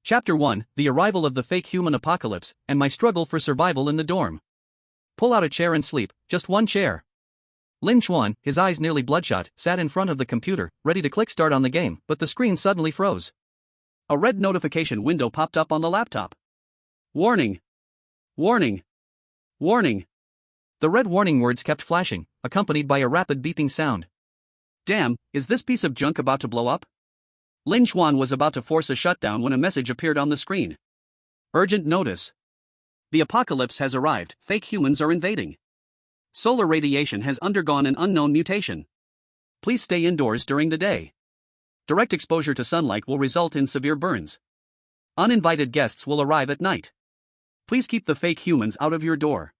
Chapter 1, The Arrival of the Fake Human Apocalypse, and My Struggle for Survival in the Dorm. Pull out a chair and sleep, just one chair. Lin Chuan, his eyes nearly bloodshot, sat in front of the computer, ready to click start on the game, but the screen suddenly froze. A red notification window popped up on the laptop. Warning! Warning! Warning! The red warning words kept flashing, accompanied by a rapid beeping sound. Damn, is this piece of junk about to blow up? Lin Chuan was about to force a shutdown when a message appeared on the screen. Urgent notice. The apocalypse has arrived, fake humans are invading. Solar radiation has undergone an unknown mutation. Please stay indoors during the day. Direct exposure to sunlight will result in severe burns. Uninvited guests will arrive at night. Please keep the fake humans out of your door.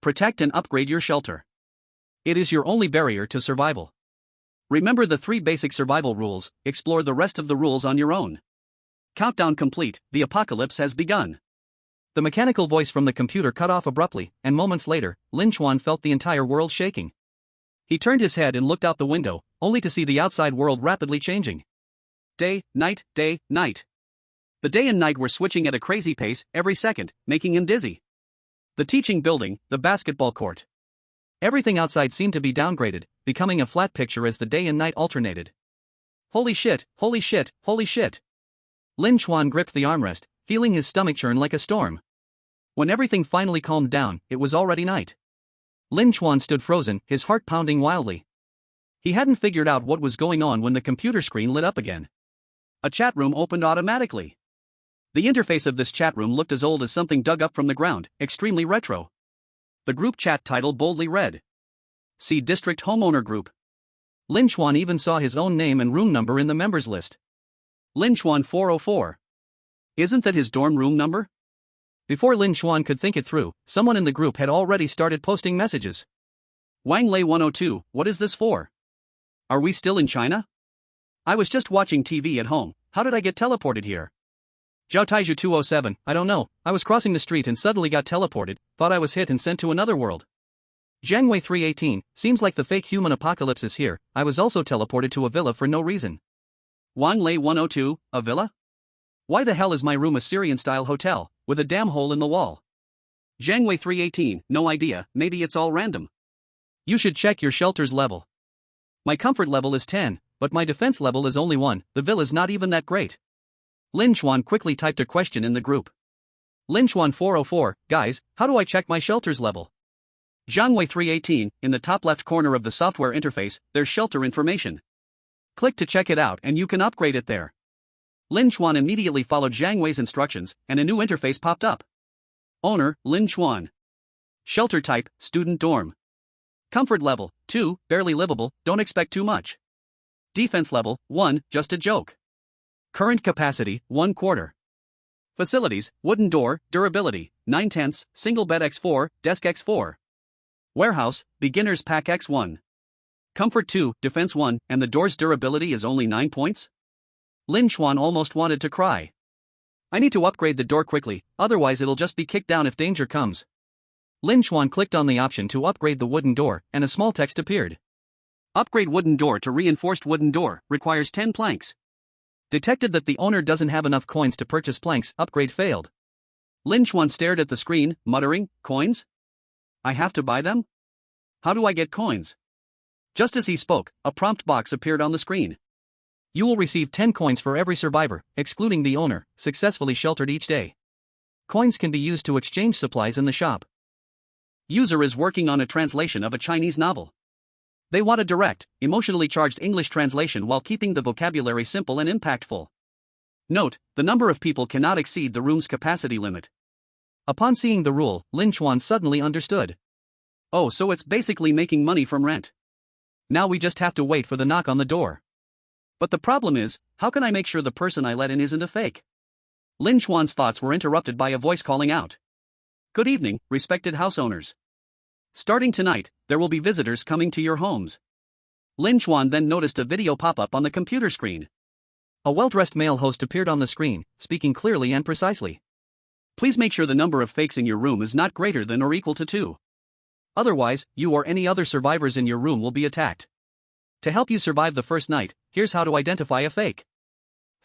Protect and upgrade your shelter. It is your only barrier to survival. Remember the 3 basic survival rules, explore the rest of the rules on your own. Countdown complete, the apocalypse has begun. The mechanical voice from the computer cut off abruptly, and moments later, Lin Chuan felt the entire world shaking. He turned his head and looked out the window, only to see the outside world rapidly changing. Day, night, day, night. The day and night were switching at a crazy pace every second, making him dizzy. The teaching building, the basketball court. Everything outside seemed to be downgraded, becoming a flat picture as the day and night alternated. Holy shit, holy shit, holy shit. Lin Chuan gripped the armrest, feeling his stomach churn like a storm. When everything finally calmed down, it was already night. Lin Chuan stood frozen, his heart pounding wildly. He hadn't figured out what was going on when the computer screen lit up again. A chat room opened automatically. The interface of this chat room looked as old as something dug up from the ground, extremely retro. The group chat title boldly read: See District Homeowner Group. Lin Chuan even saw his own name and room number in the members list. Lin Chuan 404. Isn't that his dorm room number? Before Lin Chuan could think it through, someone in the group had already started posting messages. Wang Lei 102, what is this for? Are we still in China? I was just watching TV at home, how did I get teleported here? Zhao Taiju 207, I don't know, I was crossing the street and suddenly got teleported, thought I was hit and sent to another world. Jiangwei 318, seems like the fake human apocalypse is here, I was also teleported to a villa for no reason. Wang Lei 102, a villa? Why the hell is my room a Syrian-style hotel, with a damn hole in the wall? Jiangwei 318, no idea, maybe it's all random. You should check your shelter's level. My comfort level is 10, but my defense level is only 1, the villa's not even that great. Lin Chuan quickly typed a question in the group. Lin Chuan 404, guys, how do I check my shelter's level? Jiangwei 318, in the top left corner of the software interface, there's shelter information. Click to check it out and you can upgrade it there. Lin Chuan immediately followed Jiangwei's instructions, and a new interface popped up. Owner, Lin Chuan. Shelter type, student dorm. Comfort level, 2, barely livable, don't expect too much. Defense level, 1, just a joke. Current capacity, 1/4. Facilities, wooden door, durability, 9/10, single bed X4, desk X4. Warehouse, beginner's pack X1. Comfort 2, defense 1, and the door's durability is only 9 points? Lin Chuan almost wanted to cry. I need to upgrade the door quickly, otherwise it'll just be kicked down if danger comes. Lin Chuan clicked on the option to upgrade the wooden door, and a small text appeared. Upgrade wooden door to reinforced wooden door, requires 10 planks. Detected that the owner doesn't have enough coins to purchase planks, upgrade failed. Lin Chuan stared at the screen, muttering, coins? I have to buy them? How do I get coins? Just as he spoke, a prompt box appeared on the screen. You will receive 10 coins for every survivor, excluding the owner, successfully sheltered each day. Coins can be used to exchange supplies in the shop. User is working on a translation of a Chinese novel. They want a direct, emotionally charged English translation while keeping the vocabulary simple and impactful. Note, the number of people cannot exceed the room's capacity limit. Upon seeing the rule, Lin Chuan suddenly understood. Oh, so it's basically making money from rent. Now we just have to wait for the knock on the door. But the problem is, how can I make sure the person I let in isn't a fake? Lin Chuan's thoughts were interrupted by a voice calling out. Good evening, respected house owners. Starting tonight, there will be visitors coming to your homes. Lin Chuan then noticed a video pop-up on the computer screen. A well-dressed male host appeared on the screen, speaking clearly and precisely. Please make sure the number of fakes in your room is not greater than or equal to 2. Otherwise, you or any other survivors in your room will be attacked. To help you survive the first night, here's how to identify a fake.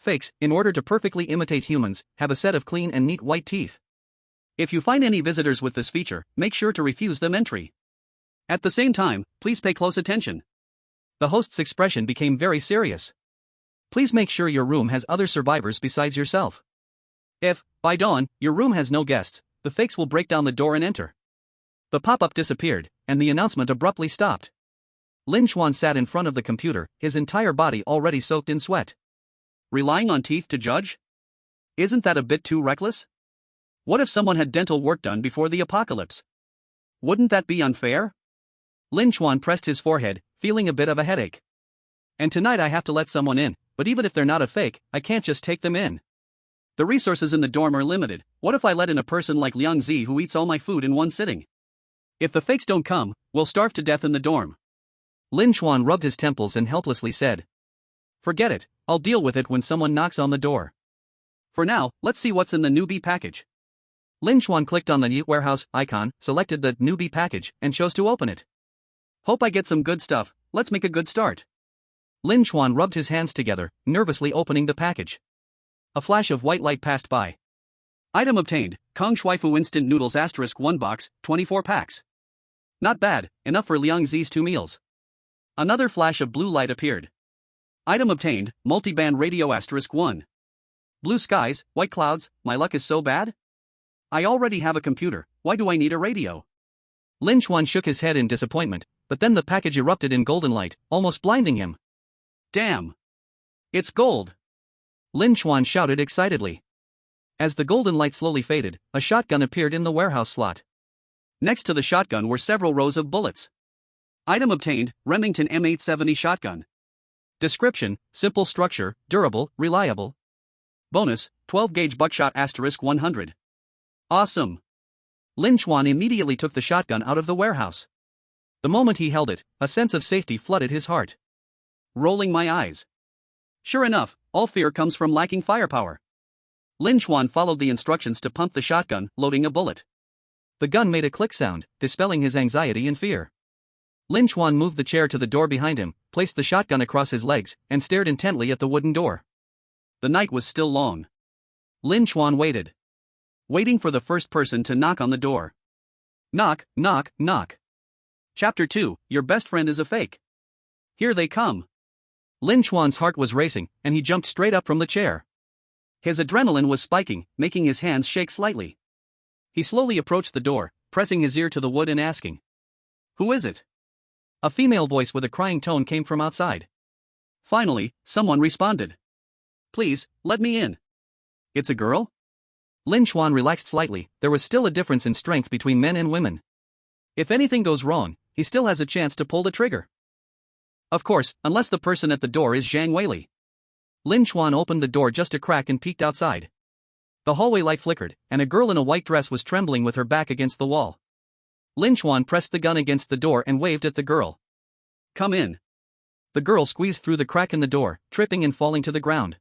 fakes, in order to perfectly imitate humans, have a set of clean and neat white teeth. If you find any visitors with this feature, make sure to refuse them entry. At the same time, please pay close attention. The host's expression became very serious. Please make sure your room has other survivors besides yourself. If, by dawn, your room has no guests, the fakes will break down the door and enter. The pop-up disappeared, and the announcement abruptly stopped. Lin Chuan sat in front of the computer, his entire body already soaked in sweat. Relying on teeth to judge? Isn't that a bit too reckless? What if someone had dental work done before the apocalypse? Wouldn't that be unfair? Lin Chuan pressed his forehead, feeling a bit of a headache. And tonight I have to let someone in, but even if they're not a fake, I can't just take them in. The resources in the dorm are limited. What if I let in a person like Liang Zi who eats all my food in one sitting? If the fakes don't come, we'll starve to death in the dorm. Lin Chuan rubbed his temples and helplessly said. Forget it, I'll deal with it when someone knocks on the door. For now, let's see what's in the newbie package. Lin Chuan clicked on the warehouse icon, selected the newbie package, and chose to open it. Hope I get some good stuff, let's make a good start. Lin Chuan rubbed his hands together, nervously opening the package. A flash of white light passed by. Item obtained, Kong Shuifu Instant Noodles * 1 box, 24 packs. Not bad, enough for Liang Zi's 2 meals. Another flash of blue light appeared. Item obtained, Multiband Radio * 1. Blue skies, white clouds, my luck is so bad? I already have a computer, why do I need a radio? Lin Chuan shook his head in disappointment, but then the package erupted in golden light, almost blinding him. Damn! It's gold! Lin Chuan shouted excitedly. As the golden light slowly faded, a shotgun appeared in the warehouse slot. Next to the shotgun were several rows of bullets. Item obtained, Remington M870 shotgun. Description, simple structure, durable, reliable. Bonus, 12-gauge buckshot * 100. Awesome! Lin Chuan immediately took the shotgun out of the warehouse. The moment he held it, a sense of safety flooded his heart. Rolling my eyes. Sure enough, all fear comes from lacking firepower. Lin Chuan followed the instructions to pump the shotgun, loading a bullet. The gun made a click sound, dispelling his anxiety and fear. Lin Chuan moved the chair to the door behind him, placed the shotgun across his legs, and stared intently at the wooden door. The night was still long. Lin Chuan waited. Waiting for the first person to knock on the door. Knock, knock, knock. Chapter 2, Your Best Friend is a Fake. Here they come. Lin Chuan's heart was racing, and he jumped straight up from the chair. His adrenaline was spiking, making his hands shake slightly. He slowly approached the door, pressing his ear to the wood and asking. Who is it? A female voice with a crying tone came from outside. Finally, someone responded. Please, let me in. It's a girl? Lin Chuan relaxed slightly, there was still a difference in strength between men and women. If anything goes wrong, he still has a chance to pull the trigger. Of course, unless the person at the door is Zhang Weili. Lin Chuan opened the door just a crack and peeked outside. The hallway light flickered, and a girl in a white dress was trembling with her back against the wall. Lin Chuan pressed the gun against the door and waved at the girl. Come in. The girl squeezed through the crack in the door, tripping and falling to the ground.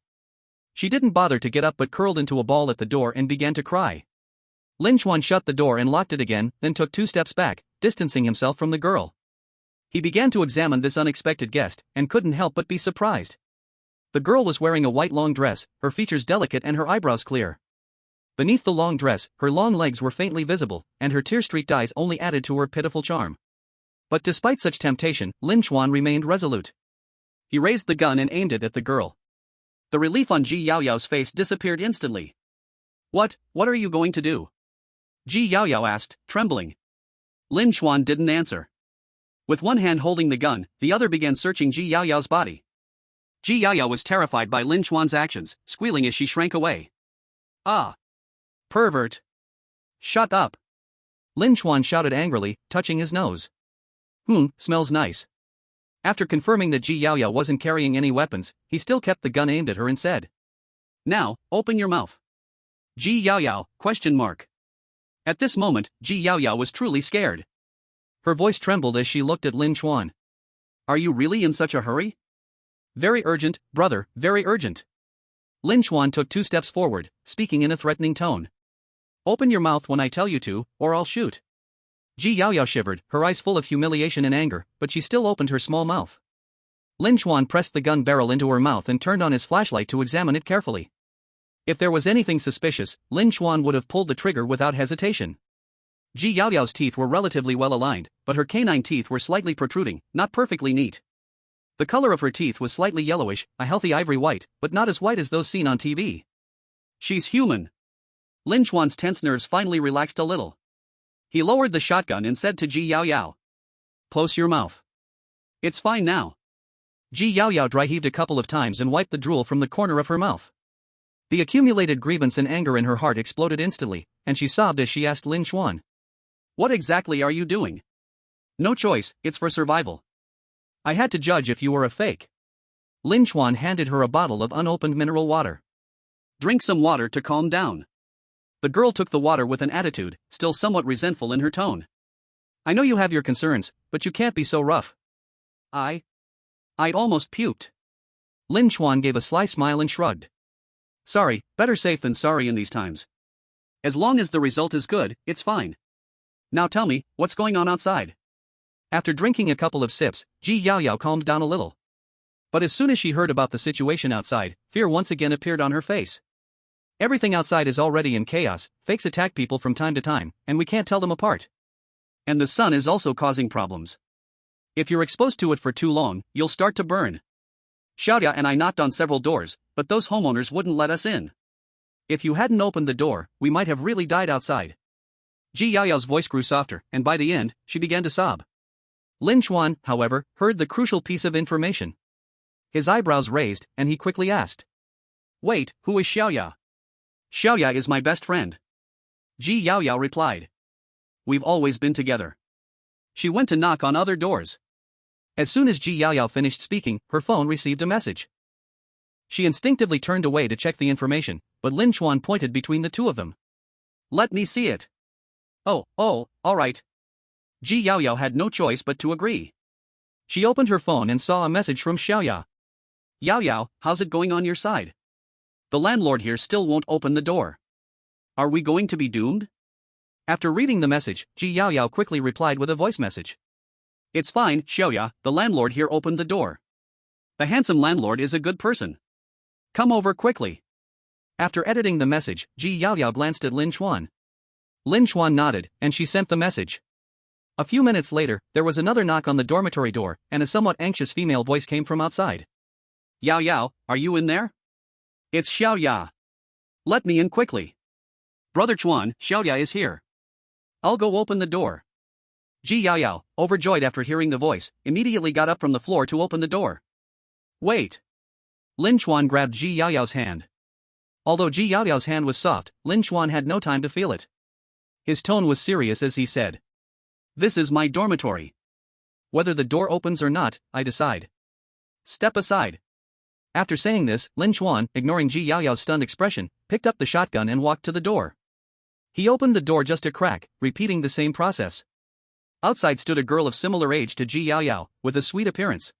She didn't bother to get up but curled into a ball at the door and began to cry. Lin Chuan shut the door and locked it again, then took 2 steps back, distancing himself from the girl. He began to examine this unexpected guest, and couldn't help but be surprised. The girl was wearing a white long dress, her features delicate and her eyebrows clear. Beneath the long dress, her long legs were faintly visible, and her tear-streaked eyes only added to her pitiful charm. But despite such temptation, Lin Chuan remained resolute. He raised the gun and aimed it at the girl. The relief on Ji Yaoyao's face disappeared instantly. What are you going to do? Ji Yaoyao asked, trembling. Lin Chuan didn't answer. With one hand holding the gun, the other began searching Ji Yaoyao's body. Ji Yaoyao was terrified by Lin Chuan's actions, squealing as she shrank away. Ah! Pervert! Shut up! Lin Chuan shouted angrily, touching his nose. Smells nice. After confirming that Ji Yaoyao wasn't carrying any weapons, he still kept the gun aimed at her and said. Now, open your mouth. Ji Yaoyao, ? At this moment, Ji Yaoyao was truly scared. Her voice trembled as she looked at Lin Chuan. Are you really in such a hurry? Very urgent, brother, very urgent. Lin Chuan took 2 steps forward, speaking in a threatening tone. Open your mouth when I tell you to, or I'll shoot. Ji Yaoyao shivered, her eyes full of humiliation and anger, but she still opened her small mouth. Lin Chuan pressed the gun barrel into her mouth and turned on his flashlight to examine it carefully. If there was anything suspicious, Lin Chuan would have pulled the trigger without hesitation. Ji Yaoyao's teeth were relatively well aligned, but her canine teeth were slightly protruding, not perfectly neat. The color of her teeth was slightly yellowish, a healthy ivory white, but not as white as those seen on TV. She's human. Lin Chuan's tense nerves finally relaxed a little. He lowered the shotgun and said to Ji Yaoyao, "Close your mouth. It's fine now." Ji Yaoyao dry heaved a couple of times and wiped the drool from the corner of her mouth. The accumulated grievance and anger in her heart exploded instantly, and she sobbed as she asked Lin Chuan, "What exactly are you doing?" "No choice, it's for survival. I had to judge if you were a fake." Lin Chuan handed her a bottle of unopened mineral water. "Drink some water to calm down." The girl took the water with an attitude, still somewhat resentful in her tone. "I know you have your concerns, but you can't be so rough." I'd almost puked." Lin Chuan gave a sly smile and shrugged. "Sorry, better safe than sorry in these times. As long as the result is good, it's fine. Now tell me, what's going on outside?" After drinking a couple of sips, Ji Yaoyao calmed down a little. But as soon as she heard about the situation outside, fear once again appeared on her face. "Everything outside is already in chaos, fakes attack people from time to time, and we can't tell them apart. And the sun is also causing problems. If you're exposed to it for too long, you'll start to burn. Xiaoya and I knocked on several doors, but those homeowners wouldn't let us in. If you hadn't opened the door, we might have really died outside." Ji Yaoyao's voice grew softer, and by the end, she began to sob. Lin Chuan, however, heard the crucial piece of information. His eyebrows raised, and he quickly asked, "Wait, who is Xiaoya?" "Xiaoya is my best friend." Ji Yaoyao replied. "We've always been together." She went to knock on other doors. As soon as Ji Yaoyao finished speaking, her phone received a message. She instinctively turned away to check the information, but Lin Chuan pointed between the two of them. "Let me see it." Oh, all right." Ji Yaoyao had no choice but to agree. She opened her phone and saw a message from Xiaoya. "Yaoyao, how's it going on your side? The landlord here still won't open the door. Are we going to be doomed?" After reading the message, Ji Yaoyao quickly replied with a voice message. "It's fine, Xiaoya, the landlord here opened the door. The handsome landlord is a good person. Come over quickly." After editing the message, Ji Yaoyao glanced at Lin Chuan. Lin Chuan nodded, and she sent the message. A few minutes later, there was another knock on the dormitory door, and a somewhat anxious female voice came from outside. "Yaoyao, are you in there? It's Xiaoya. Let me in quickly. Brother Chuan, Xiaoya is here. I'll go open the door." Ji Yaoyao, overjoyed after hearing the voice, immediately got up from the floor to open the door. "Wait." Lin Chuan grabbed Ji Yaoyao's hand. Although Ji Yaoyao's hand was soft, Lin Chuan had no time to feel it. His tone was serious as he said, "This is my dormitory. Whether the door opens or not, I decide. Step aside." After saying this, Lin Chuan, ignoring Ji Yaoyao's stunned expression, picked up the shotgun and walked to the door. He opened the door just a crack, repeating the same process. Outside stood a girl of similar age to Ji Yaoyao, with a sweet appearance.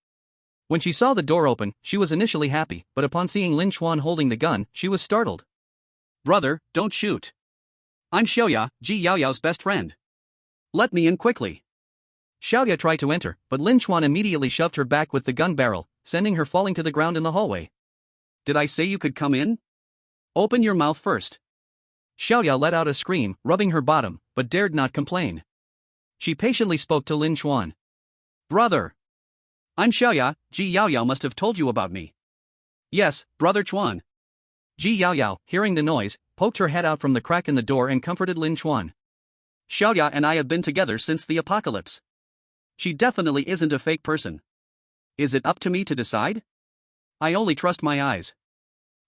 When she saw the door open, she was initially happy, but upon seeing Lin Chuan holding the gun, she was startled. "Brother, don't shoot. I'm Xiaoya, Ji Yaoyao's best friend. Let me in quickly." Xiaoya tried to enter, but Lin Chuan immediately shoved her back with the gun barrel, sending her falling to the ground in the hallway. "Did I say you could come in? Open your mouth first." Xiaoya let out a scream, rubbing her bottom, but dared not complain. She patiently spoke to Lin Chuan. "Brother. I'm Xiaoya, Ji Yaoyao must have told you about me." "Yes, Brother Chuan." Ji Yaoyao, hearing the noise, poked her head out from the crack in the door and comforted Lin Chuan. "Xiaoya and I have been together since the apocalypse. She definitely isn't a fake person. Is it up to me to decide? I only trust my eyes."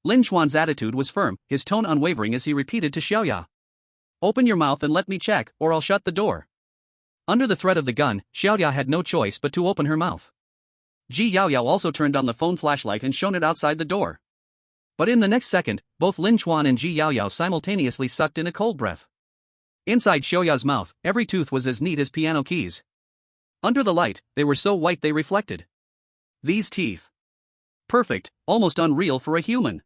Lin Chuan's attitude was firm, his tone unwavering as he repeated to Xiaoya, "Open your mouth and let me check, or I'll shut the door." Under the threat of the gun, Xiaoya had no choice but to open her mouth. Ji Yaoyao also turned on the phone flashlight and shone it outside the door. But in the next second, both Lin Chuan and Ji Yaoyao simultaneously sucked in a cold breath. Inside Xiaoya's mouth, every tooth was as neat as piano keys. Under the light, they were so white they reflected. These teeth. Perfect, almost unreal for a human.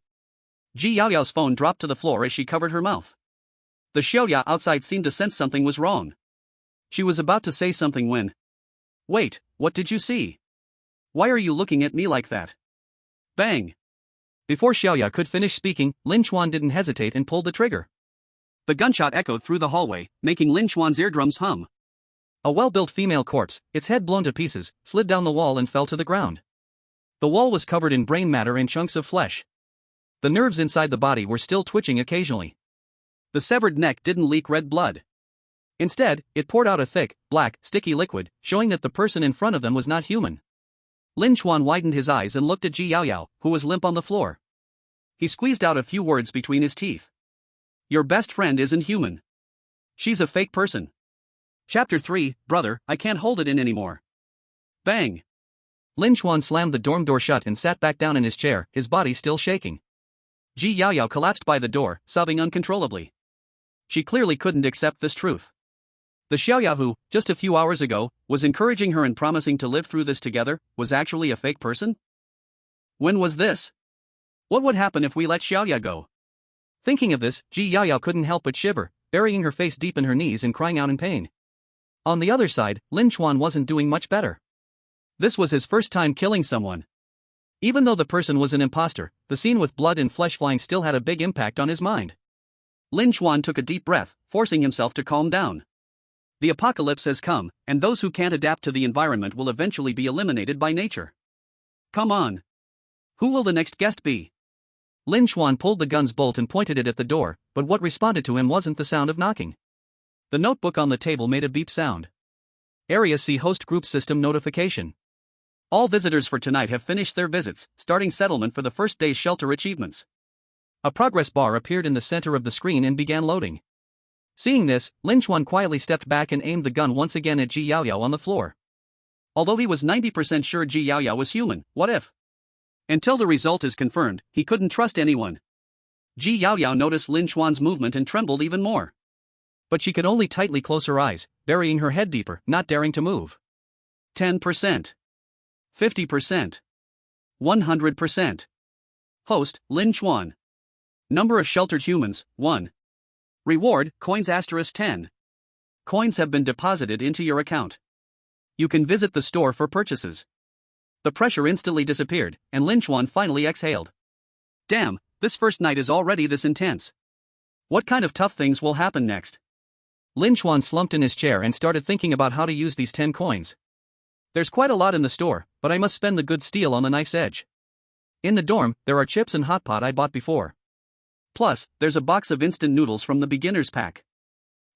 Ji Yaoyao's phone dropped to the floor as she covered her mouth. The Xiaoya outside seemed to sense something was wrong. She was about to say something when... "Wait, what did you see?" Why are you looking at me like that? Bang! Before Xiaoya could finish speaking, Lin Chuan didn't hesitate and pulled the trigger. The gunshot echoed through the hallway, making Lin Chuan's eardrums hum. A well-built female corpse, its head blown to pieces, slid down the wall and fell to the ground. The wall was covered in brain matter and chunks of flesh. The nerves inside the body were still twitching occasionally. The severed neck didn't leak red blood. Instead, it poured out a thick, black, sticky liquid, showing that the person in front of them was not human. Lin Chuan widened his eyes and looked at Ji Yaoyao, who was limp on the floor. He squeezed out a few words between his teeth. Your best friend isn't human. She's a fake person. Chapter 3, Brother, I can't hold it in anymore. Bang! Lin Chuan slammed the dorm door shut and sat back down in his chair, his body still shaking. Ji Yaoyao collapsed by the door, sobbing uncontrollably. She clearly couldn't accept this truth. The Xiaoya who, just a few hours ago, was encouraging her and promising to live through this together, was actually a fake person? When was this? What would happen if we let Xiaoya go? Thinking of this, Ji Yaoyao couldn't help but shiver, burying her face deep in her knees and crying out in pain. On the other side, Lin Chuan wasn't doing much better. This was his first time killing someone. Even though the person was an imposter, the scene with blood and flesh flying still had a big impact on his mind. Lin Chuan took a deep breath, forcing himself to calm down. The apocalypse has come, and those who can't adapt to the environment will eventually be eliminated by nature. Come on. Who will the next guest be? Lin Chuan pulled the gun's bolt and pointed it at the door, but what responded to him wasn't the sound of knocking. The notebook on the table made a beep sound. Area C host group system notification. All visitors for tonight have finished their visits, starting settlement for the first day's shelter achievements. A progress bar appeared in the center of the screen and began loading. Seeing this, Lin Chuan quietly stepped back and aimed the gun once again at Ji Yaoyao on the floor. Although he was 90% sure Ji Yaoyao was human, what if? Until the result is confirmed, he couldn't trust anyone. Ji Yaoyao noticed Lin Chuan's movement and trembled even more. But she could only tightly close her eyes, burying her head deeper, not daring to move. 10%. 50%. 100%. Host, Lin Chuan. Number of sheltered humans, 1. Reward, coins *10. Coins have been deposited into your account. You can visit the store for purchases. The pressure instantly disappeared, and Lin Chuan finally exhaled. Damn, this first night is already this intense. What kind of tough things will happen next? Lin Chuan slumped in his chair and started thinking about how to use these 10 coins. There's quite a lot in the store, but I must spend the good steel on the knife's edge. In the dorm, there are chips and hot pot I bought before. Plus, there's a box of instant noodles from the beginner's pack.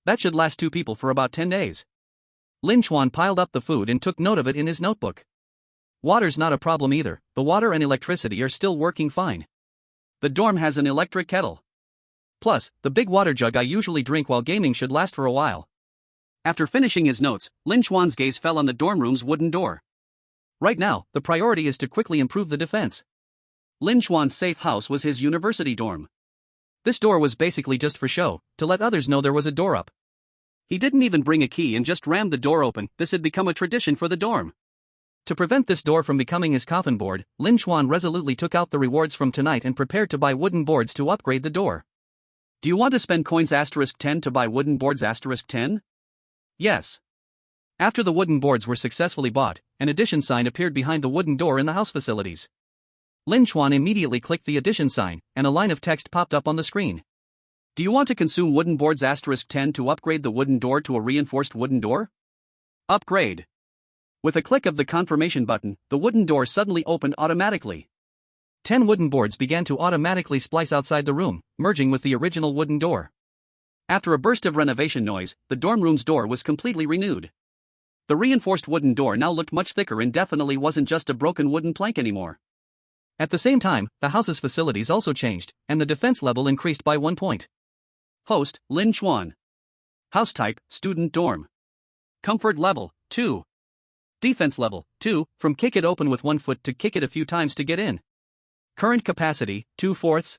That should last 2 people for about 10 days. Lin Chuan piled up the food and took note of it in his notebook. Water's not a problem either, the water and electricity are still working fine. The dorm has an electric kettle. Plus, the big water jug I usually drink while gaming should last for a while. After finishing his notes, Lin Chuan's gaze fell on the dorm room's wooden door. Right now, the priority is to quickly improve the defense. Lin Chuan's safe house was his university dorm. This door was basically just for show, to let others know there was a door up. He didn't even bring a key and just rammed the door open. This had become a tradition for the dorm. To prevent this door from becoming his coffin board, Lin Chuan resolutely took out the rewards from tonight and prepared to buy wooden boards to upgrade the door. Do you want to spend coins *10 to buy wooden boards *10? Yes. After the wooden boards were successfully bought, an addition sign appeared behind the wooden door in the house facilities. Lin Chuan immediately clicked the addition sign, and a line of text popped up on the screen. Do you want to consume wooden boards *10 to upgrade the wooden door to a reinforced wooden door? Upgrade. With a click of the confirmation button, the wooden door suddenly opened automatically. 10 wooden boards began to automatically splice outside the room, merging with the original wooden door. After a burst of renovation noise, the dorm room's door was completely renewed. The reinforced wooden door now looked much thicker and definitely wasn't just a broken wooden plank anymore. At the same time, the house's facilities also changed, and the defense level increased by 1 point. Host, Lin Chuan. House type, student dorm. Comfort level, 2. Defense level, 2, from kick it open with 1 foot to kick it a few times to get in. Current capacity, 2/4.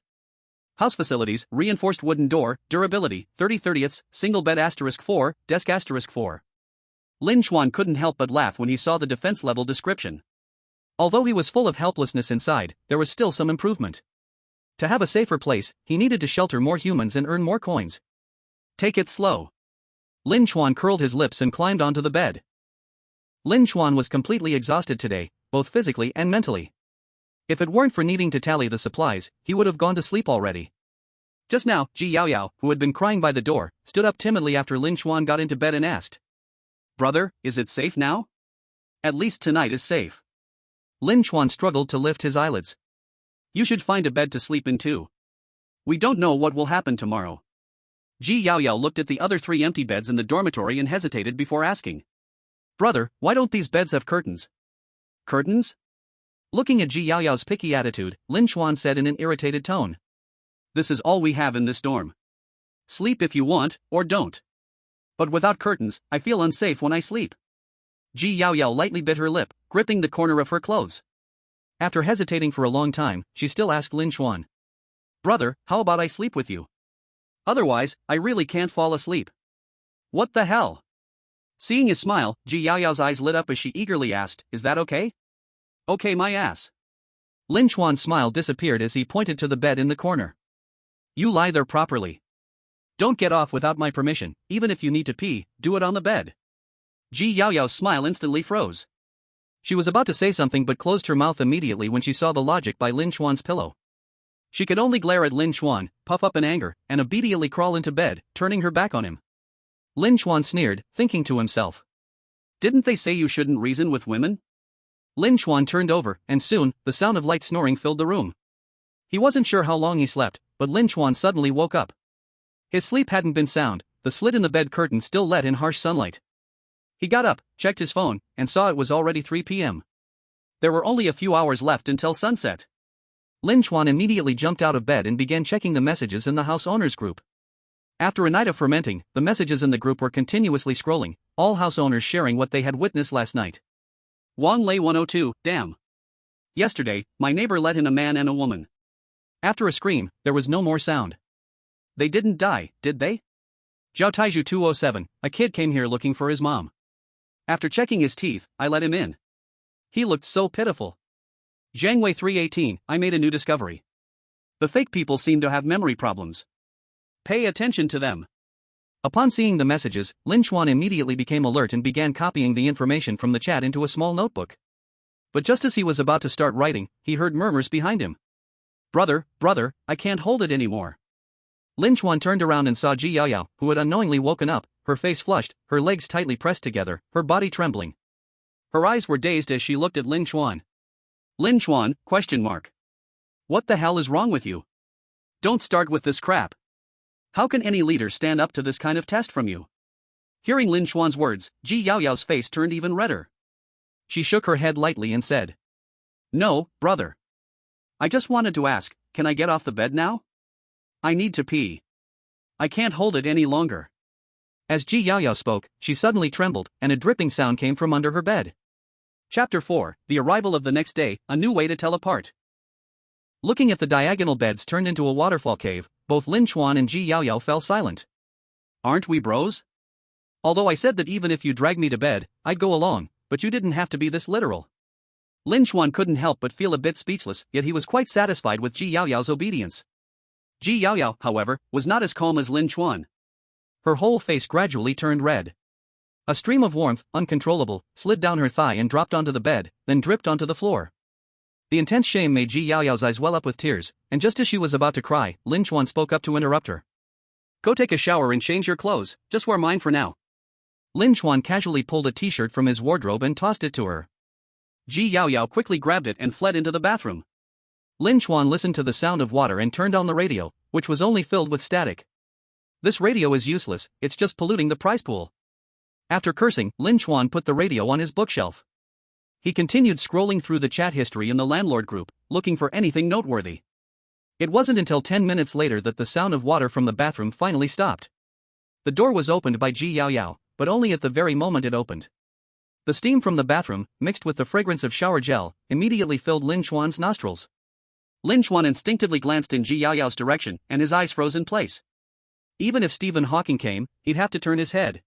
House facilities, reinforced wooden door, durability, 30/30, single bed *4, desk *4. Lin Chuan couldn't help but laugh when he saw the defense level description. Although he was full of helplessness inside, there was still some improvement. To have a safer place, he needed to shelter more humans and earn more coins. Take it slow. Lin Chuan curled his lips and climbed onto the bed. Lin Chuan was completely exhausted today, both physically and mentally. If it weren't for needing to tally the supplies, he would have gone to sleep already. Just now, Ji Yaoyao, who had been crying by the door, stood up timidly after Lin Chuan got into bed and asked, "Brother, is it safe now? At least tonight is safe." Lin Chuan struggled to lift his eyelids. "You should find a bed to sleep in too. We don't know what will happen tomorrow." Ji Yaoyao looked at the other 3 empty beds in the dormitory and hesitated before asking, "Brother, why don't these beds have curtains?" "Curtains?" Looking at Ji Yaoyao's picky attitude, Lin Chuan said in an irritated tone, "This is all we have in this dorm. Sleep if you want, or don't. But without curtains, I feel unsafe when I sleep." Ji Yaoyao lightly bit her lip, gripping the corner of her clothes. After hesitating for a long time, she still asked Lin Chuan, "Brother, how about I sleep with you? Otherwise, I really can't fall asleep." "What the hell?" Seeing his smile, Ji Yaoyao's eyes lit up as she eagerly asked, "Is that okay?" "Okay, my ass." Lin Chuan's smile disappeared as he pointed to the bed in the corner. "You lie there properly. Don't get off without my permission, even if you need to pee, do it on the bed." Ji Yaoyao's smile instantly froze. She was about to say something but closed her mouth immediately when she saw the logic by Lin Chuan's pillow. She could only glare at Lin Chuan, puff up in anger, and obediently crawl into bed, turning her back on him. Lin Chuan sneered, thinking to himself, "Didn't they say you shouldn't reason with women?" Lin Chuan turned over, and soon, the sound of light snoring filled the room. He wasn't sure how long he slept, but Lin Chuan suddenly woke up. His sleep hadn't been sound, the slit in the bed curtain still let in harsh sunlight. He got up, checked his phone, and saw it was already 3 p.m. There were only a few hours left until sunset. Lin Chuan immediately jumped out of bed and began checking the messages in the house owners group. After a night of fermenting, the messages in the group were continuously scrolling, all house owners sharing what they had witnessed last night. Wang Lei 102, damn. Yesterday, my neighbor let in a man and a woman. After a scream, there was no more sound. They didn't die, did they? Zhao Taiju 207, a kid came here looking for his mom. After checking his teeth, I let him in. He looked so pitiful. Zhang Wei 318, I made a new discovery. The fake people seem to have memory problems. Pay attention to them. Upon seeing the messages, Lin Chuan immediately became alert and began copying the information from the chat into a small notebook. But just as he was about to start writing, he heard murmurs behind him. Brother, I can't hold it anymore." Lin Chuan turned around and saw Ji Yaoyao, who had unknowingly woken up, her face flushed, her legs tightly pressed together, her body trembling. Her eyes were dazed as she looked at Lin Chuan. "Lin Chuan, ? What the hell is wrong with you? Don't start with this crap. How can any leader stand up to this kind of test from you?" Hearing Lin Chuan's words, Ji Yaoyao's face turned even redder. She shook her head lightly and said, "No, brother. I just wanted to ask, can I get off the bed now? I need to pee. I can't hold it any longer." As Ji Yaoyao spoke, she suddenly trembled, and a dripping sound came from under her bed. Chapter 4, The Arrival of the Next Day, A New Way to Tell Apart. Looking at the diagonal beds turned into a waterfall cave, both Lin Chuan and Ji Yaoyao fell silent. "Aren't we bros? Although I said that even if you dragged me to bed, I'd go along, but you didn't have to be this literal." Lin Chuan couldn't help but feel a bit speechless, yet he was quite satisfied with Ji Yaoyao's obedience. Ji Yaoyao, however, was not as calm as Lin Chuan. Her whole face gradually turned red. A stream of warmth, uncontrollable, slid down her thigh and dropped onto the bed, then dripped onto the floor. The intense shame made Ji Yaoyao's eyes well up with tears, and just as she was about to cry, Lin Chuan spoke up to interrupt her. "Go take a shower and change your clothes, just wear mine for now." Lin Chuan casually pulled a t-shirt from his wardrobe and tossed it to her. Ji Yaoyao quickly grabbed it and fled into the bathroom. Lin Chuan listened to the sound of water and turned on the radio, which was only filled with static. "This radio is useless, it's just polluting the prize pool." After cursing, Lin Chuan put the radio on his bookshelf. He continued scrolling through the chat history in the landlord group, looking for anything noteworthy. It wasn't until 10 minutes later that the sound of water from the bathroom finally stopped. The door was opened by Ji Yaoyao, but only at the very moment it opened. The steam from the bathroom, mixed with the fragrance of shower gel, immediately filled Lin Chuan's nostrils. Lin Chuan instinctively glanced in Ji Yaoyao's direction, and his eyes froze in place. Even if Stephen Hawking came, he'd have to turn his head.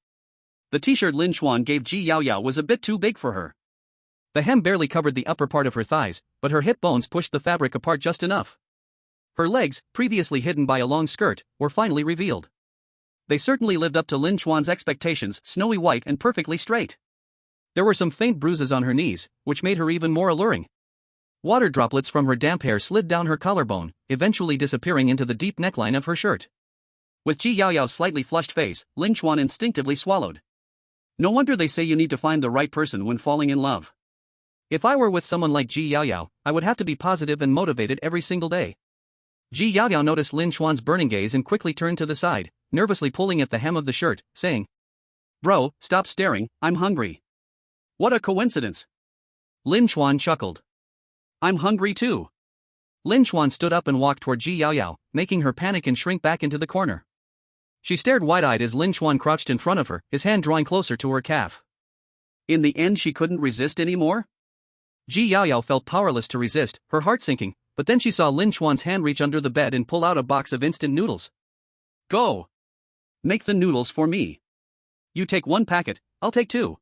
The t-shirt Lin Chuan gave Ji Yaoyao was a bit too big for her. The hem barely covered the upper part of her thighs, but her hip bones pushed the fabric apart just enough. Her legs, previously hidden by a long skirt, were finally revealed. They certainly lived up to Lin Chuan's expectations, snowy white and perfectly straight. There were some faint bruises on her knees, which made her even more alluring. Water droplets from her damp hair slid down her collarbone, eventually disappearing into the deep neckline of her shirt. With Ji Yaoyao's slightly flushed face, Lin Chuan instinctively swallowed. No wonder they say you need to find the right person when falling in love. If I were with someone like Ji Yaoyao, I would have to be positive and motivated every single day. Ji Yaoyao noticed Lin Chuan's burning gaze and quickly turned to the side, nervously pulling at the hem of the shirt, saying, "Bro, stop staring, I'm hungry." What a coincidence. Lin Chuan chuckled. I'm hungry too. Lin Chuan stood up and walked toward Ji Yaoyao, making her panic and shrink back into the corner. She stared wide-eyed as Lin Chuan crouched in front of her, his hand drawing closer to her calf. In the end she couldn't resist anymore? Ji Yaoyao felt powerless to resist, her heart sinking, but then she saw Lin Chuan's hand reach under the bed and pull out a box of instant noodles. Go! Make the noodles for me. You take 1 packet, I'll take 2.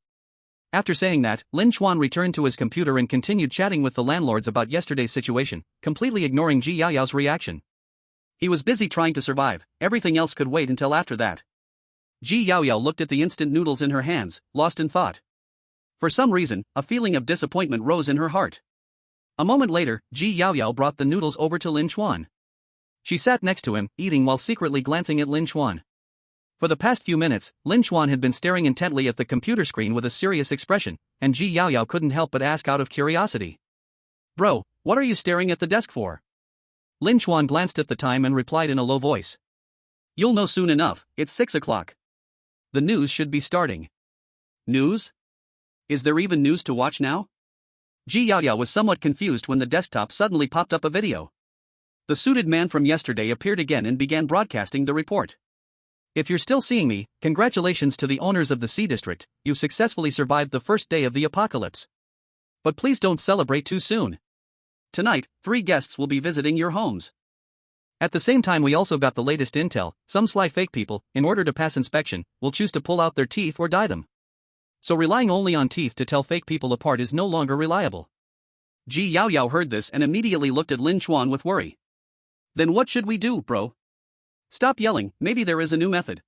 After saying that, Lin Chuan returned to his computer and continued chatting with the landlords about yesterday's situation, completely ignoring Ji Yaoyao's reaction. He was busy trying to survive, everything else could wait until after that. Ji Yaoyao looked at the instant noodles in her hands, lost in thought. For some reason, a feeling of disappointment rose in her heart. A moment later, Ji Yaoyao brought the noodles over to Lin Chuan. She sat next to him, eating while secretly glancing at Lin Chuan. For the past few minutes, Lin Chuan had been staring intently at the computer screen with a serious expression, and Ji Yaoyao couldn't help but ask out of curiosity. Bro, what are you staring at the desk for? Lin Chuan glanced at the time and replied in a low voice. You'll know soon enough, it's 6 o'clock. The news should be starting. News? Is there even news to watch now? Ji Yaoyao was somewhat confused when the desktop suddenly popped up a video. The suited man from yesterday appeared again and began broadcasting the report. If you're still seeing me, congratulations to the owners of the C District, you've successfully survived the first day of the apocalypse. But please don't celebrate too soon. Tonight, 3 guests will be visiting your homes. At the same time we also got the latest intel, some sly fake people, in order to pass inspection, will choose to pull out their teeth or dye them. So relying only on teeth to tell fake people apart is no longer reliable. Ji Yaoyao heard this and immediately looked at Lin Chuan with worry. Then what should we do, bro? Stop yelling, maybe there is a new method.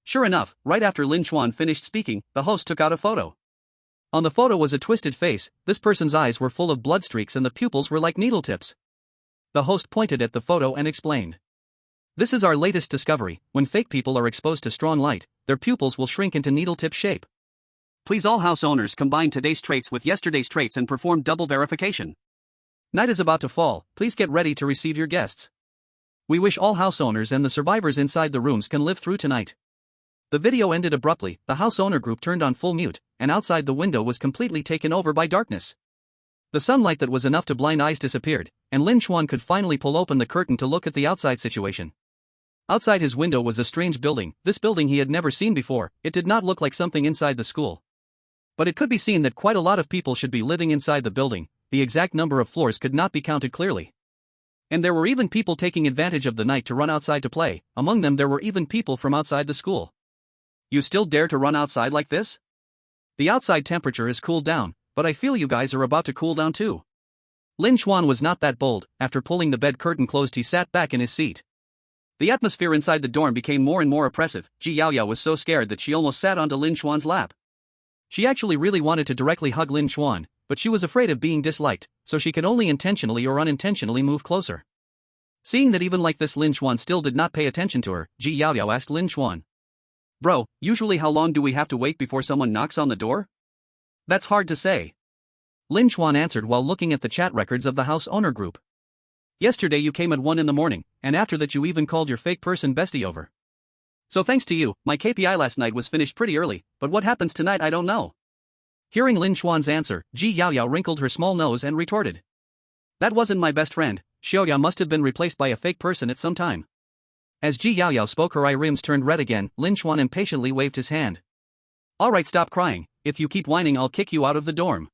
Sure enough, right after Lin Chuan finished speaking, the host took out a photo. On the photo was a twisted face, this person's eyes were full of blood streaks and the pupils were like needle tips. The host pointed at the photo and explained. This is our latest discovery, when fake people are exposed to strong light, their pupils will shrink into needle tip shape. Please all house owners combine today's traits with yesterday's traits and perform double verification. Night is about to fall, please get ready to receive your guests. We wish all house owners and the survivors inside the rooms can live through tonight. The video ended abruptly, the house owner group turned on full mute, and outside the window was completely taken over by darkness. The sunlight that was enough to blind eyes disappeared, and Lin Chuan could finally pull open the curtain to look at the outside situation. Outside his window was a strange building, this building he had never seen before, it did not look like something inside the school. But it could be seen that quite a lot of people should be living inside the building, the exact number of floors could not be counted clearly. And there were even people taking advantage of the night to run outside to play, among them there were even people from outside the school. You still dare to run outside like this? The outside temperature has cooled down, but I feel you guys are about to cool down too. Lin Chuan was not that bold, after pulling the bed curtain closed he sat back in his seat. The atmosphere inside the dorm became more and more oppressive, Ji Yaoyao was so scared that she almost sat onto Lin Chuan's lap. She actually really wanted to directly hug Lin Chuan, but she was afraid of being disliked, so she could only intentionally or unintentionally move closer. Seeing that even like this Lin Chuan still did not pay attention to her, Ji Yaoyao asked Lin Chuan. Bro, usually how long do we have to wait before someone knocks on the door? That's hard to say. Lin Chuan answered while looking at the chat records of the house owner group. Yesterday you came at 1 in the morning, and after that you even called your fake person bestie over. So thanks to you, my KPI last night was finished pretty early, but what happens tonight I don't know. Hearing Lin Chuan's answer, Ji Yaoyao wrinkled her small nose and retorted. That wasn't my best friend, Xiaoya must have been replaced by a fake person at some time. As Ji Yaoyao spoke her eye rims turned red again, Lin Chuan impatiently waved his hand. Alright, stop crying, if you keep whining I'll kick you out of the dorm.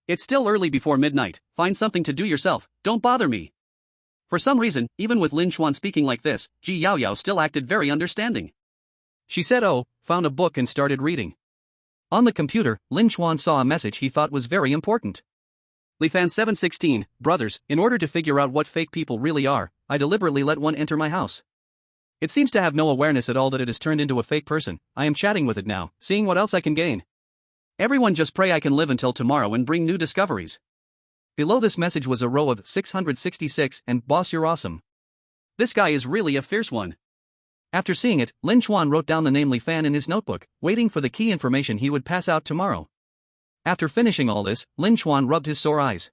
It's still early before midnight, find something to do yourself, don't bother me. For some reason, even with Lin Chuan speaking like this, Ji Yaoyao still acted very understanding. She said found a book and started reading. On the computer, Lin Chuan saw a message he thought was very important. Lifan 716, brothers, in order to figure out what fake people really are, I deliberately let one enter my house. It seems to have no awareness at all that it has turned into a fake person, I am chatting with it now, seeing what else I can gain. Everyone just pray I can live until tomorrow and bring new discoveries. Below this message was a row of 666 and "Boss, you're awesome." This guy is really a fierce one. After seeing it, Lin Chuan wrote down the name Li Fan in his notebook, waiting for the key information he would pass out tomorrow. After finishing all this, Lin Chuan rubbed his sore eyes.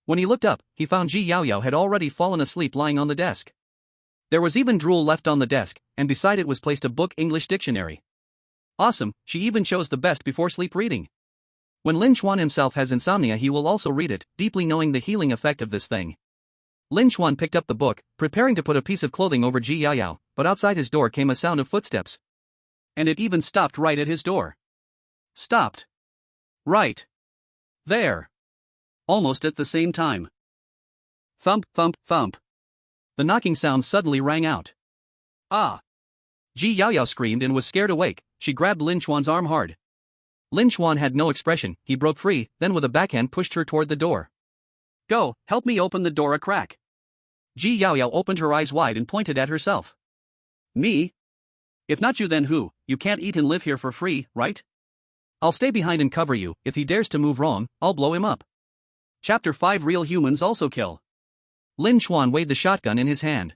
When he looked up, he found Ji Yaoyao had already fallen asleep lying on the desk. There was even drool left on the desk, and beside it was placed a book English dictionary. Awesome, she even chose the best before sleep reading. When Lin Chuan himself has insomnia, he will also read it, deeply knowing the healing effect of this thing. Lin Chuan picked up the book, preparing to put a piece of clothing over Ji Yaoyao, but outside his door came a sound of footsteps. And it even stopped right at his door. Stopped. Right there. Almost at the same time. Thump, thump, thump. The knocking sound suddenly rang out. Ah! Ji Yaoyao screamed and was scared awake. She grabbed Lin Chuan's arm hard. Lin Chuan had no expression. He broke free, then with a backhand pushed her toward the door. Go, help me open the door a crack. Ji Yaoyao opened her eyes wide and pointed at herself. Me? If not you, then who? You can't eat and live here for free, right? I'll stay behind and cover you. If he dares to move wrong, I'll blow him up. Chapter 5 Real Humans Also Kill. Lin Chuan weighed the shotgun in his hand.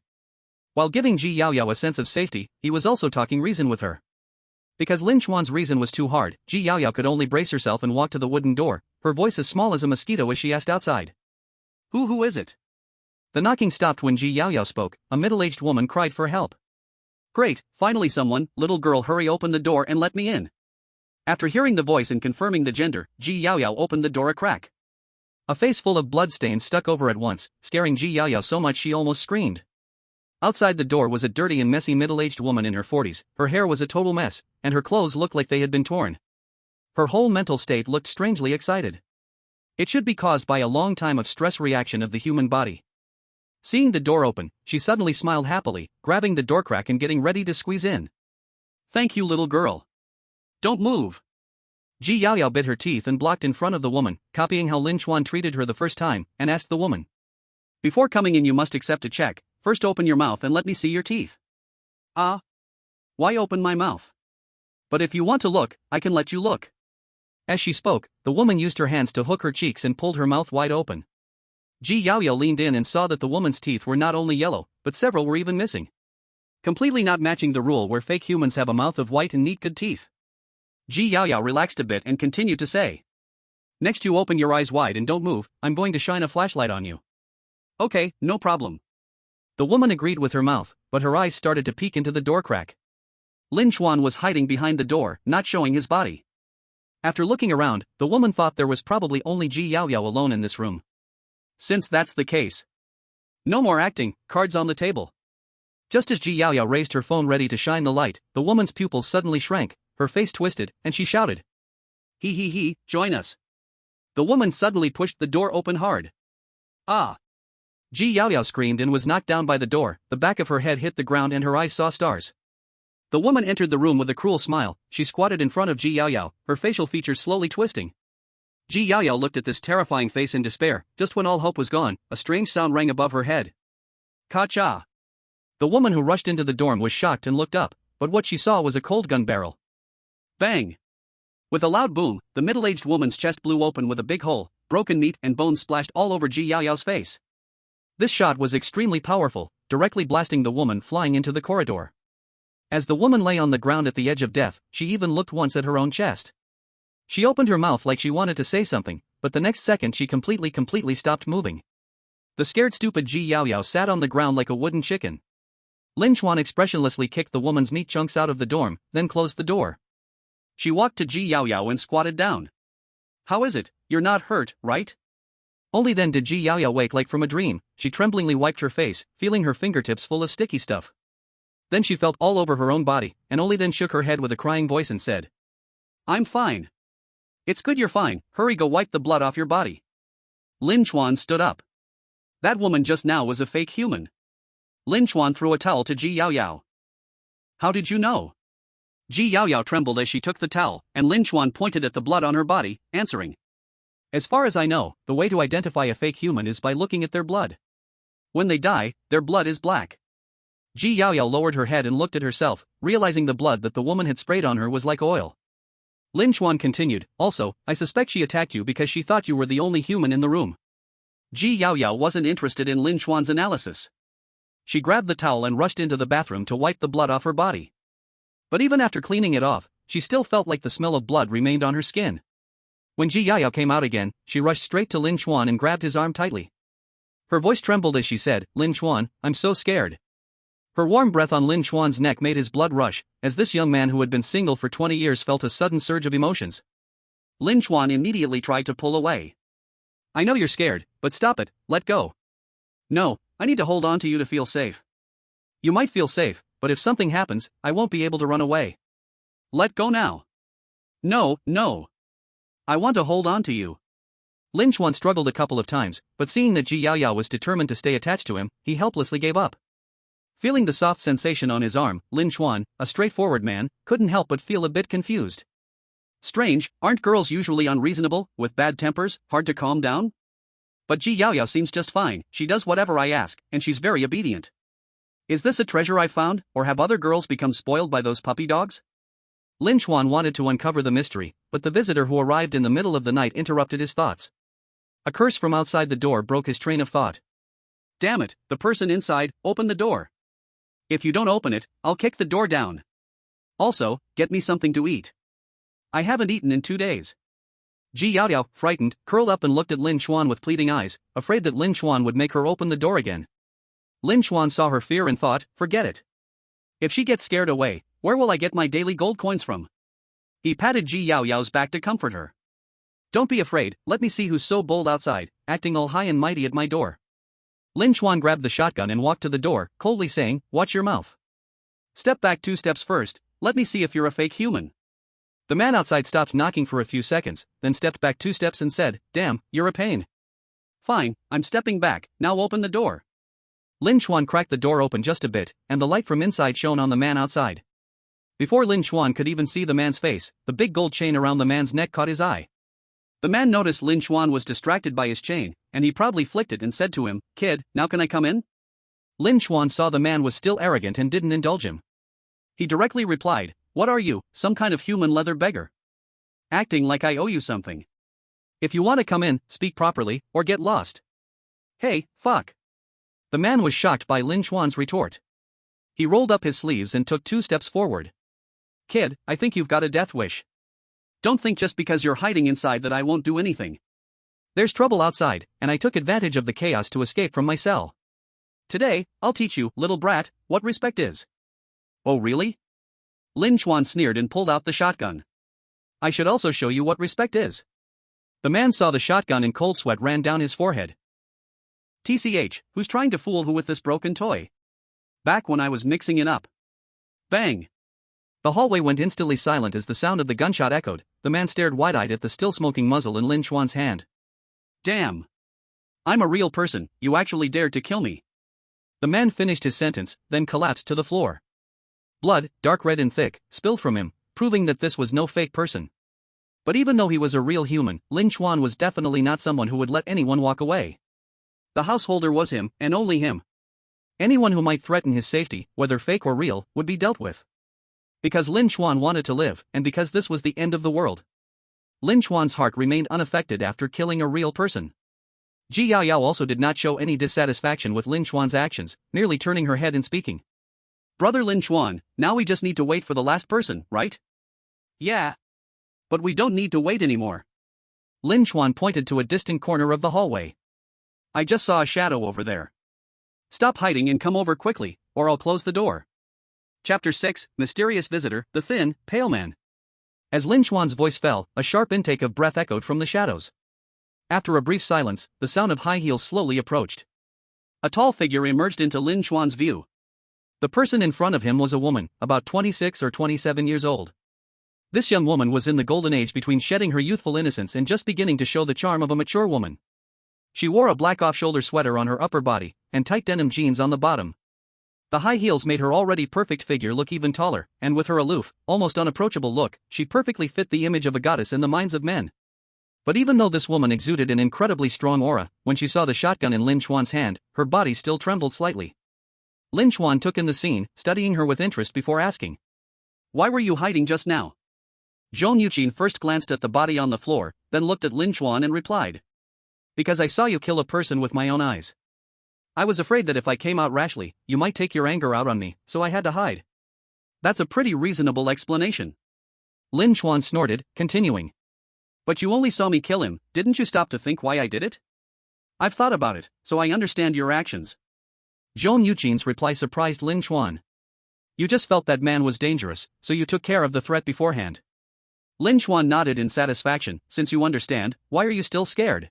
While giving Ji Yaoyao a sense of safety, he was also talking reason with her. Because Lin Chuan's reason was too hard, Ji Yaoyao could only brace herself and walk to the wooden door, her voice as small as a mosquito as she asked outside. Who is it? The knocking stopped when Ji Yaoyao spoke. A middle-aged woman cried for help. Great, finally someone. Little girl, hurry, open the door and let me in. After hearing the voice and confirming the gender, Ji Yaoyao opened the door a crack. A face full of bloodstains stuck over at once, scaring Ji Yaoyao so much she almost screamed. Outside the door was a dirty and messy middle-aged woman in her 40s, her hair was a total mess, and her clothes looked like they had been torn. Her whole mental state looked strangely excited. It should be caused by a long time of stress reaction of the human body. Seeing the door open, she suddenly smiled happily, grabbing the door crack and getting ready to squeeze in. Thank you, little girl. Don't move. Ji Yaoyao bit her teeth and blocked in front of the woman, copying how Lin Chuan treated her the first time, and asked the woman. Before coming in you must accept a check. First open your mouth and let me see your teeth. Ah? Why open my mouth? But if you want to look, I can let you look. As she spoke, the woman used her hands to hook her cheeks and pulled her mouth wide open. Ji Yaoyao leaned in and saw that the woman's teeth were not only yellow, but several were even missing. Completely not matching the rule where fake humans have a mouth of white and neat good teeth. Ji Yaoyao relaxed a bit and continued to say. Next you open your eyes wide and don't move, I'm going to shine a flashlight on you. Okay, no problem. The woman agreed with her mouth, but her eyes started to peek into the door crack. Lin Chuan was hiding behind the door, not showing his body. After looking around, the woman thought there was probably only Ji Yaoyao alone in this room. Since that's the case. No more acting, cards on the table. Just as Ji Yaoyao raised her phone ready to shine the light, the woman's pupils suddenly shrank, her face twisted, and she shouted. He, join us. The woman suddenly pushed the door open hard. Ah! Ji Yaoyao screamed and was knocked down by the door, the back of her head hit the ground and her eyes saw stars. The woman entered the room with a cruel smile. She squatted in front of Ji Yaoyao, her facial features slowly twisting. Ji Yaoyao looked at this terrifying face in despair. Just when all hope was gone, a strange sound rang above her head. Ka-cha! The woman who rushed into the dorm was shocked and looked up, but what she saw was a cold gun barrel. Bang! With a loud boom, the middle-aged woman's chest blew open with a big hole, broken meat and bones splashed all over Ji Yaoyao's face. This shot was extremely powerful, directly blasting the woman flying into the corridor. As the woman lay on the ground at the edge of death, she even looked once at her own chest. She opened her mouth like she wanted to say something, but the next second she completely stopped moving. The scared stupid Ji Yaoyao sat on the ground like a wooden chicken. Lin Chuan expressionlessly kicked the woman's meat chunks out of the dorm, then closed the door. She walked to Ji Yaoyao and squatted down. How is it? You're not hurt, right? Only then did Ji Yaoyao wake like from a dream. She tremblingly wiped her face, feeling her fingertips full of sticky stuff. Then she felt all over her own body, and only then shook her head with a crying voice and said, I'm fine. It's good you're fine, hurry go wipe the blood off your body. Lin Chuan stood up. That woman just now was a fake human. Lin Chuan threw a towel to Ji Yaoyao. How did you know? Ji Yaoyao trembled as she took the towel, and Lin Chuan pointed at the blood on her body, answering. As far as I know, the way to identify a fake human is by looking at their blood. When they die, their blood is black. Ji Yaoyao lowered her head and looked at herself, realizing the blood that the woman had sprayed on her was like oil. Lin Chuan continued, also, I suspect she attacked you because she thought you were the only human in the room. Ji Yaoyao wasn't interested in Lin Chuan's analysis. She grabbed the towel and rushed into the bathroom to wipe the blood off her body. But even after cleaning it off, she still felt like the smell of blood remained on her skin. When Ji Yaoyao came out again, she rushed straight to Lin Chuan and grabbed his arm tightly. Her voice trembled as she said, Lin Chuan, I'm so scared. Her warm breath on Lin Chuan's neck made his blood rush, as this young man who had been single for 20 years felt a sudden surge of emotions. Lin Chuan immediately tried to pull away. I know you're scared, but stop it, let go. No, I need to hold on to you to feel safe. You might feel safe, but if something happens, I won't be able to run away. Let go now. No, no. I want to hold on to you. Lin Chuan struggled a couple of times, but seeing that Ji Yaoyao was determined to stay attached to him, he helplessly gave up. Feeling the soft sensation on his arm, Lin Chuan, a straightforward man, couldn't help but feel a bit confused. Strange, aren't girls usually unreasonable, with bad tempers, hard to calm down? But Ji Yaoyao seems just fine, she does whatever I ask, and she's very obedient. Is this a treasure I found, or have other girls become spoiled by those puppy dogs? Lin Chuan wanted to uncover the mystery, but the visitor who arrived in the middle of the night interrupted his thoughts. A curse from outside the door broke his train of thought. Damn it, the person inside, open the door. If you don't open it, I'll kick the door down. Also, get me something to eat. I haven't eaten in 2 days. Ji Yaoyao, frightened, curled up and looked at Lin Chuan with pleading eyes, afraid that Lin Chuan would make her open the door again. Lin Chuan saw her fear and thought, forget it. If she gets scared away, where will I get my daily gold coins from? He patted Ji Yaoyao's back to comfort her. Don't be afraid, let me see who's so bold outside, acting all high and mighty at my door. Lin Chuan grabbed the shotgun and walked to the door, coldly saying, watch your mouth. Step back 2 steps first, let me see if you're a fake human. The man outside stopped knocking for a few seconds, then stepped back 2 steps and said, damn, you're a pain. Fine, I'm stepping back, now open the door. Lin Chuan cracked the door open just a bit, and the light from inside shone on the man outside. Before Lin Chuan could even see the man's face, the big gold chain around the man's neck caught his eye. The man noticed Lin Chuan was distracted by his chain, and he proudly flicked it and said to him, kid, now can I come in? Lin Chuan saw the man was still arrogant and didn't indulge him. He directly replied, what are you, some kind of human leather beggar? Acting like I owe you something. If you want to come in, speak properly, or get lost. Hey, fuck. The man was shocked by Lin Chuan's retort. He rolled up his sleeves and took 2 steps forward. Kid, I think you've got a death wish. Don't think just because you're hiding inside that I won't do anything. There's trouble outside, and I took advantage of the chaos to escape from my cell. Today, I'll teach you, little brat, what respect is. Oh really? Lin Chuan sneered and pulled out the shotgun. I should also show you what respect is. The man saw the shotgun and cold sweat ran down his forehead. TCH, who's trying to fool who with this broken toy? Back when I was mixing it up. Bang! The hallway went instantly silent as the sound of the gunshot echoed. The man stared wide-eyed at the still smoking muzzle in Lin Chuan's hand. Damn! I'm a real person, you actually dared to kill me. The man finished his sentence, then collapsed to the floor. Blood, dark red and thick, spilled from him, proving that this was no fake person. But even though he was a real human, Lin Chuan was definitely not someone who would let anyone walk away. The householder was him, and only him. Anyone who might threaten his safety, whether fake or real, would be dealt with. Because Lin Chuan wanted to live, and because this was the end of the world. Lin Chuan's heart remained unaffected after killing a real person. Ji Yaoyao also did not show any dissatisfaction with Lin Chuan's actions, merely turning her head and speaking. Brother Lin Chuan, now we just need to wait for the last person, right? Yeah. But we don't need to wait anymore. Lin Chuan pointed to a distant corner of the hallway. I just saw a shadow over there. Stop hiding and come over quickly, or I'll close the door. Chapter 6, Mysterious Visitor, the Thin, Pale Man. As Lin Chuan's voice fell, a sharp intake of breath echoed from the shadows. After a brief silence, the sound of high heels slowly approached. A tall figure emerged into Lin Chuan's view. The person in front of him was a woman, about 26 or 27 years old. This young woman was in the golden age between shedding her youthful innocence and just beginning to show the charm of a mature woman. She wore a black off-shoulder sweater on her upper body, and tight denim jeans on the bottom. The high heels made her already perfect figure look even taller, and with her aloof, almost unapproachable look, she perfectly fit the image of a goddess in the minds of men. But even though this woman exuded an incredibly strong aura, when she saw the shotgun in Lin Chuan's hand, her body still trembled slightly. Lin Chuan took in the scene, studying her with interest before asking. Why were you hiding just now? Zhong Yuqin first glanced at the body on the floor, then looked at Lin Chuan and replied. Because I saw you kill a person with my own eyes. I was afraid that if I came out rashly, you might take your anger out on me, so I had to hide. That's a pretty reasonable explanation. Lin Chuan snorted, continuing. But you only saw me kill him, didn't you stop to think why I did it? I've thought about it, so I understand your actions. Zhong Yuqin's reply surprised Lin Chuan. You just felt that man was dangerous, so you took care of the threat beforehand. Lin Chuan nodded in satisfaction. Since you understand, why are you still scared?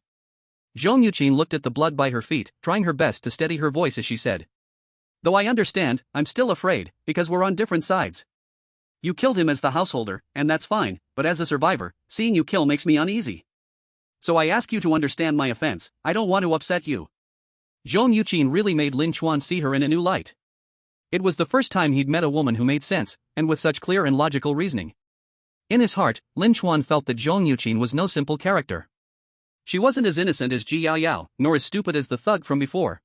Zhong Yuqin looked at the blood by her feet, trying her best to steady her voice as she said. Though I understand, I'm still afraid, because we're on different sides. You killed him as the householder, and that's fine, but as a survivor, seeing you kill makes me uneasy. So I ask you to understand my offense. I don't want to upset you. Zhong Yuqin really made Lin Chuan see her in a new light. It was the first time he'd met a woman who made sense, and with such clear and logical reasoning. In his heart, Lin Chuan felt that Zhong Yuqin was no simple character. She wasn't as innocent as Ji Yao Yao, nor as stupid as the thug from before.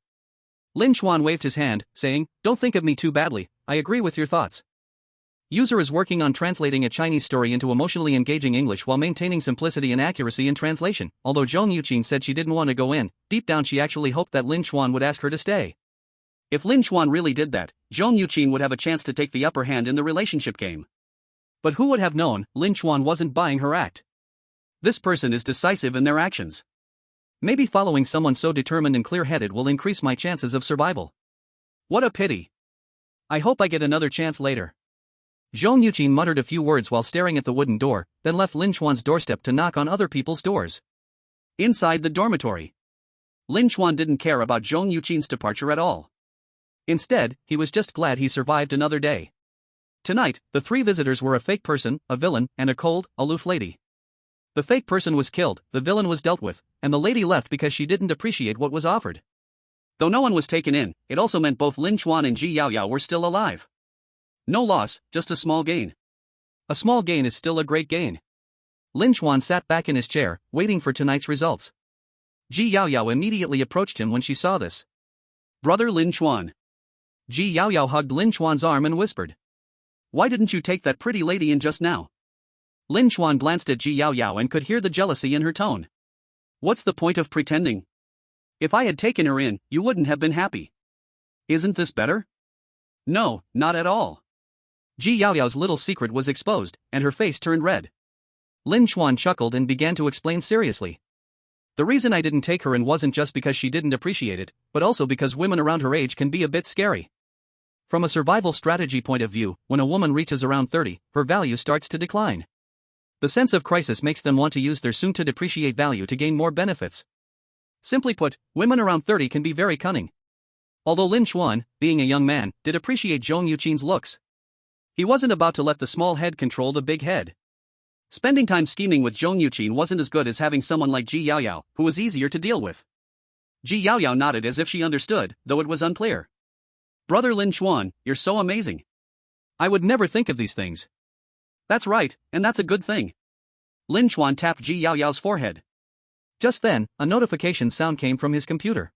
Lin Chuan waved his hand, saying, Don't think of me too badly, I agree with your thoughts. User is working on translating a Chinese story into emotionally engaging English while maintaining simplicity and accuracy in translation. Although Zhong Yuqin said she didn't want to go in, deep down she actually hoped that Lin Chuan would ask her to stay. If Lin Chuan really did that, Zhong Yuqin would have a chance to take the upper hand in the relationship game. But who would have known, Lin Chuan wasn't buying her act. This person is decisive in their actions. Maybe following someone so determined and clear-headed will increase my chances of survival. What a pity. I hope I get another chance later. Zhong Yuqin muttered a few words while staring at the wooden door, then left Lin Chuan's doorstep to knock on other people's doors. Inside the dormitory, Lin Chuan didn't care about Zhong Yuqin's departure at all. Instead, he was just glad he survived another day. Tonight, the three visitors were a fake person, a villain, and a cold, aloof lady. The fake person was killed, the villain was dealt with, and the lady left because she didn't appreciate what was offered. Though no one was taken in, it also meant both Lin Chuan and Ji Yao Yao were still alive. No loss, just a small gain. A small gain is still a great gain. Lin Chuan sat back in his chair, waiting for tonight's results. Ji Yao Yao immediately approached him when she saw this. Brother Lin Chuan. Ji Yao Yao hugged Lin Chuan's arm and whispered. Why didn't you take that pretty lady in just now? Lin Chuan glanced at Ji Yao Yao and could hear the jealousy in her tone. What's the point of pretending? If I had taken her in, you wouldn't have been happy. Isn't this better? No, not at all. Ji Yao Yao's little secret was exposed, and her face turned red. Lin Chuan chuckled and began to explain seriously. The reason I didn't take her in wasn't just because she didn't appreciate it, but also because women around her age can be a bit scary. From a survival strategy point of view, when a woman reaches around 30, her value starts to decline. The sense of crisis makes them want to use their soon-to-depreciate value to gain more benefits. Simply put, women around 30 can be very cunning. Although Lin Chuan, being a young man, did appreciate Zhong Yuqin's looks. He wasn't about to let the small head control the big head. Spending time scheming with Zhong Yuqin wasn't as good as having someone like Ji Yao Yao, who was easier to deal with. Ji Yao Yao nodded as if she understood, though it was unclear. Brother Lin Chuan, you're so amazing. I would never think of these things. That's right, and that's a good thing. Lin Chuan tapped Ji Yao Yao's forehead. Just then, a notification sound came from his computer.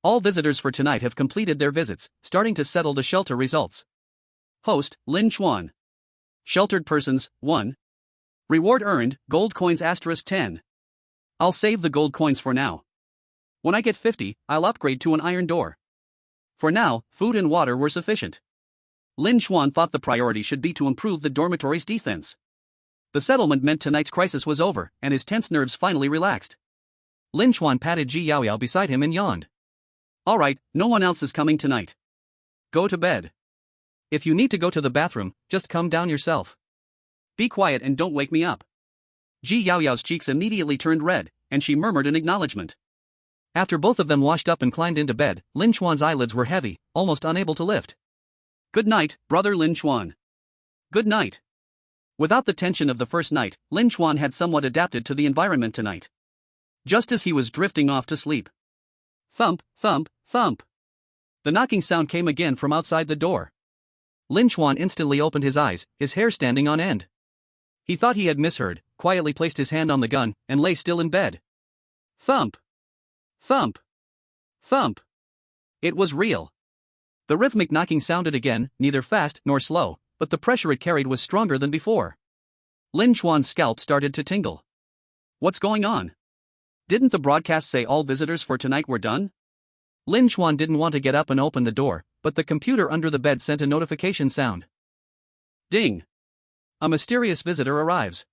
All visitors for tonight have completed their visits, starting to settle the shelter results. Host, Lin Chuan. Sheltered persons, 1. Reward earned, gold coins *10. I'll save the gold coins for now. When I get 50, I'll upgrade to an iron door. For now, food and water were sufficient. Lin Chuan thought the priority should be to improve the dormitory's defense. The settlement meant tonight's crisis was over, and his tense nerves finally relaxed. Lin Chuan patted Ji Yao Yao beside him and yawned. All right, no one else is coming tonight. Go to bed. If you need to go to the bathroom, just come down yourself. Be quiet and don't wake me up. Ji Yao Yao's cheeks immediately turned red, and she murmured an acknowledgement. After both of them washed up and climbed into bed, Lin Chuan's eyelids were heavy, almost unable to lift. Good night, brother Lin Chuan. Good night. Without the tension of the first night, Lin Chuan had somewhat adapted to the environment tonight. Just as he was drifting off to sleep. Thump, thump, thump. The knocking sound came again from outside the door. Lin Chuan instantly opened his eyes, his hair standing on end. He thought he had misheard, quietly placed his hand on the gun, and lay still in bed. Thump. Thump. Thump. It was real. The rhythmic knocking sounded again, neither fast nor slow, but the pressure it carried was stronger than before. Lin Chuan's scalp started to tingle. What's going on? Didn't the broadcast say all visitors for tonight were done? Lin Chuan didn't want to get up and open the door, but the computer under the bed sent a notification sound. Ding! A mysterious visitor arrives.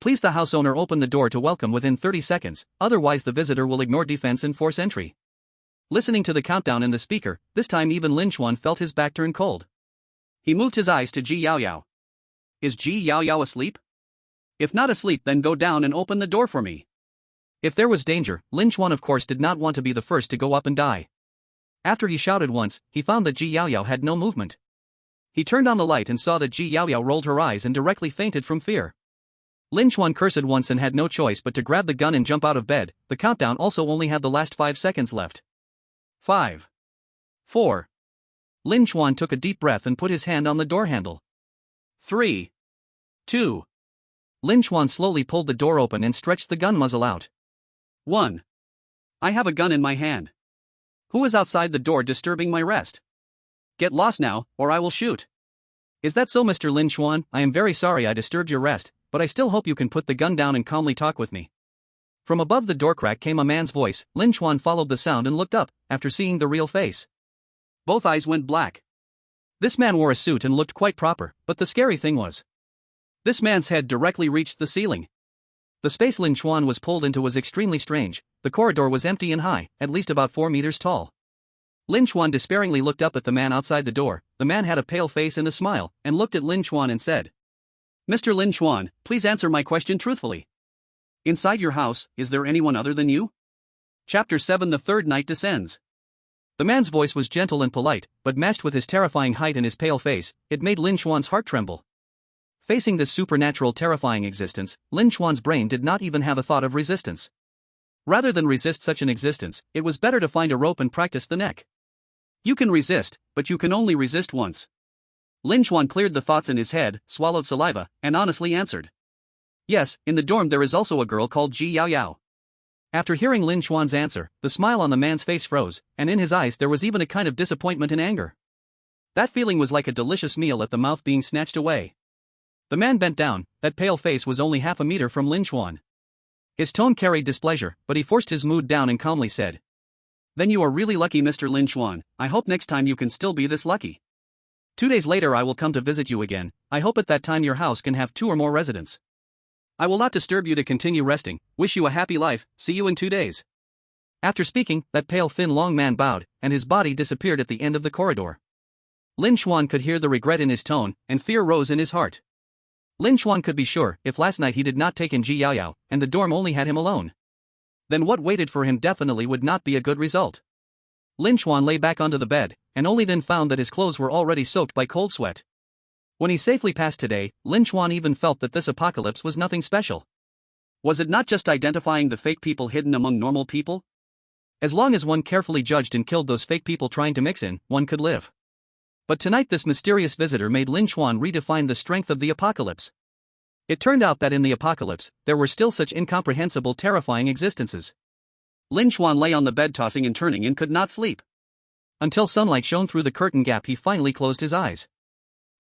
Please the house owner open the door to welcome within 30 seconds, otherwise the visitor will ignore defense and force entry. Listening to the countdown in the speaker, this time even Lin Chuan felt his back turn cold. He moved his eyes to Ji Yaoyao. Is Ji Yaoyao asleep? If not asleep, then go down and open the door for me. If there was danger, Lin Chuan of course did not want to be the first to go up and die. After he shouted once, he found that Ji Yaoyao had no movement. He turned on the light and saw that Ji Yaoyao rolled her eyes and directly fainted from fear. Lin Chuan cursed once and had no choice but to grab the gun and jump out of bed. The countdown also only had the last 5 seconds left. 5. 4. Lin Chuan took a deep breath and put his hand on the door handle. 3. 2. Lin Chuan slowly pulled the door open and stretched the gun muzzle out. 1. I have a gun in my hand. Who is outside the door disturbing my rest? Get lost now, or I will shoot. Is that so, Mr. Lin Chuan? I am very sorry I disturbed your rest, but I still hope you can put the gun down and calmly talk with me. From above the door crack came a man's voice. Lin Chuan followed the sound and looked up, after seeing the real face. Both eyes went black. This man wore a suit and looked quite proper, but the scary thing was, this man's head directly reached the ceiling. The space Lin Chuan was pulled into was extremely strange. The corridor was empty and high, at least about 4 meters tall. Lin Chuan despairingly looked up at the man outside the door. The man had a pale face and a smile, and looked at Lin Chuan and said, Mr. Lin Chuan, please answer my question truthfully. Inside your house, is there anyone other than you? Chapter 7. The third night descends. The man's voice was gentle and polite, but matched with his terrifying height and his pale face, it made Lin Chuan's heart tremble. Facing this supernatural terrifying existence, Lin Chuan's brain did not even have a thought of resistance. Rather than resist such an existence, it was better to find a rope and practice the neck. You can resist, but you can only resist once. Lin Chuan cleared the thoughts in his head, swallowed saliva, and honestly answered. Yes, in the dorm there is also a girl called Ji Yaoyao. After hearing Lin Chuan's answer, the smile on the man's face froze, and in his eyes there was even a kind of disappointment and anger. That feeling was like a delicious meal at the mouth being snatched away. The man bent down. That pale face was only half a meter from Lin Chuan. His tone carried displeasure, but he forced his mood down and calmly said, Then you are really lucky, Mr. Lin Chuan. I hope next time you can still be this lucky. 2 days later I will come to visit you again. I hope at that time your house can have 2 or more residents. I will not disturb you to continue resting. Wish you a happy life. See you in 2 days. After speaking, that pale thin long man bowed, and his body disappeared at the end of the corridor. Lin Chuan could hear the regret in his tone, and fear rose in his heart. Lin Chuan could be sure, if last night he did not take in Ji Yaoyao, and the dorm only had him alone, then what waited for him definitely would not be a good result. Lin Chuan lay back onto the bed, and only then found that his clothes were already soaked by cold sweat. When he safely passed today, Lin Chuan even felt that this apocalypse was nothing special. Was it not just identifying the fake people hidden among normal people? As long as one carefully judged and killed those fake people trying to mix in, one could live. But tonight this mysterious visitor made Lin Chuan redefine the strength of the apocalypse. It turned out that in the apocalypse, there were still such incomprehensible, terrifying existences. Lin Chuan lay on the bed tossing and turning and could not sleep. Until sunlight shone through the curtain gap he finally closed his eyes.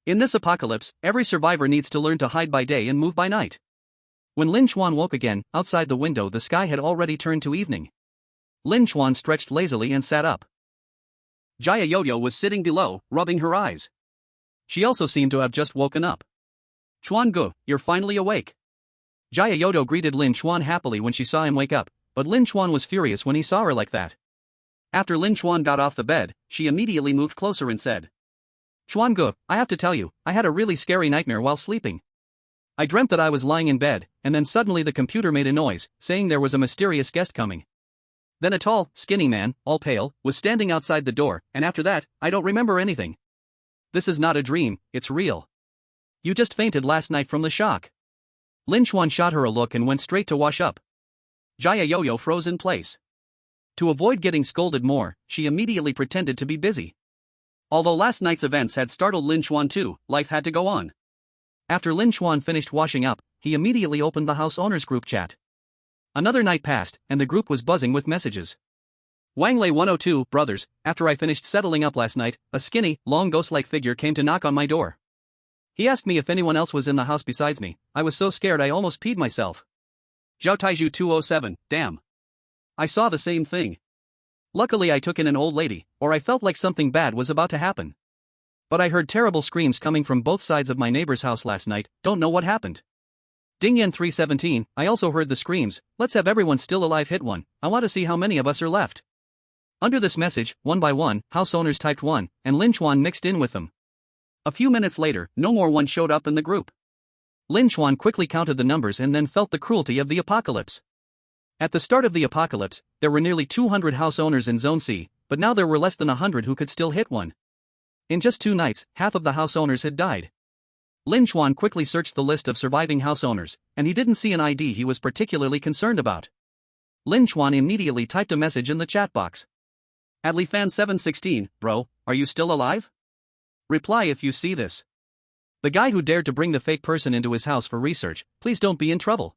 In this apocalypse, every survivor needs to learn to hide by day and move by night. When Lin Chuan woke again, outside the window the sky had already turned to evening. Lin Chuan stretched lazily and sat up. Jia Yoyo was sitting below, rubbing her eyes. She also seemed to have just woken up. Chuan Gu, you're finally awake. Jia Yodo greeted Lin Chuan happily when she saw him wake up, but Lin Chuan was furious when he saw her like that. After Lin Chuan got off the bed, she immediately moved closer and said, Chuan Gu, I have to tell you, I had a really scary nightmare while sleeping. I dreamt that I was lying in bed, and then suddenly the computer made a noise, saying there was a mysterious guest coming. Then a tall, skinny man, all pale, was standing outside the door, and after that, I don't remember anything. This is not a dream, it's real. You just fainted last night from the shock. Lin Chuan shot her a look and went straight to wash up. Jia Yoyo froze in place. To avoid getting scolded more, she immediately pretended to be busy. Although last night's events had startled Lin Chuan too, life had to go on. After Lin Chuan finished washing up, he immediately opened the house owners group chat. Another night passed, and the group was buzzing with messages. Wang Lei 102, brothers, after I finished settling up last night, a skinny, long ghost-like figure came to knock on my door. He asked me if anyone else was in the house besides me. I was so scared I almost peed myself. Zhao Taiju 207, damn. I saw the same thing. Luckily I took in an old lady, or I felt like something bad was about to happen. But I heard terrible screams coming from both sides of my neighbor's house last night, don't know what happened. Dingyan 317, I also heard the screams, let's have everyone still alive hit one, I want to see how many of us are left. Under this message, one by one, house owners typed 1, and Lin Chuan mixed in with them. A few minutes later, no more one showed up in the group. Lin Chuan quickly counted the numbers and then felt the cruelty of the apocalypse. At the start of the apocalypse, there were nearly 200 house owners in Zone C, but now there were less than 100 who could still hit one. In just 2 nights, half of the house owners had died. Lin Chuan quickly searched the list of surviving house owners, and he didn't see an ID he was particularly concerned about. Lin Chuan immediately typed a message in the chat box. At Lifan 716, bro, are you still alive? Reply if you see this. The guy who dared to bring the fake person into his house for research, please don't be in trouble.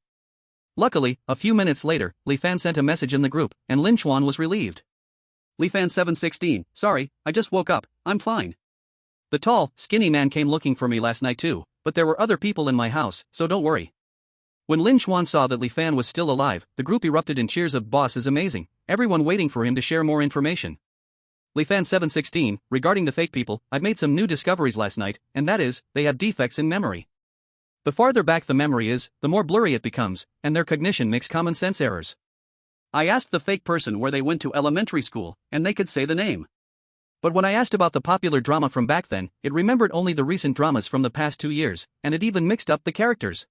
Luckily, a few minutes later, Lifan sent a message in the group, and Lin Chuan was relieved. Lifan 716, sorry, I just woke up, I'm fine. The tall, skinny man came looking for me last night too, but there were other people in my house, so don't worry. When Lin Chuan saw that Lifan was still alive, the group erupted in cheers of "Boss is amazing," everyone waiting for him to share more information. Lifan 716, regarding the fake people, I've made some new discoveries last night, and that is, they have defects in memory. The farther back the memory is, the more blurry it becomes, and their cognition makes common sense errors. I asked the fake person where they went to elementary school, and they could say the name. But when I asked about the popular drama from back then, it remembered only the recent dramas from the past 2 years, and it even mixed up the characters.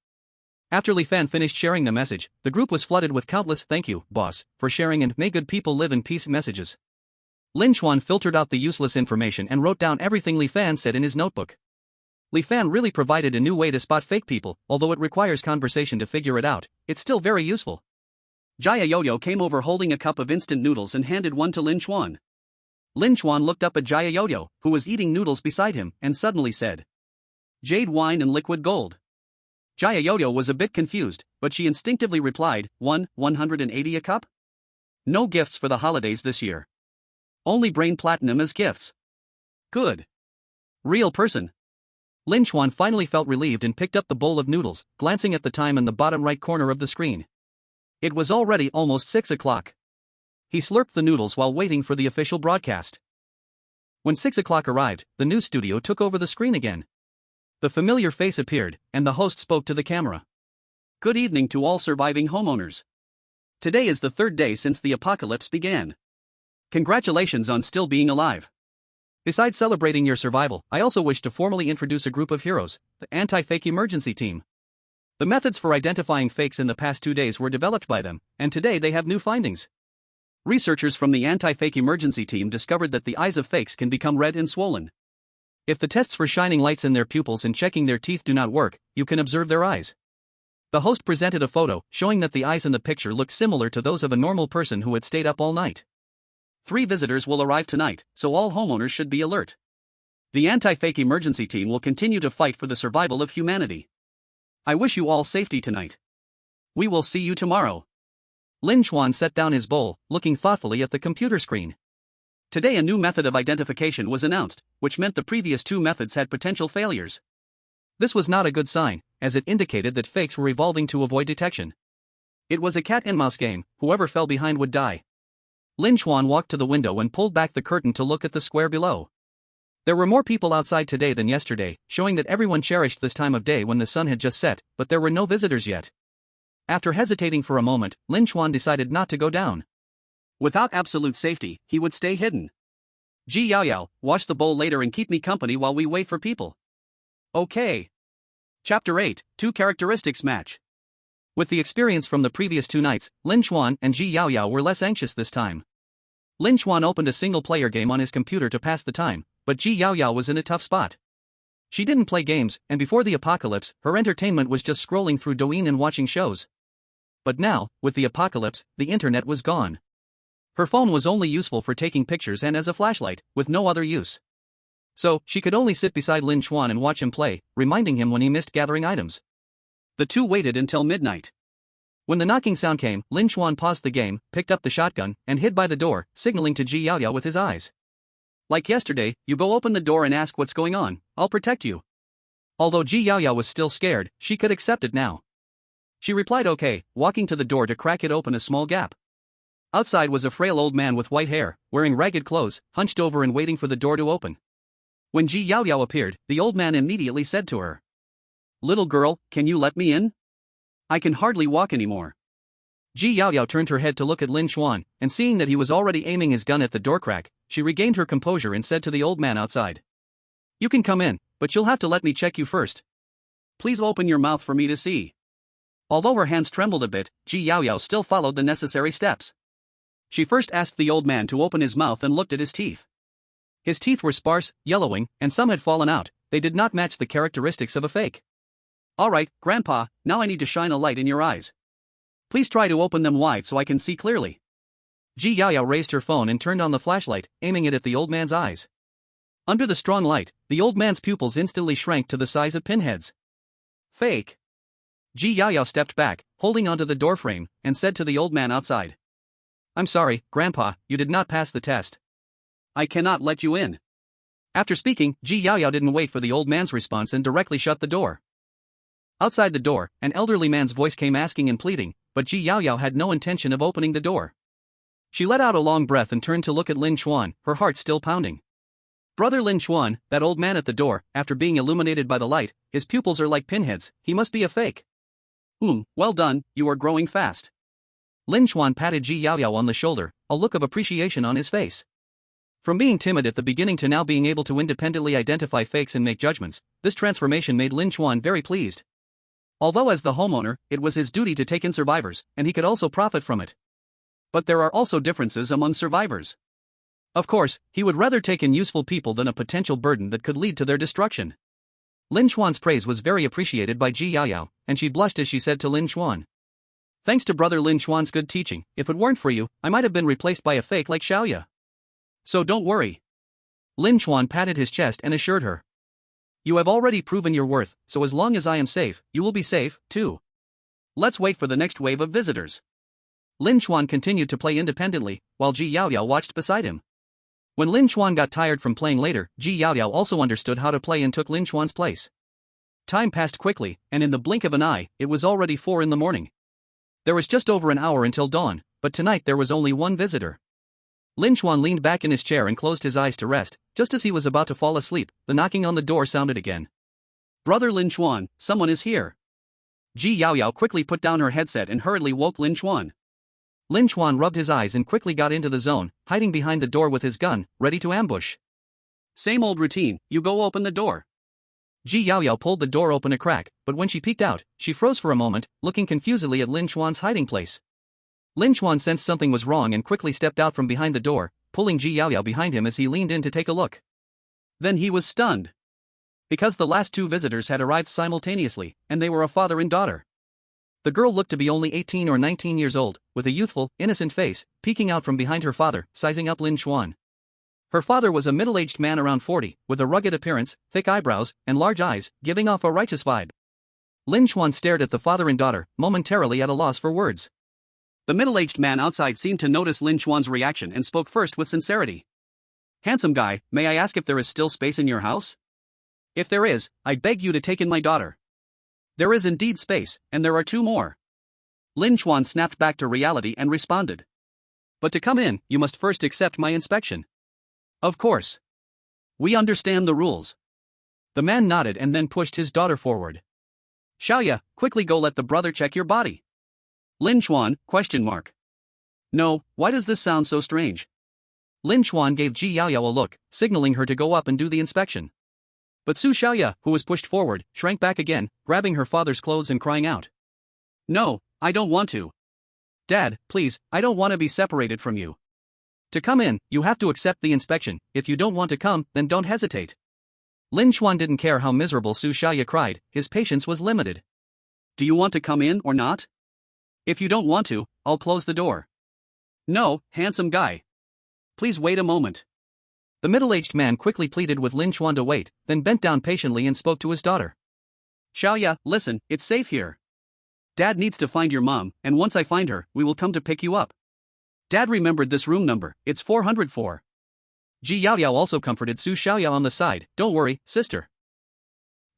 After Lifan finished sharing the message, the group was flooded with countless "thank you, boss, for sharing and may good people live in peace" messages. Lin Chuan filtered out the useless information and wrote down everything Lifan said in his notebook. Lifan really provided a new way to spot fake people, although it requires conversation to figure it out, it's still very useful. Jaya Yo-Yo came over holding a cup of instant noodles and handed one to Lin Chuan. Lin Chuan looked up at Jaya Yo-Yo, who was eating noodles beside him, and suddenly said, "Jade wine and liquid gold." Jaya Yo-Yo was a bit confused, but she instinctively replied, 180 a cup? No gifts for the holidays this year. Only brain platinum as gifts. Good. Real person. Lin Chuan finally felt relieved and picked up the bowl of noodles, glancing at the time in the bottom right corner of the screen. It was already almost 6 o'clock. He slurped the noodles while waiting for the official broadcast. When 6 o'clock arrived, the news studio took over the screen again. The familiar face appeared, and the host spoke to the camera. Good evening to all surviving homeowners. Today is the 3rd day since the apocalypse began. Congratulations on still being alive. Besides celebrating your survival, I also wish to formally introduce a group of heroes, the Anti-Fake Emergency Team. The methods for identifying fakes in the past 2 days were developed by them, and today they have new findings. Researchers from the Anti-Fake Emergency Team discovered that the eyes of fakes can become red and swollen. If the tests for shining lights in their pupils and checking their teeth do not work, you can observe their eyes. The host presented a photo showing that the eyes in the picture looked similar to those of a normal person who had stayed up all night. 3 visitors will arrive tonight, so all homeowners should be alert. The Anti-Fake Emergency Team will continue to fight for the survival of humanity. I wish you all safety tonight. We will see you tomorrow. Lin Chuan set down his bowl, looking thoughtfully at the computer screen. Today a new method of identification was announced, which meant the previous 2 methods had potential failures. This was not a good sign, as it indicated that fakes were evolving to avoid detection. It was a cat-and-mouse game, whoever fell behind would die. Lin Chuan walked to the window and pulled back the curtain to look at the square below. There were more people outside today than yesterday, showing that everyone cherished this time of day when the sun had just set, but there were no visitors yet. After hesitating for a moment, Lin Chuan decided not to go down. Without absolute safety, he would stay hidden. Ji Yaoyao, wash the bowl later and keep me company while we wait for people. Okay. Chapter 8, 2 Characteristics Match. With the experience from the previous 2 nights, Lin Chuan and Ji Yaoyao were less anxious this time. Lin Chuan opened a single-player game on his computer to pass the time, but Ji Yaoyao was in a tough spot. She didn't play games, and before the apocalypse, her entertainment was just scrolling through Douyin and watching shows. But now, with the apocalypse, the internet was gone. Her phone was only useful for taking pictures and as a flashlight, with no other use. So, she could only sit beside Lin Chuan and watch him play, reminding him when he missed gathering items. The 2 waited until midnight. When the knocking sound came, Lin Chuan paused the game, picked up the shotgun, and hid by the door, signaling to Ji Yaoyao with his eyes. Like yesterday, you go open the door and ask what's going on, I'll protect you. Although Ji Yaoyao was still scared, she could accept it now. She replied okay, walking to the door to crack it open a small gap. Outside was a frail old man with white hair, wearing ragged clothes, hunched over and waiting for the door to open. When Ji Yaoyao appeared, the old man immediately said to her, "Little girl, can you let me in? I can hardly walk anymore." Ji Yaoyao turned her head to look at Lin Chuan, and seeing that he was already aiming his gun at the door crack, she regained her composure and said to the old man outside, "You can come in, but you'll have to let me check you first. Please open your mouth for me to see." Although her hands trembled a bit, Ji Yaoyao still followed the necessary steps. She first asked the old man to open his mouth and looked at his teeth. His teeth were sparse, yellowing, and some had fallen out. They did not match the characteristics of a fake. "Alright, Grandpa, now I need to shine a light in your eyes. Please try to open them wide so I can see clearly." Ji Yaoyao raised her phone and turned on the flashlight, aiming it at the old man's eyes. Under the strong light, the old man's pupils instantly shrank to the size of pinheads. "Fake." Ji Yaoyao stepped back, holding onto the doorframe, and said to the old man outside, "I'm sorry, Grandpa, you did not pass the test. I cannot let you in." After speaking, Ji Yaoyao didn't wait for the old man's response and directly shut the door. Outside the door, an elderly man's voice came asking and pleading, but Ji Yaoyao had no intention of opening the door. She let out a long breath and turned to look at Lin Chuan, her heart still pounding. "Brother Lin Chuan, that old man at the door, after being illuminated by the light, his pupils are like pinheads, he must be a fake." Well done, you are growing fast." Lin Chuan patted Ji Yaoyao on the shoulder, a look of appreciation on his face. From being timid at the beginning to now being able to independently identify fakes and make judgments, this transformation made Lin Chuan very pleased. Although as the homeowner, it was his duty to take in survivors, and he could also profit from it. But there are also differences among survivors. Of course, he would rather take in useful people than a potential burden that could lead to their destruction. Lin Chuan's praise was very appreciated by Ji Yaoyao, and she blushed as she said to Lin Chuan, "Thanks to brother Lin Chuan's good teaching, if it weren't for you, I might have been replaced by a fake like Xiaoya. So don't worry." Lin Chuan patted his chest and assured her, "You have already proven your worth, so as long as I am safe, you will be safe, too. Let's wait for the next wave of visitors." Lin Chuan continued to play independently, while Ji Yaoyao watched beside him. When Lin Chuan got tired from playing later, Ji Yaoyao also understood how to play and took Lin Chuan's place. Time passed quickly, and in the blink of an eye, it was already 4 in the morning. There was just over an hour until dawn, but tonight there was only one visitor. Lin Chuan leaned back in his chair and closed his eyes to rest. Just as he was about to fall asleep, the knocking on the door sounded again. "Brother Lin Chuan, someone is here." Ji Yaoyao quickly put down her headset and hurriedly woke Lin Chuan. Lin Chuan rubbed his eyes and quickly got into the zone, hiding behind the door with his gun, ready to ambush. "Same old routine, you go open the door." Ji Yaoyao pulled the door open a crack, but when she peeked out, she froze for a moment, looking confusedly at Lin Chuan's hiding place. Lin Chuan sensed something was wrong and quickly stepped out from behind the door, pulling Ji Yaoyao behind him as he leaned in to take a look. Then he was stunned. Because the last 2 visitors had arrived simultaneously, and they were a father and daughter. The girl looked to be only 18 or 19 years old, with a youthful, innocent face, peeking out from behind her father, sizing up Lin Chuan. Her father was a middle-aged man around 40, with a rugged appearance, thick eyebrows, and large eyes, giving off a righteous vibe. Lin Chuan stared at the father and daughter, momentarily at a loss for words. The middle-aged man outside seemed to notice Lin Chuan's reaction and spoke first with sincerity. "Handsome guy, may I ask if there is still space in your house? If there is, I beg you to take in my daughter." "There is indeed space, and there are 2 more." Lin Chuan snapped back to reality and responded. "But to come in, you must first accept my inspection." "Of course. We understand the rules." The man nodded and then pushed his daughter forward. "Xiaoya, quickly go let the brother check your body." Lin Chuan, ? "No, why does this sound so strange?" Lin Chuan gave Ji Yaoyao a look, signaling her to go up and do the inspection. But Su Xiaoya, who was pushed forward, shrank back again, grabbing her father's clothes and crying out. "No, I don't want to. Dad, please, I don't want to be separated from you. To come in, you have to accept the inspection. If you don't want to come, then don't hesitate." Lin Chuan didn't care how miserable Su Xiaoya cried, his patience was limited. "Do you want to come in or not? If you don't want to, I'll close the door." "No, handsome guy. Please wait a moment." The middle-aged man quickly pleaded with Lin Chuan to wait, then bent down patiently and spoke to his daughter. "Xiaoya, listen, it's safe here. Dad needs to find your mom, and once I find her, we will come to pick you up. Dad remembered this room number, it's 404. Ji Yaoyao also comforted Su Xiaoya on the side. "Don't worry, sister.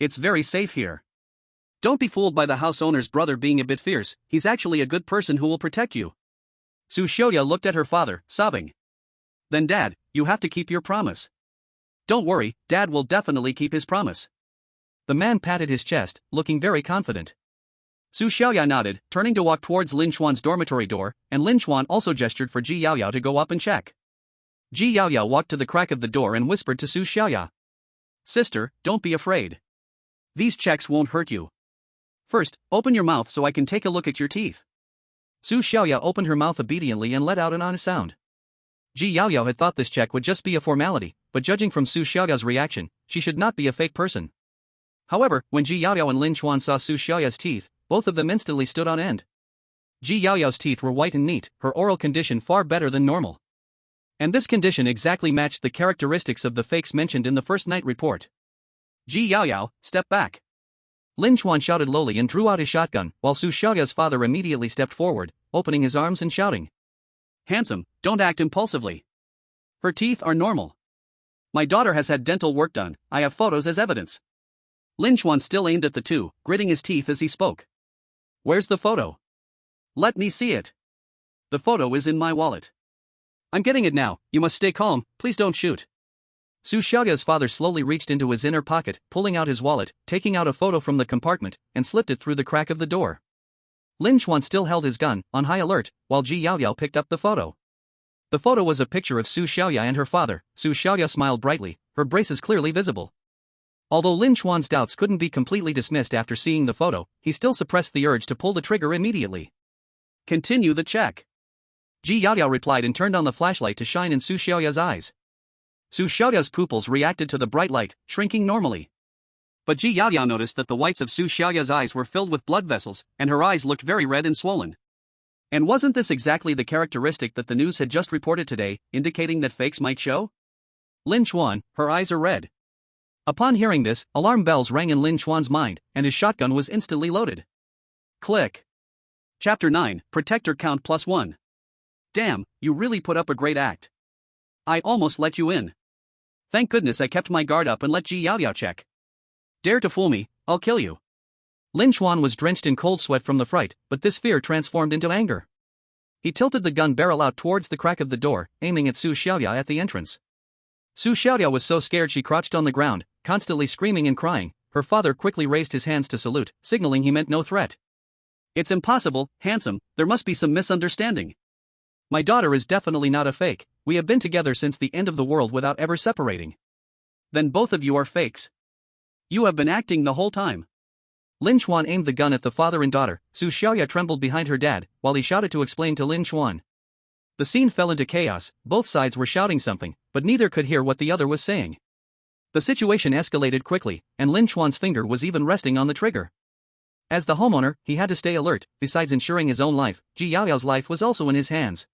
It's very safe here. Don't be fooled by the house owner's brother being a bit fierce, he's actually a good person who will protect you. Su Xiaoya looked at her father, sobbing. Then Dad, you have to keep your promise. Don't worry, Dad will definitely keep his promise. The man patted his chest, looking very confident. Su Xiaoya nodded, turning to walk towards Lin Chuan's dormitory door, and Lin Chuan also gestured for Ji Yaoyao to go up and check. Ji Yaoyao walked to the crack of the door and whispered to Su Xiaoya. Sister, don't be afraid. These checks won't hurt you. First, open your mouth so I can take a look at your teeth. Su Xiaoya opened her mouth obediently and let out an honest sound. Ji Yaoyao had thought this check would just be a formality, but judging from Su Xiaoya's reaction, she should not be a fake person. However, when Ji Yaoyao and Lin Chuan saw Su Xiaoya's teeth, both of them instantly stood on end. Ji Yaoyao's teeth were white and neat, her oral condition far better than normal. And this condition exactly matched the characteristics of the fakes mentioned in the first night report. Ji Yaoyao, step back. Lin Chuan shouted lowly and drew out his shotgun, while Su Xiaoya's father immediately stepped forward, opening his arms and shouting. Handsome, don't act impulsively. Her teeth are normal. My daughter has had dental work done, I have photos as evidence. Lin Chuan still aimed at the two, gritting his teeth as he spoke. Where's the photo? Let me see it. The photo is in my wallet. I'm getting it now, you must stay calm, please don't shoot. Su Xiaoya's father slowly reached into his inner pocket, pulling out his wallet, taking out a photo from the compartment, and slipped it through the crack of the door. Lin Chuan still held his gun, on high alert, while Ji Yaoyao picked up the photo. The photo was a picture of Su Xiaoya and her father. Su Xiaoya smiled brightly, her braces clearly visible. Although Lin Chuan's doubts couldn't be completely dismissed after seeing the photo, he still suppressed the urge to pull the trigger immediately. Continue the check. Ji Yaoyao replied and turned on the flashlight to shine in Su Xiaoya's eyes. Su Xiaoya's pupils reacted to the bright light, shrinking normally. But Ji Yaoyao noticed that the whites of Su Xiaoya's eyes were filled with blood vessels, and her eyes looked very red and swollen. And wasn't this exactly the characteristic that the news had just reported today, indicating that fakes might show? Lin Chuan, her eyes are red. Upon hearing this, alarm bells rang in Lin Chuan's mind, and his shotgun was instantly loaded. Click. Chapter 9, Protector Count +1. Damn, you really put up a great act. I almost let you in. Thank goodness I kept my guard up and let Ji Yaoyao check. Dare to fool me, I'll kill you. Lin Chuan was drenched in cold sweat from the fright, but this fear transformed into anger. He tilted the gun barrel out towards the crack of the door, aiming at Su Xiaoya at the entrance. Su Xiaoya was so scared she crouched on the ground, constantly screaming and crying. Her father quickly raised his hands to salute, signaling he meant no threat. It's impossible, handsome, there must be some misunderstanding. My daughter is definitely not a fake, we have been together since the end of the world without ever separating. Then both of you are fakes. You have been acting the whole time. Lin Chuan aimed the gun at the father and daughter. Su Xiaoya trembled behind her dad, while he shouted to explain to Lin Chuan. The scene fell into chaos, both sides were shouting something, but neither could hear what the other was saying. The situation escalated quickly, and Lin Chuan's finger was even resting on the trigger. As the homeowner, he had to stay alert. Besides ensuring his own life, Ji Yaoyao's life was also in his hands.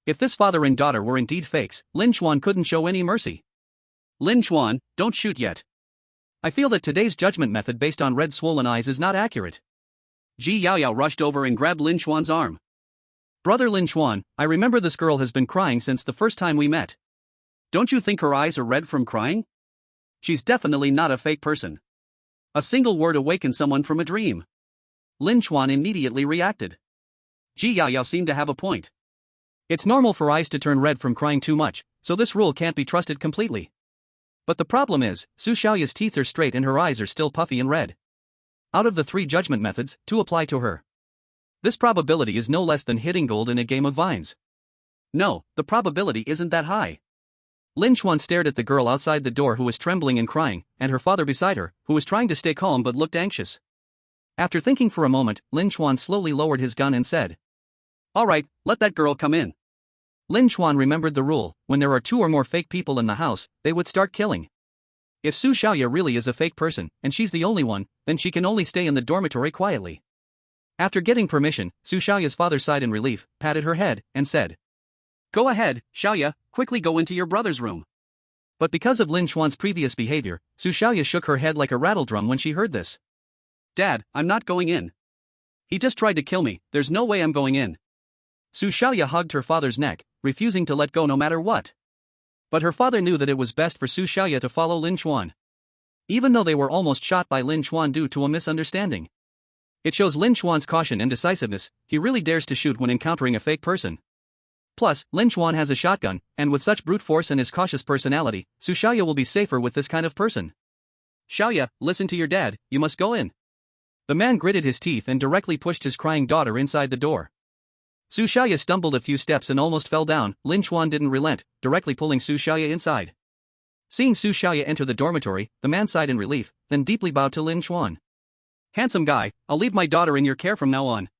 If this father and daughter were indeed fakes, Lin Chuan couldn't show any mercy. Lin Chuan, don't shoot yet. I feel that today's judgment method based on red swollen eyes is not accurate. Ji Yaoyao rushed over and grabbed Lin Chuan's arm. Brother Lin Chuan, I remember this girl has been crying since the first time we met. Don't you think her eyes are red from crying? She's definitely not a fake person. A single word awakens someone from a dream. Lin Chuan immediately reacted. Ji Yaoyao seemed to have a point. It's normal for eyes to turn red from crying too much, so this rule can't be trusted completely. But the problem is, Su Xiaoya's teeth are straight and her eyes are still puffy and red. Out of the 3 judgment methods, 2 apply to her. This probability is no less than hitting gold in a game of vines. No, the probability isn't that high. Lin Chuan stared at the girl outside the door who was trembling and crying, and her father beside her, who was trying to stay calm but looked anxious. After thinking for a moment, Lin Chuan slowly lowered his gun and said, "All right, let that girl come in." Lin Chuan remembered the rule: when there are 2 or more fake people in the house, they would start killing. If Su Xiaoya really is a fake person, and she's the only one, then she can only stay in the dormitory quietly. After getting permission, Su Xiaoya's father sighed in relief, patted her head, and said, "Go ahead, Xiaoya, quickly go into your brother's room." But because of Lin Chuan's previous behavior, Su Xiaoya shook her head like a rattledrum when she heard this. "Dad, I'm not going in. He just tried to kill me, there's no way I'm going in." Su Xiaoya hugged her father's neck, refusing to let go no matter what. But her father knew that it was best for Su Xiaoya to follow Lin Chuan. even though they were almost shot by Lin Chuan due to a misunderstanding. It shows Lin Chuan's caution and decisiveness. He really dares to shoot when encountering a fake person. Plus, Lin Chuan has a shotgun, and with such brute force and his cautious personality, Su Xiaoya will be safer with this kind of person. Xiaoya, listen to your dad, you must go in. The man gritted his teeth and directly pushed his crying daughter inside the door. Su Xiaoya stumbled a few steps and almost fell down. Lin Chuan didn't relent, directly pulling Su Xiaoya inside. Seeing Su Xiaoya enter the dormitory, the man sighed in relief, then deeply bowed to Lin Chuan. Handsome guy, I'll leave my daughter in your care from now on.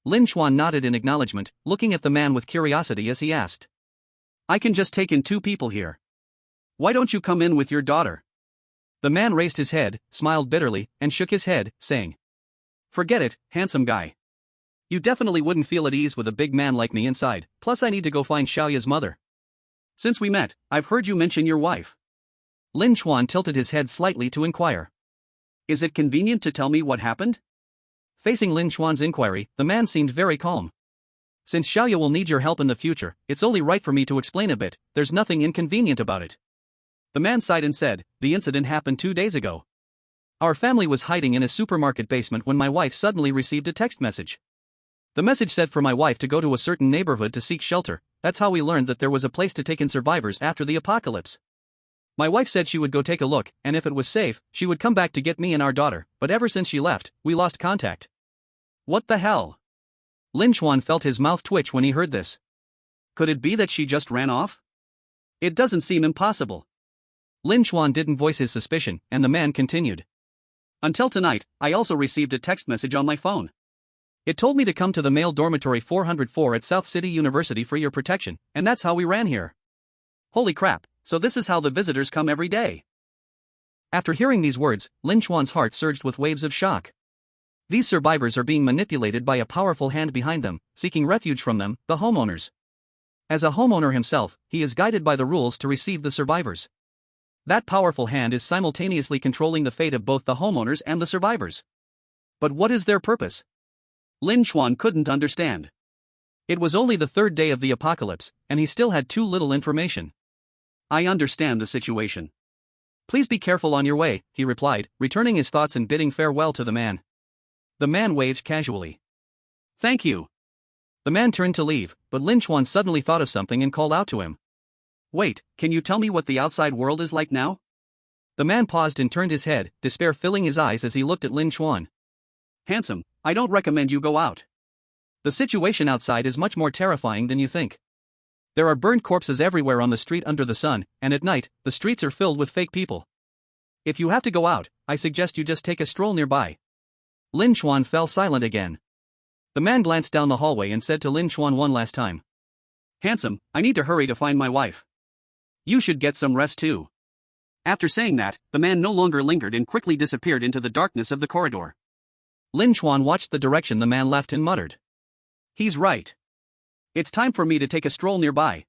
Lin Chuan nodded in acknowledgement, looking at the man with curiosity as he asked. I can just take in 2 people here. Why don't you come in with your daughter? The man raised his head, smiled bitterly, and shook his head, saying. Forget it, handsome guy. You definitely wouldn't feel at ease with a big man like me inside, plus I need to go find Xiaoya's mother. Since we met, I've heard you mention your wife. Lin Chuan tilted his head slightly to inquire. Is it convenient to tell me what happened? Facing Lin Chuan's inquiry, the man seemed very calm. Since Xiaoya will need your help in the future, it's only right for me to explain a bit. There's nothing inconvenient about it. The man sighed and said, the incident happened 2 days ago. Our family was hiding in a supermarket basement when my wife suddenly received a text message. The message said for my wife to go to a certain neighborhood to seek shelter. That's how we learned that there was a place to take in survivors after the apocalypse. My wife said she would go take a look, and if it was safe, she would come back to get me and our daughter, but ever since she left, we lost contact. What the hell? Lin Chuan felt his mouth twitch when he heard this. Could it be that she just ran off? It doesn't seem impossible. Lin Chuan didn't voice his suspicion, and the man continued. Until tonight, I also received a text message on my phone. It told me to come to the male dormitory 404 at South City University for your protection, and that's how we ran here. Holy crap, so this is how the visitors come every day. After hearing these words, Lin Chuan's heart surged with waves of shock. These survivors are being manipulated by a powerful hand behind them, seeking refuge from them, the homeowners. As a homeowner himself, he is guided by the rules to receive the survivors. That powerful hand is simultaneously controlling the fate of both the homeowners and the survivors. But what is their purpose? Lin Chuan couldn't understand. It was only the 3rd day of the apocalypse, and he still had too little information. I understand the situation. Please be careful on your way, he replied, returning his thoughts and bidding farewell to the man. The man waved casually. Thank you. The man turned to leave, but Lin Chuan suddenly thought of something and called out to him. Wait, can you tell me what the outside world is like now? The man paused and turned his head, despair filling his eyes as he looked at Lin Chuan. Handsome, I don't recommend you go out. The situation outside is much more terrifying than you think. There are burned corpses everywhere on the street under the sun, and at night, the streets are filled with fake people. If you have to go out, I suggest you just take a stroll nearby. Lin Chuan fell silent again. The man glanced down the hallway and said to Lin Chuan one last time. Handsome, I need to hurry to find my wife. You should get some rest too. After saying that, the man no longer lingered and quickly disappeared into the darkness of the corridor. Lin Chuan watched the direction the man left and muttered. He's right. It's time for me to take a stroll nearby.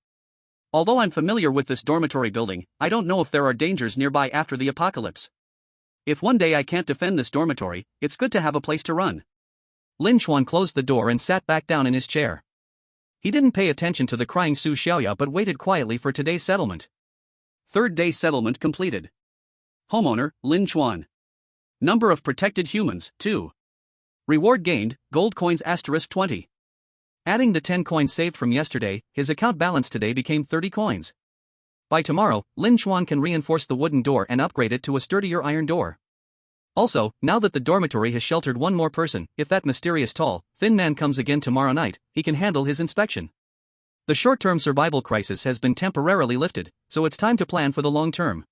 Although I'm familiar with this dormitory building, I don't know if there are dangers nearby after the apocalypse. If one day I can't defend this dormitory, it's good to have a place to run. Lin Chuan closed the door and sat back down in his chair. He didn't pay attention to the crying Su Xiaoya but waited quietly for today's settlement. 3rd day settlement completed. Homeowner, Lin Chuan. Number of protected humans, 2. Reward gained, gold coins *20. Adding the 10 coins saved from yesterday, his account balance today became 30 coins. By tomorrow, Lin Chuan can reinforce the wooden door and upgrade it to a sturdier iron door. Also, now that the dormitory has sheltered one more person, if that mysterious tall, thin man comes again tomorrow night, he can handle his inspection. The short-term survival crisis has been temporarily lifted, so it's time to plan for the long term.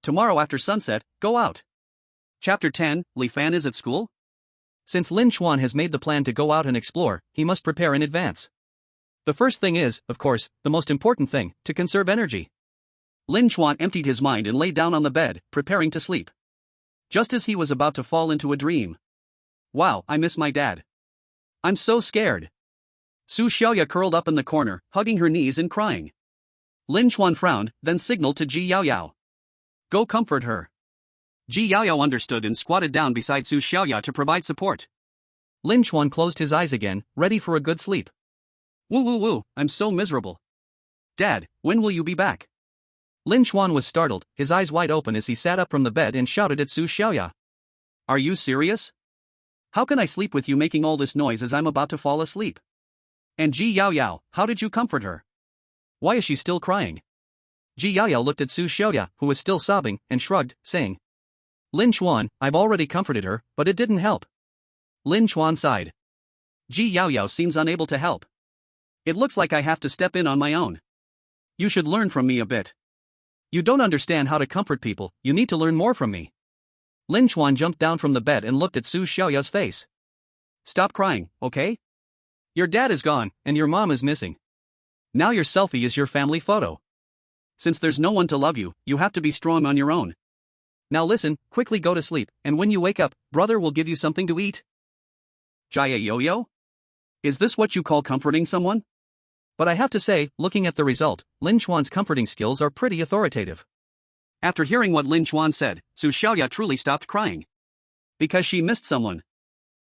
Tomorrow after sunset, go out. Chapter 10, Li Fan is at school? Since Lin Chuan has made the plan to go out and explore, he must prepare in advance. The first thing is, of course, the most important thing, to conserve energy. Lin Chuan emptied his mind and lay down on the bed, preparing to sleep. Just as he was about to fall into a dream. Wow, I miss my dad. I'm so scared. Su Xiaoya curled up in the corner, hugging her knees and crying. Lin Chuan frowned, then signaled to Ji Yaoyao. Go comfort her. Ji Yaoyao understood and squatted down beside Su Xiaoya to provide support. Lin Chuan closed his eyes again, ready for a good sleep. Woo, I'm so miserable. Dad, when will you be back? Lin Chuan was startled, his eyes wide open as he sat up from the bed and shouted at Su Xiaoya. Are you serious? How can I sleep with you making all this noise as I'm about to fall asleep? And Ji Yao Yao, how did you comfort her? Why is she still crying? Ji Yao Yao looked at Su Xiaoya, who was still sobbing, and shrugged, saying, Lin Chuan, I've already comforted her, but it didn't help. Lin Chuan sighed. Ji Yao Yao seems unable to help. It looks like I have to step in on my own. You should learn from me a bit. You don't understand how to comfort people, you need to learn more from me. Lin Chuan jumped down from the bed and looked at Su Xiaoya's face. Stop crying, okay? Your dad is gone, and your mom is missing. Now your selfie is your family photo. Since there's no one to love you, you have to be strong on your own. Now listen, quickly go to sleep, and when you wake up, brother will give you something to eat. Jaya Yo-Yo? Is this what you call comforting someone? But I have to say, looking at the result, Lin Chuan's comforting skills are pretty authoritative. After hearing what Lin Chuan said, Su Xiaoya truly stopped crying. Because she missed someone.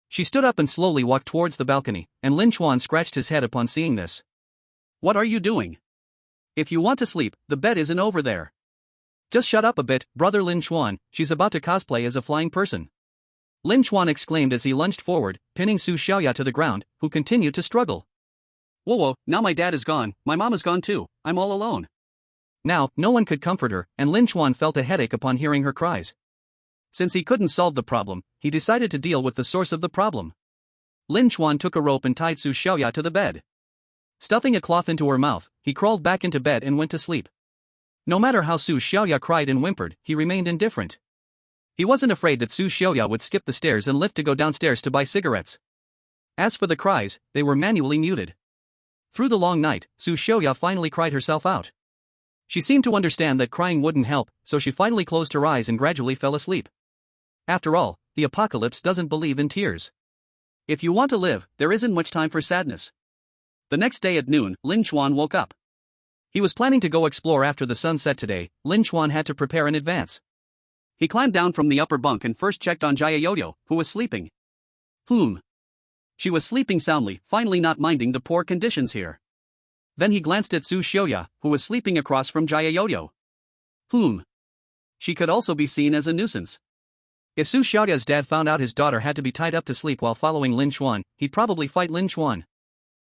She stood up and slowly walked towards the balcony, and Lin Chuan scratched his head upon seeing this. What are you doing? If you want to sleep, the bed isn't over there. Just shut up a bit, brother Lin Chuan, she's about to cosplay as a flying person. Lin Chuan exclaimed as he lunged forward, pinning Su Xiaoya to the ground, who continued to struggle. Whoa, now my dad is gone, my mom is gone too, I'm all alone. Now, no one could comfort her, and Lin Chuan felt a headache upon hearing her cries. Since he couldn't solve the problem, he decided to deal with the source of the problem. Lin Chuan took a rope and tied Su Xiaoya to the bed. Stuffing a cloth into her mouth, he crawled back into bed and went to sleep. No matter how Su Xiaoya cried and whimpered, he remained indifferent. He wasn't afraid that Su Xiaoya would skip the stairs and lift to go downstairs to buy cigarettes. As for the cries, they were manually muted. Through the long night, Su Xiaoya finally cried herself out. She seemed to understand that crying wouldn't help, so she finally closed her eyes and gradually fell asleep. After all, the apocalypse doesn't believe in tears. If you want to live, there isn't much time for sadness. The next day at noon, Lin Chuan woke up. He was planning to go explore after the sun set today. Lin Chuan had to prepare in advance. He climbed down from the upper bunk and first checked on Jaya Yo-Yo, who was sleeping. She was sleeping soundly, finally not minding the poor conditions here. Then he glanced at Su Xiaoya, who was sleeping across from Jaya Yo-Yo. She could also be seen as a nuisance. If Su Xiaoya's dad found out his daughter had to be tied up to sleep while following Lin Chuan, he'd probably fight Lin Chuan.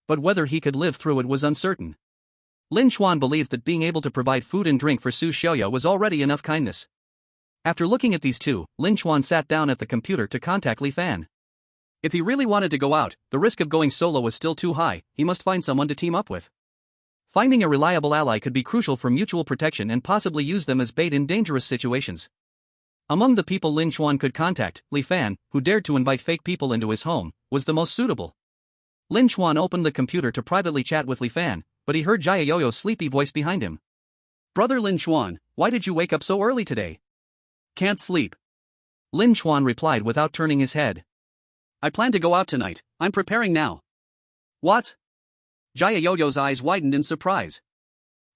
But whether he could live through it was uncertain. Lin Chuan believed that being able to provide food and drink for Su Xiaoya was already enough kindness. After looking at these two, Lin Chuan sat down at the computer to contact Li Fan. If he really wanted to go out, the risk of going solo was still too high, he must find someone to team up with. Finding a reliable ally could be crucial for mutual protection and possibly use them as bait in dangerous situations. Among the people Lin Chuan could contact, Li Fan, who dared to invite fake people into his home, was the most suitable. Lin Chuan opened the computer to privately chat with Li Fan, but he heard Jaya Yo-Yo's sleepy voice behind him. Brother Lin Chuan, why did you wake up so early today? Can't sleep. Lin Chuan replied without turning his head. I plan to go out tonight, I'm preparing now. What? Jaya Yo-Yo's eyes widened in surprise.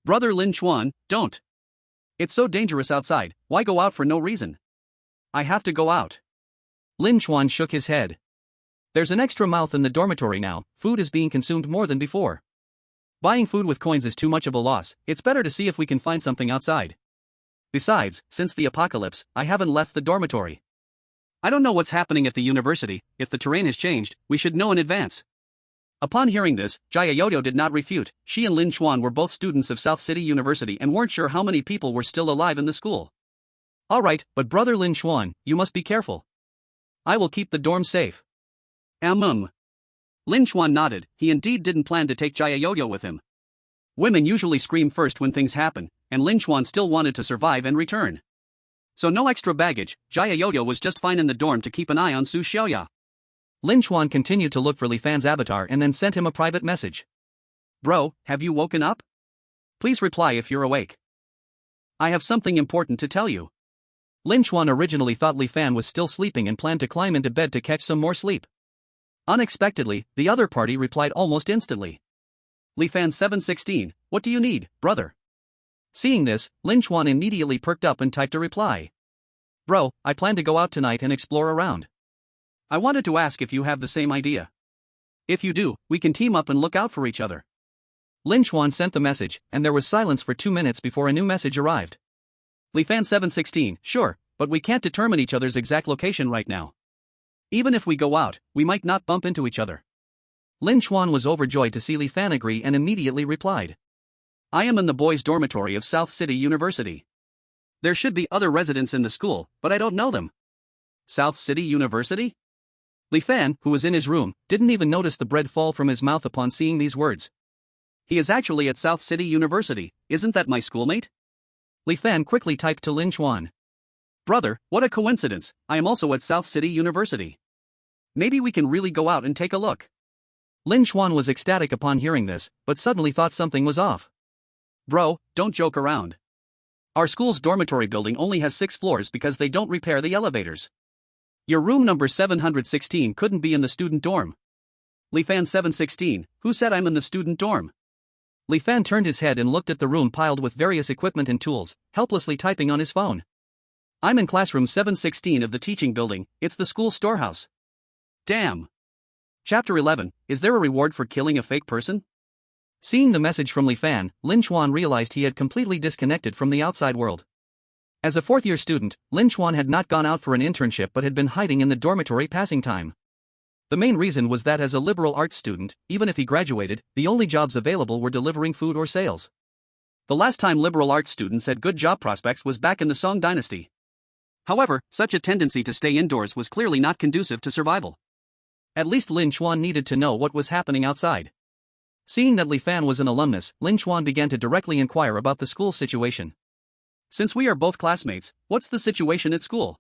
Brother Lin Chuan, don't. It's so dangerous outside, why go out for no reason? I have to go out. Lin Chuan shook his head. There's an extra mouth in the dormitory now, food is being consumed more than before. Buying food with coins is too much of a loss, it's better to see if we can find something outside. Besides, since the apocalypse, I haven't left the dormitory. I don't know what's happening at the university, if the terrain has changed, we should know in advance. Upon hearing this, Jaya Yo-Yo did not refute. She and Lin Chuan were both students of South City University and weren't sure how many people were still alive in the school. Alright, but brother Lin Chuan, you must be careful. I will keep the dorm safe. Lin Chuan nodded, he indeed didn't plan to take Jaya Yo-Yo with him. Women usually scream first when things happen, and Lin Chuan still wanted to survive and return. So no extra baggage, Jaya Yo-Yo was just fine in the dorm to keep an eye on Su Xiaoya. Lin Chuan continued to look for Li Fan's avatar and then sent him a private message. Bro, have you woken up? Please reply if you're awake. I have something important to tell you. Lin Chuan originally thought Li Fan was still sleeping and planned to climb into bed to catch some more sleep. Unexpectedly, the other party replied almost instantly. Li Fan 716, what do you need, brother? Seeing this, Lin Chuan immediately perked up and typed a reply. Bro, I plan to go out tonight and explore around. I wanted to ask if you have the same idea. If you do, we can team up and look out for each other. Lin Chuan sent the message, and there was silence for 2 minutes before a new message arrived. Lifan 716, sure, but we can't determine each other's exact location right now. Even if we go out, we might not bump into each other. Lin Chuan was overjoyed to see Lifan agree and immediately replied. I am in the boys' dormitory of South City University. There should be other residents in the school, but I don't know them. South City University? Lifan, who was in his room, didn't even notice the bread fall from his mouth upon seeing these words. He is actually at South City University, isn't that my schoolmate? Lifan quickly typed to Lin Chuan. Brother, what a coincidence, I am also at South City University. Maybe we can really go out and take a look. Lin Chuan was ecstatic upon hearing this, but suddenly thought something was off. Bro, don't joke around. Our school's dormitory building only has 6 floors because they don't repair the elevators. Your room number 716 couldn't be in the student dorm. Lifan 716, who said I'm in the student dorm? Lifan turned his head and looked at the room piled with various equipment and tools, helplessly typing on his phone. I'm in classroom 716 of the teaching building, it's the school storehouse. Damn. Chapter 11, is there a reward for killing a fake person? Seeing the message from Lifan, Lin Chuan realized he had completely disconnected from the outside world. As a fourth-year student, Lin Chuan had not gone out for an internship but had been hiding in the dormitory passing time. The main reason was that as a liberal arts student, even if he graduated, the only jobs available were delivering food or sales. The last time liberal arts students had good job prospects was back in the Song dynasty. However, such a tendency to stay indoors was clearly not conducive to survival. At least Lin Chuan needed to know what was happening outside. Seeing that Lifan was an alumnus, Lin Chuan began to directly inquire about the school's situation. Since we are both classmates, what's the situation at school?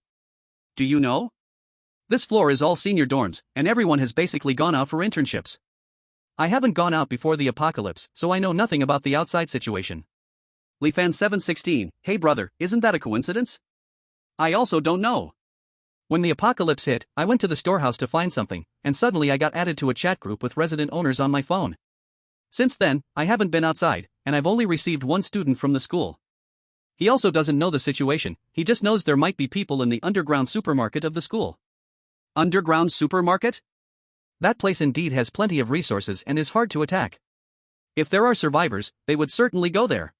Do you know? This floor is all senior dorms, and everyone has basically gone out for internships. I haven't gone out before the apocalypse, so I know nothing about the outside situation. Lifan 716, hey brother, isn't that a coincidence? I also don't know. When the apocalypse hit, I went to the storehouse to find something, and suddenly I got added to a chat group with resident owners on my phone. Since then, I haven't been outside, and I've only received one student from the school. He also doesn't know the situation, he just knows there might be people in the underground supermarket of the school. Underground supermarket? That place indeed has plenty of resources and is hard to attack. If there are survivors, they would certainly go there.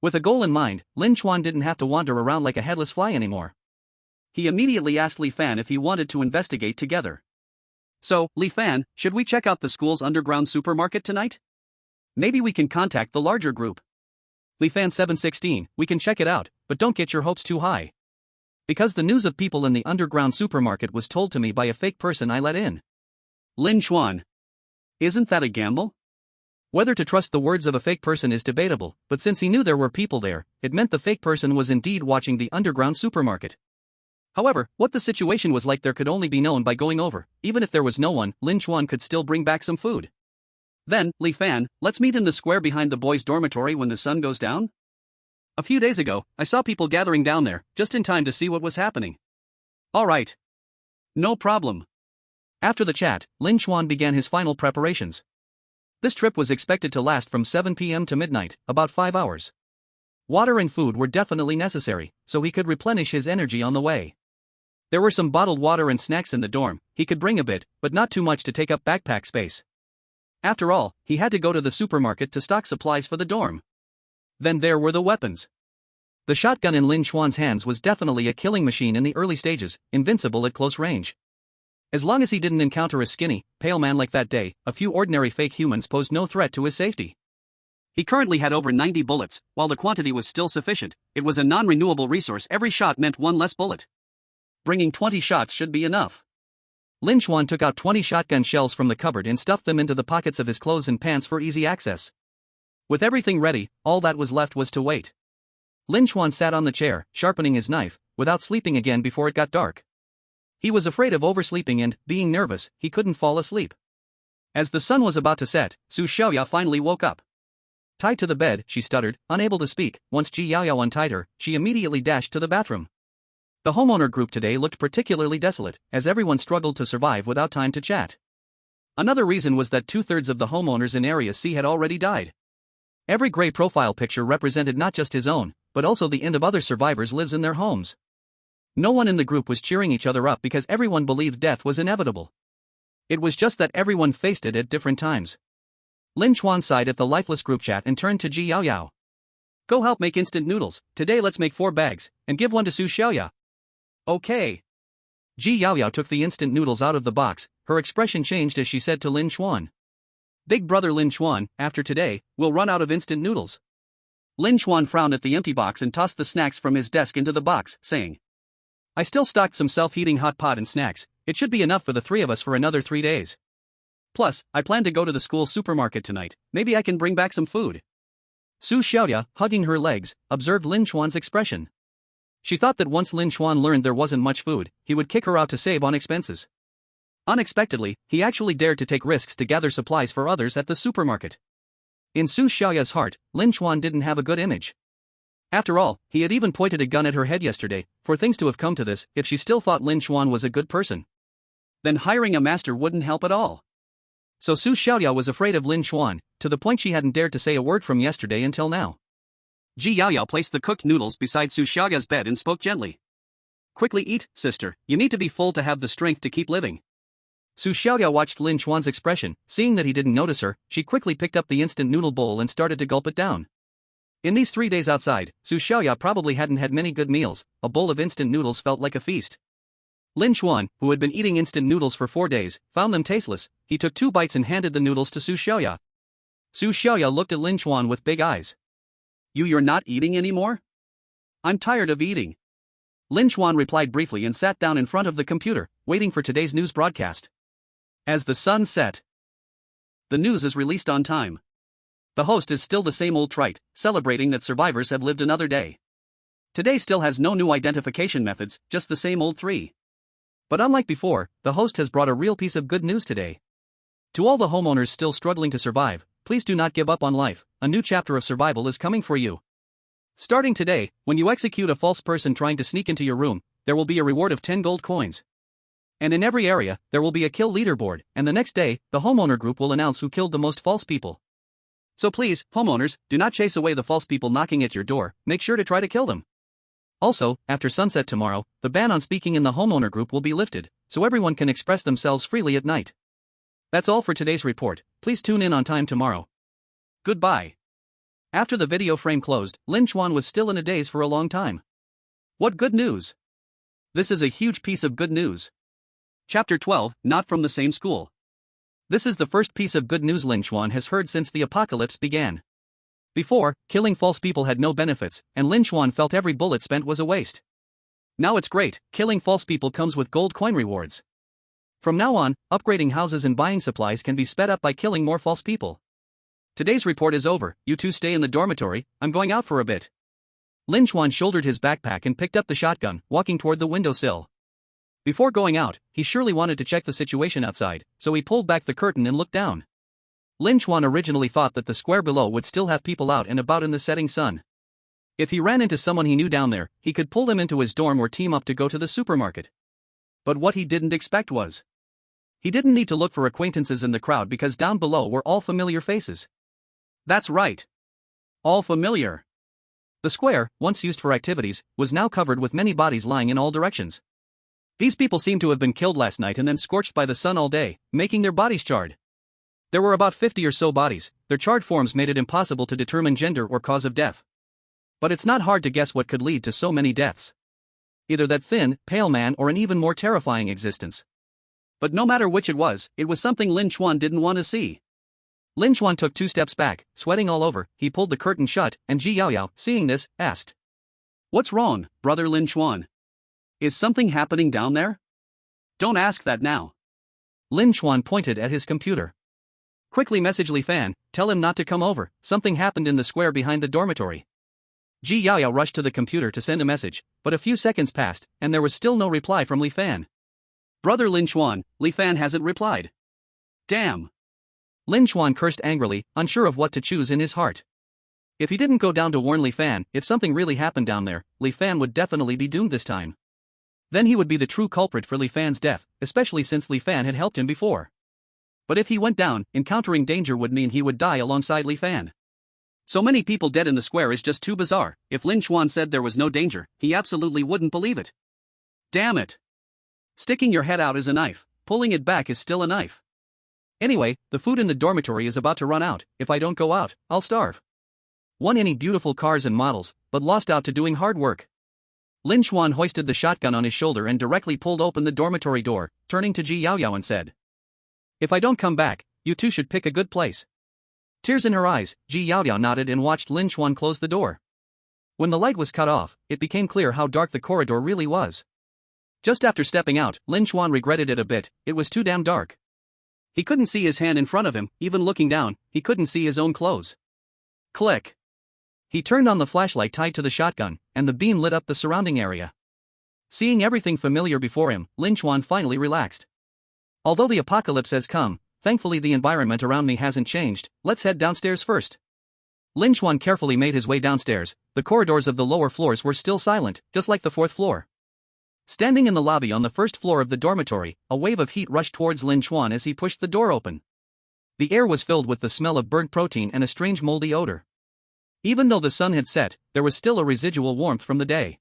With a goal in mind, Lin Chuan didn't have to wander around like a headless fly anymore. He immediately asked Lifan if he wanted to investigate together. So, Lifan, should we check out the school's underground supermarket tonight? Maybe we can contact the larger group. Lifan 716, we can check it out, but don't get your hopes too high. Because the news of people in the underground supermarket was told to me by a fake person I let in. Lin Chuan. Isn't that a gamble? Whether to trust the words of a fake person is debatable, but since he knew there were people there, it meant the fake person was indeed watching the underground supermarket. However, what the situation was like there could only be known by going over. Even if there was no one, Lin Chuan could still bring back some food. Then, Lifan, let's meet in the square behind the boys' dormitory when the sun goes down? A few days ago, I saw people gathering down there, just in time to see what was happening. Alright. No problem. After the chat, Lin Chuan began his final preparations. This trip was expected to last from 7 p.m. to midnight, about 5 hours. Water and food were definitely necessary, so he could replenish his energy on the way. There were some bottled water and snacks in the dorm, he could bring a bit, but not too much to take up backpack space. After all, he had to go to the supermarket to stock supplies for the dorm. Then there were the weapons. The shotgun in Lin Chuan's hands was definitely a killing machine in the early stages, invincible at close range. As long as he didn't encounter a skinny, pale man like that day, a few ordinary fake humans posed no threat to his safety. He currently had over 90 bullets, while the quantity was still sufficient. It was a non-renewable resource, every shot meant one less bullet. Bringing 20 shots should be enough. Lin Chuan took out 20 shotgun shells from the cupboard and stuffed them into the pockets of his clothes and pants for easy access. With everything ready, all that was left was to wait. Lin Chuan sat on the chair, sharpening his knife, without sleeping again before it got dark. He was afraid of oversleeping and, being nervous, he couldn't fall asleep. As the sun was about to set, Su Xiaoya finally woke up. Tied to the bed, she stuttered, unable to speak. Once Ji Yaoyao untied her, she immediately dashed to the bathroom. The homeowner group today looked particularly desolate, as everyone struggled to survive without time to chat. Another reason was that 2/3 of the homeowners in Area C had already died. Every gray profile picture represented not just his own, but also the end of other survivors' lives in their homes. No one in the group was cheering each other up because everyone believed death was inevitable. It was just that everyone faced it at different times. Lin Chuan sighed at the lifeless group chat and turned to Ji Yaoyao. Go help make instant noodles. Today let's make 4 bags, and give one to Su Xiaoya. Okay. Ji Yaoyao took the instant noodles out of the box. Her expression changed as she said to Lin Chuan. Big brother Lin Chuan, after today, we'll run out of instant noodles. Lin Chuan frowned at the empty box and tossed the snacks from his desk into the box, saying, I still stocked some self-heating hot pot and snacks. It should be enough for the 3 of us for another 3 days. Plus, I plan to go to the school supermarket tonight. Maybe I can bring back some food. Su Xiaoya, hugging her legs, observed Lin Chuan's expression. She thought that once Lin Chuan learned there wasn't much food, he would kick her out to save on expenses. Unexpectedly, he actually dared to take risks to gather supplies for others at the supermarket. In Su Xiaoya's heart, Lin Chuan didn't have a good image. After all, he had even pointed a gun at her head yesterday. For things to have come to this, if she still thought Lin Chuan was a good person, then hiring a master wouldn't help at all. So Su Xiaoya was afraid of Lin Chuan, to the point she hadn't dared to say a word from yesterday until now. Ji Yaoyao placed the cooked noodles beside Su Xiaoya's bed and spoke gently. Quickly eat, sister, you need to be full to have the strength to keep living. Su Xiaoya watched Lin Chuan's expression. Seeing that he didn't notice her, she quickly picked up the instant noodle bowl and started to gulp it down. In these 3 days outside, Su Xiaoya probably hadn't had many good meals. A bowl of instant noodles felt like a feast. Lin Chuan, who had been eating instant noodles for 4 days, found them tasteless. He took 2 bites and handed the noodles to Su Xiaoya. Su Xiaoya looked at Lin Chuan with big eyes. You're not eating anymore? I'm tired of eating. Lin Chuan replied briefly and sat down in front of the computer, waiting for today's news broadcast. As the sun set, the news is released on time. The host is still the same old trite, celebrating that survivors have lived another day. Today still has no new identification methods, just the same old 3. But unlike before, the host has brought a real piece of good news today. To all the homeowners still struggling to survive, please do not give up on life. A new chapter of survival is coming for you. Starting today, when you execute a false person trying to sneak into your room, there will be a reward of 10 gold coins. And in every area, there will be a kill leaderboard, and the next day, the homeowner group will announce who killed the most false people. So please, homeowners, do not chase away the false people knocking at your door. Make sure to try to kill them. Also, after sunset tomorrow, the ban on speaking in the homeowner group will be lifted, so everyone can express themselves freely at night. That's all for today's report. Please tune in on time tomorrow. Goodbye. After the video frame closed, Lin Chuan was still in a daze for a long time. What good news? This is a huge piece of good news. Chapter 12, Not from the Same School. This is the first piece of good news Lin Chuan has heard since the apocalypse began. Before, killing false people had no benefits, and Lin Chuan felt every bullet spent was a waste. Now it's great, killing false people comes with gold coin rewards. From now on, upgrading houses and buying supplies can be sped up by killing more false people. Today's report is over, you two stay in the dormitory, I'm going out for a bit. Lin Chuan shouldered his backpack and picked up the shotgun, walking toward the windowsill. Before going out, he surely wanted to check the situation outside, so he pulled back the curtain and looked down. Lin Chuan originally thought that the square below would still have people out and about in the setting sun. If he ran into someone he knew down there, he could pull them into his dorm or team up to go to the supermarket. But what he didn't expect was, he didn't need to look for acquaintances in the crowd because down below were all familiar faces. That's right. All familiar. The square, once used for activities, was now covered with many bodies lying in all directions. These people seemed to have been killed last night and then scorched by the sun all day, making their bodies charred. There were about 50 or so bodies. Their charred forms made it impossible to determine gender or cause of death. But it's not hard to guess what could lead to so many deaths. Either that thin, pale man or an even more terrifying existence. But no matter which it was something Lin Chuan didn't want to see. Lin Chuan took 2 steps back, sweating all over. He pulled the curtain shut, and Ji Yaoyao, seeing this, asked, "What's wrong, brother Lin Chuan? Is something happening down there?" "Don't ask that now." Lin Chuan pointed at his computer. "Quickly message Li Fan, tell him not to come over. Something happened in the square behind the dormitory." Ji Yaoyao rushed to the computer to send a message, but a few seconds passed, and there was still no reply from Li Fan. "Brother Lin Chuan, Li Fan hasn't replied. Damn." Lin Chuan cursed angrily, unsure of what to choose in his heart. If he didn't go down to warn Li Fan, if something really happened down there, Li Fan would definitely be doomed this time. Then he would be the true culprit for Li Fan's death, especially since Li Fan had helped him before. But if he went down, encountering danger would mean he would die alongside Li Fan. So many people dead in the square is just too bizarre. If Lin Chuan said there was no danger, he absolutely wouldn't believe it. Damn it. Sticking your head out is a knife, pulling it back is still a knife. Anyway, the food in the dormitory is about to run out. If I don't go out, I'll starve. Won any beautiful cars and models, but lost out to doing hard work. Lin Chuan hoisted the shotgun on his shoulder and directly pulled open the dormitory door, turning to Ji Yaoyao and said, "If I don't come back, you two should pick a good place." Tears in her eyes, Ji Yaoyao nodded and watched Lin Chuan close the door. When the light was cut off, it became clear how dark the corridor really was. Just after stepping out, Lin Chuan regretted it a bit. It was too damn dark. He couldn't see his hand in front of him, even looking down, he couldn't see his own clothes. Click. He turned on the flashlight tied to the shotgun, and the beam lit up the surrounding area. Seeing everything familiar before him, Lin Chuan finally relaxed. Although the apocalypse has come, thankfully the environment around me hasn't changed. Let's head downstairs first. Lin Chuan carefully made his way downstairs. The corridors of the lower floors were still silent, just like the fourth floor. Standing in the lobby on the first floor of the dormitory, a wave of heat rushed towards Lin Chuan as he pushed the door open. The air was filled with the smell of burnt protein and a strange moldy odor. Even though the sun had set, there was still a residual warmth from the day.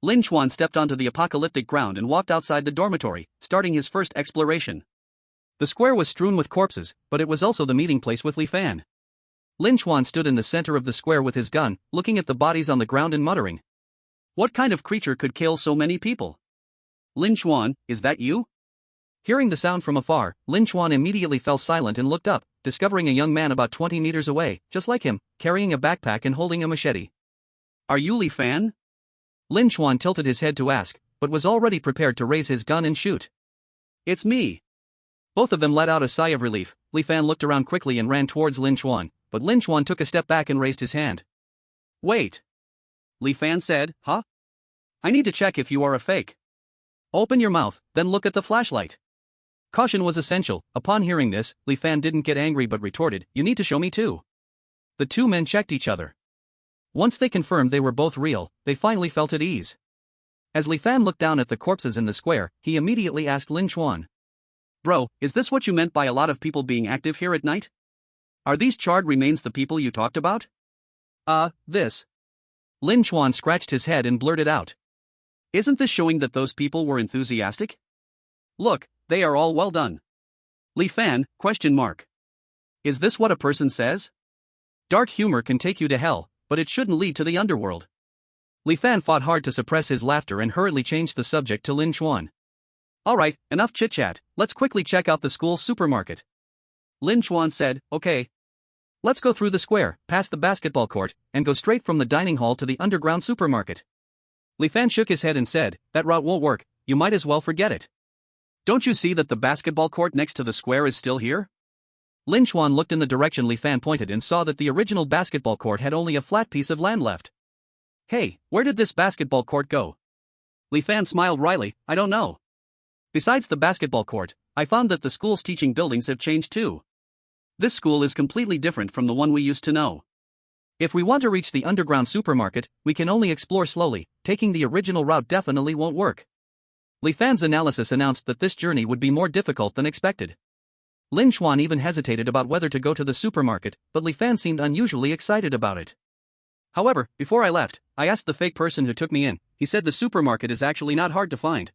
Lin Chuan stepped onto the apocalyptic ground and walked outside the dormitory, starting his first exploration. The square was strewn with corpses, but it was also the meeting place with Li Fan. Lin Chuan stood in the center of the square with his gun, looking at the bodies on the ground and muttering. What kind of creature could kill so many people? Lin Chuan, is that you? Hearing the sound from afar, Lin Chuan immediately fell silent and looked up, discovering a young man about 20 meters away, just like him, carrying a backpack and holding a machete. Are you Li Fan? Lin Chuan tilted his head to ask, but was already prepared to raise his gun and shoot. It's me. Both of them let out a sigh of relief. Li Fan looked around quickly and ran towards Lin Chuan, but Lin Chuan took a step back and raised his hand. Wait. Li Fan said, huh? I need to check if you are a fake. Open your mouth, then look at the flashlight. Caution was essential. Upon hearing this, Li Fan didn't get angry but retorted, you need to show me too. The two men checked each other. Once they confirmed they were both real, they finally felt at ease. As Li Fan looked down at the corpses in the square, he immediately asked Lin Chuan. Bro, is this what you meant by a lot of people being active here at night? Are these charred remains the people you talked about? This. Lin Chuan scratched his head and blurted out. Isn't this showing that those people were enthusiastic? Look, they are all well done. Li Fan, ? Is this what a person says? Dark humor can take you to hell, but it shouldn't lead to the underworld. Li Fan fought hard to suppress his laughter and hurriedly changed the subject to Lin Chuan. Alright, enough chit-chat, let's quickly check out the school supermarket. Lin Chuan said, okay. Let's go through the square, past the basketball court, and go straight from the dining hall to the underground supermarket. Li Fan shook his head and said, that route won't work, you might as well forget it. Don't you see that the basketball court next to the square is still here? Lin Chuan looked in the direction Li Fan pointed and saw that the original basketball court had only a flat piece of land left. Hey, where did this basketball court go? Li Fan smiled wryly, I don't know. Besides the basketball court, I found that the school's teaching buildings have changed too. This school is completely different from the one we used to know. If we want to reach the underground supermarket, we can only explore slowly, taking the original route definitely won't work. Li Fan's analysis announced that this journey would be more difficult than expected. Lin Chuan even hesitated about whether to go to the supermarket, but Li Fan seemed unusually excited about it. However, before I left, I asked the fake person who took me in. He said the supermarket is actually not hard to find.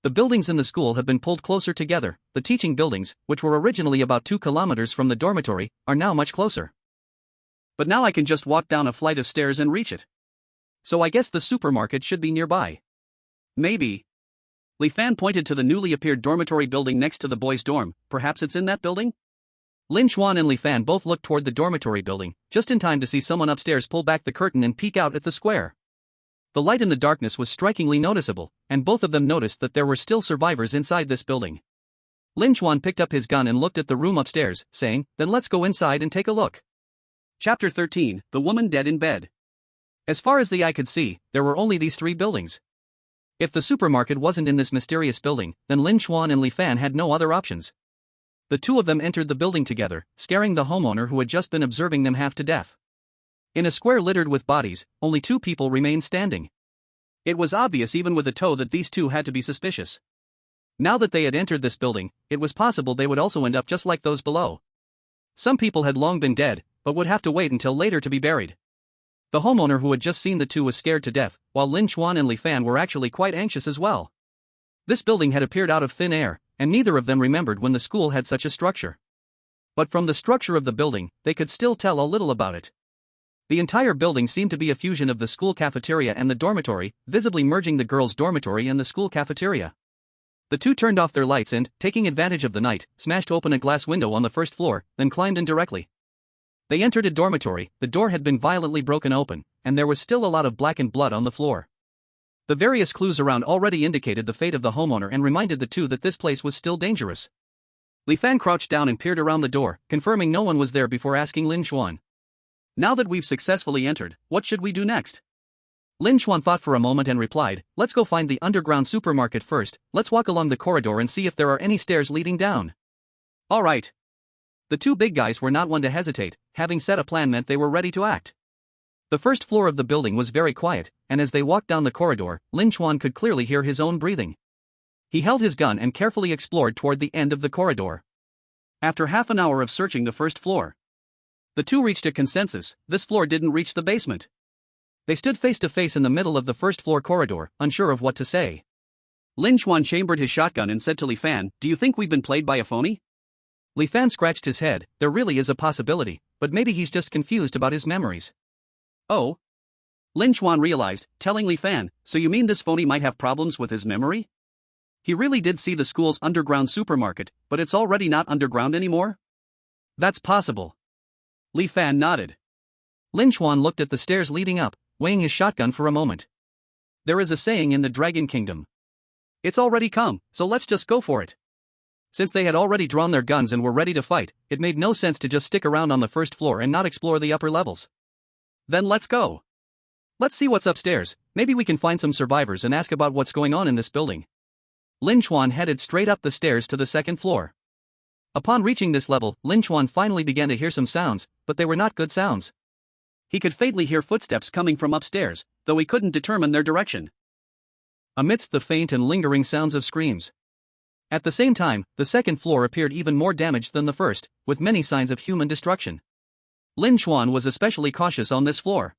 The buildings in the school have been pulled closer together. The teaching buildings, which were originally about 2 kilometers from the dormitory, are now much closer. But now I can just walk down a flight of stairs and reach it. So I guess the supermarket should be nearby. Maybe. Li Fan pointed to the newly appeared dormitory building next to the boys' dorm. Perhaps it's in that building? Lin Chuan and Li Fan both looked toward the dormitory building, just in time to see someone upstairs pull back the curtain and peek out at the square. The light in the darkness was strikingly noticeable, and both of them noticed that there were still survivors inside this building. Lin Chuan picked up his gun and looked at the room upstairs, saying, then let's go inside and take a look. Chapter 13, The Woman Dead in Bed. As far as the eye could see, there were only these 3 buildings. If the supermarket wasn't in this mysterious building, then Lin Chuan and Li Fan had no other options. The two of them entered the building together, scaring the homeowner who had just been observing them half to death. In a square littered with bodies, only 2 people remained standing. It was obvious even with a toe that these 2 had to be suspicious. Now that they had entered this building, it was possible they would also end up just like those below. Some people had long been dead, but would have to wait until later to be buried. The homeowner who had just seen the 2 was scared to death, while Lin Chuan and Li Fan were actually quite anxious as well. This building had appeared out of thin air, and neither of them remembered when the school had such a structure. But from the structure of the building, they could still tell a little about it. The entire building seemed to be a fusion of the school cafeteria and the dormitory, visibly merging the girls' dormitory and the school cafeteria. The two turned off their lights and, taking advantage of the night, smashed open a glass window on the first floor, then climbed in directly. They entered a dormitory. The door had been violently broken open, and there was still a lot of blackened blood on the floor. The various clues around already indicated the fate of the homeowner and reminded the two that this place was still dangerous. Li Fan crouched down and peered around the door, confirming no one was there before asking Lin Chuan. "Now that we've successfully entered, what should we do next?" Lin Chuan thought for a moment and replied, "Let's go find the underground supermarket first. Let's walk along the corridor and see if there are any stairs leading down." "All right." The two big guys were not one to hesitate. Having set a plan meant they were ready to act. The first floor of the building was very quiet, and as they walked down the corridor, Lin Chuan could clearly hear his own breathing. He held his gun and carefully explored toward the end of the corridor. After half an hour of searching the first floor, the two reached a consensus: this floor didn't reach the basement. They stood face to face in the middle of the first floor corridor, unsure of what to say. Lin Chuan chambered his shotgun and said to Li Fan, "Do you think we've been played by a phony?" Li Fan scratched his head. There really is a possibility, but maybe he's just confused about his memories. "Oh?" Lin Chuan realized, telling Li Fan, "So you mean this phony might have problems with his memory? He really did see the school's underground supermarket, but it's already not underground anymore?" "That's possible." Li Fan nodded. Lin Chuan looked at the stairs leading up, weighing his shotgun for a moment. There is a saying in the Dragon Kingdom: "It's already come, so let's just go for it." Since they had already drawn their guns and were ready to fight, it made no sense to just stick around on the first floor and not explore the upper levels. "Then let's go. Let's see what's upstairs. Maybe we can find some survivors and ask about what's going on in this building." Lin Chuan headed straight up the stairs to the second floor. Upon reaching this level, Lin Chuan finally began to hear some sounds, but they were not good sounds. He could faintly hear footsteps coming from upstairs, though he couldn't determine their direction. Amidst the faint and lingering sounds of screams. At the same time, the second floor appeared even more damaged than the first, with many signs of human destruction. Lin Chuan was especially cautious on this floor.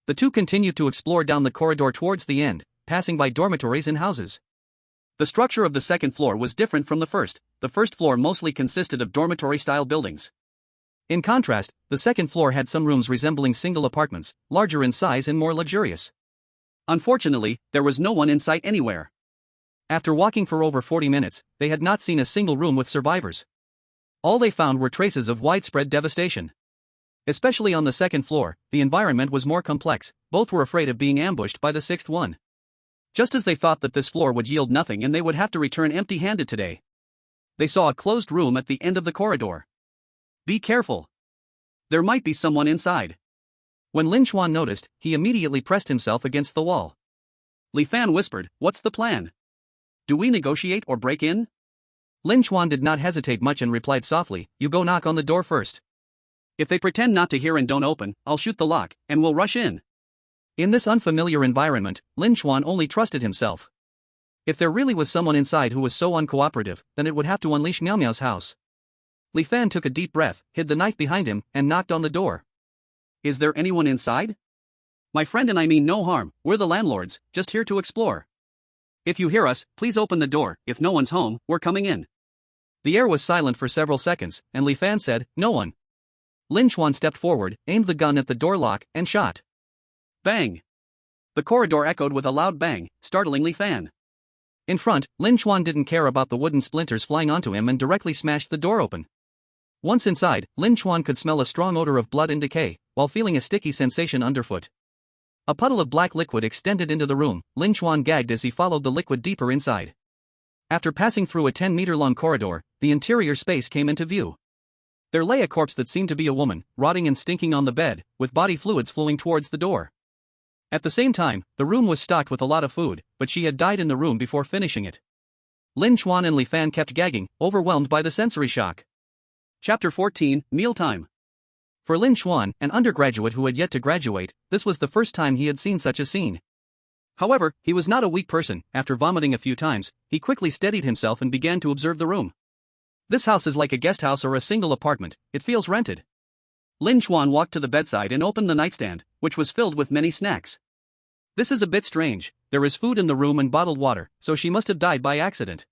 The two continued to explore down the corridor towards the end, passing by dormitories and houses. The structure of the second floor was different from the first. The first floor mostly consisted of dormitory-style buildings. In contrast, the second floor had some rooms resembling single apartments, larger in size and more luxurious. Unfortunately, there was no one in sight anywhere. After walking for over 40 minutes, they had not seen a single room with survivors. All they found were traces of widespread devastation. Especially on the second floor, the environment was more complex. Both were afraid of being ambushed by the sixth one. Just as they thought that this floor would yield nothing and they would have to return empty-handed today, they saw a closed room at the end of the corridor. "Be careful. There might be someone inside." When Lin Chuan noticed, he immediately pressed himself against the wall. Li Fan whispered, "What's the plan? Do we negotiate or break in?" Lin Chuan did not hesitate much and replied softly, "You go knock on the door first. If they pretend not to hear and don't open, I'll shoot the lock, and we'll rush in." In this unfamiliar environment, Lin Chuan only trusted himself. If there really was someone inside who was so uncooperative, then it would have to unleash Miao Miao's house. Li Fan took a deep breath, hid the knife behind him, and knocked on the door. "Is there anyone inside? My friend and I mean no harm, we're the landlords, just here to explore. If you hear us, please open the door. If no one's home, we're coming in." The air was silent for several seconds, and Li Fan said, "No one." Lin Chuan stepped forward, aimed the gun at the door lock, and shot. Bang! The corridor echoed with a loud bang, startling Li Fan. In front, Lin Chuan didn't care about the wooden splinters flying onto him and directly smashed the door open. Once inside, Lin Chuan could smell a strong odor of blood and decay, while feeling a sticky sensation underfoot. A puddle of black liquid extended into the room. Lin Chuan gagged as he followed the liquid deeper inside. After passing through a 10-meter-long corridor, the interior space came into view. There lay a corpse that seemed to be a woman, rotting and stinking on the bed, with body fluids flowing towards the door. At the same time, the room was stocked with a lot of food, but she had died in the room before finishing it. Lin Chuan and Li Fan kept gagging, overwhelmed by the sensory shock. Chapter 14, Mealtime. For Lin Chuan, an undergraduate who had yet to graduate, this was the first time he had seen such a scene. However, he was not a weak person. After vomiting a few times, he quickly steadied himself and began to observe the room. This house is like a guest house or a single apartment, it feels rented. Lin Chuan walked to the bedside and opened the nightstand, which was filled with many snacks. This is a bit strange. There is food in the room and bottled water, so she must have died by accident.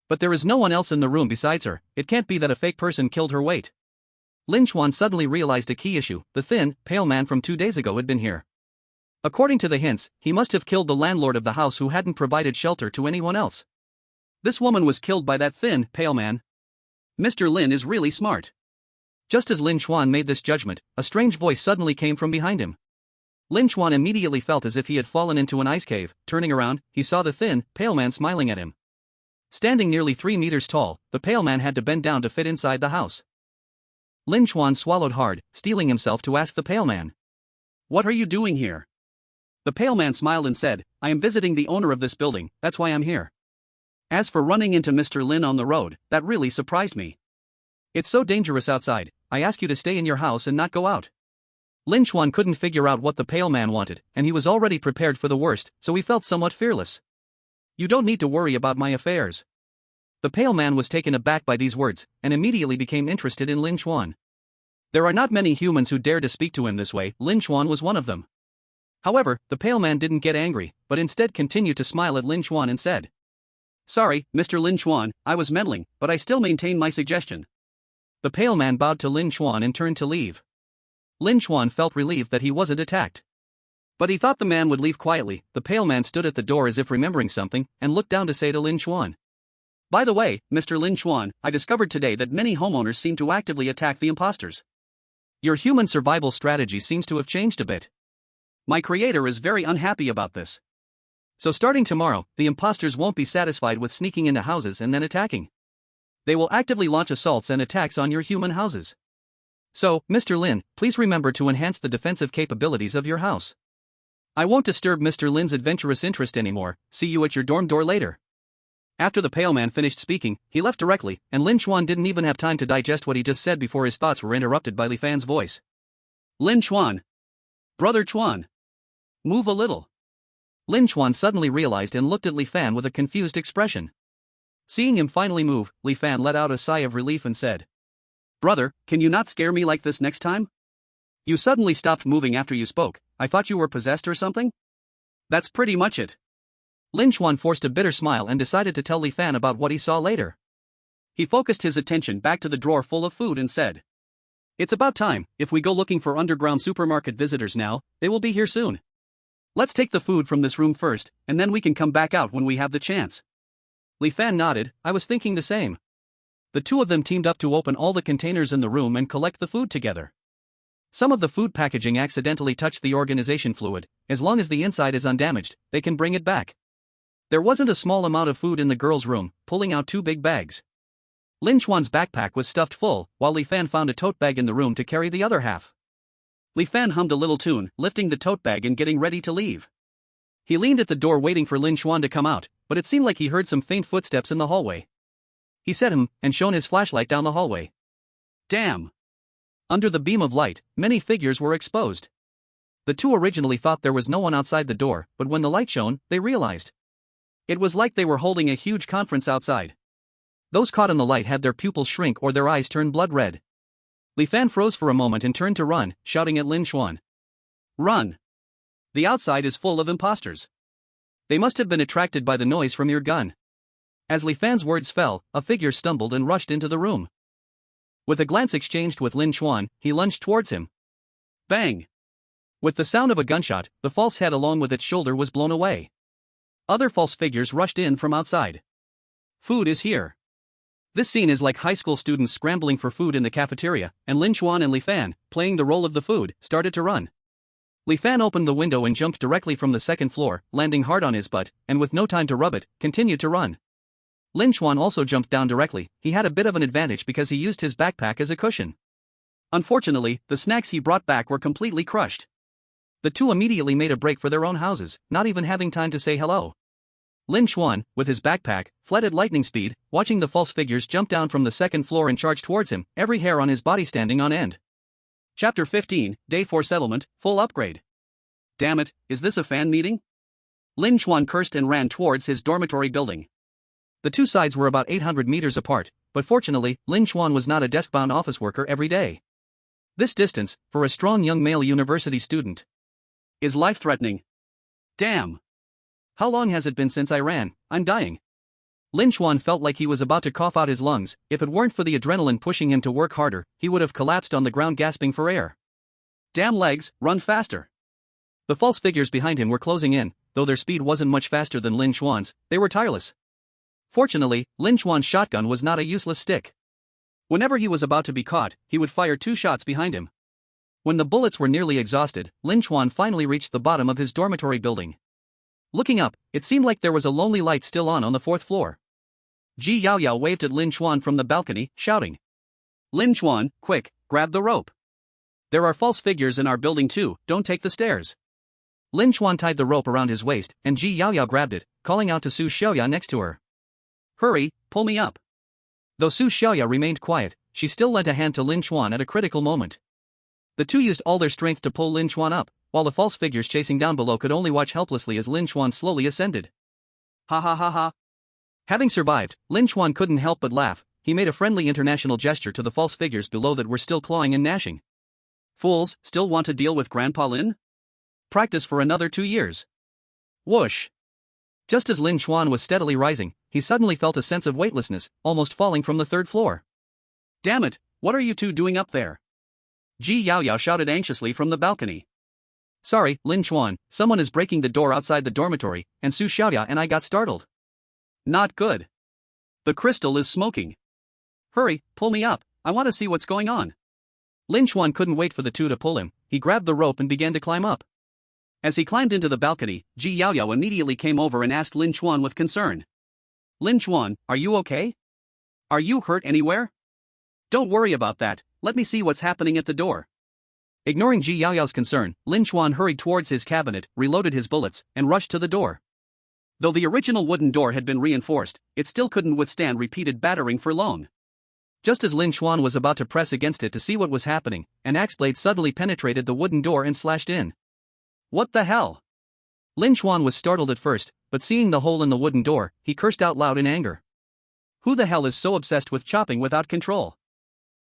But there is no one else in the room besides her. It can't be that a fake person killed her. Wait. Lin Chuan suddenly realized a key issue. The thin, pale man from 2 days ago had been here. According to the hints, he must have killed the landlord of the house who hadn't provided shelter to anyone else. This woman was killed by that thin, pale man. Mr. Lin is really smart. Just as Lin Chuan made this judgment, a strange voice suddenly came from behind him. Lin Chuan immediately felt as if he had fallen into an ice cave. Turning around, he saw the thin, pale man smiling at him. Standing nearly 3 meters tall, the pale man had to bend down to fit inside the house. Lin Chuan swallowed hard, steeling himself to ask the pale man, "What are you doing here?" The pale man smiled and said, "I am visiting the owner of this building, that's why I'm here. As for running into Mr. Lin on the road, that really surprised me. It's so dangerous outside, I ask you to stay in your house and not go out." Lin Chuan couldn't figure out what the pale man wanted, and he was already prepared for the worst, so he felt somewhat fearless. "You don't need to worry about my affairs." The pale man was taken aback by these words, and immediately became interested in Lin Chuan. There are not many humans who dare to speak to him this way. Lin Chuan was one of them. However, the pale man didn't get angry, but instead continued to smile at Lin Chuan and said, "Sorry, Mr. Lin Chuan, I was meddling, but I still maintain my suggestion." The pale man bowed to Lin Chuan and turned to leave. Lin Chuan felt relieved that he wasn't attacked. But he thought the man would leave quietly. The pale man stood at the door as if remembering something, and looked down to say to Lin Chuan, "By the way, Mr. Lin Chuan, I discovered today that many homeowners seem to actively attack the impostors. Your human survival strategy seems to have changed a bit. My creator is very unhappy about this. So starting tomorrow, the impostors won't be satisfied with sneaking into houses and then attacking. They will actively launch assaults and attacks on your human houses. So, Mr. Lin, please remember to enhance the defensive capabilities of your house. I won't disturb Mr. Lin's adventurous interest anymore. See you at your dorm door later." After the pale man finished speaking, he left directly, and Lin Chuan didn't even have time to digest what he just said before his thoughts were interrupted by Li Fan's voice. "Lin Chuan. Brother Chuan. Move a little." Lin Chuan suddenly realized and looked at Li Fan with a confused expression. Seeing him finally move, Li Fan let out a sigh of relief and said, "Brother, can you not scare me like this next time? You suddenly stopped moving after you spoke. I thought you were possessed or something? That's pretty much it." Lin Chuan forced a bitter smile and decided to tell Li Fan about what he saw later. He focused his attention back to the drawer full of food and said, "It's about time. If we go looking for underground supermarket visitors now, they will be here soon. Let's take the food from this room first, and then we can come back out when we have the chance." Li Fan nodded. "I was thinking the same." The two of them teamed up to open all the containers in the room and collect the food together. Some of the food packaging accidentally touched the organization fluid. As long as the inside is undamaged, they can bring it back. There wasn't a small amount of food in the girls' room, pulling out 2 big bags. Lin Chuan's backpack was stuffed full, while Li Fan found a tote bag in the room to carry the other half. Li Fan hummed a little tune, lifting the tote bag and getting ready to leave. He leaned at the door waiting for Lin Chuan to come out, but it seemed like he heard some faint footsteps in the hallway. He said and shone his flashlight down the hallway. Damn! Under the beam of light, many figures were exposed. The two originally thought there was no one outside the door, but when the light shone, they realized. It was like they were holding a huge conference outside. Those caught in the light had their pupils shrink or their eyes turn blood red. Li Fan froze for a moment and turned to run, shouting at Lin Chuan. "Run! The outside is full of impostors. They must have been attracted by the noise from your gun." As Li Fan's words fell, a figure stumbled and rushed into the room. With a glance exchanged with Lin Chuan, he lunged towards him. Bang! With the sound of a gunshot, the false head along with its shoulder was blown away. Other false figures rushed in from outside. Food is here. This scene is like high school students scrambling for food in the cafeteria, and Lin Chuan and Li Fan, playing the role of the food, started to run. Li Fan opened the window and jumped directly from the second floor, landing hard on his butt, and with no time to rub it, continued to run. Lin Chuan also jumped down directly. He had a bit of an advantage because he used his backpack as a cushion. Unfortunately, the snacks he brought back were completely crushed. The two immediately made a break for their own houses, not even having time to say hello. Lin Chuan, with his backpack, fled at lightning speed, watching the false figures jump down from the second floor and charge towards him, every hair on his body standing on end. Chapter 15, Day 4 Settlement, Full Upgrade. Damn it, is this a fan meeting? Lin Chuan cursed and ran towards his dormitory building. The two sides were about 800 meters apart, but fortunately, Lin Chuan was not a desk-bound office worker every day. This distance, for a strong young male university student, is life-threatening. Damn. How long has it been since I ran? I'm dying. Lin Chuan felt like he was about to cough out his lungs. If it weren't for the adrenaline pushing him to work harder, he would have collapsed on the ground gasping for air. Damn legs, run faster. The false figures behind him were closing in, though their speed wasn't much faster than Lin Chuan's. They were tireless. Fortunately, Lin Chuan's shotgun was not a useless stick. Whenever he was about to be caught, he would fire 2 shots behind him. When the bullets were nearly exhausted, Lin Chuan finally reached the bottom of his dormitory building. Looking up, it seemed like there was a lonely light still on the 4th floor. Ji Yaoyao waved at Lin Chuan from the balcony, shouting, Lin Chuan, quick, grab the rope. There are false figures in our building too, don't take the stairs. Lin Chuan tied the rope around his waist, and Ji Yaoyao grabbed it, calling out to Su Xiaoya next to her. Hurry, pull me up. Though Su Xiaoya remained quiet, she still lent a hand to Lin Chuan at a critical moment. The two used all their strength to pull Lin Chuan up, while the false figures chasing down below could only watch helplessly as Lin Chuan slowly ascended. Ha ha ha ha. Having survived, Lin Chuan couldn't help but laugh. He made a friendly international gesture to the false figures below that were still clawing and gnashing. Fools, still want to deal with Grandpa Lin? Practice for another 2 years. Whoosh. Just as Lin Chuan was steadily rising, he suddenly felt a sense of weightlessness, almost falling from the 3rd floor. Damn it, what are you two doing up there? Ji Yaoyao shouted anxiously from the balcony. Sorry, Lin Chuan, someone is breaking the door outside the dormitory, and Su Xiaoya and I got startled. Not good. The crystal is smoking. Hurry, pull me up, I want to see what's going on. Lin Chuan couldn't wait for the two to pull him. He grabbed the rope and began to climb up. As he climbed into the balcony, Ji Yaoyao immediately came over and asked Lin Chuan with concern. Lin Chuan, are you okay? Are you hurt anywhere? Don't worry about that, let me see what's happening at the door. Ignoring Ji Yaoyao's concern, Lin Chuan hurried towards his cabinet, reloaded his bullets, and rushed to the door. Though the original wooden door had been reinforced, it still couldn't withstand repeated battering for long. Just as Lin Chuan was about to press against it to see what was happening, an axe blade suddenly penetrated the wooden door and slashed in. What the hell? Lin Chuan was startled at first, but seeing the hole in the wooden door, he cursed out loud in anger. Who the hell is so obsessed with chopping without control?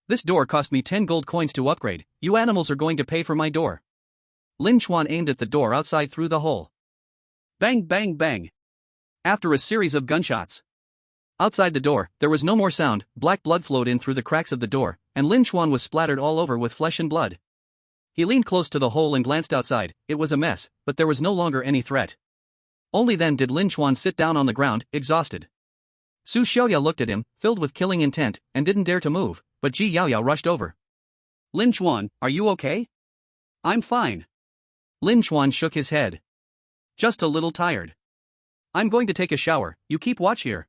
This door cost me 10 gold coins to upgrade, you animals are going to pay for my door. Lin Chuan aimed at the door outside through the hole. Bang bang bang. After a series of gunshots. Outside the door, there was no more sound, black blood flowed in through the cracks of the door, and Lin Chuan was splattered all over with flesh and blood. He leaned close to the hole and glanced outside. It was a mess, but there was no longer any threat. Only then did Lin Chuan sit down on the ground, exhausted. Su Xiaoya looked at him, filled with killing intent, and didn't dare to move, but Ji Yaoyao rushed over. Lin Chuan, are you okay? I'm fine. Lin Chuan shook his head. Just a little tired. I'm going to take a shower, you keep watch here.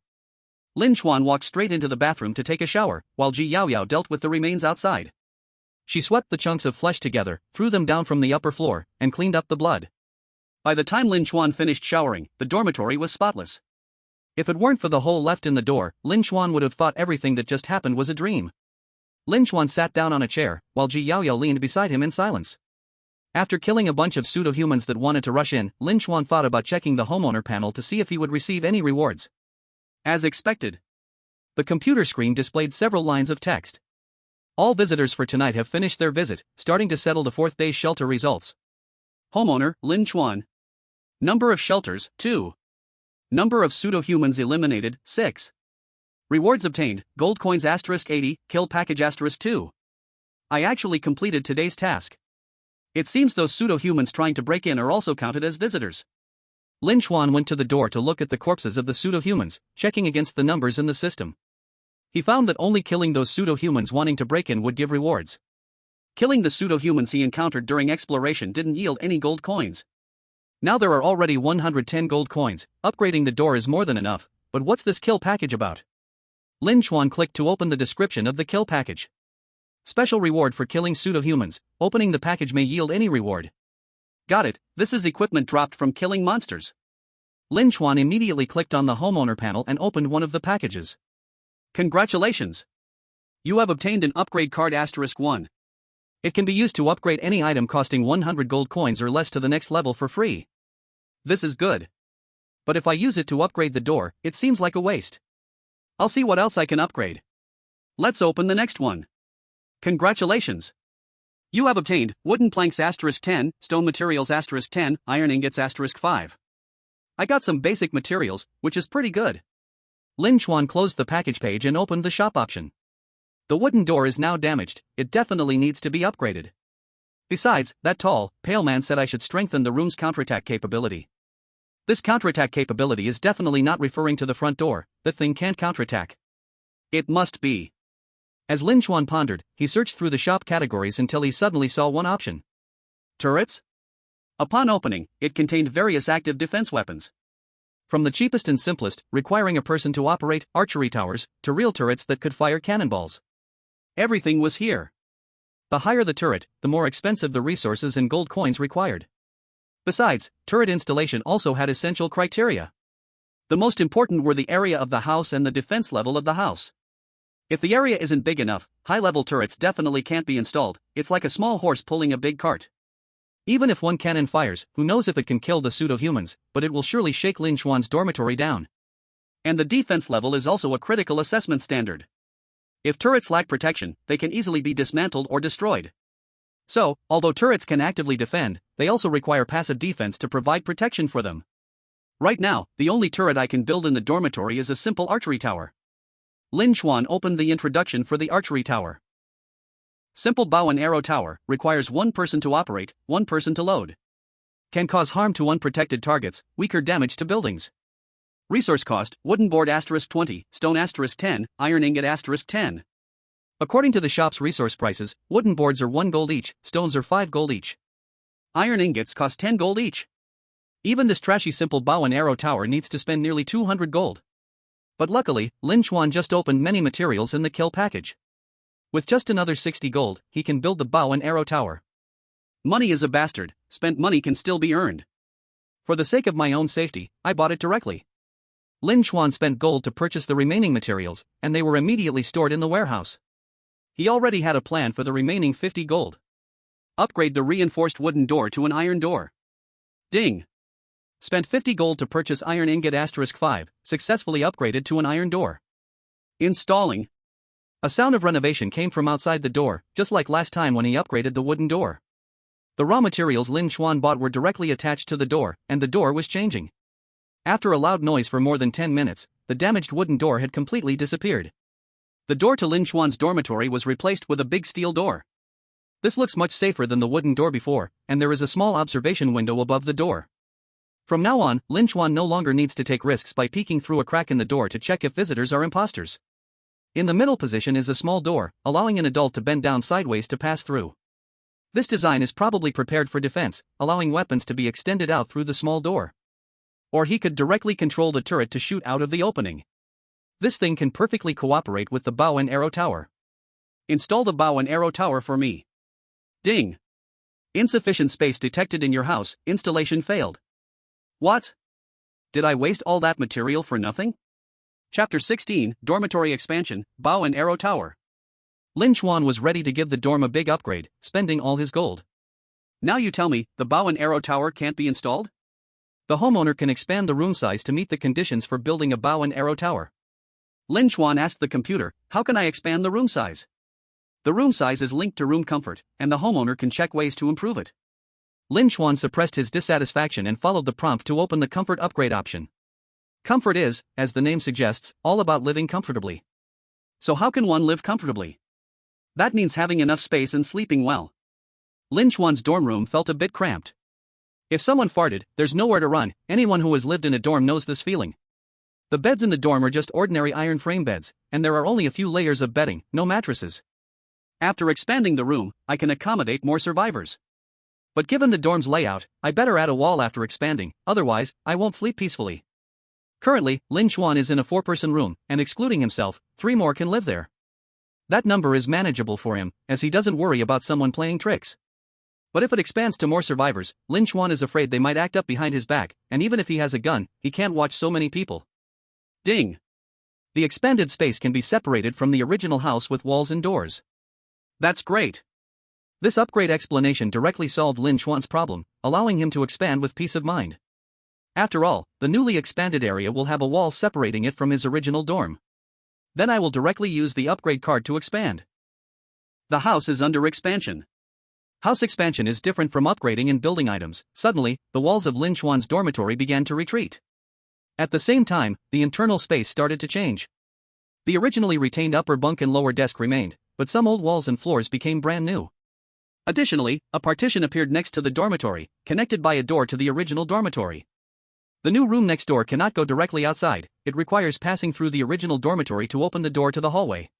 Lin Chuan walked straight into the bathroom to take a shower, while Ji Yaoyao dealt with the remains outside. She swept the chunks of flesh together, threw them down from the upper floor, and cleaned up the blood. By the time Lin Chuan finished showering, the dormitory was spotless. If it weren't for the hole left in the door, Lin Chuan would have thought everything that just happened was a dream. Lin Chuan sat down on a chair, while Ji Yaoyao leaned beside him in silence. After killing a bunch of pseudo-humans that wanted to rush in, Lin Chuan thought about checking the homeowner panel to see if he would receive any rewards. As expected, the computer screen displayed several lines of text. All visitors for tonight have finished their visit, starting to settle the 4th day's shelter results. Homeowner, Lin Chuan. Number of shelters, 2. Number of pseudo-humans eliminated, 6. Rewards obtained, gold coins *80, kill package *2. I actually completed today's task. It seems those pseudo-humans trying to break in are also counted as visitors. Lin Chuan went to the door to look at the corpses of the pseudo-humans, checking against the numbers in the system. He found that only killing those pseudo-humans wanting to break in would give rewards. Killing the pseudo-humans he encountered during exploration didn't yield any gold coins. Now there are already 110 gold coins, upgrading the door is more than enough, but what's this kill package about? Lin Chuan clicked to open the description of the kill package. Special reward for killing pseudo-humans, opening the package may yield any reward. Got it, this is equipment dropped from killing monsters. Lin Chuan immediately clicked on the homeowner panel and opened one of the packages. Congratulations! You have obtained an upgrade card *1. It can be used to upgrade any item costing 100 gold coins or less to the next level for free. This is good. But if I use it to upgrade the door, it seems like a waste. I'll see what else I can upgrade. Let's open the next one. Congratulations! You have obtained wooden planks *10, stone materials *10, iron ingots *5. I got some basic materials, which is pretty good. Lin Chuan closed the package page and opened the shop option. The wooden door is now damaged, it definitely needs to be upgraded. Besides, that tall, pale man said I should strengthen the room's counterattack capability. This counterattack capability is definitely not referring to the front door, that thing can't counterattack. It must be. As Lin Chuan pondered, he searched through the shop categories until he suddenly saw one option. Turrets? Upon opening, it contained various active defense weapons. From the cheapest and simplest, requiring a person to operate, archery towers, to real turrets that could fire cannonballs. Everything was here. The higher the turret, the more expensive the resources and gold coins required. Besides, turret installation also had essential criteria. The most important were the area of the house and the defense level of the house. If the area isn't big enough, high-level turrets definitely can't be installed. It's like a small horse pulling a big cart. Even if one cannon fires, who knows if it can kill the pseudo-humans, but it will surely shake Lin Chuan's dormitory down. And the defense level is also a critical assessment standard. If turrets lack protection, they can easily be dismantled or destroyed. So, although turrets can actively defend, they also require passive defense to provide protection for them. Right now, the only turret I can build in the dormitory is a simple archery tower. Lin Chuan opened the introduction for the archery tower. Simple bow and arrow tower, requires one person to operate, one person to load. Can cause harm to unprotected targets, weaker damage to buildings. Resource cost, wooden board *20, stone *10, iron ingot *10. According to the shop's resource prices, wooden boards are 1 gold each, stones are 5 gold each. Iron ingots cost 10 gold each. Even this trashy simple bow and arrow tower needs to spend nearly 200 gold. But luckily, Lin Chuan just opened many materials in the kill package. With just another 60 gold, he can build the bow and arrow tower. Money is a bastard, spent money can still be earned. For the sake of my own safety, I bought it directly. Lin Chuan spent gold to purchase the remaining materials, and they were immediately stored in the warehouse. He already had a plan for the remaining 50 gold. Upgrade the reinforced wooden door to an iron door. Ding! Spent 50 gold to purchase iron ingot *5, successfully upgraded to an iron door. Installing. A sound of renovation came from outside the door, just like last time when he upgraded the wooden door. The raw materials Lin Chuan bought were directly attached to the door, and the door was changing. After a loud noise for more than 10 minutes, the damaged wooden door had completely disappeared. The door to Lin Chuan's dormitory was replaced with a big steel door. This looks much safer than the wooden door before, and there is a small observation window above the door. From now on, Lin Chuan no longer needs to take risks by peeking through a crack in the door to check if visitors are imposters. In the middle position is a small door, allowing an adult to bend down sideways to pass through. This design is probably prepared for defense, allowing weapons to be extended out through the small door. Or he could directly control the turret to shoot out of the opening. This thing can perfectly cooperate with the bow and arrow tower. Install the bow and arrow tower for me. Ding! Insufficient space detected in your house, installation failed. What? Did I waste all that material for nothing? Chapter 16, Dormitory Expansion, Bow and Arrow Tower. Lin Chuan was ready to give the dorm a big upgrade, spending all his gold. Now you tell me, the bow and arrow tower can't be installed? The homeowner can expand the room size to meet the conditions for building a bow and arrow tower. Lin Chuan asked the computer, how can I expand the room size? The room size is linked to room comfort, and the homeowner can check ways to improve it. Lin Chuan suppressed his dissatisfaction and followed the prompt to open the comfort upgrade option. Comfort is, as the name suggests, all about living comfortably. So how can one live comfortably? That means having enough space and sleeping well. Lin Chuan's dorm room felt a bit cramped. If someone farted, there's nowhere to run. Anyone who has lived in a dorm knows this feeling. The beds in the dorm are just ordinary iron frame beds, and there are only a few layers of bedding, no mattresses. After expanding the room, I can accommodate more survivors. But given the dorm's layout, I better add a wall after expanding, otherwise, I won't sleep peacefully. Currently, Lin Chuan is in a 4-person room, and excluding himself, 3 more can live there. That number is manageable for him, as he doesn't worry about someone playing tricks. But if it expands to more survivors, Lin Chuan is afraid they might act up behind his back, and even if he has a gun, he can't watch so many people. Ding! The expanded space can be separated from the original house with walls and doors. That's great! This upgrade explanation directly solved Lin Chuan's problem, allowing him to expand with peace of mind. After all, the newly expanded area will have a wall separating it from his original dorm. Then I will directly use the upgrade card to expand. The house is under expansion. House expansion is different from upgrading and building items. Suddenly, the walls of Lin Chuan's dormitory began to retreat. At the same time, the internal space started to change. The originally retained upper bunk and lower desk remained, but some old walls and floors became brand new. Additionally, a partition appeared next to the dormitory, connected by a door to the original dormitory. The new room next door cannot go directly outside, it requires passing through the original dormitory to open the door to the hallway.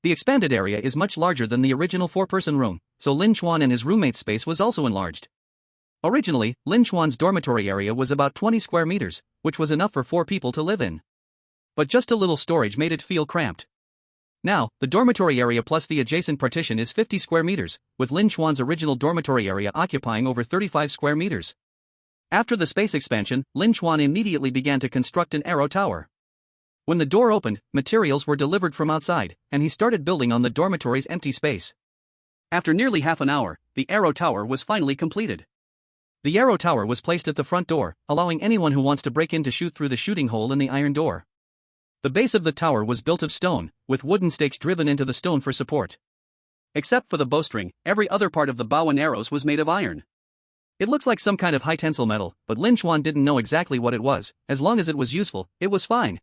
The expanded area is much larger than the original 4-person room, so Lin Chuan and his roommate's space was also enlarged. Originally, Lin Chuan's dormitory area was about 20 square meters, which was enough for 4 people to live in. But just a little storage made it feel cramped. Now, the dormitory area plus the adjacent partition is 50 square meters, with Lin Chuan's original dormitory area occupying over 35 square meters. After the space expansion, Lin Chuan immediately began to construct an arrow tower. When the door opened, materials were delivered from outside, and he started building on the dormitory's empty space. After nearly half an hour, the arrow tower was finally completed. The arrow tower was placed at the front door, allowing anyone who wants to break in to shoot through the shooting hole in the iron door. The base of the tower was built of stone, with wooden stakes driven into the stone for support. Except for the bowstring, every other part of the bow and arrows was made of iron. It looks like some kind of high-tensile metal, but Lin Chuan didn't know exactly what it was. As long as it was useful, it was fine.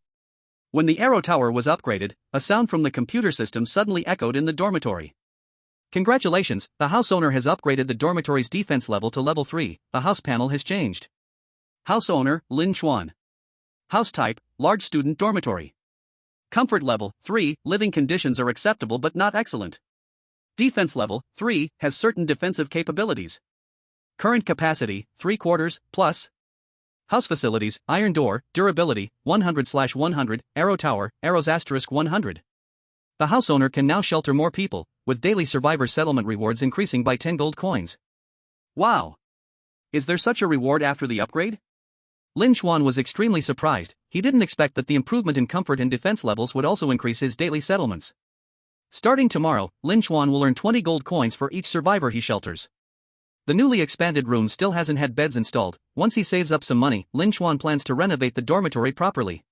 When the arrow tower was upgraded, a sound from the computer system suddenly echoed in the dormitory. Congratulations, the house owner has upgraded the dormitory's defense level to level 3, the house panel has changed. House owner, Lin Chuan. House type, large student dormitory. Comfort level, 3, living conditions are acceptable but not excellent. Defense level, 3, has certain defensive capabilities. Current capacity, 3/4, plus. House facilities, iron door, durability, 100/100, arrow tower, arrows *100. The house owner can now shelter more people, with daily survivor settlement rewards increasing by 10 gold coins. Wow! Is there such a reward after the upgrade? Lin Chuan was extremely surprised. He didn't expect that the improvement in comfort and defense levels would also increase his daily settlements. Starting tomorrow, Lin Chuan will earn 20 gold coins for each survivor he shelters. The newly expanded room still hasn't had beds installed. Once he saves up some money, Lin Chuan plans to renovate the dormitory properly.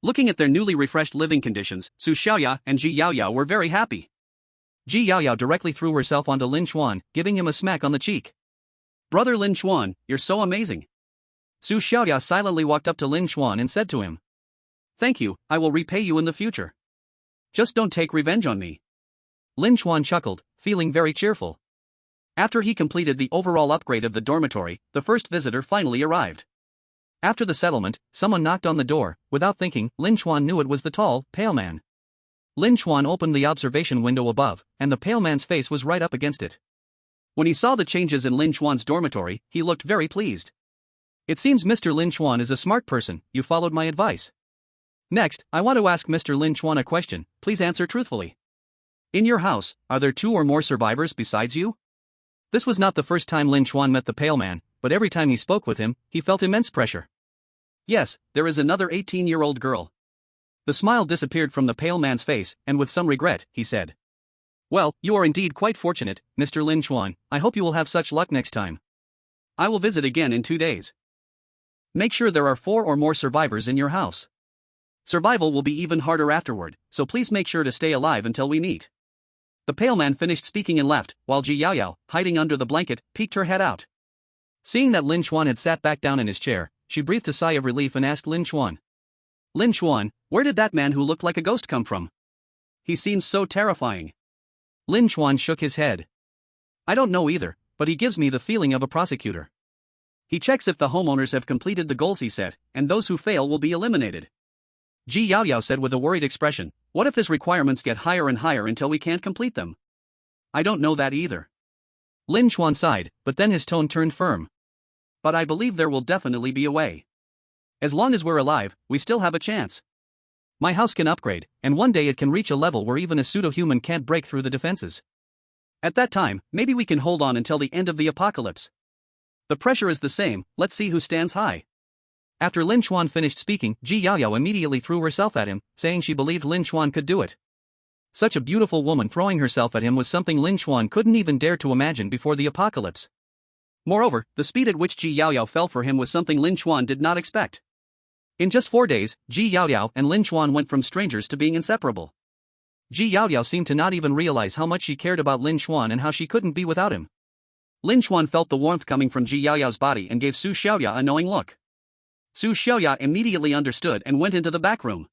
Looking at their newly refreshed living conditions, Su Xiaoya and Ji Yaoyao were very happy. Ji Yaoyao directly threw herself onto Lin Chuan, giving him a smack on the cheek. "Brother Lin Chuan, you're so amazing." Su Xiaoya silently walked up to Lin Chuan and said to him, "Thank you, I will repay you in the future. Just don't take revenge on me." Lin Chuan chuckled, feeling very cheerful. After he completed the overall upgrade of the dormitory, the first visitor finally arrived. After the settlement, someone knocked on the door. Without thinking, Lin Chuan knew it was the tall, pale man. Lin Chuan opened the observation window above, and the pale man's face was right up against it. When he saw the changes in Lin Chuan's dormitory, he looked very pleased. "It seems Mr. Lin Chuan is a smart person, you followed my advice. Next, I want to ask Mr. Lin Chuan a question, please answer truthfully. In your house, are there 2 or more survivors besides you?" This was not the first time Lin Chuan met the pale man, but every time he spoke with him, he felt immense pressure. "Yes, there is another 18-year-old girl." The smile disappeared from the pale man's face, and with some regret, he said, "Well, you are indeed quite fortunate, Mr. Lin Chuan. I hope you will have such luck next time. I will visit again in 2 days. Make sure there are 4 or more survivors in your house. Survival will be even harder afterward, so please make sure to stay alive until we meet." The pale man finished speaking and left, while Ji Yaoyao, hiding under the blanket, peeked her head out. Seeing that Lin Chuan had sat back down in his chair, she breathed a sigh of relief and asked Lin Chuan, "Lin Chuan, where did that man who looked like a ghost come from? He seems so terrifying." Lin Chuan shook his head. "I don't know either, but he gives me the feeling of a prosecutor. He checks if the homeowners have completed the goals he set, and those who fail will be eliminated." Ji Yaoyao said with a worried expression, "What if his requirements get higher and higher until we can't complete them?" "I don't know that either." Lin Chuan sighed, but then his tone turned firm. "But I believe there will definitely be a way. As long as we're alive, we still have a chance. My house can upgrade, and one day it can reach a level where even a pseudo-human can't break through the defenses. At that time, maybe we can hold on until the end of the apocalypse. The pressure is the same, let's see who stands high." After Lin Chuan finished speaking, Ji Yaoyao immediately threw herself at him, saying she believed Lin Chuan could do it. Such a beautiful woman throwing herself at him was something Lin Chuan couldn't even dare to imagine before the apocalypse. Moreover, the speed at which Ji Yaoyao fell for him was something Lin Chuan did not expect. In just 4 days, Ji Yaoyao and Lin Chuan went from strangers to being inseparable. Ji Yaoyao seemed to not even realize how much she cared about Lin Chuan and how she couldn't be without him. Lin Chuan felt the warmth coming from Ji Yaoyao's body and gave Su Xiaoya a knowing look. Su Xiaoya immediately understood and went into the back room.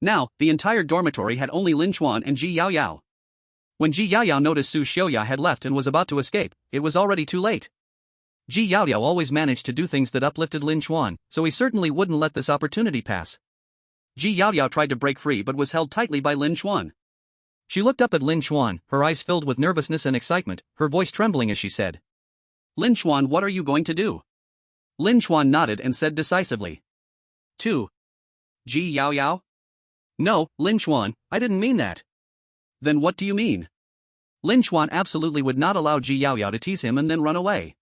Now, the entire dormitory had only Lin Chuan and Ji Yaoyao. When Ji Yaoyao noticed Su Xiaoya had left and was about to escape, it was already too late. Ji Yaoyao always managed to do things that uplifted Lin Chuan, so he certainly wouldn't let this opportunity pass. Ji Yaoyao tried to break free but was held tightly by Lin Chuan. She looked up at Lin Chuan, her eyes filled with nervousness and excitement, her voice trembling as she said, "Lin Chuan, what are you going to do?" Lin Chuan nodded and said decisively, "2. Ji Yaoyao?" "No, Lin Chuan, I didn't mean that." "Then what do you mean?" Lin Chuan absolutely would not allow Ji Yaoyao to tease him and then run away.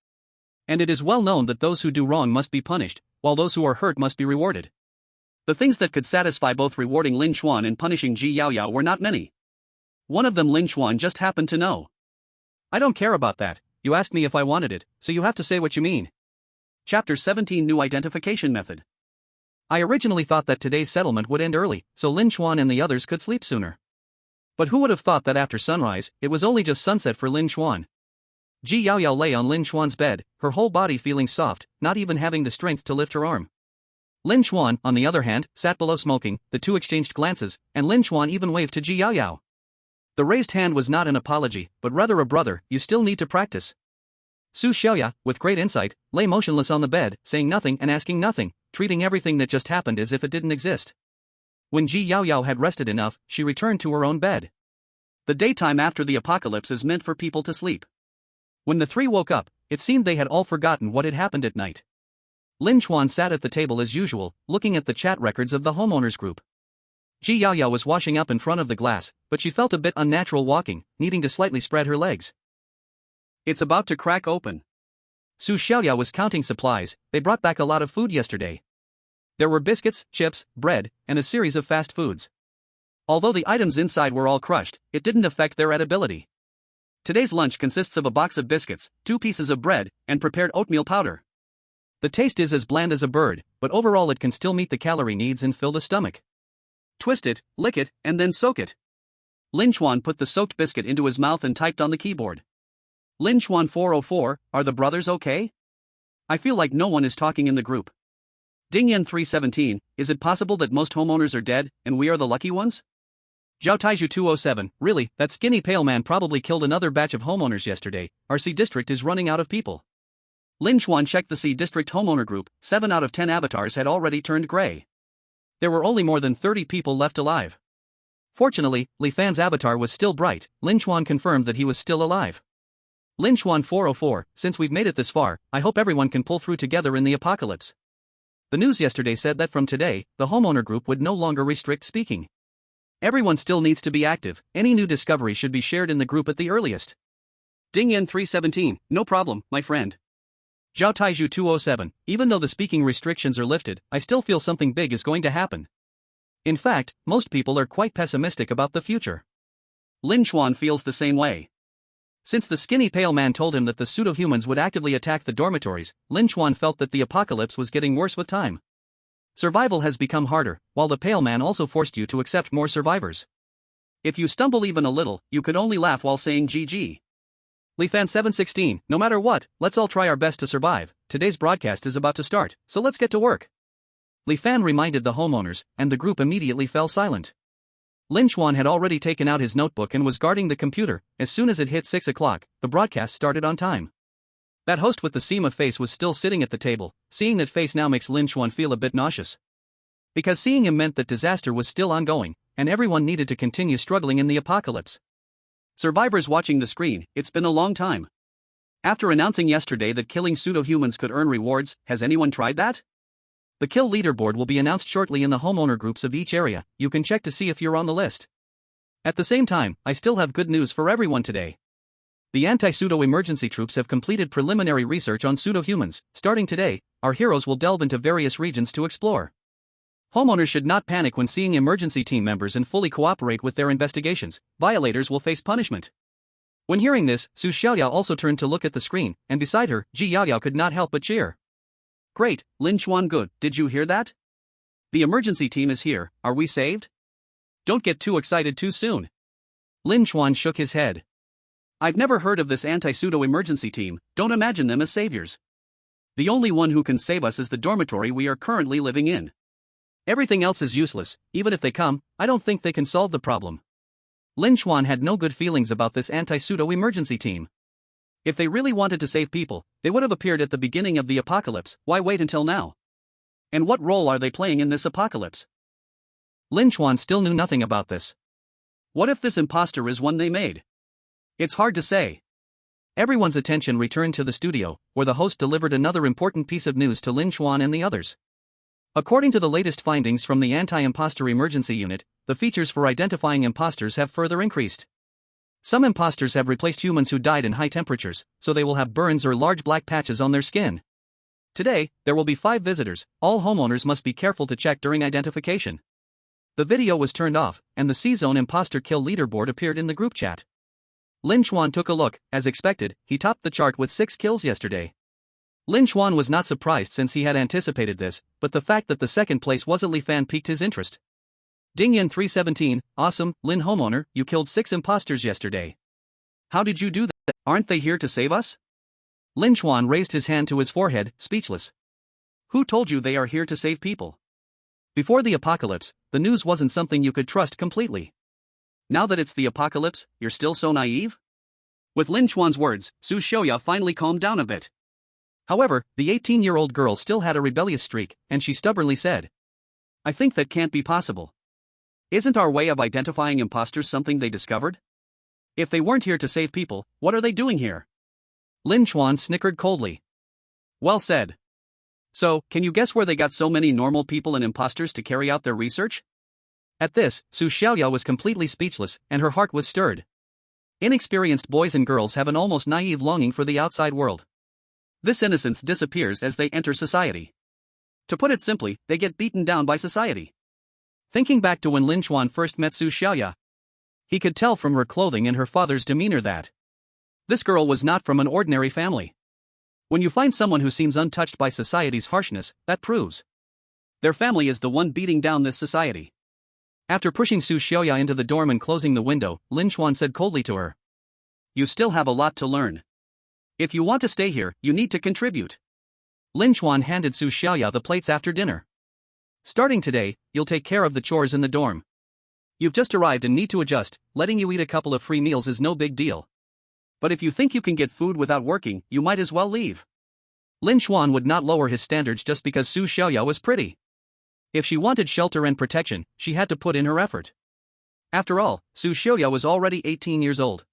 And it is well known that those who do wrong must be punished, while those who are hurt must be rewarded. The things that could satisfy both rewarding Lin Chuan and punishing Ji Yaoyao were not many. One of them Lin Chuan just happened to know. "I don't care about that, you asked me if I wanted it, so you have to say what you mean." Chapter 17 New Identification Method. I originally thought that today's settlement would end early, so Lin Chuan and the others could sleep sooner. But who would have thought that after sunrise, it was only just sunset for Lin Chuan? Ji Yaoyao lay on Lin Chuan's bed, her whole body feeling soft, not even having the strength to lift her arm. Lin Chuan, on the other hand, sat below smoking, the two exchanged glances, and Lin Chuan even waved to Ji Yaoyao. The raised hand was not an apology, but rather a brother, you still need to practice. Su Xiaoya, with great insight, lay motionless on the bed, saying nothing and asking nothing, treating everything that just happened as if it didn't exist. When Ji Yaoyao had rested enough, she returned to her own bed. The daytime after the apocalypse is meant for people to sleep. When the three woke up, it seemed they had all forgotten what had happened at night. Lin Chuan sat at the table as usual, looking at the chat records of the homeowners group. Ji Yaoyao was washing up in front of the glass, but she felt a bit unnatural walking, needing to slightly spread her legs. It's about to crack open. Su Xiaoya was counting supplies, they brought back a lot of food yesterday. There were biscuits, chips, bread, and a series of fast foods. Although the items inside were all crushed, it didn't affect their edibility. Today's lunch consists of a box of biscuits, 2 pieces of bread, and prepared oatmeal powder. The taste is as bland as a bird, but overall it can still meet the calorie needs and fill the stomach. Twist it, lick it, and then soak it. Lin Chuan put the soaked biscuit into his mouth and typed on the keyboard. Lin Chuan 404, are the brothers okay? I feel like no one is talking in the group. Dingyan 317, is it possible that most homeowners are dead, and we are the lucky ones? Zhao Taiju 207, really, that skinny pale man probably killed another batch of homeowners yesterday, our C district is running out of people. Lin Chuan checked the C district homeowner group, 7 out of 10 avatars had already turned gray. There were only more than 30 people left alive. Fortunately, Li Fan's avatar was still bright, Lin Chuan confirmed that he was still alive. Lin Chuan 404, since we've made it this far, I hope everyone can pull through together in the apocalypse. The news yesterday said that from today, the homeowner group would no longer restrict speaking. Everyone still needs to be active, any new discovery should be shared in the group at the earliest. Dingyan 317, no problem, my friend. Zhao Taiju 207, even though the speaking restrictions are lifted, I still feel something big is going to happen. In fact, most people are quite pessimistic about the future. Lin Chuan feels the same way. Since the skinny pale man told him that the pseudo-humans would actively attack the dormitories, Lin Chuan felt that the apocalypse was getting worse with time. Survival has become harder, while the pale man also forced you to accept more survivors. If you stumble even a little, you could only laugh while saying GG. Li Fan 716, no matter what, let's all try our best to survive, today's broadcast is about to start, so let's get to work. Li Fan reminded the homeowners, and the group immediately fell silent. Lin Chuan had already taken out his notebook and was guarding the computer. As soon as it hit 6 o'clock, the broadcast started on time. That host with the seam of face was still sitting at the table. Seeing that face now makes Lin Chuan feel a bit nauseous. Because seeing him meant that disaster was still ongoing, and everyone needed to continue struggling in the apocalypse. Survivors watching the screen, it's been a long time. After announcing yesterday that killing pseudo-humans could earn rewards, has anyone tried that? The kill leaderboard will be announced shortly in the homeowner groups of each area, you can check to see if you're on the list. At the same time, I still have good news for everyone today. The anti-pseudo emergency troops have completed preliminary research on pseudo-humans. Starting today, our heroes will delve into various regions to explore. Homeowners should not panic when seeing emergency team members and fully cooperate with their investigations. Violators will face punishment. When hearing this, Su Xiaoyao also turned to look at the screen, and beside her, Ji Yaoyao could not help but cheer. Great, Lin Chuan good, did you hear that? The emergency team is here, are we saved? Don't get too excited too soon. Lin Chuan shook his head. I've never heard of this anti-pseudo emergency team, don't imagine them as saviors. The only one who can save us is the dormitory we are currently living in. Everything else is useless. Even if they come, I don't think they can solve the problem. Lin Chuan had no good feelings about this anti-pseudo-emergency team. If they really wanted to save people, they would have appeared at the beginning of the apocalypse. Why wait until now? And what role are they playing in this apocalypse? Lin Chuan still knew nothing about this. What if this imposter is one they made? It's hard to say. Everyone's attention returned to the studio, where the host delivered another important piece of news to Lin Chuan and the others. According to the latest findings from the Anti-Imposter Emergency Unit, the features for identifying imposters have further increased. Some imposters have replaced humans who died in high temperatures, so they will have burns or large black patches on their skin. Today, there will be 5 visitors. All homeowners must be careful to check during identification. The video was turned off, and the C-Zone imposter kill leaderboard appeared in the group chat. Lin Chuan took a look. As expected, he topped the chart with 6 kills yesterday. Lin Chuan was not surprised since he had anticipated this, but the fact that the second place was a Li fan piqued his interest. Dingyan 317, awesome, Lin homeowner, you killed 6 imposters yesterday. How did you do that? Aren't they here to save us? Lin Chuan raised his hand to his forehead, speechless. Who told you they are here to save people? Before the apocalypse, the news wasn't something you could trust completely. Now that it's the apocalypse, you're still so naive? With Lin Chuan's words, Su Xiaoya finally calmed down a bit. However, the 18-year-old girl still had a rebellious streak, and she stubbornly said, I think that can't be possible. Isn't our way of identifying imposters something they discovered? If they weren't here to save people, what are they doing here? Lin Chuan snickered coldly. Well said. So, can you guess where they got so many normal people and imposters to carry out their research? At this, Su Xiaoya was completely speechless, and her heart was stirred. Inexperienced boys and girls have an almost naive longing for the outside world. This innocence disappears as they enter society. To put it simply, they get beaten down by society. Thinking back to when Lin Chuan first met Su Xiaoya, he could tell from her clothing and her father's demeanor that this girl was not from an ordinary family. When you find someone who seems untouched by society's harshness, that proves their family is the one beating down this society. After pushing Su Xiaoya into the dorm and closing the window, Lin Chuan said coldly to her, You still have a lot to learn. If you want to stay here, you need to contribute. Lin Chuan handed Su Xiaoya the plates after dinner. Starting today, you'll take care of the chores in the dorm. You've just arrived and need to adjust. Letting you eat a couple of free meals is no big deal. But if you think you can get food without working, you might as well leave. Lin Chuan would not lower his standards just because Su Xiaoya was pretty. If she wanted shelter and protection, she had to put in her effort. After all, Su Xiaoya was already 18 years old.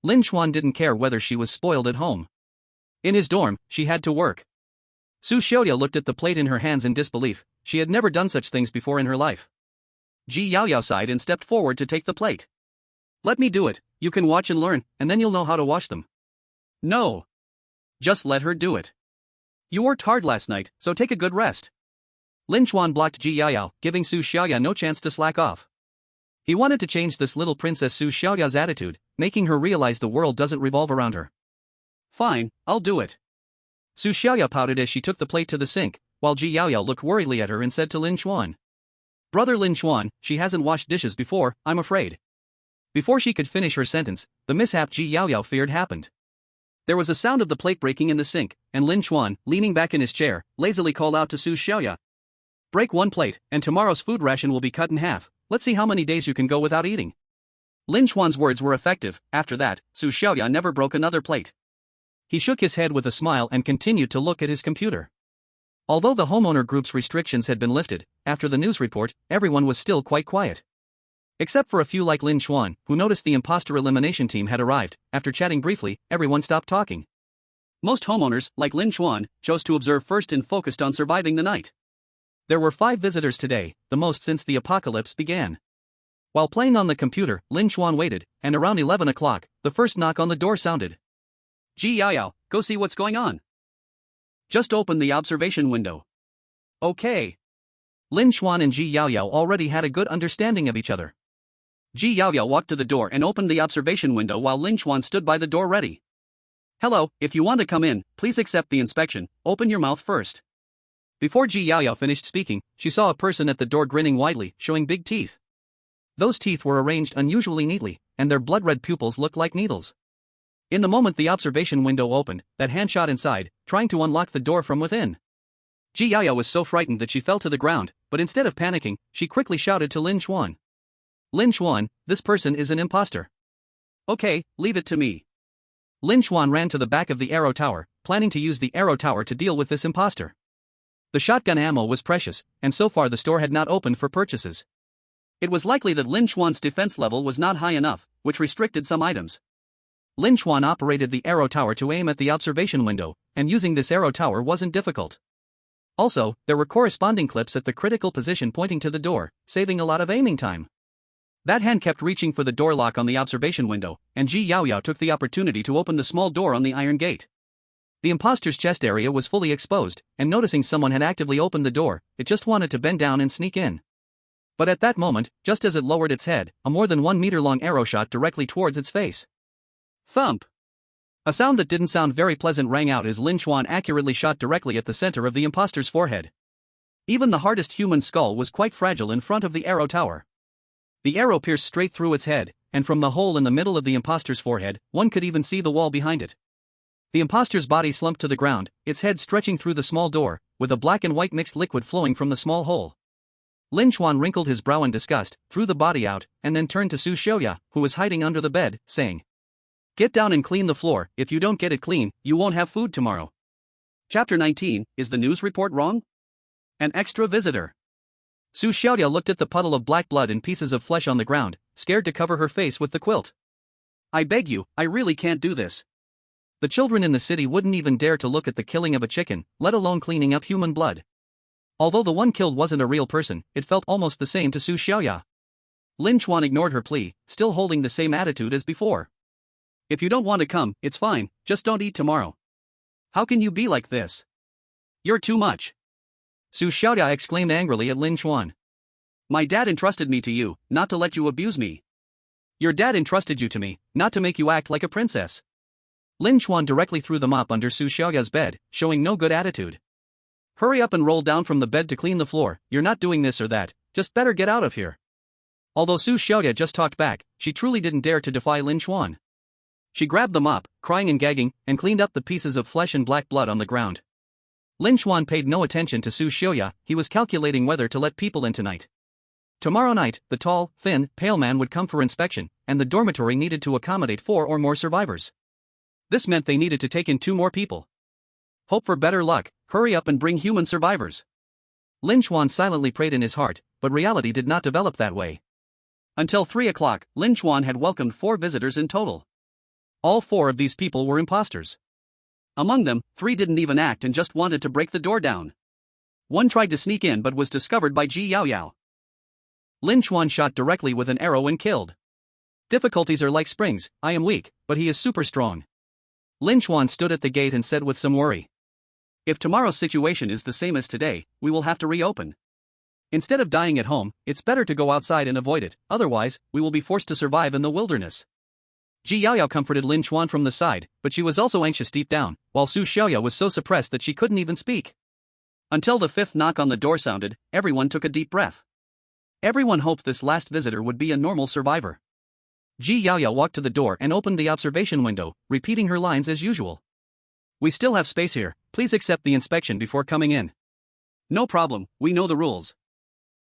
Lin Chuan didn't care whether she was spoiled at home. In his dorm, she had to work. Su Xiaoya looked at the plate in her hands in disbelief. She had never done such things before in her life. Ji Yaoyao sighed and stepped forward to take the plate. Let me do it, you can watch and learn, and then you'll know how to wash them. No. Just let her do it. You worked hard last night, so take a good rest. Lin Chuan blocked Ji Yaoyao, giving Su Xiaoya no chance to slack off. He wanted to change this little princess Su Xiaoya's attitude, making her realize the world doesn't revolve around her. Fine, I'll do it. Su Xiaoya pouted as she took the plate to the sink, while Ji Yaoyao looked worriedly at her and said to Lin Chuan, Brother Lin Chuan, she hasn't washed dishes before, I'm afraid. Before she could finish her sentence, the mishap Ji Yaoyao feared happened. There was a sound of the plate breaking in the sink, and Lin Chuan, leaning back in his chair, lazily called out to Su Xiaoya, Break one plate, and tomorrow's food ration will be cut in half. Let's see how many days you can go without eating. Lin Chuan's words were effective. After that, Su Xiaoya never broke another plate. He shook his head with a smile and continued to look at his computer. Although the homeowner group's restrictions had been lifted, after the news report, everyone was still quite quiet. Except for a few like Lin Chuan, who noticed the imposter elimination team had arrived. After chatting briefly, everyone stopped talking. Most homeowners, like Lin Chuan, chose to observe first and focused on surviving the night. There were 5 visitors today, the most since the apocalypse began. While playing on the computer, Lin Chuan waited, and around 11 o'clock, the first knock on the door sounded. Ji Yaoyao, go see what's going on. Just open the observation window. Okay. Lin Chuan and Ji Yaoyao already had a good understanding of each other. Ji Yaoyao walked to the door and opened the observation window while Lin Chuan stood by the door ready. Hello, if you want to come in, please accept the inspection, open your mouth first. Before Ji Yaoyao finished speaking, she saw a person at the door grinning widely, showing big teeth. Those teeth were arranged unusually neatly, and their blood-red pupils looked like needles. In the moment the observation window opened, that hand shot inside, trying to unlock the door from within. Ji Yaoyao was so frightened that she fell to the ground, but instead of panicking, she quickly shouted to Lin Chuan. Lin Chuan, this person is an impostor. Okay, leave it to me. Lin Chuan ran to the back of the arrow tower, planning to use the arrow tower to deal with this impostor. The shotgun ammo was precious, and so far the store had not opened for purchases. It was likely that Lin Chuan's defense level was not high enough, which restricted some items. Lin Chuan operated the arrow tower to aim at the observation window, and using this arrow tower wasn't difficult. Also, there were corresponding clips at the critical position pointing to the door, saving a lot of aiming time. That hand kept reaching for the door lock on the observation window, and Ji Yaoyao took the opportunity to open the small door on the iron gate. The imposter's chest area was fully exposed, and noticing someone had actively opened the door, it just wanted to bend down and sneak in. But at that moment, just as it lowered its head, a more than 1 meter long arrow shot directly towards its face. Thump! A sound that didn't sound very pleasant rang out as Lin Chuan accurately shot directly at the center of the imposter's forehead. Even the hardest human skull was quite fragile in front of the arrow tower. The arrow pierced straight through its head, and from the hole in the middle of the imposter's forehead, one could even see the wall behind it. The imposter's body slumped to the ground, its head stretching through the small door, with a black and white mixed liquid flowing from the small hole. Lin Chuan wrinkled his brow in disgust, threw the body out, and then turned to Su Xiaoya, who was hiding under the bed, saying, "Get down and clean the floor. If you don't get it clean, you won't have food tomorrow." Chapter 19, Is the news report wrong? An extra visitor. Su Xiaoya looked at the puddle of black blood and pieces of flesh on the ground, scared to cover her face with the quilt. I beg you, I really can't do this. The children in the city wouldn't even dare to look at the killing of a chicken, let alone cleaning up human blood. Although the one killed wasn't a real person, it felt almost the same to Su Xiaoya. Lin Chuan ignored her plea, still holding the same attitude as before. If you don't want to come, it's fine, just don't eat tomorrow. How can you be like this? You're too much. Su Xiaoya exclaimed angrily at Lin Chuan. My dad entrusted me to you, not to let you abuse me. Your dad entrusted you to me, not to make you act like a princess. Lin Chuan directly threw the mop under Su Xiaoya's bed, showing no good attitude. Hurry up and roll down from the bed to clean the floor, you're not doing this or that, just better get out of here. Although Su Xiaoya just talked back, she truly didn't dare to defy Lin Chuan. She grabbed the mop, crying and gagging, and cleaned up the pieces of flesh and black blood on the ground. Lin Chuan paid no attention to Su Xiaoya, he was calculating whether to let people in tonight. Tomorrow night, the tall, thin, pale man would come for inspection, and the dormitory needed to accommodate 4 or more survivors. This meant they needed to take in 2 more people. Hope for better luck, hurry up and bring human survivors. Lin Chuan silently prayed in his heart, but reality did not develop that way. Until 3 o'clock, Lin Chuan had welcomed 4 visitors in total. All 4 of these people were impostors. Among them, 3 didn't even act and just wanted to break the door down. One tried to sneak in but was discovered by Ji Yaoyao. Lin Chuan shot directly with an arrow and killed. Difficulties are like springs, I am weak, but he is super strong. Lin Chuan stood at the gate and said with some worry. If tomorrow's situation is the same as today, we will have to reopen. Instead of dying at home, it's better to go outside and avoid it, otherwise, we will be forced to survive in the wilderness. Ji Yaoyao comforted Lin Chuan from the side, but she was also anxious deep down, while Su Xiaoya was so suppressed that she couldn't even speak. Until the 5th knock on the door sounded, everyone took a deep breath. Everyone hoped this last visitor would be a normal survivor. Ji Yaoyao walked to the door and opened the observation window, repeating her lines as usual. We still have space here, please accept the inspection before coming in. No problem, we know the rules.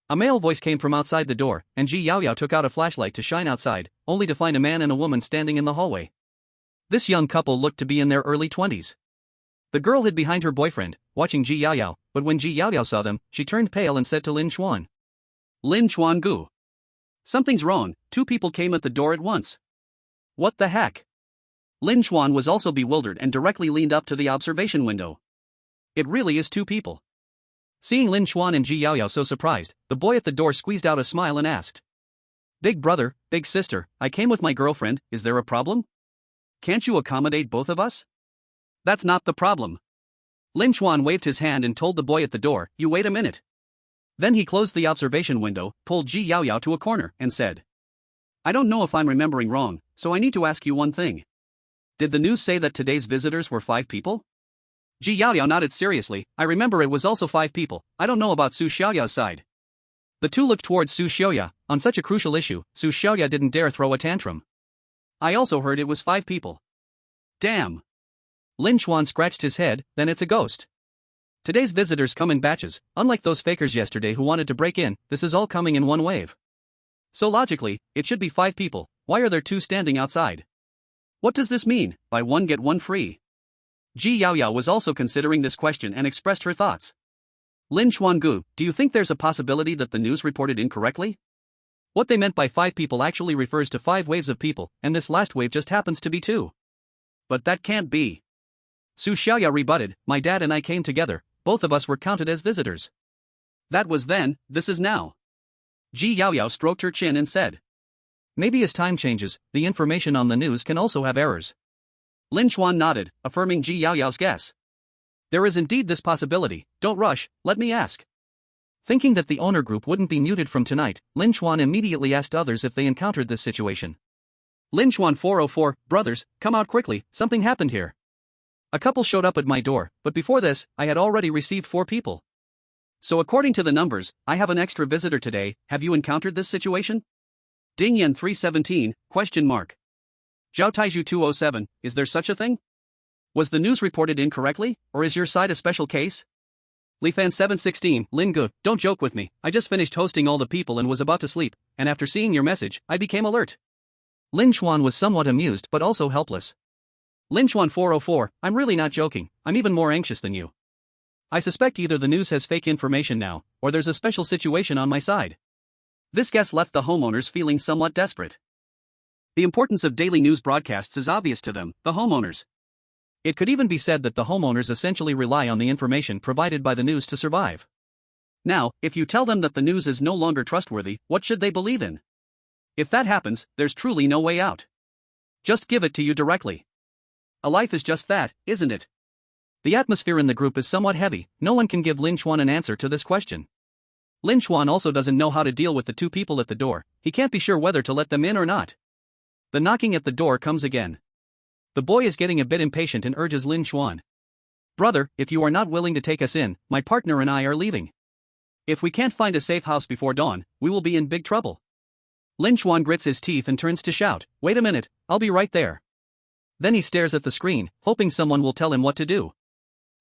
A male voice came from outside the door, and Ji Yaoyao took out a flashlight to shine outside, only to find a man and a woman standing in the hallway. This young couple looked to be in their early 20s. The girl hid behind her boyfriend, watching Ji Yaoyao, but when Ji Yaoyao saw them, she turned pale and said to Lin Chuan. Lin Chuan Gu. Something's wrong, 2 people came at the door at once. What the heck? Lin Chuan was also bewildered and directly leaned up to the observation window. It really is 2 people. Seeing Lin Chuan and Ji Yaoyao so surprised, the boy at the door squeezed out a smile and asked. Big brother, big sister, I came with my girlfriend, is there a problem? Can't you accommodate both of us? That's not the problem. Lin Chuan waved his hand and told the boy at the door, you wait a minute. Then he closed the observation window, pulled Ji Yaoyao to a corner, and said. I don't know if I'm remembering wrong, so I need to ask you one thing. Did the news say that today's visitors were 5 people? Ji Yaoyao nodded seriously, I remember it was also 5 people, I don't know about Su Xiaoya's side. The 2 looked towards Su Xiaoya, on such a crucial issue, Su Xiaoya didn't dare throw a tantrum. I also heard it was 5 people. Damn. Lin Chuan scratched his head, then it's a ghost. Today's visitors come in batches, unlike those fakers yesterday who wanted to break in, this is all coming in one wave. So logically, it should be 5 people, why are there 2 standing outside? What does this mean, buy one get one free? Ji Yaoyao was also considering this question and expressed her thoughts. Lin Chuan-gu, do you think there's a possibility that the news reported incorrectly? What they meant by 5 people actually refers to 5 waves of people, and this last wave just happens to be 2. But that can't be. Su Xiaoya rebutted, my dad and I came together, both of us were counted as visitors. That was then, this is now. Ji Yaoyao stroked her chin and said. Maybe as time changes, the information on the news can also have errors. Lin Chuan nodded, affirming Ji Yaoyao's guess. There is indeed this possibility, don't rush, let me ask. Thinking that the owner group wouldn't be muted from tonight, Lin Chuan immediately asked others if they encountered this situation. Lin Chuan 404, brothers, come out quickly, something happened here. A couple showed up at my door, but before this, I had already received 4 people. So according to the numbers, I have an extra visitor today, have you encountered this situation? Dingyan 317, question mark. Zhao Taiju 207, is there such a thing? Was the news reported incorrectly, or is your side a special case? Lifan 716, Lin Gu, don't joke with me, I just finished hosting all the people and was about to sleep, and after seeing your message, I became alert. Lin Chuan was somewhat amused but also helpless. Lin Chuan 404, I'm really not joking, I'm even more anxious than you. I suspect either the news has fake information now, or there's a special situation on my side. This guess left the homeowners feeling somewhat desperate. The importance of daily news broadcasts is obvious to them, the homeowners. It could even be said that the homeowners essentially rely on the information provided by the news to survive. Now, if you tell them that the news is no longer trustworthy, what should they believe in? If that happens, there's truly no way out. Just give it to you directly. A life is just that, isn't it? The atmosphere in the group is somewhat heavy, no one can give Lin Chuan an answer to this question. Lin Chuan also doesn't know how to deal with the 2 people at the door, he can't be sure whether to let them in or not. The knocking at the door comes again. The boy is getting a bit impatient and urges Lin Chuan. Brother, if you are not willing to take us in, my partner and I are leaving. If we can't find a safe house before dawn, we will be in big trouble. Lin Chuan grits his teeth and turns to shout, wait a minute, I'll be right there. Then he stares at the screen, hoping someone will tell him what to do.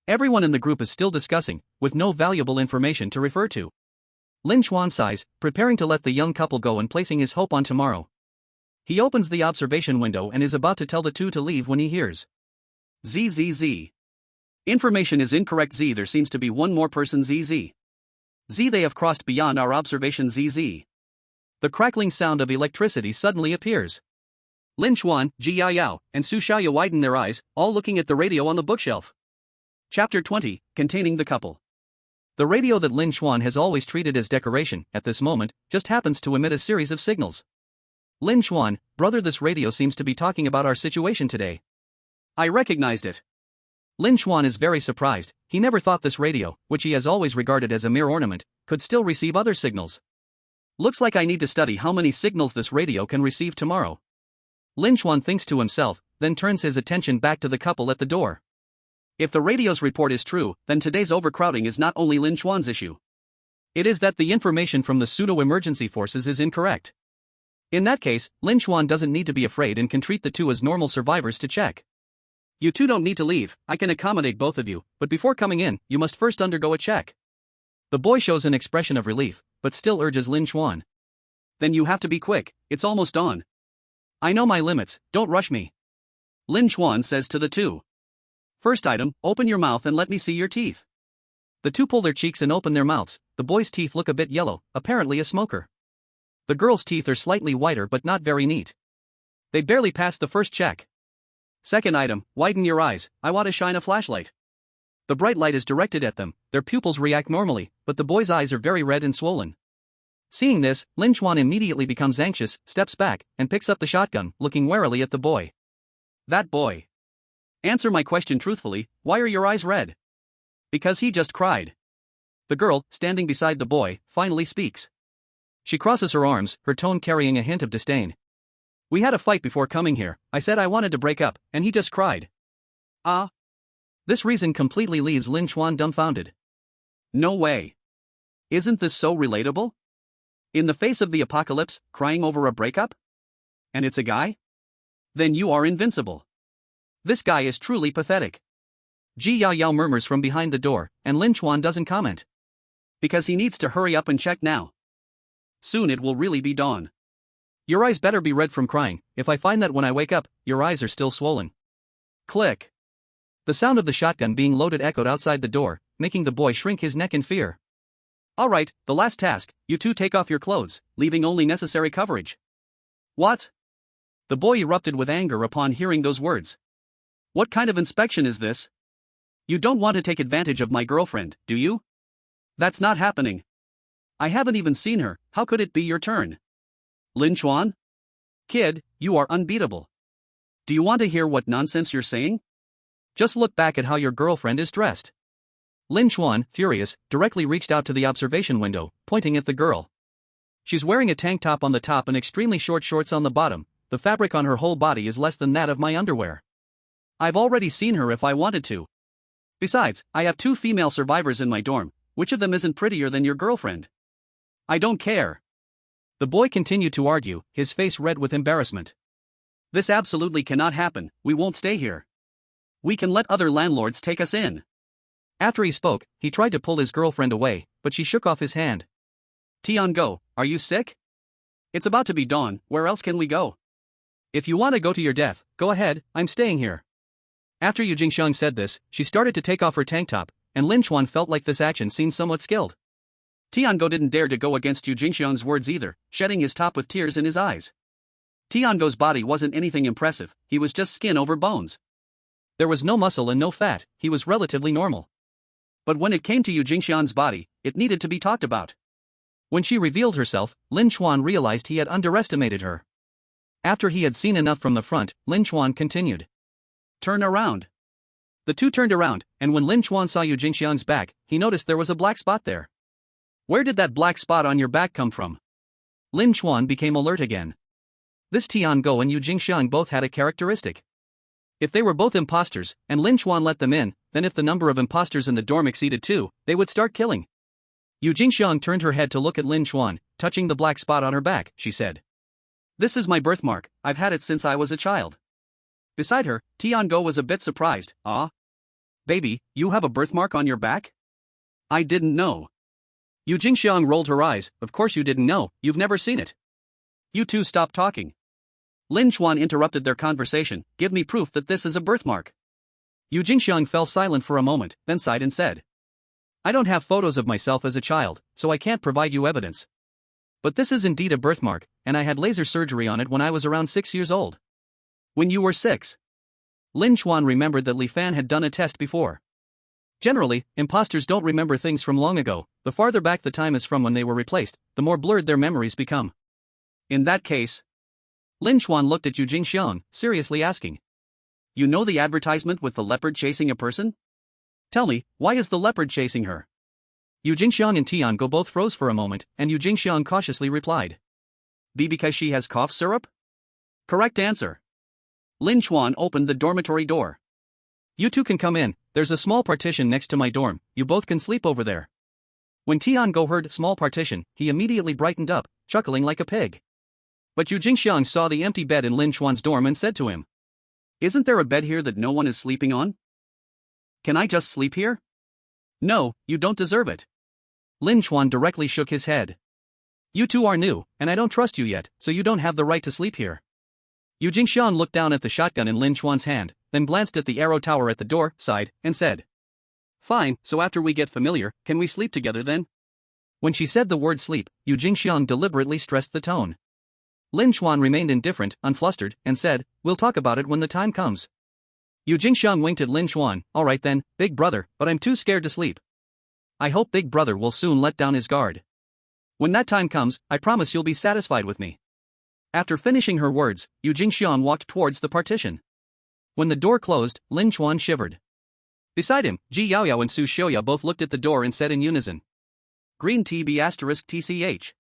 Everyone in the group is still discussing, with no valuable information to refer to. Lin Chuan sighs, preparing to let the young couple go and placing his hope on tomorrow. He opens the observation window and is about to tell the 2 to leave when he hears. ZZZ. Information is incorrect Z, there seems to be one more person ZZ. Z, they have crossed beyond our observation ZZ. The crackling sound of electricity suddenly appears. Lin Chuan, Ji Yaoyao, and Su Xiaoya widen their eyes, all looking at the radio on the bookshelf. Chapter 20, containing the couple. The radio that Lin Chuan has always treated as decoration, at this moment, just happens to emit a series of signals. Lin Chuan, brother, this radio seems to be talking about our situation today. I recognized it. Lin Chuan is very surprised, he never thought this radio, which he has always regarded as a mere ornament, could still receive other signals. Looks like I need to study how many signals this radio can receive tomorrow. Lin Chuan thinks to himself, then turns his attention back to the couple at the door. If the radio's report is true, then today's overcrowding is not only Lin Chuan's issue. It is that the information from the pseudo-emergency forces is incorrect. In that case, Lin Chuan doesn't need to be afraid and can treat the 2 as normal survivors to check. You 2 don't need to leave, I can accommodate both of you, but before coming in, you must first undergo a check. The boy shows an expression of relief, but still urges Lin Chuan. Then you have to be quick, it's almost dawn. I know my limits, don't rush me. Lin Chuan says to the 2. First item, open your mouth and let me see your teeth. The 2 pull their cheeks and open their mouths, the boy's teeth look a bit yellow, apparently a smoker. The girl's teeth are slightly whiter but not very neat. They barely pass the first check. Second item, widen your eyes, I want to shine a flashlight. The bright light is directed at them, their pupils react normally, but the boy's eyes are very red and swollen. Seeing this, Lin Chuan immediately becomes anxious, steps back, and picks up the shotgun, looking warily at the boy. That boy. Answer my question truthfully, why are your eyes red? Because he just cried. The girl, standing beside the boy, finally speaks. She crosses her arms, her tone carrying a hint of disdain. We had a fight before coming here, I said I wanted to break up, and he just cried. Ah. This reason completely leaves Lin Chuan dumbfounded. No way. Isn't this so relatable? In the face of the apocalypse, crying over a breakup? And it's a guy? Then you are invincible. This guy is truly pathetic. Ji Yaoyao murmurs from behind the door, and Lin Chuan doesn't comment. Because he needs to hurry up and check now. Soon it will really be dawn. Your eyes better be red from crying. If I find that when I wake up, your eyes are still swollen. Click. The sound of the shotgun being loaded echoed outside the door, making the boy shrink his neck in fear. Alright, the last task, you two take off your clothes, leaving only necessary coverage. What? The boy erupted with anger upon hearing those words. What kind of inspection is this? You don't want to take advantage of my girlfriend, do you? That's not happening. I haven't even seen her, how could it be your turn? Lin Chuan? Kid, you are unbeatable. Do you want to hear what nonsense you're saying? Just look back at how your girlfriend is dressed. Lin Chuan, furious, directly reached out to the observation window, pointing at the girl. She's wearing a tank top on the top and extremely short shorts on the bottom. The fabric on her whole body is less than that of my underwear. I've already seen her if I wanted to. Besides, I have 2 female survivors in my dorm. Which of them isn't prettier than your girlfriend? I don't care. The boy continued to argue, his face red with embarrassment. This absolutely cannot happen, we won't stay here. We can let other landlords take us in. After he spoke, he tried to pull his girlfriend away, but she shook off his hand. Tian-go, are you sick? It's about to be dawn, where else can we go? If you want to go to your death, go ahead, I'm staying here. After Yu Jingxiang said this, she started to take off her tank top, and Lin Chuan felt like this action seemed somewhat skilled. Tian-go didn't dare to go against Yu Jingxiang's words either, shedding his top with tears in his eyes. Tian-go's body wasn't anything impressive, he was just skin over bones. There was no muscle and no fat, he was relatively normal. But when it came to Yu Jingxiang's body, it needed to be talked about. When she revealed herself, Lin Chuan realized he had underestimated her. After he had seen enough from the front, Lin Chuan continued. Turn around. The two turned around, and when Lin Chuan saw Yu Jingxiang's back, he noticed there was a black spot there. Where did that black spot on your back come from? Lin Chuan became alert again. This Tian-go and Yu Jingxiang both had a characteristic. If they were both imposters, and Lin Chuan let them in, then if the number of imposters in the dorm exceeded 2, they would start killing. Yu Jingxiang turned her head to look at Lin Chuan, touching the black spot on her back, she said. This is my birthmark, I've had it since I was a child. Beside her, Tian-go was a bit surprised. Ah? Baby, you have a birthmark on your back? I didn't know. Yu Jingxiang rolled her eyes. Of course you didn't know, you've never seen it. You two stop talking. Lin Chuan interrupted their conversation. Give me proof that this is a birthmark. Yu Jingxiang fell silent for a moment, then sighed and said. I don't have photos of myself as a child, so I can't provide you evidence. But this is indeed a birthmark, and I had laser surgery on it when I was around 6 years old. When you were 6. Lin Chuan remembered that Li Fan had done a test before. Generally, imposters don't remember things from long ago. The farther back the time is from when they were replaced, the more blurred their memories become. In that case, Lin Chuan looked at Yu Jingxiang, seriously asking. You know the advertisement with the leopard chasing a person? Tell me, why is the leopard chasing her? Yu Jingxiang and Tian-go both froze for a moment, and Yu Jingxiang cautiously replied. Because she has cough syrup? Correct answer. Lin Chuan opened the dormitory door. You two can come in, there's a small partition next to my dorm, you both can sleep over there. When Tian-go heard small partition, he immediately brightened up, chuckling like a pig. But Yu Jingxiang saw the empty bed in Lin Chuan's dorm and said to him. Isn't there a bed here that no one is sleeping on? Can I just sleep here? No, you don't deserve it. Lin Chuan directly shook his head. You two are new, and I don't trust you yet, so you don't have the right to sleep here. Yu Jingxiang looked down at the shotgun in Lin Chuan's hand, then glanced at the arrow tower at the door, sighed, and said. Fine, so after we get familiar, can we sleep together then? When she said the word sleep, Yu Jingxiang deliberately stressed the tone. Lin Chuan remained indifferent, unflustered, and said, We'll talk about it when the time comes. Yu Jingxiang winked at Lin Chuan. Alright then, big brother, but I'm too scared to sleep. I hope big brother will soon let down his guard. When that time comes, I promise you'll be satisfied with me. After finishing her words, Yu Jingxiang walked towards the partition. When the door closed, Lin Chuan shivered. Beside him, Ji Yaoyao and Su Xiaoya both looked at the door and said in unison. Green tea B *TCH.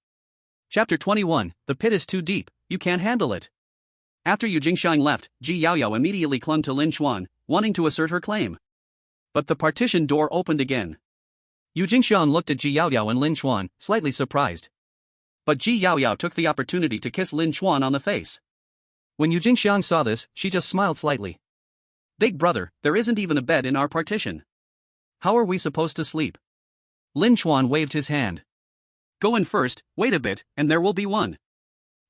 Chapter 21, The pit is too deep, you can't handle it. After Yu Jingxiang left, Ji Yaoyao immediately clung to Lin Chuan, wanting to assert her claim. But the partition door opened again. Yu Jingxiang looked at Ji Yaoyao and Lin Chuan, slightly surprised. But Ji Yaoyao took the opportunity to kiss Lin Chuan on the face. When Yu Jingxiang saw this, she just smiled slightly. Big brother, there isn't even a bed in our partition. How are we supposed to sleep? Lin Chuan waved his hand. Go in first, wait a bit, and there will be one.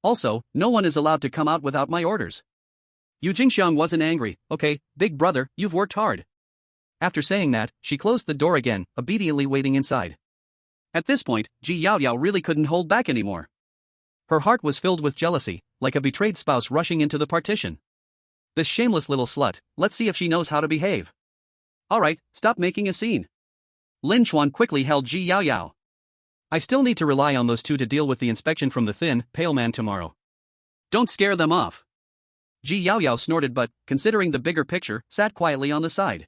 Also, no one is allowed to come out without my orders. Yu Jingxiang wasn't angry. Okay, big brother, you've worked hard. After saying that, she closed the door again, obediently waiting inside. At this point, Ji Yaoyao really couldn't hold back anymore. Her heart was filled with jealousy, like a betrayed spouse rushing into the partition. This shameless little slut, let's see if she knows how to behave. Alright, stop making a scene. Lin Chuan quickly held Ji Yaoyao. I still need to rely on those two to deal with the inspection from the thin, pale man tomorrow. Don't scare them off. Ji Yaoyao snorted but, considering the bigger picture, sat quietly on the side.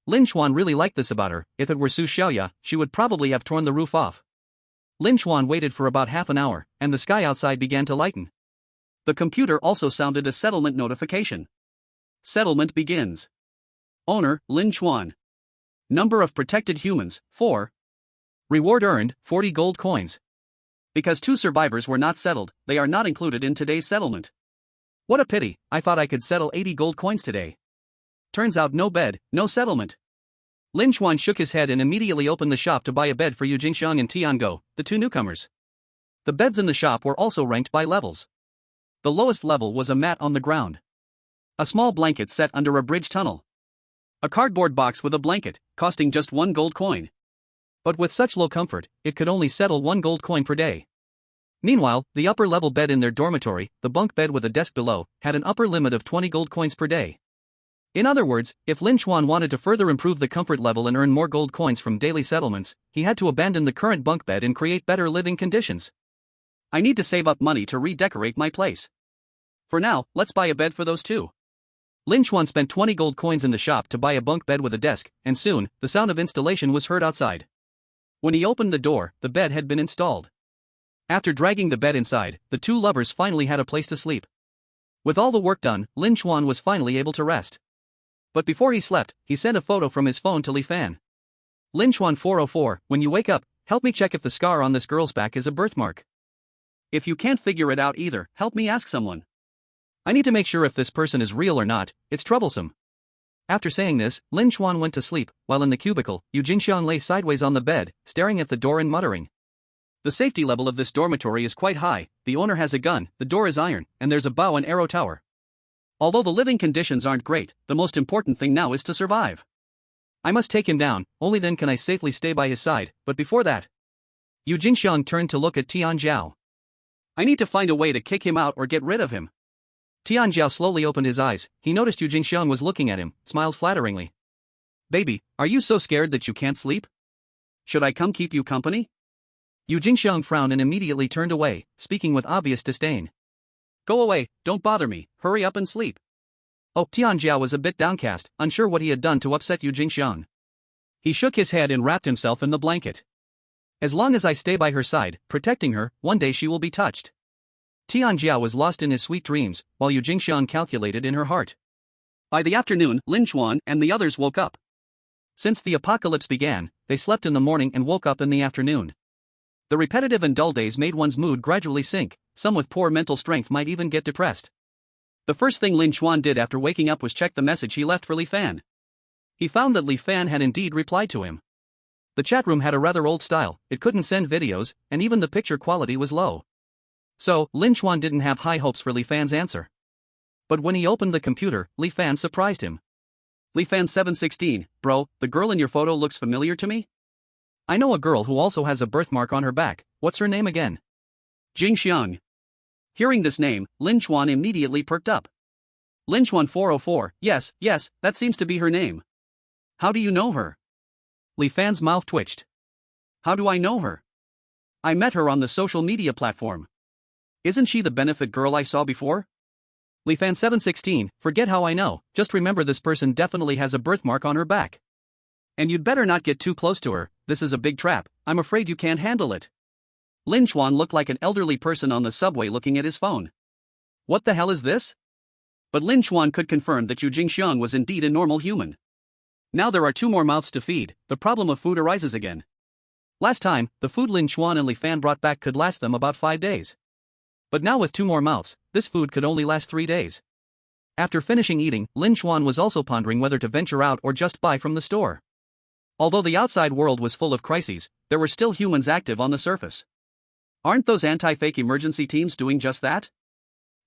Lin Chuan really liked this about her. If it were Su Xiaoya, she would probably have torn the roof off. Lin Chuan waited for about half an hour, and the sky outside began to lighten. The computer also sounded a settlement notification. Settlement begins. Owner, Lin Chuan. Number of protected humans, 4. Reward earned, 40 gold coins. Because 2 survivors were not settled, they are not included in today's settlement. What a pity, I thought I could settle 80 gold coins today. Turns out no bed, no settlement. Lin Chuan shook his head and immediately opened the shop to buy a bed for Yu Jingxiang and Tiango, the 2 newcomers. The beds in the shop were also ranked by levels. The lowest level was a mat on the ground. A small blanket set under a bridge tunnel. A cardboard box with a blanket, costing just 1 gold coin. But with such low comfort, it could only settle 1 gold coin per day. Meanwhile, the upper-level bed in their dormitory, the bunk bed with a desk below, had an upper limit of 20 gold coins per day. In other words, if Lin Chuan wanted to further improve the comfort level and earn more gold coins from daily settlements, he had to abandon the current bunk bed and create better living conditions. I need to save up money to redecorate my place. For now, let's buy a bed for those 2. Lin Chuan spent 20 gold coins in the shop to buy a bunk bed with a desk, and soon, the sound of installation was heard outside. When he opened the door, the bed had been installed. After dragging the bed inside, the 2 lovers finally had a place to sleep. With all the work done, Lin Chuan was finally able to rest. But before he slept, he sent a photo from his phone to Li Fan. Lin Chuan 404, when you wake up, help me check if the scar on this girl's back is a birthmark. If you can't figure it out either, help me ask someone. I need to make sure if this person is real or not, it's troublesome. After saying this, Lin Chuan went to sleep, while in the cubicle, Yu Jingxiang lay sideways on the bed, staring at the door and muttering. The safety level of this dormitory is quite high, the owner has a gun, the door is iron, and there's a bow and arrow tower. Although the living conditions aren't great, the most important thing now is to survive. I must take him down, only then can I safely stay by his side, but before that. Yu Jingxiang turned to look at Tianjiao. I need to find a way to kick him out or get rid of him. Tianjiao slowly opened his eyes. He noticed Yu Jingxiang was looking at him, smiled flatteringly. Baby, are you so scared that you can't sleep? Should I come keep you company? Yu Jingxiang frowned and immediately turned away, speaking with obvious disdain. Go away, don't bother me, hurry up and sleep. Oh, Tianjiao was a bit downcast, unsure what he had done to upset Yu Jingxiang. He shook his head and wrapped himself in the blanket. As long as I stay by her side, protecting her, one day she will be touched. Tianjiao was lost in his sweet dreams, while Yu Jingxiang calculated in her heart. By the afternoon, Lin Chuan and the others woke up. Since the apocalypse began, they slept in the morning and woke up in the afternoon. The repetitive and dull days made one's mood gradually sink. Some with poor mental strength might even get depressed. The first thing Lin Chuan did after waking up was check the message he left for Li Fan. He found that Li Fan had indeed replied to him. The chat room had a rather old style, it couldn't send videos, and even the picture quality was low. So, Lin Chuan didn't have high hopes for Li Fan's answer. But when he opened the computer, Li Fan surprised him. Li Fan 716, bro, the girl in your photo looks familiar to me? I know a girl who also has a birthmark on her back. What's her name again? Jingxiang. Hearing this name, Lin Chuan immediately perked up. Lin Chuan 404, yes, that seems to be her name. How do you know her? Li Fan's mouth twitched. How do I know her? I met her on the social media platform. Isn't she the benefit girl I saw before? Li Fan 716, forget how I know, just remember this person definitely has a birthmark on her back. And you'd better not get too close to her, this is a big trap, I'm afraid you can't handle it. Lin Chuan looked like an elderly person on the subway looking at his phone. What the hell is this? But Lin Chuan could confirm that Yu Jingxiang was indeed a normal human. Now there are 2 more mouths to feed, the problem of food arises again. Last time, the food Lin Chuan and Li Fan brought back could last them about 5 days. But now with 2 more mouths, this food could only last 3 days. After finishing eating, Lin Chuan was also pondering whether to venture out or just buy from the store. Although the outside world was full of crises, there were still humans active on the surface. Aren't those anti-fake emergency teams doing just that?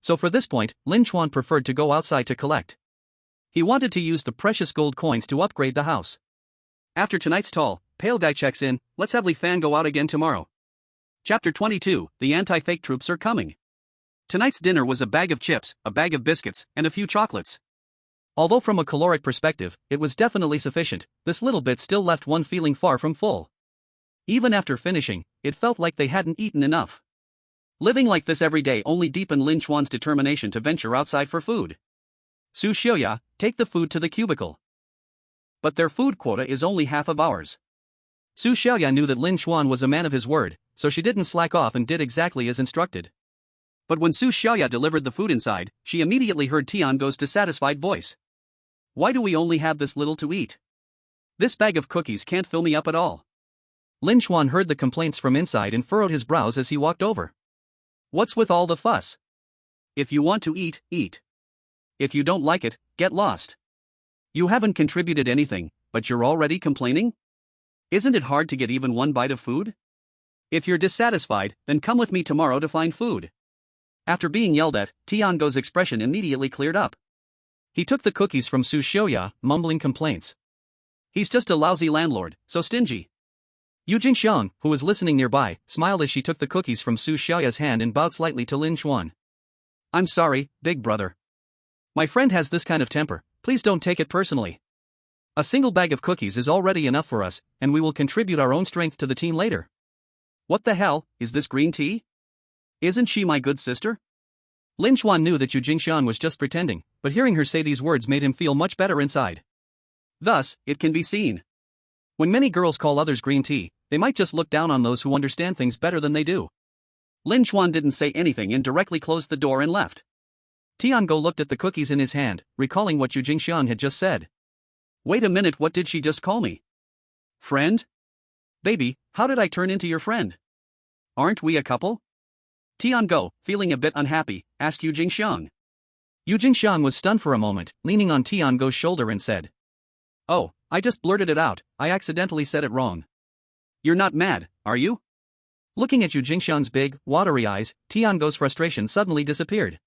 So for this point, Lin Chuan preferred to go outside to collect. He wanted to use the precious gold coins to upgrade the house. After tonight's tall, pale guy checks in, let's have Li Fan go out again tomorrow. Chapter 22, the anti-fake troops are coming. Tonight's dinner was a bag of chips, a bag of biscuits, and a few chocolates. Although from a caloric perspective, it was definitely sufficient, this little bit still left one feeling far from full. Even after finishing, it felt like they hadn't eaten enough. Living like this every day only deepened Lin Chuan's determination to venture outside for food. Su Xiaoya, take the food to the cubicle. But their food quota is only half of ours. Su Xiaoya knew that Lin Chuan was a man of his word, so she didn't slack off and did exactly as instructed. But when Su Xiaoya delivered the food inside, she immediately heard Tiango's dissatisfied voice. Why do we only have this little to eat? This bag of cookies can't fill me up at all. Lin Chuan heard the complaints from inside and furrowed his brows as he walked over. What's with all the fuss? If you want to eat, eat. If you don't like it, get lost. You haven't contributed anything, but you're already complaining? Isn't it hard to get even one bite of food? If you're dissatisfied, then come with me tomorrow to find food. After being yelled at, Tiango's expression immediately cleared up. He took the cookies from Su Xiaoya, mumbling complaints. He's just a lousy landlord, so stingy. Yu Jingxiang, who was listening nearby, smiled as she took the cookies from Su Xiaoya's hand and bowed slightly to Lin Chuan. I'm sorry, big brother. My friend has this kind of temper, please don't take it personally. A single bag of cookies is already enough for us, and we will contribute our own strength to the team later. What the hell, is this green tea? Isn't she my good sister? Lin Chuan knew that Yu Jingxiang was just pretending, but hearing her say these words made him feel much better inside. Thus, it can be seen. When many girls call others green tea, they might just look down on those who understand things better than they do. Lin Chuan didn't say anything and directly closed the door and left. Tiango looked at the cookies in his hand, recalling what Yu Jingxiang had just said. Wait a minute, what did she just call me? Friend? Baby, how did I turn into your friend? Aren't we a couple? Tiango, feeling a bit unhappy, asked Yu Jingxiang. Yu Jingxiang was stunned for a moment, leaning on Tiango's shoulder and said. Oh, I just blurted it out, I accidentally said it wrong. You're not mad, are you? Looking at Yu Jingxiang's big, watery eyes, Tiango's frustration suddenly disappeared.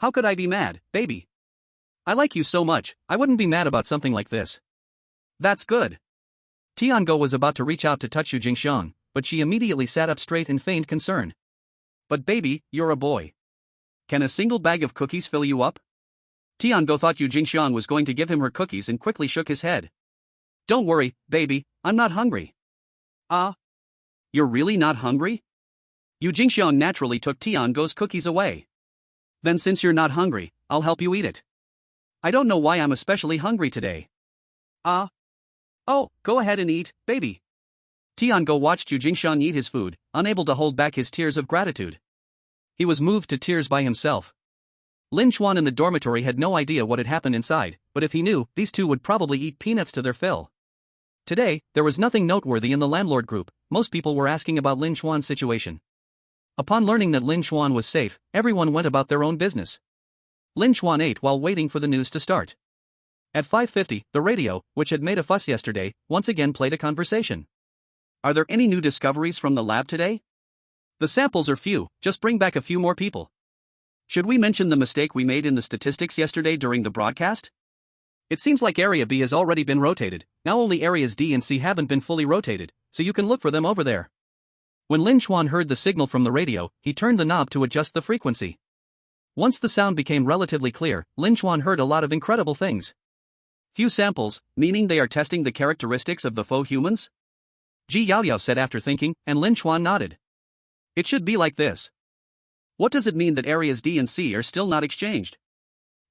How could I be mad, baby? I like you so much, I wouldn't be mad about something like this. That's good. Tiango was about to reach out to touch Yu Jingxiang, but she immediately sat up straight and feigned concern. But baby, you're a boy. Can a single bag of cookies fill you up? Tiango thought Yu Jingxiang was going to give him her cookies and quickly shook his head. Don't worry, baby, I'm not hungry. You're really not hungry? Yu Jingxiang naturally took Tiango's cookies away. Then since you're not hungry, I'll help you eat it. I don't know why I'm especially hungry today. Oh, go ahead and eat, baby. Tiango watched Yu Jingxiang eat his food, unable to hold back his tears of gratitude. He was moved to tears by himself. Lin Chuan in the dormitory had no idea what had happened inside, but if he knew, these two would probably eat peanuts to their fill. Today, there was nothing noteworthy in the landlord group, most people were asking about Lin Chuan's situation. Upon learning that Lin Chuan was safe, everyone went about their own business. Lin Chuan ate while waiting for the news to start. At 5:50, the radio, which had made a fuss yesterday, once again played a conversation. Are there any new discoveries from the lab today? The samples are few, just bring back a few more people. Should we mention the mistake we made in the statistics yesterday during the broadcast? It seems like Area B has already been rotated, now only Areas D and C haven't been fully rotated, so you can look for them over there. When Lin Chuan heard the signal from the radio, he turned the knob to adjust the frequency. Once the sound became relatively clear, Lin Chuan heard a lot of incredible things. Few samples, meaning they are testing the characteristics of the faux humans? Ji Yaoyao said after thinking, and Lin Chuan nodded. It should be like this. What does it mean that Areas D and C are still not exchanged?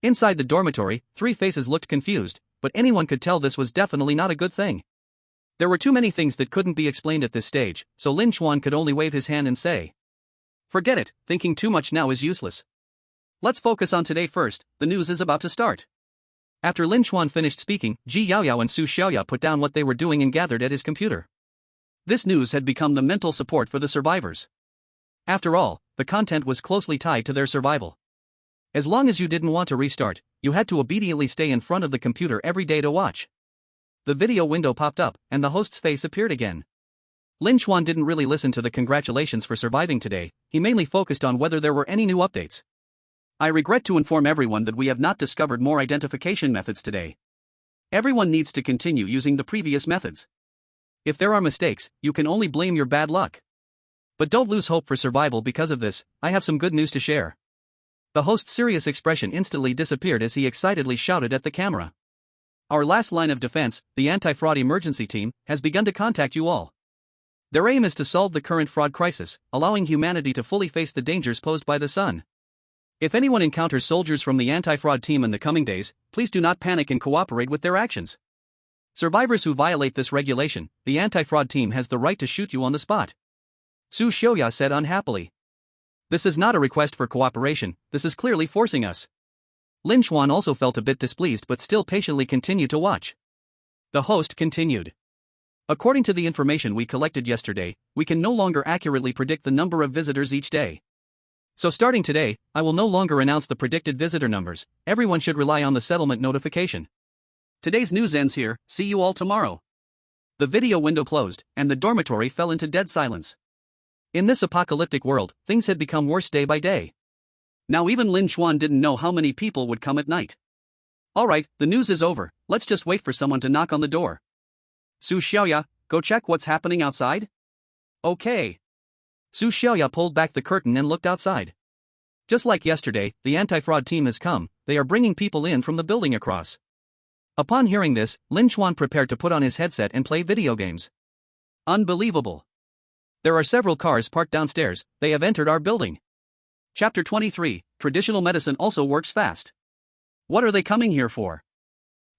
Inside the dormitory, three faces looked confused, but anyone could tell this was definitely not a good thing. There were too many things that couldn't be explained at this stage, so Lin Chuan could only wave his hand and say, forget it, thinking too much now is useless. Let's focus on today first, the news is about to start. After Lin Chuan finished speaking, Ji Yaoyao and Su Xiaoya put down what they were doing and gathered at his computer. This news had become the mental support for the survivors. After all, the content was closely tied to their survival. As long as you didn't want to restart, you had to obediently stay in front of the computer every day to watch. The video window popped up, and the host's face appeared again. Lin Chuan didn't really listen to the congratulations for surviving today, he mainly focused on whether there were any new updates. I regret to inform everyone that we have not discovered more identification methods today. Everyone needs to continue using the previous methods. If there are mistakes, you can only blame your bad luck. But don't lose hope for survival because of this, I have some good news to share. The host's serious expression instantly disappeared as he excitedly shouted at the camera. Our last line of defense, the anti-fraud emergency team, has begun to contact you all. Their aim is to solve the current fraud crisis, allowing humanity to fully face the dangers posed by the sun. If anyone encounters soldiers from the anti-fraud team in the coming days, please do not panic and cooperate with their actions. Survivors who violate this regulation, the anti-fraud team has the right to shoot you on the spot. Su Xiaoya said unhappily. This is not a request for cooperation, this is clearly forcing us. Lin Chuan also felt a bit displeased but still patiently continued to watch. The host continued. According to the information we collected yesterday, we can no longer accurately predict the number of visitors each day. So starting today, I will no longer announce the predicted visitor numbers, everyone should rely on the settlement notification. Today's news ends here, see you all tomorrow. The video window closed, and the dormitory fell into dead silence. In this apocalyptic world, things had become worse day by day. Now even Lin Chuan didn't know how many people would come at night. Alright, the news is over, let's just wait for someone to knock on the door. Su Xiaoya, go check what's happening outside? Okay. Su Xiaoya pulled back the curtain and looked outside. Just like yesterday, the anti-fraud team has come, they are bringing people in from the building across. Upon hearing this, Lin Chuan prepared to put on his headset and play video games. Unbelievable. There are several cars parked downstairs, they have entered our building. Chapter 23, Traditional Medicine also works fast. What are they coming here for?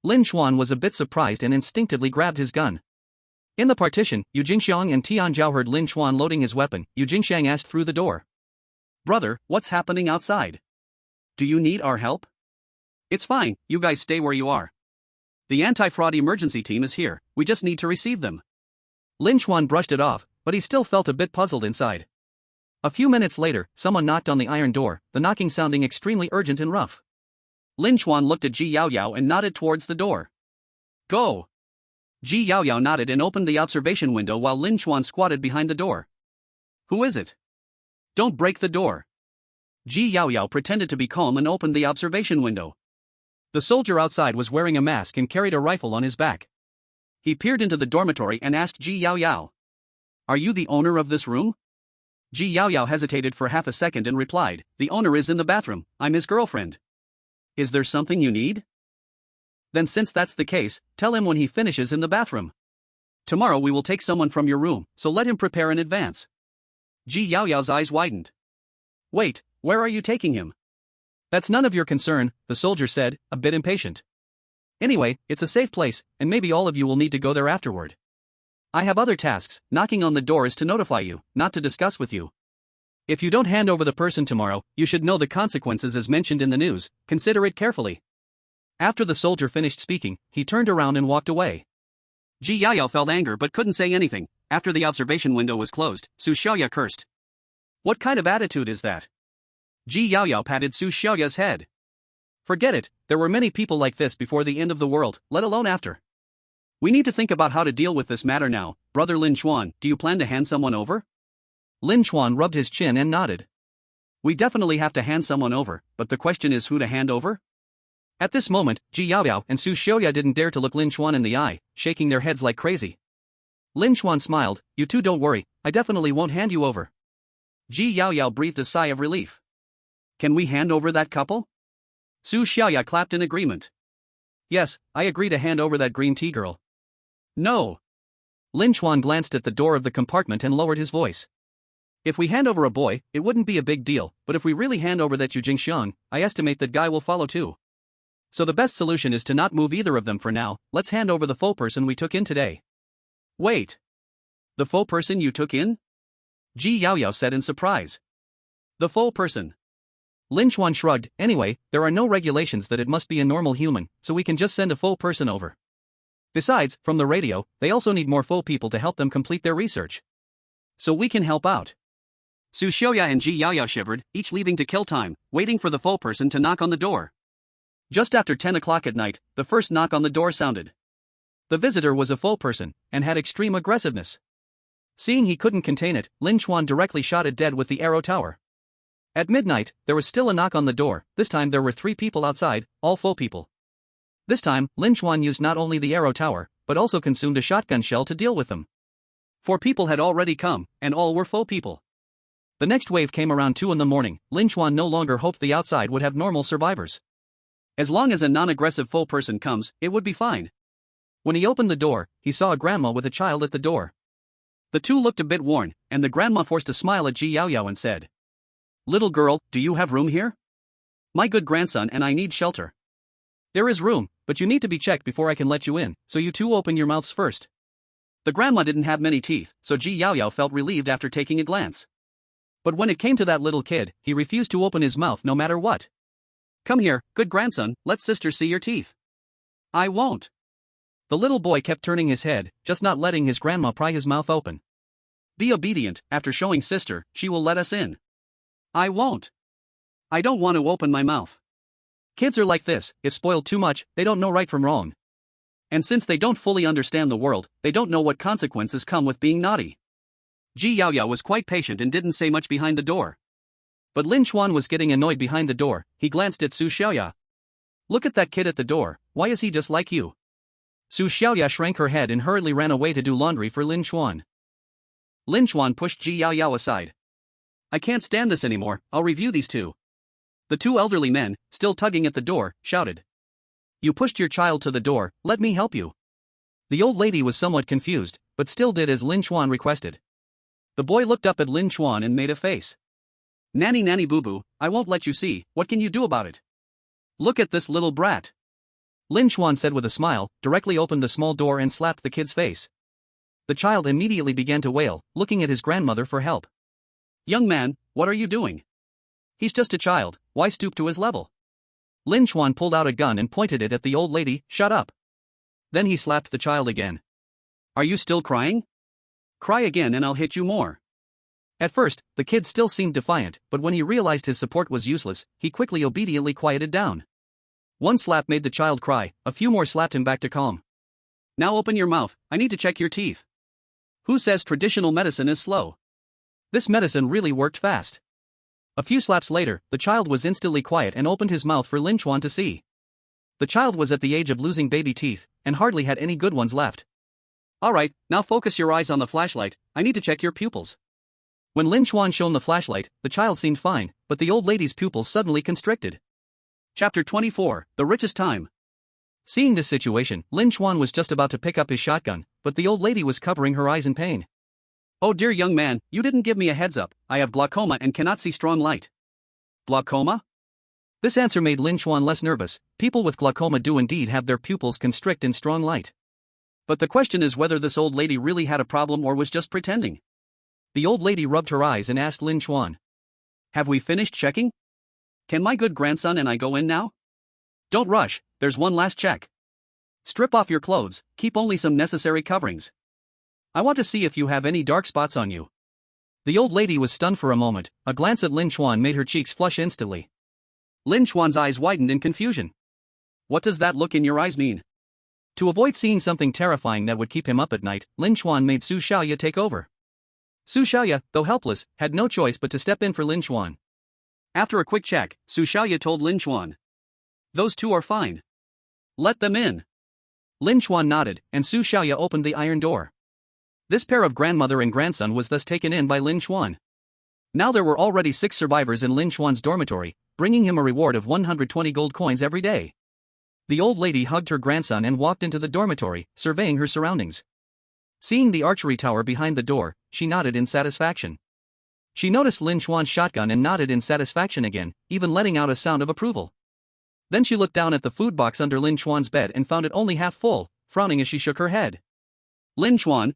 Lin Chuan was a bit surprised and instinctively grabbed his gun. In the partition, Yu Jingxiang and Tian Zhao heard Lin Chuan loading his weapon. Yu Jingxiang asked through the door. Brother, what's happening outside? Do you need our help? It's fine, you guys stay where you are. The anti-fraud emergency team is here, we just need to receive them. Lin Chuan brushed it off, but he still felt a bit puzzled inside. A few minutes later, someone knocked on the iron door, the knocking sounding extremely urgent and rough. Lin Chuan looked at Ji Yaoyao and nodded towards the door. Go! Ji Yaoyao nodded and opened the observation window while Lin Chuan squatted behind the door. Who is it? Don't break the door. Ji Yaoyao pretended to be calm and opened the observation window. The soldier outside was wearing a mask and carried a rifle on his back. He peered into the dormitory and asked Ji Yaoyao. Are you the owner of this room? Ji Yaoyao hesitated for half a second and replied, the owner is in the bathroom, I'm his girlfriend. Is there something you need? Then since that's the case, tell him when he finishes in the bathroom. Tomorrow we will take someone from your room, so let him prepare in advance. Ji Yaoyao's eyes widened. Wait, where are you taking him? That's none of your concern, the soldier said, a bit impatient. Anyway, it's a safe place, and maybe all of you will need to go there afterward. I have other tasks, knocking on the door is to notify you, not to discuss with you. If you don't hand over the person tomorrow, you should know the consequences as mentioned in the news, consider it carefully. After the soldier finished speaking, he turned around and walked away. Ji Yaoyao felt anger but couldn't say anything. After the observation window was closed, Su Xiaoya cursed. What kind of attitude is that? Ji Yaoyao patted Su Xiaoya's head. Forget it, there were many people like this before the end of the world, let alone after. We need to think about how to deal with this matter now. Brother Lin Chuan, do you plan to hand someone over? Lin Chuan rubbed his chin and nodded. We definitely have to hand someone over, but the question is who to hand over? At this moment, Ji Yaoyao and Su Xiaoya didn't dare to look Lin Chuan in the eye, shaking their heads like crazy. Lin Chuan smiled, you two don't worry, I definitely won't hand you over. Ji Yaoyao breathed a sigh of relief. Can we hand over that couple? Su Xiaoya clapped in agreement. Yes, I agree to hand over that green tea girl. No. Lin Chuan glanced at the door of the compartment and lowered his voice. If we hand over a boy, it wouldn't be a big deal, but if we really hand over that Yu Jingxiang, I estimate that guy will follow too. So the best solution is to not move either of them for now, let's hand over the faux person we took in today. Wait. The faux person you took in? Ji Yaoyao said in surprise. The faux person. Lin Chuan shrugged, anyway, there are no regulations that it must be a normal human, so we can just send a faux person over. Besides, from the radio, they also need more faux people to help them complete their research. So we can help out. Su Xiaoya and Ji Yaoyao shivered, each leaving to kill time, waiting for the faux person to knock on the door. Just after 10 o'clock at night, the first knock on the door sounded. The visitor was a faux person, and had extreme aggressiveness. Seeing he couldn't contain it, Lin Chuan directly shot it dead with the arrow tower. At midnight, there was still a knock on the door. This time there were 3 people outside, all faux people. This time, Lin Chuan used not only the arrow tower, but also consumed a shotgun shell to deal with them. 4 people had already come, and all were faux people. The next wave came around 2 in the morning. Lin Chuan no longer hoped the outside would have normal survivors. As long as a non-aggressive faux person comes, it would be fine. When he opened the door, he saw a grandma with a child at the door. The 2 looked a bit worn, and the grandma forced a smile at Ji Yaoyao and said, "Little girl, do you have room here? My good grandson and I need shelter." "There is room, but you need to be checked before I can let you in, so you 2 open your mouths first." The grandma didn't have many teeth, so Ji Yaoyao felt relieved after taking a glance. But when it came to that little kid, he refused to open his mouth no matter what. "Come here, good grandson, let sister see your teeth." "I won't." The little boy kept turning his head, just not letting his grandma pry his mouth open. "Be obedient, after showing sister, she will let us in." "I won't. I don't want to open my mouth." Kids are like this, if spoiled too much, they don't know right from wrong. And since they don't fully understand the world, they don't know what consequences come with being naughty. Ji Yaoyao was quite patient and didn't say much behind the door. But Lin Chuan was getting annoyed behind the door. He glanced at Su Xiaoya. "Look at that kid at the door, why is he just like you?" Su Xiaoya shrank her head and hurriedly ran away to do laundry for Lin Chuan. Lin Chuan pushed Ji Yaoyao aside. "I can't stand this anymore, I'll review these 2. The 2 elderly men, still tugging at the door, shouted. "You pushed your child to the door, let me help you." The old lady was somewhat confused, but still did as Lin Chuan requested. The boy looked up at Lin Chuan and made a face. "Nanny nanny boo boo, I won't let you see, what can you do about it? Look at this little brat." Lin Chuan said with a smile, directly opened the small door and slapped the kid's face. The child immediately began to wail, looking at his grandmother for help. "Young man, what are you doing? He's just a child, why stoop to his level?" Lin Chuan pulled out a gun and pointed it at the old lady. "Shut up." Then he slapped the child again. "Are you still crying? Cry again and I'll hit you more." At first, the kid still seemed defiant, but when he realized his support was useless, he quickly obediently quieted down. 1 slap made the child cry, a few more slapped him back to calm. "Now open your mouth, I need to check your teeth." Who says traditional medicine is slow? This medicine really worked fast. A few slaps later, the child was instantly quiet and opened his mouth for Lin Chuan to see. The child was at the age of losing baby teeth, and hardly had any good ones left. "Alright, now focus your eyes on the flashlight, I need to check your pupils." When Lin Chuan shone the flashlight, the child seemed fine, but the old lady's pupils suddenly constricted. Chapter 24, The Richest Time. Seeing this situation, Lin Chuan was just about to pick up his shotgun, but the old lady was covering her eyes in pain. "Oh dear young man, you didn't give me a heads up, I have glaucoma and cannot see strong light." "Glaucoma?" This answer made Lin Chuan less nervous. People with glaucoma do indeed have their pupils constrict in strong light. But the question is whether this old lady really had a problem or was just pretending. The old lady rubbed her eyes and asked Lin Chuan, "Have we finished checking? Can my good grandson and I go in now?" "Don't rush, there's one last check. Strip off your clothes, keep only some necessary coverings. I want to see if you have any dark spots on you." The old lady was stunned for a moment. A glance at Lin Chuan made her cheeks flush instantly. Lin Chuan's eyes widened in confusion. "What does that look in your eyes mean?" To avoid seeing something terrifying that would keep him up at night, Lin Chuan made Su Xiaoya take over. Su Xiaoya, though helpless, had no choice but to step in for Lin Chuan. After a quick check, Su Xiaoya told Lin Chuan, "Those 2 are fine. Let them in." Lin Chuan nodded, and Su Xiaoya opened the iron door. This pair of grandmother and grandson was thus taken in by Lin Chuan. Now there were already 6 survivors in Lin Chuan's dormitory, bringing him a reward of 120 gold coins every day. The old lady hugged her grandson and walked into the dormitory, surveying her surroundings. Seeing the archery tower behind the door, she nodded in satisfaction. She noticed Lin Chuan's shotgun and nodded in satisfaction again, even letting out a sound of approval. Then she looked down at the food box under Lin Chuan's bed and found it only half full, frowning as she shook her head. "Lin Chuan, ?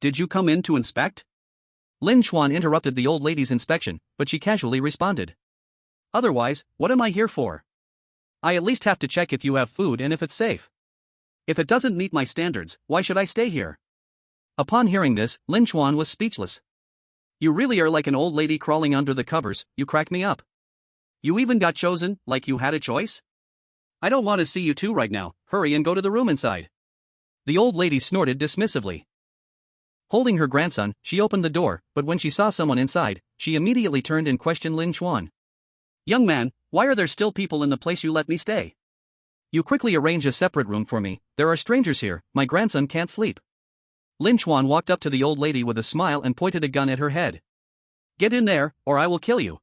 Did you come in to inspect?" Lin Chuan interrupted the old lady's inspection, but she casually responded. "Otherwise, what am I here for? I at least have to check if you have food and if it's safe. If it doesn't meet my standards, why should I stay here?" Upon hearing this, Lin Chuan was speechless. You really are like an old lady crawling under the covers, you crack me up. You even got chosen, like you had a choice? I don't want to see you two right now, hurry and go to the room inside. The old lady snorted dismissively. Holding her grandson, she opened the door, but when she saw someone inside, she immediately turned and questioned Lin Chuan. Young man, why are there still people in the place you let me stay? You quickly arrange a separate room for me, there are strangers here, my grandson can't sleep. Lin Chuan walked up to the old lady with a smile and pointed a gun at her head. Get in there, or I will kill you.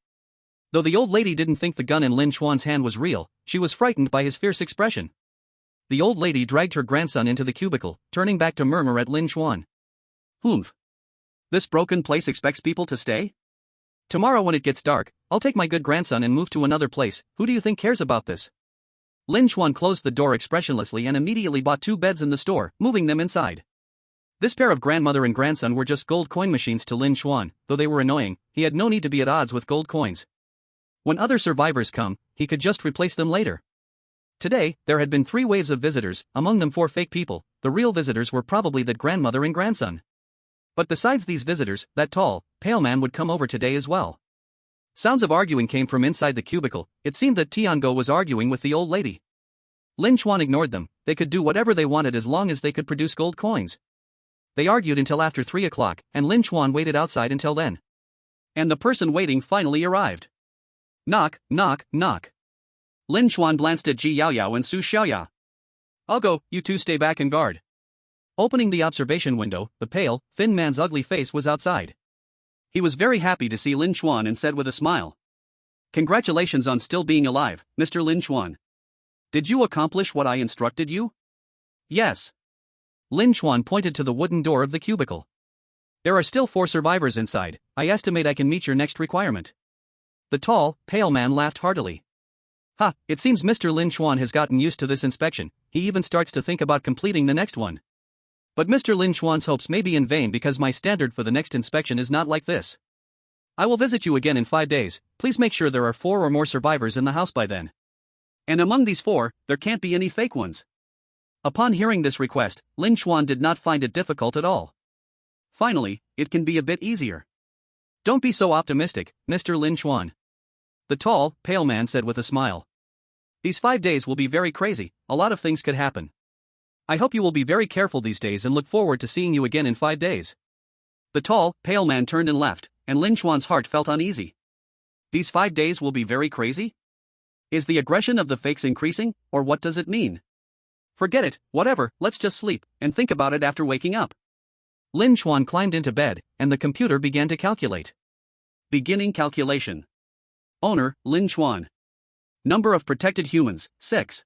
Though the old lady didn't think the gun in Lin Chuan's hand was real, she was frightened by his fierce expression. The old lady dragged her grandson into the cubicle, turning back to murmur at Lin Chuan. Humph. This broken place expects people to stay? Tomorrow when it gets dark, I'll take my good grandson and move to another place, who do you think cares about this? Lin Chuan closed the door expressionlessly and immediately bought 2 beds in the store, moving them inside. This pair of grandmother and grandson were just gold coin machines to Lin Chuan, though they were annoying, he had no need to be at odds with gold coins. When other survivors come, he could just replace them later. Today, there had been 3 waves of visitors, among them 4 fake people, the real visitors were probably that grandmother and grandson. But besides these visitors, that tall, pale man would come over today as well. Sounds of arguing came from inside the cubicle, it seemed that Tiango was arguing with the old lady. Lin Chuan ignored them, they could do whatever they wanted as long as they could produce gold coins. They argued until after 3 o'clock, and Lin Chuan waited outside until then. And the person waiting finally arrived. Knock, knock, knock. Lin Chuan glanced at Ji Yaoyao and Su Xiaoya. I'll go, you two stay back and guard. Opening the observation window, the pale, thin man's ugly face was outside. He was very happy to see Lin Chuan and said with a smile. Congratulations on still being alive, Mr. Lin Chuan. Did you accomplish what I instructed you? Yes. Lin Chuan pointed to the wooden door of the cubicle. There are still 4 survivors inside, I estimate I can meet your next requirement. The tall, pale man laughed heartily. Ha, it seems Mr. Lin Chuan has gotten used to this inspection, he even starts to think about completing the next one. But Mr. Lin Chuan's hopes may be in vain because my standard for the next inspection is not like this. I will visit you again in 5 days, please make sure there are 4 or more survivors in the house by then. And among these 4, there can't be any fake ones. Upon hearing this request, Lin Chuan did not find it difficult at all. Finally, it can be a bit easier. Don't be so optimistic, Mr. Lin Chuan. The tall, pale man said with a smile. These 5 days will be very crazy, a lot of things could happen. I hope you will be very careful these days and look forward to seeing you again in 5 days. The tall, pale man turned and left, and Lin Chuan's heart felt uneasy. These 5 days will be very crazy? Is the aggression of the fakes increasing, or what does it mean? Forget it, whatever, let's just sleep, and think about it after waking up. Lin Chuan climbed into bed, and the computer began to calculate. Beginning calculation. Owner, Lin Chuan. Number of protected humans, 6.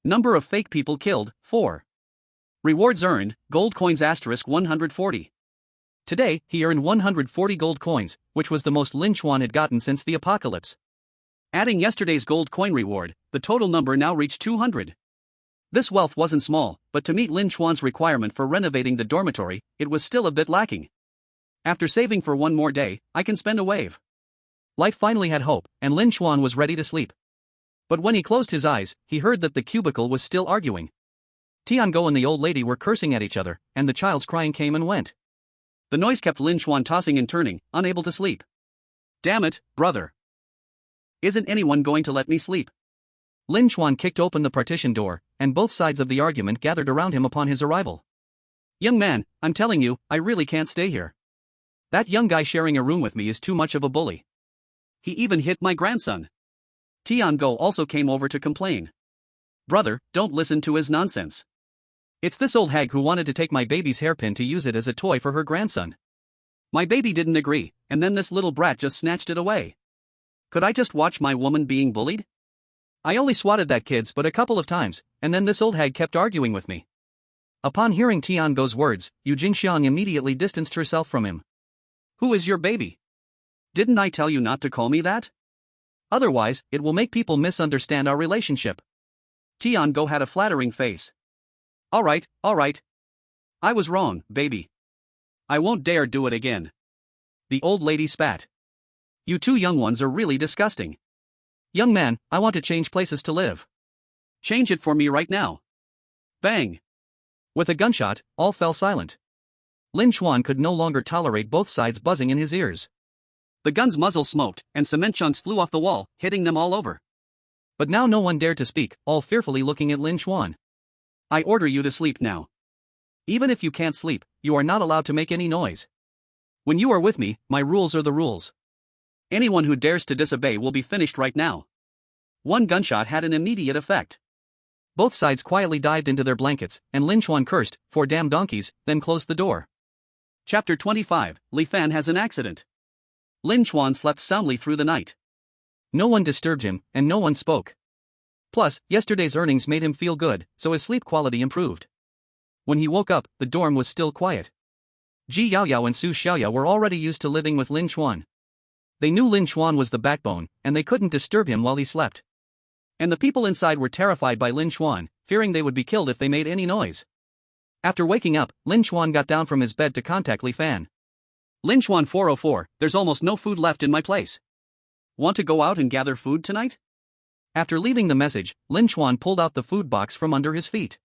Number of fake people killed, 4. Rewards earned, gold coins * 140. Today, he earned 140 gold coins, which was the most Lin Chuan had gotten since the apocalypse. Adding yesterday's gold coin reward, the total number now reached 200. This wealth wasn't small, but to meet Lin Chuan's requirement for renovating the dormitory, it was still a bit lacking. After saving for 1 more day, I can spend a wave. Life finally had hope, and Lin Chuan was ready to sleep. But when he closed his eyes, he heard that the cubicle was still arguing. Tiango and the old lady were cursing at each other, and the child's crying came and went. The noise kept Lin Chuan tossing and turning, unable to sleep. Damn it, brother. Isn't anyone going to let me sleep? Lin Chuan kicked open the partition door, and both sides of the argument gathered around him upon his arrival. Young man, I'm telling you, I really can't stay here. That young guy sharing a room with me is too much of a bully. He even hit my grandson. Tiango also came over to complain. Brother, don't listen to his nonsense. It's this old hag who wanted to take my baby's hairpin to use it as a toy for her grandson. My baby didn't agree, and then this little brat just snatched it away. Could I just watch my woman being bullied? I only swatted that kid's but a couple of times, and then this old hag kept arguing with me. Upon hearing Tiango's words, Yu Jingxiang immediately distanced herself from him. Who is your baby? Didn't I tell you not to call me that? Otherwise, it will make people misunderstand our relationship. Tiango had a flattering face. All right. I was wrong, baby. I won't dare do it again. The old lady spat. You 2 young ones are really disgusting. Young man, I want to change places to live. Change it for me right now. Bang. With a gunshot, all fell silent. Lin Chuan could no longer tolerate both sides buzzing in his ears. The gun's muzzle smoked, and cement chunks flew off the wall, hitting them all over. But now no one dared to speak, all fearfully looking at Lin Chuan. I order you to sleep now. Even if you can't sleep, you are not allowed to make any noise. When you are with me, my rules are the rules. Anyone who dares to disobey will be finished right now. One gunshot had an immediate effect. Both sides quietly dived into their blankets, and Lin Chuan cursed, "For damn donkeys," then closed the door. Chapter 25, Li Fan has an accident. Lin Chuan slept soundly through the night. No one disturbed him, and no one spoke. Plus, yesterday's earnings made him feel good, so his sleep quality improved. When he woke up, the dorm was still quiet. Ji Yaoyao and Su Xiaoya were already used to living with Lin Chuan. They knew Lin Chuan was the backbone, and they couldn't disturb him while he slept. And the people inside were terrified by Lin Chuan, fearing they would be killed if they made any noise. After waking up, Lin Chuan got down from his bed to contact Li Fan. Lin Chuan 404, there's almost no food left in my place. Want to go out and gather food tonight? After leaving the message, Lin Chuan pulled out the food box from under his feet.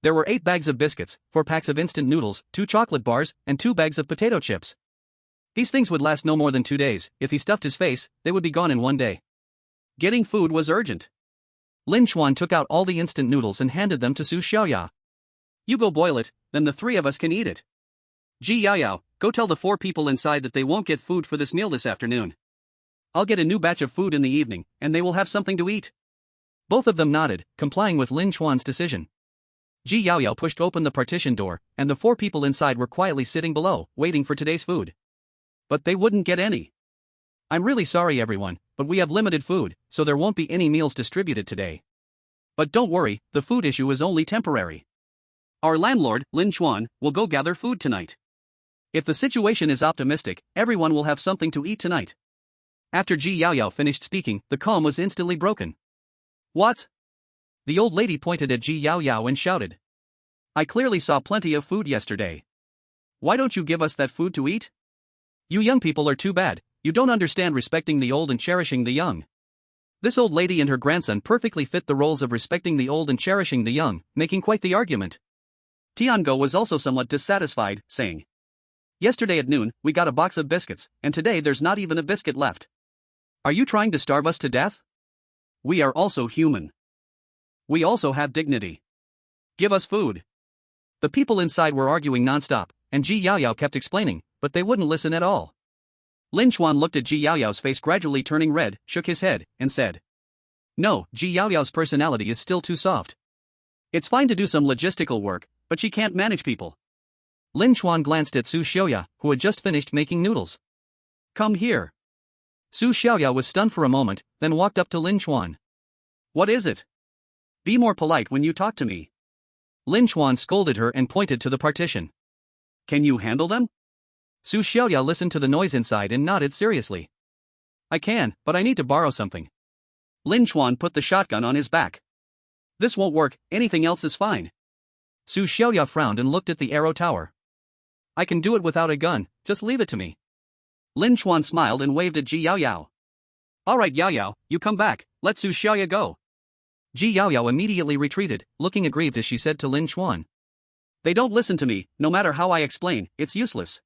There were 8 bags of biscuits, 4 packs of instant noodles, 2 chocolate bars, and 2 bags of potato chips. These things would last no more than 2 days. If he stuffed his face, they would be gone in one day. Getting food was urgent. Lin Chuan took out all the instant noodles and handed them to Su Xiaoya. You go boil it, then the 3 of us can eat it. Ji Yaoyao, go tell the 4 people inside that they won't get food for this meal this afternoon. I'll get a new batch of food in the evening, and they will have something to eat. Both of them nodded, complying with Lin Chuan's decision. Ji Yaoyao pushed open the partition door, and the 4 people inside were quietly sitting below, waiting for today's food. But they wouldn't get any. I'm really sorry everyone, but we have limited food, so there won't be any meals distributed today. But don't worry, the food issue is only temporary. Our landlord, Lin Chuan, will go gather food tonight. If the situation is optimistic, everyone will have something to eat tonight. After Ji Yaoyao finished speaking, the calm was instantly broken. What? The old lady pointed at Ji Yaoyao and shouted. I clearly saw plenty of food yesterday. Why don't you give us that food to eat? You young people are too bad, you don't understand respecting the old and cherishing the young. This old lady and her grandson perfectly fit the roles of respecting the old and cherishing the young, making quite the argument. Tiango was also somewhat dissatisfied, saying, Yesterday at noon, we got a box of biscuits, and today there's not even a biscuit left. Are you trying to starve us to death? We are also human. We also have dignity. Give us food. The people inside were arguing non-stop, and Ji Yaoyao kept explaining, but they wouldn't listen at all. Lin Chuan looked at Ji Yaoyao's face gradually turning red, shook his head, and said, No, Ji Yaoyao's personality is still too soft. It's fine to do some logistical work, but she can't manage people. Lin Chuan glanced at Su Xiaoya, who had just finished making noodles. Come here. Su Xiaoya was stunned for a moment, then walked up to Lin Chuan. What is it? Be more polite when you talk to me. Lin Chuan scolded her and pointed to the partition. Can you handle them? Su Xiaoya listened to the noise inside and nodded seriously. I can, but I need to borrow something. Lin Chuan put the shotgun on his back. This won't work, anything else is fine. Su Xiaoya frowned and looked at the arrow tower. I can do it without a gun, just leave it to me. Lin Chuan smiled and waved at Ji Yaoyao. Alright Yaoyao, you come back, let Su Xiaoya go. Ji Yaoyao immediately retreated, looking aggrieved as she said to Lin Chuan. They don't listen to me, no matter how I explain, it's useless.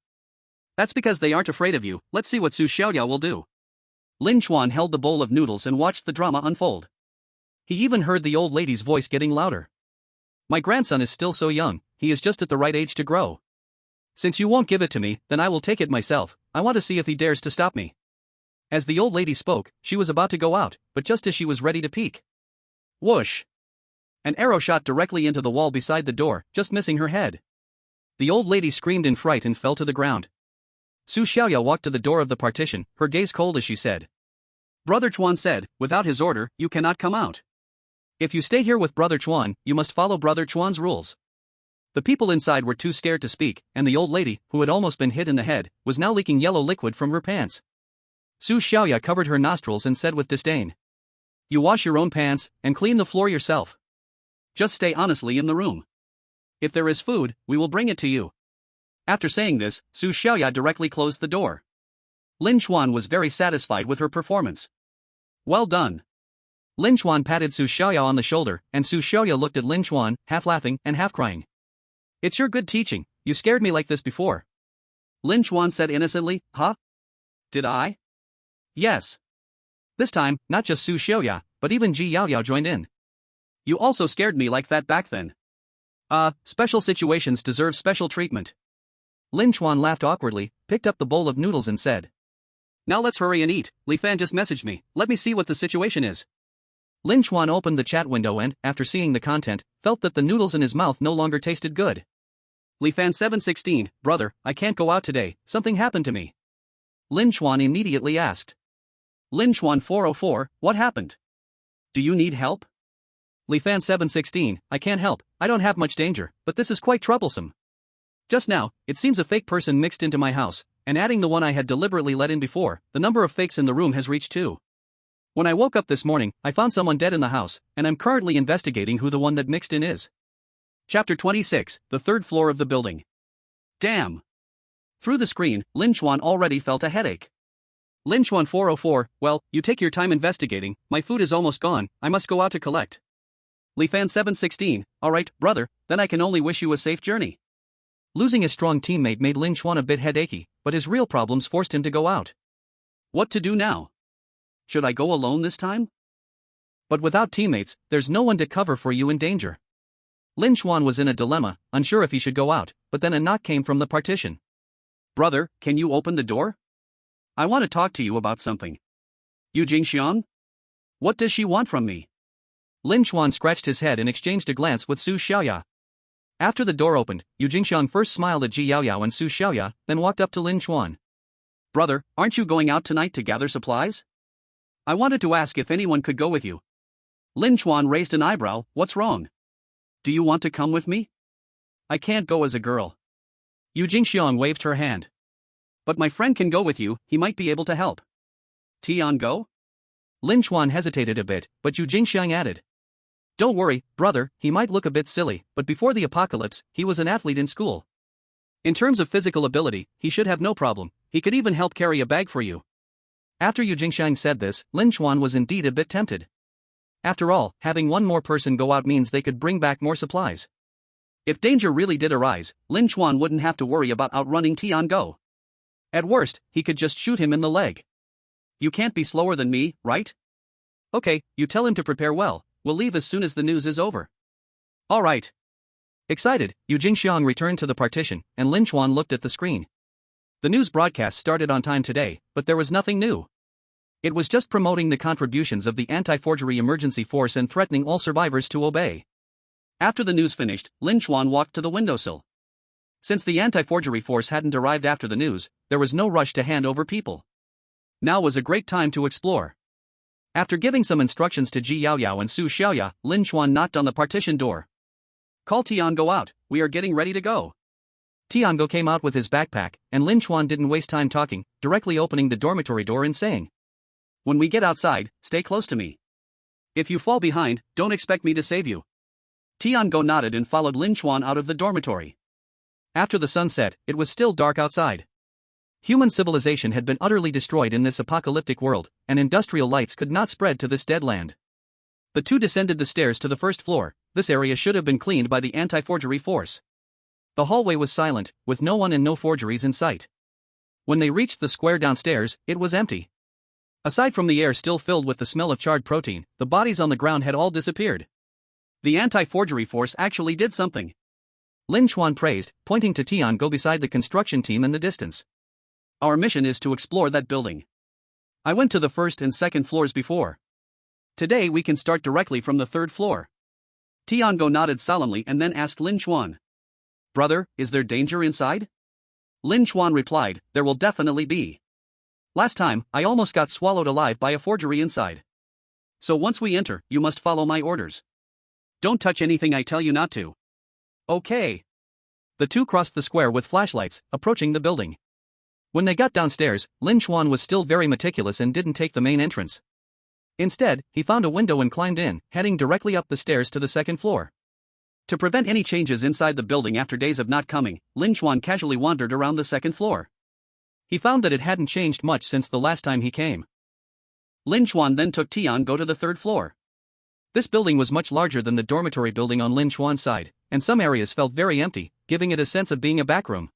That's because they aren't afraid of you, let's see what Su Xiaoya will do. Lin Chuan held the bowl of noodles and watched the drama unfold. He even heard the old lady's voice getting louder. My grandson is still so young, he is just at the right age to grow. Since you won't give it to me, then I will take it myself, I want to see if he dares to stop me. As the old lady spoke, she was about to go out, but just as she was ready to peek. Whoosh! An arrow shot directly into the wall beside the door, just missing her head. The old lady screamed in fright and fell to the ground. Su Xiaoya walked to the door of the partition, her gaze cold as she said. Brother Chuan said, without his order, you cannot come out. If you stay here with Brother Chuan, you must follow Brother Chuan's rules. The people inside were too scared to speak, and the old lady, who had almost been hit in the head, was now leaking yellow liquid from her pants. Su Xiaoya covered her nostrils and said with disdain. You wash your own pants, and clean the floor yourself. Just stay honestly in the room. If there is food, we will bring it to you. After saying this, Su Xiaoya directly closed the door. Lin Chuan was very satisfied with her performance. Well done. Lin Chuan patted Su Xiaoya on the shoulder, and Su Xiaoya looked at Lin Chuan, half laughing and half crying. It's your good teaching, you scared me like this before. Lin Chuan said innocently. Huh? Did I? Yes. This time, not just Su Xiaoya, but even Ji Yaoyao joined in. You also scared me like that back then. Special situations deserve special treatment. Lin Chuan laughed awkwardly, picked up the bowl of noodles and said. Now let's hurry and eat. Li Fan just messaged me. Let me see what the situation is. Lin Chuan opened the chat window and, after seeing the content, felt that the noodles in his mouth no longer tasted good. Li Fan 716, brother, I can't go out today, something happened to me. Lin Chuan immediately asked. Lin Chuan 404, what happened? Do you need help? Li Fan 716, I can't help, I don't have much danger, but this is quite troublesome. Just now, it seems a fake person mixed into my house, and adding the one I had deliberately let in before, the number of fakes in the room has reached 2. When I woke up this morning, I found someone dead in the house, and I'm currently investigating who the one that mixed in is. Chapter 26, the third floor of the building. Damn. Through the screen, Lin Chuan already felt a headache. Lin Chuan 404, well, you take your time investigating, my food is almost gone, I must go out to collect. Li Fan 716, alright, brother, then I can only wish you a safe journey. Losing a strong teammate made Lin Chuan a bit headachy, but his real problems forced him to go out. What to do now? Should I go alone this time? But without teammates, there's no one to cover for you in danger. Lin Chuan was in a dilemma, unsure if he should go out, but then a knock came from the partition. Brother, can you open the door? I want to talk to you about something. Yu Jingxiang? What does she want from me? Lin Chuan scratched his head and exchanged a glance with Su Xiaoya. After the door opened, Yu Jingxiang first smiled at Ji Yaoyao and Su Xiaoya, then walked up to Lin Chuan. Brother, aren't you going out tonight to gather supplies? I wanted to ask if anyone could go with you. Lin Chuan raised an eyebrow, what's wrong? Do you want to come with me? I can't go as a girl. Yu Jingxiang waved her hand. But my friend can go with you, he might be able to help. Tian go? Lin Chuan hesitated a bit, but Yu Jingxiang added. Don't worry, brother, he might look a bit silly, but before the apocalypse, he was an athlete in school. In terms of physical ability, he should have no problem, he could even help carry a bag for you. After Yu Jingxiang said this, Lin Chuan was indeed a bit tempted. After all, having one more person go out means they could bring back more supplies. If danger really did arise, Lin Chuan wouldn't have to worry about outrunning Tian Go. At worst, he could just shoot him in the leg. You can't be slower than me, right? Okay, you tell him to prepare well, we'll leave as soon as the news is over. Alright. Excited, Yu Jingxiang returned to the partition, and Lin Chuan looked at the screen. The news broadcast started on time today, but there was nothing new. It was just promoting the contributions of the anti-forgery emergency force and threatening all survivors to obey. After the news finished, Lin Chuan walked to the windowsill. Since the anti-forgery force hadn't arrived after the news, there was no rush to hand over people. Now was a great time to explore. After giving some instructions to Ji Yaoyao and Su Xiaoya, Lin Chuan knocked on the partition door. Call Tiango out, we are getting ready to go. Tiango came out with his backpack, and Lin Chuan didn't waste time talking, directly opening the dormitory door and saying. When we get outside, stay close to me. If you fall behind, don't expect me to save you. Tiango nodded and followed Lin Chuan out of the dormitory. After the sun set, it was still dark outside. Human civilization had been utterly destroyed in this apocalyptic world, and industrial lights could not spread to this dead land. The two descended the stairs to the first floor. This area should have been cleaned by the anti-forgery force. The hallway was silent, with no one and no forgeries in sight. When they reached the square downstairs, it was empty. Aside from the air still filled with the smell of charred protein, the bodies on the ground had all disappeared. The anti-forgery force actually did something. Lin Chuan praised, pointing to Tiango beside the construction team in the distance. Our mission is to explore that building. I went to the first and second floors before. Today we can start directly from the third floor. Tiango nodded solemnly and then asked Lin Chuan. Brother, is there danger inside? Lin Chuan replied, there will definitely be. Last time, I almost got swallowed alive by a forgery inside. So once we enter, you must follow my orders. Don't touch anything I tell you not to. Okay. The two crossed the square with flashlights, approaching the building. When they got downstairs, Lin Chuan was still very meticulous and didn't take the main entrance. Instead, he found a window and climbed in, heading directly up the stairs to the second floor. To prevent any changes inside the building after days of not coming, Lin Chuan casually wandered around the second floor. He found that it hadn't changed much since the last time he came. Lin Chuan then took Tiango to the third floor. This building was much larger than the dormitory building on Lin Chuan's side, and some areas felt very empty, giving it a sense of being a backroom.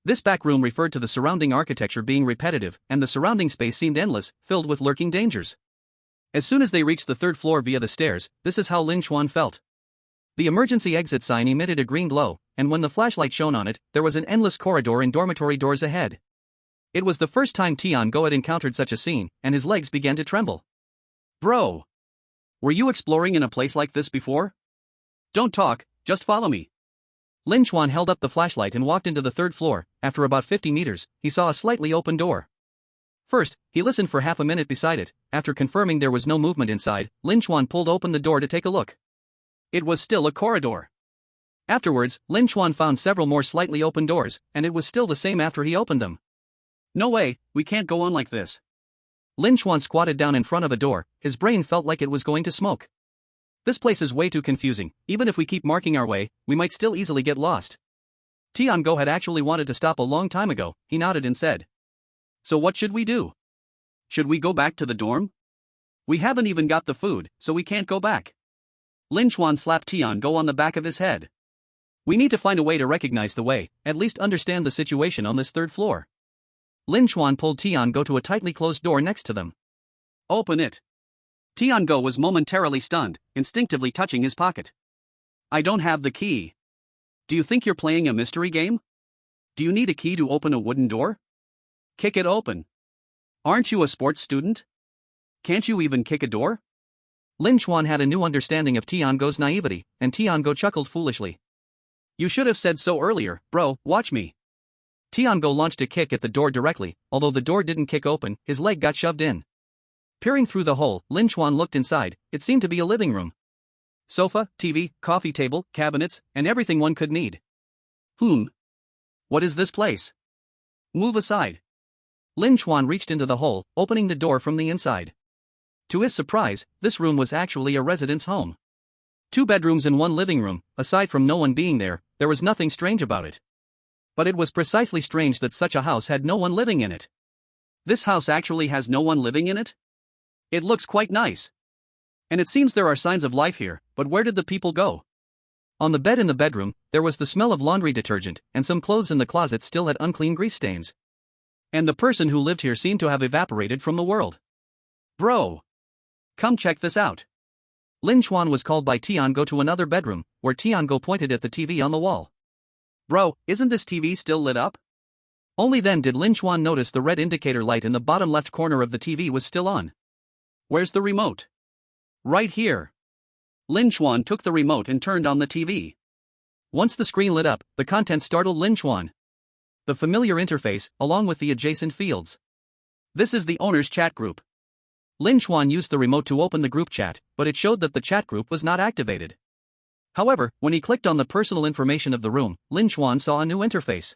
This backroom referred to the surrounding architecture being repetitive, and the surrounding space seemed endless, filled with lurking dangers. As soon as they reached the third floor via the stairs, this is how Lin Chuan felt. The emergency exit sign emitted a green glow, and when the flashlight shone on it, there was an endless corridor and dormitory doors ahead. It was the first time Tian-go had encountered such a scene, and his legs began to tremble. Bro! Were you exploring in a place like this before? Don't talk, just follow me. Lin Chuan held up the flashlight and walked into the third floor. After about 50 meters, he saw a slightly open door. First, he listened for half a minute beside it. After confirming there was no movement inside, Lin Chuan pulled open the door to take a look. It was still a corridor. Afterwards, Lin Chuan found several more slightly open doors, and it was still the same after he opened them. No way, we can't go on like this. Lin Chuan squatted down in front of a door. His brain felt like it was going to smoke. This place is way too confusing. Even if we keep marking our way, we might still easily get lost. Tian-go had actually wanted to stop a long time ago. He nodded and said, "So what should we do? Should we go back to the dorm? We haven't even got the food, so we can't go back." Lin Chuan slapped Tian-go on the back of his head. "We need to find a way to recognize the way, at least understand the situation on this third floor." Lin Chuan pulled Tian-go to a tightly closed door next to them. "Open it." Tian-go was momentarily stunned, instinctively touching his pocket. "I don't have the key." "Do you think you're playing a mystery game? Do you need a key to open a wooden door? Kick it open. Aren't you a sports student? Can't you even kick a door?" Lin Chuan had a new understanding of Tian-go's naivety, and Tian-go chuckled foolishly. "You should have said so earlier, bro, watch me." Tian-go launched a kick at the door directly. Although the door didn't kick open, his leg got shoved in. Peering through the hole, Lin Chuan looked inside. It seemed to be a living room. Sofa, TV, coffee table, cabinets, and everything one could need. What is this place? Move aside. Lin Chuan reached into the hole, opening the door from the inside. To his surprise, this room was actually a residence home. 2 bedrooms and 1 living room. Aside from no one being there, there was nothing strange about it. But it was precisely strange that such a house had no one living in it. This house actually has no one living in it? It looks quite nice. And it seems there are signs of life here, but where did the people go? On the bed in the bedroom, there was the smell of laundry detergent, and some clothes in the closet still had unclean grease stains. And the person who lived here seemed to have evaporated from the world. Bro! Come check this out. Lin Chuan was called by Tian-go to another bedroom, where Tian-go pointed at the TV on the wall. Bro, isn't this TV still lit up? Only then did Lin Chuan notice the red indicator light in the bottom left corner of the TV was still on. Where's the remote? Right here. Lin Chuan took the remote and turned on the TV. Once the screen lit up, the content startled Lin Chuan. The familiar interface, along with the adjacent fields. This is the owner's chat group. Lin Chuan used the remote to open the group chat, but it showed that the chat group was not activated. However, when he clicked on the personal information of the room, Lin Chuan saw a new interface.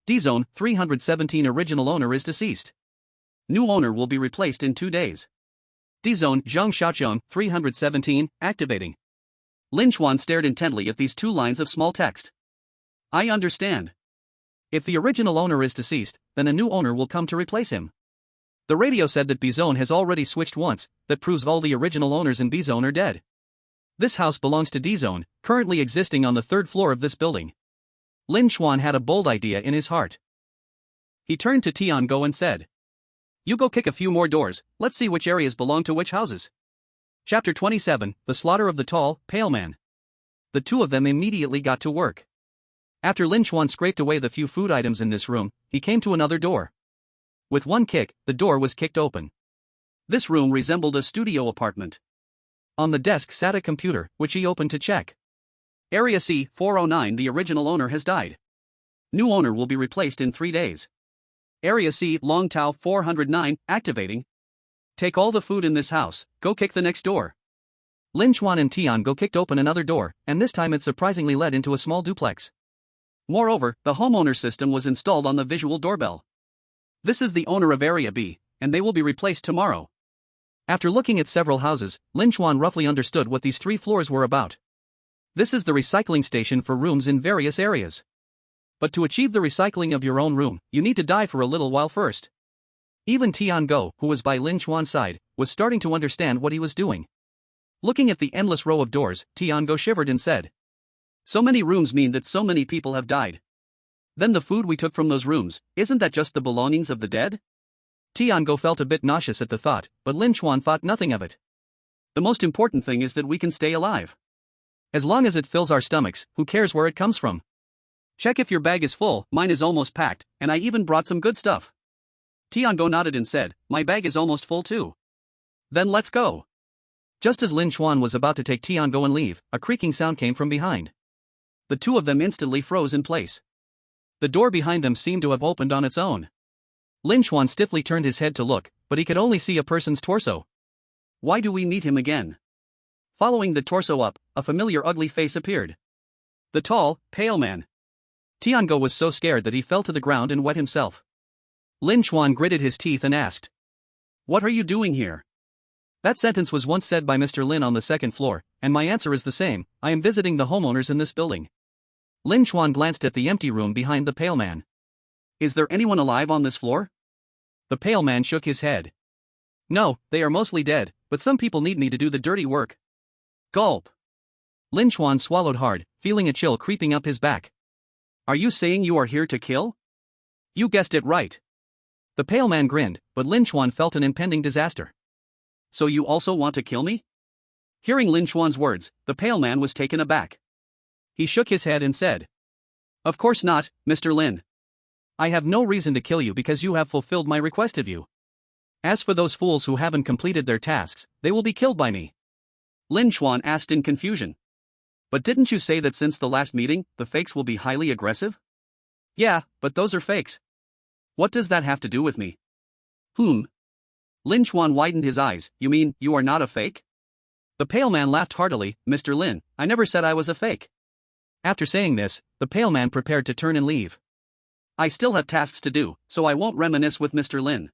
D-Zone 317 original owner is deceased. New owner will be replaced in 2 days. D-Zone Zhang Xiaoqiang 317 activating. Lin Chuan stared intently at these 2 lines of small text. I understand. If the original owner is deceased, then a new owner will come to replace him. The radio said that B-Zone has already switched once. That proves all the original owners in B-Zone are dead. This house belongs to D-Zone, currently existing on the 3rd floor of this building. Lin Chuan had a bold idea in his heart. He turned to Tian-go and said, "You go kick a few more doors, let's see which areas belong to which houses." Chapter 27, The Slaughter of the Tall, Pale Man. The 2 of them immediately got to work. After Lin Chuan scraped away the few food items in this room, he came to another door. With one kick, the door was kicked open. This room resembled a studio apartment. On the desk sat a computer, which he opened to check. Area C-409, the original owner has died. New owner will be replaced in 3 days. Area C, Long Tao 409, activating. Take all the food in this house, go kick the next door. Lin Chuan and Tian-go kicked open another door, and this time it surprisingly led into a small duplex. Moreover, the homeowner system was installed on the visual doorbell. This is the owner of Area B, and they will be replaced tomorrow. After looking at several houses, Lin Chuan roughly understood what these 3 floors were about. This is the recycling station for rooms in various areas. But to achieve the recycling of your own room, you need to die for a little while first. Even Tian-go, who was by Lin Chuan's side, was starting to understand what he was doing. Looking at the endless row of doors, Tian-go shivered and said, So many rooms mean that so many people have died. Then the food we took from those rooms, isn't that just the belongings of the dead? Tiango felt a bit nauseous at the thought, but Lin Chuan thought nothing of it. The most important thing is that we can stay alive. As long as it fills our stomachs, who cares where it comes from? Check if your bag is full, mine is almost packed, and I even brought some good stuff. Tiango nodded and said, my bag is almost full too. Then let's go. Just as Lin Chuan was about to take Tiango and leave, a creaking sound came from behind. The two of them instantly froze in place. The door behind them seemed to have opened on its own. Lin Chuan stiffly turned his head to look, but he could only see a person's torso. Why do we meet him again? Following the torso up, a familiar ugly face appeared. The tall, pale man. Tiango was so scared that he fell to the ground and wet himself. Lin Chuan gritted his teeth and asked, what are you doing here? That sentence was once said by Mr. Lin on the second floor, and my answer is the same, I am visiting the homeowners in this building. Lin Chuan glanced at the empty room behind the pale man. Is there anyone alive on this floor? The pale man shook his head. No, they are mostly dead, but some people need me to do the dirty work. Gulp. Lin Chuan swallowed hard, feeling a chill creeping up his back. Are you saying you are here to kill? You guessed it right. The pale man grinned, but Lin Chuan felt an impending disaster. So you also want to kill me? Hearing Lin Chuan's words, the pale man was taken aback. He shook his head and said, of course not, Mr. Lin. I have no reason to kill you because you have fulfilled my request of you. As for those fools who haven't completed their tasks, they will be killed by me. Lin Chuan asked in confusion. But didn't you say that since the last meeting, the fakes will be highly aggressive? Yeah, but those are fakes. What does that have to do with me? Lin Chuan widened his eyes, you mean, you are not a fake? The pale man laughed heartily, Mr. Lin, I never said I was a fake. After saying this, the pale man prepared to turn and leave. I still have tasks to do, so I won't reminisce with Mr. Lin.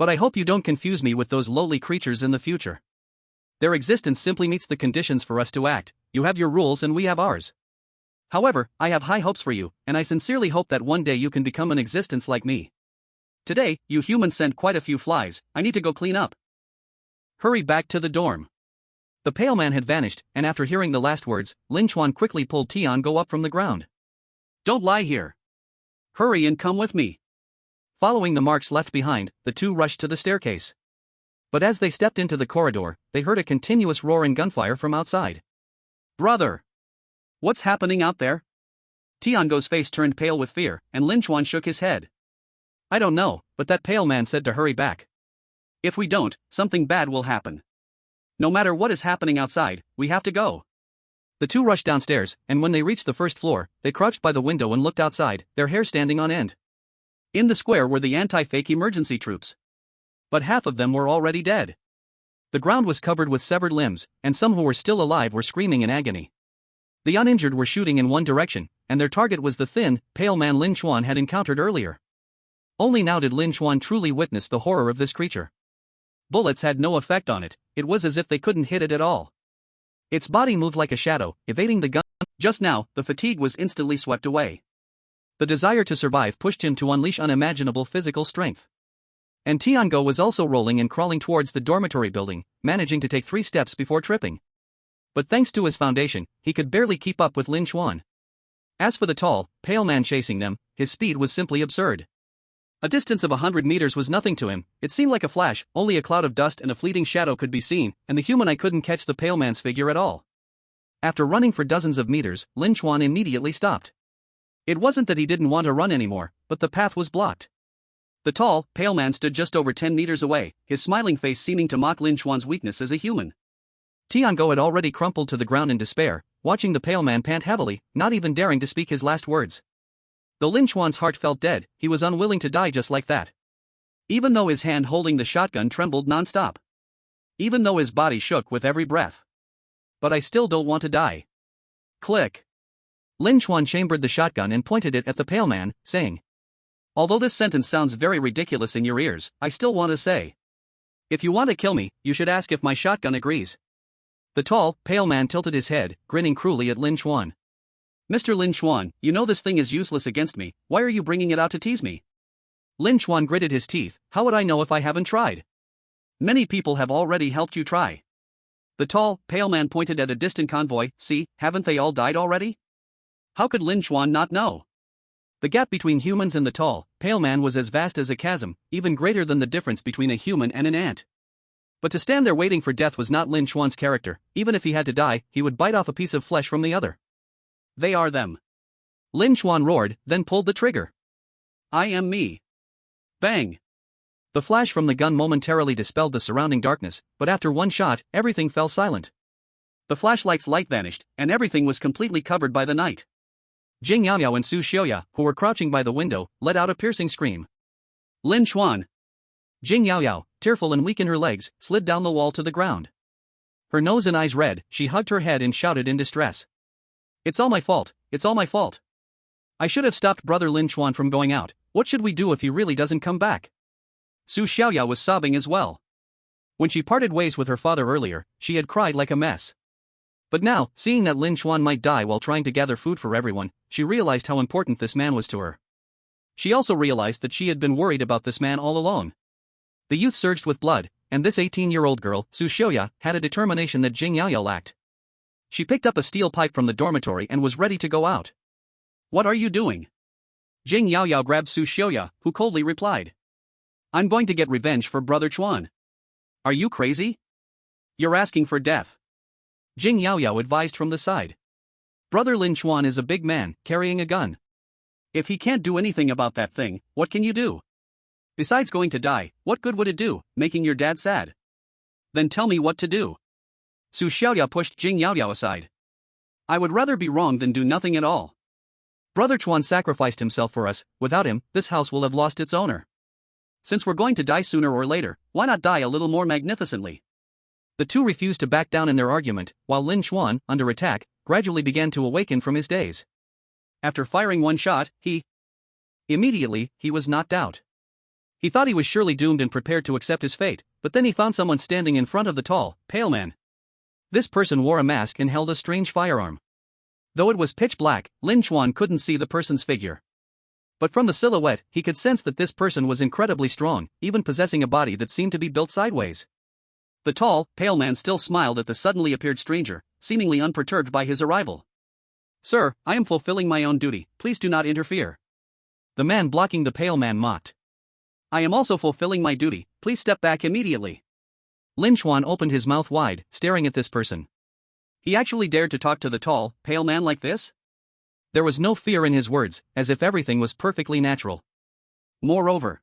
But I hope you don't confuse me with those lowly creatures in the future. Their existence simply meets the conditions for us to act, you have your rules and we have ours. However, I have high hopes for you, and I sincerely hope that one day you can become an existence like me. Today, you humans sent quite a few flies, I need to go clean up. Hurry back to the dorm. The pale man had vanished, and after hearing the last words, Lin Chuan quickly pulled Tiango up from the ground. Don't lie here. Hurry and come with me. Following the marks left behind, the two rushed to the staircase. But as they stepped into the corridor, they heard a continuous roar and gunfire from outside. Brother! What's happening out there? Tiango's face turned pale with fear, and Lin Chuan shook his head. I don't know, but that pale man said to hurry back. If we don't, something bad will happen. No matter what is happening outside, we have to go. The two rushed downstairs, and when they reached the first floor, they crouched by the window and looked outside, their hair standing on end. In the square were the anti-fake emergency troops. But half of them were already dead. The ground was covered with severed limbs, and some who were still alive were screaming in agony. The uninjured were shooting in one direction, and their target was the thin, pale man Lin Chuan had encountered earlier. Only now did Lin Chuan truly witness the horror of this creature. Bullets had no effect on it, it was as if they couldn't hit it at all. Its body moved like a shadow, evading the gun. Just now, the fatigue was instantly swept away. The desire to survive pushed him to unleash unimaginable physical strength. And Tiango was also rolling and crawling towards the dormitory building, managing to take 3 steps before tripping. But thanks to his foundation, he could barely keep up with Lin Chuan. As for the tall, pale man chasing them, his speed was simply absurd. A distance of 100 meters was nothing to him, it seemed like a flash, only a cloud of dust and a fleeting shadow could be seen, and the human eye couldn't catch the pale man's figure at all. After running for dozens of meters, Lin Chuan immediately stopped. It wasn't that he didn't want to run anymore, but the path was blocked. The tall, pale man stood just over 10 meters away, his smiling face seeming to mock Lin Chuan's weakness as a human. Tiango had already crumpled to the ground in despair, watching the pale man pant heavily, not even daring to speak his last words. Though Lin Chuan's heart felt dead, he was unwilling to die just like that. Even though his hand holding the shotgun trembled non-stop. Even though his body shook with every breath. But I still don't want to die. Click. Lin Chuan chambered the shotgun and pointed it at the pale man, saying, although this sentence sounds very ridiculous in your ears, I still want to say. If you want to kill me, you should ask if my shotgun agrees. The tall, pale man tilted his head, grinning cruelly at Lin Chuan. Mr. Lin Chuan, you know this thing is useless against me, why are you bringing it out to tease me? Lin Chuan gritted his teeth, how would I know if I haven't tried? Many people have already helped you try. The tall, pale man pointed at a distant convoy, see, haven't they all died already? How could Lin Chuan not know? The gap between humans and the tall, pale man was as vast as a chasm, even greater than the difference between a human and an ant. But to stand there waiting for death was not Lin Chuan's character. Even if he had to die, he would bite off a piece of flesh from the other. They are them. Lin Chuan roared, then pulled the trigger. I am me. Bang! The flash from the gun momentarily dispelled the surrounding darkness, but after one shot, everything fell silent. The flashlight's light vanished, and everything was completely covered by the night. Jing Yaoyao and Su Xiaoya, who were crouching by the window, let out a piercing scream. Lin Chuan! Jing Yaoyao, tearful and weak in her legs, slid down the wall to the ground. Her nose and eyes red, she hugged her head and shouted in distress. It's all my fault, it's all my fault. I should have stopped brother Lin Chuan from going out. What should we do if he really doesn't come back? Su Xiaoya was sobbing as well. When she parted ways with her father earlier, she had cried like a mess. But now, seeing that Lin Chuan might die while trying to gather food for everyone, she realized how important this man was to her. She also realized that she had been worried about this man all along. The youth surged with blood, and this 18-year-old girl, Su Xiaoya, had a determination that Jing Yaoyao lacked. She picked up a steel pipe from the dormitory and was ready to go out. What are you doing? Jing Yaoyao grabbed Su Xiaoya, who coldly replied. I'm going to get revenge for brother Chuan. Are you crazy? You're asking for death. Jing Yaoyao advised from the side. Brother Lin Chuan is a big man, carrying a gun. If he can't do anything about that thing, what can you do? Besides going to die, what good would it do, making your dad sad? Then tell me what to do. Su Xiaoya pushed Jing Yaoyao aside. I would rather be wrong than do nothing at all. Brother Chuan sacrificed himself for us. Without him, this house will have lost its owner. Since we're going to die sooner or later, why not die a little more magnificently? The two refused to back down in their argument, while Lin Chuan, under attack, gradually began to awaken from his daze. After firing one shot, Immediately, he was knocked out. He thought he was surely doomed and prepared to accept his fate, but then he found someone standing in front of the tall, pale man. This person wore a mask and held a strange firearm. Though it was pitch black, Lin Chuan couldn't see the person's figure. But from the silhouette, he could sense that this person was incredibly strong, even possessing a body that seemed to be built sideways. The tall, pale man still smiled at the suddenly appeared stranger, seemingly unperturbed by his arrival. Sir, I am fulfilling my own duty, please do not interfere. The man blocking the pale man mocked. I am also fulfilling my duty, please step back immediately. Lin Chuan opened his mouth wide, staring at this person. He actually dared to talk to the tall, pale man like this? There was no fear in his words, as if everything was perfectly natural. Moreover,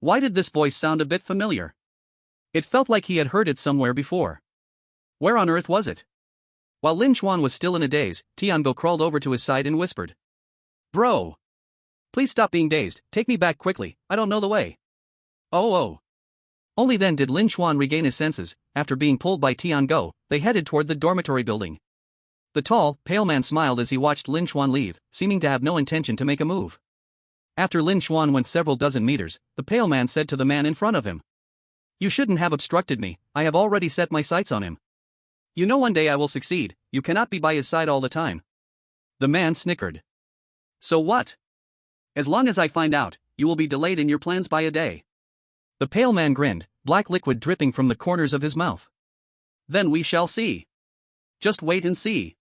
why did this voice sound a bit familiar? It felt like he had heard it somewhere before. Where on earth was it? While Lin Chuan was still in a daze, Tiango crawled over to his side and whispered. Bro! Please stop being dazed, take me back quickly, I don't know the way. Oh. Only then did Lin Chuan regain his senses. After being pulled by Tiango, they headed toward the dormitory building. The tall, pale man smiled as he watched Lin Chuan leave, seeming to have no intention to make a move. After Lin Chuan went several dozen meters, the pale man said to the man in front of him. You shouldn't have obstructed me, I have already set my sights on him. You know one day I will succeed, you cannot be by his side all the time. The man snickered. So what? As long as I find out, you will be delayed in your plans by a day. The pale man grinned, black liquid dripping from the corners of his mouth. Then we shall see. Just wait and see.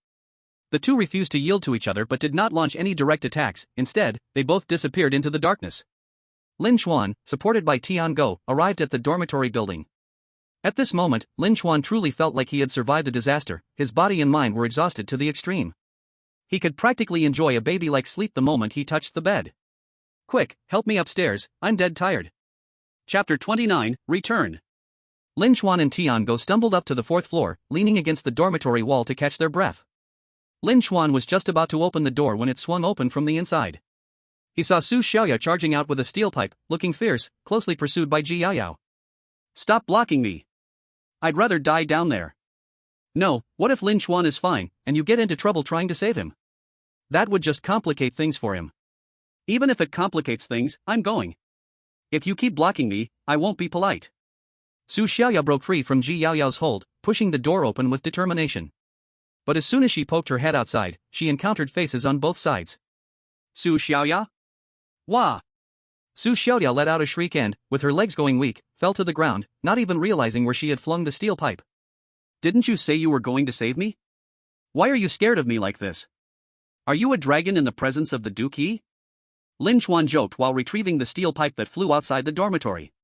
The two refused to yield to each other but did not launch any direct attacks. Instead, they both disappeared into the darkness. Lin Chuan, supported by Tiango, arrived at the dormitory building. At this moment, Lin Chuan truly felt like he had survived a disaster. His body and mind were exhausted to the extreme. He could practically enjoy a baby-like sleep the moment he touched the bed. Quick, help me upstairs, I'm dead tired. Chapter 29, Return. Lin Chuan and Tiango stumbled up to the fourth floor, leaning against the dormitory wall to catch their breath. Lin Chuan was just about to open the door when it swung open from the inside. He saw Su Xiaoya charging out with a steel pipe, looking fierce, closely pursued by Ji Yaoyao. Stop blocking me. I'd rather die down there. No, what if Lin Chuan is fine, and you get into trouble trying to save him? That would just complicate things for him. Even if it complicates things, I'm going. If you keep blocking me, I won't be polite. Su Xiaoya broke free from Ji Yaoyao's hold, pushing the door open with determination. But as soon as she poked her head outside, she encountered faces on both sides. Su Xiaoya? Wah! Su Xiaoya let out a shriek and, with her legs going weak, fell to the ground, not even realizing where she had flung the steel pipe. Didn't you say you were going to save me? Why are you scared of me like this? Are you a dragon in the presence of the Duke? Lin Chuan joked while retrieving the steel pipe that flew outside the dormitory.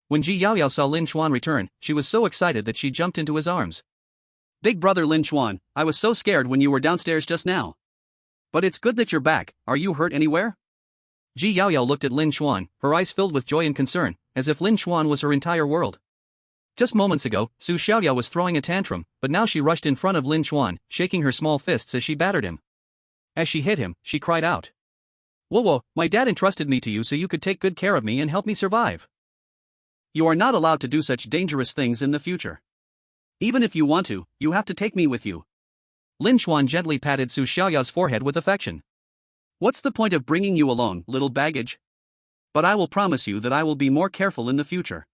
When Ji Yaoyao saw Lin Chuan return, she was so excited that she jumped into his arms. Big brother Lin Chuan, I was so scared when you were downstairs just now. But it's good that you're back. Are you hurt anywhere? Ji Yaoyao looked at Lin Chuan, her eyes filled with joy and concern, as if Lin Chuan was her entire world. Just moments ago, Su Xiaoyao was throwing a tantrum, but now she rushed in front of Lin Chuan, shaking her small fists as she battered him. As she hit him, she cried out. Whoa, my dad entrusted me to you so you could take good care of me and help me survive. You are not allowed to do such dangerous things in the future. Even if you want to, you have to take me with you. Lin Chuan gently patted Su Xiaoyao's forehead with affection. What's the point of bringing you along, little baggage? But I will promise you that I will be more careful in the future.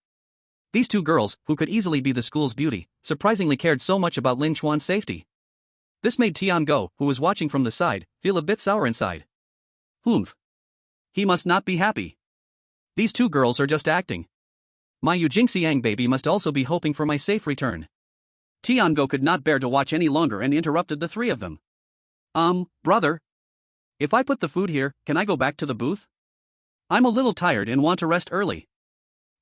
These two girls, who could easily be the school's beauty, surprisingly cared so much about Lin Chuan's safety. This made Tiango, who was watching from the side, feel a bit sour inside. Humph. He must not be happy. These two girls are just acting. My Yujingxiang baby must also be hoping for my safe return. Tiango could not bear to watch any longer and interrupted the three of them. Brother. If I put the food here, can I go back to the booth? I'm a little tired and want to rest early.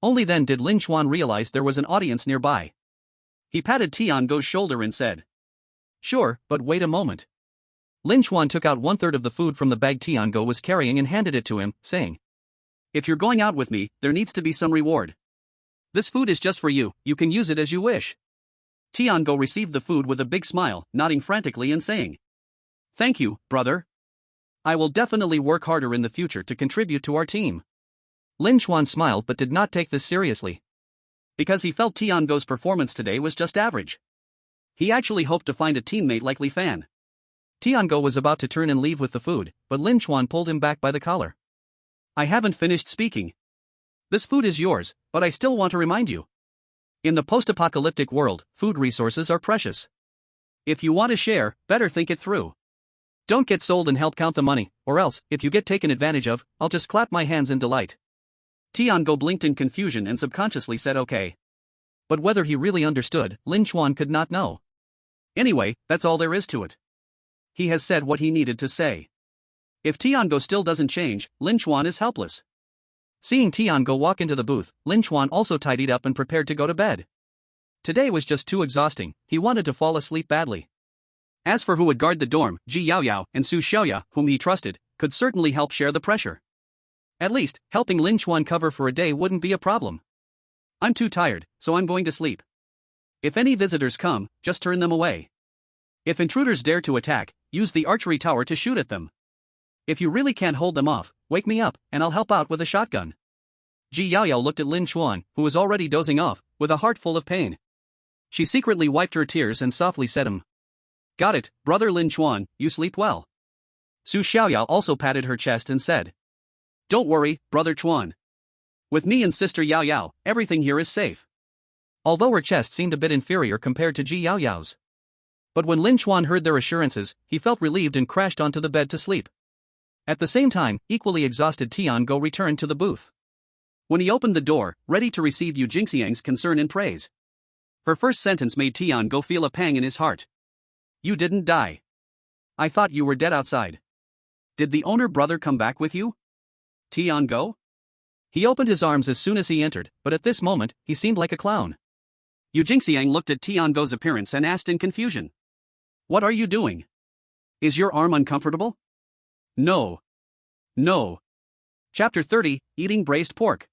Only then did Lin Chuan realize there was an audience nearby. He patted Tiango's shoulder and said, Sure, but wait a moment. Lin Chuan took out 1/3 of the food from the bag Tiango was carrying and handed it to him, saying, If you're going out with me, there needs to be some reward. This food is just for you, you can use it as you wish. Tiango received the food with a big smile, nodding frantically and saying, Thank you, brother. I will definitely work harder in the future to contribute to our team. Lin Chuan smiled but did not take this seriously. Because he felt Tiango's performance today was just average. He actually hoped to find a teammate like Li Fan. Tiango was about to turn and leave with the food, but Lin Chuan pulled him back by the collar. I haven't finished speaking. This food is yours, but I still want to remind you. In the post-apocalyptic world, food resources are precious. If you want to share, better think it through. Don't get sold and help count the money, or else, if you get taken advantage of, I'll just clap my hands in delight. Tiango blinked in confusion and subconsciously said okay. But whether he really understood, Lin Chuan could not know. Anyway, that's all there is to it. He has said what he needed to say. If Tiango still doesn't change, Lin Chuan is helpless. Seeing Tiango walk into the booth, Lin Chuan also tidied up and prepared to go to bed. Today was just too exhausting, he wanted to fall asleep badly. As for who would guard the dorm, Ji Yaoyao and Su Xiaoya, whom he trusted, could certainly help share the pressure. At least, helping Lin Chuan cover for a day wouldn't be a problem. I'm too tired, so I'm going to sleep. If any visitors come, just turn them away. If intruders dare to attack, use the archery tower to shoot at them. If you really can't hold them off, wake me up, and I'll help out with a shotgun. Ji Yaoyao looked at Lin Chuan, who was already dozing off, with a heart full of pain. She secretly wiped her tears and softly said Got it, brother Lin Chuan, you sleep well. Su Xiaoyao also patted her chest and said, Don't worry, brother Chuan. With me and sister Yaoyao, everything here is safe. Although her chest seemed a bit inferior compared to Ji Yaoyao's. But when Lin Chuan heard their assurances, he felt relieved and crashed onto the bed to sleep. At the same time, equally exhausted Tiango returned to the booth. When he opened the door, ready to receive Yu Jingxiang's concern and praise. Her first sentence made Tiango feel a pang in his heart. You didn't die. I thought you were dead outside. Did the owner brother come back with you? Tiango? He opened his arms as soon as he entered, but at this moment, he seemed like a clown. Yu Jingxiang looked at Tiango's appearance and asked in confusion. What are you doing? Is your arm uncomfortable? No. Chapter 30, Eating Braised Pork.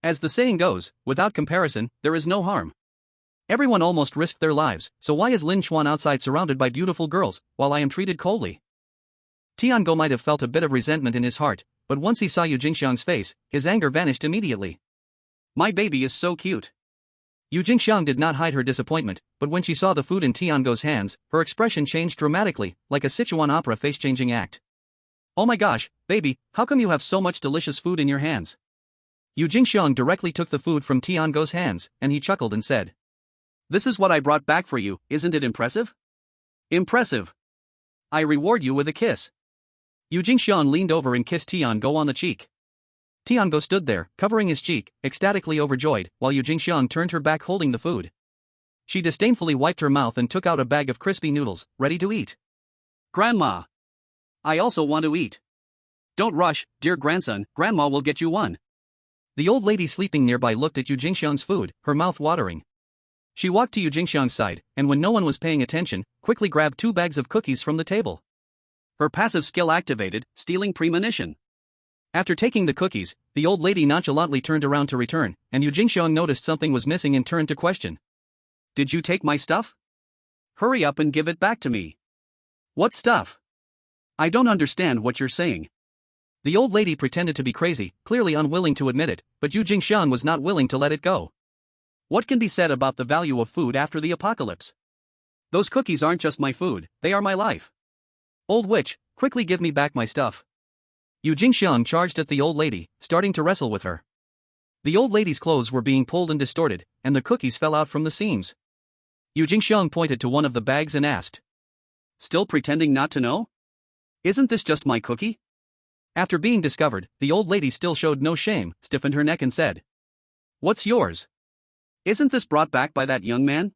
As the saying goes, without comparison, there is no harm. Everyone almost risked their lives, so why is Lin Chuan outside surrounded by beautiful girls, while I am treated coldly? Tiango might have felt a bit of resentment in his heart, but once he saw Yu Jingxiang's face, his anger vanished immediately. My baby is so cute. Yu Jingxiang did not hide her disappointment, but when she saw the food in Tiango's hands, her expression changed dramatically, like a Sichuan opera face-changing act. Oh my gosh, baby, how come you have so much delicious food in your hands? Yu Jingxiang directly took the food from Tiango's hands, and he chuckled and said, This is what I brought back for you, isn't it impressive? Impressive. I reward you with a kiss. Yu Jingxiang leaned over and kissed Tiango on the cheek. Tiango stood there, covering his cheek, ecstatically overjoyed, while Yu Jingxiang turned her back holding the food. She disdainfully wiped her mouth and took out a bag of crispy noodles, ready to eat. Grandma! I also want to eat. Don't rush, dear grandson, grandma will get you one. The old lady sleeping nearby looked at Yu Jingxiang's food, her mouth watering. She walked to Yu Jingxiang's side, and when no one was paying attention, quickly grabbed 2 bags of cookies from the table. Her passive skill activated, stealing premonition. After taking the cookies, the old lady nonchalantly turned around to return, and Yu Jingxiang noticed something was missing and turned to question. Did you take my stuff? Hurry up and give it back to me. What stuff? I don't understand what you're saying. The old lady pretended to be crazy, clearly unwilling to admit it, but Yu Jingxiang was not willing to let it go. What can be said about the value of food after the apocalypse? Those cookies aren't just my food, they are my life. Old witch, quickly give me back my stuff. Yu Jingxiang charged at the old lady, starting to wrestle with her. The old lady's clothes were being pulled and distorted, and the cookies fell out from the seams. Yu Jingxiang pointed to one of the bags and asked. Still pretending not to know? Isn't this just my cookie? After being discovered, the old lady still showed no shame, stiffened her neck and said. What's yours? Isn't this brought back by that young man?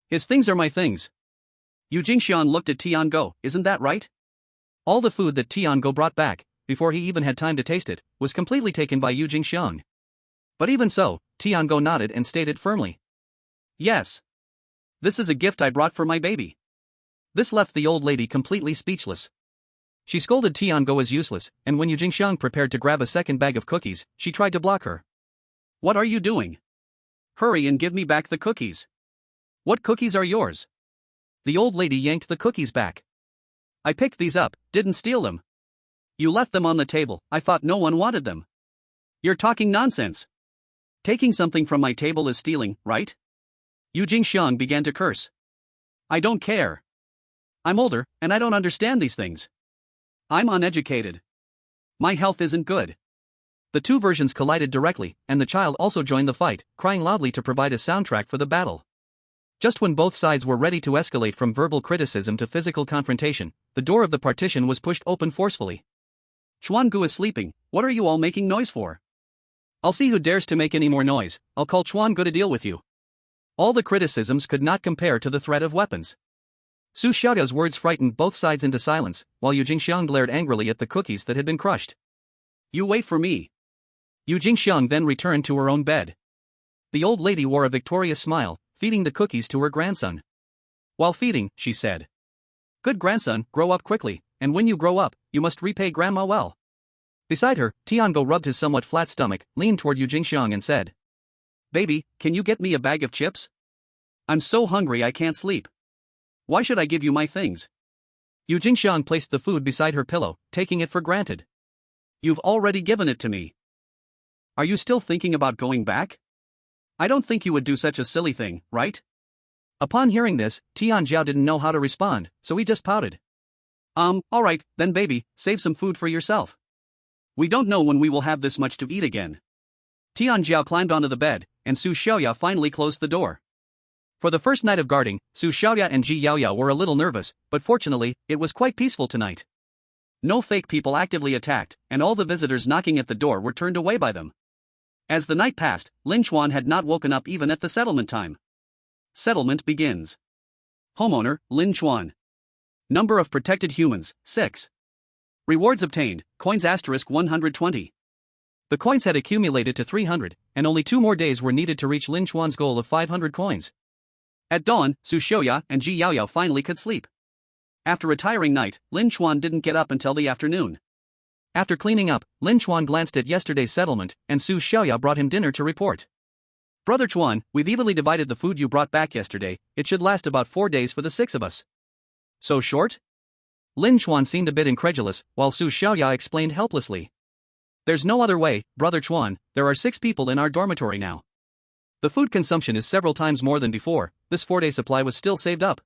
His things are my things. Yu Jingxiang looked at Tiango, isn't that right? All the food that Tiango brought back, before he even had time to taste it, was completely taken by Yu Jingxiang. But even so, Tiango nodded and stated firmly. Yes. This is a gift I brought for my baby. This left the old lady completely speechless. She scolded Tiango as useless, and when Yu Jingxiang prepared to grab a second bag of cookies, she tried to block her. What are you doing? Hurry and give me back the cookies. What cookies are yours? The old lady yanked the cookies back. I picked these up, didn't steal them. You left them on the table, I thought no one wanted them. You're talking nonsense. Taking something from my table is stealing, right? Yu Jingxiang began to curse. I don't care. I'm older, and I don't understand these things. I'm uneducated. My health isn't good. The two versions collided directly, and the child also joined the fight, crying loudly to provide a soundtrack for the battle. Just when both sides were ready to escalate from verbal criticism to physical confrontation, the door of the partition was pushed open forcefully. Chuan-gu is sleeping, what are you all making noise for? I'll see who dares to make any more noise, I'll call Chuan-gu to deal with you. All the criticisms could not compare to the threat of weapons. Su Xiaoya's words frightened both sides into silence, while Yu Jingxiang glared angrily at the cookies that had been crushed. You wait for me. Yu Jingxiang then returned to her own bed. The old lady wore a victorious smile, feeding the cookies to her grandson. While feeding, she said. Good grandson, grow up quickly, and when you grow up, you must repay grandma well. Beside her, Tiango rubbed his somewhat flat stomach, leaned toward Yu Jingxiang and said. Baby, can you get me a bag of chips? I'm so hungry I can't sleep. Why should I give you my things? Yu Jingxiang placed the food beside her pillow, taking it for granted. You've already given it to me. Are you still thinking about going back? I don't think you would do such a silly thing, right? Upon hearing this, Tianjiao didn't know how to respond, so he just pouted. Alright, then baby, save some food for yourself. We don't know when we will have this much to eat again. Tianjiao climbed onto the bed, and Su Xiaoya finally closed the door. For the first night of guarding, Su Xiaoya and Ji Yaoyao were a little nervous, but fortunately, it was quite peaceful tonight. No fake people actively attacked, and all the visitors knocking at the door were turned away by them. As the night passed, Lin Chuan had not woken up even at the settlement time. Settlement begins. Homeowner, Lin Chuan. Number of protected humans, 6. Rewards obtained, coins * 120. The coins had accumulated to 300, and only 2 more days were needed to reach Lin Chuan's goal of 500 coins. At dawn, Su Xiaoya and Ji Yaoyao finally could sleep. After a tiring night, Lin Chuan didn't get up until the afternoon. After cleaning up, Lin Chuan glanced at yesterday's settlement, and Su Xiaoya brought him dinner to report. Brother Chuan, we've evenly divided the food you brought back yesterday, it should last about 4 days for the 6 of us. So short? Lin Chuan seemed a bit incredulous, while Su Xiaoya explained helplessly. There's no other way, Brother Chuan, there are 6 people in our dormitory now. The food consumption is several times more than before, this 4-day supply was still saved up.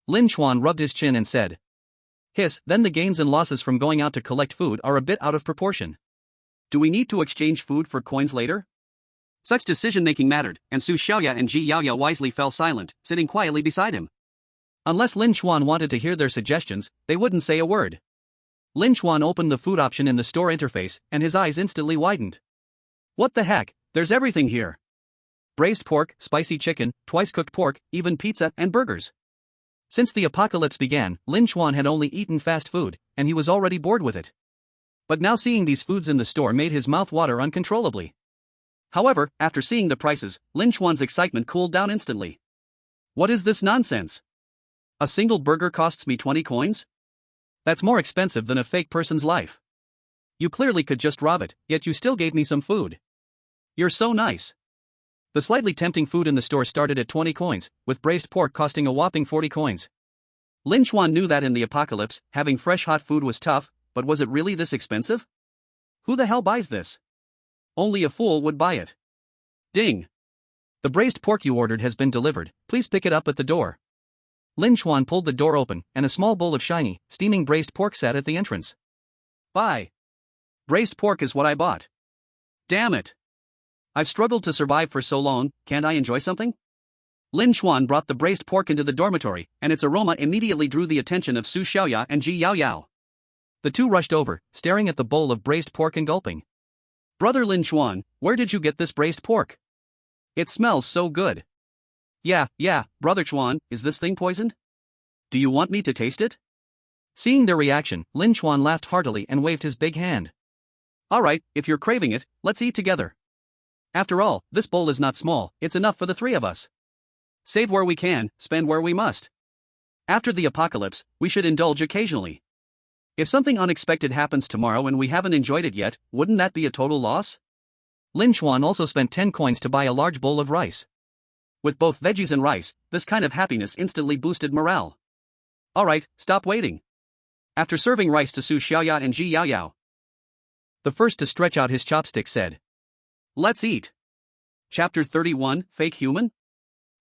Lin Chuan rubbed his chin and said. Then the gains and losses from going out to collect food are a bit out of proportion. Do we need to exchange food for coins later? Such decision-making mattered, and Su Xiaoya and Ji Yaoyao wisely fell silent, sitting quietly beside him. Unless Lin Chuan wanted to hear their suggestions, they wouldn't say a word. Lin Chuan opened the food option in the store interface, and his eyes instantly widened. What the heck, there's everything here. Braised pork, spicy chicken, twice-cooked pork, even pizza and burgers. Since the apocalypse began, Lin Chuan had only eaten fast food, and he was already bored with it. But now seeing these foods in the store made his mouth water uncontrollably. However, after seeing the prices, Lin Chuan's excitement cooled down instantly. What is this nonsense? A single burger costs me 20 coins? That's more expensive than a fake person's life. You clearly could just rob it, yet you still gave me some food. You're so nice. The slightly tempting food in the store started at 20 coins, with braised pork costing a whopping 40 coins. Lin Chuan knew that in the apocalypse, having fresh hot food was tough, but was it really this expensive? Who the hell buys this? Only a fool would buy it. Ding! The braised pork you ordered has been delivered, please pick it up at the door. Lin Chuan pulled the door open, and a small bowl of shiny, steaming braised pork sat at the entrance. Buy! Braised pork is what I bought. Damn it! I've struggled to survive for so long, can't I enjoy something? Lin Chuan brought the braised pork into the dormitory, and its aroma immediately drew the attention of Su Xiaoya and Ji Yaoyao. The two rushed over, staring at the bowl of braised pork and gulping. Brother Lin Chuan, where did you get this braised pork? It smells so good. Yeah, Brother Chuan, is this thing poisoned? Do you want me to taste it? Seeing their reaction, Lin Chuan laughed heartily and waved his big hand. Alright, if you're craving it, let's eat together. After all, this bowl is not small, it's enough for the three of us. Save where we can, spend where we must. After the apocalypse, we should indulge occasionally. If something unexpected happens tomorrow and we haven't enjoyed it yet, wouldn't that be a total loss? Lin Chuan also spent 10 coins to buy a large bowl of rice. With both veggies and rice, this kind of happiness instantly boosted morale. Alright, stop waiting. After serving rice to Su Xiaoya and Ji Yaoyao, the first to stretch out his chopstick said, let's eat. Chapter 31, Fake Human?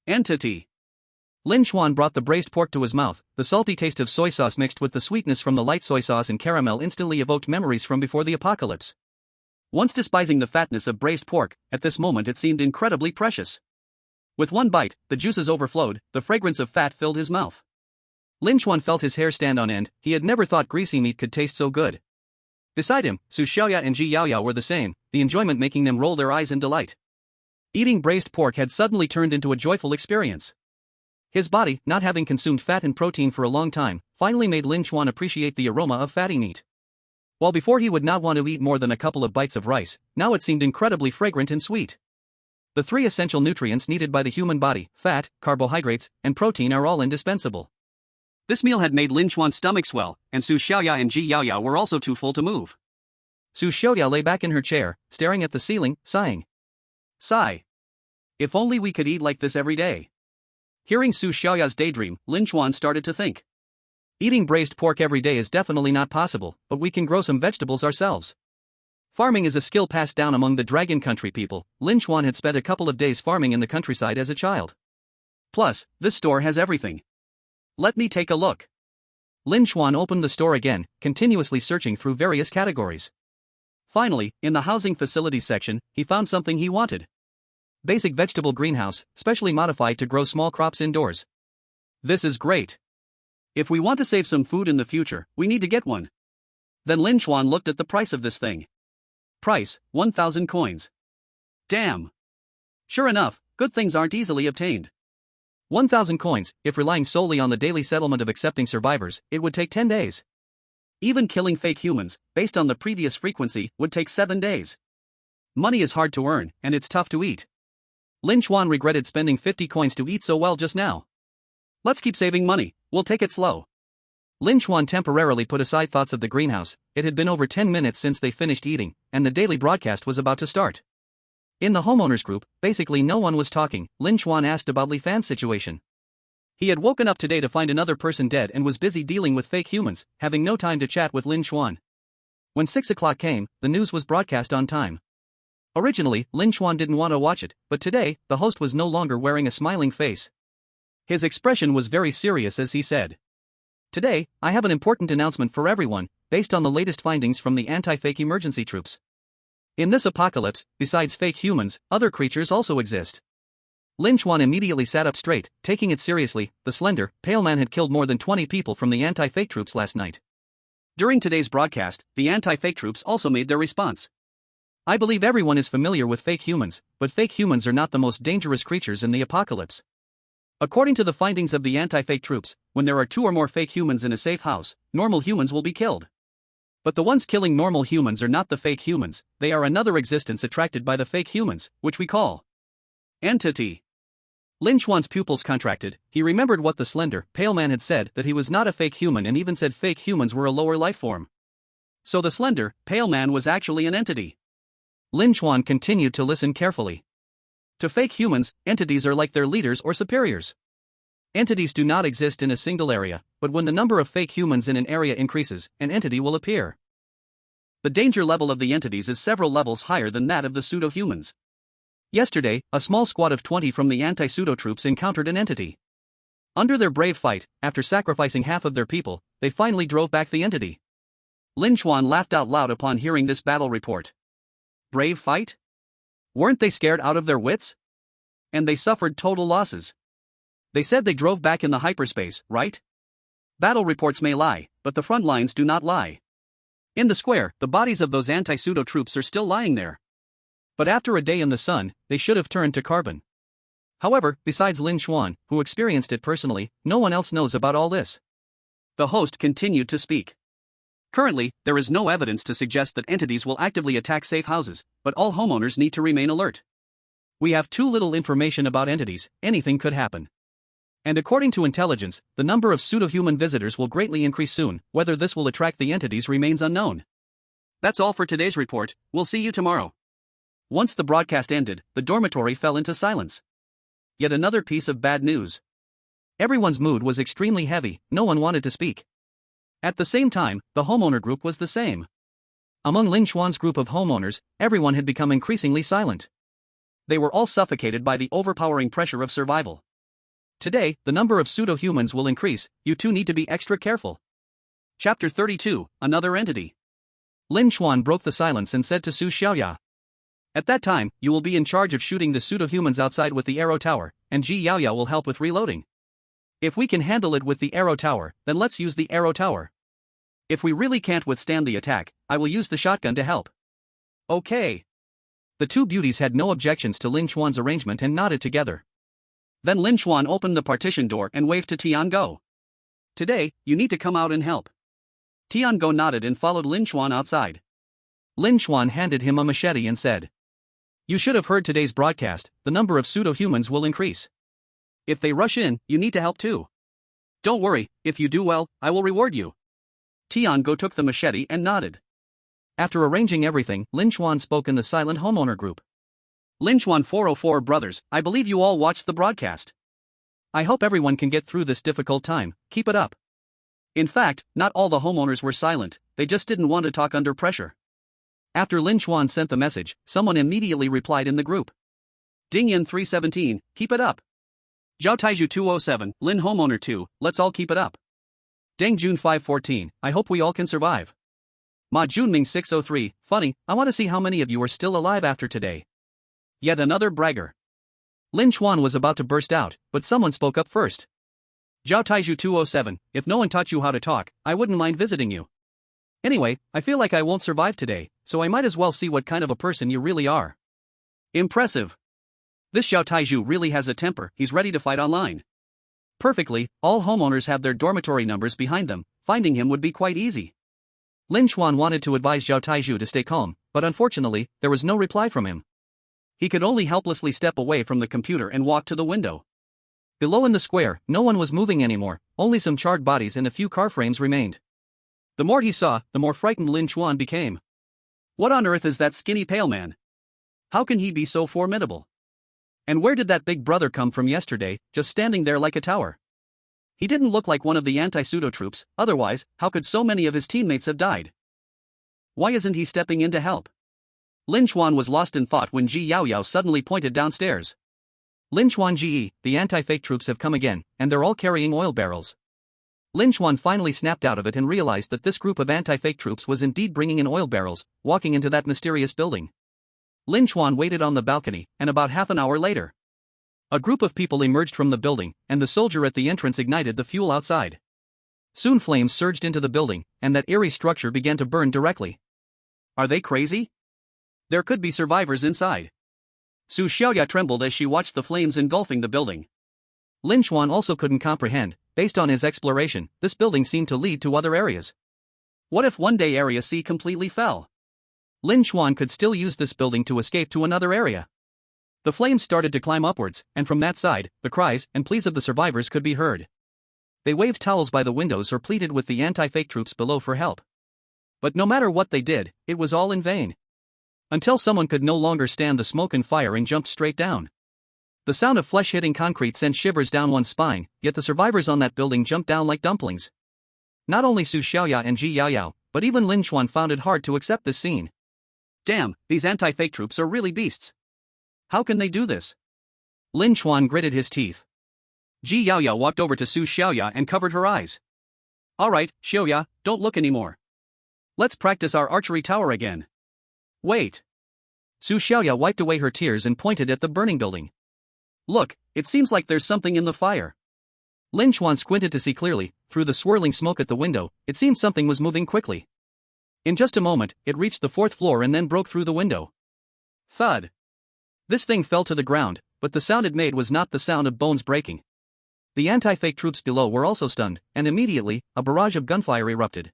Entity. Lin Chuan brought the braised pork to his mouth. The salty taste of soy sauce mixed with the sweetness from the light soy sauce and caramel instantly evoked memories from before the apocalypse. Once despising the fatness of braised pork, at this moment it seemed incredibly precious. With one bite, the juices overflowed, the fragrance of fat filled his mouth. Lin Chuan felt his hair stand on end, he had never thought greasy meat could taste so good. Beside him, Su Xiaoya and Ji Yaoyao were the same, the enjoyment making them roll their eyes in delight. Eating braised pork had suddenly turned into a joyful experience. His body, not having consumed fat and protein for a long time, finally made Lin Chuan appreciate the aroma of fatty meat. While before he would not want to eat more than a couple of bites of rice, now it seemed incredibly fragrant and sweet. The three essential nutrients needed by the human body, fat, carbohydrates, and protein are all indispensable. This meal had made Lin Chuan's stomach swell, and Su Xiaoya and Ji Yaoyao were also too full to move. Su Xiaoya lay back in her chair, staring at the ceiling, sighing. Sigh. If only we could eat like this every day. Hearing Su Xiaoya's daydream, Lin Chuan started to think. Eating braised pork every day is definitely not possible, but we can grow some vegetables ourselves. Farming is a skill passed down among the Dragon Country people. Lin Chuan had spent a couple of days farming in the countryside as a child. Plus, this store has everything. Let me take a look. Lin Chuan opened the store again, continuously searching through various categories. Finally, in the housing facilities section, he found something he wanted. Basic vegetable greenhouse, specially modified to grow small crops indoors. This is great. If we want to save some food in the future, we need to get one. Then Lin Chuan looked at the price of this thing. Price, 1,000 coins. Damn. Sure enough, good things aren't easily obtained. 1,000 coins, if relying solely on the daily settlement of accepting survivors, it would take 10 days. Even killing fake humans, based on the previous frequency, would take 7 days. Money is hard to earn, and it's tough to eat. Lin Chuan regretted spending 50 coins to eat so well just now. Let's keep saving money, we'll take it slow. Lin Chuan temporarily put aside thoughts of the greenhouse. It had been over 10 minutes since they finished eating, and the daily broadcast was about to start. In the homeowners group, basically no one was talking. Lin Chuan asked about Li Fan's situation. He had woken up today to find another person dead and was busy dealing with fake humans, having no time to chat with Lin Chuan. When 6 o'clock came, the news was broadcast on time. Originally, Lin Chuan didn't want to watch it, but today, the host was no longer wearing a smiling face. His expression was very serious as he said, "Today, I have an important announcement for everyone, based on the latest findings from the anti-fake emergency troops. In this apocalypse, besides fake humans, other creatures also exist." Lin Chuan immediately sat up straight, taking it seriously. The slender, pale man had killed more than 20 people from the anti-fake troops last night. During today's broadcast, the anti-fake troops also made their response. I believe everyone is familiar with fake humans, but fake humans are not the most dangerous creatures in the apocalypse. According to the findings of the anti-fake troops, when there are 2 or more fake humans in a safe house, normal humans will be killed. But the ones killing normal humans are not the fake humans, they are another existence attracted by the fake humans, which we call entity. Lin Chuan's pupils contracted. He remembered what the slender, pale man had said, that he was not a fake human, and even said fake humans were a lower life form. So the slender, pale man was actually an entity. Lin Chuan continued to listen carefully. To fake humans, entities are like their leaders or superiors. Entities do not exist in a single area, but when the number of fake humans in an area increases, an entity will appear. The danger level of the entities is several levels higher than that of the pseudo-humans. Yesterday, a small squad of 20 from the anti-pseudo troops encountered an entity. Under their brave fight, after sacrificing half of their people, they finally drove back the entity. Lin Chuan laughed out loud upon hearing this battle report. Brave fight? Weren't they scared out of their wits? And they suffered total losses. They said they drove back in the hyperspace, right? Battle reports may lie, but the front lines do not lie. In the square, the bodies of those anti-pseudo troops are still lying there. But after a day in the sun, they should have turned to carbon. However, besides Lin Chuan, who experienced it personally, no one else knows about all this. The host continued to speak. Currently, there is no evidence to suggest that entities will actively attack safe houses, but all homeowners need to remain alert. We have too little information about entities, anything could happen. And according to intelligence, the number of pseudo-human visitors will greatly increase soon. Whether this will attract the entities remains unknown. That's all for today's report. We'll see you tomorrow. Once the broadcast ended, the dormitory fell into silence. Yet another piece of bad news. Everyone's mood was extremely heavy, no one wanted to speak. At the same time, the homeowner group was the same. Among Lin Chuan's group of homeowners, everyone had become increasingly silent. They were all suffocated by the overpowering pressure of survival. Today, the number of pseudo-humans will increase, you two need to be extra careful. Chapter 32, Another Entity. Lin Chuan broke the silence and said to Su Xiaoya. At that time, you will be in charge of shooting the pseudo-humans outside with the arrow tower, and Ji Yaoyao will help with reloading. If we can handle it with the arrow tower, then let's use the arrow tower. If we really can't withstand the attack, I will use the shotgun to help. Okay. The two beauties had no objections to Lin Chuan's arrangement and nodded together. Then Lin Chuan opened the partition door and waved to Tiango. Today, you need to come out and help. Tiango nodded and followed Lin Chuan outside. Lin Chuan handed him a machete and said, You should have heard today's broadcast, the number of pseudo-humans will increase. If they rush in, you need to help too. Don't worry, if you do well, I will reward you. Tiango took the machete and nodded. After arranging everything, Lin Chuan spoke in the silent homeowner group. Lin Chuan 404 brothers, I believe you all watched the broadcast. I hope everyone can get through this difficult time, keep it up. In fact, not all the homeowners were silent, they just didn't want to talk under pressure. After Lin Chuan sent the message, someone immediately replied in the group. Dingyan 317, keep it up. Zhao Taiju 207, Lin Homeowner 2, let's all keep it up. Deng Jun 514, I hope we all can survive. Ma Junming 603, funny, I want to see how many of you are still alive after today. Yet another bragger. Lin Chuan was about to burst out, but someone spoke up first. Zhao Taiju 207, if no one taught you how to talk, I wouldn't mind visiting you. Anyway, I feel like I won't survive today, so I might as well see what kind of a person you really are. Impressive. This Zhao Taiju really has a temper, he's ready to fight online. Perfectly, all homeowners have their dormitory numbers behind them, finding him would be quite easy. Lin Chuan wanted to advise Zhao Taiju to stay calm, but unfortunately, there was no reply from him. He could only helplessly step away from the computer and walk to the window. Below in the square, no one was moving anymore, only some charred bodies and a few car frames remained. The more he saw, the more frightened Lin Chuan became. What on earth is that skinny pale man? How can he be so formidable? And where did that big brother come from yesterday, just standing there like a tower? He didn't look like one of the anti-pseudo troops, otherwise, how could so many of his teammates have died? Why isn't he stepping in to help? Lin Chuan was lost in thought when Ji Yaoyao suddenly pointed downstairs. Lin Chuan Ji, the anti-fake troops have come again, and they're all carrying oil barrels. Lin Chuan finally snapped out of it and realized that this group of anti-fake troops was indeed bringing in oil barrels, walking into that mysterious building. Lin Chuan waited on the balcony, and about half an hour later, a group of people emerged from the building, and the soldier at the entrance ignited the fuel outside. Soon flames surged into the building, and that eerie structure began to burn directly. Are they crazy? There could be survivors inside. Su Xiaoya trembled as she watched the flames engulfing the building. Lin Chuan also couldn't comprehend. Based on his exploration, this building seemed to lead to other areas. What if one day Area C completely fell? Lin Chuan could still use this building to escape to another area. The flames started to climb upwards, and from that side, the cries and pleas of the survivors could be heard. They waved towels by the windows or pleaded with the anti-fake troops below for help. But no matter what they did, it was all in vain. Until someone could no longer stand the smoke and fire and jumped straight down. The sound of flesh hitting concrete sent shivers down one's spine, yet the survivors on that building jumped down like dumplings. Not only Su Xiaoya and Ji Yaoyao, but even Lin Chuan found it hard to accept this scene. Damn, these anti-fake troops are really beasts. How can they do this? Lin Chuan gritted his teeth. Ji Yaoyao walked over to Su Xiaoya and covered her eyes. Alright, Xiaoya, don't look anymore. Let's practice our archery tower again. Wait. Su Xiaoya wiped away her tears and pointed at the burning building. Look, it seems like there's something in the fire. Lin Chuan squinted to see clearly. Through the swirling smoke at the window, it seemed something was moving quickly. In just a moment, it reached the 4th floor and then broke through the window. Thud. This thing fell to the ground, but the sound it made was not the sound of bones breaking. The anti-fake troops below were also stunned, and immediately, a barrage of gunfire erupted.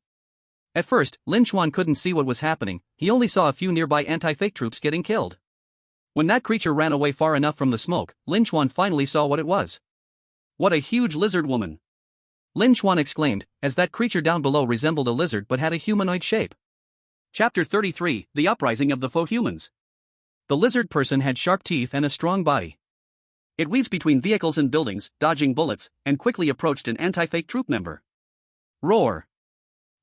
At first, Lin Chuan couldn't see what was happening. He only saw a few nearby anti-fake troops getting killed. When that creature ran away far enough from the smoke, Lin Chuan finally saw what it was. What a huge lizard woman! Lin Chuan exclaimed, as that creature down below resembled a lizard but had a humanoid shape. Chapter 33, The Uprising of the Faux Humans. The lizard person had sharp teeth and a strong body. It weaved between vehicles and buildings, dodging bullets, and quickly approached an anti-fake troop member. Roar!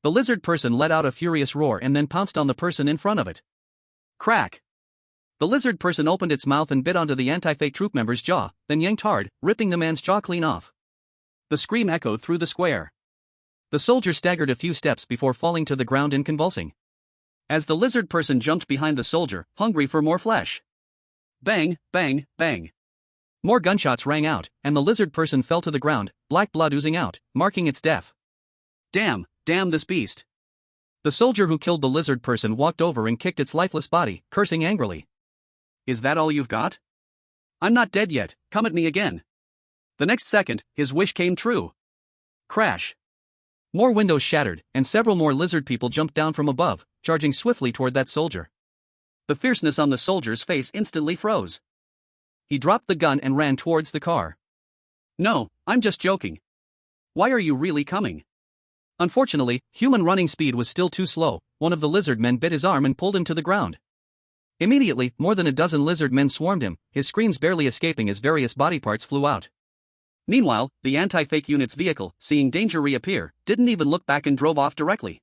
The lizard person let out a furious roar and then pounced on the person in front of it. Crack! The lizard person opened its mouth and bit onto the anti-fake troop member's jaw, then yanked hard, ripping the man's jaw clean off. The scream echoed through the square. The soldier staggered a few steps before falling to the ground and convulsing. As the lizard person jumped behind the soldier, hungry for more flesh. Bang, bang, bang. More gunshots rang out, and the lizard person fell to the ground, black blood oozing out, marking its death. Damn this beast. The soldier who killed the lizard person walked over and kicked its lifeless body, cursing angrily. Is that all you've got? I'm not dead yet, come at me again. The next second, his wish came true. Crash. More windows shattered, and several more lizard people jumped down from above, charging swiftly toward that soldier. The fierceness on the soldier's face instantly froze. He dropped the gun and ran towards the car. No, I'm just joking. Why are you really coming? Unfortunately, human running speed was still too slow. One of the lizard men bit his arm and pulled him to the ground. Immediately, more than a dozen lizard men swarmed him, his screams barely escaping as various body parts flew out. Meanwhile, the anti-fake unit's vehicle, seeing danger reappear, didn't even look back and drove off directly.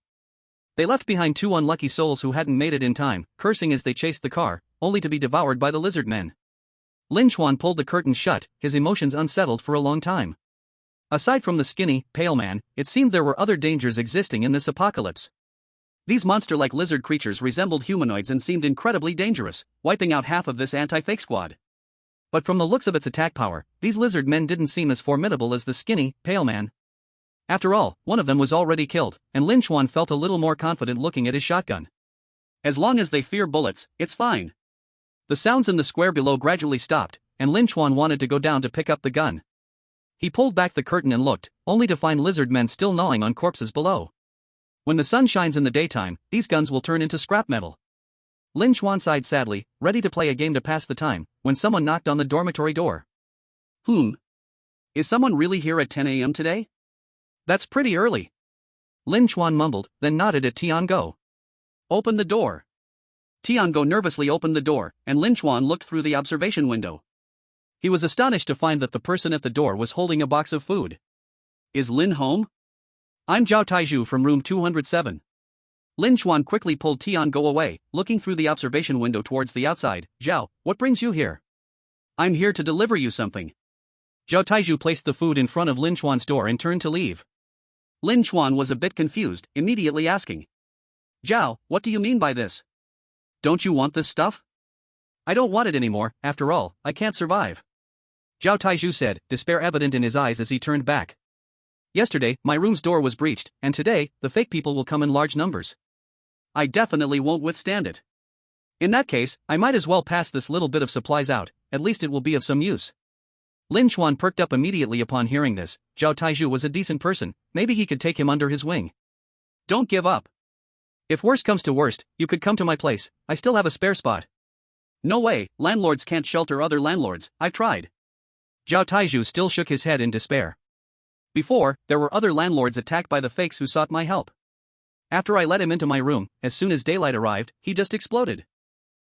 They left behind two unlucky souls who hadn't made it in time, cursing as they chased the car, only to be devoured by the lizard men. Lin Chuan pulled the curtain shut, his emotions unsettled for a long time. Aside from the skinny, pale man, it seemed there were other dangers existing in this apocalypse. These monster-like lizard creatures resembled humanoids and seemed incredibly dangerous, wiping out half of this anti-fake squad. But from the looks of its attack power, these lizard men didn't seem as formidable as the skinny, pale man. After all, one of them was already killed, and Lin Chuan felt a little more confident looking at his shotgun. As long as they fear bullets, it's fine. The sounds in the square below gradually stopped, and Lin Chuan wanted to go down to pick up the gun. He pulled back the curtain and looked, only to find lizard men still gnawing on corpses below. When the sun shines in the daytime, these guns will turn into scrap metal. Lin Chuan sighed sadly, ready to play a game to pass the time, when someone knocked on the dormitory door. Is someone really here at 10 a.m. today? That's pretty early. Lin Chuan mumbled, then nodded at Tiango. Open the door. Tiango nervously opened the door, and Lin Chuan looked through the observation window. He was astonished to find that the person at the door was holding a box of food. Is Lin home? I'm Zhao Taizhu from room 207. Lin Chuan quickly pulled Tiango away, looking through the observation window towards the outside. Zhao, what brings you here? I'm here to deliver you something. Zhao Taizhu placed the food in front of Lin Chuan's door and turned to leave. Lin Chuan was a bit confused, immediately asking. Zhao, what do you mean by this? Don't you want this stuff? I don't want it anymore, after all, I can't survive. Zhao Taizhu said, despair evident in his eyes as he turned back. Yesterday, my room's door was breached, and today, the fake people will come in large numbers. I definitely won't withstand it. In that case, I might as well pass this little bit of supplies out, at least it will be of some use. Lin Chuan perked up immediately upon hearing this. Zhao Taizhu was a decent person, maybe he could take him under his wing. Don't give up. If worst comes to worst, you could come to my place, I still have a spare spot. No way, landlords can't shelter other landlords, I've tried. Zhao Taizhu still shook his head in despair. Before, there were other landlords attacked by the fakes who sought my help. After I let him into my room, as soon as daylight arrived, he just exploded.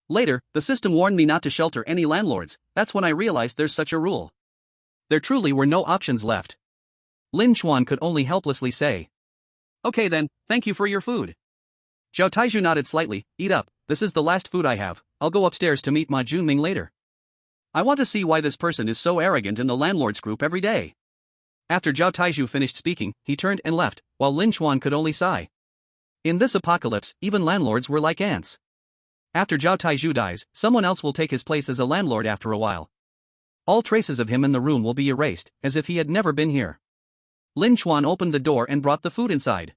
Later, the system warned me not to shelter any landlords, that's when I realized there's such a rule. There truly were no options left. Lin Chuan could only helplessly say. Okay then, thank you for your food. Zhao Taizhu nodded slightly. Eat up, this is the last food I have, I'll go upstairs to meet Ma Junming later. I want to see why this person is so arrogant in the landlords group every day. After Zhao Taizhu finished speaking, he turned and left, while Lin Chuan could only sigh. In this apocalypse, even landlords were like ants. After Zhao Taizhu dies, someone else will take his place as a landlord after a while. All traces of him in the room will be erased, as if he had never been here. Lin Chuan opened the door and brought the food inside.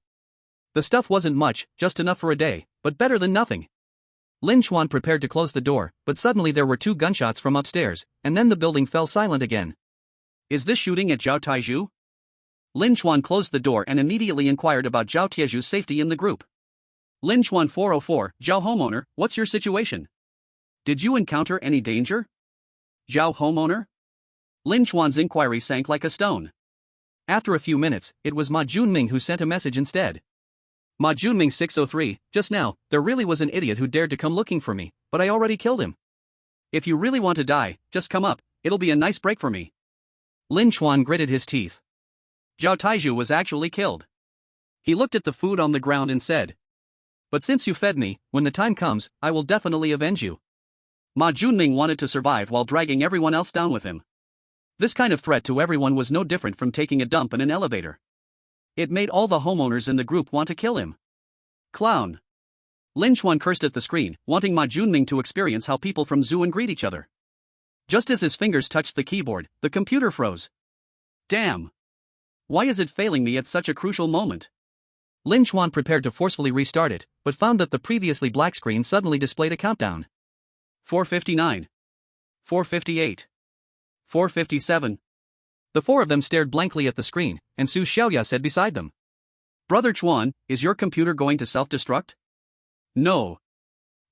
The stuff wasn't much, just enough for a day, but better than nothing. Lin Chuan prepared to close the door, but suddenly there were 2 gunshots from upstairs, and then the building fell silent again. Is this shooting at Zhao Taizhu? Lin Chuan closed the door and immediately inquired about Zhao Taizhu's safety in the group. Lin Chuan 404, Zhao homeowner, what's your situation? Did you encounter any danger? Zhao homeowner? Lin Chuan's inquiry sank like a stone. After a few minutes, it was Ma Junming who sent a message instead. Ma Junming 603, just now, there really was an idiot who dared to come looking for me, but I already killed him. If you really want to die, just come up, it'll be a nice break for me. Lin Chuan gritted his teeth. Zhao Taizhu was actually killed. He looked at the food on the ground and said. But since you fed me, when the time comes, I will definitely avenge you. Ma Junming wanted to survive while dragging everyone else down with him. This kind of threat to everyone was no different from taking a dump in an elevator. It made all the homeowners in the group want to kill him. Clown. Lin Chuan cursed at the screen, wanting Ma Junming to experience how people from Zhuan greet each other. Just as his fingers touched the keyboard, the computer froze. Damn. Why is it failing me at such a crucial moment? Lin Chuan prepared to forcefully restart it, but found that the previously black screen suddenly displayed a countdown. 459. 458. 457. The 4 of them stared blankly at the screen, and Su Xiaoya said beside them. Brother Chuan, is your computer going to self-destruct? No.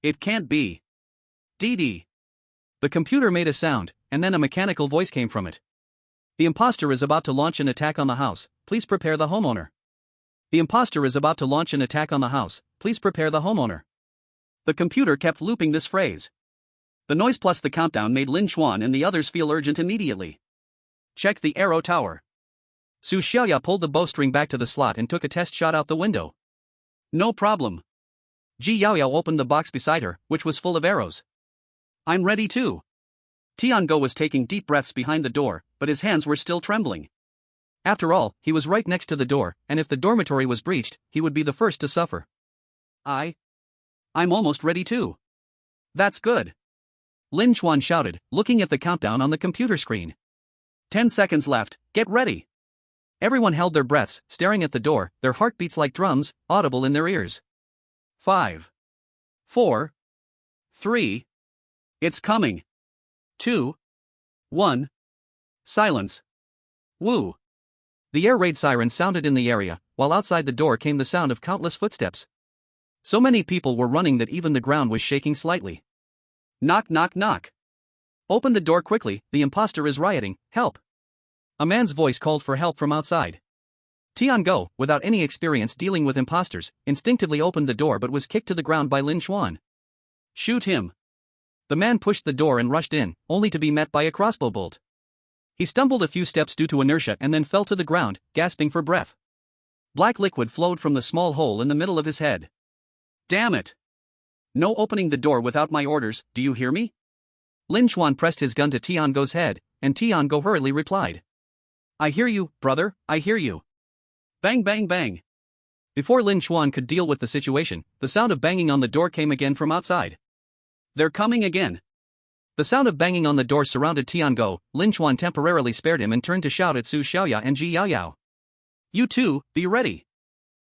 It can't be. DD. The computer made a sound, and then a mechanical voice came from it. The impostor is about to launch an attack on the house, please prepare the homeowner. The impostor is about to launch an attack on the house, please prepare the homeowner. The computer kept looping this phrase. The noise plus the countdown made Lin Chuan and the others feel urgent immediately. Check the arrow tower. Su Xiaoya pulled the bowstring back to the slot and took a test shot out the window. No problem. Ji Yaoyao opened the box beside her, which was full of arrows. I'm ready too. Tiango was taking deep breaths behind the door, but his hands were still trembling. After all, he was right next to the door, and if the dormitory was breached, he would be the first to suffer. I'm almost ready too. That's good. Lin Chuan shouted, looking at the countdown on the computer screen. 10 seconds left, get ready. Everyone held their breaths, staring at the door, their heartbeats like drums, audible in their ears. 5. 4. 3. It's coming. 2. 1. Silence. Woo. The air raid siren sounded in the area, while outside the door came the sound of countless footsteps. So many people were running that even the ground was shaking slightly. Knock knock knock. Open the door quickly, the impostor is rioting, help. A man's voice called for help from outside. Tiango, without any experience dealing with impostors, instinctively opened the door but was kicked to the ground by Lin Chuan. Shoot him. The man pushed the door and rushed in, only to be met by a crossbow bolt. He stumbled a few steps due to inertia and then fell to the ground, gasping for breath. Black liquid flowed from the small hole in the middle of his head. Damn it. No opening the door without my orders, do you hear me? Lin Chuan pressed his gun to Tiango's head, and Tiango hurriedly replied. I hear you, brother, I hear you. Bang bang bang. Before Lin Chuan could deal with the situation, the sound of banging on the door came again from outside. They're coming again. The sound of banging on the door surrounded Tiango. Lin Chuan temporarily spared him and turned to shout at Su Xiaoya and Ji Yaoyao. You two, be ready.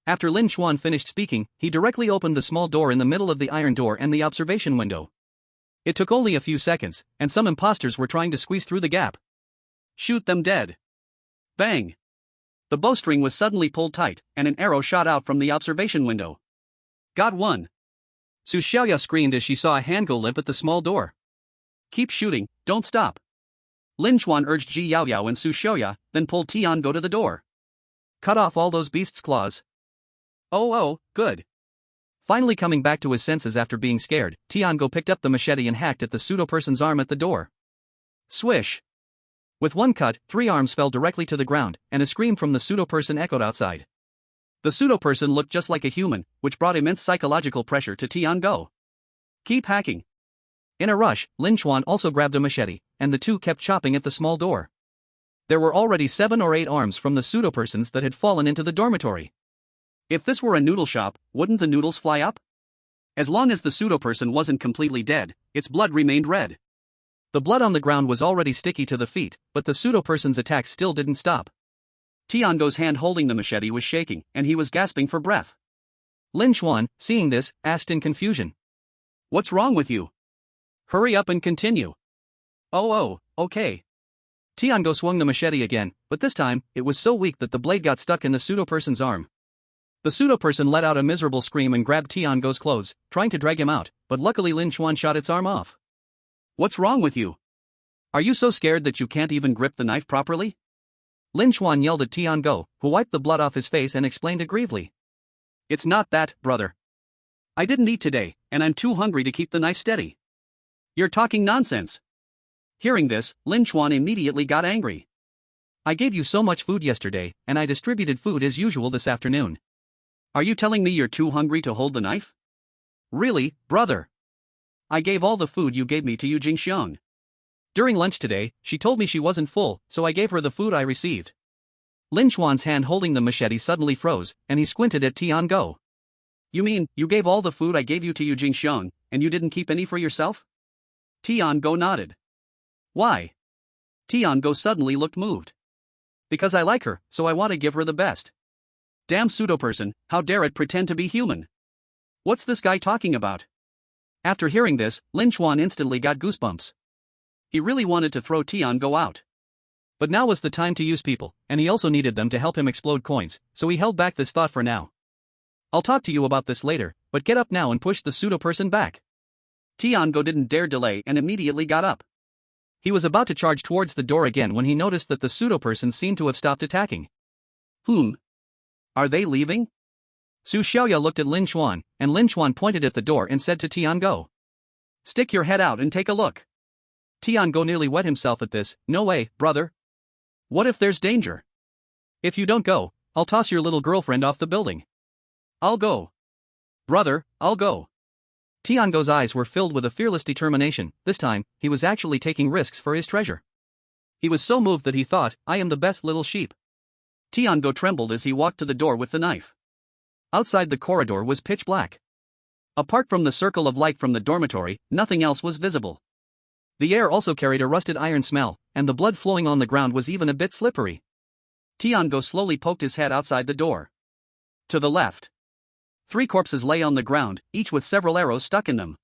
After Lin Chuan finished speaking, he directly opened the small door in the middle of the iron door and the observation window. It took only a few seconds, and some impostors were trying to squeeze through the gap. Shoot them dead. Bang! The bowstring was suddenly pulled tight, and an arrow shot out from the observation window. Got one. Su Xiaoya screamed as she saw a hand go limp at the small door. Keep shooting, don't stop. Lin Chuan urged Ji Yaoyao and Su Xiaoya, then pulled Tiango to the door. Cut off all those beasts' claws. Oh, good. Finally coming back to his senses after being scared, Tiango picked up the machete and hacked at the pseudo-person's arm at the door. Swish. With one cut, 3 arms fell directly to the ground, and a scream from the pseudo-person echoed outside. The pseudo-person looked just like a human, which brought immense psychological pressure to Tiango. Keep hacking. In a rush, Lin Chuan also grabbed a machete, and the two kept chopping at the small door. There were already 7 or 8 arms from the pseudo-persons that had fallen into the dormitory. If this were a noodle shop, wouldn't the noodles fly up? As long as the pseudo-person wasn't completely dead, its blood remained red. The blood on the ground was already sticky to the feet, but the pseudo-person's attacks still didn't stop. Tiango's hand holding the machete was shaking, and he was gasping for breath. Lin Chuan, seeing this, asked in confusion. What's wrong with you? Hurry up and continue. Oh, okay. Tiango swung the machete again, but this time, it was so weak that the blade got stuck in the pseudo-person's arm. The pseudo-person let out a miserable scream and grabbed Tiango's clothes, trying to drag him out, but luckily Lin Chuan shot its arm off. What's wrong with you? Are you so scared that you can't even grip the knife properly? Lin Chuan yelled at Tiango, who wiped the blood off his face and explained aggrievely. It's not that, brother. I didn't eat today, and I'm too hungry to keep the knife steady. You're talking nonsense. Hearing this, Lin Chuan immediately got angry. I gave you so much food yesterday, and I distributed food as usual this afternoon. Are you telling me you're too hungry to hold the knife? Really, brother? I gave all the food you gave me to Yu Jingxiang. During lunch today, she told me she wasn't full, so I gave her the food I received. Lin Chuan's hand holding the machete suddenly froze, and he squinted at Tiango. You mean, you gave all the food I gave you to Yu Jingxiang, and you didn't keep any for yourself? Tiango nodded. Why? Tiango suddenly looked moved. Because I like her, so I want to give her the best. Damn pseudo-person, how dare it pretend to be human? What's this guy talking about? After hearing this, Lin Chuan instantly got goosebumps. He really wanted to throw Tiango out. But now was the time to use people, and he also needed them to help him explode coins, so he held back this thought for now. I'll talk to you about this later, but get up now and push the pseudo-person back. Tiango didn't dare delay and immediately got up. He was about to charge towards the door again when he noticed that the pseudo-person seemed to have stopped attacking. Are they leaving? Su Xiaoya looked at Lin Chuan, and Lin Chuan pointed at the door and said to Tiango. Stick your head out and take a look. Tiango nearly wet himself at this. No way, brother. What if there's danger? If you don't go, I'll toss your little girlfriend off the building. I'll go. Brother, I'll go. Tiango's eyes were filled with a fearless determination. This time, he was actually taking risks for his treasure. He was so moved that he thought, I am the best little sheep. Tiango trembled as he walked to the door with the knife. Outside the corridor was pitch black. Apart from the circle of light from the dormitory, nothing else was visible. The air also carried a rusted iron smell, and the blood flowing on the ground was even a bit slippery. Tiango slowly poked his head outside the door. To the left. 3 corpses lay on the ground, each with several arrows stuck in them.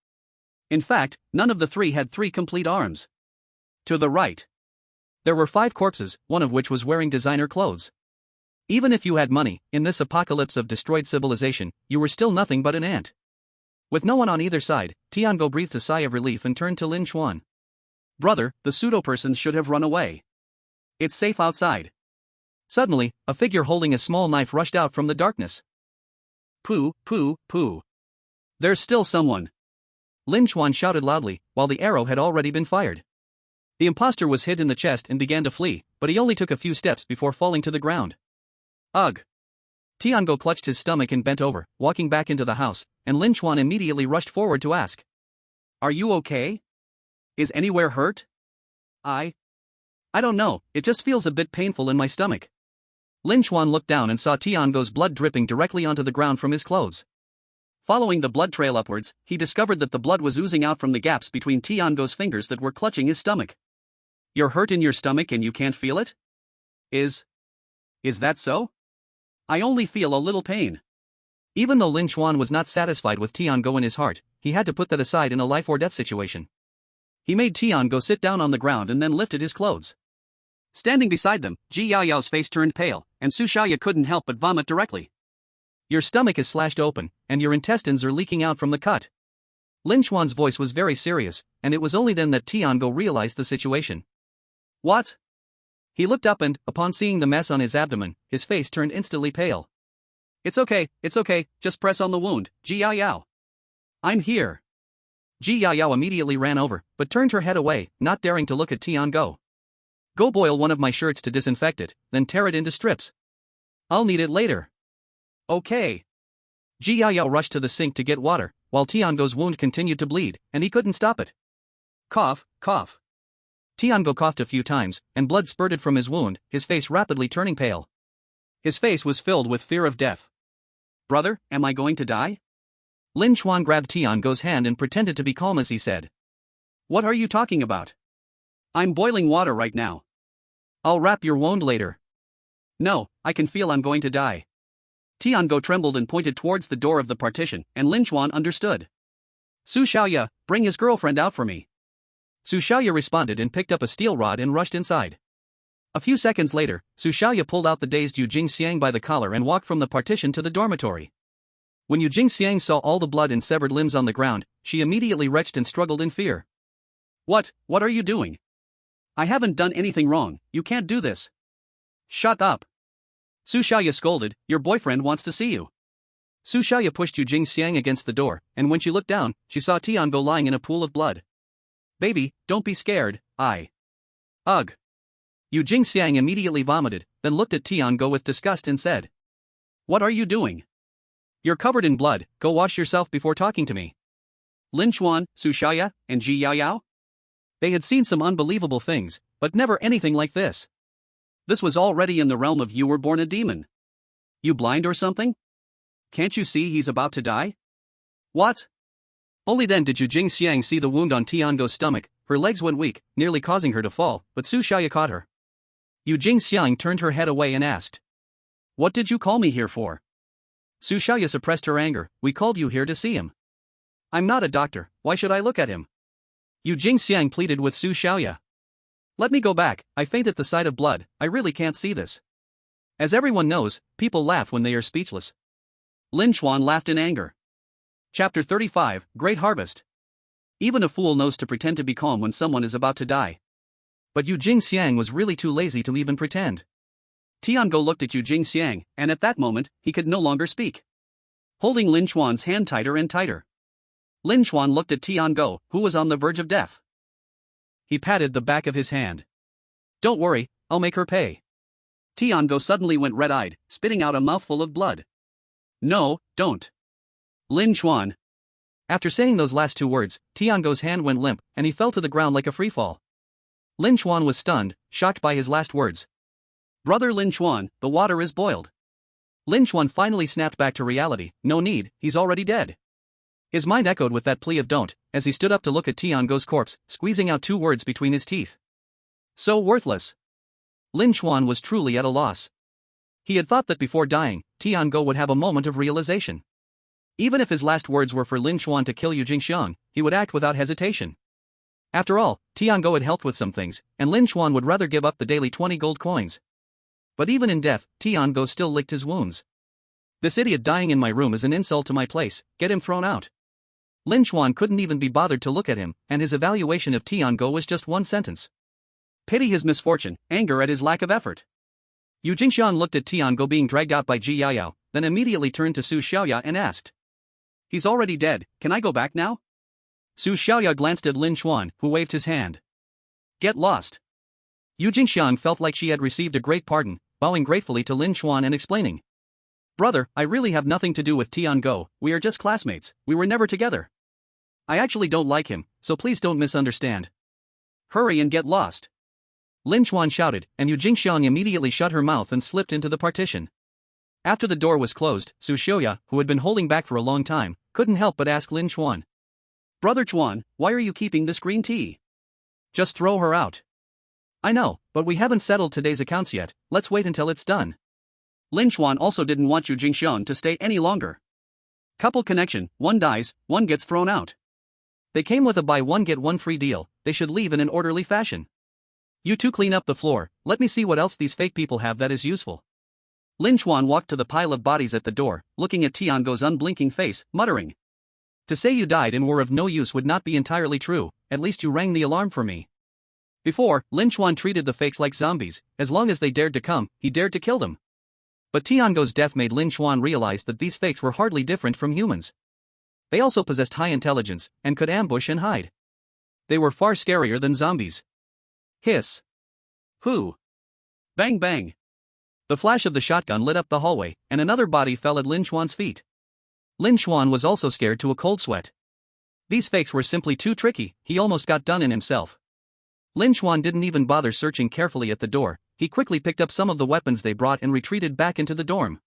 In fact, none of the 3 had 3 complete arms. To the right. There were 5 corpses, one of which was wearing designer clothes. Even if you had money, in this apocalypse of destroyed civilization, you were still nothing but an ant. With no one on either side, Tiango breathed a sigh of relief and turned to Lin Chuan. Brother, the pseudo-persons should have run away. It's safe outside. Suddenly, a figure holding a small knife rushed out from the darkness. Pooh. There's still someone. Lin Chuan shouted loudly, while the arrow had already been fired. The impostor was hit in the chest and began to flee, but he only took a few steps before falling to the ground. Ugh. Tiango clutched his stomach and bent over, walking back into the house, and Lin Chuan immediately rushed forward to ask. Are you okay? Is anywhere hurt? I don't know, it just feels a bit painful in my stomach. Lin Chuan looked down and saw Tiango's blood dripping directly onto the ground from his clothes. Following the blood trail upwards, he discovered that the blood was oozing out from the gaps between Tiango's fingers that were clutching his stomach. You're hurt in your stomach and you can't feel it? Is that so? I only feel a little pain. Even though Lin Chuan was not satisfied with Tiango in his heart, he had to put that aside in a life or death situation. He made Tiango sit down on the ground and then lifted his clothes. Standing beside them, Ji Yaoyao's face turned pale, and Su Xiaoya couldn't help but vomit directly. Your stomach is slashed open, and your intestines are leaking out from the cut. Lin Chuan's voice was very serious, and it was only then that Tiango realized the situation. What? He looked up and, upon seeing the mess on his abdomen, his face turned instantly pale. It's okay, just press on the wound, Ji Yaoyao. I'm here. Ji Yaoyao immediately ran over, but turned her head away, not daring to look at Tiango. Go boil one of my shirts to disinfect it, then tear it into strips. I'll need it later. Okay. Ji Yaoyao rushed to the sink to get water, while Tiango's wound continued to bleed, and he couldn't stop it. Cough, cough. Tiango coughed a few times, and blood spurted from his wound, his face rapidly turning pale. His face was filled with fear of death. Brother, am I going to die? Lin Chuan grabbed Tiango's hand and pretended to be calm as he said. What are you talking about? I'm boiling water right now. I'll wrap your wound later. No, I can feel I'm going to die. Tiango trembled and pointed towards the door of the partition, and Lin Chuan understood. Su Xiaoya, bring his girlfriend out for me. Su Xiaoya responded and picked up a steel rod and rushed inside. A few seconds later, Su Xiaoya pulled out the dazed Yu Jingxiang by the collar and walked from the partition to the dormitory. When Yu Jingxiang saw all the blood and severed limbs on the ground, she immediately retched and struggled in fear. What are you doing? I haven't done anything wrong, you can't do this. Shut up. Su Xiaoya scolded, your boyfriend wants to see you. Su Xiaoya pushed Yu Jingxiang against the door, and when she looked down, she saw Tiango lying in a pool of blood. Baby, don't be scared, Ugh. Yu Jingxiang immediately vomited, then looked at Tiango with disgust and said. What are you doing? You're covered in blood, go wash yourself before talking to me. Lin Chuan, Su Xiaoya, and Ji Yaoyao? They had seen some unbelievable things, but never anything like this. This was already in the realm of you were born a demon. You blind or something? Can't you see he's about to die? What? Only then did Yu Jingxiang see the wound on Tiango's stomach, her legs went weak, nearly causing her to fall, but Su Xiaoya caught her. Yu Jingxiang turned her head away and asked. What did you call me here for? Su Xiaoya suppressed her anger, we called you here to see him. I'm not a doctor, why should I look at him? Yu Jingxiang pleaded with Su Xiaoya. Let me go back, I faint at the sight of blood, I really can't see this. As everyone knows, people laugh when they are speechless. Lin Chuan laughed in anger. Chapter 35, Great Harvest. Even a fool knows to pretend to be calm when someone is about to die. But Yu Jingxiang was really too lazy to even pretend. Tiango looked at Yu Jingxiang, and at that moment, he could no longer speak. Holding Lin Chuan's hand tighter and tighter. Lin Chuan looked at Tiango, who was on the verge of death. He patted the back of his hand. Don't worry, I'll make her pay. Tiango suddenly went red-eyed, spitting out a mouthful of blood. No, don't. Lin Chuan. After saying those last two words, Tiango's hand went limp, and he fell to the ground like a freefall. Lin Chuan was stunned, shocked by his last words. Brother Lin Chuan, the water is boiled. Lin Chuan finally snapped back to reality, no need, he's already dead. His mind echoed with that plea of don't, as he stood up to look at Tiango's corpse, squeezing out two words between his teeth. So worthless. Lin Chuan was truly at a loss. He had thought that before dying, Tiango would have a moment of realization. Even if his last words were for Lin Chuan to kill Yu Jingxiang, he would act without hesitation. After all, Tiango had helped with some things, and Lin Chuan would rather give up the daily 20 gold coins. But even in death, Tiango still licked his wounds. This idiot dying in my room is an insult to my place, get him thrown out. Lin Chuan couldn't even be bothered to look at him, and his evaluation of Tiango was just one sentence. Pity his misfortune, anger at his lack of effort. Yu Jingxiang looked at Tiango being dragged out by Ji Yaoyao, then immediately turned to Su Xiaoya and asked. He's already dead, can I go back now? Su Xiaoya glanced at Lin Chuan, who waved his hand. Get lost. Yu Jingxiang felt like she had received a great pardon, bowing gratefully to Lin Chuan and explaining. Brother, I really have nothing to do with Tiango, we are just classmates, we were never together. I actually don't like him, so please don't misunderstand. Hurry and get lost. Lin Chuan shouted, and Yu Jingxiang immediately shut her mouth and slipped into the partition. After the door was closed, Su Xiaoya, who had been holding back for a long time, couldn't help but ask Lin Chuan. Brother Chuan, why are you keeping this green tea? Just throw her out. I know, but we haven't settled today's accounts yet, let's wait until it's done. Lin Chuan also didn't want Yu Jingxiang to stay any longer. Couple connection, one dies, one gets thrown out. They came with a buy one get one free deal, they should leave in an orderly fashion. You two clean up the floor, let me see what else these fake people have that is useful. Lin Chuan walked to the pile of bodies at the door, looking at Tiango's unblinking face, muttering. To say you died and were of no use would not be entirely true, at least you rang the alarm for me. Before, Lin Chuan treated the fakes like zombies, as long as they dared to come, he dared to kill them. But Tiango's death made Lin Chuan realize that these fakes were hardly different from humans. They also possessed high intelligence, and could ambush and hide. They were far scarier than zombies. Hiss. Who? Bang bang. The flash of the shotgun lit up the hallway, and another body fell at Lin Chuan's feet. Lin Chuan was also scared to a cold sweat. These fakes were simply too tricky, he almost got done in himself. Lin Chuan didn't even bother searching carefully at the door, he quickly picked up some of the weapons they brought and retreated back into the dorm.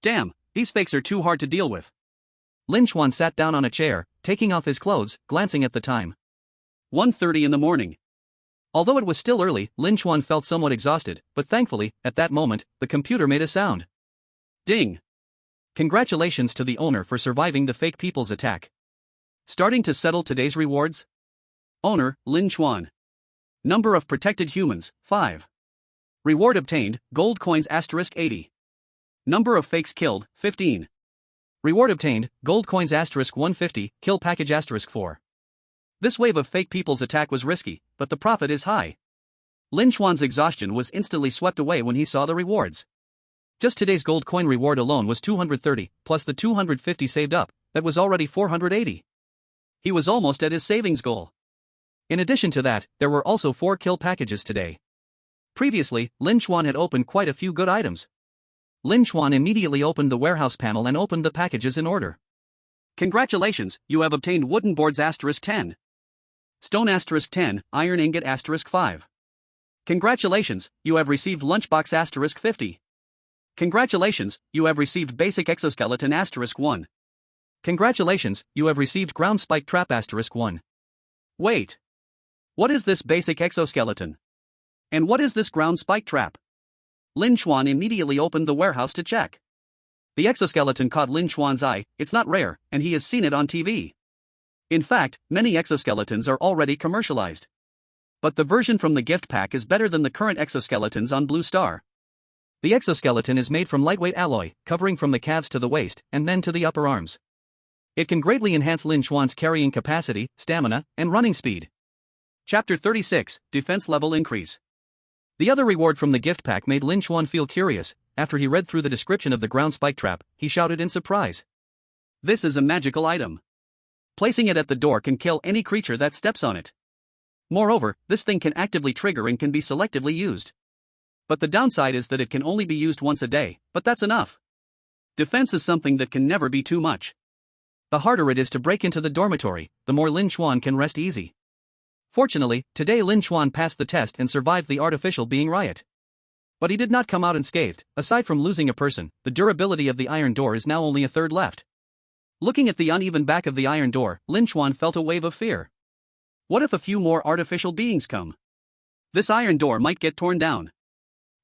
Damn, these fakes are too hard to deal with. Lin Chuan sat down on a chair, taking off his clothes, glancing at the time. 1:30 in the morning. Although it was still early, Lin Chuan felt somewhat exhausted, but thankfully, at that moment, the computer made a sound. Ding. Congratulations to the owner for surviving the fake people's attack. Starting to settle today's rewards? Owner, Lin Chuan. Number of protected humans, 5. Reward obtained, gold coins *80. Number of fakes killed, 15. Reward obtained, gold coins *150, kill package *4. This wave of fake people's attack was risky, but the profit is high. Lin Chuan's exhaustion was instantly swept away when he saw the rewards. Just today's gold coin reward alone was 230, plus the 250 saved up, that was already 480. He was almost at his savings goal. In addition to that, there were also 4 kill packages today. Previously, Lin Chuan had opened quite a few good items. Lin Chuan immediately opened the warehouse panel and opened the packages in order. Congratulations, you have obtained wooden boards *10. Stone *10, iron ingot *5. Congratulations, you have received lunchbox *50. Congratulations, you have received basic exoskeleton *1. Congratulations, you have received ground spike trap *1. Wait. What is this basic exoskeleton? And what is this ground spike trap? Lin Chuan immediately opened the warehouse to check. The exoskeleton caught Lin Chuan's eye, it's not rare, and he has seen it on TV. In fact, many exoskeletons are already commercialized. But the version from the gift pack is better than the current exoskeletons on Blue Star. The exoskeleton is made from lightweight alloy, covering from the calves to the waist, and then to the upper arms. It can greatly enhance Lin Chuan's carrying capacity, stamina, and running speed. Chapter 36, Defense Level Increase. The other reward from the gift pack made Lin Chuan feel curious. After he read through the description of the ground spike trap, he shouted in surprise. This is a magical item. Placing it at the door can kill any creature that steps on it. Moreover, this thing can actively trigger and can be selectively used. But the downside is that it can only be used once a day, but that's enough. Defense is something that can never be too much. The harder it is to break into the dormitory, the more Lin Chuan can rest easy. Fortunately, today Lin Chuan passed the test and survived the artificial being riot. But he did not come out unscathed. Aside from losing a person, the durability of the iron door is now only a third left. Looking at the uneven back of the iron door, Lin Chuan felt a wave of fear. What if a few more artificial beings come? This iron door might get torn down.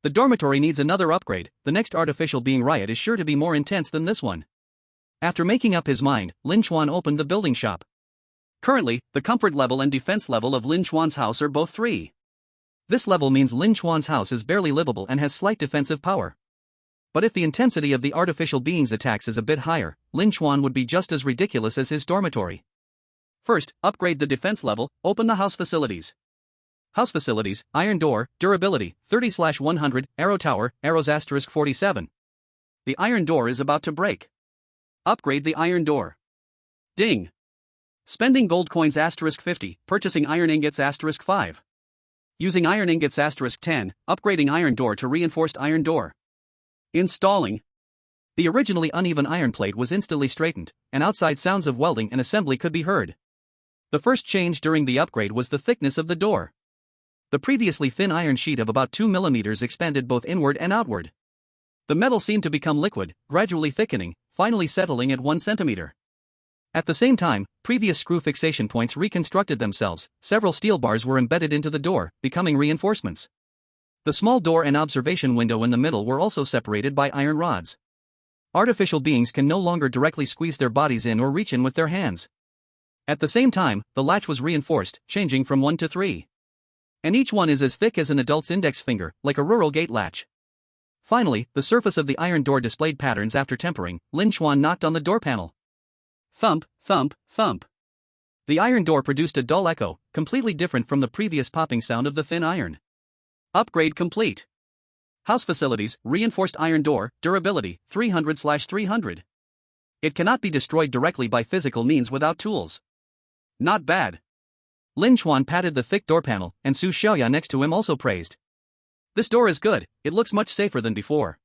The dormitory needs another upgrade. The next artificial being riot is sure to be more intense than this one. After making up his mind, Lin Chuan opened the building shop. Currently, the comfort level and defense level of Lin Chuan's house are both 3. This level means Lin Chuan's house is barely livable and has slight defensive power. But if the intensity of the artificial being's attacks is a bit higher, Lin Chuan would be just as ridiculous as his dormitory. First, upgrade the defense level, open the house facilities. House facilities, iron door, durability, 30/100, arrow tower, arrows *47. The iron door is about to break. Upgrade the iron door. Ding. Spending gold coins *50, purchasing iron ingots *5. Using iron ingots *10, upgrading iron door to reinforced iron door. Installing. The originally uneven iron plate was instantly straightened, and outside sounds of welding and assembly could be heard. The first change during the upgrade was the thickness of the door. The previously thin iron sheet of about 2 mm expanded both inward and outward. The metal seemed to become liquid, gradually thickening, finally settling at 1 cm. At the same time, previous screw fixation points reconstructed themselves, several steel bars were embedded into the door, becoming reinforcements. The small door and observation window in the middle were also separated by iron rods. Artificial beings can no longer directly squeeze their bodies in or reach in with their hands. At the same time, the latch was reinforced, changing from 1 to 3. And each one is as thick as an adult's index finger, like a rural gate latch. Finally, the surface of the iron door displayed patterns after tempering. Lin Chuan knocked on the door panel. Thump, thump, thump. The iron door produced a dull echo, completely different from the previous popping sound of the thin iron. Upgrade complete. House facilities, reinforced iron door, durability, 300/300. It cannot be destroyed directly by physical means without tools. Not bad. Lin Chuan patted the thick door panel, and Su Xiaoya next to him also praised. This door is good, it looks much safer than before.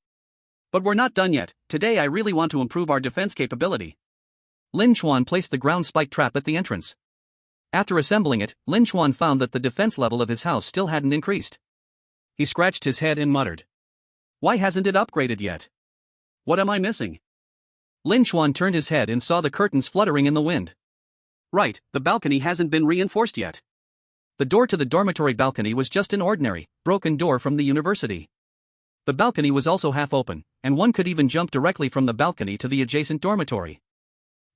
But we're not done yet. Today I really want to improve our defense capability. Lin Chuan placed the ground spike trap at the entrance. After assembling it, Lin Chuan found that the defense level of his house still hadn't increased. He scratched his head and muttered. Why hasn't it upgraded yet? What am I missing? Lin Chuan turned his head and saw the curtains fluttering in the wind. Right, the balcony hasn't been reinforced yet. The door to the dormitory balcony was just an ordinary, broken door from the university. The balcony was also half open, and one could even jump directly from the balcony to the adjacent dormitory.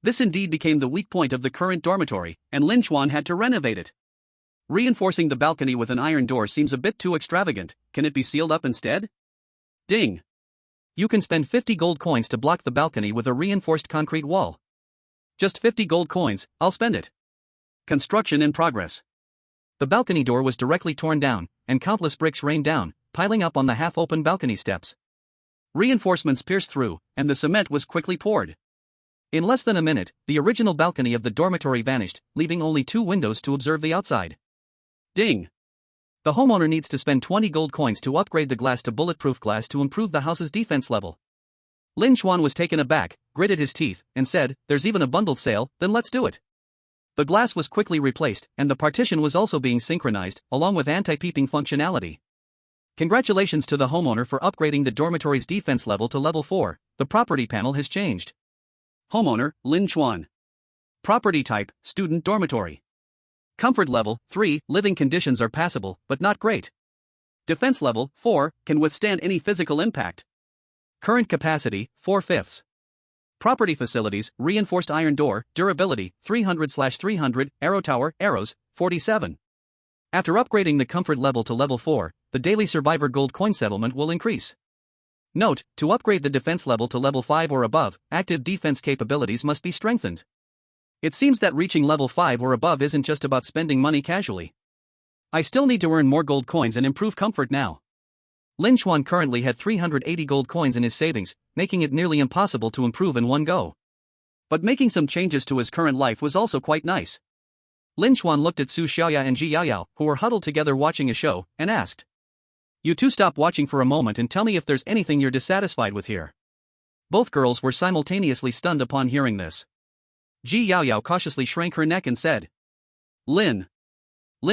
This indeed became the weak point of the current dormitory, and Lin Chuan had to renovate it. Reinforcing the balcony with an iron door seems a bit too extravagant. Can it be sealed up instead? Ding! You can spend 50 gold coins to block the balcony with a reinforced concrete wall. Just 50 gold coins, I'll spend it. Construction in progress. The balcony door was directly torn down, and countless bricks rained down, piling up on the half-open balcony steps. Reinforcements pierced through, and the cement was quickly poured. In less than a minute, the original balcony of the dormitory vanished, leaving only 2 windows to observe the outside. Ding! The homeowner needs to spend 20 gold coins to upgrade the glass to bulletproof glass to improve the house's defense level. Lin Chuan was taken aback, gritted his teeth, and said, "There's even a bundled sale, then let's do it." The glass was quickly replaced, and the partition was also being synchronized, along with anti-peeping functionality. Congratulations to the homeowner for upgrading the dormitory's defense level to level 4, the property panel has changed. Homeowner, Lin Chuan. Property type, student dormitory. Comfort level, 3, living conditions are passable, but not great. Defense level, 4, can withstand any physical impact. Current capacity, 4/5. Property facilities, reinforced iron door, durability, 300/300, arrow tower, arrows, 47. After upgrading the comfort level to level 4, the daily survivor gold coin settlement will increase. Note, to upgrade the defense level to level 5 or above, active defense capabilities must be strengthened. It seems that reaching level 5 or above isn't just about spending money casually. I still need to earn more gold coins and improve comfort now. Lin Chuan currently had 380 gold coins in his savings, making it nearly impossible to improve in one go. But making some changes to his current life was also quite nice. Lin Chuan looked at Su Xiaoya and Ji Yaoyao, who were huddled together watching a show, and asked, "You two stop watching for a moment and tell me if there's anything you're dissatisfied with here." Both girls were simultaneously stunned upon hearing this. Ji Yaoyao cautiously shrank her neck and said, Lin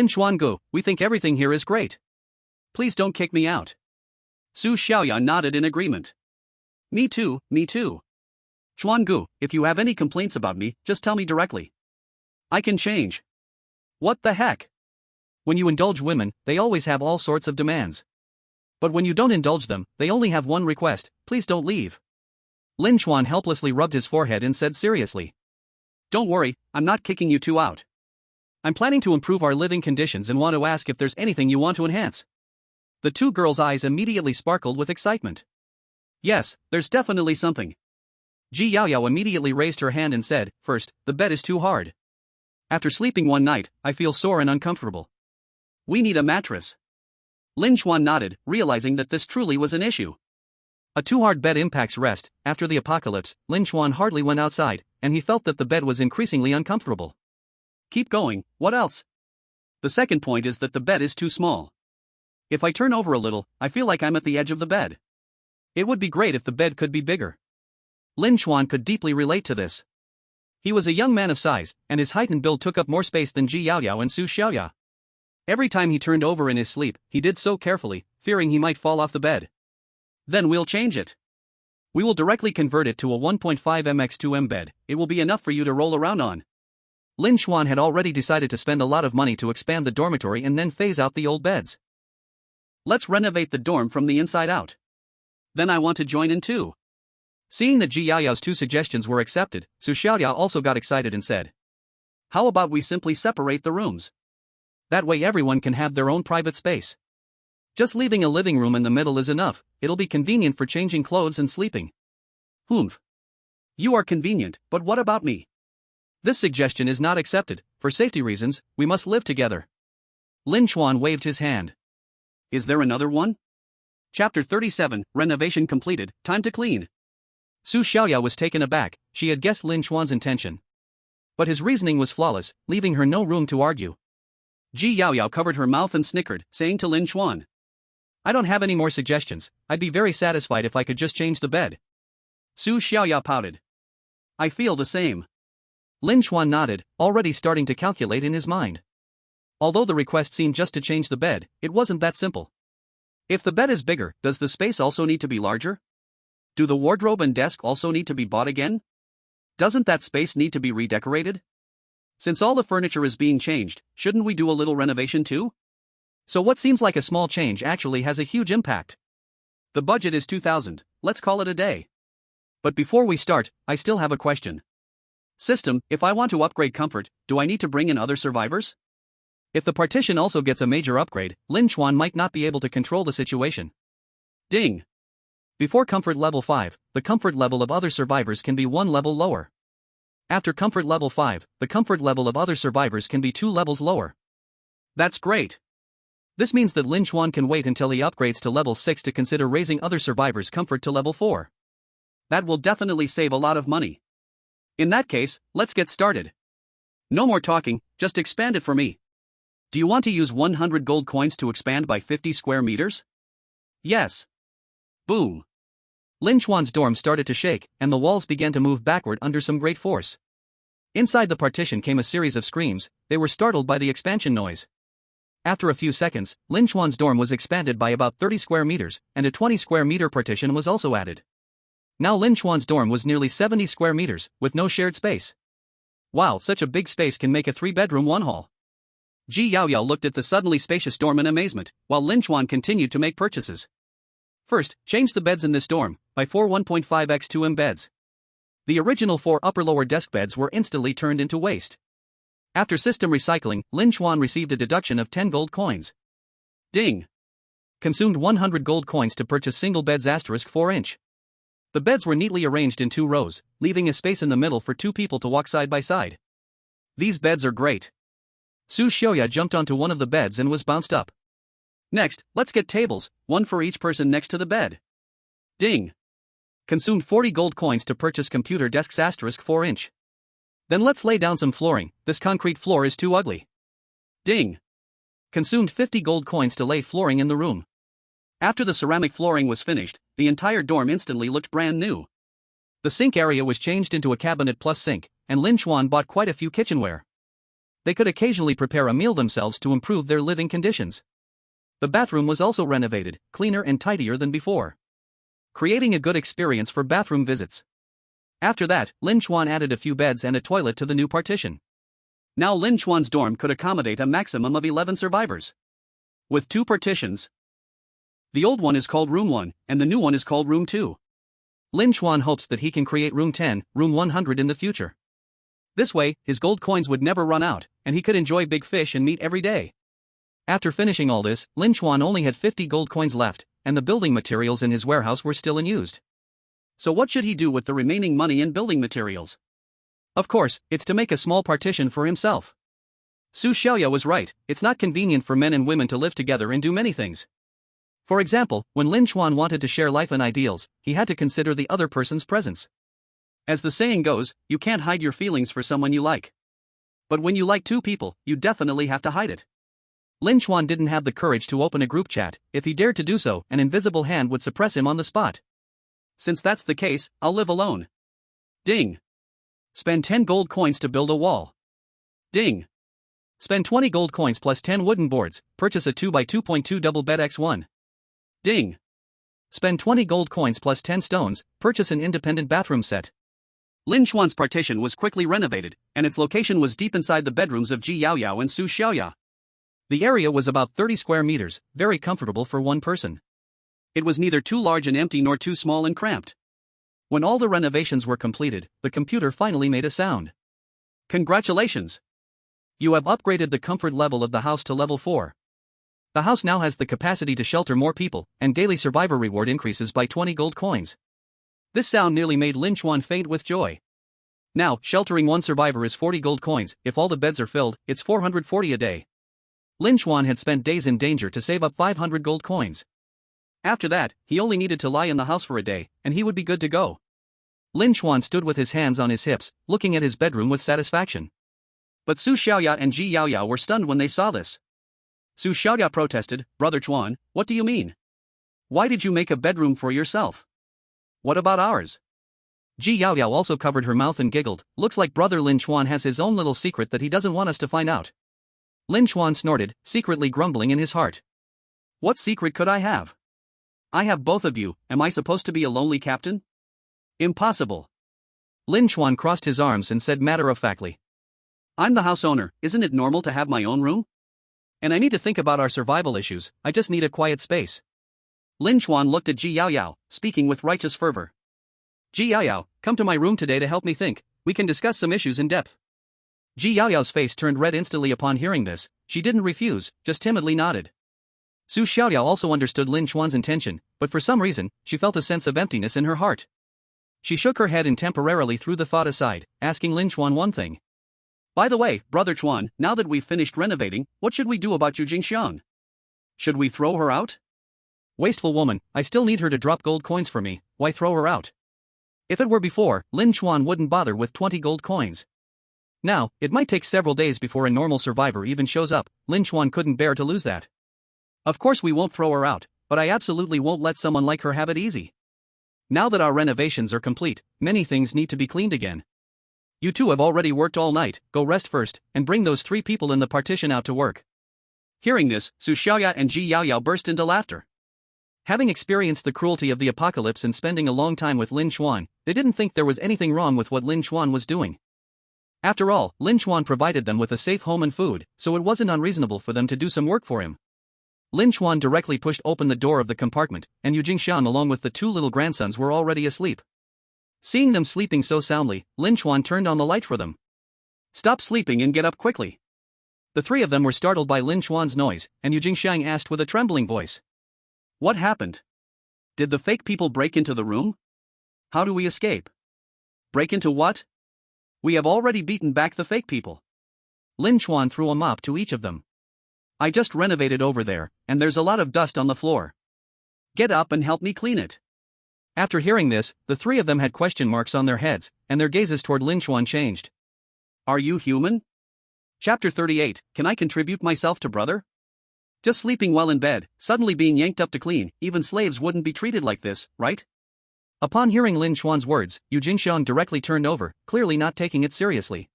Chuan Gu, we think everything here is great. Please don't kick me out." Su Xiaoya nodded in agreement. Me too. Chuan Gu, if you have any complaints about me, just tell me directly. I can change. What the heck? When you indulge women, they always have all sorts of demands. But when you don't indulge them, they only have one request: please don't leave. Lin Chuan helplessly rubbed his forehead and said seriously, "Don't worry, I'm not kicking you two out. I'm planning to improve our living conditions and want to ask if there's anything you want to enhance." The two girls' eyes immediately sparkled with excitement. Yes, there's definitely something. Ji Yaoyao immediately raised her hand and said, "First, the bed is too hard. After sleeping one night, I feel sore and uncomfortable. We need a mattress." Lin Chuan nodded, realizing that this truly was an issue. A too hard bed impacts rest. After the apocalypse, Lin Chuan hardly went outside, and he felt that the bed was increasingly uncomfortable. Keep going, what else? The second point is that the bed is too small. If I turn over a little, I feel like I'm at the edge of the bed. It would be great if the bed could be bigger. Lin Chuan could deeply relate to this. He was a young man of size, and his height and build took up more space than Ji Yaoyao and Su Xiaoya. Every time he turned over in his sleep, he did so carefully, fearing he might fall off the bed. Then we'll change it. We will directly convert it to a 1.5 x 2 bed. It will be enough for you to roll around on. Lin Chuan had already decided to spend a lot of money to expand the dormitory and then phase out the old beds. Let's renovate the dorm from the inside out. Then I want to join in too. Seeing that Ji Yaoyao's two suggestions were accepted, Su Xiaoya also got excited and said, "How about we simply separate the rooms? That way everyone can have their own private space. Just leaving a living room in the middle is enough, it'll be convenient for changing clothes and sleeping. Humph. You are convenient, but what about me? This suggestion is not accepted. For safety reasons, we must live together. Lin Chuan waved his hand. Is there another one? Chapter 37, Renovation completed, time to clean. Su Xiaoya was taken aback, she had guessed Lin Chuan's intention. But his reasoning was flawless, leaving her no room to argue. Ji Yaoyao covered her mouth and snickered, saying to Lin Chuan, I don't have any more suggestions, I'd be very satisfied if I could just change the bed. Su Xiaoya pouted. I feel the same. Lin Chuan nodded, already starting to calculate in his mind. Although the request seemed just to change the bed, it wasn't that simple. If the bed is bigger, does the space also need to be larger? Do the wardrobe and desk also need to be bought again? Doesn't that space need to be redecorated? Since all the furniture is being changed, shouldn't we do a little renovation too? So what seems like a small change actually has a huge impact. The budget is 2,000, let's call it a day. But before we start, I still have a question. System, if I want to upgrade comfort, do I need to bring in other survivors? If the partition also gets a major upgrade, Lin Chuan might not be able to control the situation. Ding. Before comfort level 5, the comfort level of other survivors can be 1 level lower. After comfort level 5, the comfort level of other survivors can be 2 levels lower. That's great. This means that Lin Chuan can wait until he upgrades to level 6 to consider raising other survivors' comfort to level 4. That will definitely save a lot of money. In that case, let's get started. No more talking, just expand it for me. Do you want to use 100 gold coins to expand by 50 square meters? Yes. Boom. Lin Chuan's dorm started to shake, and the walls began to move backward under some great force. Inside the partition came a series of screams, they were startled by the expansion noise. After a few seconds, Lin Chuan's dorm was expanded by about 30 square meters, and a 20 square meter partition was also added. Now Lin Chuan's dorm was nearly 70 square meters, with no shared space. Wow, such a big space can make a 3-bedroom 1-hall. Ji Yaoyao looked at the suddenly spacious dorm in amazement, while Lin Chuan continued to make purchases. First, change the beds in this dorm, by 4 1.5x 2m beds. The original 4 upper-lower desk beds were instantly turned into waste. After system recycling, Lin Chuan received a deduction of 10 gold coins. Ding. Consumed 100 gold coins to purchase single beds *4-inch. The beds were neatly arranged in 2 rows, leaving a space in the middle for 2 people to walk side by side. These beds are great. Su Xiaoya jumped onto one of the beds and was bounced up. Next, let's get tables, 1 for each person next to the bed. Ding. Consumed 40 gold coins to purchase computer desks *4-inch. Then let's lay down some flooring, this concrete floor is too ugly. Ding. Consumed 50 gold coins to lay flooring in the room. After the ceramic flooring was finished, the entire dorm instantly looked brand new. The sink area was changed into a cabinet plus sink, and Lin Chuan bought quite a few kitchenware. They could occasionally prepare a meal themselves to improve their living conditions. The bathroom was also renovated, cleaner and tidier than before, creating a good experience for bathroom visits. After that, Lin Chuan added a few beds and a toilet to the new partition. Now Lin Chuan's dorm could accommodate a maximum of 11 survivors. With 2 partitions. The old one is called Room 1, and the new one is called Room 2. Lin Chuan hopes that he can create Room 10, Room 100 in the future. This way, his gold coins would never run out, and he could enjoy big fish and meat every day. After finishing all this, Lin Chuan only had 50 gold coins left, and the building materials in his warehouse were still unused. So what should he do with the remaining money and building materials? Of course, it's to make a small partition for himself. Su Xiaoya was right, it's not convenient for men and women to live together and do many things. For example, when Lin Chuan wanted to share life and ideals, he had to consider the other person's presence. As the saying goes, you can't hide your feelings for someone you like. But when you like 2 people, you definitely have to hide it. Lin Chuan didn't have the courage to open a group chat. If he dared to do so, an invisible hand would suppress him on the spot. Since that's the case, I'll live alone. Ding. Spend 10 gold coins to build a wall. Ding. Spend 20 gold coins plus 10 wooden boards, purchase a 2x2.2 double bed *1. Ding. Spend 20 gold coins plus 10 stones, purchase an independent bathroom set. Lin Chuan's partition was quickly renovated, and its location was deep inside the bedrooms of Ji Yaoyao and Su Xiaoya. The area was about 30 square meters, very comfortable for one person. It was neither too large and empty nor too small and cramped. When all the renovations were completed, the computer finally made a sound. Congratulations! You have upgraded the comfort level of the house to level 4. The house now has the capacity to shelter more people, and daily survivor reward increases by 20 gold coins. This sound nearly made Lin Chuan faint with joy. Now, sheltering one survivor is 40 gold coins. If all the beds are filled, it's 440 a day. Lin Chuan had spent days in danger to save up 500 gold coins. After that, he only needed to lie in the house for a day, and he would be good to go. Lin Chuan stood with his hands on his hips, looking at his bedroom with satisfaction. But Su Xiaoya and Ji Yaoyao were stunned when they saw this. Su Xiaoya protested, "Brother Chuan, what do you mean? Why did you make a bedroom for yourself? What about ours?" Ji Yaoyao also covered her mouth and giggled. "Looks like brother Lin Chuan has his own little secret that he doesn't want us to find out." Lin Chuan snorted, secretly grumbling in his heart. "What secret could I have? I have both of you. Am I supposed to be a lonely captain? Impossible." Lin Chuan crossed his arms and said matter-of-factly, "I'm the house owner. Isn't it normal to have my own room? And I need to think about our survival issues. I just need a quiet space." Lin Chuan looked at Ji Yaoyao, speaking with righteous fervor. "Ji Yaoyao, come to my room today to help me think. We can discuss some issues in depth." Ji Yaoyao's face turned red instantly upon hearing this. She didn't refuse, just timidly nodded. Su Xiaoyao also understood Lin Chuan's intention, but for some reason, she felt a sense of emptiness in her heart. She shook her head and temporarily threw the thought aside, asking Lin Chuan one thing. "By the way, brother Chuan, now that we've finished renovating, what should we do about Yu Jingxiang? Should we throw her out?" "Wasteful woman, I still need her to drop gold coins for me, why throw her out?" If it were before, Lin Chuan wouldn't bother with 20 gold coins. Now, it might take several days before a normal survivor even shows up. Lin Chuan couldn't bear to lose that. "Of course we won't throw her out, but I absolutely won't let someone like her have it easy. Now that our renovations are complete, many things need to be cleaned again. You two have already worked all night, go rest first, and bring those 3 people in the partition out to work." Hearing this, Su Xiaoya and Ji Yaoyao burst into laughter. Having experienced the cruelty of the apocalypse and spending a long time with Lin Chuan, they didn't think there was anything wrong with what Lin Chuan was doing. After all, Lin Chuan provided them with a safe home and food, so it wasn't unreasonable for them to do some work for him. Lin Chuan directly pushed open the door of the compartment, and Yu Jingxiang along with the 2 little grandsons were already asleep. Seeing them sleeping so soundly, Lin Chuan turned on the light for them. "Stop sleeping and get up quickly." The 3 of them were startled by Lin Chuan's noise, and Yu Jingxiang asked with a trembling voice, "What happened? Did the fake people break into the room? How do we escape?" "Break into what? We have already beaten back the fake people." Lin Chuan threw a mop to each of them. "I just renovated over there, and there's a lot of dust on the floor. Get up and help me clean it." After hearing this, the 3 of them had question marks on their heads, and their gazes toward Lin Chuan changed. "Are you human?" Chapter 38, Can I contribute myself to brother? Just sleeping well in bed, suddenly being yanked up to clean, even slaves wouldn't be treated like this, right? Upon hearing Lin Chuan's words, Yu Jingxiang directly turned over, clearly not taking it seriously.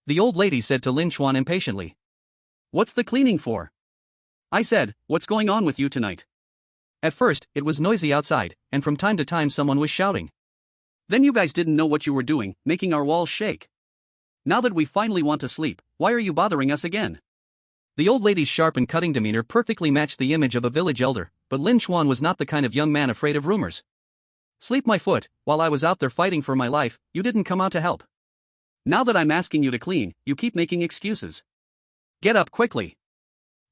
The old lady said to Lin Chuan impatiently, "What's the cleaning for?" I said, "What's going on with you tonight?" At first, it was noisy outside, and from time to time someone was shouting. Then you guys didn't know what you were doing, making our walls shake. Now that we finally want to sleep, why are you bothering us again? The old lady's sharp and cutting demeanor perfectly matched the image of a village elder, but Lin Chuan was not the kind of young man afraid of rumors. "Sleep my foot, while I was out there fighting for my life, you didn't come out to help. Now that I'm asking you to clean, you keep making excuses. Get up quickly."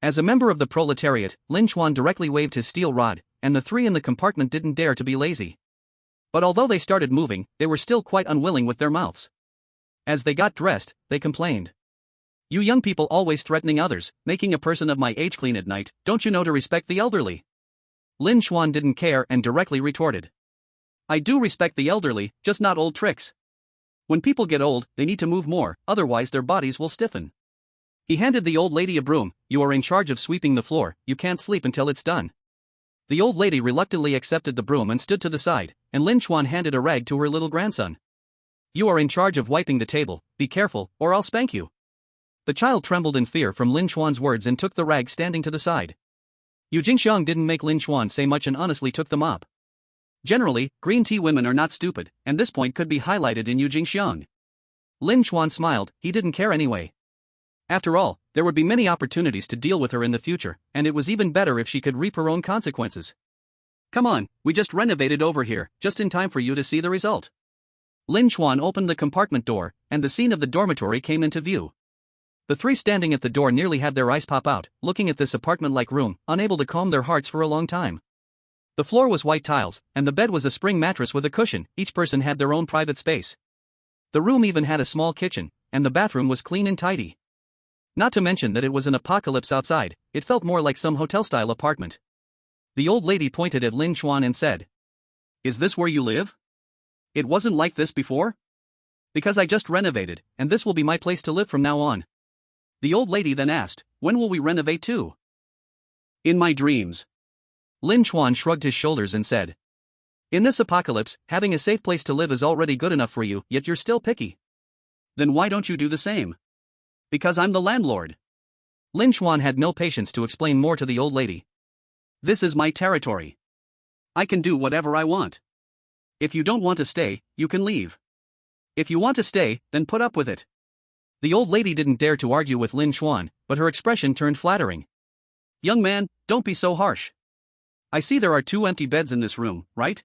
As a member of the proletariat, Lin Chuan directly waved his steel rod, and the 3 in the compartment didn't dare to be lazy. But although they started moving, they were still quite unwilling with their mouths. As they got dressed, they complained. "You young people always threatening others, making a person of my age clean at night, don't you know to respect the elderly?" Lin Chuan didn't care and directly retorted. "I do respect the elderly, just not old tricks. When people get old, they need to move more, otherwise their bodies will stiffen." He handed the old lady a broom. "You are in charge of sweeping the floor, you can't sleep until it's done." The old lady reluctantly accepted the broom and stood to the side, and Lin Chuan handed a rag to her little grandson. "You are in charge of wiping the table, be careful, or I'll spank you." The child trembled in fear from Lin Chuan's words and took the rag standing to the side. Yu Jingxiang didn't make Lin Chuan say much and honestly took the mop. Generally, green tea women are not stupid, and this point could be highlighted in Yu Jingxiang. Lin Chuan smiled, he didn't care anyway. After all, there would be many opportunities to deal with her in the future, and it was even better if she could reap her own consequences. "Come on, we just renovated over here, just in time for you to see the result." Lin Chuan opened the compartment door, and the scene of the dormitory came into view. The three standing at the door nearly had their eyes pop out, looking at this apartment-like room, unable to calm their hearts for a long time. The floor was white tiles, and the bed was a spring mattress with a cushion. Each person had their own private space. The room even had a small kitchen, and the bathroom was clean and tidy. Not to mention that it was an apocalypse outside, it felt more like some hotel-style apartment. The old lady pointed at Lin Chuan and said, "Is this where you live? It wasn't like this before? Because I just renovated, and this will be my place to live from now on." The old lady then asked, "When will we renovate too?" "In my dreams." Lin Chuan shrugged his shoulders and said, "In this apocalypse, having a safe place to live is already good enough for you, yet you're still picky." "Then why don't you do the same?" "Because I'm the landlord." Lin Chuan had no patience to explain more to the old lady. "This is my territory. I can do whatever I want. If you don't want to stay, you can leave. If you want to stay, then put up with it." The old lady didn't dare to argue with Lin Chuan, but her expression turned flattering. "Young man, don't be so harsh. I see there are 2 empty beds in this room, right?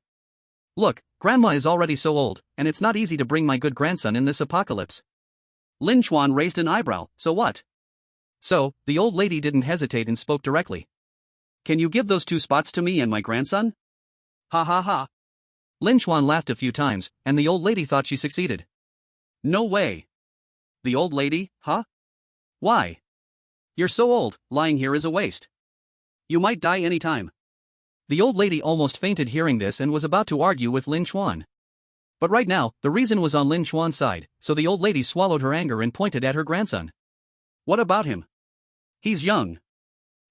Look, Grandma is already so old, and it's not easy to bring my good grandson in this apocalypse." Lin Chuan raised an eyebrow. "So what?" So, the old lady didn't hesitate and spoke directly. "Can you give those 2 spots to me and my grandson?" "Ha ha ha." Lin Chuan laughed a few times, and the old lady thought she succeeded. "No way." The old lady, huh? "Why? You're so old, lying here is a waste. You might die any time." The old lady almost fainted hearing this and was about to argue with Lin Chuan. But right now, the reason was on Lin Chuan's side, so the old lady swallowed her anger and pointed at her grandson. "What about him? He's young."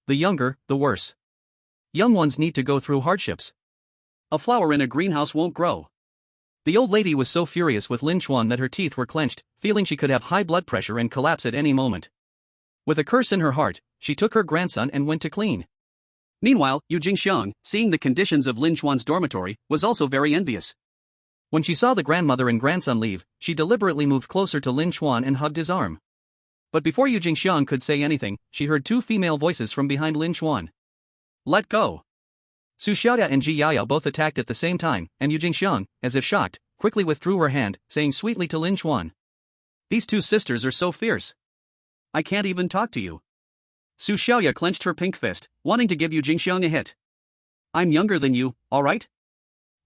"The younger, the worse. Young ones need to go through hardships. A flower in a greenhouse won't grow." The old lady was so furious with Lin Chuan that her teeth were clenched, feeling she could have high blood pressure and collapse at any moment. With a curse in her heart, she took her grandson and went to clean. Meanwhile, Yu Jingxiang, seeing the conditions of Lin Chuan's dormitory, was also very envious. When she saw the grandmother and grandson leave, she deliberately moved closer to Lin Chuan and hugged his arm. But before Yu Jingxiang could say anything, she heard 2 female voices from behind Lin Chuan. "Let go!" Su Xiaoya and Ji Yaya both attacked at the same time, and Yu Jingxiang, as if shocked, quickly withdrew her hand, saying sweetly to Lin Chuan, "These 2 sisters are so fierce. I can't even talk to you." Su Xiaoya clenched her pink fist, wanting to give Yu Jingxiang a hit. "I'm younger than you, alright?"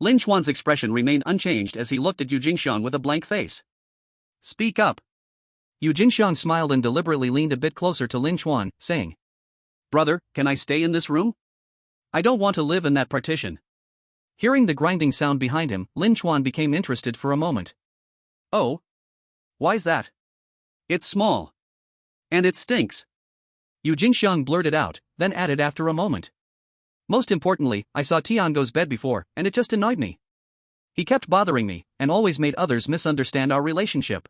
Lin Chuan's expression remained unchanged as he looked at Yu Jingxiang with a blank face. "Speak up." Yu Jingxiang smiled and deliberately leaned a bit closer to Lin Chuan, saying, "Brother, can I stay in this room? I don't want to live in that partition." Hearing the grinding sound behind him, Lin Chuan became interested for a moment. "Oh? Why's that?" "It's small. And it stinks." Yu Jingxiang blurted out, then added after a moment. "Most importantly, I saw Tiango's bed before, and it just annoyed me. He kept bothering me, and always made others misunderstand our relationship.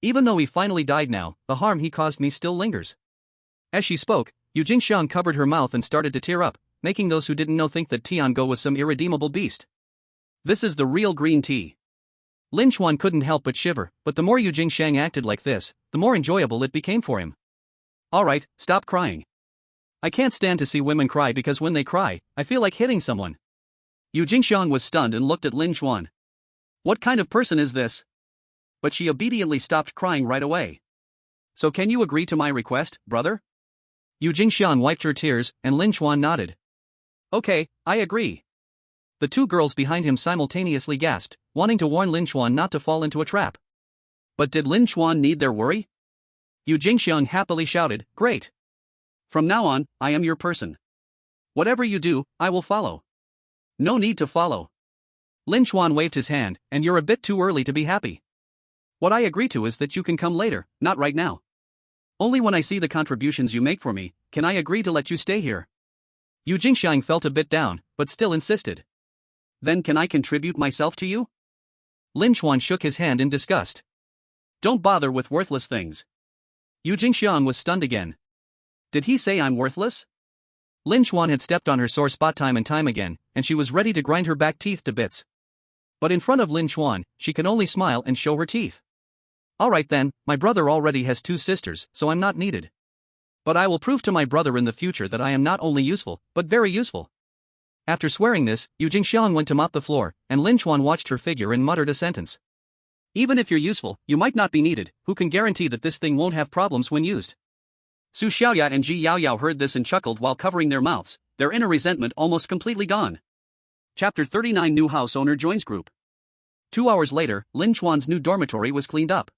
Even though he finally died now, the harm he caused me still lingers." As she spoke, Yu Jingxiang covered her mouth and started to tear up, making those who didn't know think that Tiango was some irredeemable beast. "This is the real green tea." Lin Chuan couldn't help but shiver, but the more Yu Jingxiang acted like this, the more enjoyable it became for him. "Alright, stop crying. I can't stand to see women cry because when they cry, I feel like hitting someone." Yu Jingxiang was stunned and looked at Lin Chuan. "What kind of person is this?" But she obediently stopped crying right away. "So can you agree to my request, brother?" Yu Jingxiang wiped her tears, and Lin Chuan nodded. "Okay, I agree." The 2 girls behind him simultaneously gasped, wanting to warn Lin Chuan not to fall into a trap. But did Lin Chuan need their worry? Yu Jingxiang happily shouted, "Great! From now on, I am your person. Whatever you do, I will follow." "No need to follow." Lin Chuan waved his hand, "And you're a bit too early to be happy. What I agree to is that you can come later, not right now. Only when I see the contributions you make for me, can I agree to let you stay here." Yu Jingxiang felt a bit down, but still insisted. "Then can I contribute myself to you?" Lin Chuan shook his hand in disgust. "Don't bother with worthless things." Yu Jingxiang was stunned again. Did he say I'm worthless? Lin Chuan had stepped on her sore spot time and time again, and she was ready to grind her back teeth to bits. But in front of Lin Chuan, she could only smile and show her teeth. "Alright then, my brother already has 2 sisters, so I'm not needed. But I will prove to my brother in the future that I am not only useful, but very useful." After swearing this, Yu Jingxiang went to mop the floor, and Lin Chuan watched her figure and muttered a sentence. Even if you're useful, you might not be needed. Who can guarantee that this thing won't have problems when used? Su Xiaoya and Ji Yaoyao heard this and chuckled while covering their mouths, their inner resentment almost completely gone. Chapter 39 New house owner joins group. 2 hours later, Lin Chuan's new dormitory was cleaned up.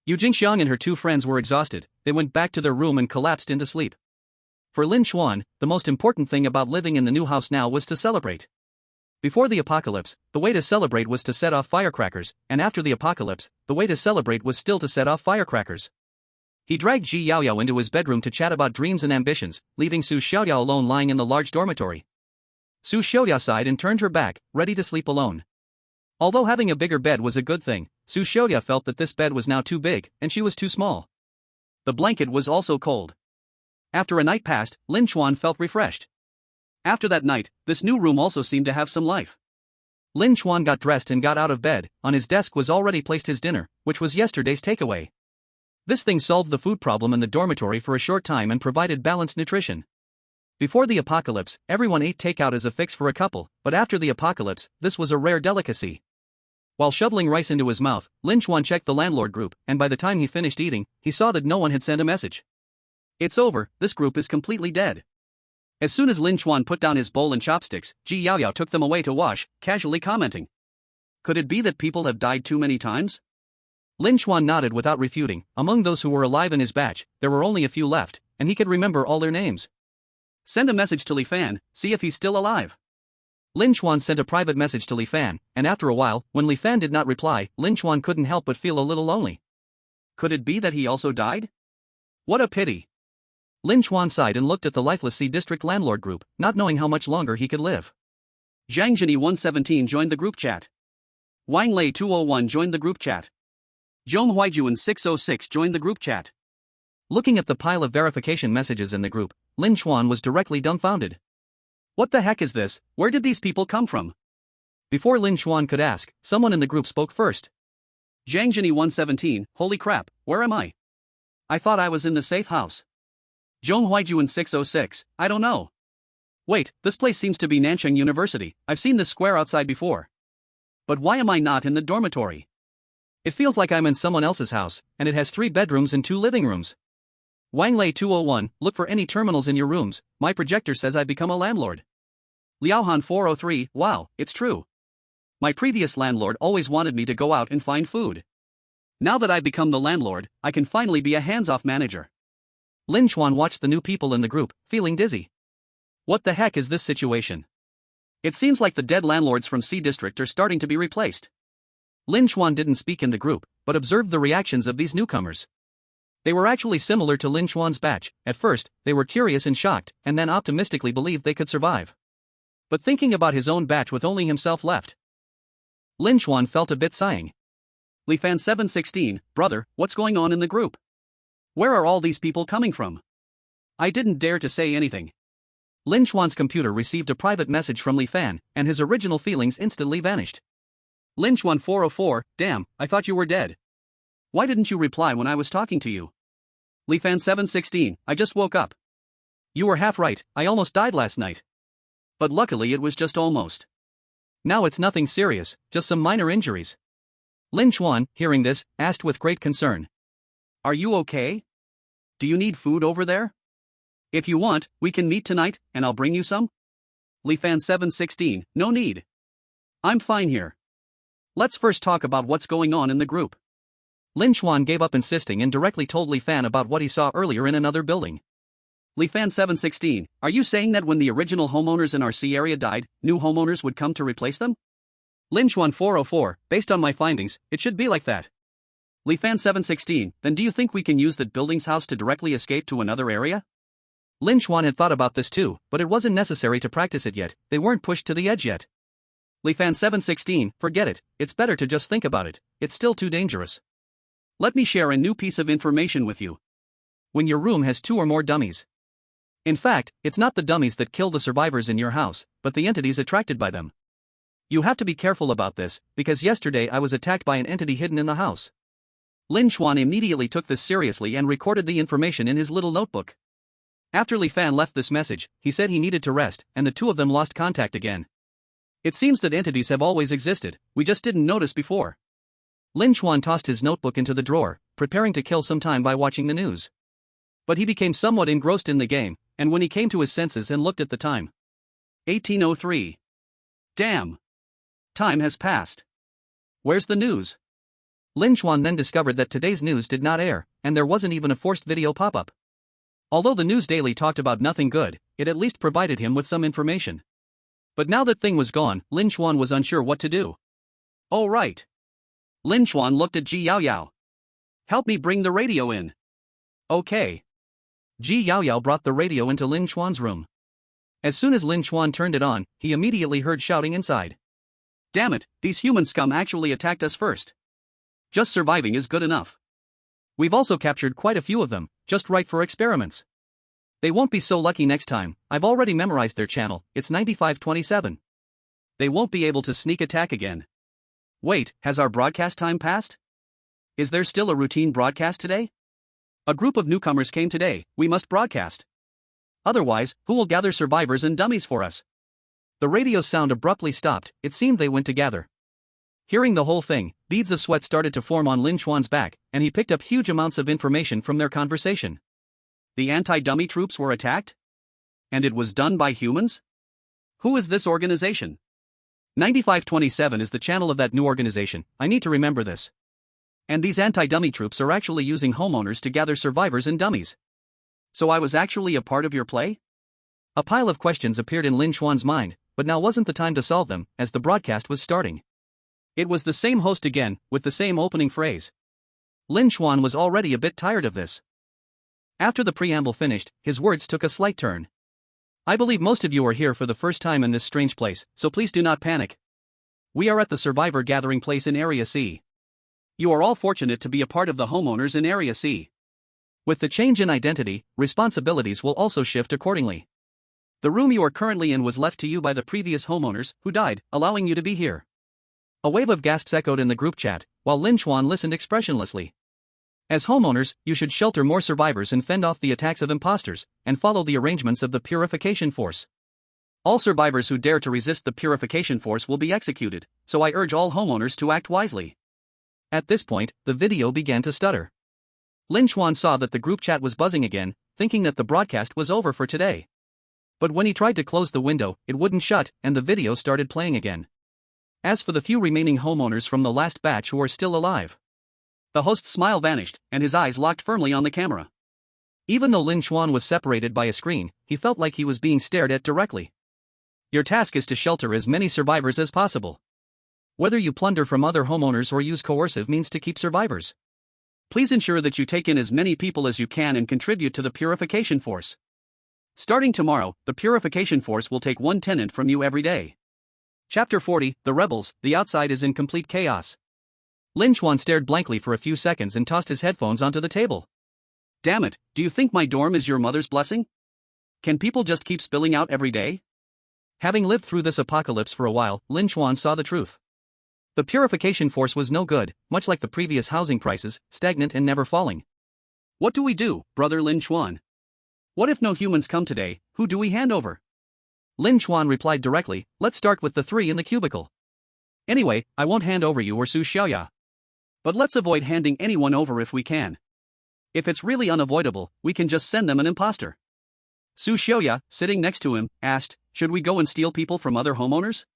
Yu Jingxiang and her 2 friends were exhausted. They went back to their room and collapsed into sleep. For Lin Chuan, the most important thing about living in the new house now was to celebrate. Before the apocalypse, the way to celebrate was to set off firecrackers, and after the apocalypse, the way to celebrate was still to set off firecrackers. He dragged Ji Yaoyao into his bedroom to chat about dreams and ambitions, leaving Su Xiaoyao alone lying in the large dormitory. Su Xiaoyao sighed and turned her back, ready to sleep alone. Although having a bigger bed was a good thing, Su Xiaoyao felt that this bed was now too big, and she was too small. The blanket was also cold. After a night passed, Lin Chuan felt refreshed. After that night, this new room also seemed to have some life. Lin Chuan got dressed and got out of bed. On his desk was already placed his dinner, which was yesterday's takeaway. This thing solved the food problem in the dormitory for a short time and provided balanced nutrition. Before the apocalypse, everyone ate takeout as a fix for a couple, but after the apocalypse, this was a rare delicacy. While shoveling rice into his mouth, Lin Chuan checked the landlord group, and by the time he finished eating, he saw that no one had sent a message. It's over, this group is completely dead. As soon as Lin Chuan put down his bowl and chopsticks, Ji Yaoyao took them away to wash, casually commenting. Could it be that people have died too many times? Lin Chuan nodded without refuting. Among those who were alive in his batch, there were only a few left, and he could remember all their names. Send a message to Li Fan, see if he's still alive. Lin Chuan sent a private message to Li Fan, and after a while, when Li Fan did not reply, Lin Chuan couldn't help but feel a little lonely. Could it be that he also died? What a pity. Lin Chuan sighed and looked at the lifeless C District landlord group, not knowing how much longer he could live. Zhang Zhini 117 joined the group chat. Wang Lei 201 joined the group chat. Zhong Huijuan 606 joined the group chat. Looking at the pile of verification messages in the group, Lin Chuan was directly dumbfounded. What the heck is this? Where did these people come from? Before Lin Chuan could ask, someone in the group spoke first. Zhang Zhini 117, holy crap, where am I? I thought I was in the safe house. Zhong Huijuan 606, I don't know. Wait, this place seems to be Nanchang University. I've seen this square outside before. But why am I not in the dormitory? It feels like I'm in someone else's house, and it has 3 bedrooms and 2 living rooms. Wang Lei 201, look for any terminals in your rooms. My projector says I've become a landlord. Liaohan 403, wow, it's true. My previous landlord always wanted me to go out and find food. Now that I've become the landlord, I can finally be a hands-off manager. Lin Chuan watched the new people in the group, feeling dizzy. What the heck is this situation? It seems like the dead landlords from C District are starting to be replaced. Lin Chuan didn't speak in the group, but observed the reactions of these newcomers. They were actually similar to Lin Chuan's batch. At first, they were curious and shocked, and then optimistically believed they could survive. But thinking about his own batch with only himself left, Lin Chuan felt a bit sighing. Li Fan 716, brother, what's going on in the group? Where are all these people coming from? I didn't dare to say anything. Lin Chuan's computer received a private message from Li Fan, and his original feelings instantly vanished. Lin Chuan 404, damn, I thought you were dead. Why didn't you reply when I was talking to you? Li Fan 716, I just woke up. You were half right, I almost died last night. But luckily it was just almost. Now it's nothing serious, just some minor injuries. Lin Chuan, hearing this, asked with great concern. Are you okay? Do you need food over there? If you want, we can meet tonight, and I'll bring you some. Li Fan 716, no need. I'm fine here. Let's first talk about what's going on in the group. Lin Chuan gave up insisting and directly told Li Fan about what he saw earlier in another building. Li Fan 716, are you saying that when the original homeowners in our C area died, new homeowners would come to replace them? Lin Chuan 404, based on my findings, it should be like that. Li Fan 716, then do you think we can use that building's house to directly escape to another area? Lin Chuan had thought about this too, but it wasn't necessary to practice it yet, they weren't pushed to the edge yet. Li Fan 716, forget it, it's better to just think about it, it's still too dangerous. Let me share a new piece of information with you. When your room has 2 or more dummies. In fact, it's not the dummies that kill the survivors in your house, but the entities attracted by them. You have to be careful about this, because yesterday I was attacked by an entity hidden in the house. Lin Chuan immediately took this seriously and recorded the information in his little notebook. After Li Fan left this message, he said he needed to rest, and the 2 of them lost contact again. It seems that entities have always existed, we just didn't notice before. Lin Chuan tossed his notebook into the drawer, preparing to kill some time by watching the news. But he became somewhat engrossed in the game, and when he came to his senses and looked at the time. 1803. Damn. Time has passed. Where's the news? Lin Chuan then discovered that today's news did not air, and there wasn't even a forced video pop-up. Although the news daily talked about nothing good, it at least provided him with some information. But now that thing was gone, Lin Chuan was unsure what to do. Oh right. Lin Chuan looked at Ji Yaoyao. Help me bring the radio in. Okay. Ji Yaoyao brought the radio into Lin Chuan's room. As soon as Lin Chuan turned it on, he immediately heard shouting inside. Damn it, these human scum actually attacked us first. Just surviving is good enough. We've also captured quite a few of them, just right for experiments. They won't be so lucky next time. I've already memorized their channel, it's 9527. They won't be able to sneak attack again. Wait, has our broadcast time passed? Is there still a routine broadcast today? A group of newcomers came today, we must broadcast. Otherwise, who will gather survivors and dummies for us? The radio's sound abruptly stopped, it seemed they went to gather. Hearing the whole thing, beads of sweat started to form on Lin Chuan's back, and he picked up huge amounts of information from their conversation. The anti-dummy troops were attacked? And it was done by humans? Who is this organization? 9527 is the channel of that new organization, I need to remember this. And these anti-dummy troops are actually using homeowners to gather survivors and dummies. So I was actually a part of your play? A pile of questions appeared in Lin Chuan's mind, but now wasn't the time to solve them, as the broadcast was starting. It was the same host again, with the same opening phrase. Lin Chuan was already a bit tired of this. After the preamble finished, his words took a slight turn. I believe most of you are here for the first time in this strange place, so please do not panic. We are at the survivor gathering place in Area C. You are all fortunate to be a part of the homeowners in Area C. With the change in identity, responsibilities will also shift accordingly. The room you are currently in was left to you by the previous homeowners, who died, allowing you to be here. A wave of gasps echoed in the group chat, while Lin Chuan listened expressionlessly. As homeowners, you should shelter more survivors and fend off the attacks of impostors, and follow the arrangements of the Purification Force. All survivors who dare to resist the Purification Force will be executed, so I urge all homeowners to act wisely. At this point, the video began to stutter. Lin Chuan saw that the group chat was buzzing again, thinking that the broadcast was over for today. But when he tried to close the window, it wouldn't shut, and the video started playing again. As for the few remaining homeowners from the last batch who are still alive, the host's smile vanished, and his eyes locked firmly on the camera. Even though Lin Chuan was separated by a screen, he felt like he was being stared at directly. Your task is to shelter as many survivors as possible. Whether you plunder from other homeowners or use coercive means to keep survivors. Please ensure that you take in as many people as you can and contribute to the Purification Force. Starting tomorrow, the Purification Force will take one tenant from you every day. Chapter 40, The Rebels, the outside is in complete chaos. Lin Chuan stared blankly for a few seconds and tossed his headphones onto the table. Damn it, do you think my dorm is your mother's blessing? Can people just keep spilling out every day? Having lived through this apocalypse for a while, Lin Chuan saw the truth. The Purification Force was no good, much like the previous housing prices, stagnant and never falling. What do we do, brother Lin Chuan? What if no humans come today, who do we hand over? Lin Chuan replied directly, let's start with the three in the cubicle. Anyway, I won't hand over you or Su Xiaoya. But let's avoid handing anyone over if we can. If it's really unavoidable, we can just send them an imposter. Su Xiaoya, sitting next to him, asked, should we go and steal people from other homeowners?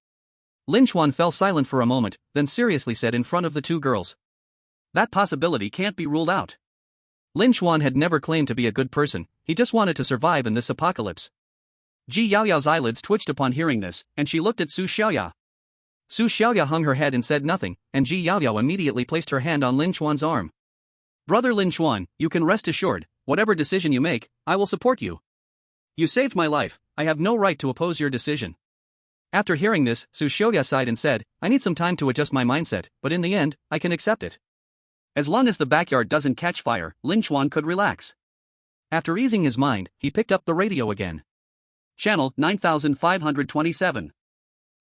Lin Chuan fell silent for a moment, then seriously said in front of the two girls. That possibility can't be ruled out. Lin Chuan had never claimed to be a good person, he just wanted to survive in this apocalypse. Ji Yaoyao's eyelids twitched upon hearing this, and she looked at Su Xiaoya. Su Xiaoya hung her head and said nothing, and Ji Yaoyao immediately placed her hand on Lin Chuan's arm. Brother Lin Chuan, you can rest assured, whatever decision you make, I will support you. You saved my life, I have no right to oppose your decision. After hearing this, Su Xiaoya sighed and said, I need some time to adjust my mindset, but in the end, I can accept it. As long as the backyard doesn't catch fire, Lin Chuan could relax. After easing his mind, he picked up the radio again. Channel 9527.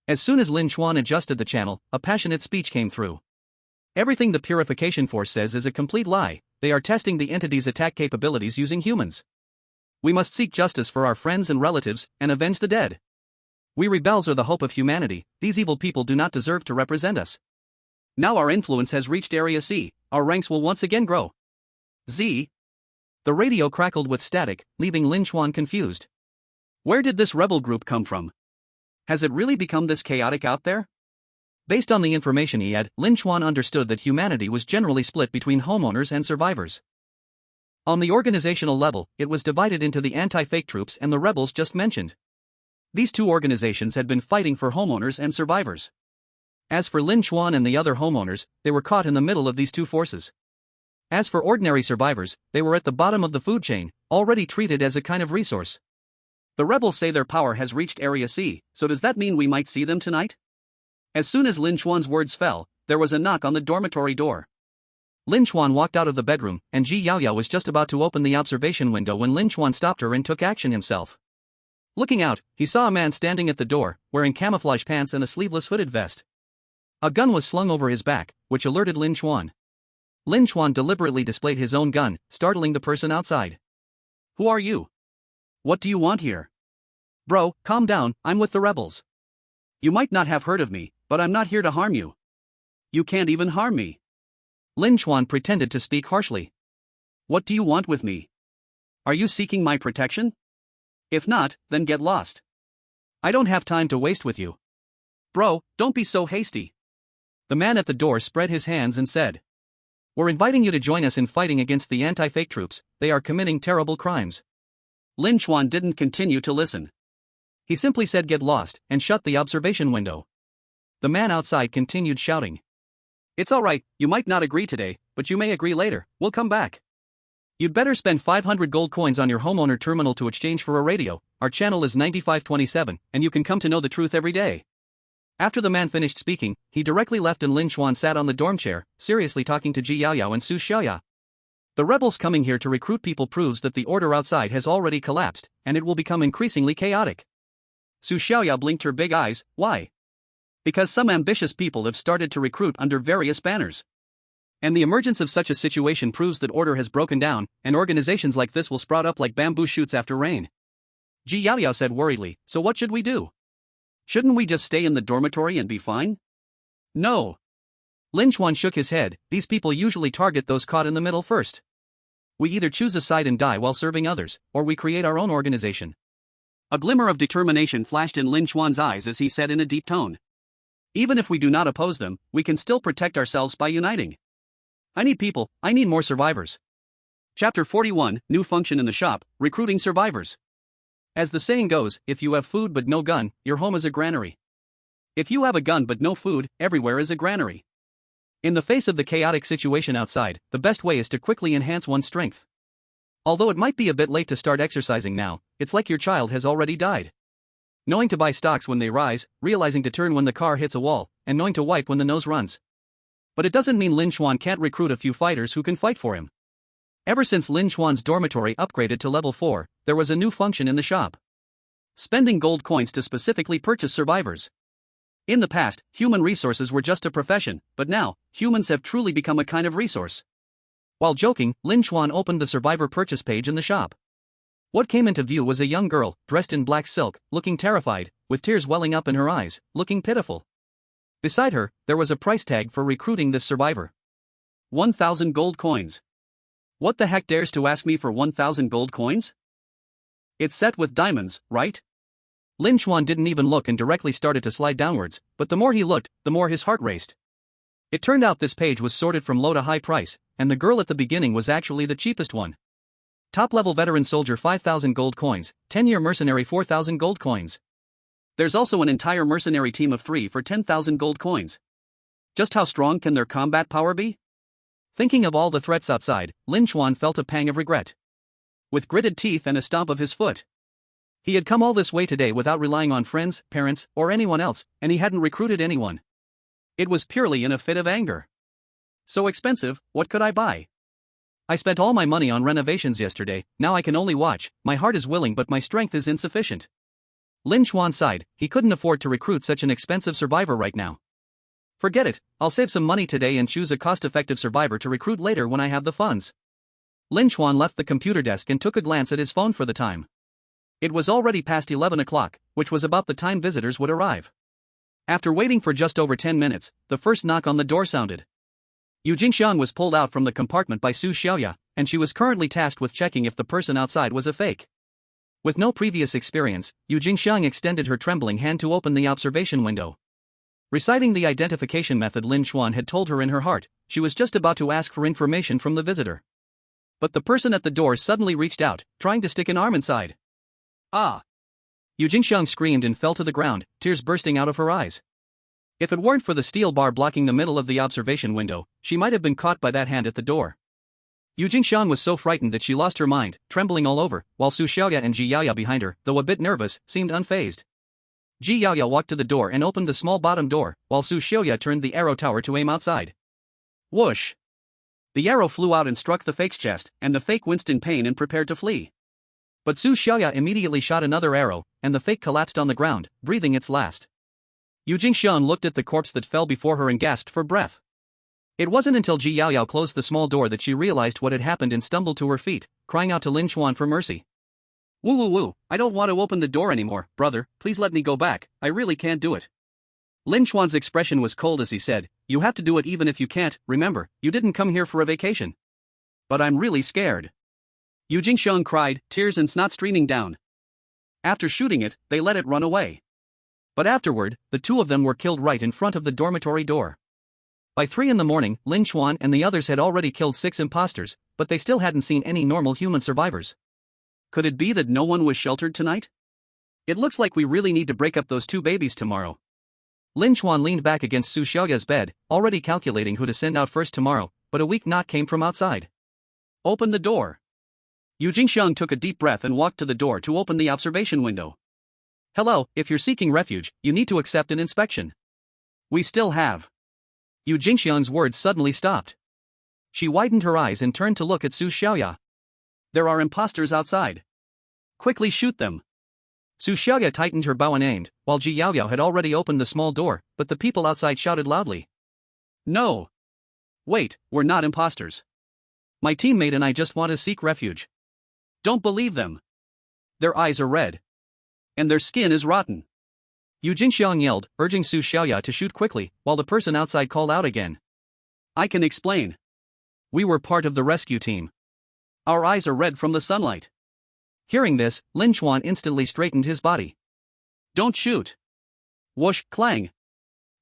As soon as Lin Chuan adjusted the channel, a passionate speech came through. Everything the Purification Force says is a complete lie, they are testing the entity's attack capabilities using humans. We must seek justice for our friends and relatives, and avenge the dead. We rebels are the hope of humanity, these evil people do not deserve to represent us. Now our influence has reached Area C, our ranks will once again grow. Z. The radio crackled with static, leaving Lin Chuan confused. Where did this rebel group come from? Has it really become this chaotic out there? Based on the information he had, Lin Chuan understood that humanity was generally split between homeowners and survivors. On the organizational level, it was divided into the anti-fake troops and the rebels just mentioned. These two organizations had been fighting for homeowners and survivors. As for Lin Chuan and the other homeowners, they were caught in the middle of these two forces. As for ordinary survivors, they were at the bottom of the food chain, already treated as a kind of resource. The rebels say their power has reached Area C, so does that mean we might see them tonight? As soon as Lin Chuan's words fell, there was a knock on the dormitory door. Lin Chuan walked out of the bedroom, and Ji Yaoyao was just about to open the observation window when Lin Chuan stopped her and took action himself. Looking out, he saw a man standing at the door, wearing camouflage pants and a sleeveless hooded vest. A gun was slung over his back, which alerted Lin Chuan. Lin Chuan deliberately displayed his own gun, startling the person outside. Who are you? What do you want here? Bro, calm down, I'm with the rebels. You might not have heard of me, but I'm not here to harm you. You can't even harm me. Lin Chuan pretended to speak harshly. What do you want with me? Are you seeking my protection? If not, then get lost. I don't have time to waste with you. Bro, don't be so hasty. The man at the door spread his hands and said, We're inviting you to join us in fighting against the anti-fake troops, they are committing terrible crimes. Lin Chuan didn't continue to listen. He simply said get lost, and shut the observation window. The man outside continued shouting. It's alright, you might not agree today, but you may agree later, we'll come back. You'd better spend 500 gold coins on your homeowner terminal to exchange for a radio, our channel is 9527, and you can come to know the truth every day. After the man finished speaking, he directly left and Lin Chuan sat on the dorm chair, seriously talking to Ji Yaoyao and Su Xiaoya. The rebels coming here to recruit people proves that the order outside has already collapsed, and it will become increasingly chaotic. Su Xiaoya blinked her big eyes, why? Because some ambitious people have started to recruit under various banners. And the emergence of such a situation proves that order has broken down, and organizations like this will sprout up like bamboo shoots after rain. Ji Yaoyao said worriedly, so what should we do? Shouldn't we just stay in the dormitory and be fine? No. Lin Chuan shook his head, these people usually target those caught in the middle first. We either choose a side and die while serving others, or we create our own organization. A glimmer of determination flashed in Lin Chuan's eyes as he said in a deep tone. Even if we do not oppose them, we can still protect ourselves by uniting. I need people, I need more survivors. Chapter 41, New Function in the Shop, Recruiting Survivors. As the saying goes, if you have food but no gun, your home is a granary. If you have a gun but no food, everywhere is a granary. In the face of the chaotic situation outside, the best way is to quickly enhance one's strength. Although it might be a bit late to start exercising now, it's like your child has already died. Knowing to buy stocks when they rise, realizing to turn when the car hits a wall, and knowing to wipe when the nose runs. But it doesn't mean Lin Chuan can't recruit a few fighters who can fight for him. Ever since Lin Chuan's dormitory upgraded to level 4, there was a new function in the shop. Spending gold coins to specifically purchase survivors. In the past, human resources were just a profession, but now, humans have truly become a kind of resource. While joking, Lin Chuan opened the survivor purchase page in the shop. What came into view was a young girl, dressed in black silk, looking terrified, with tears welling up in her eyes, looking pitiful. Beside her, there was a price tag for recruiting this survivor. 1,000 gold coins. What the heck dares to ask me for 1,000 gold coins? It's set with diamonds, right? Lin Chuan didn't even look and directly started to slide downwards, but the more he looked, the more his heart raced. It turned out this page was sorted from low to high price, and the girl at the beginning was actually the cheapest one. Top-level veteran soldier 5,000 gold coins, 10-year mercenary 4,000 gold coins. There's also an entire mercenary team of 3 for 10,000 gold coins. Just how strong can their combat power be? Thinking of all the threats outside, Lin Chuan felt a pang of regret. With gritted teeth and a stomp of his foot. He had come all this way today without relying on friends, parents, or anyone else, and he hadn't recruited anyone. It was purely in a fit of anger. So expensive, what could I buy? I spent all my money on renovations yesterday, now I can only watch, my heart is willing but my strength is insufficient. Lin Chuan sighed, he couldn't afford to recruit such an expensive survivor right now. Forget it, I'll save some money today and choose a cost-effective survivor to recruit later when I have the funds. Lin Chuan left the computer desk and took a glance at his phone for the time. It was already past 11 o'clock, which was about the time visitors would arrive. After waiting for just over 10 minutes, the first knock on the door sounded. Yu Jingxiang was pulled out from the compartment by Su Xiaoya, and she was currently tasked with checking if the person outside was a fake. With no previous experience, Yu Jingxiang extended her trembling hand to open the observation window. Reciting the identification method Lin Chuan had told her in her heart, she was just about to ask for information from the visitor. But the person at the door suddenly reached out, trying to stick an arm inside. Ah! Yu Jingxiang screamed and fell to the ground, tears bursting out of her eyes. If it weren't for the steel bar blocking the middle of the observation window, she might have been caught by that hand at the door. Yu Jingxiang was so frightened that she lost her mind, trembling all over, while Su Xiaoya and Ji Yaoya behind her, though a bit nervous, seemed unfazed. Ji Yaoya walked to the door and opened the small bottom door, while Su Xiaoya turned the arrow tower to aim outside. Whoosh! The arrow flew out and struck the fake's chest, and the fake winced in pain and prepared to flee. But Su Xiaoya immediately shot another arrow, and the fake collapsed on the ground, breathing its last. Yu Jingxiang looked at the corpse that fell before her and gasped for breath. It wasn't until Ji Yaoyao closed the small door that she realized what had happened and stumbled to her feet, crying out to Lin Chuan for mercy. Woo woo woo, I don't want to open the door anymore, brother, please let me go back, I really can't do it. Lin Chuan's expression was cold as he said, you have to do it even if you can't, remember, you didn't come here for a vacation. But I'm really scared. Yu Jingxiang cried, tears and snot streaming down. After shooting it, they let it run away. But afterward, the two of them were killed right in front of the dormitory door. By 3 in the morning, Lin Chuan and the others had already killed 6 impostors, but they still hadn't seen any normal human survivors. Could it be that no one was sheltered tonight? It looks like we really need to break up those 2 babies tomorrow. Lin Chuan leaned back against Su Xiaoya's bed, already calculating who to send out first tomorrow, but a weak knock came from outside. Open the door. Yu Jingxiang took a deep breath and walked to the door to open the observation window. Hello, if you're seeking refuge, you need to accept an inspection. We still have. Yu Jingxiang's words suddenly stopped. She widened her eyes and turned to look at Su Xiaoya. There are impostors outside. Quickly shoot them. Su Xiaoya tightened her bow and aimed, while Ji Yaoyao had already opened the small door, but the people outside shouted loudly. No! Wait, we're not impostors. My teammate and I just want to seek refuge. Don't believe them. Their eyes are red. And their skin is rotten. Yu Jingxiang yelled, urging Su Xiaoya to shoot quickly, while the person outside called out again. I can explain. We were part of the rescue team. Our eyes are red from the sunlight. Hearing this, Lin Chuan instantly straightened his body. Don't shoot. Whoosh, clang.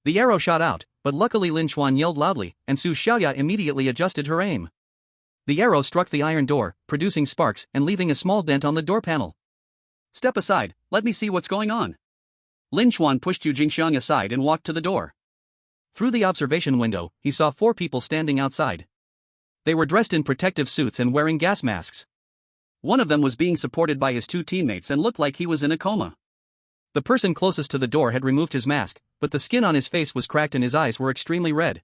The arrow shot out, but luckily Lin Chuan yelled loudly, and Su Xiaoya immediately adjusted her aim. The arrow struck the iron door, producing sparks and leaving a small dent on the door panel. Step aside, let me see what's going on. Lin Chuan pushed Yu Jingxiang aside and walked to the door. Through the observation window, he saw 4 people standing outside. They were dressed in protective suits and wearing gas masks. One of them was being supported by his 2 teammates and looked like he was in a coma. The person closest to the door had removed his mask, but the skin on his face was cracked and his eyes were extremely red.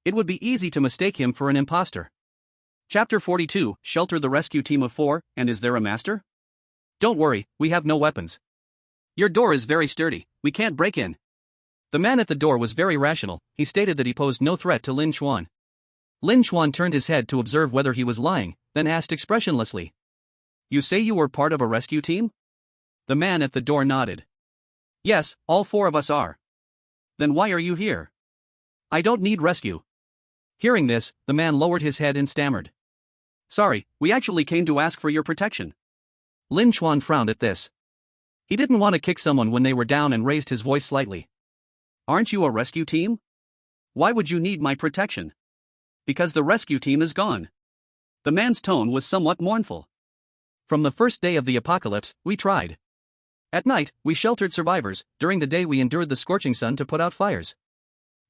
It would be easy to mistake him for an imposter. Chapter 42, Shelter the rescue team of 4, and is there a master? Don't worry, we have no weapons. Your door is very sturdy, we can't break in. The man at the door was very rational, he stated that he posed no threat to Lin Chuan. Lin Chuan turned his head to observe whether he was lying, then asked expressionlessly. You say you were part of a rescue team? The man at the door nodded. Yes, all 4 of us are. Then why are you here? I don't need rescue. Hearing this, the man lowered his head and stammered. Sorry, we actually came to ask for your protection. Lin Chuan frowned at this. He didn't want to kick someone when they were down and raised his voice slightly. Aren't you a rescue team? Why would you need my protection? Because the rescue team is gone. The man's tone was somewhat mournful. From the first day of the apocalypse, we tried. At night, we sheltered survivors, during the day we endured the scorching sun to put out fires.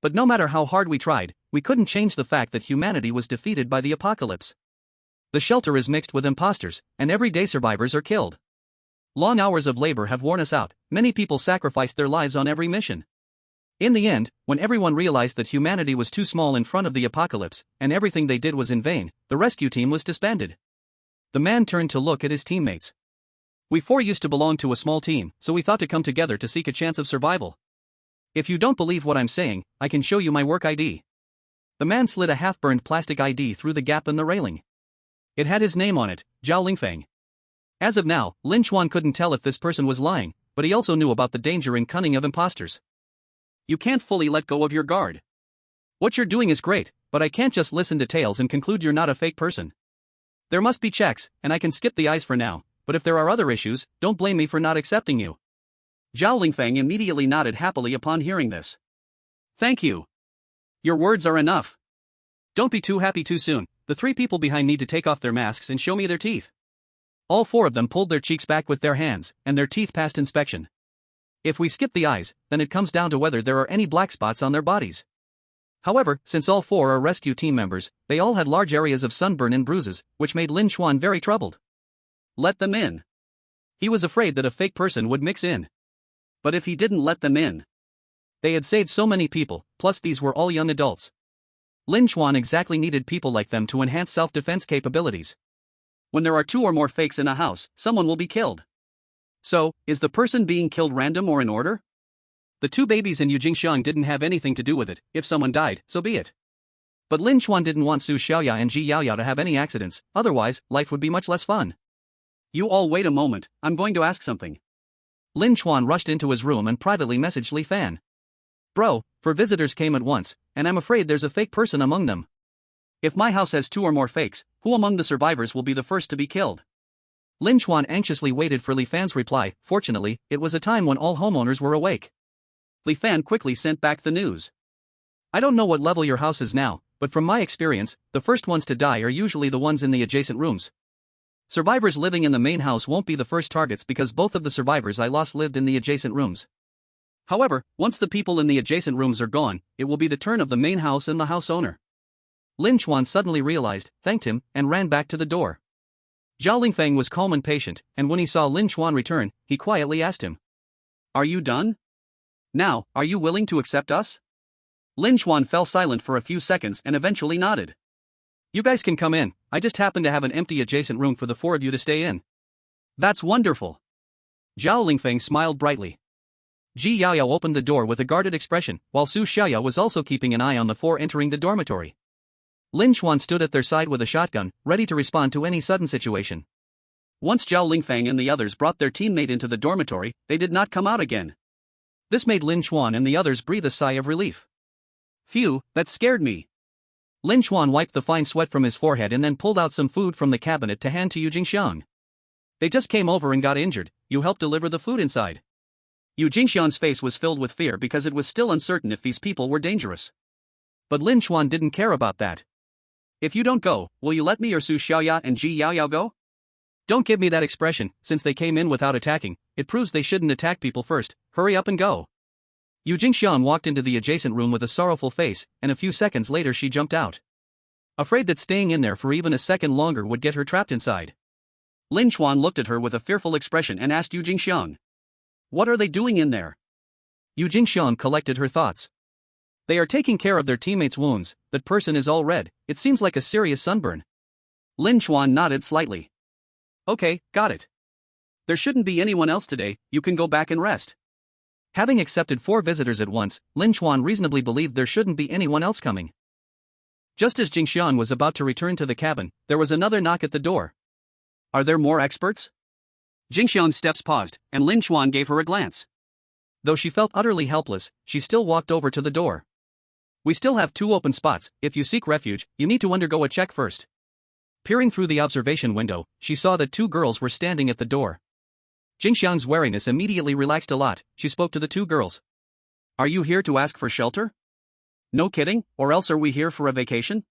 But no matter how hard we tried, we couldn't change the fact that humanity was defeated by the apocalypse. The shelter is mixed with impostors, and everyday survivors are killed. Long hours of labor have worn us out, many people sacrificed their lives on every mission. In the end, when everyone realized that humanity was too small in front of the apocalypse, and everything they did was in vain, the rescue team was disbanded. The man turned to look at his teammates. We 4 used to belong to a small team, so we thought to come together to seek a chance of survival. If you don't believe what I'm saying, I can show you my work ID. The man slid a half-burned plastic ID through the gap in the railing. It had his name on it, Zhao Lingfeng. As of now, Lin Chuan couldn't tell if this person was lying, but he also knew about the danger and cunning of impostors. You can't fully let go of your guard. What you're doing is great, but I can't just listen to tales and conclude you're not a fake person. There must be checks, and I can skip the eyes for now, but if there are other issues, don't blame me for not accepting you. Zhao Lingfeng immediately nodded happily upon hearing this. Thank you. Your words are enough. Don't be too happy too soon. The three people behind need to take off their masks and show me their teeth. All four of them pulled their cheeks back with their hands, and their teeth passed inspection. If we skip the eyes, then it comes down to whether there are any black spots on their bodies. However, since all four are rescue team members, they all had large areas of sunburn and bruises, which made Lin Chuan very troubled. Let them in. He was afraid that a fake person would mix in. But if he didn't let them in? They had saved so many people, plus these were all young adults. Lin Chuan exactly needed people like them to enhance self-defense capabilities. When there are 2 or more fakes in a house, someone will be killed. So, is the person being killed random or in order? The 2 babies in Yu Jingxiang didn't have anything to do with it. If someone died, so be it. But Lin Chuan didn't want Su Xiaoya and Ji Yaoyao to have any accidents, otherwise, life would be much less fun. You all wait a moment, I'm going to ask something. Lin Chuan rushed into his room and privately messaged Li Fan. Bro, 4 visitors came at once, and I'm afraid there's a fake person among them. If my house has 2 or more fakes, who among the survivors will be the first to be killed? Lin Chuan anxiously waited for Li Fan's reply. Fortunately, it was a time when all homeowners were awake. Li Fan quickly sent back the news. I don't know what level your house is now, but from my experience, the first ones to die are usually the ones in the adjacent rooms. Survivors living in the main house won't be the first targets because both of the survivors I lost lived in the adjacent rooms. However, once the people in the adjacent rooms are gone, it will be the turn of the main house and the house owner. Lin Chuan suddenly realized, thanked him, and ran back to the door. Zhao Lingfeng was calm and patient, and when he saw Lin Chuan return, he quietly asked him. Are you done? Now, are you willing to accept us? Lin Chuan fell silent for a few seconds and eventually nodded. You guys can come in, I just happen to have an empty adjacent room for the 4 of you to stay in. That's wonderful. Zhao Lingfeng smiled brightly. Ji Yaoyao opened the door with a guarded expression, while Su Xiaoya was also keeping an eye on the 4 entering the dormitory. Lin Chuan stood at their side with a shotgun, ready to respond to any sudden situation. Once Zhao Lingfeng and the others brought their teammate into the dormitory, they did not come out again. This made Lin Chuan and the others breathe a sigh of relief. Phew, that scared me. Lin Chuan wiped the fine sweat from his forehead and then pulled out some food from the cabinet to hand to Yu Jingxiang. They just came over and got injured, you helped deliver the food inside. Yu Jingxiang's face was filled with fear because it was still uncertain if these people were dangerous. But Lin Chuan didn't care about that. If you don't go, will you let me or Su Xiaoya and Ji Yaoyao go? Don't give me that expression, since they came in without attacking, it proves they shouldn't attack people first, hurry up and go. Yu Jingxiang walked into the adjacent room with a sorrowful face, and a few seconds later she jumped out. Afraid that staying in there for even a second longer would get her trapped inside. Lin Chuan looked at her with a fearful expression and asked Yu Jingxiang. What are they doing in there? Yu Jingxiang collected her thoughts. They are taking care of their teammates' wounds, that person is all red, it seems like a serious sunburn. Lin Chuan nodded slightly. Okay, got it. There shouldn't be anyone else today, you can go back and rest. Having accepted 4 visitors at once, Lin Chuan reasonably believed there shouldn't be anyone else coming. Just as Jingxian was about to return to the cabin, there was another knock at the door. Are there more experts? Jingxian's steps paused, and Lin Chuan gave her a glance. Though she felt utterly helpless, she still walked over to the door. We still have 2 open spots, if you seek refuge, you need to undergo a check first. Peering through the observation window, she saw that 2 girls were standing at the door. Jingxiang's wariness immediately relaxed a lot, she spoke to the 2 girls. Are you here to ask for shelter? No kidding, or else are we here for a vacation?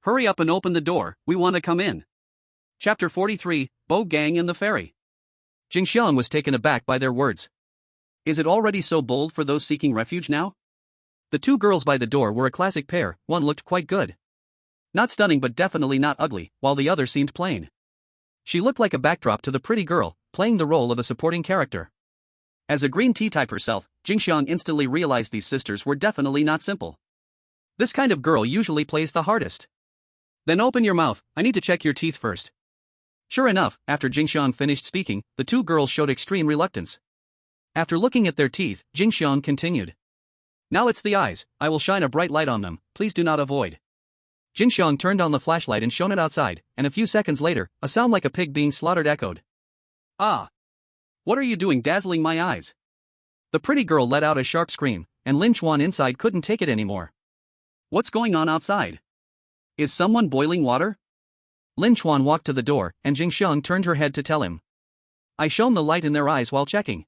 Hurry up and open the door, we want to come in. Chapter 43, Bo Gang and the Ferry. Jingxiang was taken aback by their words. Is it already so bold for those seeking refuge now? The 2 girls by the door were a classic pair, one looked quite good. Not stunning but definitely not ugly, while the other seemed plain. She looked like a backdrop to the pretty girl, playing the role of a supporting character. As a green tea type herself, Jingxiang instantly realized these sisters were definitely not simple. This kind of girl usually plays the hardest. Then open your mouth, I need to check your teeth first. Sure enough, after Jingxiang finished speaking, the 2 girls showed extreme reluctance. After looking at their teeth, Jingxiang continued. Now it's the eyes, I will shine a bright light on them, please do not avoid. Jingxiang turned on the flashlight and shone it outside, and a few seconds later, a sound like a pig being slaughtered echoed. Ah! What are you doing dazzling my eyes? The pretty girl let out a sharp scream, and Lin Chuan inside couldn't take it anymore. What's going on outside? Is someone boiling water? Lin Chuan walked to the door, and Jing Xiang turned her head to tell him. I shone the light in their eyes while checking.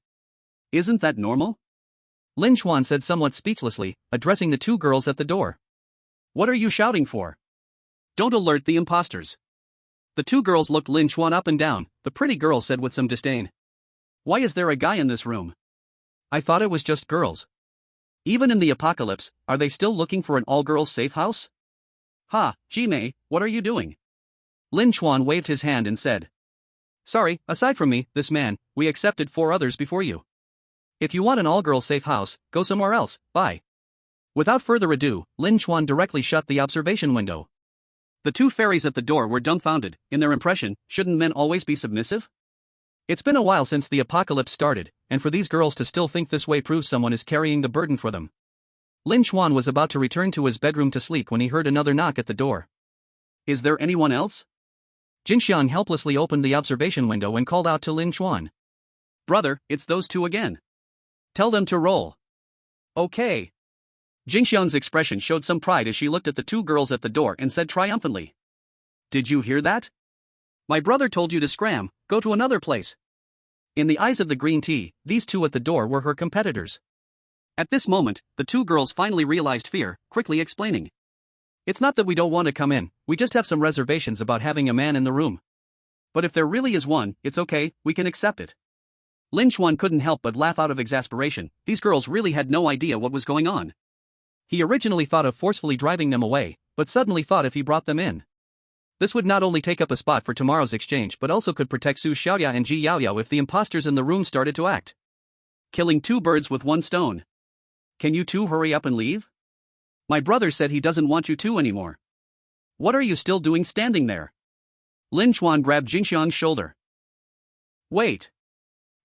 Isn't that normal? Lin Chuan said somewhat speechlessly, addressing the two girls at the door. What are you shouting for? Don't alert the impostors. The two girls looked Lin Chuan up and down. The pretty girl said with some disdain. Why is there a guy in this room? I thought it was just girls. Even in the apocalypse, are they still looking for an all-girls safe house? Ha, Jimei, what are you doing? Lin Chuan waved his hand and said. Sorry, aside from me, this man, we accepted 4 others before you. If you want an all-girls safe house, go somewhere else, bye. Without further ado, Lin Chuan directly shut the observation window. The two fairies at the door were dumbfounded. In their impression, shouldn't men always be submissive? It's been a while since the apocalypse started, and for these girls to still think this way proves someone is carrying the burden for them. Lin Chuan was about to return to his bedroom to sleep when he heard another knock at the door. Is there anyone else? Jing Xiang helplessly opened the observation window and called out to Lin Chuan. Brother, it's those two again. Tell them to roll. Okay. Jing Xiang's expression showed some pride as she looked at the two girls at the door and said triumphantly. Did you hear that? My brother told you to scram, go to another place. In the eyes of the green tea, these two at the door were her competitors. At this moment, the two girls finally realized fear, quickly explaining. It's not that we don't want to come in, we just have some reservations about having a man in the room. But if there really is one, it's okay, we can accept it. Lin Chuan couldn't help but laugh out of exasperation. These girls really had no idea what was going on. He originally thought of forcefully driving them away, but suddenly thought if he brought them in. This would not only take up a spot for tomorrow's exchange but also could protect Su Xiaoya and Ji Yaoyao if the imposters in the room started to act. Killing 2 birds with 1 stone. Can you two hurry up and leave? My brother said he doesn't want you two anymore. What are you still doing standing there? Lin Chuan grabbed Jing Xiang's shoulder. Wait.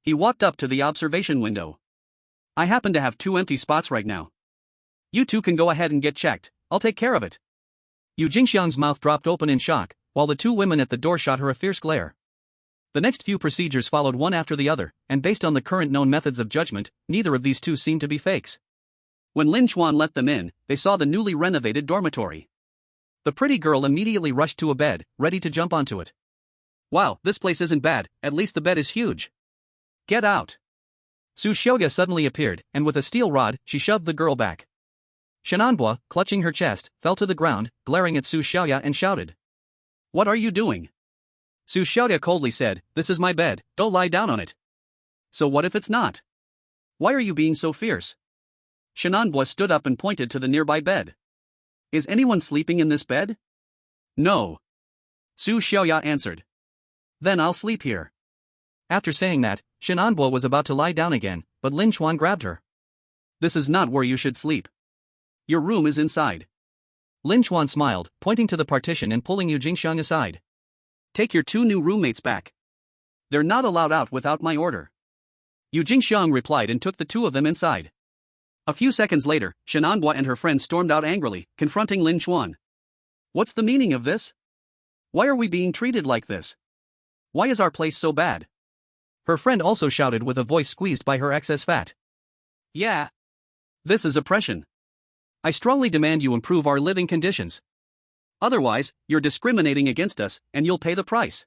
He walked up to the observation window. I happen to have 2 empty spots right now. You two can go ahead and get checked, I'll take care of it. Jing Xiang's mouth dropped open in shock, while the two women at the door shot her a fierce glare. The next few procedures followed one after the other, and based on the current known methods of judgment, neither of these two seemed to be fakes. When Lin Chuan let them in, they saw the newly renovated dormitory. The pretty girl immediately rushed to a bed, ready to jump onto it. Wow, this place isn't bad, at least the bed is huge. Get out. Su Xiaoya suddenly appeared, and with a steel rod, she shoved the girl back. Shenanbua, clutching her chest, fell to the ground, glaring at Su Xiaoya and shouted. What are you doing? Su Xiaoya coldly said, This is my bed, don't lie down on it. So what if it's not? Why are you being so fierce? Shenanbua stood up and pointed to the nearby bed. Is anyone sleeping in this bed? No. Su Xiaoya answered. Then I'll sleep here. After saying that, Shenanbua was about to lie down again, but Lin Chuan grabbed her. This is not where you should sleep. Your room is inside. Lin Chuan smiled, pointing to the partition and pulling Jing Xiang aside. Take your 2 new roommates back. They're not allowed out without my order. Jing Xiang replied and took the 2 of them inside. A few seconds later, Shenanbua and her friends stormed out angrily, confronting Lin Chuan. What's the meaning of this? Why are we being treated like this? Why is our place so bad? Her friend also shouted with a voice squeezed by her excess fat. Yeah. This is oppression. I strongly demand you improve our living conditions. Otherwise, you're discriminating against us, and you'll pay the price.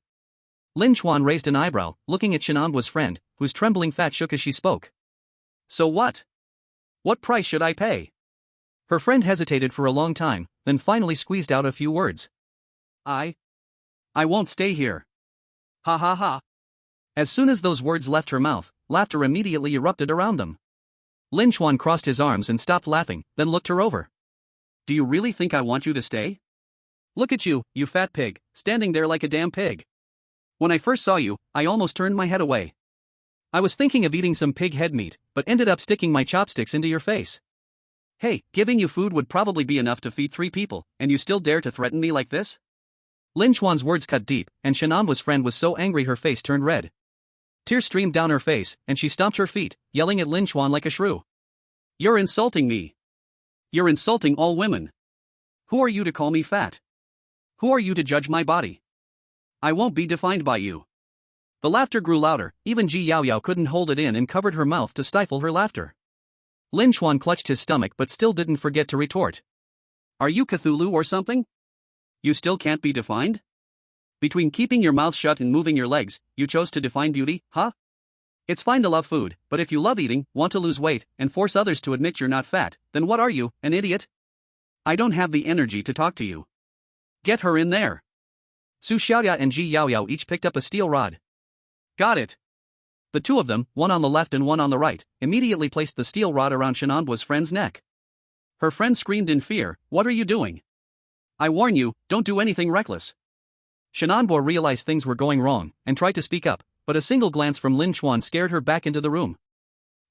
Lin Chuan raised an eyebrow, looking at Shenanbua's friend, whose trembling fat shook as she spoke. So what? What price should I pay? Her friend hesitated for a long time, then finally squeezed out a few words. I won't stay here. Ha ha ha. As soon as those words left her mouth, laughter immediately erupted around them. Lin Chuan crossed his arms and stopped laughing, then looked her over. Do you really think I want you to stay? Look at you, you fat pig, standing there like a damn pig. When I first saw you, I almost turned my head away. I was thinking of eating some pig head meat, but ended up sticking my chopsticks into your face. Hey, giving you food would probably be enough to feed 3 people, and you still dare to threaten me like this? Lin Chuan's words cut deep, and Shenanbua's friend was so angry her face turned red. Tears streamed down her face, and she stomped her feet, yelling at Lin Chuan like a shrew. You're insulting me. You're insulting all women. Who are you to call me fat? Who are you to judge my body? I won't be defined by you. The laughter grew louder, even Ji Yaoyao couldn't hold it in and covered her mouth to stifle her laughter. Lin Chuan clutched his stomach but still didn't forget to retort. Are you Cthulhu or something? You still can't be defined? Between keeping your mouth shut and moving your legs, you chose to define beauty, huh? It's fine to love food, but if you love eating, want to lose weight, and force others to admit you're not fat, then what are you, an idiot? I don't have the energy to talk to you. Get her in there. Su Xiaoya and Ji Yaoyao each picked up a steel rod. Got it. The two of them, one on the left and one on the right, immediately placed the steel rod around Shenanbua's friend's neck. Her friend screamed in fear, "What are you doing? I warn you, don't do anything reckless." Shenanbua realized things were going wrong, and tried to speak up, but a single glance from Lin Chuan scared her back into the room.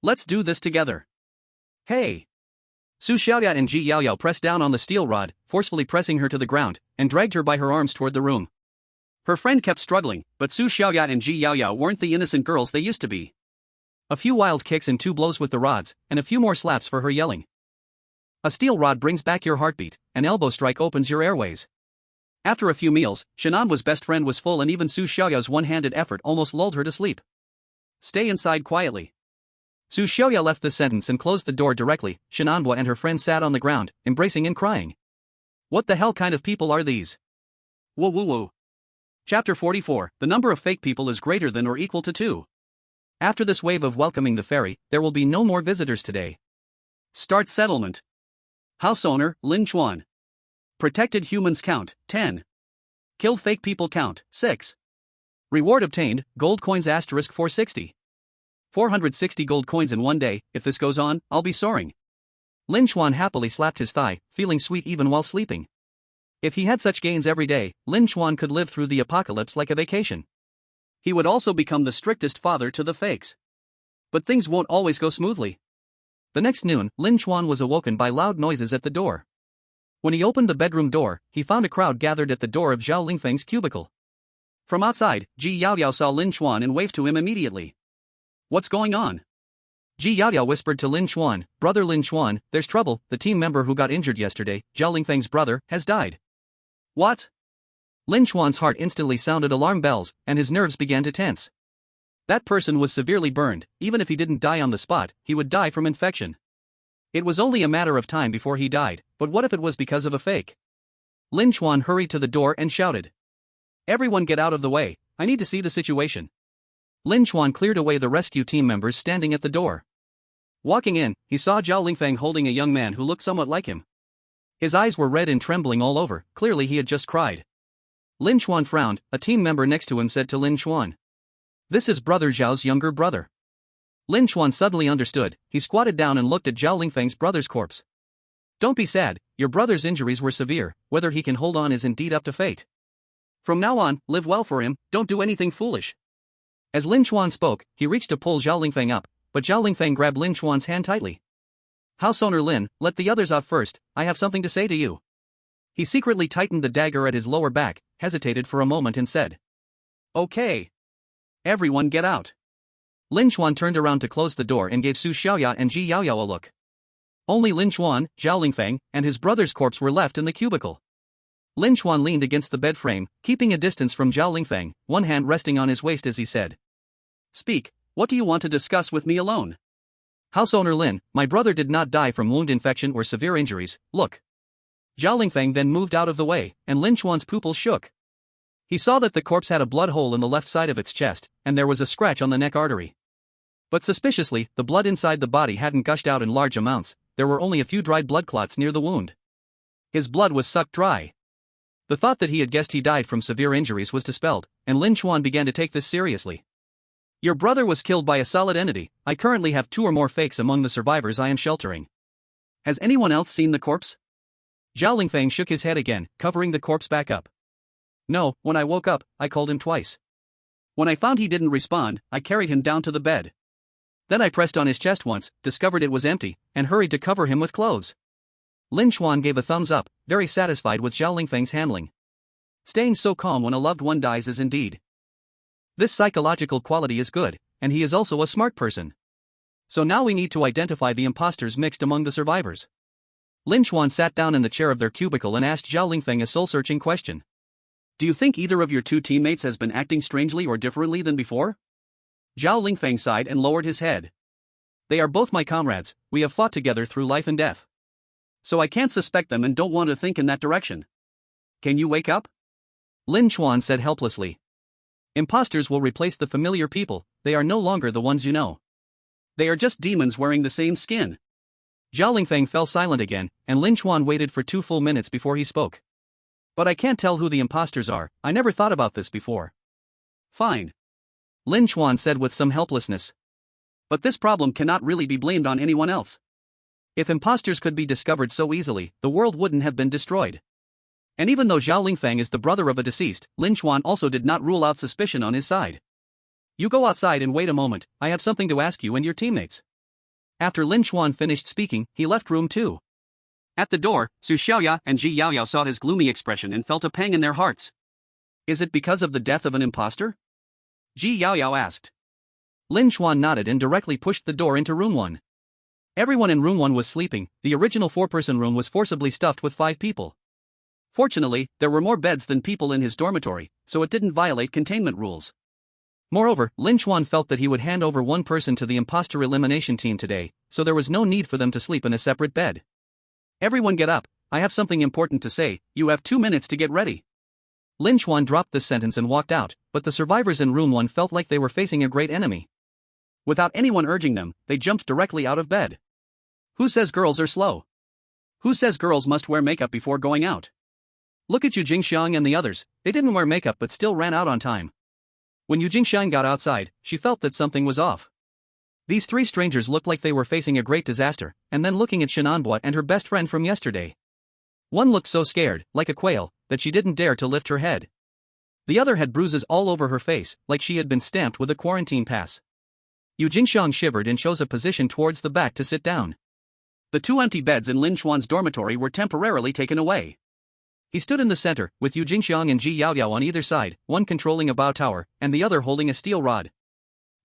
Let's do this together. Hey! Su Xiaoya and Ji Yaoyao pressed down on the steel rod, forcefully pressing her to the ground, and dragged her by her arms toward the room. Her friend kept struggling, but Su Xiaoya and Ji Yaoyao weren't the innocent girls they used to be. A few wild kicks and 2 blows with the rods, and a few more slaps for her yelling. A steel rod brings back your heartbeat, an elbow strike opens your airways. After a few meals, Shenanbua's best friend was full and even Su Xiaoya's one-handed effort almost lulled her to sleep. Stay inside quietly. Su Xiaoya left the sentence and closed the door directly. Shenanbua and her friend sat on the ground, embracing and crying. What the hell kind of people are these? Whoa whoa whoa. Chapter 44, the number of fake people is greater than or equal to 2. After this wave of welcoming the fairy, there will be no more visitors today. Start settlement. House owner, Lin Chuan. Protected humans count, 10. Killed fake people count, 6. Reward obtained, gold coins asterisk 460. 460 gold coins in one day. If this goes on, I'll be soaring. Lin Chuan happily slapped his thigh, feeling sweet even while sleeping. If he had such gains every day, Lin Chuan could live through the apocalypse like a vacation. He would also become the strictest father to the fakes. But things won't always go smoothly. The next noon, Lin Chuan was awoken by loud noises at the door. When he opened the bedroom door, he found a crowd gathered at the door of Zhao Lingfeng's cubicle. From outside, Ji Yaoyao saw Lin Chuan and waved to him immediately. What's going on? Ji Yaoyao whispered to Lin Chuan, Brother Lin Chuan, there's trouble, the team member who got injured yesterday, Zhao Lingfeng's brother, has died. What? Lin Chuan's heart instantly sounded alarm bells, and his nerves began to tense. That person was severely burned. Even if he didn't die on the spot, he would die from infection. It was only a matter of time before he died, but what if it was because of a fake? Lin Chuan hurried to the door and shouted. Everyone get out of the way, I need to see the situation. Lin Chuan cleared away the rescue team members standing at the door. Walking in, he saw Zhao Lingfeng holding a young man who looked somewhat like him. His eyes were red and trembling all over, clearly he had just cried. Lin Chuan frowned. A team member next to him said to Lin Chuan. This is Brother Zhao's younger brother. Lin Chuan suddenly understood. He squatted down and looked at Zhao Lingfeng's brother's corpse. Don't be sad, your brother's injuries were severe, whether he can hold on is indeed up to fate. From now on, live well for him, don't do anything foolish. As Lin Chuan spoke, he reached to pull Zhao Lingfeng up, but Zhao Lingfeng grabbed Lin Chuan's hand tightly. House owner Lin, let the others out first, I have something to say to you. He secretly tightened the dagger at his lower back, hesitated for a moment and said. Okay. Everyone get out. Lin Chuan turned around to close the door and gave Su Xiaoya and Ji Yaoyao a look. Only Lin Chuan, Zhao Lingfeng, and his brother's corpse were left in the cubicle. Lin Chuan leaned against the bed frame, keeping a distance from Zhao Lingfeng, one hand resting on his waist as he said. Speak, what do you want to discuss with me alone? House owner Lin, my brother did not die from wound infection or severe injuries, look. Zhao Lingfeng then moved out of the way, and Lin Chuan's pupils shook. He saw that the corpse had a blood hole in the left side of its chest, and there was a scratch on the neck artery. But suspiciously, the blood inside the body hadn't gushed out in large amounts, there were only a few dried blood clots near the wound. His blood was sucked dry. The thought that he had guessed he died from severe injuries was dispelled, and Lin Chuan began to take this seriously. Your brother was killed by a solid entity. I currently have 2 or more fakes among the survivors I am sheltering. Has anyone else seen the corpse? Zhao Lingfeng shook his head again, covering the corpse back up. No, when I woke up, I called him twice. When I found he didn't respond, I carried him down to the bed. Then I pressed on his chest once, discovered it was empty, and hurried to cover him with clothes. Lin Chuan gave a thumbs up, very satisfied with Zhao Lingfeng's handling. Staying so calm when a loved one dies is indeed. This psychological quality is good, and he is also a smart person. So now we need to identify the impostors mixed among the survivors. Lin Chuan sat down in the chair of their cubicle and asked Zhao Lingfeng a soul-searching question. Do you think either of your 2 teammates has been acting strangely or differently than before? Zhao Lingfeng sighed and lowered his head. They are both my comrades, we have fought together through life and death. So I can't suspect them and don't want to think in that direction. Can you wake up? Lin Chuan said helplessly. Impostors will replace the familiar people, they are no longer the ones you know. They are just demons wearing the same skin. Zhao Lingfeng fell silent again, and Lin Chuan waited for 2 full minutes before he spoke. But I can't tell who the impostors are, I never thought about this before. Fine. Lin Chuan said with some helplessness. But this problem cannot really be blamed on anyone else. If impostors could be discovered so easily, the world wouldn't have been destroyed. And even though Zhao Lingfeng is the brother of a deceased, Lin Chuan also did not rule out suspicion on his side. You go outside and wait a moment, I have something to ask you and your teammates. After Lin Chuan finished speaking, he left room 2. At the door, Su Xiaoya and Ji Yaoyao saw his gloomy expression and felt a pang in their hearts. Is it because of the death of an impostor? Ji Yaoyao asked. Lin Chuan nodded and directly pushed the door into room 1. Everyone in room 1 was sleeping, the original 4-person room was forcibly stuffed with 5 people. Fortunately, there were more beds than people in his dormitory, so it didn't violate containment rules. Moreover, Lin Chuan felt that he would hand over 1 person to the imposter elimination team today, so there was no need for them to sleep in a separate bed. Everyone get up, I have something important to say, you have 2 minutes to get ready. Lin Chuan dropped this sentence and walked out, but the survivors in room 1 felt like they were facing a great enemy. Without anyone urging them, they jumped directly out of bed. Who says girls are slow? Who says girls must wear makeup before going out? Look at Yu Jingxiang and the others, they didn't wear makeup but still ran out on time. When Yu Jingxiang got outside, she felt that something was off. These 3 strangers looked like they were facing a great disaster, and then looking at Shenanbua and her best friend from yesterday. One looked so scared, like a quail, that she didn't dare to lift her head. The other had bruises all over her face, like she had been stamped with a quarantine pass. Yu Jingxiang shivered and chose a position towards the back to sit down. The 2 empty beds in Lin Chuan's dormitory were temporarily taken away. He stood in the center, with Yu Jingxiang and Ji Yaoyao on either side, one controlling a bow tower, and the other holding a steel rod.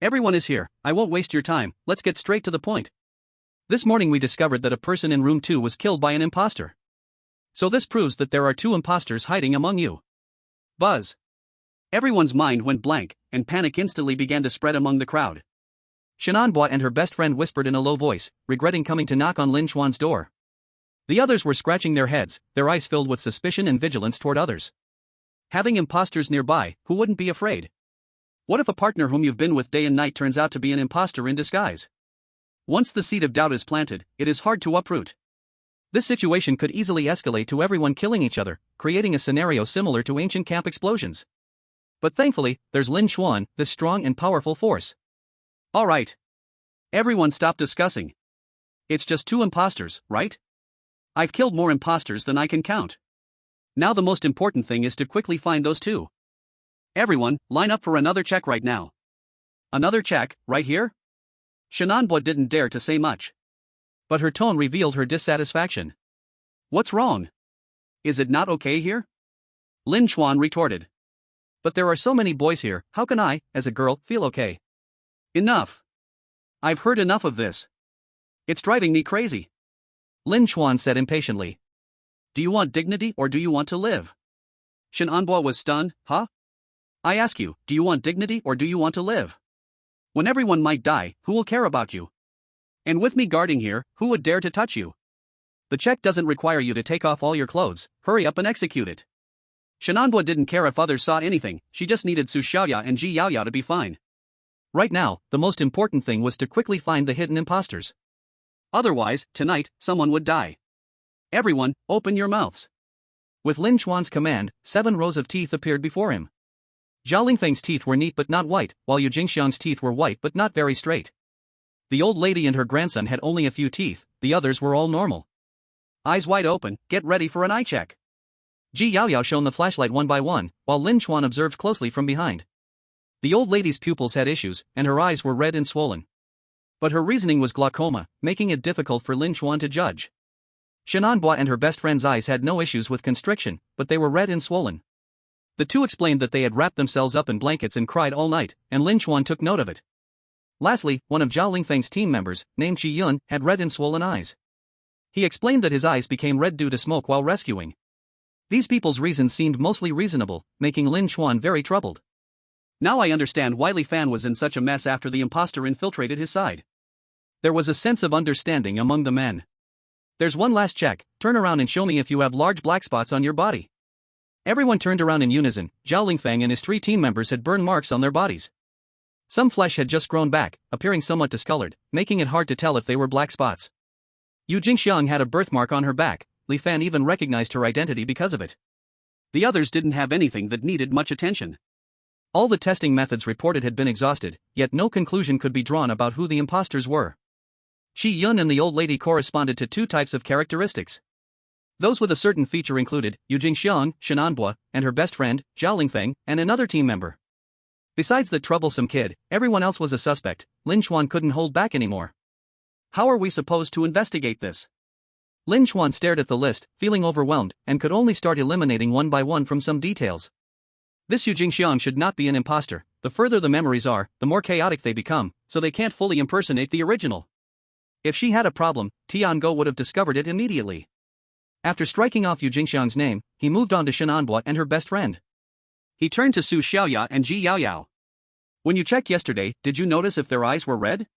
Everyone is here, I won't waste your time, let's get straight to the point. This morning we discovered that a person in room 2 was killed by an impostor. So this proves that there are 2 impostors hiding among you. Buzz. Everyone's mind went blank, and panic instantly began to spread among the crowd. Shenanbua and her best friend whispered in a low voice, regretting coming to knock on Lin Chuan's door. The others were scratching their heads, their eyes filled with suspicion and vigilance toward others. Having impostors nearby, who wouldn't be afraid? What if a partner whom you've been with day and night turns out to be an impostor in disguise? Once the seed of doubt is planted, it is hard to uproot. This situation could easily escalate to everyone killing each other, creating a scenario similar to ancient camp explosions. But thankfully, there's Lin Chuan, this strong and powerful force. All right. Everyone stop discussing. It's just 2 impostors, right? I've killed more impostors than I can count. Now the most important thing is to quickly find those 2. Everyone, line up for another check right now. Another check, right here? Shenanbua didn't dare to say much. But her tone revealed her dissatisfaction. What's wrong? Is it not okay here? Lin Chuan retorted. But there are so many boys here, how can I, as a girl, feel okay? Enough. I've heard enough of this. It's driving me crazy. Lin Chuan said impatiently. Do you want dignity or do you want to live? Shenanbua was stunned, huh? I ask you, do you want dignity or do you want to live? When everyone might die, who will care about you? And with me guarding here, who would dare to touch you? The check doesn't require you to take off all your clothes, hurry up and execute it. Shenanbua didn't care if others saw anything, she just needed Su Xiaoya and Ji Yaoyao to be fine. Right now, the most important thing was to quickly find the hidden impostors. Otherwise, tonight, someone would die. Everyone, open your mouths. With Lin Chuan's command, 7 rows of teeth appeared before him. Zhao Lingfeng's teeth were neat but not white, while Yu Jingxiang's teeth were white but not very straight. The old lady and her grandson had only a few teeth, the others were all normal. Eyes wide open, get ready for an eye check. Ji Yaoyao shone the flashlight one by one, while Lin Chuan observed closely from behind. The old lady's pupils had issues, and her eyes were red and swollen. But her reasoning was glaucoma, making it difficult for Lin Chuan to judge. Shenanbua and her best friend's eyes had no issues with constriction, but they were red and swollen. The 2 explained that they had wrapped themselves up in blankets and cried all night, and Lin Chuan took note of it. Lastly, one of Zhao Lingfeng's team members, named Qi Yun, had red and swollen eyes. He explained that his eyes became red due to smoke while rescuing. These people's reasons seemed mostly reasonable, making Lin Chuan very troubled. Now I understand why Li Fan was in such a mess after the impostor infiltrated his side. There was a sense of understanding among the men. There's one last check, turn around and show me if you have large black spots on your body. Everyone turned around in unison. Zhao Lingfeng and his 3 team members had burn marks on their bodies. Some flesh had just grown back, appearing somewhat discolored, making it hard to tell if they were black spots. Yu Jingxiang had a birthmark on her back. Li Fan even recognized her identity because of it. The others didn't have anything that needed much attention. All the testing methods reported had been exhausted, yet no conclusion could be drawn about who the impostors were. Qi Yun and the old lady corresponded to 2 types of characteristics. Those with a certain feature included Yu Jingxiang, Shenanbua, and her best friend, Zhao Lingfeng, and another team member. Besides the troublesome kid, everyone else was a suspect. Lin Chuan couldn't hold back anymore. How are we supposed to investigate this? Lin Chuan stared at the list, feeling overwhelmed, and could only start eliminating one by one from some details. This Yu Jingxiang should not be an imposter. The further the memories are, the more chaotic they become, so they can't fully impersonate the original. If she had a problem, Tiango would have discovered it immediately. After striking off Yu Jingxiang's name, he moved on to Shenanbua and her best friend. He turned to Su Xiaoya and Ji Yaoyao. When you checked yesterday, did you notice if their eyes were red?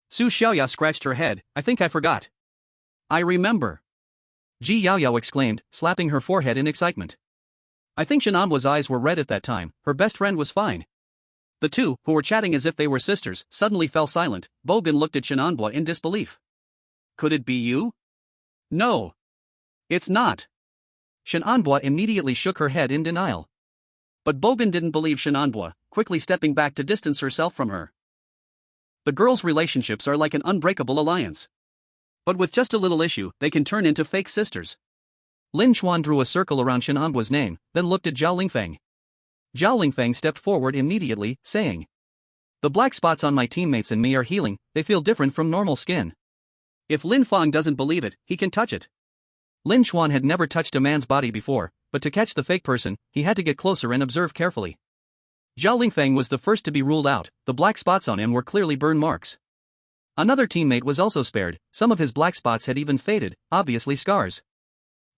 Su Xiaoya scratched her head. I think I forgot. I remember. Ji Yaoyao exclaimed, slapping her forehead in excitement. I think Shenanbua's eyes were red at that time. Her best friend was fine. The 2, who were chatting as if they were sisters, suddenly fell silent. Bogan looked at Shenanbua in disbelief. Could it be you? No. It's not. Shenanbua immediately shook her head in denial. But Bogan didn't believe Shenanbua, quickly stepping back to distance herself from her. The girls' relationships are like an unbreakable alliance. But with just a little issue, they can turn into fake sisters. Lin Chuan drew a circle around Shenanbua's name, then looked at Zhao Lingfeng. Zhao Lingfeng stepped forward immediately, saying, The black spots on my teammates and me are healing, they feel different from normal skin. If Lin Fang doesn't believe it, he can touch it. Lin Chuan had never touched a man's body before, but to catch the fake person, he had to get closer and observe carefully. Zhao Lingfeng was the first to be ruled out. The black spots on him were clearly burn marks. Another teammate was also spared. Some of his black spots had even faded, obviously scars.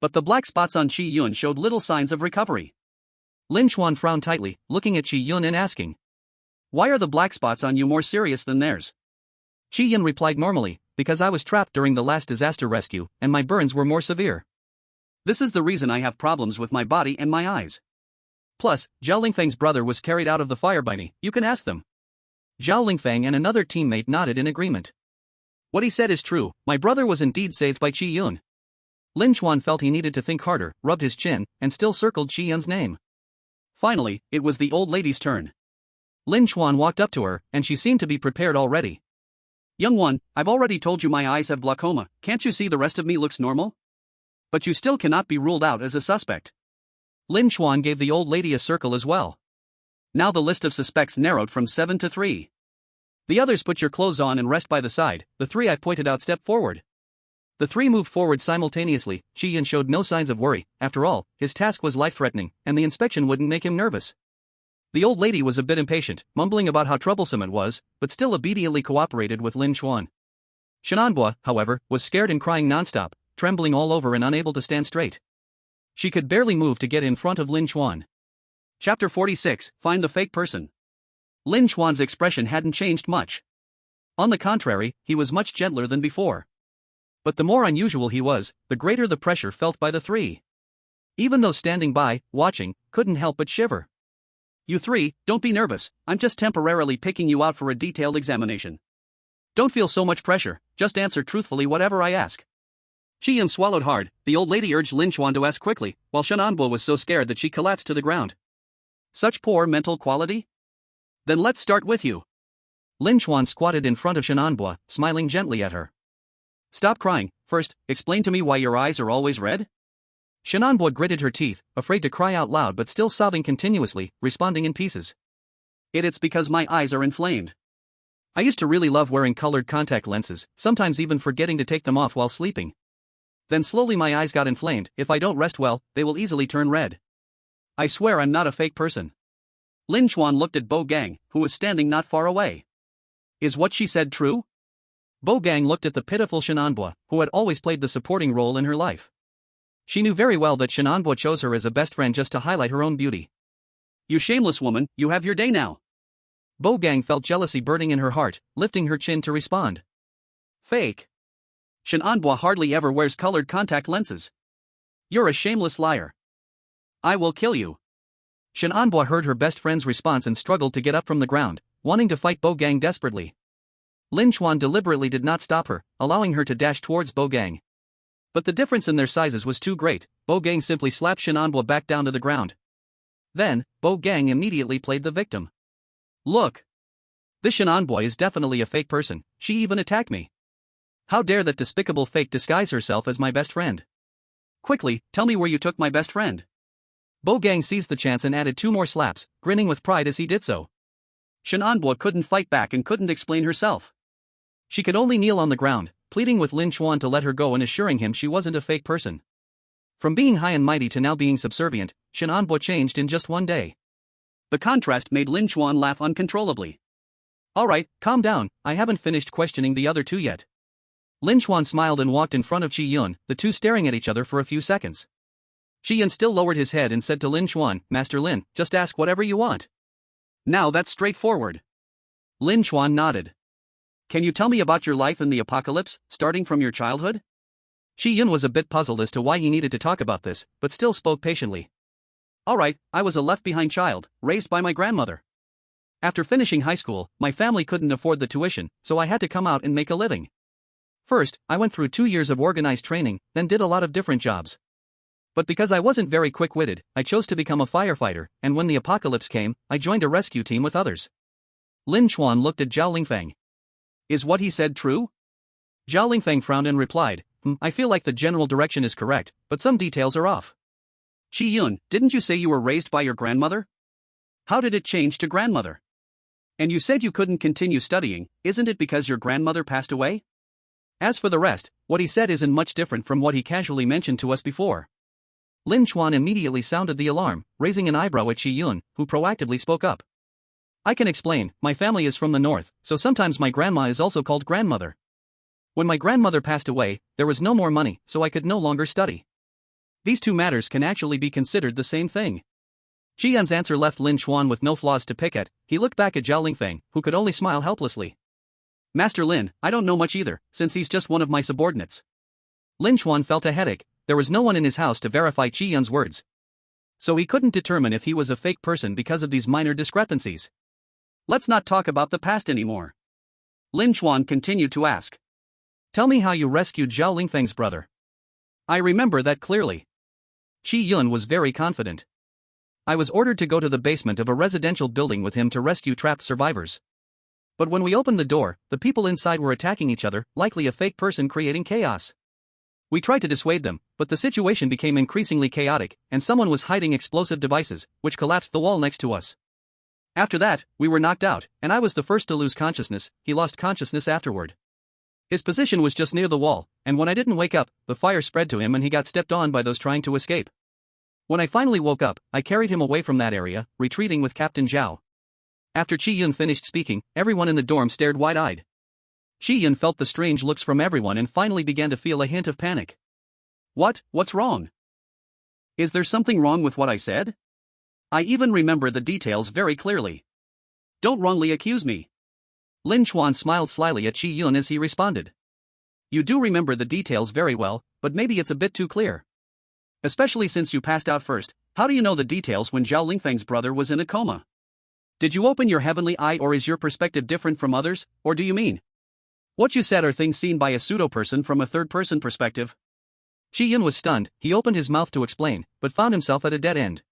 But the black spots on Qi Yun showed little signs of recovery. Lin Chuan frowned tightly, looking at Qi Yun and asking, Why are the black spots on you more serious than theirs? Qi Yun replied normally, because I was trapped during the last disaster rescue, and my burns were more severe. This is the reason I have problems with my body and my eyes. Plus, Zhao Lingfeng's brother was carried out of the fire by me, you can ask them. Zhao Lingfeng and another teammate nodded in agreement. What he said is true, my brother was indeed saved by Qi Yun. Lin Chuan felt he needed to think harder, rubbed his chin, and still circled Qi Yun's name. Finally, it was the old lady's turn. Lin Chuan walked up to her, and she seemed to be prepared already. Young one, I've already told you my eyes have glaucoma, can't you see the rest of me looks normal? But you still cannot be ruled out as a suspect. Lin Chuan gave the old lady a circle as well. Now the list of suspects narrowed from 7 to 3. The others put your clothes on and rest by the side. The 3 I've pointed out step forward. The 3 moved forward simultaneously. Qi Yun showed no signs of worry. After all, his task was life-threatening, and the inspection wouldn't make him nervous. The old lady was a bit impatient, mumbling about how troublesome it was, but still obediently cooperated with Lin Chuan. Shenanbua, however, was scared and crying nonstop, trembling all over and unable to stand straight. She could barely move to get in front of Lin Chuan. Chapter 46, Find the Fake Person. Lin Chuan's expression hadn't changed much. On the contrary, he was much gentler than before. But the more unusual he was, the greater the pressure felt by the 3. Even those standing by, watching, couldn't help but shiver. You 3, don't be nervous, I'm just temporarily picking you out for a detailed examination. Don't feel so much pressure, just answer truthfully whatever I ask. Qi Yun swallowed hard. The old lady urged Lin Chuan to ask quickly, while Shenanbua was so scared that she collapsed to the ground. Such poor mental quality? Then let's start with you. Lin Chuan squatted in front of Shenanbua, smiling gently at her. Stop crying. First, explain to me why your eyes are always red? Shenanbua gritted her teeth, afraid to cry out loud but still sobbing continuously, responding in pieces. It's because my eyes are inflamed. I used to really love wearing colored contact lenses, sometimes even forgetting to take them off while sleeping. Then slowly my eyes got inflamed. If I don't rest well, they will easily turn red. I swear I'm not a fake person. Lin Chuan looked at Bo Gang, who was standing not far away. Is what she said true? Bo Gang looked at the pitiful Shenanbua, who had always played the supporting role in her life. She knew very well that Shenanbua chose her as a best friend just to highlight her own beauty. You shameless woman, you have your day now. Bo Gang felt jealousy burning in her heart, lifting her chin to respond. Fake. Shenandoah hardly ever wears colored contact lenses. You're a shameless liar. I will kill you. Shenandoah heard her best friend's response and struggled to get up from the ground, wanting to fight Bo Gang desperately. Lin Chuan deliberately did not stop her, allowing her to dash towards Bo Gang. But the difference in their sizes was too great. Bo Gang simply slapped Shenandoah back down to the ground. Then, Bo Gang immediately played the victim. Look! This Shenandoah is definitely a fake person, she even attacked me. How dare that despicable fake disguise herself as my best friend? Quickly, tell me where you took my best friend. Bo Gang seized the chance and added 2 more slaps, grinning with pride as he did so. Shenandoah couldn't fight back and couldn't explain herself. She could only kneel on the ground, pleading with Lin Chuan to let her go and assuring him she wasn't a fake person. From being high and mighty to now being subservient, Shenandoah changed in just one day. The contrast made Lin Chuan laugh uncontrollably. Alright, calm down, I haven't finished questioning the other 2 yet. Lin Chuan smiled and walked in front of Chi Yun, the two staring at each other for a few seconds. Chi Yun still lowered his head and said to Lin Chuan, Master Lin, just ask whatever you want. Now that's straightforward. Lin Chuan nodded. Can you tell me about your life in the apocalypse, starting from your childhood? Chi Yun was a bit puzzled as to why he needed to talk about this, but still spoke patiently. Alright, I was a left-behind child, raised by my grandmother. After finishing high school, my family couldn't afford the tuition, so I had to come out and make a living. First, I went through 2 years of organized training, then did a lot of different jobs. But because I wasn't very quick-witted, I chose to become a firefighter, and when the apocalypse came, I joined a rescue team with others. Lin Chuan looked at Zhao Lingfeng. Is what he said true? Zhao Lingfeng frowned and replied, I feel like the general direction is correct, but some details are off. Chi Yun, didn't you say you were raised by your grandmother? How did it change to grandmother? And you said you couldn't continue studying, isn't it because your grandmother passed away? As for the rest, what he said isn't much different from what he casually mentioned to us before. Lin Chuan immediately sounded the alarm, raising an eyebrow at Chi Yun, who proactively spoke up. I can explain, my family is from the north, so sometimes my grandma is also called grandmother. When my grandmother passed away, there was no more money, so I could no longer study. These 2 matters can actually be considered the same thing. Chi Yun's answer left Lin Chuan with no flaws to pick at. He looked back at Zhao Lingfeng, who could only smile helplessly. Master Lin, I don't know much either, since he's just one of my subordinates. Lin Chuan felt a headache. There was no one in his house to verify Chi Yun's words. So he couldn't determine if he was a fake person because of these minor discrepancies. Let's not talk about the past anymore. Lin Chuan continued to ask. Tell me how you rescued Zhao Lingfeng's brother. I remember that clearly. Chi Yun was very confident. I was ordered to go to the basement of a residential building with him to rescue trapped survivors. But when we opened the door, the people inside were attacking each other, likely a fake person creating chaos. We tried to dissuade them, but the situation became increasingly chaotic, and someone was hiding explosive devices, which collapsed the wall next to us. After that, we were knocked out, and I was the first to lose consciousness. He lost consciousness afterward. His position was just near the wall, and when I didn't wake up, the fire spread to him and he got stepped on by those trying to escape. When I finally woke up, I carried him away from that area, retreating with Captain Zhao. After Chi Yun finished speaking, everyone in the dorm stared wide-eyed. Chi Yun felt the strange looks from everyone and finally began to feel a hint of panic. What's wrong? Is there something wrong with what I said? I even remember the details very clearly. Don't wrongly accuse me. Lin Chuan smiled slyly at Chi Yun as he responded. You do remember the details very well, but maybe it's a bit too clear. Especially since you passed out first, how do you know the details when Zhao Lingfeng's brother was in a coma? Did you open your heavenly eye, or is your perspective different from others, or do you mean what you said are things seen by a pseudo-person from a third-person perspective? Chi Yun was stunned. He opened his mouth to explain, but found himself at a dead end.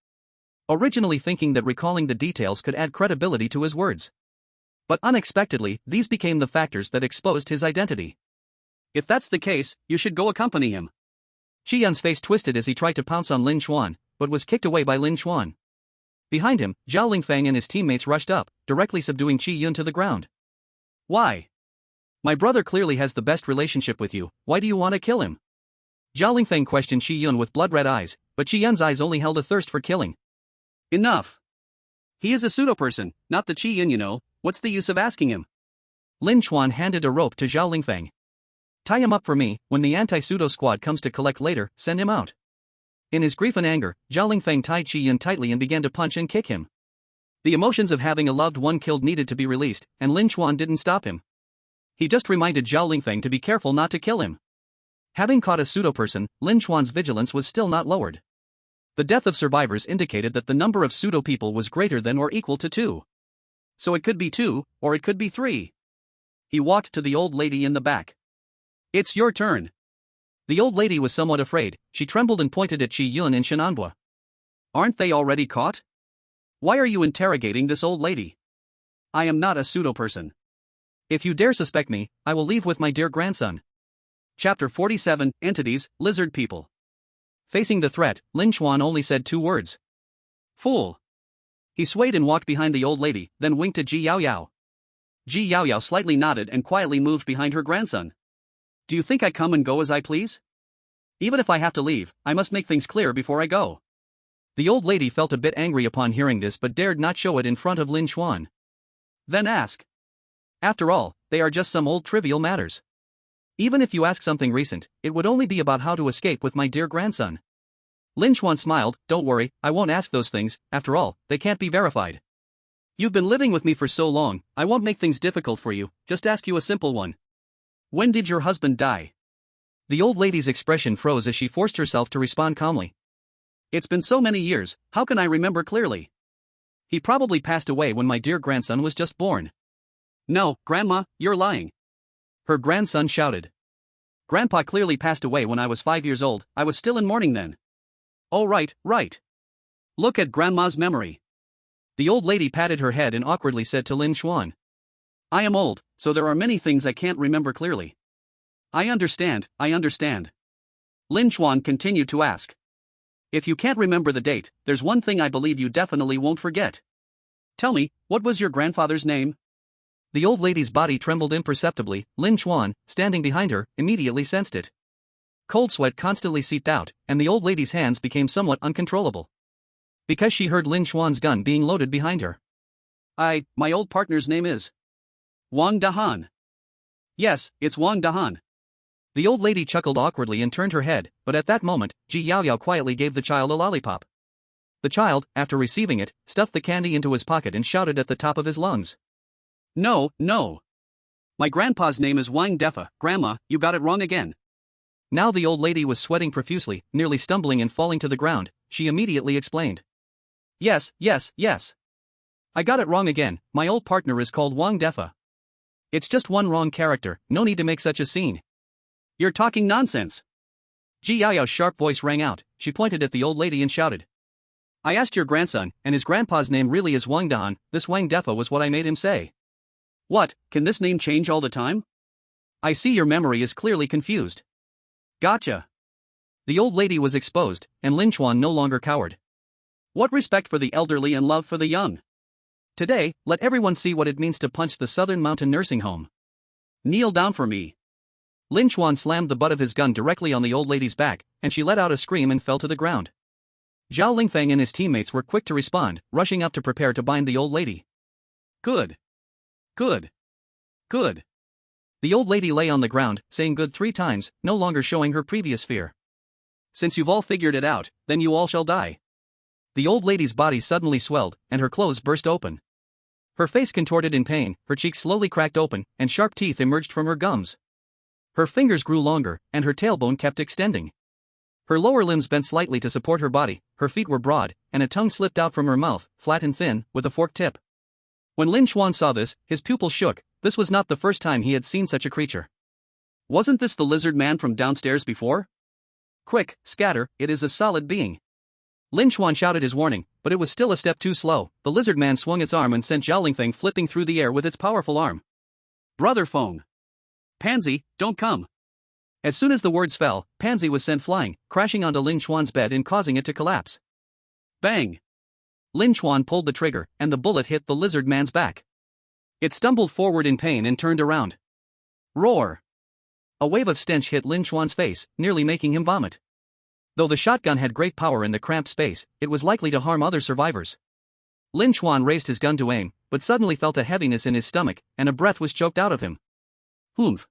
Originally thinking that recalling the details could add credibility to his words. But unexpectedly, these became the factors that exposed his identity. If that's the case, you should go accompany him. Chi Yun's face twisted as he tried to pounce on Lin Chuan, but was kicked away by Lin Chuan. Behind him, Zhao Lingfeng and his teammates rushed up, directly subduing Chi Yun to the ground. Why? My brother clearly has the best relationship with you, why do you want to kill him? Zhao Lingfeng questioned Chi Yun with blood-red eyes, but Chi Yun's eyes only held a thirst for killing. Enough. He is a pseudo-person, not the Chi Yun you know, what's the use of asking him? Lin Chuan handed a rope to Zhao Lingfeng. Tie him up for me, when the anti-pseudo squad comes to collect later, send him out. In his grief and anger, Zhao Lingfeng tied Chi Yun tightly and began to punch and kick him. The emotions of having a loved one killed needed to be released, and Lin Chuan didn't stop him. He just reminded Zhao Lingfeng to be careful not to kill him. Having caught a pseudo-person, Lin Chuan's vigilance was still not lowered. The death of survivors indicated that the number of pseudo-people was greater than or equal to 2. So it could be 2, or it could be 3. He walked to the old lady in the back. "It's your turn." The old lady was somewhat afraid. She trembled and pointed at Qi Yun and Shenanbua. "Aren't they already caught? Why are you interrogating this old lady? I am not a pseudo-person. If you dare suspect me, I will leave with my dear grandson." Chapter 47, Entities, Lizard People. Facing the threat, Lin Chuan only said 2 words. "Fool." He swayed and walked behind the old lady, then winked at Ji Yaoyao. Ji Yaoyao slightly nodded and quietly moved behind her grandson. "Do you think I come and go as I please? Even if I have to leave, I must make things clear before I go." The old lady felt a bit angry upon hearing this but dared not show it in front of Lin Chuan. "Then ask. After all, they are just some old trivial matters. Even if you ask something recent, it would only be about how to escape with my dear grandson." Lin Chuan smiled. "Don't worry, I won't ask those things, after all, they can't be verified. You've been living with me for so long, I won't make things difficult for you, just ask you a simple one. When did your husband die?" The old lady's expression froze as she forced herself to respond calmly. "It's been so many years, how can I remember clearly? He probably passed away when my dear grandson was just born." "No, Grandma, you're lying," her grandson shouted. "Grandpa clearly passed away when I was 5 years old, I was still in mourning then." "Oh right. Look at Grandma's memory." The old lady patted her head and awkwardly said to Lin Chuan. "I am old, so there are many things I can't remember clearly." I understand. Lin Chuan continued to ask. "If you can't remember the date, there's one thing I believe you definitely won't forget. Tell me, what was your grandfather's name?" The old lady's body trembled imperceptibly. Lin Chuan, standing behind her, immediately sensed it. Cold sweat constantly seeped out, and the old lady's hands became somewhat uncontrollable. Because she heard Lin Chuan's gun being loaded behind her. My old partner's name is Wang Dahan." "Yes, it's Wang Dahan." The old lady chuckled awkwardly and turned her head, but at that moment, Ji Yaoyao quietly gave the child a lollipop. The child, after receiving it, stuffed the candy into his pocket and shouted at the top of his lungs. No. My grandpa's name is Wang Defa, Grandma, you got it wrong again." Now the old lady was sweating profusely, nearly stumbling and falling to the ground. She immediately explained. Yes. I got it wrong again, my old partner is called Wang Defa. It's just one wrong character, no need to make such a scene. You're talking nonsense. Ji Yaoyao's sharp voice rang out. She pointed at the old lady and shouted. I asked your grandson, and his grandpa's name really is Wang Dan. This Wang Defa was what I made him say. What, can this name change all the time? I see your memory is clearly confused. Gotcha. The old lady was exposed, and Lin Chuan no longer cowered. What respect for the elderly and love for the young. Today, let everyone see what it means to punch the Southern Mountain Nursing Home. Kneel down for me. Lin Chuan slammed the butt of his gun directly on the old lady's back, and she let out a scream and fell to the ground. Zhao Lingfeng and his teammates were quick to respond, rushing up to prepare to bind the old lady. Good. The old lady lay on the ground, saying good 3 times, no longer showing her previous fear. Since you've all figured it out, then you all shall die. The old lady's body suddenly swelled, and her clothes burst open. Her face contorted in pain, her cheeks slowly cracked open, and sharp teeth emerged from her gums. Her fingers grew longer, and her tailbone kept extending. Her lower limbs bent slightly to support her body, her feet were broad, and a tongue slipped out from her mouth, flat and thin, with a forked tip. When Lin Chuan saw this, his pupils shook. This was not the first time he had seen such a creature. Wasn't this the lizard man from downstairs before? Quick, scatter, it is a solid being. Lin Chuan shouted his warning, but it was still a step too slow. The lizard man swung its arm and sent Zhao Lingfeng flipping through the air with its powerful arm. Brother Feng. Pansy, don't come. As soon as the words fell, Pansy was sent flying, crashing onto Lin Chuan's bed and causing it to collapse. Bang! Lin Chuan pulled the trigger, and the bullet hit the lizard man's back. It stumbled forward in pain and turned around. Roar! A wave of stench hit Lin Chuan's face, nearly making him vomit. Though the shotgun had great power in the cramped space, it was likely to harm other survivors. Lin Chuan raised his gun to aim, but suddenly felt a heaviness in his stomach, and a breath was choked out of him. Humph!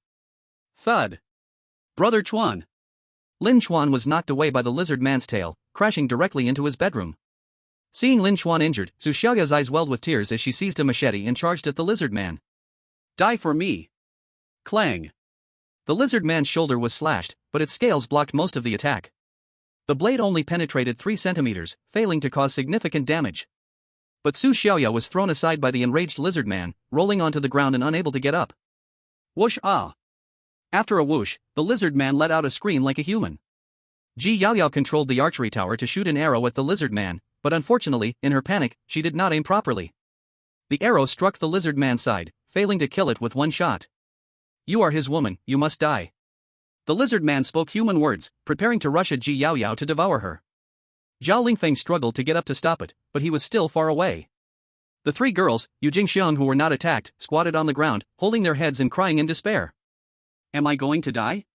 Thud! Brother Chuan! Lin Chuan was knocked away by the lizard man's tail, crashing directly into his bedroom. Seeing Lin Chuan injured, Su Xiaoya's eyes welled with tears as she seized a machete and charged at the lizard man. Die for me! Clang. The lizard man's shoulder was slashed, but its scales blocked most of the attack. The blade only penetrated 3 centimeters, failing to cause significant damage. But Su Xiaoya was thrown aside by the enraged lizard man, rolling onto the ground and unable to get up. Whoosh ah! After a whoosh, the lizard man let out a scream like a human. Ji Yaoyao controlled the archery tower to shoot an arrow at the lizard man, but unfortunately, in her panic, she did not aim properly. The arrow struck the lizard man's side, failing to kill it with one shot. "You are his woman, you must die." The lizard man spoke human words, preparing to rush at Ji Yaoyao to devour her. Zhao Lingfeng struggled to get up to stop it, but he was still far away. The 3 girls, Yu Jingxiang who were not attacked, squatted on the ground, holding their heads and crying in despair. Am I going to die?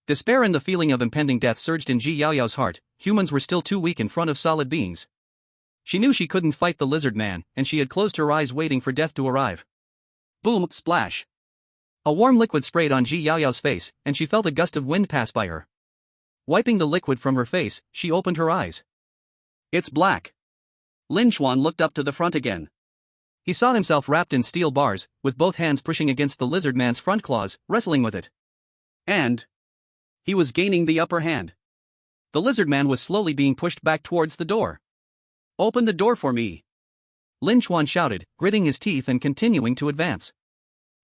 Despair and the feeling of impending death surged in Ji Yaoyao's heart. Humans were still too weak in front of solid beings. She knew she couldn't fight the lizard man, and she had closed her eyes waiting for death to arrive. Boom, splash. A warm liquid sprayed on Ji Yaoyao's face, and she felt a gust of wind pass by her. Wiping the liquid from her face, she opened her eyes. It's black. Lin Chuan looked up to the front again. He saw himself wrapped in steel bars, with both hands pushing against the lizard man's front claws, wrestling with it. And he was gaining the upper hand. The lizard man was slowly being pushed back towards the door. "Open the door for me," Lin Chuan shouted, gritting his teeth and continuing to advance.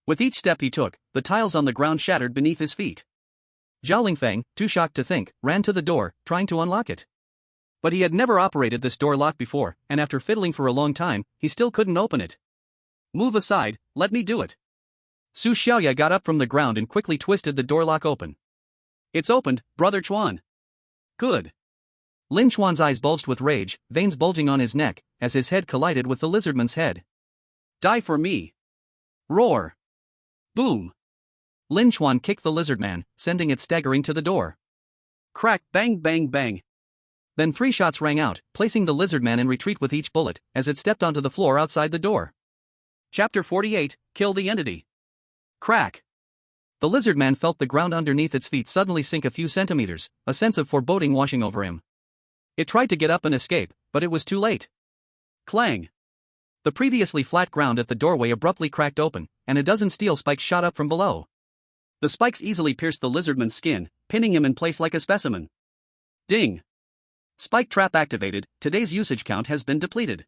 With each step he took, the tiles on the ground shattered beneath his feet. Zhao Lingfeng, too shocked to think, ran to the door, trying to unlock it. But he had never operated this door lock before, and after fiddling for a long time, he still couldn't open it. "Move aside, let me do it." Su Xiaoya got up from the ground and quickly twisted the door lock open. "It's opened, Brother Chuan." "Good." Lin Chuan's eyes bulged with rage, veins bulging on his neck, as his head collided with the lizardman's head. "Die for me." Roar. Boom. Lin Chuan kicked the lizard man, sending it staggering to the door. Crack, bang, bang, bang. Then 3 shots rang out, placing the lizard man in retreat with each bullet, as it stepped onto the floor outside the door. Chapter 48, Kill the Entity. Crack. The lizard man felt the ground underneath its feet suddenly sink a few centimeters, a sense of foreboding washing over him. It tried to get up and escape, but it was too late. Clang. The previously flat ground at the doorway abruptly cracked open, and a dozen steel spikes shot up from below. The spikes easily pierced the lizardman's skin, pinning him in place like a specimen. Ding. Spike trap activated, today's usage count has been depleted.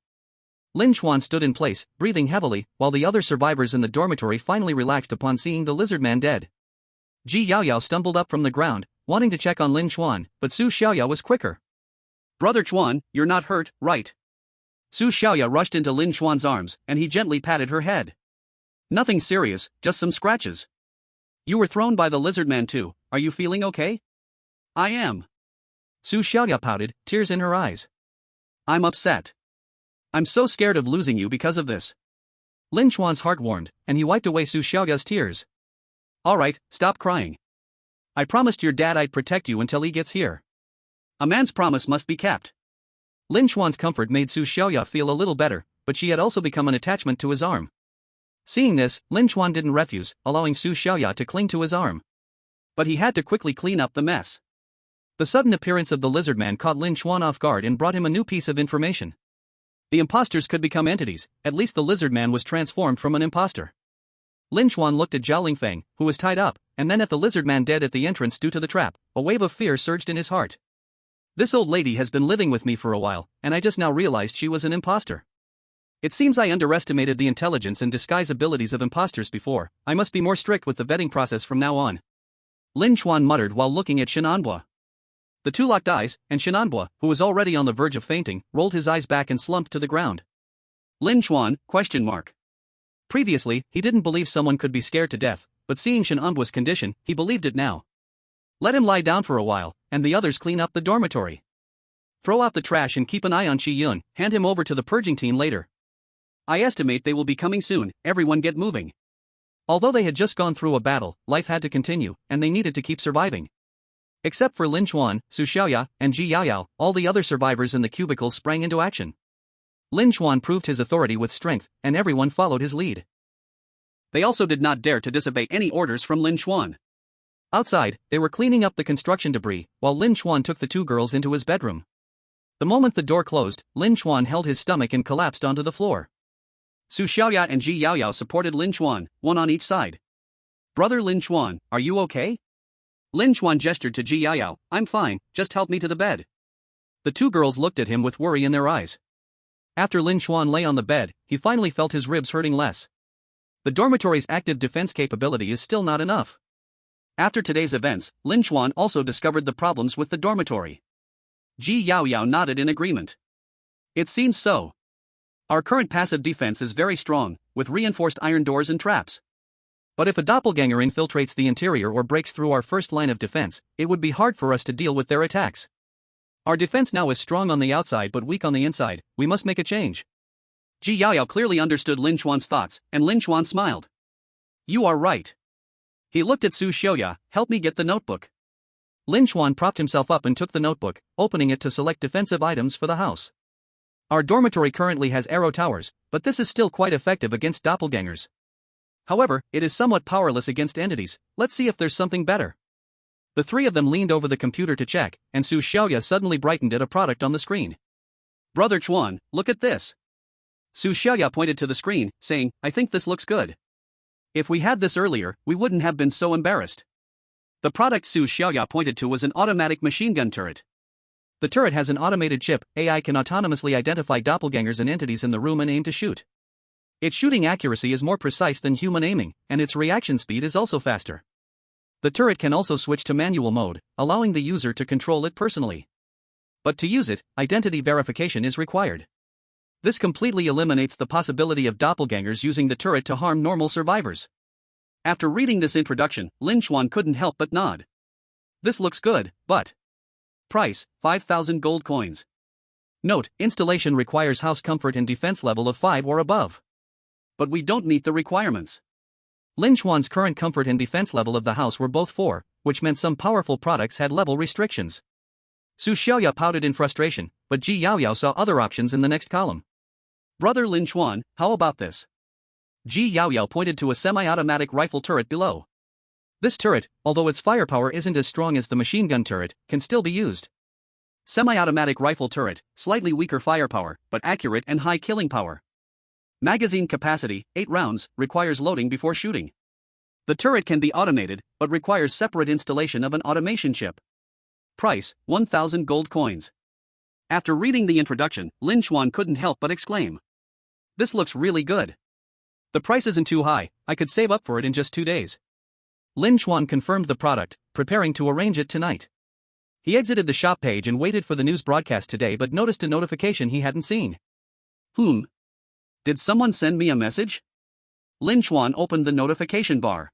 Lin Chuan stood in place, breathing heavily, while the other survivors in the dormitory finally relaxed upon seeing the lizard man dead. Ji Yaoyao stumbled up from the ground, wanting to check on Lin Chuan, but Su Xiaoya was quicker. "Brother Chuan, you're not hurt, right?" Su Xiaoya rushed into Lin Chuan's arms, and he gently patted her head. "Nothing serious, just some scratches." "You were thrown by the lizard man too, are you feeling okay?" "I am." Su Xiaoya pouted, tears in her eyes. "I'm upset. I'm so scared of losing you because of this." Lin Chuan's heart warmed, and he wiped away Su Xiaoya's tears. "Alright, stop crying. I promised your dad I'd protect you until he gets here. A man's promise must be kept." Lin Chuan's comfort made Su Xiaoya feel a little better, but she had also become an attachment to his arm. Seeing this, Lin Chuan didn't refuse, allowing Su Xiaoya to cling to his arm. But he had to quickly clean up the mess. The sudden appearance of the lizard man caught Lin Chuan off guard and brought him a new piece of information. The impostors could become entities, at least the lizard man was transformed from an impostor. Lin Chuan looked at Zhao Lingfeng, who was tied up, and then at the lizard man dead at the entrance due to the trap. A wave of fear surged in his heart. This old lady has been living with me for a while, and I just now realized she was an impostor. It seems I underestimated the intelligence and disguise abilities of impostors before. I must be more strict with the vetting process from now on. Lin Chuan muttered while looking at Shenanbua. The 2 locked eyes, and Shenanbua, who was already on the verge of fainting, rolled his eyes back and slumped to the ground. Lin Chuan, ? Previously, he didn't believe someone could be scared to death, but seeing Shenanbua's condition, he believed it now. Let him lie down for a while, and the others clean up the dormitory. Throw out the trash and keep an eye on Qi Yun, hand him over to the purging team later. I estimate they will be coming soon, everyone get moving. Although they had just gone through a battle, life had to continue, and they needed to keep surviving. Except for Lin Chuan, Su Xiaoya, and Ji Yaoyao, all the other survivors in the cubicles sprang into action. Lin Chuan proved his authority with strength, and everyone followed his lead. They also did not dare to disobey any orders from Lin Chuan. Outside, they were cleaning up the construction debris, while Lin Chuan took the 2 girls into his bedroom. The moment the door closed, Lin Chuan held his stomach and collapsed onto the floor. Su Xiaoya and Ji Yaoyao supported Lin Chuan, one on each side. Brother Lin Chuan, are you okay? Lin Chuan gestured to Ji Yaoyao, I'm fine, just help me to the bed. The two girls looked at him with worry in their eyes. After Lin Chuan lay on the bed, he finally felt his ribs hurting less. The dormitory's active defense capability is still not enough. After today's events, Lin Chuan also discovered the problems with the dormitory. Ji Yaoyao nodded in agreement. It seems so. Our current passive defense is very strong, with reinforced iron doors and traps. But if a doppelganger infiltrates the interior or breaks through our first line of defense, it would be hard for us to deal with their attacks. Our defense now is strong on the outside but weak on the inside, we must make a change. Ji Yaoyao clearly understood Lin Chuan's thoughts, and Lin Chuan smiled. You are right. He looked at Su Xiaoya, help me get the notebook. Lin Chuan propped himself up and took the notebook, opening it to select defensive items for the house. Our dormitory currently has arrow towers, but this is still quite effective against doppelgangers. However, it is somewhat powerless against entities, let's see if there's something better. The three of them leaned over the computer to check, and Su Xiaoya suddenly brightened at a product on the screen. Brother Chuan, look at this. Su Xiaoya pointed to the screen, saying, I think this looks good. If we had this earlier, we wouldn't have been so embarrassed. The product Su Xiaoya pointed to was an automatic machine gun turret. The turret has an automated chip, AI can autonomously identify doppelgangers and entities in the room and aim to shoot. Its shooting accuracy is more precise than human aiming, and its reaction speed is also faster. The turret can also switch to manual mode, allowing the user to control it personally. But to use it, identity verification is required. This completely eliminates the possibility of doppelgangers using the turret to harm normal survivors. After reading this introduction, Lin Chuan couldn't help but nod. This looks good, but... Price, 5,000 gold coins. Note, installation requires house comfort and defense level of 5 or above. But we don't meet the requirements. Lin Chuan's current comfort and defense level of the house were both 4, which meant some powerful products had level restrictions. Su Xiaoya pouted in frustration, but Ji Yaoyao saw other options in the next column. Brother Lin Chuan, how about this? Ji Yaoyao pointed to a semi-automatic rifle turret below. This turret, although its firepower isn't as strong as the machine gun turret, can still be used. Semi-automatic rifle turret, slightly weaker firepower, but accurate and high killing power. Magazine capacity, 8 rounds, requires loading before shooting. The turret can be automated, but requires separate installation of an automation chip. Price, 1,000 gold coins. After reading the introduction, Lin Chuan couldn't help but exclaim. This looks really good. The price isn't too high, I could save up for it in just 2 days. Lin Chuan confirmed the product, preparing to arrange it tonight. He exited the shop page and waited for the news broadcast today but noticed a notification he hadn't seen. Did someone send me a message? Lin Chuan opened the notification bar.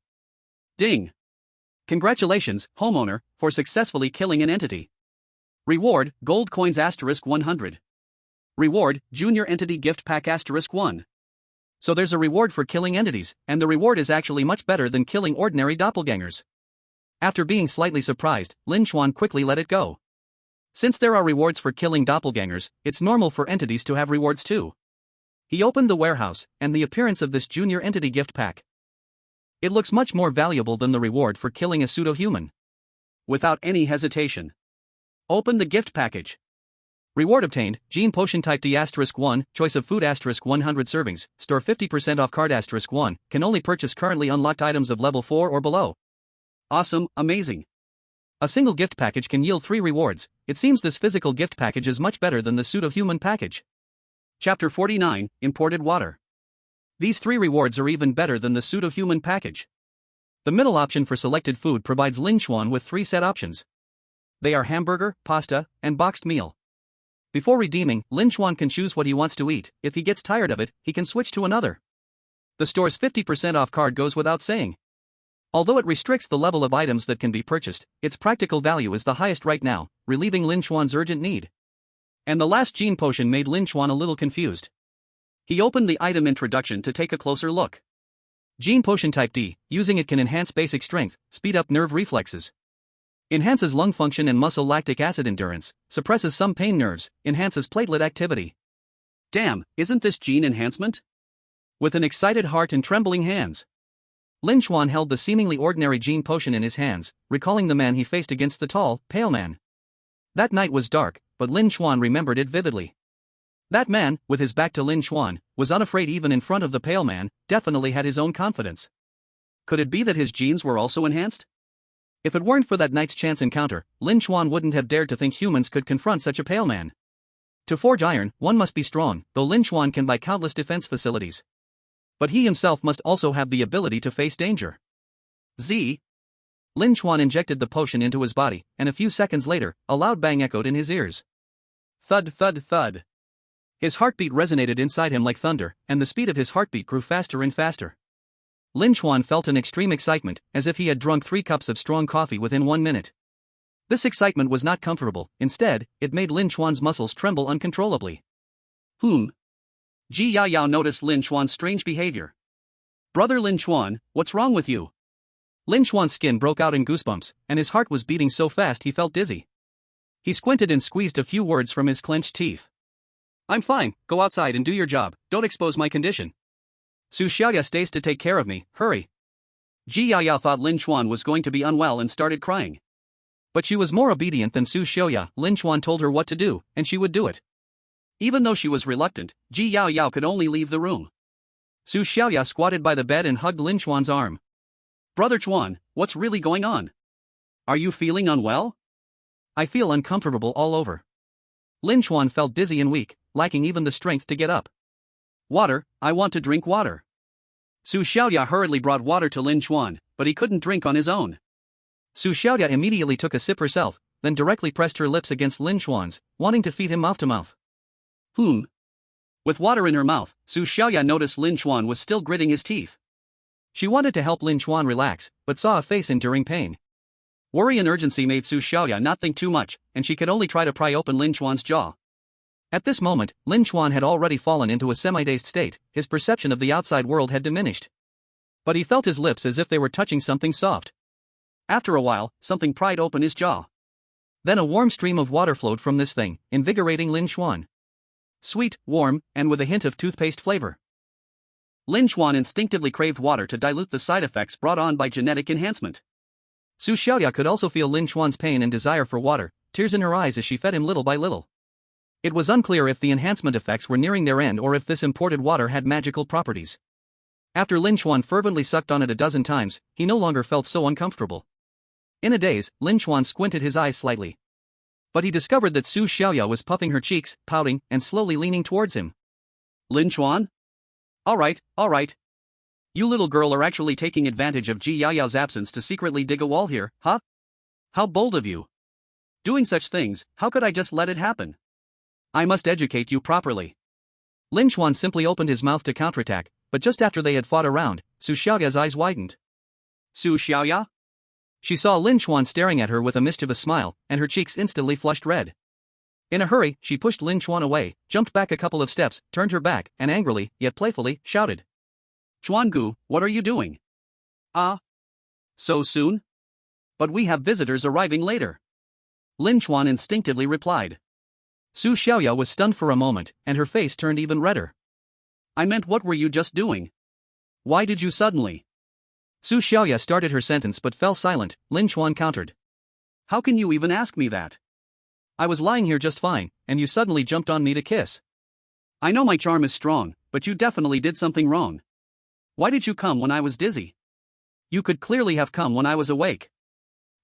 Ding. Congratulations, homeowner, for successfully killing an entity. Reward, gold coins *100. Reward, junior entity gift pack *1. So there's a reward for killing entities, and the reward is actually much better than killing ordinary doppelgangers. After being slightly surprised, Lin Chuan quickly let it go. Since there are rewards for killing doppelgangers, it's normal for entities to have rewards too. He opened the warehouse, and the appearance of this junior entity gift pack. It looks much more valuable than the reward for killing a pseudo-human. Without any hesitation. Open the gift package. Reward obtained, Gene Potion Type D *1, choice of food *100 servings, store 50% off card *1, can only purchase currently unlocked items of level 4 or below. Awesome, amazing. A single gift package can yield 3 rewards, it seems this physical gift package is much better than the pseudo-human package. Chapter 49, Imported Water. These 3 rewards are even better than the pseudo-human package. The middle option for selected food provides Lin Chuan with 3 set options. They are hamburger, pasta, and boxed meal. Before redeeming, Lin Chuan can choose what he wants to eat. If he gets tired of it, he can switch to another. The store's 50% off card goes without saying. Although it restricts the level of items that can be purchased, its practical value is the highest right now, relieving Lin Chuan's urgent need. And the last gene potion made Lin Chuan a little confused. He opened the item introduction to take a closer look. Gene Potion Type D, using it can enhance basic strength, speed up nerve reflexes. Enhances lung function and muscle lactic acid endurance, suppresses some pain nerves, enhances platelet activity. Damn, isn't this gene enhancement? With an excited heart and trembling hands, Lin Chuan held the seemingly ordinary gene potion in his hands, recalling the man he faced against the tall, pale man. That night was dark, but Lin Chuan remembered it vividly. That man, with his back to Lin Chuan, was unafraid even in front of the pale man, definitely had his own confidence. Could it be that his genes were also enhanced? If it weren't for that night's chance encounter, Lin Chuan wouldn't have dared to think humans could confront such a pale man. To forge iron, one must be strong, though Lin Chuan can buy countless defense facilities. But he himself must also have the ability to face danger. Z. Lin Chuan injected the potion into his body, and a few seconds later, a loud bang echoed in his ears. Thud thud thud. His heartbeat resonated inside him like thunder, and the speed of his heartbeat grew faster and faster. Lin Chuan felt an extreme excitement, as if he had drunk 3 cups of strong coffee within 1 minute. This excitement was not comfortable, instead, it made Lin Chuan's muscles tremble uncontrollably. Ji Yao noticed Lin Chuan's strange behavior. Brother Lin Chuan, what's wrong with you? Lin Chuan's skin broke out in goosebumps, and his heart was beating so fast he felt dizzy. He squinted and squeezed a few words from his clenched teeth. I'm fine, go outside and do your job, don't expose my condition. Su Xiaoya stays to take care of me, hurry. Ji Yao thought Lin Chuan was going to be unwell and started crying. But she was more obedient than Su Xiaoya. Lin Chuan told her what to do, and she would do it. Even though she was reluctant, Ji Yao could only leave the room. Su Xiaoya squatted by the bed and hugged Lin Chuan's arm. Brother Chuan, what's really going on? Are you feeling unwell? I feel uncomfortable all over. Lin Chuan felt dizzy and weak, lacking even the strength to get up. Water, I want to drink water. Su Xiaoya hurriedly brought water to Lin Chuan, but he couldn't drink on his own. Su Xiaoya immediately took a sip herself, then directly pressed her lips against Lin Chuan's, wanting to feed him mouth to mouth. With water in her mouth, Su Xiaoya noticed Lin Chuan was still gritting his teeth. She wanted to help Lin Chuan relax, but saw a face enduring pain. Worry and urgency made Su Xiaoya not think too much, and she could only try to pry open Lin Chuan's jaw. At this moment, Lin Chuan had already fallen into a semi-dazed state, his perception of the outside world had diminished. But he felt his lips as if they were touching something soft. After a while, something pried open his jaw. Then a warm stream of water flowed from this thing, invigorating Lin Chuan. Sweet, warm, and with a hint of toothpaste flavor. Lin Chuan instinctively craved water to dilute the side effects brought on by genetic enhancement. Su Xiaoya could also feel Lin Chuan's pain and desire for water, tears in her eyes as she fed him little by little. It was unclear if the enhancement effects were nearing their end or if this imported water had magical properties. After Lin Chuan fervently sucked on it a dozen times, he no longer felt so uncomfortable. In a daze, Lin Chuan squinted his eyes slightly. But he discovered that Su Xiaoya was puffing her cheeks, pouting, and slowly leaning towards him. Lin Chuan? Alright. You little girl are actually taking advantage of Ji Yao's absence to secretly dig a wall here, huh? How bold of you. Doing such things, how could I just let it happen? I must educate you properly. Lin Chuan simply opened his mouth to counterattack, but just after they had fought a round, Su Xiaoya's eyes widened. Su Xiaoya? She saw Lin Chuan staring at her with a mischievous smile, and her cheeks instantly flushed red. In a hurry, she pushed Lin Chuan away, jumped back a couple of steps, turned her back, and angrily, yet playfully, shouted. Chuangu, what are you doing? So soon? But we have visitors arriving later. Lin Chuan instinctively replied. Su Xiaoya was stunned for a moment, and her face turned even redder. I meant, what were you just doing? Why did you suddenly? Su Xiaoya started her sentence but fell silent. Lin Chuan countered. How can you even ask me that? I was lying here just fine, and you suddenly jumped on me to kiss. I know my charm is strong, but you definitely did something wrong. Why did you come when I was dizzy? You could clearly have come when I was awake.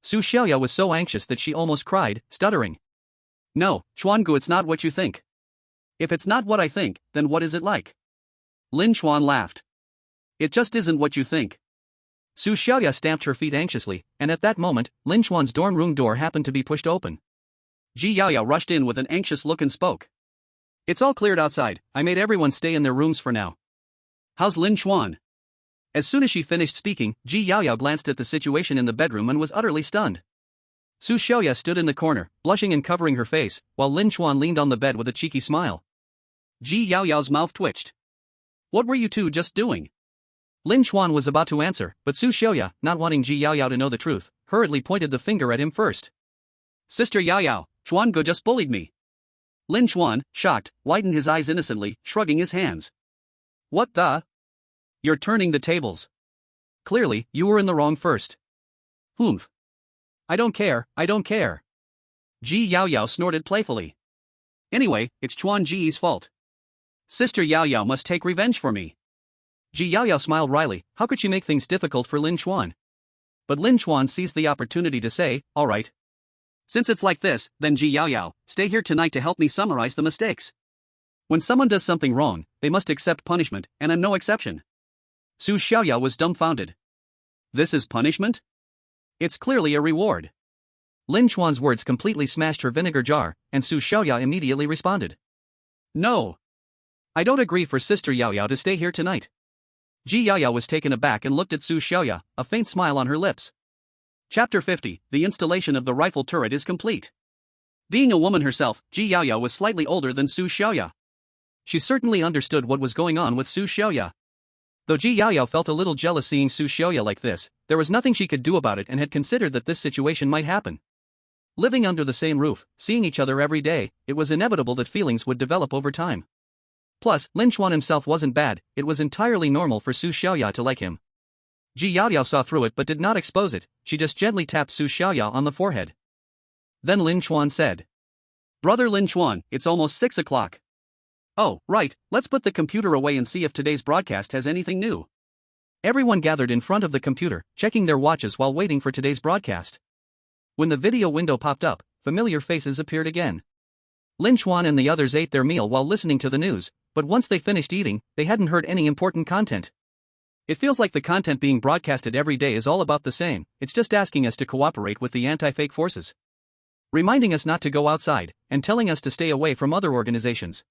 Su Xiaoya was so anxious that she almost cried, stuttering. No, Chuangu, it's not what you think. If it's not what I think, then what is it like? Lin Chuan laughed. It just isn't what you think. Su Xiaoya stamped her feet anxiously, and at that moment, Lin Chuan's dorm room door happened to be pushed open. Ji Yao rushed in with an anxious look and spoke. It's all cleared outside, I made everyone stay in their rooms for now. How's Lin Chuan? As soon as she finished speaking, Ji Yao glanced at the situation in the bedroom and was utterly stunned. Su Xiaoya stood in the corner, blushing and covering her face, while Lin Chuan leaned on the bed with a cheeky smile. Ji Yao's mouth twitched. What were you two just doing? Lin Chuan was about to answer, but Su Xiaoya, not wanting Ji Yao to know the truth, hurriedly pointed the finger at him first. Sister Yao, Chuangu just bullied me. Lin Chuan, shocked, widened his eyes innocently, shrugging his hands. What the? You're turning the tables. Clearly, you were in the wrong first. I don't care. Ji Yao snorted playfully. Anyway, it's Chuan Ji's fault. Sister Yao must take revenge for me. Ji Yaoyao smiled wryly. How could she make things difficult for Lin Chuan? But Lin Chuan seized the opportunity to say, all right. Since it's like this, then Ji Yaoyao, stay here tonight to help me summarize the mistakes. When someone does something wrong, they must accept punishment, and I'm no exception. Su Xiaoyao was dumbfounded. This is punishment? It's clearly a reward. Lin Chuan's words completely smashed her vinegar jar, and Su Xiaoyao immediately responded. No. I don't agree for Sister Yaoyao to stay here tonight. Ji Yaoyao was taken aback and looked at Su Xiaoyao, a faint smile on her lips. Chapter 50, the installation of the rifle turret is complete. Being a woman herself, Ji Yaoyao was slightly older than Su Xiaoyao. She certainly understood what was going on with Su Xiaoyao. Though Ji Yaoyao felt a little jealous seeing Su Xiaoyao like this, there was nothing she could do about it and had considered that this situation might happen. Living under the same roof, seeing each other every day, it was inevitable that feelings would develop over time. Plus, Lin Chuan himself wasn't bad, it was entirely normal for Su Xiaoyao to like him. Ji Yaoyao saw through it but did not expose it, she just gently tapped Su Xiaoyao on the forehead. Then Lin Chuan said. Brother Lin Chuan, it's almost 6 o'clock. Oh, right, let's put the computer away and see if today's broadcast has anything new. Everyone gathered in front of the computer, checking their watches while waiting for today's broadcast. When the video window popped up, familiar faces appeared again. Lin Chuan and the others ate their meal while listening to the news, but once they finished eating, they hadn't heard any important content. It feels like the content being broadcasted every day is all about the same, it's just asking us to cooperate with the anti-fake forces. Reminding us not to go outside, and telling us to stay away from other organizations.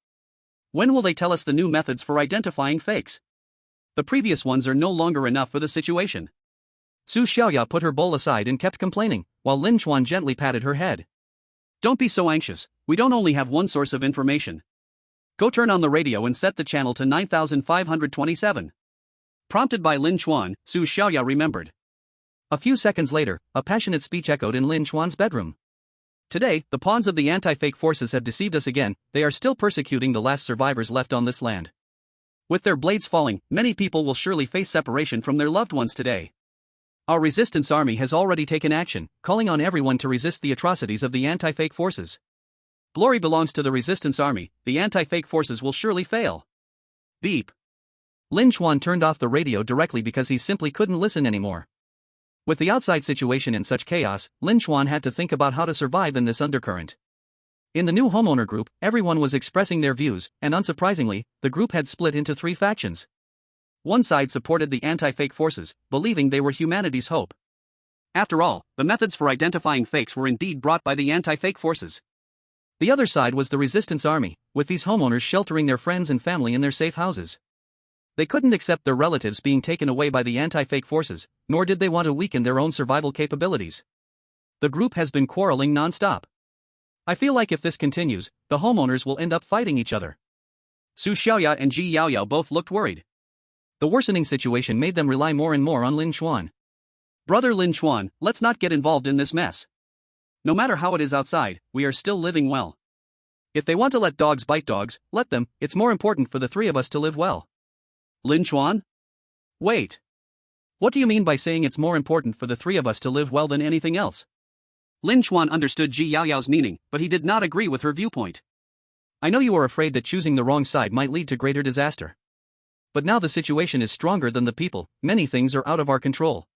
When will they tell us the new methods for identifying fakes? The previous ones are no longer enough for the situation. Su Xiaoyao put her bowl aside and kept complaining, while Lin Chuan gently patted her head. Don't be so anxious, we don't only have one source of information. Go turn on the radio and set the channel to 9527. Prompted by Lin Chuan, Su Xiaoyao remembered. A few seconds later, a passionate speech echoed in Lin Chuan's bedroom. Today, the pawns of the anti-fake forces have deceived us again, they are still persecuting the last survivors left on this land. With their blades falling, many people will surely face separation from their loved ones today. Our resistance army has already taken action, calling on everyone to resist the atrocities of the anti-fake forces. Glory belongs to the resistance army, the anti-fake forces will surely fail. Beep. Lin Chuan turned off the radio directly because he simply couldn't listen anymore. With the outside situation in such chaos, Lin Chuan had to think about how to survive in this undercurrent. In the new homeowner group, everyone was expressing their views, and unsurprisingly, the group had split into 3 factions. One side supported the anti-fake forces, believing they were humanity's hope. After all, the methods for identifying fakes were indeed brought by the anti-fake forces. The other side was the resistance army, with these homeowners sheltering their friends and family in their safe houses. They couldn't accept their relatives being taken away by the anti-fake forces, nor did they want to weaken their own survival capabilities. The group has been quarreling non-stop. I feel like if this continues, the homeowners will end up fighting each other. Su Xiaoyao and Ji Yaoyao both looked worried. The worsening situation made them rely more and more on Lin Chuan. Brother Lin Chuan, let's not get involved in this mess. No matter how it is outside, we are still living well. If they want to let dogs bite dogs, let them, it's more important for the 3 of us to live well. Lin Chuan? Wait. What do you mean by saying it's more important for the 3 of us to live well than anything else? Lin Chuan understood Ji Yaoyao's meaning, but he did not agree with her viewpoint. I know you are afraid that choosing the wrong side might lead to greater disaster. But now the situation is stronger than the people, many things are out of our control.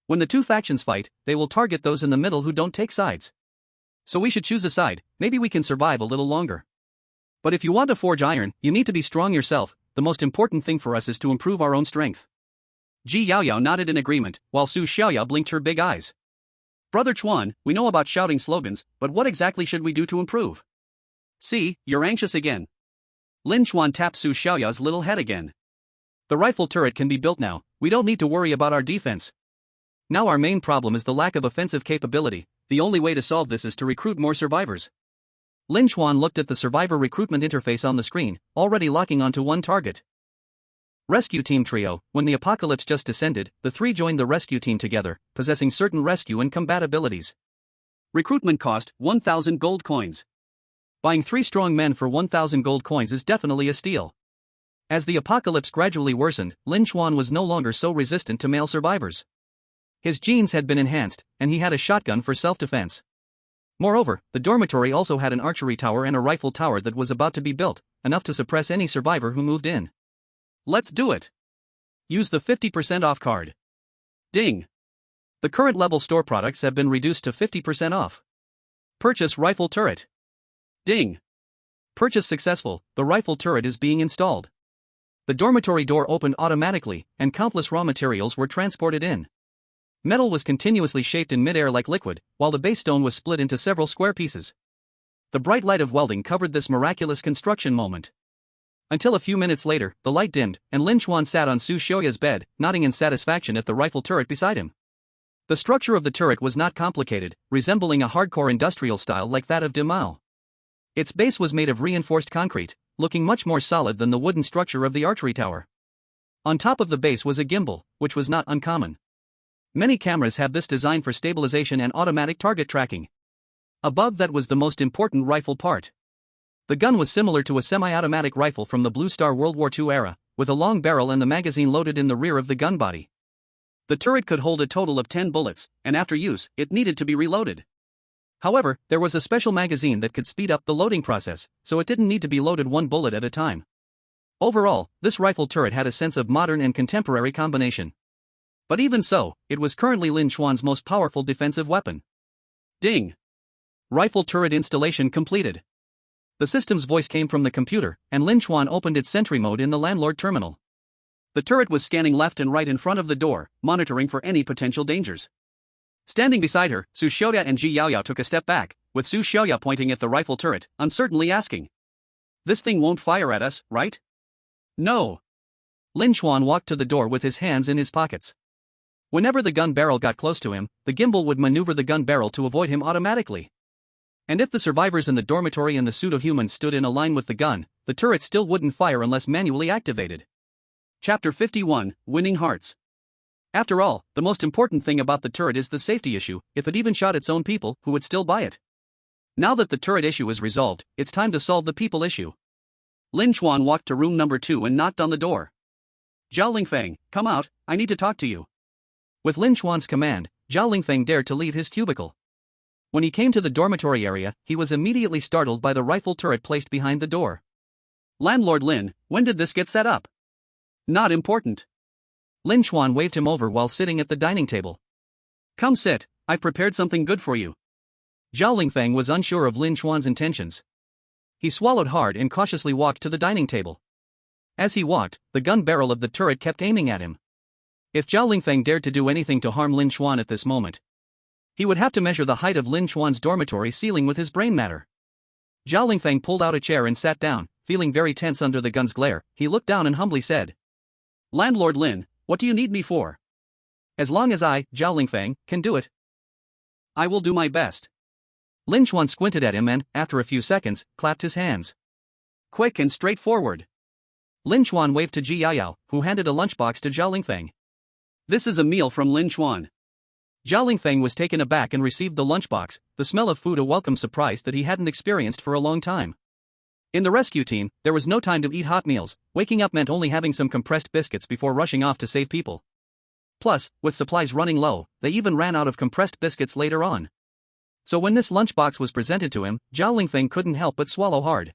When the 2 factions fight, they will target those in the middle who don't take sides. So we should choose a side, maybe we can survive a little longer. But if you want to forge iron, you need to be strong yourself, the most important thing for us is to improve our own strength. Ji Yaoyao nodded in agreement, while Su Xiaoyao blinked her big eyes. Brother Chuan, we know about shouting slogans, but what exactly should we do to improve? See, you're anxious again. Lin Chuan tapped Su Xiaoyao's little head again. The rifle turret can be built now, we don't need to worry about our defense. Now our main problem is the lack of offensive capability, the only way to solve this is to recruit more survivors. Lin Chuan looked at the survivor recruitment interface on the screen, already locking onto one target. Rescue Team Trio. When the apocalypse just descended, the 3 joined the rescue team together, possessing certain rescue and combat abilities. Recruitment cost, 1,000 gold coins. Buying 3 strong men for 1,000 gold coins is definitely a steal. As the apocalypse gradually worsened, Lin Chuan was no longer so resistant to male survivors. His genes had been enhanced, and he had a shotgun for self-defense. Moreover, the dormitory also had an archery tower and a rifle tower that was about to be built, enough to suppress any survivor who moved in. Let's do it. Use the 50% off card. Ding. The current level store products have been reduced to 50% off. Purchase rifle turret. Ding. Purchase successful, the rifle turret is being installed. The dormitory door opened automatically, and countless raw materials were transported in. Metal was continuously shaped in midair like liquid, while the base stone was split into several square pieces. The bright light of welding covered this miraculous construction moment. Until a few minutes later, the light dimmed, and Lin Chuan sat on Su Xiaoya's bed, nodding in satisfaction at the rifle turret beside him. The structure of the turret was not complicated, resembling a hardcore industrial style like that of Dimao. Its base was made of reinforced concrete, looking much more solid than the wooden structure of the archery tower. On top of the base was a gimbal, which was not uncommon. Many cameras have this design for stabilization and automatic target tracking. Above that was the most important rifle part. The gun was similar to a semi-automatic rifle from the Blue Star World War II era, with a long barrel and the magazine loaded in the rear of the gun body. The turret could hold a total of 10 bullets, and after use, it needed to be reloaded. However, there was a special magazine that could speed up the loading process, so it didn't need to be loaded one bullet at a time. Overall, this rifle turret had a sense of modern and contemporary combination. But even so, it was currently Lin Chuan's most powerful defensive weapon. Ding! Rifle turret installation completed. The system's voice came from the computer, and Lin Chuan opened its sentry mode in the landlord terminal. The turret was scanning left and right in front of the door, monitoring for any potential dangers. Standing beside her, Su Xiaoya and Ji Yaoyao took a step back, with Su Xiaoya pointing at the rifle turret, uncertainly asking. This thing won't fire at us, right? No. Lin Chuan walked to the door with his hands in his pockets. Whenever the gun barrel got close to him, the gimbal would maneuver the gun barrel to avoid him automatically. And if the survivors in the dormitory and the pseudo-humans stood in a line with the gun, the turret still wouldn't fire unless manually activated. Chapter 51, Winning Hearts. After all, the most important thing about the turret is the safety issue. If it even shot its own people, who would still buy it? Now that the turret issue is resolved, it's time to solve the people issue. Lin Chuan walked to room number 2 and knocked on the door. Zhao Lingfeng, come out, I need to talk to you. With Lin Chuan's command, Zhao Lingfeng dared to leave his cubicle. When he came to the dormitory area, he was immediately startled by the rifle turret placed behind the door. Landlord Lin, when did this get set up? Not important. Lin Chuan waved him over while sitting at the dining table. Come sit, I've prepared something good for you. Zhao Lingfeng was unsure of Lin Chuan's intentions. He swallowed hard and cautiously walked to the dining table. As he walked, the gun barrel of the turret kept aiming at him. If Zhao Lingfeng dared to do anything to harm Lin Chuan at this moment, he would have to measure the height of Lin Chuan's dormitory ceiling with his brain matter. Zhao Lingfeng pulled out a chair and sat down, feeling very tense under the gun's glare. He looked down and humbly said, Landlord Lin, what do you need me for? As long as I, Zhao Lingfeng, can do it, I will do my best. Lin Chuan squinted at him and, after a few seconds, clapped his hands. Quick and straightforward. Lin Chuan waved to Ji Yaoyao, who handed a lunchbox to Zhao Lingfeng. This is a meal from Lin Chuan. Zhao Lingfeng was taken aback and received the lunchbox, the smell of food a welcome surprise that he hadn't experienced for a long time. In the rescue team, there was no time to eat hot meals. Waking up meant only having some compressed biscuits before rushing off to save people. Plus, with supplies running low, they even ran out of compressed biscuits later on. So when this lunchbox was presented to him, Zhao Lingfeng couldn't help but swallow hard.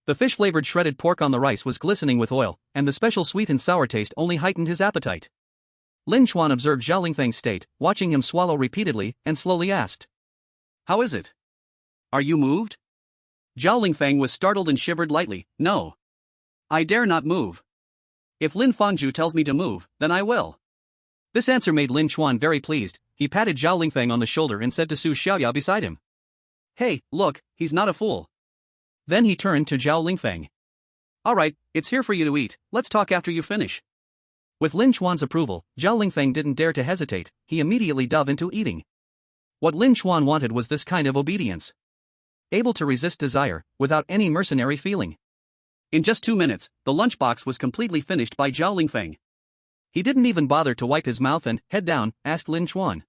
The fish-flavored shredded pork on the rice was glistening with oil, and the special sweet and sour taste only heightened his appetite. Lin Chuan observed Zhao Lingfeng's state, watching him swallow repeatedly, and slowly asked, How is it? Are you moved? Zhao Lingfeng was startled and shivered lightly. No. I dare not move. If Lin Fangzhu tells me to move, then I will. This answer made Lin Chuan very pleased. He patted Zhao Lingfeng on the shoulder and said to Su Xiaoya beside him, Hey, look, he's not a fool. Then he turned to Zhao Lingfeng. Alright, it's here for you to eat, let's talk after you finish. With Lin Chuan's approval, Zhao Lingfeng didn't dare to hesitate. He immediately dove into eating. What Lin Chuan wanted was this kind of obedience. Able to resist desire, without any mercenary feeling. In just 2 minutes, the lunchbox was completely finished by Zhao Lingfeng. He didn't even bother to wipe his mouth and, head down, asked Lin Chuan.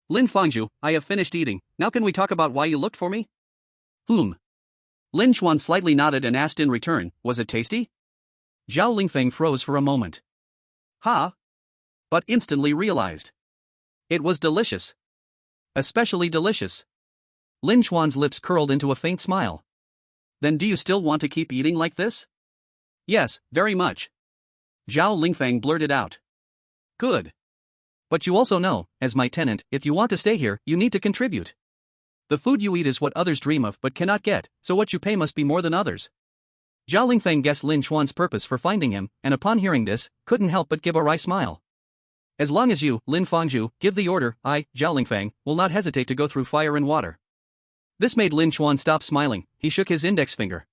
Lin Fangzhu, I have finished eating, now can we talk about why you looked for me? Lin Chuan slightly nodded and asked in return, was it tasty? Zhao Lingfeng froze for a moment. But instantly realized. It was delicious. Especially delicious. Lin Chuan's lips curled into a faint smile. Then do you still want to keep eating like this? Yes, very much. Zhao Lingfeng blurted out. Good. But you also know, as my tenant, if you want to stay here, you need to contribute. The food you eat is what others dream of but cannot get, so what you pay must be more than others. Zhao Lingfeng guessed Lin Chuan's purpose for finding him, and upon hearing this, couldn't help but give a wry smile. As long as you, Lin Fangzhu, give the order, I, Zhao Lingfeng, will not hesitate to go through fire and water. This made Lin Chuan stop smiling. He shook his index finger.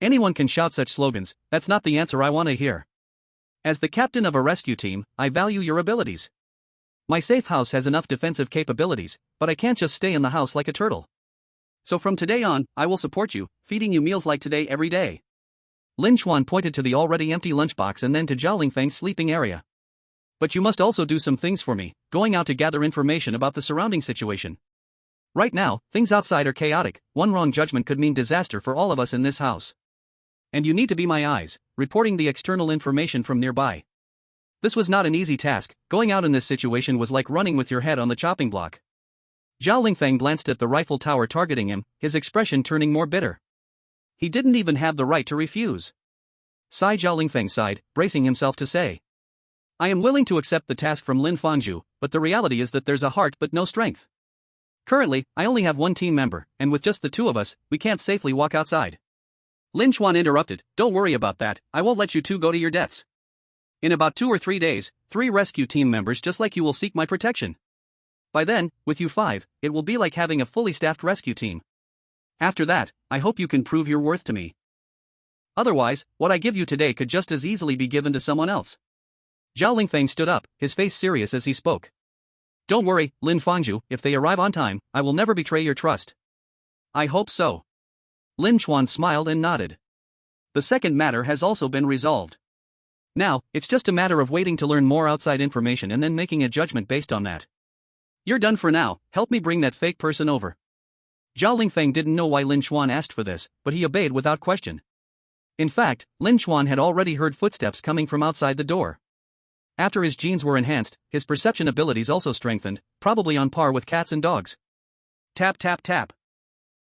Anyone can shout such slogans, that's not the answer I want to hear. As the captain of a rescue team, I value your abilities. My safe house has enough defensive capabilities, but I can't just stay in the house like a turtle. So from today on, I will support you, feeding you meals like today every day. Lin Chuan pointed to the already empty lunchbox and then to Zhao Lingfeng's sleeping area. But you must also do some things for me, going out to gather information about the surrounding situation. Right now, things outside are chaotic, one wrong judgment could mean disaster for all of us in this house. And you need to be my eyes, reporting the external information from nearby. This was not an easy task, going out in this situation was like running with your head on the chopping block. Zhao Lingfeng glanced at the rifle tower targeting him, his expression turning more bitter. He didn't even have the right to refuse. Zhao Lingfeng sighed, bracing himself to say. I am willing to accept the task from Lin Fangzhu, but the reality is that there's a heart but no strength. Currently, I only have one team member, and with just the two of us, we can't safely walk outside. Lin Chuan interrupted, don't worry about that, I won't let you two go to your deaths. In about 2 or 3 days, 3 rescue team members just like you will seek my protection. By then, with you 5, it will be like having a fully staffed rescue team. After that, I hope you can prove your worth to me. Otherwise, what I give you today could just as easily be given to someone else. Zhao Lingfeng stood up, his face serious as he spoke. Don't worry, Lin Fangzhu, if they arrive on time, I will never betray your trust. I hope so. Lin Chuan smiled and nodded. The second matter has also been resolved. Now, it's just a matter of waiting to learn more outside information and then making a judgment based on that. You're done for now, help me bring that fake person over. Zhao Lingfeng didn't know why Lin Chuan asked for this, but he obeyed without question. In fact, Lin Chuan had already heard footsteps coming from outside the door. After his genes were enhanced, his perception abilities also strengthened, probably on par with cats and dogs. Tap tap tap.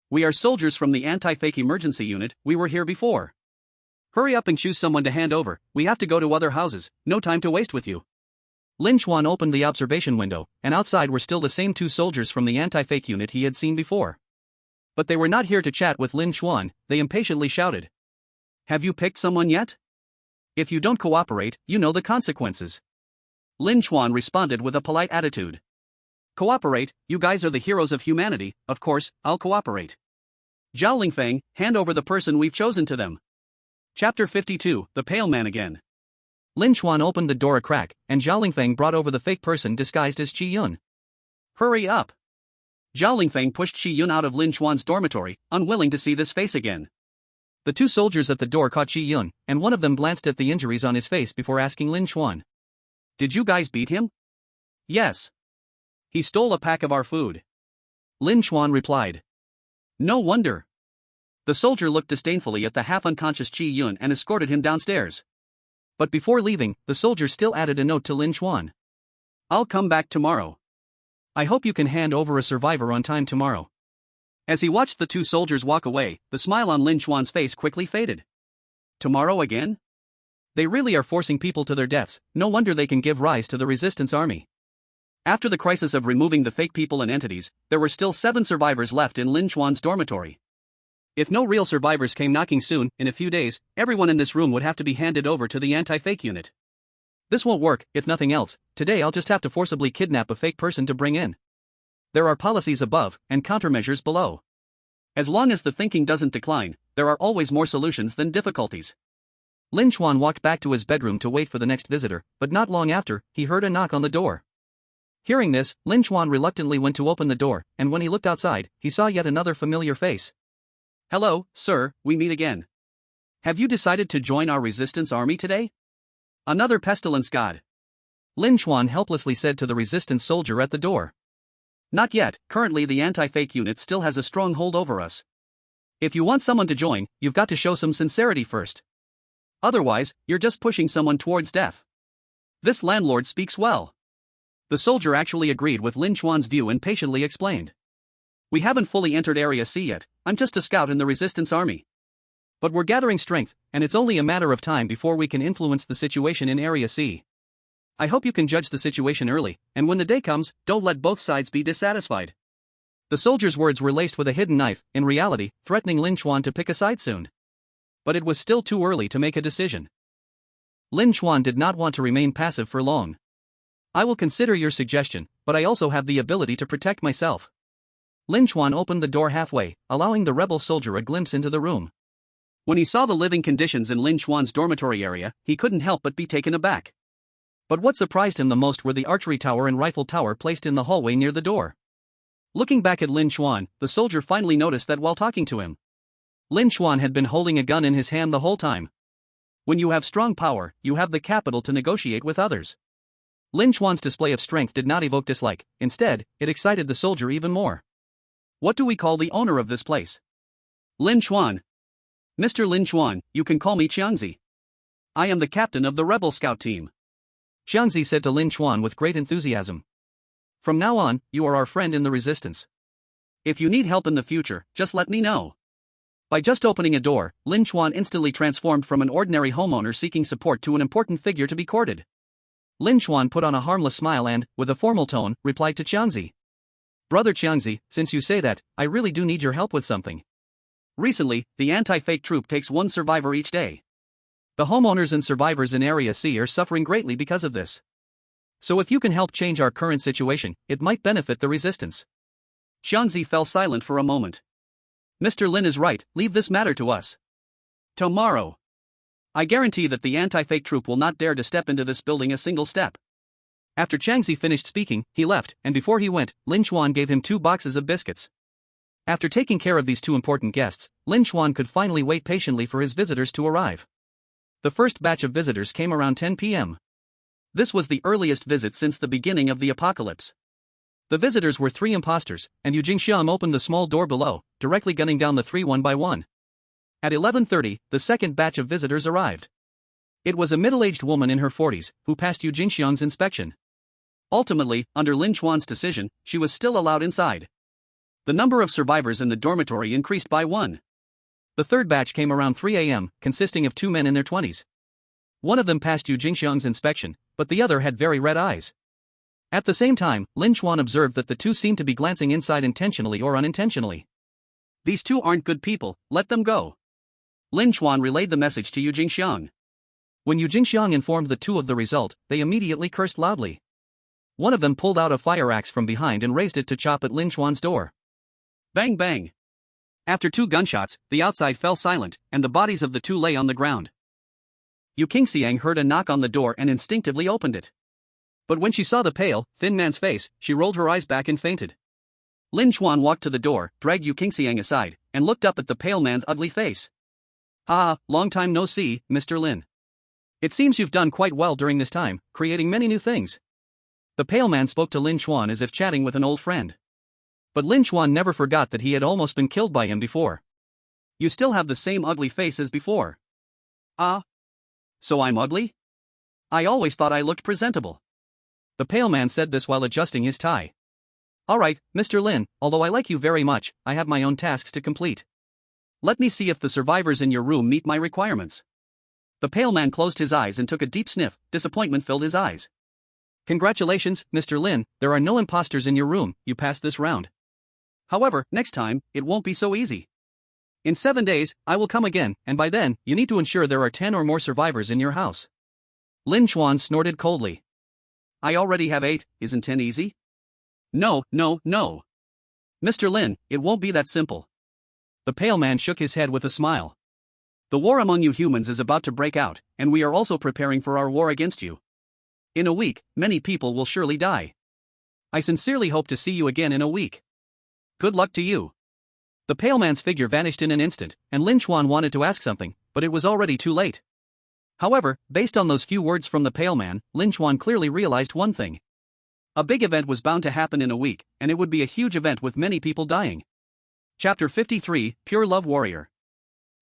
We are soldiers from the anti-fake emergency unit, we were here before. Hurry up and choose someone to hand over, we have to go to other houses, no time to waste with you. Lin Chuan opened the observation window, and outside were still the same 2 soldiers from the anti-fake unit he had seen before. But they were not here to chat with Lin Chuan, they impatiently shouted. Have you picked someone yet? If you don't cooperate, you know the consequences. Lin Chuan responded with a polite attitude. Cooperate, you guys are the heroes of humanity, of course, I'll cooperate. Zhao Lingfeng, hand over the person we've chosen to them. Chapter 52, The Pale Man Again. Lin Chuan opened the door a crack, and Zhao Lingfeng brought over the fake person disguised as Qi Yun. Hurry up. Zhao Lingfeng pushed Qi Yun out of Lin Chuan's dormitory, unwilling to see this face again. The 2 soldiers at the door caught Qi Yun, and one of them glanced at the injuries on his face before asking Lin Chuan. Did you guys beat him? Yes. He stole a pack of our food. Lin Chuan replied. No wonder. The soldier looked disdainfully at the half-unconscious Qi Yun and escorted him downstairs. But before leaving, the soldier still added a note to Lin Chuan. I'll come back tomorrow. I hope you can hand over a survivor on time tomorrow. As he watched the 2 soldiers walk away, the smile on Lin Chuan's face quickly faded. Tomorrow again? They really are forcing people to their deaths, no wonder they can give rise to the resistance army. After the crisis of removing the fake people and entities, there were still 7 survivors left in Lin Chuan's dormitory. If no real survivors came knocking soon, in a few days, everyone in this room would have to be handed over to the anti-fake unit. This won't work, if nothing else, today I'll just have to forcibly kidnap a fake person to bring in. There are policies above, and countermeasures below. As long as the thinking doesn't decline, there are always more solutions than difficulties. Lin Chuan walked back to his bedroom to wait for the next visitor, but not long after, he heard a knock on the door. Hearing this, Lin Chuan reluctantly went to open the door, and when he looked outside, he saw yet another familiar face. Hello, sir, we meet again. Have you decided to join our resistance army today? Another pestilence god. Lin Chuan helplessly said to the resistance soldier at the door. Not yet, currently the anti-fake unit still has a strong hold over us. If you want someone to join, you've got to show some sincerity first. Otherwise, you're just pushing someone towards death. This landlord speaks well. The soldier actually agreed with Lin Chuan's view and patiently explained. We haven't fully entered Area C yet, I'm just a scout in the resistance army. But we're gathering strength, and it's only a matter of time before we can influence the situation in Area C. I hope you can judge the situation early, and when the day comes, don't let both sides be dissatisfied. The soldier's words were laced with a hidden knife, in reality, threatening Lin Chuan to pick a side soon. But it was still too early to make a decision. Lin Chuan did not want to remain passive for long. I will consider your suggestion, but I also have the ability to protect myself. Lin Chuan opened the door halfway, allowing the rebel soldier a glimpse into the room. When he saw the living conditions in Lin Chuan's dormitory area, he couldn't help but be taken aback. But what surprised him the most were the archery tower and rifle tower placed in the hallway near the door. Looking back at Lin Chuan, the soldier finally noticed that while talking to him, Lin Chuan had been holding a gun in his hand the whole time. When you have strong power, you have the capital to negotiate with others. Lin Chuan's display of strength did not evoke dislike, instead, it excited the soldier even more. What do we call the owner of this place? Lin Chuan. Mr. Lin Chuan, you can call me Qiangzi. I am the captain of the rebel scout team. Qiangzi said to Lin Chuan with great enthusiasm. From now on, you are our friend in the resistance. If you need help in the future, just let me know. By just opening a door, Lin Chuan instantly transformed from an ordinary homeowner seeking support to an important figure to be courted. Lin Chuan put on a harmless smile and, with a formal tone, replied to Qiangzi. Brother Qiangzi, since you say that, I really do need your help with something. Recently, the anti-fake troop takes one survivor each day. The homeowners and survivors in Area C are suffering greatly because of this. So if you can help change our current situation, it might benefit the resistance. Qiangzi fell silent for a moment. Mr. Lin is right, leave this matter to us. Tomorrow. I guarantee that the anti-fake troop will not dare to step into this building a single step. After Qiangzi finished speaking, he left, and before he went, Lin Chuan gave him 2 boxes of biscuits. After taking care of these 2 important guests, Lin Chuan could finally wait patiently for his visitors to arrive. The first batch of visitors came around 10 p.m. This was the earliest visit since the beginning of the apocalypse. The visitors were 3 impostors, and Yu Jingxiang opened the small door below, directly gunning down the 3 one by one. At 11:30, the second batch of visitors arrived. It was a middle-aged woman in her 40s, who passed Yu Jingxiang's inspection. Ultimately, under Lin Chuan's decision, she was still allowed inside. The number of survivors in the dormitory increased by 1. The third batch came around 3 a.m., consisting of 2 men in their 20s. One of them passed Yu Jingxiang's inspection, but the other had very red eyes. At the same time, Lin Chuan observed that the 2 seemed to be glancing inside intentionally or unintentionally. These 2 aren't good people, let them go. Lin Chuan relayed the message to Yu Jingxiang. When Yu Jingxiang informed the 2 of the result, they immediately cursed loudly. One of them pulled out a fire axe from behind and raised it to chop at Lin Chuan's door. Bang bang. After 2 gunshots, the outside fell silent, and the bodies of the 2 lay on the ground. Yu Qingxiang heard a knock on the door and instinctively opened it. But when she saw the pale, thin man's face, she rolled her eyes back and fainted. Lin Chuan walked to the door, dragged Yu Qingxiang aside, and looked up at the pale man's ugly face. Ah, long time no see, Mr. Lin. It seems you've done quite well during this time, creating many new things. The pale man spoke to Lin Chuan as if chatting with an old friend. But Lin Chuan never forgot that he had almost been killed by him before. You still have the same ugly face as before. Ah? So I'm ugly? I always thought I looked presentable. The pale man said this while adjusting his tie. Alright, Mr. Lin, although I like you very much, I have my own tasks to complete. Let me see if the survivors in your room meet my requirements. The pale man closed his eyes and took a deep sniff, disappointment filled his eyes. Congratulations, Mr. Lin, there are no imposters in your room, you passed this round. However, next time, it won't be so easy. In 7 days, I will come again, and by then, you need to ensure there are 10 or more survivors in your house. Lin Chuan snorted coldly. I already have 8, isn't 10 easy? No. Mr. Lin, it won't be that simple. The pale man shook his head with a smile. The war among you humans is about to break out, and we are also preparing for our war against you. In a week, many people will surely die. I sincerely hope to see you again in a week. Good luck to you. The pale man's figure vanished in an instant, and Lin Chuan wanted to ask something, but it was already too late. However, based on those few words from the pale man, Lin Chuan clearly realized one thing. A big event was bound to happen in a week, and it would be a huge event with many people dying. Chapter 53, Pure Love Warrior.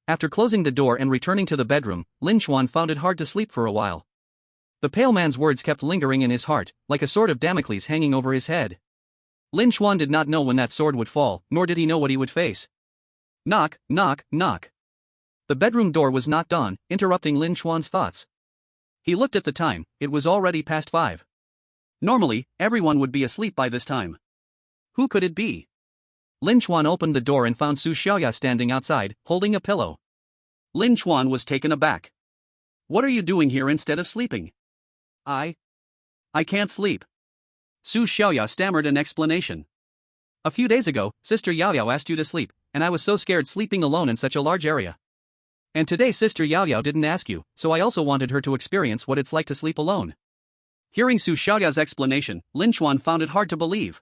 After closing the door and returning to the bedroom, Lin Chuan found it hard to sleep for a while. The pale man's words kept lingering in his heart, like a sword of Damocles hanging over his head. Lin Chuan did not know when that sword would fall, nor did he know what he would face. Knock, knock, knock. The bedroom door was knocked on, interrupting Lin Chuan's thoughts. He looked at the time, it was already past 5. Normally, everyone would be asleep by this time. Who could it be? Lin Chuan opened the door and found Su Xiaoya standing outside, holding a pillow. Lin Chuan was taken aback. What are you doing here instead of sleeping? I can't sleep. Su Xiaoya stammered an explanation. A few days ago, Sister Yao Yao asked you to sleep, and I was so scared sleeping alone in such a large area. And today Sister Yao Yao didn't ask you, so I also wanted her to experience what it's like to sleep alone. Hearing Su Xiaoya's explanation, Lin Chuan found it hard to believe.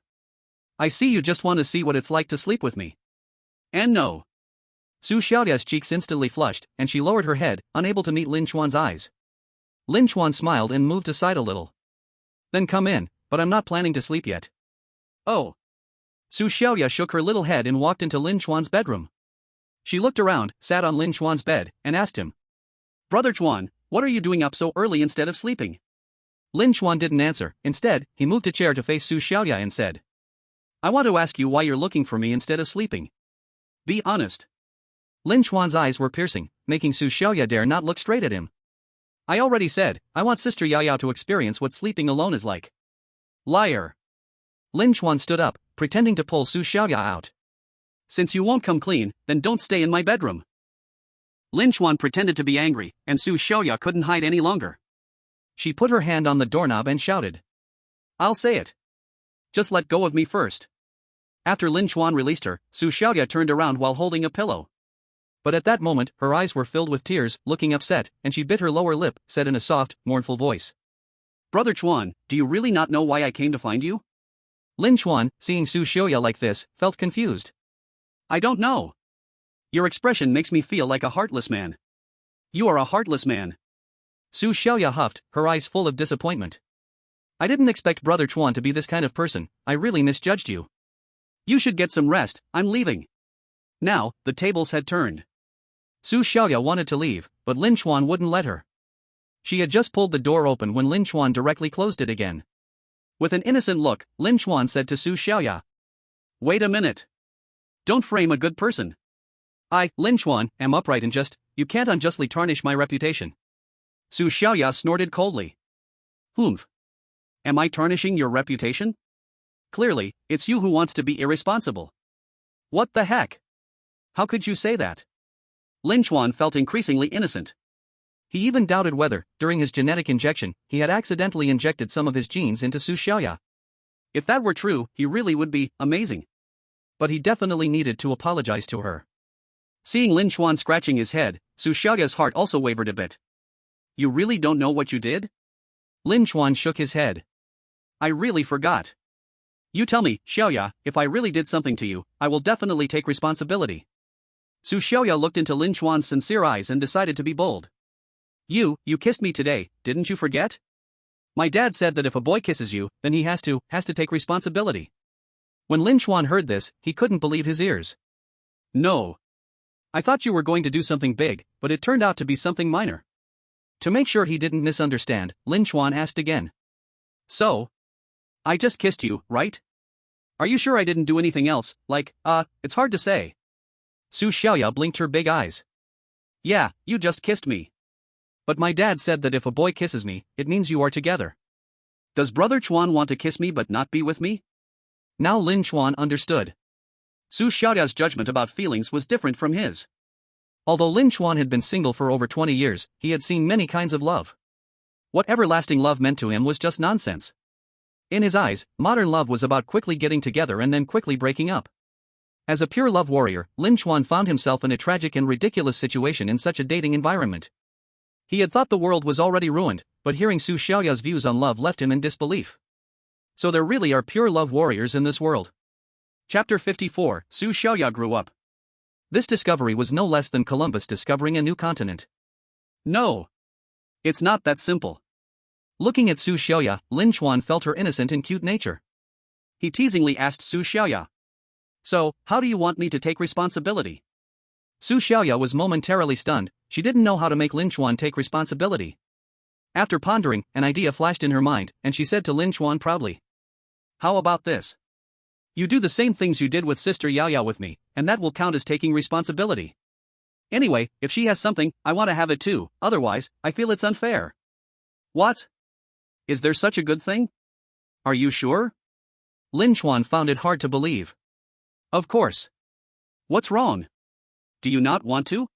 I see you just want to see what it's like to sleep with me. And no. Su Xiaoya's cheeks instantly flushed, and she lowered her head, unable to meet Lin Chuan's eyes. Lin Chuan smiled and moved aside a little. Then come in, but I'm not planning to sleep yet. Oh. Su Xiaoya shook her little head and walked into Lin Chuan's bedroom. She looked around, sat on Lin Chuan's bed, and asked him. Brother Chuan, what are you doing up so early instead of sleeping? Lin Chuan didn't answer. Instead, he moved a chair to face Su Xiaoya and said. I want to ask you why you're looking for me instead of sleeping. Be honest. Lin Chuan's eyes were piercing, making Su Xiaoya dare not look straight at him. I already said, I want Sister Yao Yao to experience what sleeping alone is like. Liar. Lin Chuan stood up, pretending to pull Su Xiaoya out. Since you won't come clean, then don't stay in my bedroom. Lin Chuan pretended to be angry, and Su Xiaoya couldn't hide any longer. She put her hand on the doorknob and shouted. I'll say it. Just let go of me first. After Lin Chuan released her, Su Xiaoya turned around while holding a pillow. But at that moment, her eyes were filled with tears, looking upset, and she bit her lower lip, said in a soft, mournful voice. Brother Chuan, do you really not know why I came to find you? Lin Chuan, seeing Su Xiaoya like this, felt confused. I don't know. Your expression makes me feel like a heartless man. You are a heartless man. Su Xiaoya huffed, her eyes full of disappointment. I didn't expect Brother Chuan to be this kind of person. I really misjudged you. You should get some rest, I'm leaving. Now, the tables had turned. Su Xiaoya wanted to leave, but Lin Chuan wouldn't let her. She had just pulled the door open when Lin Chuan directly closed it again. With an innocent look, Lin Chuan said to Su Xiaoya. Wait a minute. Don't frame a good person. I, Lin Chuan, am upright and just, you can't unjustly tarnish my reputation. Su Xiaoya snorted coldly. Humph. Am I tarnishing your reputation? Clearly, it's you who wants to be irresponsible. What the heck? How could you say that? Lin Chuan felt increasingly innocent. He even doubted whether, during his genetic injection, he had accidentally injected some of his genes into Su Xiaoya. If that were true, he really would be amazing. But he definitely needed to apologize to her. Seeing Lin Chuan scratching his head, Su Xiaoya's heart also wavered a bit. You really don't know what you did? Lin Chuan shook his head. I really forgot. You tell me, Xiaoya, if I really did something to you, I will definitely take responsibility. Su Xiaoya looked into Lin Chuan's sincere eyes and decided to be bold. You kissed me today, didn't you forget? My dad said that if a boy kisses you, then he has to take responsibility. When Lin Chuan heard this, he couldn't believe his ears. No. I thought you were going to do something big, but it turned out to be something minor. To make sure he didn't misunderstand, Lin Chuan asked again. So? I just kissed you, right? Are you sure I didn't do anything else, like, it's hard to say. Su Xiaoya blinked her big eyes. Yeah, you just kissed me. But my dad said that if a boy kisses me, it means you are together. Does Brother Chuan want to kiss me but not be with me? Now Lin Chuan understood. Su Xiaoya's judgment about feelings was different from his. Although Lin Chuan had been single for over 20 years, he had seen many kinds of love. What everlasting love meant to him was just nonsense. In his eyes, modern love was about quickly getting together and then quickly breaking up. As a pure love warrior, Lin Chuan found himself in a tragic and ridiculous situation in such a dating environment. He had thought the world was already ruined, but hearing Su Xiaoya's views on love left him in disbelief. So there really are pure love warriors in this world. Chapter 54, Su Xiaoya grew up. This discovery was no less than Columbus discovering a new continent. No. It's not that simple. Looking at Su Xiaoya, Lin Chuan felt her innocent and cute nature. He teasingly asked Su Xiaoya. So, how do you want me to take responsibility? Su Xiaoya was momentarily stunned. She didn't know how to make Lin Chuan take responsibility. After pondering, an idea flashed in her mind, and she said to Lin Chuan proudly. How about this? You do the same things you did with Sister Yao Yao with me, and that will count as taking responsibility. Anyway, if she has something, I want to have it too, otherwise, I feel it's unfair. What? Is there such a good thing? Are you sure? Lin Chuan found it hard to believe. Of course. What's wrong? Do you not want to?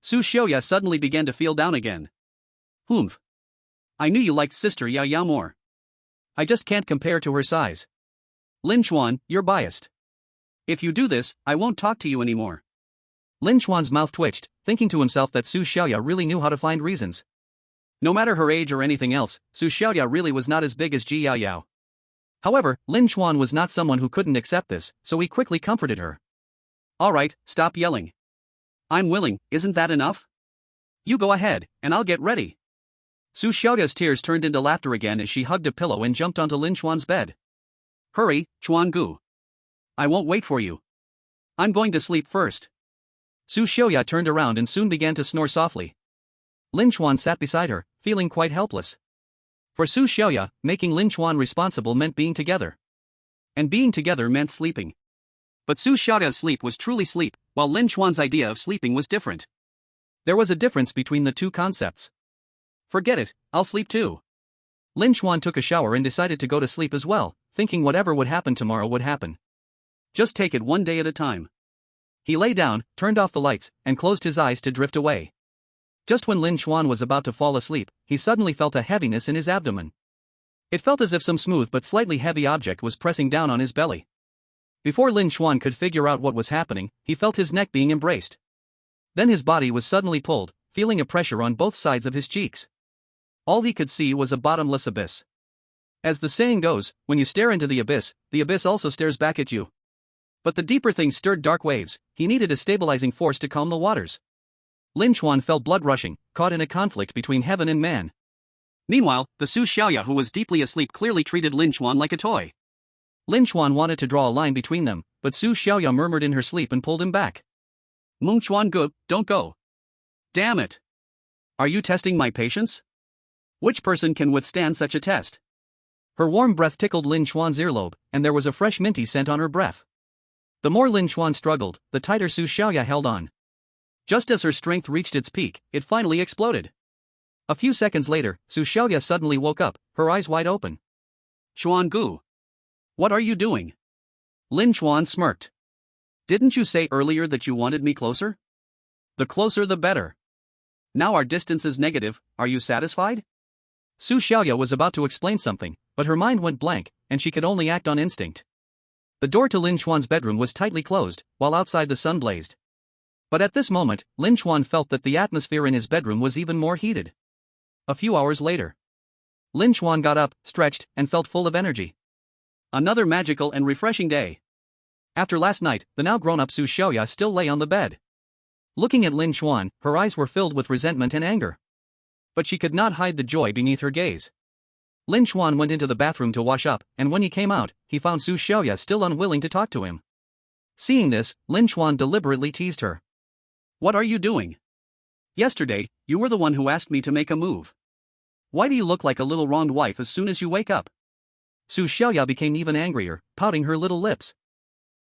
Su Xiaoya suddenly began to feel down again. Humph. I knew you liked Sister Yao Yao more. I just can't compare to her size. Lin Chuan, you're biased. If you do this, I won't talk to you anymore. Lin Chuan's mouth twitched, thinking to himself that Su Xiaoya really knew how to find reasons. No matter her age or anything else, Su Xiaoya really was not as big as Ji Yao Yao. However, Lin Chuan was not someone who couldn't accept this, so he quickly comforted her. Alright, stop yelling. I'm willing, isn't that enough? You go ahead, and I'll get ready. Su Xiaoya's tears turned into laughter again as she hugged a pillow and jumped onto Lin Chuan's bed. Hurry, Chuan Gu. I won't wait for you. I'm going to sleep first. Su Xiaoya turned around and soon began to snore softly. Lin Chuan sat beside her, feeling quite helpless. For Su Xiaoya, making Lin Chuan responsible meant being together. And being together meant sleeping. But Su Xiaoya's sleep was truly sleep, while Lin Chuan's idea of sleeping was different. There was a difference between the two concepts. Forget it, I'll sleep too. Lin Chuan took a shower and decided to go to sleep as well, thinking whatever would happen tomorrow would happen. Just take it one day at a time. He lay down, turned off the lights, and closed his eyes to drift away. Just when Lin Chuan was about to fall asleep, he suddenly felt a heaviness in his abdomen. It felt as if some smooth but slightly heavy object was pressing down on his belly. Before Lin Chuan could figure out what was happening, he felt his neck being embraced. Then his body was suddenly pulled, feeling a pressure on both sides of his cheeks. All he could see was a bottomless abyss. As the saying goes, when you stare into the abyss also stares back at you. But the deeper thing stirred dark waves. He needed a stabilizing force to calm the waters. Lin Chuan felt blood rushing, caught in a conflict between heaven and man. Meanwhile, the Su Xiaoya who was deeply asleep clearly treated Lin Chuan like a toy. Lin Chuan wanted to draw a line between them, but Su Xiaoya murmured in her sleep and pulled him back. Meng Chuan Gu, don't go. Damn it. Are you testing my patience? Which person can withstand such a test? Her warm breath tickled Lin Chuan's earlobe, and there was a fresh minty scent on her breath. The more Lin Chuan struggled, the tighter Su Xiaoya held on. Just as her strength reached its peak, it finally exploded. A few seconds later, Su Xiaoya suddenly woke up, her eyes wide open. Chuan Gu. What are you doing? Lin Chuan smirked. Didn't you say earlier that you wanted me closer? The closer the better. Now our distance is negative, are you satisfied? Su Xiaoya was about to explain something, but her mind went blank, and she could only act on instinct. The door to Lin Chuan's bedroom was tightly closed, while outside the sun blazed. But at this moment, Lin Chuan felt that the atmosphere in his bedroom was even more heated. A few hours later, Lin Chuan got up, stretched, and felt full of energy. Another magical and refreshing day. After last night, the now grown-up Su Xiaoya still lay on the bed. Looking at Lin Chuan, her eyes were filled with resentment and anger. But she could not hide the joy beneath her gaze. Lin Chuan went into the bathroom to wash up, and when he came out, he found Su Xiaoya still unwilling to talk to him. Seeing this, Lin Chuan deliberately teased her. What are you doing? Yesterday, you were the one who asked me to make a move. Why do you look like a little wronged wife as soon as you wake up? Su Xiaoya became even angrier, pouting her little lips.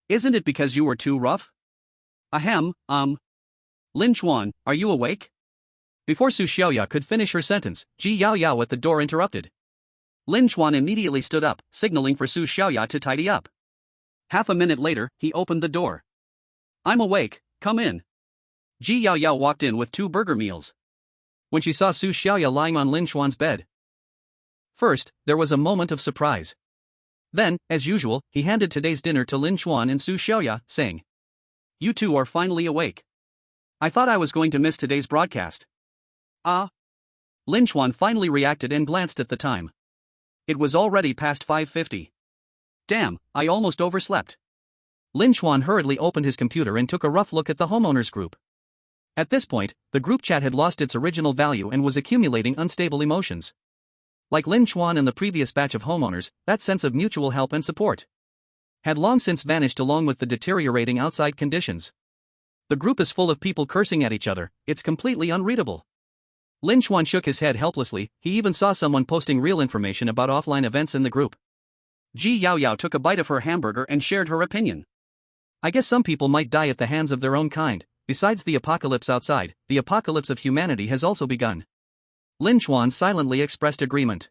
Isn't it because you were too rough? Ahem, Lin Chuan, are you awake? Before Su Xiaoya could finish her sentence, Ji Yao Yao at the door interrupted. Lin Chuan immediately stood up, signaling for Su Xiaoya to tidy up. Half a minute later, he opened the door. I'm awake, come in. Ji Yao Yao walked in with 2 burger meals. When she saw Su Xiaoya lying on Lin Chuan's bed, first, there was a moment of surprise. Then, as usual, he handed today's dinner to Lin Chuan and Su Xiaoya, saying, You two are finally awake. I thought I was going to miss today's broadcast. Ah. Lin Chuan finally reacted and glanced at the time. It was already past 5:50. Damn, I almost overslept. Lin Chuan hurriedly opened his computer and took a rough look at the homeowners group. At this point, the group chat had lost its original value and was accumulating unstable emotions. Like Lin Chuan and the previous batch of homeowners, that sense of mutual help and support had long since vanished along with the deteriorating outside conditions. The group is full of people cursing at each other, it's completely unreadable. Lin Chuan shook his head helplessly, he even saw someone posting real information about offline events in the group. Ji Yao Yao took a bite of her hamburger and shared her opinion. I guess some people might die at the hands of their own kind, besides the apocalypse outside, the apocalypse of humanity has also begun. Lin Chuan silently expressed agreement.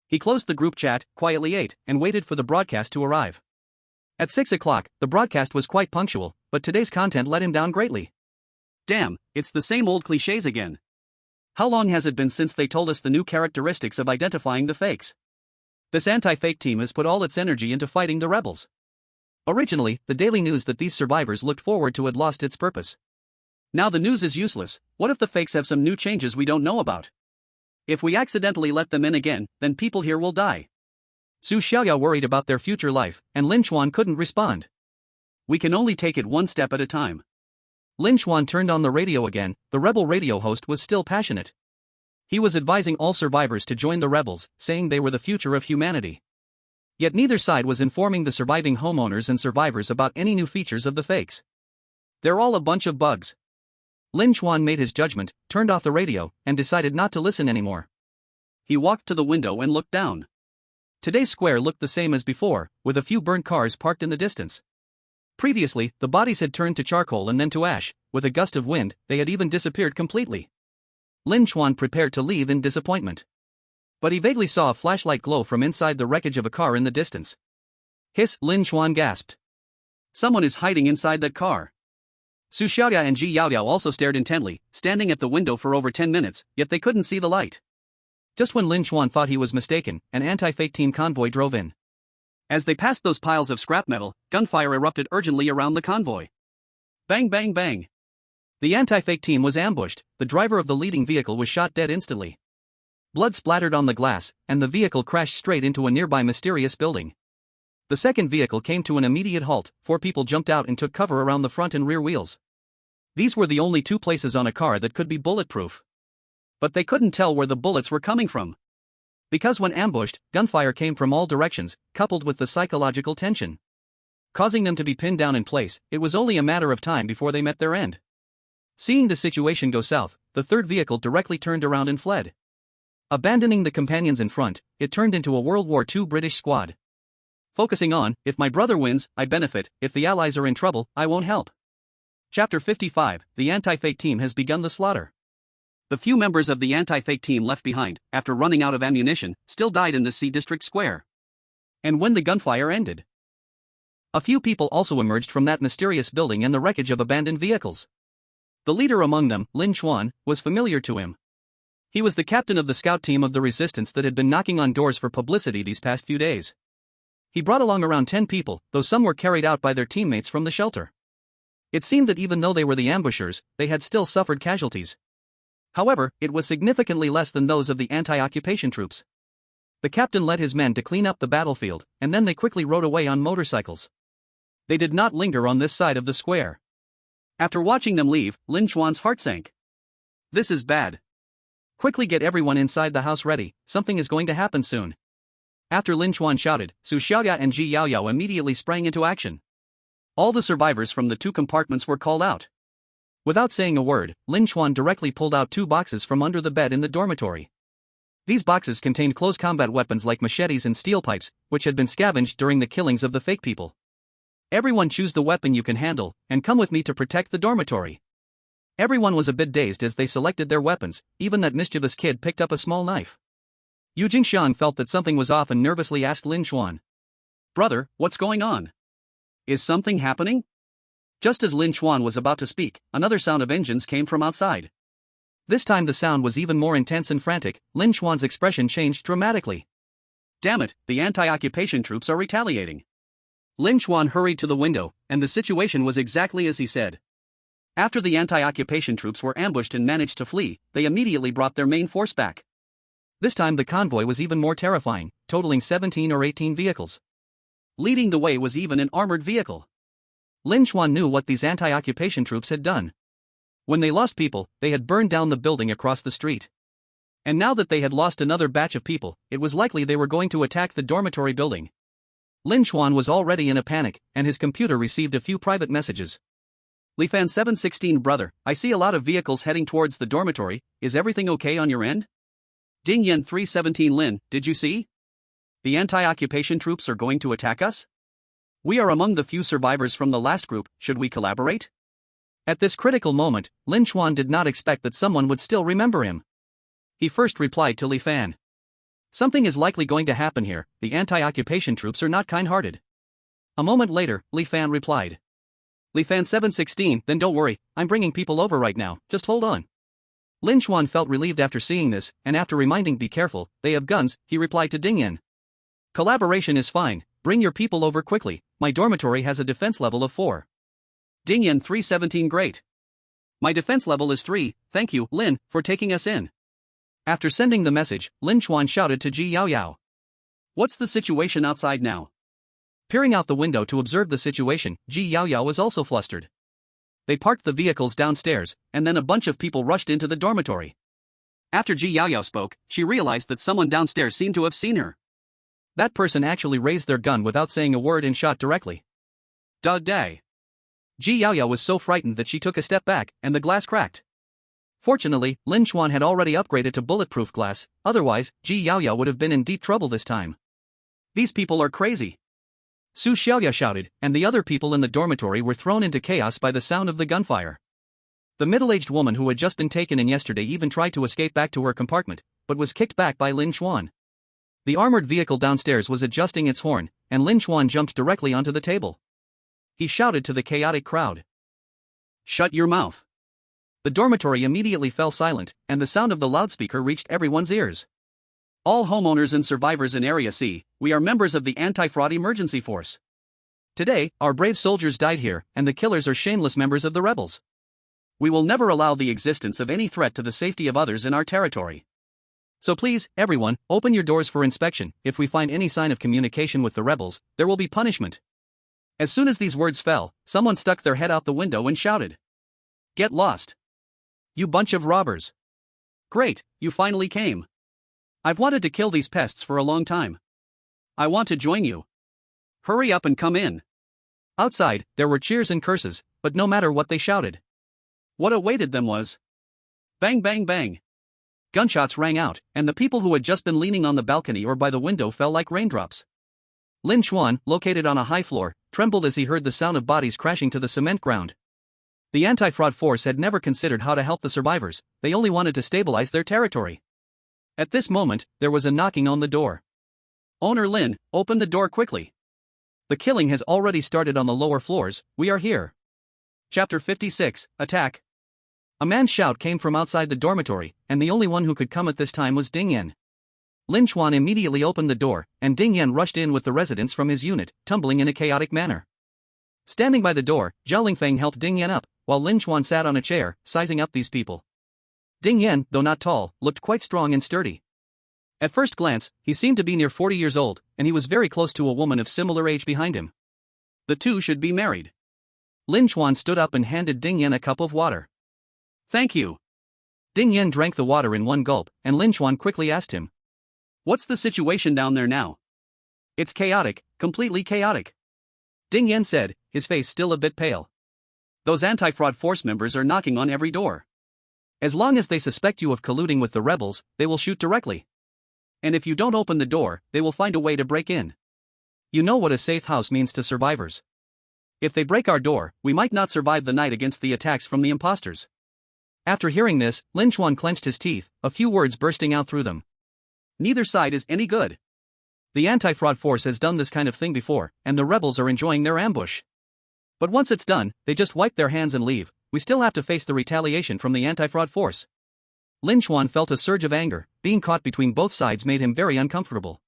He closed the group chat, quietly ate, and waited for the broadcast to arrive. At 6 o'clock, the broadcast was quite punctual, but today's content let him down greatly. Damn, it's the same old cliches again. How long has it been since they told us the new characteristics of identifying the fakes? This anti-fake team has put all its energy into fighting the rebels. Originally, the daily news that these survivors looked forward to had lost its purpose. Now the news is useless. What if the fakes have some new changes we don't know about? If we accidentally let them in again, then people here will die. Su Xiaoyao worried about their future life, and Lin Chuan couldn't respond. We can only take it one step at a time. Lin Chuan turned on the radio again. The rebel radio host was still passionate. He was advising all survivors to join the rebels, saying they were the future of humanity. Yet neither side was informing the surviving homeowners and survivors about any new features of the fakes. They're all a bunch of bugs. Lin Chuan made his judgment, turned off the radio, and decided not to listen anymore. He walked to the window and looked down. Today's square looked the same as before, with a few burnt cars parked in the distance. Previously, the bodies had turned to charcoal and then to ash. With a gust of wind, they had even disappeared completely. Lin Chuan prepared to leave in disappointment. But he vaguely saw a flashlight glow from inside the wreckage of a car in the distance. Hiss, Lin Chuan gasped. Someone is hiding inside that car. Su Xiaoya and Ji Yaoyao also stared intently, standing at the window for over 10 minutes, yet they couldn't see the light. Just when Lin Chuan thought he was mistaken, an anti-fake team convoy drove in. As they passed those piles of scrap metal, gunfire erupted urgently around the convoy. Bang bang bang. The anti-fake team was ambushed. The driver of the leading vehicle was shot dead instantly. Blood splattered on the glass, and the vehicle crashed straight into a nearby mysterious building. The second vehicle came to an immediate halt. 4 people jumped out and took cover around the front and rear wheels. These were the only 2 places on a car that could be bulletproof. But they couldn't tell where the bullets were coming from. Because when ambushed, gunfire came from all directions, coupled with the psychological tension, causing them to be pinned down in place. It was only a matter of time before they met their end. Seeing the situation go south, the third vehicle directly turned around and fled. Abandoning the companions in front, it turned into a World War II British squad. Focusing on, if my brother wins, I benefit, if the Allies are in trouble, I won't help. Chapter 55, the anti-fake team has begun the slaughter. The few members of the anti-fake team left behind, after running out of ammunition, still died in the C District Square. And when the gunfire ended, a few people also emerged from that mysterious building and the wreckage of abandoned vehicles. The leader among them, Lin Chuan, was familiar to him. He was the captain of the scout team of the resistance that had been knocking on doors for publicity these past few days. He brought along around 10 people, though some were carried out by their teammates from the shelter. It seemed that even though they were the ambushers, they had still suffered casualties. However, it was significantly less than those of the anti-occupation troops. The captain led his men to clean up the battlefield, and then they quickly rode away on motorcycles. They did not linger on this side of the square. After watching them leave, Lin Chuan's heart sank. This is bad. Quickly get everyone inside the house ready, something is going to happen soon. After Lin Chuan shouted, Su Xiaoya and Ji Yaoyao immediately sprang into action. All the survivors from the 2 compartments were called out. Without saying a word, Lin Chuan directly pulled out 2 boxes from under the bed in the dormitory. These boxes contained close combat weapons like machetes and steel pipes, which had been scavenged during the killings of the fake people. Everyone choose the weapon you can handle, and come with me to protect the dormitory. Everyone was a bit dazed as they selected their weapons. Even that mischievous kid picked up a small knife. Yu Jingshan felt that something was off and nervously asked Lin Chuan, "Brother, what's going on? Is something happening?" Just as Lin Chuan was about to speak, another sound of engines came from outside. This time the sound was even more intense and frantic. Lin Chuan's expression changed dramatically. Damn it, the anti-occupation troops are retaliating. Lin Chuan hurried to the window, and the situation was exactly as he said. After the anti-occupation troops were ambushed and managed to flee, they immediately brought their main force back. This time the convoy was even more terrifying, totaling 17 or 18 vehicles. Leading the way was even an armored vehicle. Lin Chuan knew what these anti-occupation troops had done. When they lost people, they had burned down the building across the street. And now that they had lost another batch of people, it was likely they were going to attack the dormitory building. Lin Chuan was already in a panic, and his computer received a few private messages. Lifan 716 brother, I see a lot of vehicles heading towards the dormitory, is everything okay on your end? Ding Yen 317 Lin, did you see? The anti-occupation troops are going to attack us? We are among the few survivors from the last group, should we collaborate? At this critical moment, Lin Chuan did not expect that someone would still remember him. He first replied to Li Fan. Something is likely going to happen here, the anti-occupation troops are not kind-hearted. A moment later, Li Fan replied. Li Fan 716, then don't worry, I'm bringing people over right now, just hold on. Lin Chuan felt relieved after seeing this, and after reminding be careful, they have guns, he replied to Ding Yan. Collaboration is fine, bring your people over quickly, my dormitory has a defense level of 4. Ding Yan 317 great. My defense level is 3, thank you, Lin, for taking us in. After sending the message, Lin Chuan shouted to Ji Yao Yao. What's the situation outside now? Peering out the window to observe the situation, Ji Yao Yao was also flustered. They parked the vehicles downstairs, and then a bunch of people rushed into the dormitory. After Ji Yao Yao spoke, she realized that someone downstairs seemed to have seen her. That person actually raised their gun without saying a word and shot directly. Dog day. Ji Yao Yao was so frightened that she took a step back, and the glass cracked. Fortunately, Lin Chuan had already upgraded to bulletproof glass, otherwise, Ji Yao Yao would have been in deep trouble this time. These people are crazy. Su Xiaoya shouted, and the other people in the dormitory were thrown into chaos by the sound of the gunfire. The middle-aged woman who had just been taken in yesterday even tried to escape back to her compartment, but was kicked back by Lin Chuan. The armored vehicle downstairs was adjusting its horn, and Lin Chuan jumped directly onto the table. He shouted to the chaotic crowd. Shut your mouth. The dormitory immediately fell silent, and the sound of the loudspeaker reached everyone's ears. All homeowners and survivors in Area C, we are members of the Anti-Fraud Emergency Force. Today, our brave soldiers died here, and the killers are shameless members of the rebels. We will never allow the existence of any threat to the safety of others in our territory. So please, everyone, open your doors for inspection. If we find any sign of communication with the rebels, there will be punishment. As soon as these words fell, someone stuck their head out the window and shouted. Get lost. You bunch of robbers. Great, you finally came. I've wanted to kill these pests for a long time. I want to join you. Hurry up and come in. Outside, there were cheers and curses, but no matter what they shouted, what awaited them was bang bang bang. Gunshots rang out, and the people who had just been leaning on the balcony or by the window fell like raindrops. Lin Chuan, located on a high floor, trembled as he heard the sound of bodies crashing to the cement ground. The anti-fraud force had never considered how to help the survivors, they only wanted to stabilize their territory. At this moment, there was a knocking on the door. Owner Lin, open the door quickly. The killing has already started on the lower floors, we are here. Chapter 56, Attack. A man's shout came from outside the dormitory, and the only one who could come at this time was Ding Yan. Lin Chuan immediately opened the door, and Ding Yan rushed in with the residents from his unit, tumbling in a chaotic manner. Standing by the door, Zhao Lingfeng helped Ding Yan up, while Lin Chuan sat on a chair, sizing up these people. Ding Yan, though not tall, looked quite strong and sturdy. At first glance, he seemed to be near 40 years old, and he was very close to a woman of similar age behind him. The two should be married. Lin Chuan stood up and handed Ding Yan a cup of water. Thank you. Ding Yan drank the water in one gulp, and Lin Chuan quickly asked him. What's the situation down there now? It's chaotic, completely chaotic. Ding Yan said, his face still a bit pale. Those anti-fraud force members are knocking on every door. As long as they suspect you of colluding with the rebels, they will shoot directly. And if you don't open the door, they will find a way to break in. You know what a safe house means to survivors. If they break our door, we might not survive the night against the attacks from the impostors. After hearing this, Lin Chuan clenched his teeth, a few words bursting out through them. Neither side is any good. The anti-fraud force has done this kind of thing before, and the rebels are enjoying their ambush. But once it's done, they just wipe their hands and leave. We still have to face the retaliation from the anti-fraud force. Lin Chuan felt a surge of anger, being caught between both sides made him very uncomfortable.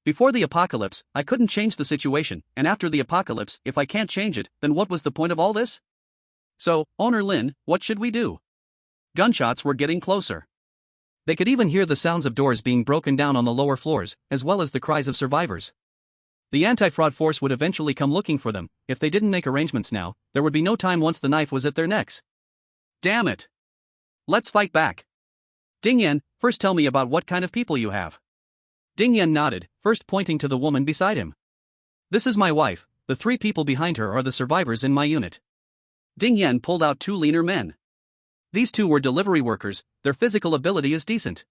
Before the apocalypse, I couldn't change the situation, and after the apocalypse, if I can't change it, then what was the point of all this? So, Owner Lin, what should we do? Gunshots were getting closer. They could even hear the sounds of doors being broken down on the lower floors, as well as the cries of survivors. The anti-fraud force would eventually come looking for them. If they didn't make arrangements now, there would be no time once the knife was at their necks. Damn it! Let's fight back. Ding Yan, first tell me about what kind of people you have. Ding Yan nodded, first pointing to the woman beside him. This is my wife, the three people behind her are the survivors in my unit. Ding Yan pulled out two leaner men. These two were delivery workers, their physical ability is decent.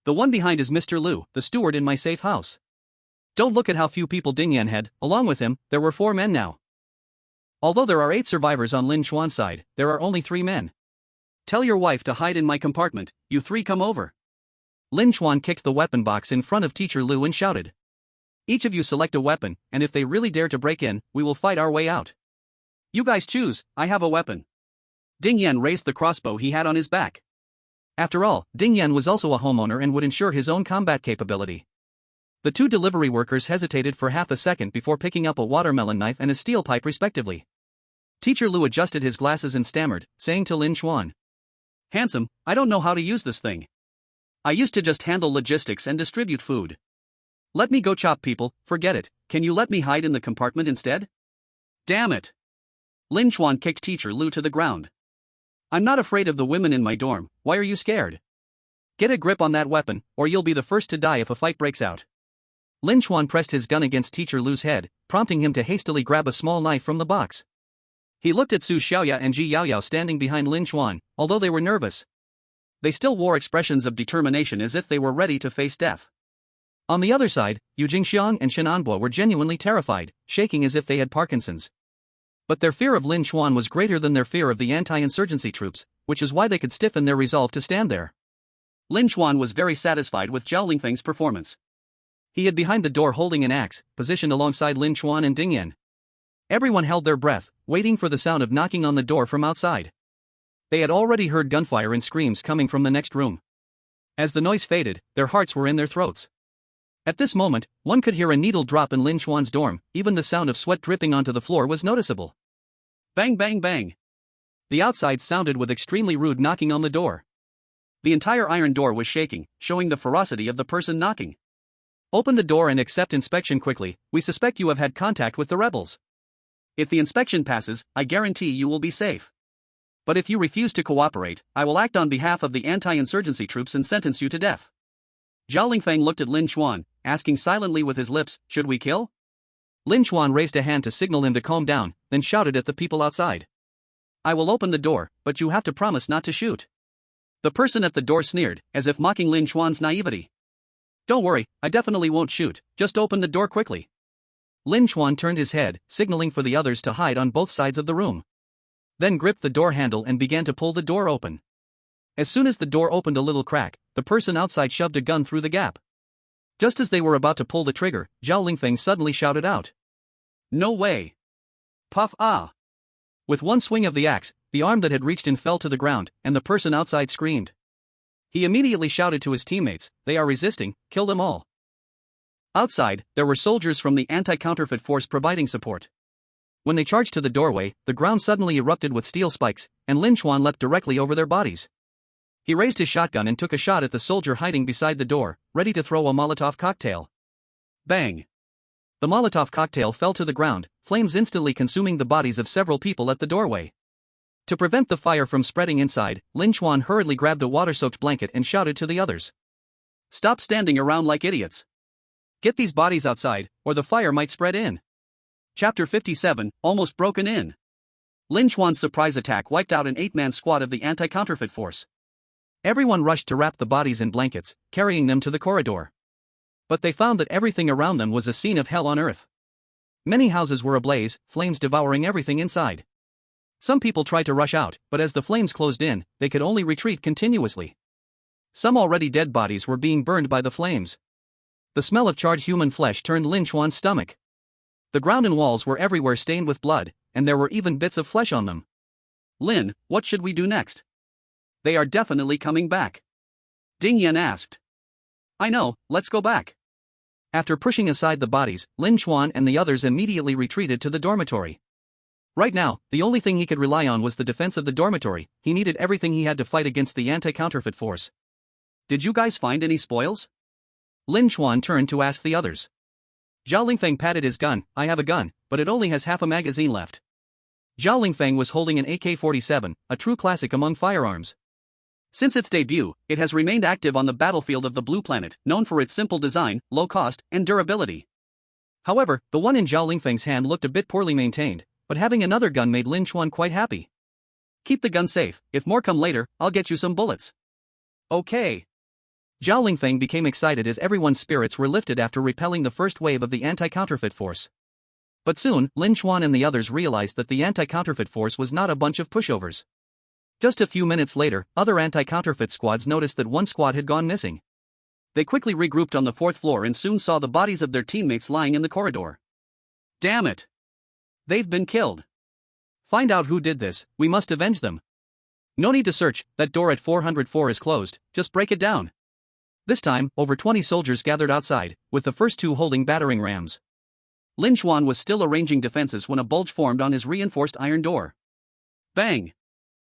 The one behind is Mr. Liu, the steward in my safe house. Don't look at how few people Ding Yan had, along with him, there were 4 men now. Although there are 8 survivors on Lin Chuan's side, there are only 3 men. Tell your wife to hide in my compartment, you 3 come over. Lin Chuan kicked the weapon box in front of Teacher Lu and shouted. Each of you select a weapon, and if they really dare to break in, we will fight our way out. You guys choose, I have a weapon. Ding Yan raised the crossbow he had on his back. After all, Ding Yan was also a homeowner and would ensure his own combat capability. The 2 delivery workers hesitated for half a second before picking up a watermelon knife and a steel pipe respectively. Teacher Lu adjusted his glasses and stammered, saying to Lin Chuan. Handsome, I don't know how to use this thing. I used to just handle logistics and distribute food. Let me go chop people, forget it, can you let me hide in the compartment instead? Damn it. Lin Chuan kicked Teacher Lu to the ground. I'm not afraid of the women in my dorm, why are you scared? Get a grip on that weapon, or you'll be the first to die if a fight breaks out. Lin Chuan pressed his gun against Teacher Lu's head, prompting him to hastily grab a small knife from the box. He looked at Su Xiaoya and Ji Yaoyao standing behind Lin Chuan, although they were nervous. They still wore expressions of determination as if they were ready to face death. On the other side, Yu Jingxiang and Shen Anbo were genuinely terrified, shaking as if they had Parkinson's. But their fear of Lin Chuan was greater than their fear of the anti-insurgency troops, which is why they could stiffen their resolve to stand there. Lin Chuan was very satisfied with Zhao Lingfeng's performance. He hid behind the door holding an axe, positioned alongside Lin Chuan and Ding Yan. Everyone held their breath, waiting for the sound of knocking on the door from outside. They had already heard gunfire and screams coming from the next room. As the noise faded, their hearts were in their throats. At this moment, one could hear a needle drop in Lin Chuan's dorm, even the sound of sweat dripping onto the floor was noticeable. Bang bang bang. The outside sounded with extremely rude knocking on the door. The entire iron door was shaking, showing the ferocity of the person knocking. Open the door and accept inspection quickly, we suspect you have had contact with the rebels. If the inspection passes, I guarantee you will be safe. But if you refuse to cooperate, I will act on behalf of the anti-insurgency troops and sentence you to death. Zhao Lingfeng looked at Lin Chuan, asking silently with his lips, should we kill? Lin Chuan raised a hand to signal him to calm down, then shouted at the people outside. I will open the door, but you have to promise not to shoot. The person at the door sneered, as if mocking Lin Chuan's naivety. Don't worry, I definitely won't shoot, just open the door quickly. Lin Chuan turned his head, signaling for the others to hide on both sides of the room. Then gripped the door handle and began to pull the door open. As soon as the door opened a little crack, the person outside shoved a gun through the gap. Just as they were about to pull the trigger, Zhao Lingfeng suddenly shouted out. No way. Puff ah! With one swing of the axe, the arm that had reached in fell to the ground, and the person outside screamed. He immediately shouted to his teammates, they are resisting, kill them all. Outside, there were soldiers from the anti-counterfeit force providing support. When they charged to the doorway, the ground suddenly erupted with steel spikes, and Lin Chuan leapt directly over their bodies. He raised his shotgun and took a shot at the soldier hiding beside the door, ready to throw a Molotov cocktail. Bang! The Molotov cocktail fell to the ground, flames instantly consuming the bodies of several people at the doorway. To prevent the fire from spreading inside, Lin Chuan hurriedly grabbed a water-soaked blanket and shouted to the others. Stop standing around like idiots. Get these bodies outside, or the fire might spread in. Chapter 57, Almost Broken In. Lin Chuan's surprise attack wiped out an 8-man squad of the anti-counterfeit force. Everyone rushed to wrap the bodies in blankets, carrying them to the corridor. But they found that everything around them was a scene of hell on earth. Many houses were ablaze, flames devouring everything inside. Some people tried to rush out, but as the flames closed in, they could only retreat continuously. Some already dead bodies were being burned by the flames. The smell of charred human flesh turned Lin Chuan's stomach. The ground and walls were everywhere stained with blood, and there were even bits of flesh on them. Lin, what should we do next? They are definitely coming back. Ding Yan asked. I know, let's go back. After pushing aside the bodies, Lin Chuan and the others immediately retreated to the dormitory. Right now, the only thing he could rely on was the defense of the dormitory. He needed everything he had to fight against the anti-counterfeit force. Did you guys find any spoils? Lin Chuan turned to ask the others. Zhao Lingfeng patted his gun. I have a gun, but it only has half a magazine left. Zhao Lingfeng was holding an AK-47, a true classic among firearms. Since its debut, it has remained active on the battlefield of the Blue Planet, known for its simple design, low cost, and durability. However, the one in Zhao Lingfeng's hand looked a bit poorly maintained, but having another gun made Lin Chuan quite happy. Keep the gun safe, if more come later, I'll get you some bullets. Okay. Zhao Lingfeng became excited as everyone's spirits were lifted after repelling the first wave of the anti-counterfeit force. But soon, Lin Chuan and the others realized that the anti-counterfeit force was not a bunch of pushovers. Just a few minutes later, other anti-counterfeit squads noticed that one squad had gone missing. They quickly regrouped on the 4th floor and soon saw the bodies of their teammates lying in the corridor. Damn it! They've been killed. Find out who did this, we must avenge them. No need to search, that door at 404 is closed, just break it down. This time, over 20 soldiers gathered outside, with the first 2 holding battering rams. Lin Chuan was still arranging defenses when a bulge formed on his reinforced iron door. Bang!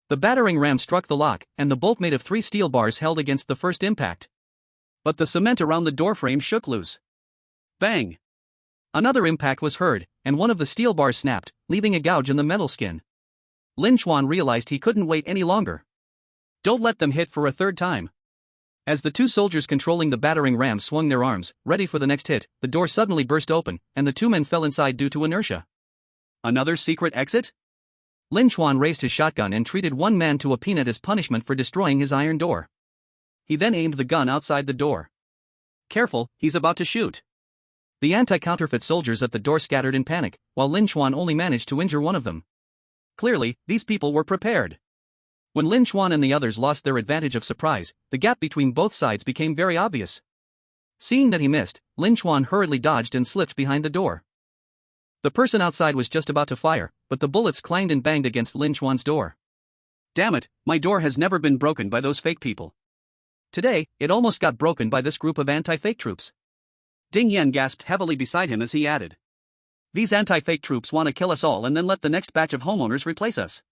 The battering ram struck the lock, and the bolt made of 3 steel bars held against the first impact. But the cement around the doorframe shook loose. Bang! Another impact was heard, and one of the steel bars snapped, leaving a gouge in the metal skin. Lin Chuan realized he couldn't wait any longer. Don't let them hit for a third time. As the 2 soldiers controlling the battering ram swung their arms, ready for the next hit, the door suddenly burst open, and the 2 men fell inside due to inertia. Another secret exit? Lin Chuan raised his shotgun and treated one man to a peanut as punishment for destroying his iron door. He then aimed the gun outside the door. Careful, he's about to shoot. The anti-counterfeit soldiers at the door scattered in panic, while Lin Chuan only managed to injure one of them. Clearly, these people were prepared. When Lin Chuan and the others lost their advantage of surprise, the gap between both sides became very obvious. Seeing that he missed, Lin Chuan hurriedly dodged and slipped behind the door. The person outside was just about to fire, but the bullets clanged and banged against Lin Chuan's door. Damn it, my door has never been broken by those fake people. Today, it almost got broken by this group of anti-fake troops. Ding Yan gasped heavily beside him as he added. These anti-fake troops want to kill us all and then let the next batch of homeowners replace us.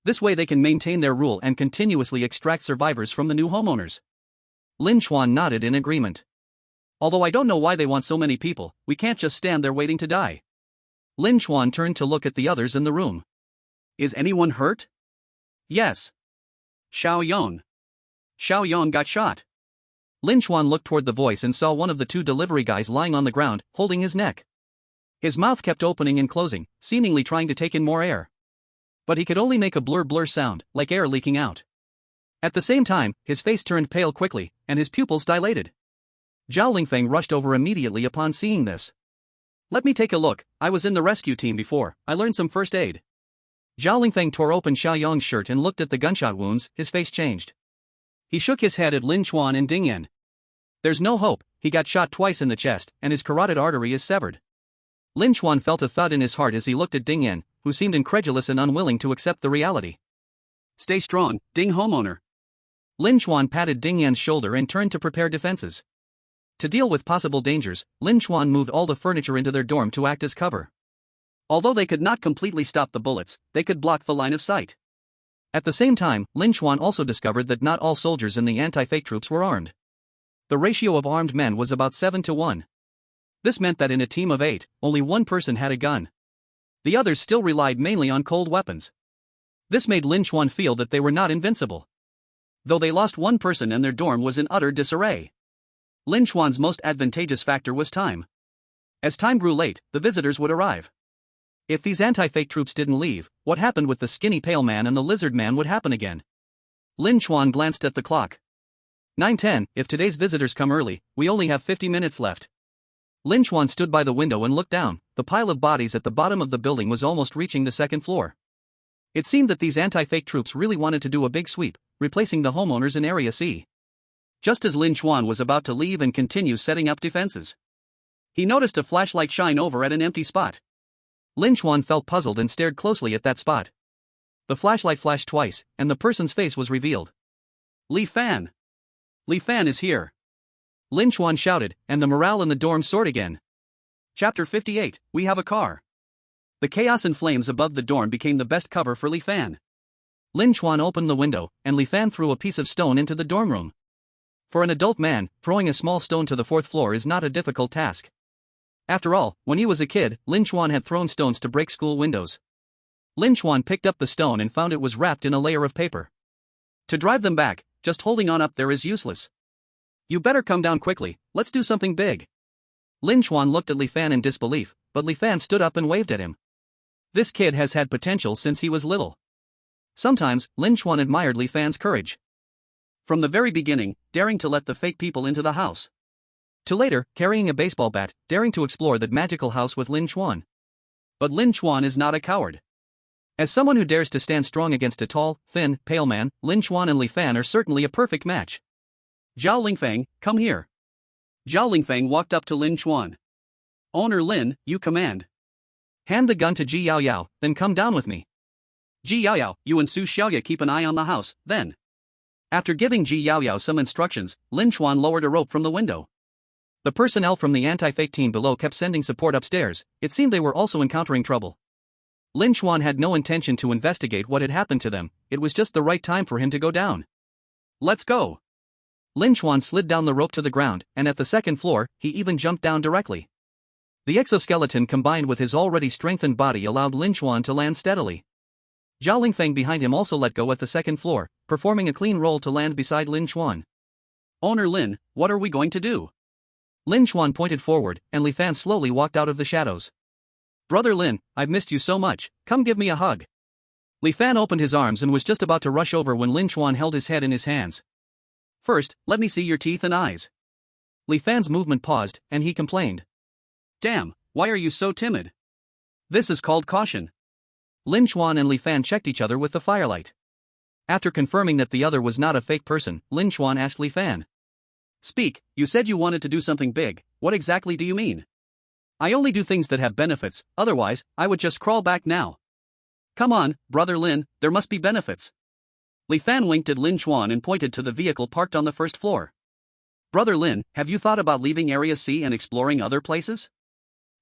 This way they can maintain their rule and continuously extract survivors from the new homeowners. Lin Chuan nodded in agreement. Although I don't know why they want so many people, we can't just stand there waiting to die. Lin Chuan turned to look at the others in the room. Is anyone hurt? Yes. Xiao Yong got shot. Lin Chuan looked toward the voice and saw one of the 2 delivery guys lying on the ground, holding his neck. His mouth kept opening and closing, seemingly trying to take in more air. But he could only make a blur sound, like air leaking out. At the same time, his face turned pale quickly, and his pupils dilated. Zhao Lingfeng rushed over immediately upon seeing this. Let me take a look, I was in the rescue team before, I learned some first aid. Zhao Lingfeng tore open Xiao Yong's shirt and looked at the gunshot wounds, his face changed. He shook his head at Lin Chuan and Ding Yan. There's no hope, he got shot twice in the chest, and his carotid artery is severed. Lin Chuan felt a thud in his heart as he looked at Ding Yan, who seemed incredulous and unwilling to accept the reality. Stay strong, Ding homeowner. Lin Chuan patted Ding Yan's shoulder and turned to prepare defenses. To deal with possible dangers, Lin Chuan moved all the furniture into their dorm to act as cover. Although they could not completely stop the bullets, they could block the line of sight. At the same time, Lin Chuan also discovered that not all soldiers in the anti-fake troops were armed. The ratio of armed men was about 7 to 1. This meant that in a team of 8, only one person had a gun. The others still relied mainly on cold weapons. This made Lin Chuan feel that they were not invincible. Though they lost one person and their dorm was in utter disarray. Lin Chuan's most advantageous factor was time. As time grew late, the visitors would arrive. If these anti-fake troops didn't leave, what happened with the skinny pale man and the lizard man would happen again. Lin Chuan glanced at the clock. 9:10, if today's visitors come early, we only have 50 minutes left. Lin Chuan stood by the window and looked down. The pile of bodies at the bottom of the building was almost reaching the 2nd floor. It seemed that these anti-fake troops really wanted to do a big sweep, replacing the homeowners in Area C. Just as Lin Chuan was about to leave and continue setting up defenses, he noticed a flashlight shine over at an empty spot. Lin Chuan felt puzzled and stared closely at that spot. The flashlight flashed twice, and the person's face was revealed. Li Fan! Li Fan is here! Lin Chuan shouted, and the morale in the dorm soared again. Chapter 58, We Have a Car. The chaos and flames above the dorm became the best cover for Li Fan. Lin Chuan opened the window, and Li Fan threw a piece of stone into the dorm room. For an adult man, throwing a small stone to the 4th floor is not a difficult task. After all, when he was a kid, Lin Chuan had thrown stones to break school windows. Lin Chuan picked up the stone and found it was wrapped in a layer of paper. To drive them back, just holding on up there is useless. You better come down quickly, let's do something big. Lin Chuan looked at Li Fan in disbelief, but Li Fan stood up and waved at him. This kid has had potential since he was little. Sometimes, Lin Chuan admired Li Fan's courage. From the very beginning, daring to let the fake people into the house. To later, carrying a baseball bat, daring to explore that magical house with Lin Chuan. But Lin Chuan is not a coward. As someone who dares to stand strong against a tall, thin, pale man, Lin Chuan and Li Fan are certainly a perfect match. Zhao Lingfeng, come here. Zhao Lingfeng walked up to Lin Chuan. Owner Lin, you command. Hand the gun to Ji Yao Yao, then come down with me. Ji Yao Yao, you and Su Xiaoya keep an eye on the house, then. After giving Ji Yao Yao some instructions, Lin Chuan lowered a rope from the window. The personnel from the anti-fake team below kept sending support upstairs. It seemed they were also encountering trouble. Lin Chuan had no intention to investigate what had happened to them, it was just the right time for him to go down. Let's go. Lin Chuan slid down the rope to the ground, and at the second floor, he even jumped down directly. The exoskeleton combined with his already strengthened body allowed Lin Chuan to land steadily. Zhao Lingfeng behind him also let go at the second floor, performing a clean roll to land beside Lin Chuan. Owner Lin, what are we going to do? Lin Chuan pointed forward, and Li Fan slowly walked out of the shadows. Brother Lin, I've missed you so much, come give me a hug. Li Fan opened his arms and was just about to rush over when Lin Chuan held his head in his hands. First, let me see your teeth and eyes. Li Fan's movement paused, and he complained. Damn, why are you so timid? This is called caution. Lin Chuan and Li Fan checked each other with the firelight. After confirming that the other was not a fake person, Lin Chuan asked Li Fan. Speak, you said you wanted to do something big, what exactly do you mean? I only do things that have benefits, otherwise, I would just crawl back now. Come on, Brother Lin, there must be benefits. Li Fan winked at Lin Chuan and pointed to the vehicle parked on the first floor. Brother Lin, have you thought about leaving Area C and exploring other places?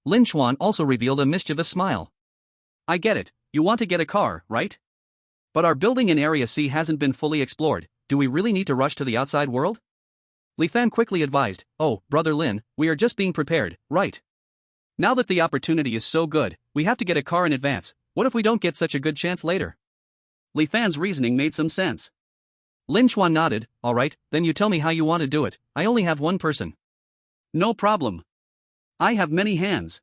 Lin Chuan also revealed a mischievous smile. I get it, you want to get a car, right? But our building in Area C hasn't been fully explored, do we really need to rush to the outside world? Li Fan quickly advised, oh, Brother Lin, we are just being prepared, right? Now that the opportunity is so good, we have to get a car in advance, what if we don't get such a good chance later? Li Fan's reasoning made some sense. Lin Chuan nodded, alright, then you tell me how you want to do it, I only have one person. No problem. I have many hands.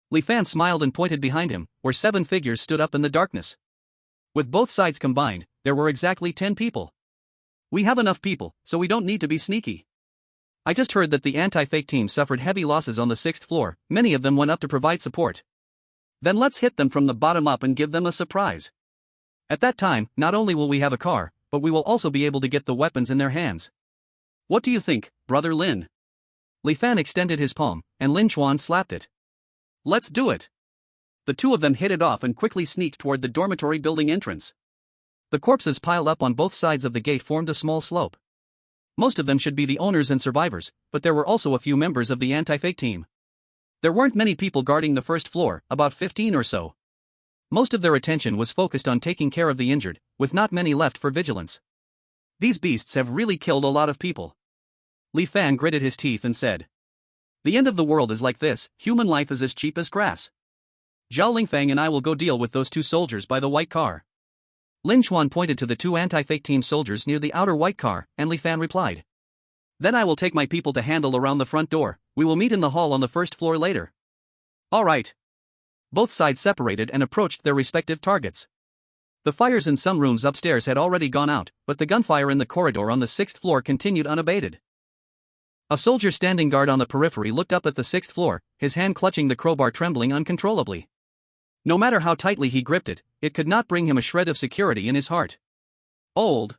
Li Fan smiled and pointed behind him, where 7 figures stood up in the darkness. With both sides combined, there were exactly 10 people. We have enough people, so we don't need to be sneaky. I just heard that the anti-fake team suffered heavy losses on the 6th floor, many of them went up to provide support. Then let's hit them from the bottom up and give them a surprise. At that time, not only will we have a car, but we will also be able to get the weapons in their hands. What do you think, Brother Lin? Li Fan extended his palm, and Lin Chuan slapped it. Let's do it. The two of them hit it off and quickly sneaked toward the dormitory building entrance. The corpses piled up on both sides of the gate formed a small slope. Most of them should be the owners and survivors, but there were also a few members of the anti-fake team. There weren't many people guarding the first floor, about 15 or so. Most of their attention was focused on taking care of the injured, with not many left for vigilance. These beasts have really killed a lot of people. Li Fan gritted his teeth and said. The end of the world is like this, human life is as cheap as grass. Zhao Lingfeng and I will go deal with those 2 soldiers by the white car. Lin Chuan pointed to the 2 anti-fake team soldiers near the outer white car, and Li Fan replied. Then I will take my people to handle around the front door, we will meet in the hall on the first floor later. All right. Both sides separated and approached their respective targets. The fires in some rooms upstairs had already gone out, but the gunfire in the corridor on the 6th floor continued unabated. A soldier standing guard on the periphery looked up at the 6th floor, his hand clutching the crowbar trembling uncontrollably. No matter how tightly he gripped it, it could not bring him a shred of security in his heart. Old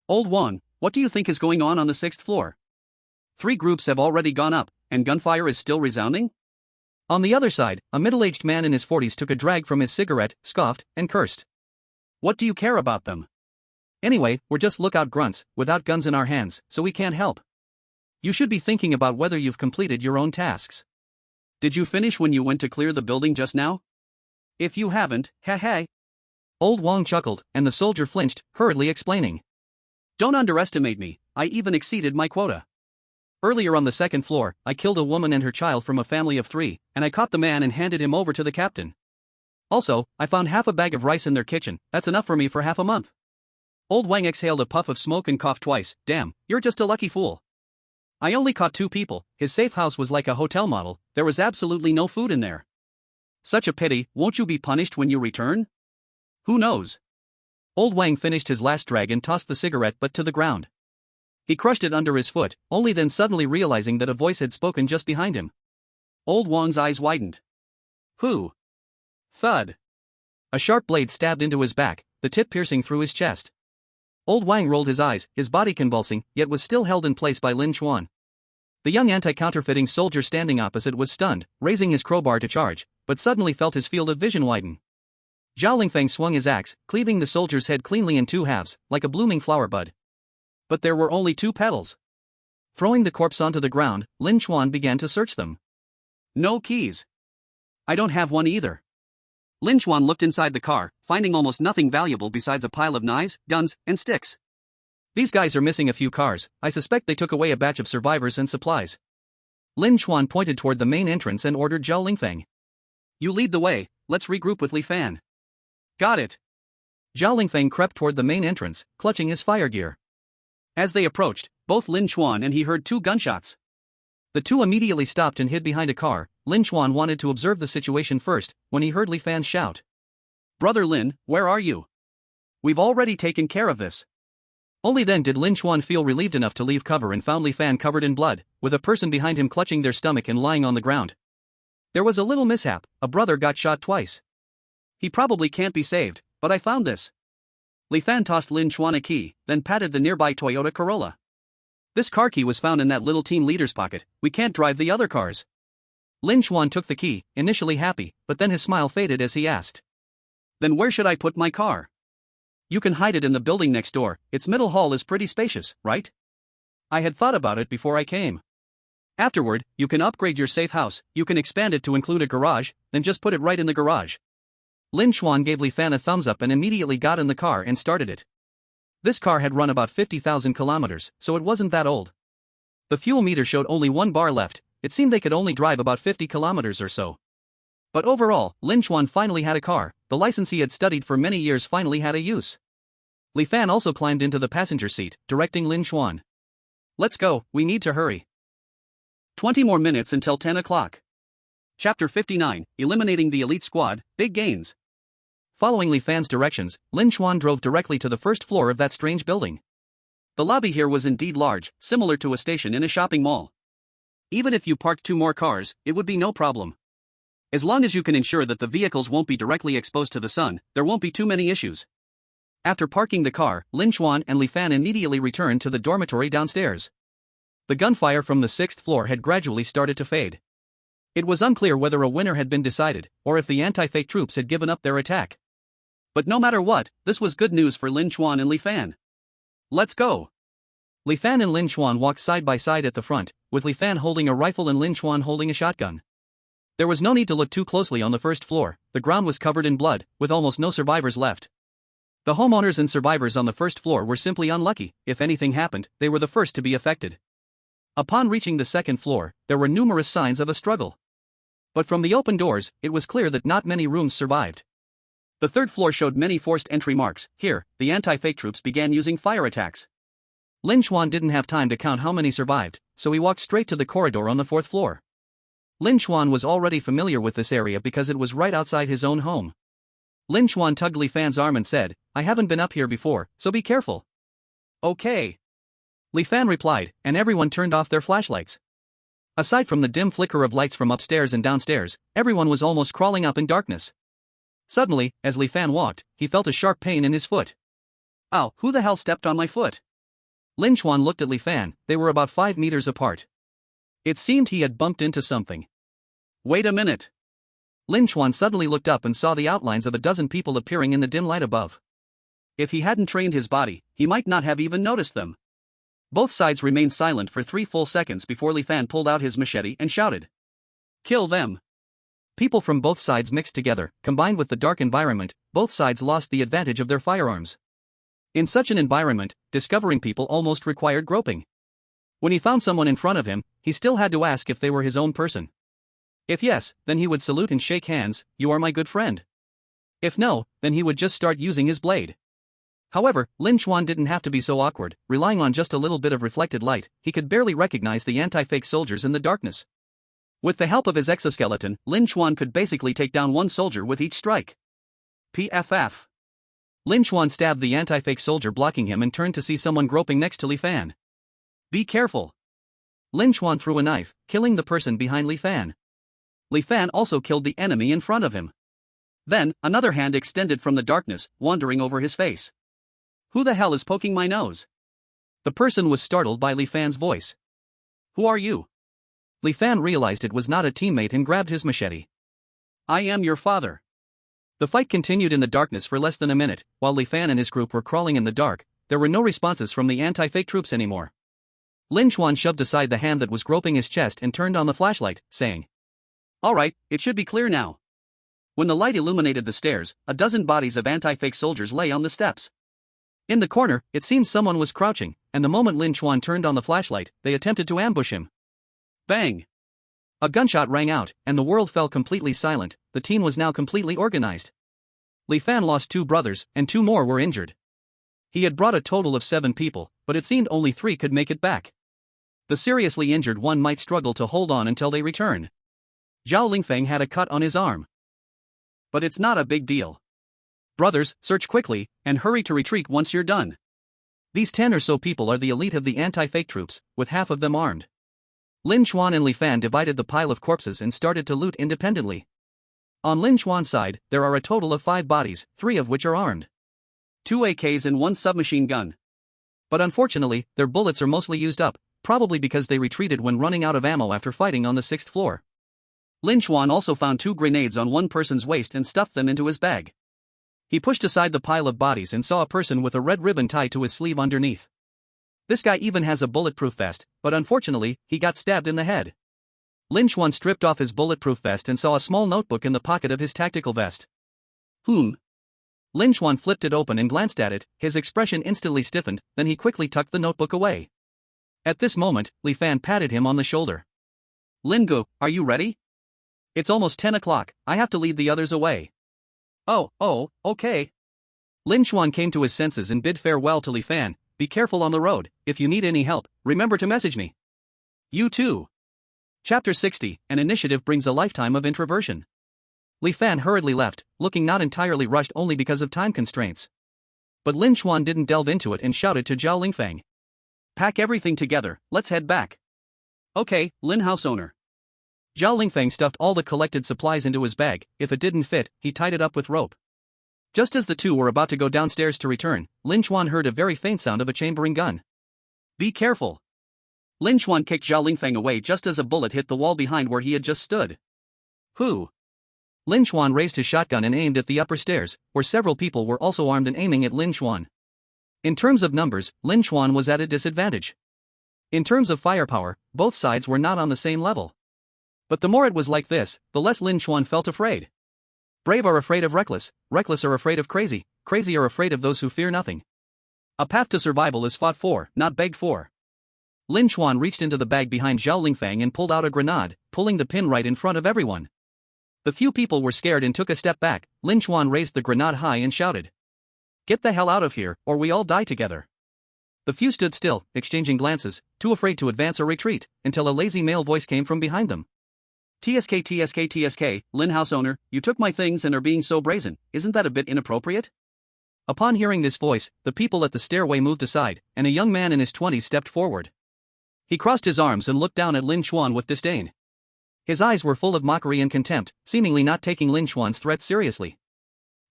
Wang, what do you think is going on the 6th floor? 3 groups have already gone up, and gunfire is still resounding? On the other side, a middle-aged man in his 40s took a drag from his cigarette, scoffed, and cursed. What do you care about them? Anyway, we're just lookout grunts, without guns in our hands, so we can't help. You should be thinking about whether you've completed your own tasks. Did you finish when you went to clear the building just now? If you haven't, heh. Old Wang chuckled, and the soldier flinched, hurriedly explaining. Don't underestimate me, I even exceeded my quota. Earlier on the 2nd floor, I killed a woman and her child from a family of 3, and I caught the man and handed him over to the captain. Also, I found half a bag of rice in their kitchen, that's enough for me for half a month. Old Wang exhaled a puff of smoke and coughed twice, damn, you're just a lucky fool. I only caught 2 people, his safe house was like a hotel model, there was absolutely no food in there. Such a pity, won't you be punished when you return? Who knows? Old Wang finished his last drag and tossed the cigarette butt to the ground. He crushed it under his foot, only then suddenly realizing that a voice had spoken just behind him. Old Wang's eyes widened. Who? Thud. A sharp blade stabbed into his back, the tip piercing through his chest. Old Wang rolled his eyes, his body convulsing, yet was still held in place by Lin Chuan. The young anti-counterfeiting soldier standing opposite was stunned, raising his crowbar to charge, but suddenly felt his field of vision widen. Zhao Lingfeng swung his axe, cleaving the soldier's head cleanly in two halves, like a blooming flower bud. But there were only two petals. Throwing the corpse onto the ground, Lin Chuan began to search them. No keys. I don't have one either. Lin Chuan looked inside the car, finding almost nothing valuable besides a pile of knives, guns, and sticks. These guys are missing a few cars. I suspect they took away a batch of survivors and supplies. Lin Chuan pointed toward the main entrance and ordered Zhao Lingfeng. You lead the way, let's regroup with Li Fan. Got it. Zhao Lingfeng crept toward the main entrance, clutching his fire gear. As they approached, both Lin Chuan and he heard two gunshots. The two immediately stopped and hid behind a car. Lin Chuan wanted to observe the situation first, when he heard Li Fan shout. Brother Lin, where are you? We've already taken care of this. Only then did Lin Chuan feel relieved enough to leave cover and found Li Fan covered in blood, with a person behind him clutching their stomach and lying on the ground. There was a little mishap, a brother got shot twice. He probably can't be saved, but I found this. Li Fan tossed Lin Chuan a key, then patted the nearby Toyota Corolla. This car key was found in that little team leader's pocket, we can't drive the other cars. Lin Chuan took the key, initially happy, but then his smile faded as he asked. Then where should I put my car? You can hide it in the building next door, its middle hall is pretty spacious, right? I had thought about it before I came. Afterward, you can upgrade your safe house, you can expand it to include a garage, then just put it right in the garage. Lin Chuan gave Li Fan a thumbs up and immediately got in the car and started it. This car had run about 50,000 kilometers, so it wasn't that old. The fuel meter showed only 1 bar left, it seemed they could only drive about 50 kilometers or so. But overall, Lin Chuan finally had a car, the license he had studied for many years finally had a use. Li Fan also climbed into the passenger seat, directing Lin Chuan. Let's go, we need to hurry. 20 more minutes until 10 o'clock. Chapter 59, Eliminating the Elite Squad, Big Gains. Following Li Fan's directions, Lin Chuan drove directly to the first floor of that strange building. The lobby here was indeed large, similar to a station in a shopping mall. Even if you parked 2 more cars, it would be no problem. As long as you can ensure that the vehicles won't be directly exposed to the sun, there won't be too many issues. After parking the car, Lin Chuan and Li Fan immediately returned to the dormitory downstairs. The gunfire from the 6th floor had gradually started to fade. It was unclear whether a winner had been decided, or if the anti-fake troops had given up their attack. But no matter what, this was good news for Lin Chuan and Li Fan. Let's go! Li Fan and Lin Chuan walked side by side at the front, with Li Fan holding a rifle and Lin Chuan holding a shotgun. There was no need to look too closely on the first floor, the ground was covered in blood, with almost no survivors left. The homeowners and survivors on the first floor were simply unlucky, if anything happened, they were the first to be affected. Upon reaching the 2nd floor, there were numerous signs of a struggle. But from the open doors, it was clear that not many rooms survived. The 3rd floor showed many forced entry marks. Here, the anti-fake troops began using fire attacks. Lin Chuan didn't have time to count how many survived, so he walked straight to the corridor on the 4th floor. Lin Chuan was already familiar with this area because it was right outside his own home. Lin Chuan tugged Li Fan's arm and said, I haven't been up here before, so be careful. Okay. Li Fan replied, and everyone turned off their flashlights. Aside from the dim flicker of lights from upstairs and downstairs, everyone was almost crawling up in darkness. Suddenly, as Li Fan walked, he felt a sharp pain in his foot. Ow, who the hell stepped on my foot? Lin Chuan looked at Li Fan, they were about 5 meters apart. It seemed he had bumped into something. Wait a minute. Lin Chuan suddenly looked up and saw the outlines of a dozen people appearing in the dim light above. If he hadn't trained his body, he might not have even noticed them. Both sides remained silent for 3 full seconds before Li Fan pulled out his machete and shouted. Kill them. People from both sides mixed together, combined with the dark environment, both sides lost the advantage of their firearms. In such an environment, discovering people almost required groping. When he found someone in front of him, he still had to ask if they were his own person. If yes, then he would salute and shake hands, you are my good friend. If no, then he would just start using his blade. However, Lin Chuan didn't have to be so awkward, relying on just a little bit of reflected light, he could barely recognize the anti-fake soldiers in the darkness. With the help of his exoskeleton, Lin Chuan could basically take down one soldier with each strike. PFF. Lin Chuan stabbed the anti-fake soldier blocking him and turned to see someone groping next to Li Fan. Be careful. Lin Chuan threw a knife, killing the person behind Li Fan. Li Fan also killed the enemy in front of him. Then, another hand extended from the darkness, wandering over his face. Who the hell is poking my nose? The person was startled by Li Fan's voice. Who are you? Li Fan realized it was not a teammate and grabbed his machete. I am your father. The fight continued in the darkness for less than a minute. While Li Fan and his group were crawling in the dark, there were no responses from the anti-fake troops anymore. Lin Chuan shoved aside the hand that was groping his chest and turned on the flashlight, saying, Alright, it should be clear now. When the light illuminated the stairs, a dozen bodies of anti-fake soldiers lay on the steps. In the corner, it seemed someone was crouching, and the moment Lin Chuan turned on the flashlight, they attempted to ambush him. Bang! A gunshot rang out, and the world fell completely silent. The team was now completely organized. Li Fan lost 2 brothers, and 2 more were injured. He had brought a total of 7 people, but it seemed only 3 could make it back. The seriously injured one might struggle to hold on until they return. Zhao Lingfeng had a cut on his arm. But it's not a big deal. Brothers, search quickly, and hurry to retreat once you're done. These 10 or so people are the elite of the anti-fake troops, with half of them armed. Lin Chuan and Li Fan divided the pile of corpses and started to loot independently. On Lin Chuan's side, there are a total of 5 bodies, 3 of which are armed. 2 AKs and 1 submachine gun. But unfortunately, their bullets are mostly used up, probably because they retreated when running out of ammo after fighting on the 6th floor. Lin Chuan also found 2 grenades on one person's waist and stuffed them into his bag. He pushed aside the pile of bodies and saw a person with a red ribbon tied to his sleeve underneath. This guy even has a bulletproof vest, but unfortunately, he got stabbed in the head. Lin Chuan stripped off his bulletproof vest and saw a small notebook in the pocket of his tactical vest. Lin Chuan flipped it open and glanced at it, his expression instantly stiffened, then he quickly tucked the notebook away. At this moment, Li Fan patted him on the shoulder. Lin Gu, are you ready? It's almost 10 o'clock, I have to lead the others away. Oh, okay. Lin Chuan came to his senses and bid farewell to Li Fan. Be careful on the road, if you need any help, remember to message me. You too. Chapter 60, An initiative brings a lifetime of introversion. Li Fan hurriedly left, looking not entirely rushed only because of time constraints. But Lin Chuan didn't delve into it and shouted to Zhao Lingfeng. Pack everything together, let's head back. Okay, Lin house owner. Zhao Lingfeng stuffed all the collected supplies into his bag. If it didn't fit, he tied it up with rope. Just as the two were about to go downstairs to return, Lin Chuan heard a very faint sound of a chambering gun. Be careful. Lin Chuan kicked Zhao Lingfeng away just as a bullet hit the wall behind where he had just stood. Who? Lin Chuan raised his shotgun and aimed at the upper stairs, where several people were also armed and aiming at Lin Chuan. In terms of numbers, Lin Chuan was at a disadvantage. In terms of firepower, both sides were not on the same level. But the more it was like this, the less Lin Chuan felt afraid. Brave are afraid of reckless, reckless are afraid of crazy, crazy are afraid of those who fear nothing. A path to survival is fought for, not begged for. Lin Chuan reached into the bag behind Zhao Lingfeng and pulled out a grenade, pulling the pin right in front of everyone. The few people were scared and took a step back. Lin Chuan raised the grenade high and shouted, "Get the hell out of here, or we all die together." The few stood still, exchanging glances, too afraid to advance or retreat, until a lazy male voice came from behind them. TSK, Lin house owner, you took my things and are being so brazen, isn't that a bit inappropriate? Upon hearing this voice, the people at the stairway moved aside, and a young man in his 20s stepped forward. He crossed his arms and looked down at Lin Chuan with disdain. His eyes were full of mockery and contempt, seemingly not taking Lin Chuan's threats seriously.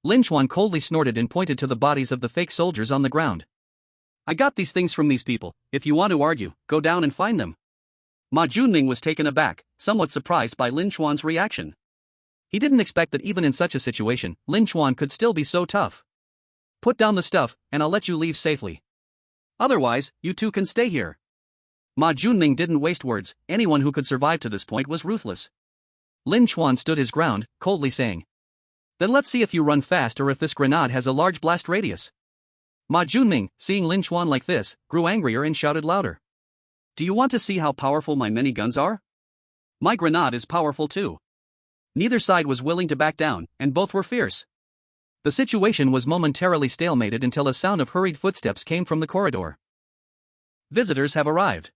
Lin Chuan coldly snorted and pointed to the bodies of the fake soldiers on the ground. I got these things from these people. If you want to argue, go down and find them. Ma Junming was taken aback, somewhat surprised by Lin Chuan's reaction. He didn't expect that even in such a situation, Lin Chuan could still be so tough. Put down the stuff, and I'll let you leave safely. Otherwise, you two can stay here. Ma Junming didn't waste words. Anyone who could survive to this point was ruthless. Lin Chuan stood his ground, coldly saying, "Then let's see if you run fast or if this grenade has a large blast radius." Ma Junming, seeing Lin Chuan like this, grew angrier and shouted louder. Do you want to see how powerful my many guns are? My grenade is powerful too. Neither side was willing to back down, and both were fierce. The situation was momentarily stalemated until a sound of hurried footsteps came from the corridor. Visitors have arrived.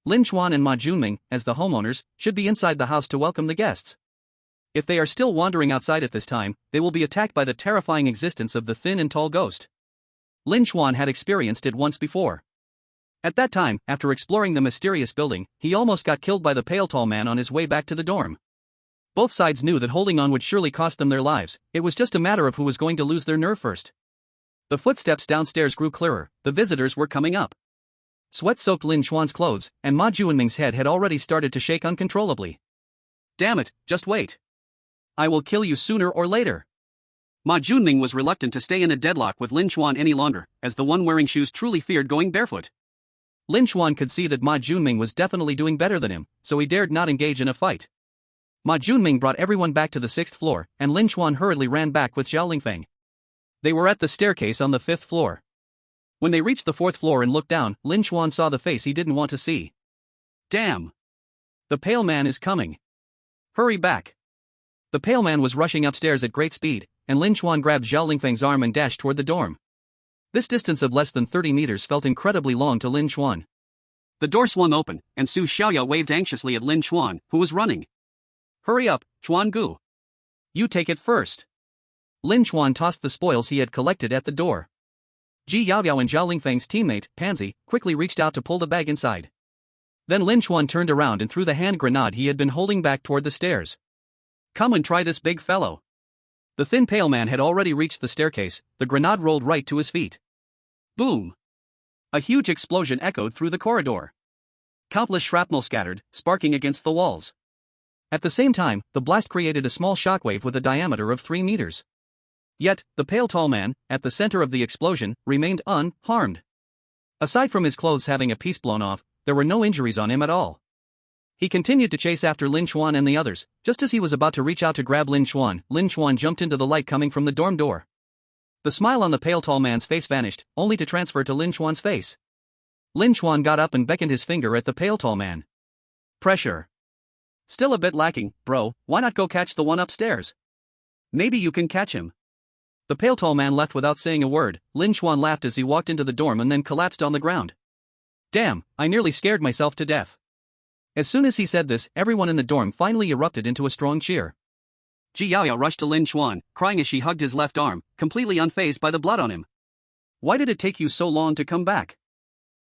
Lin Chuan and Ma Junming, as the homeowners, should be inside the house to welcome the guests. If they are still wandering outside at this time, they will be attacked by the terrifying existence of the thin and tall ghost. Lin Chuan had experienced it once before. At that time, after exploring the mysterious building, he almost got killed by the pale tall man on his way back to the dorm. Both sides knew that holding on would surely cost them their lives, it was just a matter of who was going to lose their nerve first. The footsteps downstairs grew clearer, the visitors were coming up. Sweat soaked Lin Chuan's clothes, and Ma Junming's head had already started to shake uncontrollably. Damn it, just wait. I will kill you sooner or later. Ma Junming was reluctant to stay in a deadlock with Lin Chuan any longer, as the one wearing shoes truly feared going barefoot. Lin Chuan could see that Ma Junming was definitely doing better than him, so he dared not engage in a fight. Ma Junming brought everyone back to the 6th floor, and Lin Chuan hurriedly ran back with Zhao Lingfeng. They were at the staircase on the 5th floor. When they reached the 4th floor and looked down, Lin Chuan saw the face he didn't want to see. Damn! The pale man is coming. Hurry back. The pale man was rushing upstairs at great speed, and Lin Chuan grabbed Zhao Lingfeng's arm and dashed toward the dorm. This distance of less than 30 meters felt incredibly long to Lin Chuan. The door swung open, and Su Xiaoyao waved anxiously at Lin Chuan, who was running. Hurry up, Chuan Gu. You take it first. Lin Chuan tossed the spoils he had collected at the door. Ji Yaoyao and Zhao Lingfeng's teammate, Pansy, quickly reached out to pull the bag inside. Then Lin Chuan turned around and threw the hand grenade he had been holding back toward the stairs. Come and try this, big fellow. The thin pale man had already reached the staircase, the grenade rolled right to his feet. Boom! A huge explosion echoed through the corridor. Countless shrapnel scattered, sparking against the walls. At the same time, the blast created a small shockwave with a diameter of 3 meters. Yet, the pale tall man, at the center of the explosion, remained unharmed. Aside from his clothes having a piece blown off, there were no injuries on him at all. He continued to chase after Lin Chuan and the others. Just as he was about to reach out to grab Lin Chuan jumped into the light coming from the dorm door. The smile on the pale tall man's face vanished, only to transfer to Lin Chuan's face. Lin Chuan got up and beckoned his finger at the pale tall man. Pressure. Still a bit lacking, bro, why not go catch the one upstairs? Maybe you can catch him. The pale tall man left without saying a word. Lin Chuan laughed as he walked into the dorm and then collapsed on the ground. Damn, I nearly scared myself to death. As soon as he said this, everyone in the dorm finally erupted into a strong cheer. Ji Yaoyao rushed to Lin Chuan, crying as she hugged his left arm, completely unfazed by the blood on him. Why did it take you so long to come back?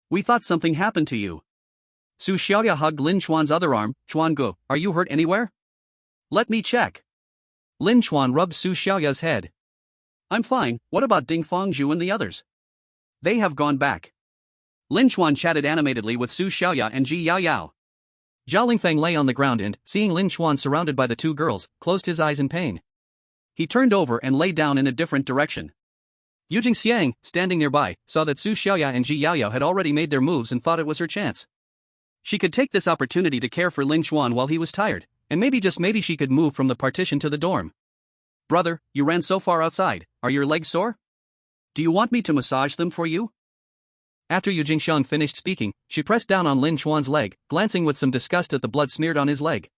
We thought something happened to you. Su Xiaoya hugged Lin Chuan's other arm. Chuan Gu, are you hurt anywhere? Let me check. Lin Chuan rubbed Su Xiaoya's head. I'm fine, what about Ding Fangzhu and the others? They have gone back. Lin Chuan chatted animatedly with Su Xiaoya and Ji Yaoyao. Zhao Lingfeng lay on the ground and, seeing Lin Chuan surrounded by the two girls, closed his eyes in pain. He turned over and lay down in a different direction. Yujing Xiang, standing nearby, saw that Su Xiaoya and Ji Yaoyao had already made their moves and thought it was her chance. She could take this opportunity to care for Lin Chuan while he was tired, and maybe just maybe she could move from the partition to the dorm. Brother, you ran so far outside, are your legs sore? Do you want me to massage them for you? After Yu Jingxiang finished speaking, she pressed down on Lin Chuan's leg, glancing with some disgust at the blood smeared on his leg.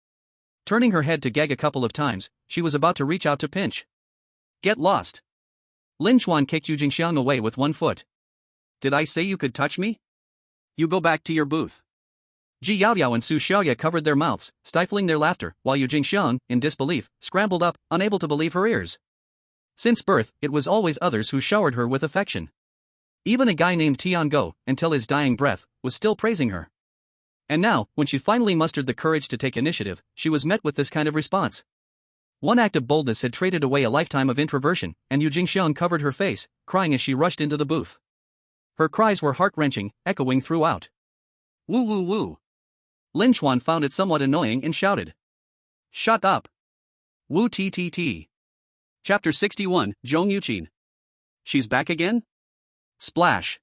Turning her head to gag a couple of times, she was about to reach out to pinch. Get lost. Lin Chuan kicked Yu Jingxiang away with one foot. Did I say you could touch me? You go back to your booth. Ji Yaoyao and Su Xiaoya covered their mouths, stifling their laughter, while Yu Jingxiang, in disbelief, scrambled up, unable to believe her ears. Since birth, it was always others who showered her with affection. Even a guy named Tiango, until his dying breath, was still praising her. And now, when she finally mustered the courage to take initiative, she was met with this kind of response. One act of boldness had traded away a lifetime of introversion, and Yu Jingxiang covered her face, crying as she rushed into the booth. Her cries were heart-wrenching, echoing throughout. Woo woo woo. Lin Chuan found it somewhat annoying and shouted. Shut up. Woo ttt. Chapter 61, Zhong Yuqin. She's back again? Splash.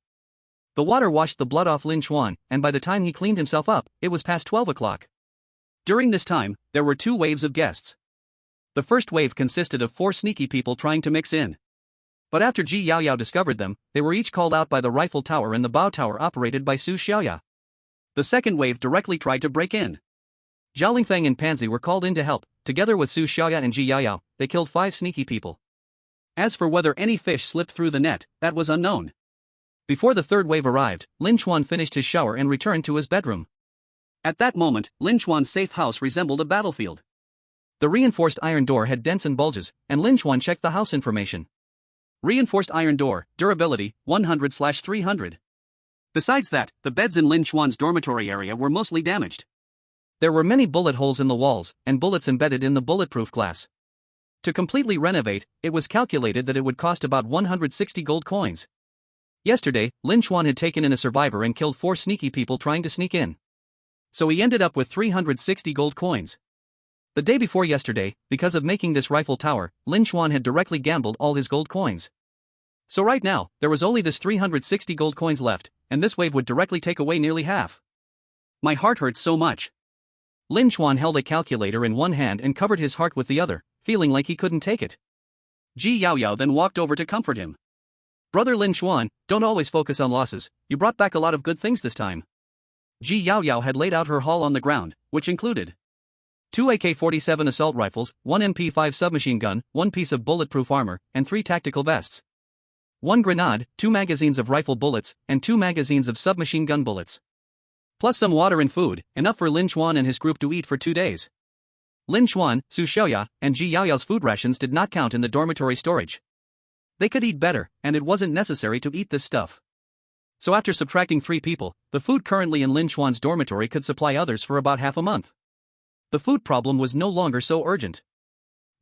The water washed the blood off Lin Chuan, and by the time he cleaned himself up, it was past 12 o'clock. During this time, there were 2 waves of guests. The first wave consisted of 4 sneaky people trying to mix in. But after Ji Yaoyao discovered them, they were each called out by the rifle tower and the bow tower operated by Su Xiaoya. The second wave directly tried to break in. Zhao Lingfeng and Pansy were called in to help. Together with Su Xiaoya and Ji Yaoyao, they killed 5 sneaky people. As for whether any fish slipped through the net, that was unknown. Before the third wave arrived, Lin Chuan finished his shower and returned to his bedroom. At that moment, Lin Chuan's safe house resembled a battlefield. The reinforced iron door had dents and bulges, and Lin Chuan checked the house information. Reinforced iron door, durability, 100/300. Besides that, the beds in Lin Chuan's dormitory area were mostly damaged. There were many bullet holes in the walls, and bullets embedded in the bulletproof glass. To completely renovate, it was calculated that it would cost about 160 gold coins. Yesterday, Lin Chuan had taken in a survivor and killed 4 sneaky people trying to sneak in. So he ended up with 360 gold coins. The day before yesterday, because of making this rifle tower, Lin Chuan had directly gambled all his gold coins. So right now, there was only this 360 gold coins left, and this wave would directly take away nearly half. My heart hurts so much. Lin Chuan held a calculator in one hand and covered his heart with the other, feeling like he couldn't take it. Ji Yaoyao then walked over to comfort him. Brother Lin Chuan, don't always focus on losses, you brought back a lot of good things this time. Ji Yaoyao had laid out her haul on the ground, which included 2 AK-47 assault rifles, 1 MP5 submachine gun, 1 piece of bulletproof armor, and 3 tactical vests. 1 grenade, 2 magazines of rifle bullets, and 2 magazines of submachine gun bullets. Plus some water and food, enough for Lin Chuan and his group to eat for 2 days. Lin Chuan, Su Xiaoya, and Ji Yaoyao's food rations did not count in the dormitory storage. They could eat better, and it wasn't necessary to eat this stuff. So after subtracting 3 people, the food currently in Lin Chuan's dormitory could supply others for about half a month. The food problem was no longer so urgent.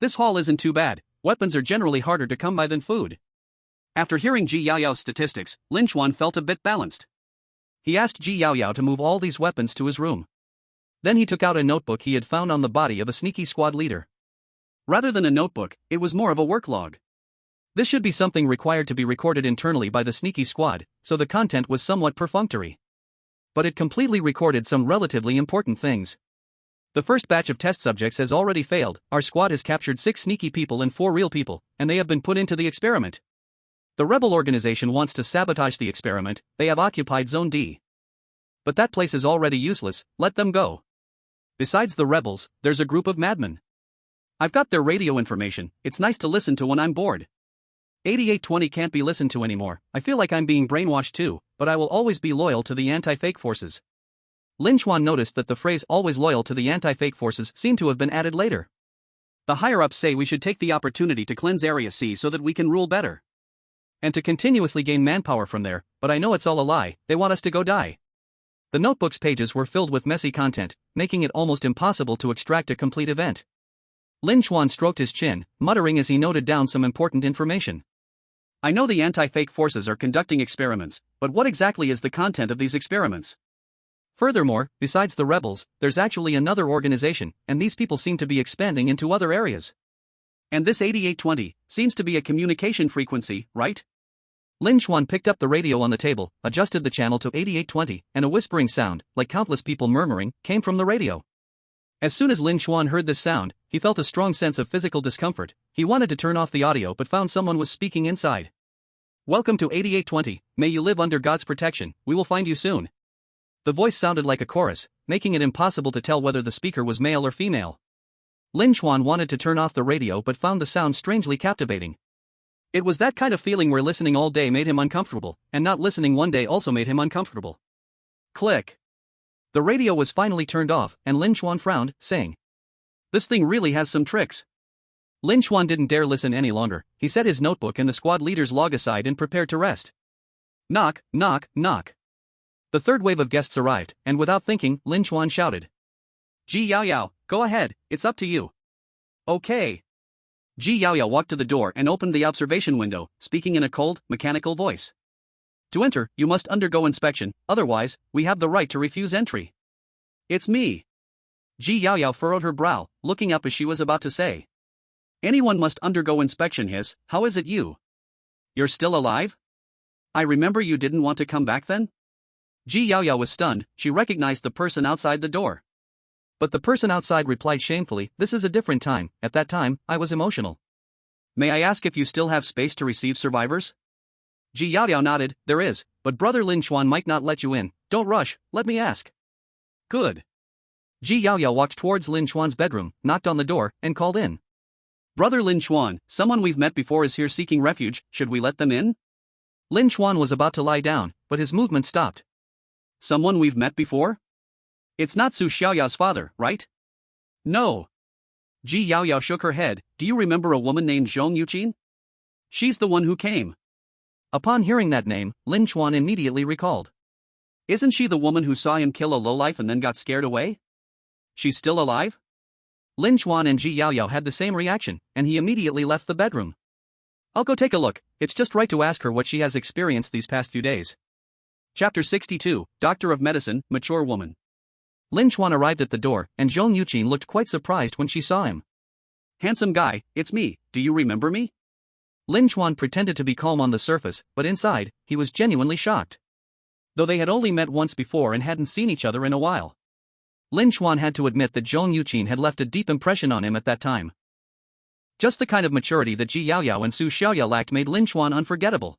This haul isn't too bad, weapons are generally harder to come by than food. After hearing Ji Yaoyao's statistics, Lin Chuan felt a bit balanced. He asked Ji Yaoyao to move all these weapons to his room. Then he took out a notebook he had found on the body of a sneaky squad leader. Rather than a notebook, it was more of a work log. This should be something required to be recorded internally by the sneaky squad, so the content was somewhat perfunctory. But it completely recorded some relatively important things. The first batch of test subjects has already failed, our squad has captured 6 sneaky people and 4 real people, and they have been put into the experiment. The rebel organization wants to sabotage the experiment, they have occupied Zone D. But that place is already useless, let them go. Besides the rebels, there's a group of madmen. I've got their radio information, it's nice to listen to when I'm bored. 8820 can't be listened to anymore, I feel like I'm being brainwashed too, but I will always be loyal to the anti-fake forces. Lin Chuan noticed that the phrase always loyal to the anti-fake forces seemed to have been added later. The higher-ups say we should take the opportunity to cleanse Area C so that we can rule better. And to continuously gain manpower from there, but I know it's all a lie, they want us to go die. The notebook's pages were filled with messy content, making it almost impossible to extract a complete event. Lin Chuan stroked his chin, muttering as he noted down some important information. I know the anti-fake forces are conducting experiments, but what exactly is the content of these experiments? Furthermore, besides the rebels, there's actually another organization, and these people seem to be expanding into other areas. And this 8820 seems to be a communication frequency, right? Lin Chuan picked up the radio on the table, adjusted the channel to 8820, and a whispering sound, like countless people murmuring, came from the radio. As soon as Lin Chuan heard this sound, he felt a strong sense of physical discomfort. He wanted to turn off the audio but found someone was speaking inside. Welcome to 8820, may you live under God's protection, we will find you soon. The voice sounded like a chorus, making it impossible to tell whether the speaker was male or female. Lin Chuan wanted to turn off the radio but found the sound strangely captivating. It was that kind of feeling where listening all day made him uncomfortable, and not listening one day also made him uncomfortable. Click. The radio was finally turned off, and Lin Chuan frowned, saying, "This thing really has some tricks." Lin Chuan didn't dare listen any longer. He set his notebook and the squad leader's log aside and prepared to rest. Knock, knock, knock. The third wave of guests arrived, and without thinking, Lin Chuan shouted, "Ji Yaoyao, go ahead, it's up to you." "Okay." Ji Yaoyao walked to the door and opened the observation window, speaking in a cold, mechanical voice. "To enter, you must undergo inspection, otherwise, we have the right to refuse entry." "It's me." Ji Yaoyao furrowed her brow, looking up as she was about to say, "Anyone must undergo inspection." Hiss, "How is it you? You're still alive? I remember you didn't want to come back then?" Ji Yaoyao was stunned, she recognized the person outside the door. But the person outside replied shamefully, "This is a different time, at that time, I was emotional." "May I ask if you still have space to receive survivors?" Ji Yaoyao nodded, "There is, but Brother Lin Chuan might not let you in, don't rush, let me ask." "Good." Ji Yaoyao walked towards Lin Chuan's bedroom, knocked on the door, and called in. "Brother Lin Chuan, someone we've met before is here seeking refuge, should we let them in?" Lin Chuan was about to lie down, but his movement stopped. "Someone we've met before? It's not Su Xiaoya's father, right?" "No." Ji Yaoyao shook her head, "Do you remember a woman named Zhong Yuqin? She's the one who came." Upon hearing that name, Lin Chuan immediately recalled. "Isn't she the woman who saw him kill a lowlife and then got scared away?" She's still alive? Lin Chuan and Ji Yaoyao had the same reaction, and he immediately left the bedroom. I'll go take a look, it's just right to ask her what she has experienced these past few days. Chapter 62, Doctor of Medicine, Mature Woman. Lin Chuan arrived at the door, and Zhong Yuqin looked quite surprised when she saw him. Handsome guy, it's me, do you remember me? Lin Chuan pretended to be calm on the surface, but inside, he was genuinely shocked. Though they had only met once before and hadn't seen each other in a while. Lin Chuan had to admit that Zhong Yuqin had left a deep impression on him at that time. Just the kind of maturity that Ji Yaoyao and Su Xiaoya lacked made Lin Chuan unforgettable.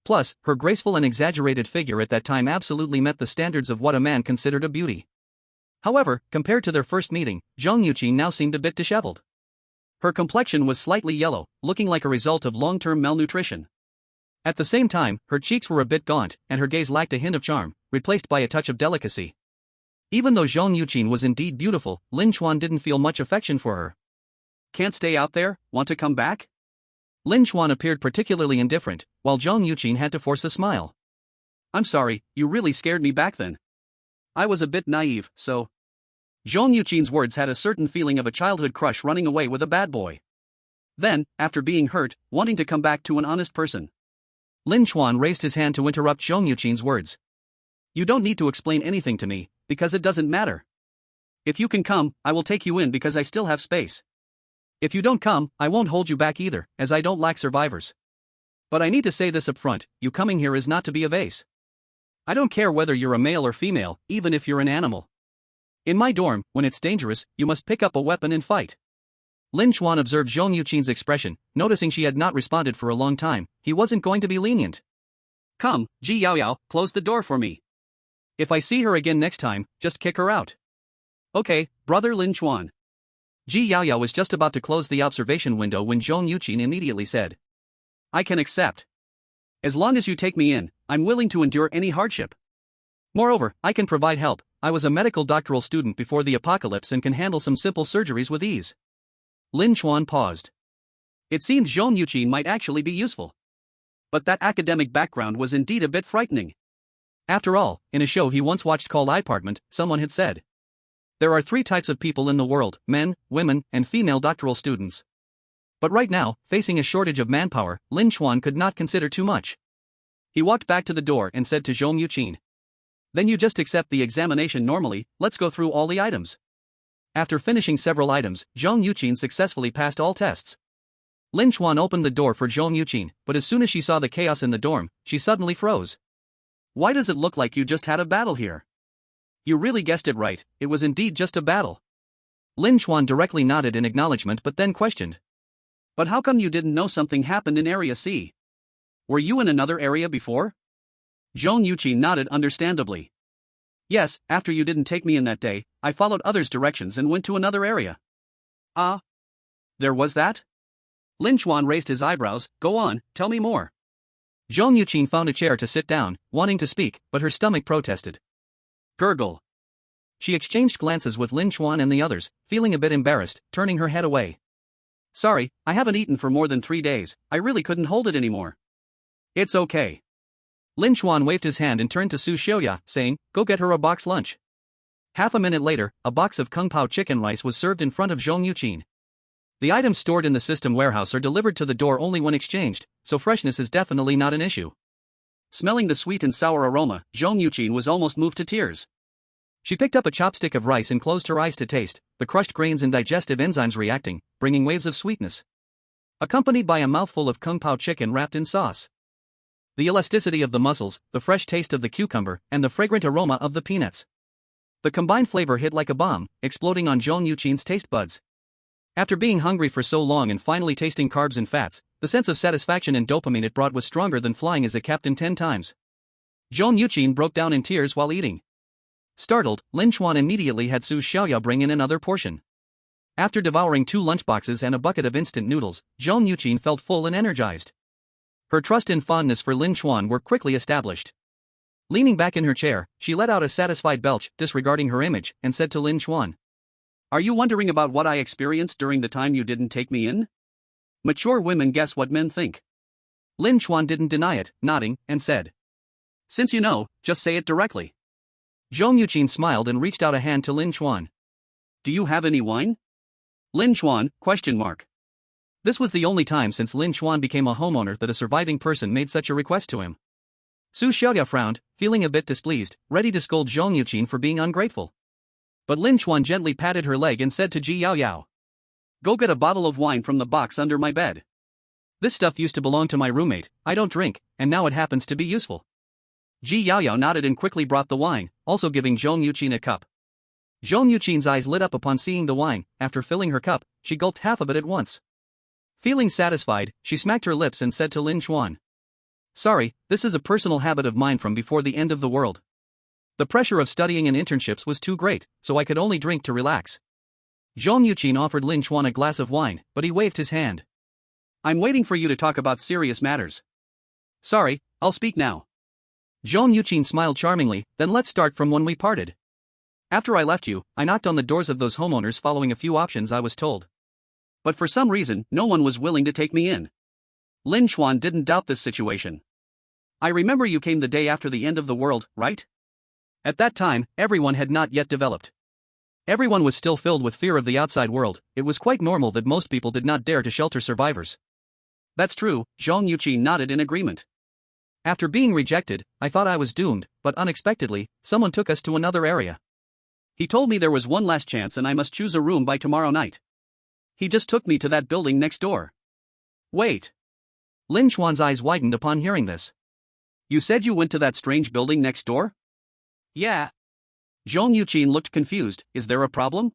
Plus, her graceful and exaggerated figure at that time absolutely met the standards of what a man considered a beauty. However, compared to their first meeting, Zhong Yuqin now seemed a bit disheveled. Her complexion was slightly yellow, looking like a result of long-term malnutrition. At the same time, her cheeks were a bit gaunt, and her gaze lacked a hint of charm, replaced by a touch of delicacy. Even though Zhong Yuqin was indeed beautiful, Lin Chuan didn't feel much affection for her. Can't stay out there, want to come back? Lin Chuan appeared particularly indifferent, while Zhong Yuqin had to force a smile. I'm sorry, you really scared me back then. I was a bit naive, so... Zhong Yuqin's words had a certain feeling of a childhood crush running away with a bad boy. Then, after being hurt, wanting to come back to an honest person. Lin Chuan raised his hand to interrupt Zhong Yuqin's words. You don't need to explain anything to me, because it doesn't matter. If you can come, I will take you in because I still have space. If you don't come, I won't hold you back either, as I don't lack survivors. But I need to say this up front, you coming here is not to be a vase. I don't care whether you're a male or female, even if you're an animal. In my dorm, when it's dangerous, you must pick up a weapon and fight. Lin Chuan observed Zhong Yuqin's expression, noticing she had not responded for a long time. He wasn't going to be lenient. Come, Ji Yaoyao, close the door for me. If I see her again next time, just kick her out. Okay, brother Lin Chuan. Ji Yaoyao was just about to close the observation window when Zhong Yuqin immediately said. I can accept. As long as you take me in, I'm willing to endure any hardship. Moreover, I can provide help. I was a medical doctoral student before the apocalypse and can handle some simple surgeries with ease. Lin Chuan paused. It seemed Zhong Yuqin might actually be useful. But that academic background was indeed a bit frightening. After all, in a show he once watched called iPartment, someone had said. There are 3 types of people in the world, men, women, and female doctoral students. But right now, facing a shortage of manpower, Lin Chuan could not consider too much. He walked back to the door and said to Zhong Yuqin. Then you just accept the examination normally, let's go through all the items. After finishing several items, Zhong Yuqin successfully passed all tests. Lin Chuan opened the door for Zhong Yuqin, but as soon as she saw the chaos in the dorm, she suddenly froze. Why does it look like you just had a battle here? You really guessed it right, it was indeed just a battle. Lin Chuan directly nodded in acknowledgement but then questioned. But how come you didn't know something happened in Area C? Were you in another area before? Zhong Yuqin nodded understandably. Yes, after you didn't take me in that day, I followed others' directions and went to another area. Ah? There was that? Lin Chuan raised his eyebrows, go on, tell me more. Zhong Yuqin found a chair to sit down, wanting to speak, but her stomach protested. Gurgle. She exchanged glances with Lin Chuan and the others, feeling a bit embarrassed, turning her head away. Sorry, I haven't eaten for more than 3 days, I really couldn't hold it anymore. It's okay. Lin Chuan waved his hand and turned to Su Xiaoya, saying, go get her a box lunch. Half a minute later, a box of Kung Pao chicken rice was served in front of Zhong Yuqin. The items stored in the system warehouse are delivered to the door only when exchanged, so freshness is definitely not an issue. Smelling the sweet and sour aroma, Zhong Yuqin was almost moved to tears. She picked up a chopstick of rice and closed her eyes to taste, the crushed grains and digestive enzymes reacting, bringing waves of sweetness. Accompanied by a mouthful of Kung Pao chicken wrapped in sauce. The elasticity of the mussels, the fresh taste of the cucumber, and the fragrant aroma of the peanuts. The combined flavor hit like a bomb, exploding on Zhong Yuqin's taste buds. After being hungry for so long and finally tasting carbs and fats, the sense of satisfaction and dopamine it brought was stronger than flying as a captain 10 times. Zhong Yuqin broke down in tears while eating. Startled, Lin Chuan immediately had Su Xiaoya bring in another portion. After devouring 2 lunchboxes and a bucket of instant noodles, Zhong Yuqin felt full and energized. Her trust and fondness for Lin Chuan were quickly established. Leaning back in her chair, she let out a satisfied belch, disregarding her image, and said to Lin Chuan. Are you wondering about what I experienced during the time you didn't take me in? Mature women guess what men think. Lin Chuan didn't deny it, nodding, and said. Since you know, just say it directly. Zhong Yuqin smiled and reached out a hand to Lin Chuan. Do you have any wine? Lin Chuan, question mark. This was the only time since Lin Chuan became a homeowner that a surviving person made such a request to him. Su Xiaoya frowned, feeling a bit displeased, ready to scold Zhong Yuqin for being ungrateful. But Lin Chuan gently patted her leg and said to Ji Yaoyao, Go get a bottle of wine from the box under my bed. This stuff used to belong to my roommate, I don't drink, and now it happens to be useful. Ji Yaoyao nodded and quickly brought the wine, also giving Zhong Yuqin a cup. Zhong Yuqin's eyes lit up upon seeing the wine. After filling her cup, she gulped half of it at once. Feeling satisfied, she smacked her lips and said to Lin Chuan, Sorry, this is a personal habit of mine from before the end of the world. The pressure of studying and internships was too great, so I could only drink to relax. Zhong Yuqin offered Lin Chuan a glass of wine, but he waved his hand. I'm waiting for you to talk about serious matters. Sorry, I'll speak now. Zhong Yuqin smiled charmingly, then let's start from when we parted. After I left you, I knocked on the doors of those homeowners following a few options I was told. But for some reason, no one was willing to take me in. Lin Chuan didn't doubt this situation. I remember you came the day after the end of the world, right? At that time, everyone had not yet developed. Everyone was still filled with fear of the outside world. It was quite normal that most people did not dare to shelter survivors. That's true, Zhong Yuqin nodded in agreement. After being rejected, I thought I was doomed, but unexpectedly, someone took us to another area. He told me there was one last chance and I must choose a room by tomorrow night. He just took me to that building next door. Wait. Lin Chuan's eyes widened upon hearing this. You said you went to that strange building next door? Yeah. Zhong Yuqin looked confused. Is there a problem?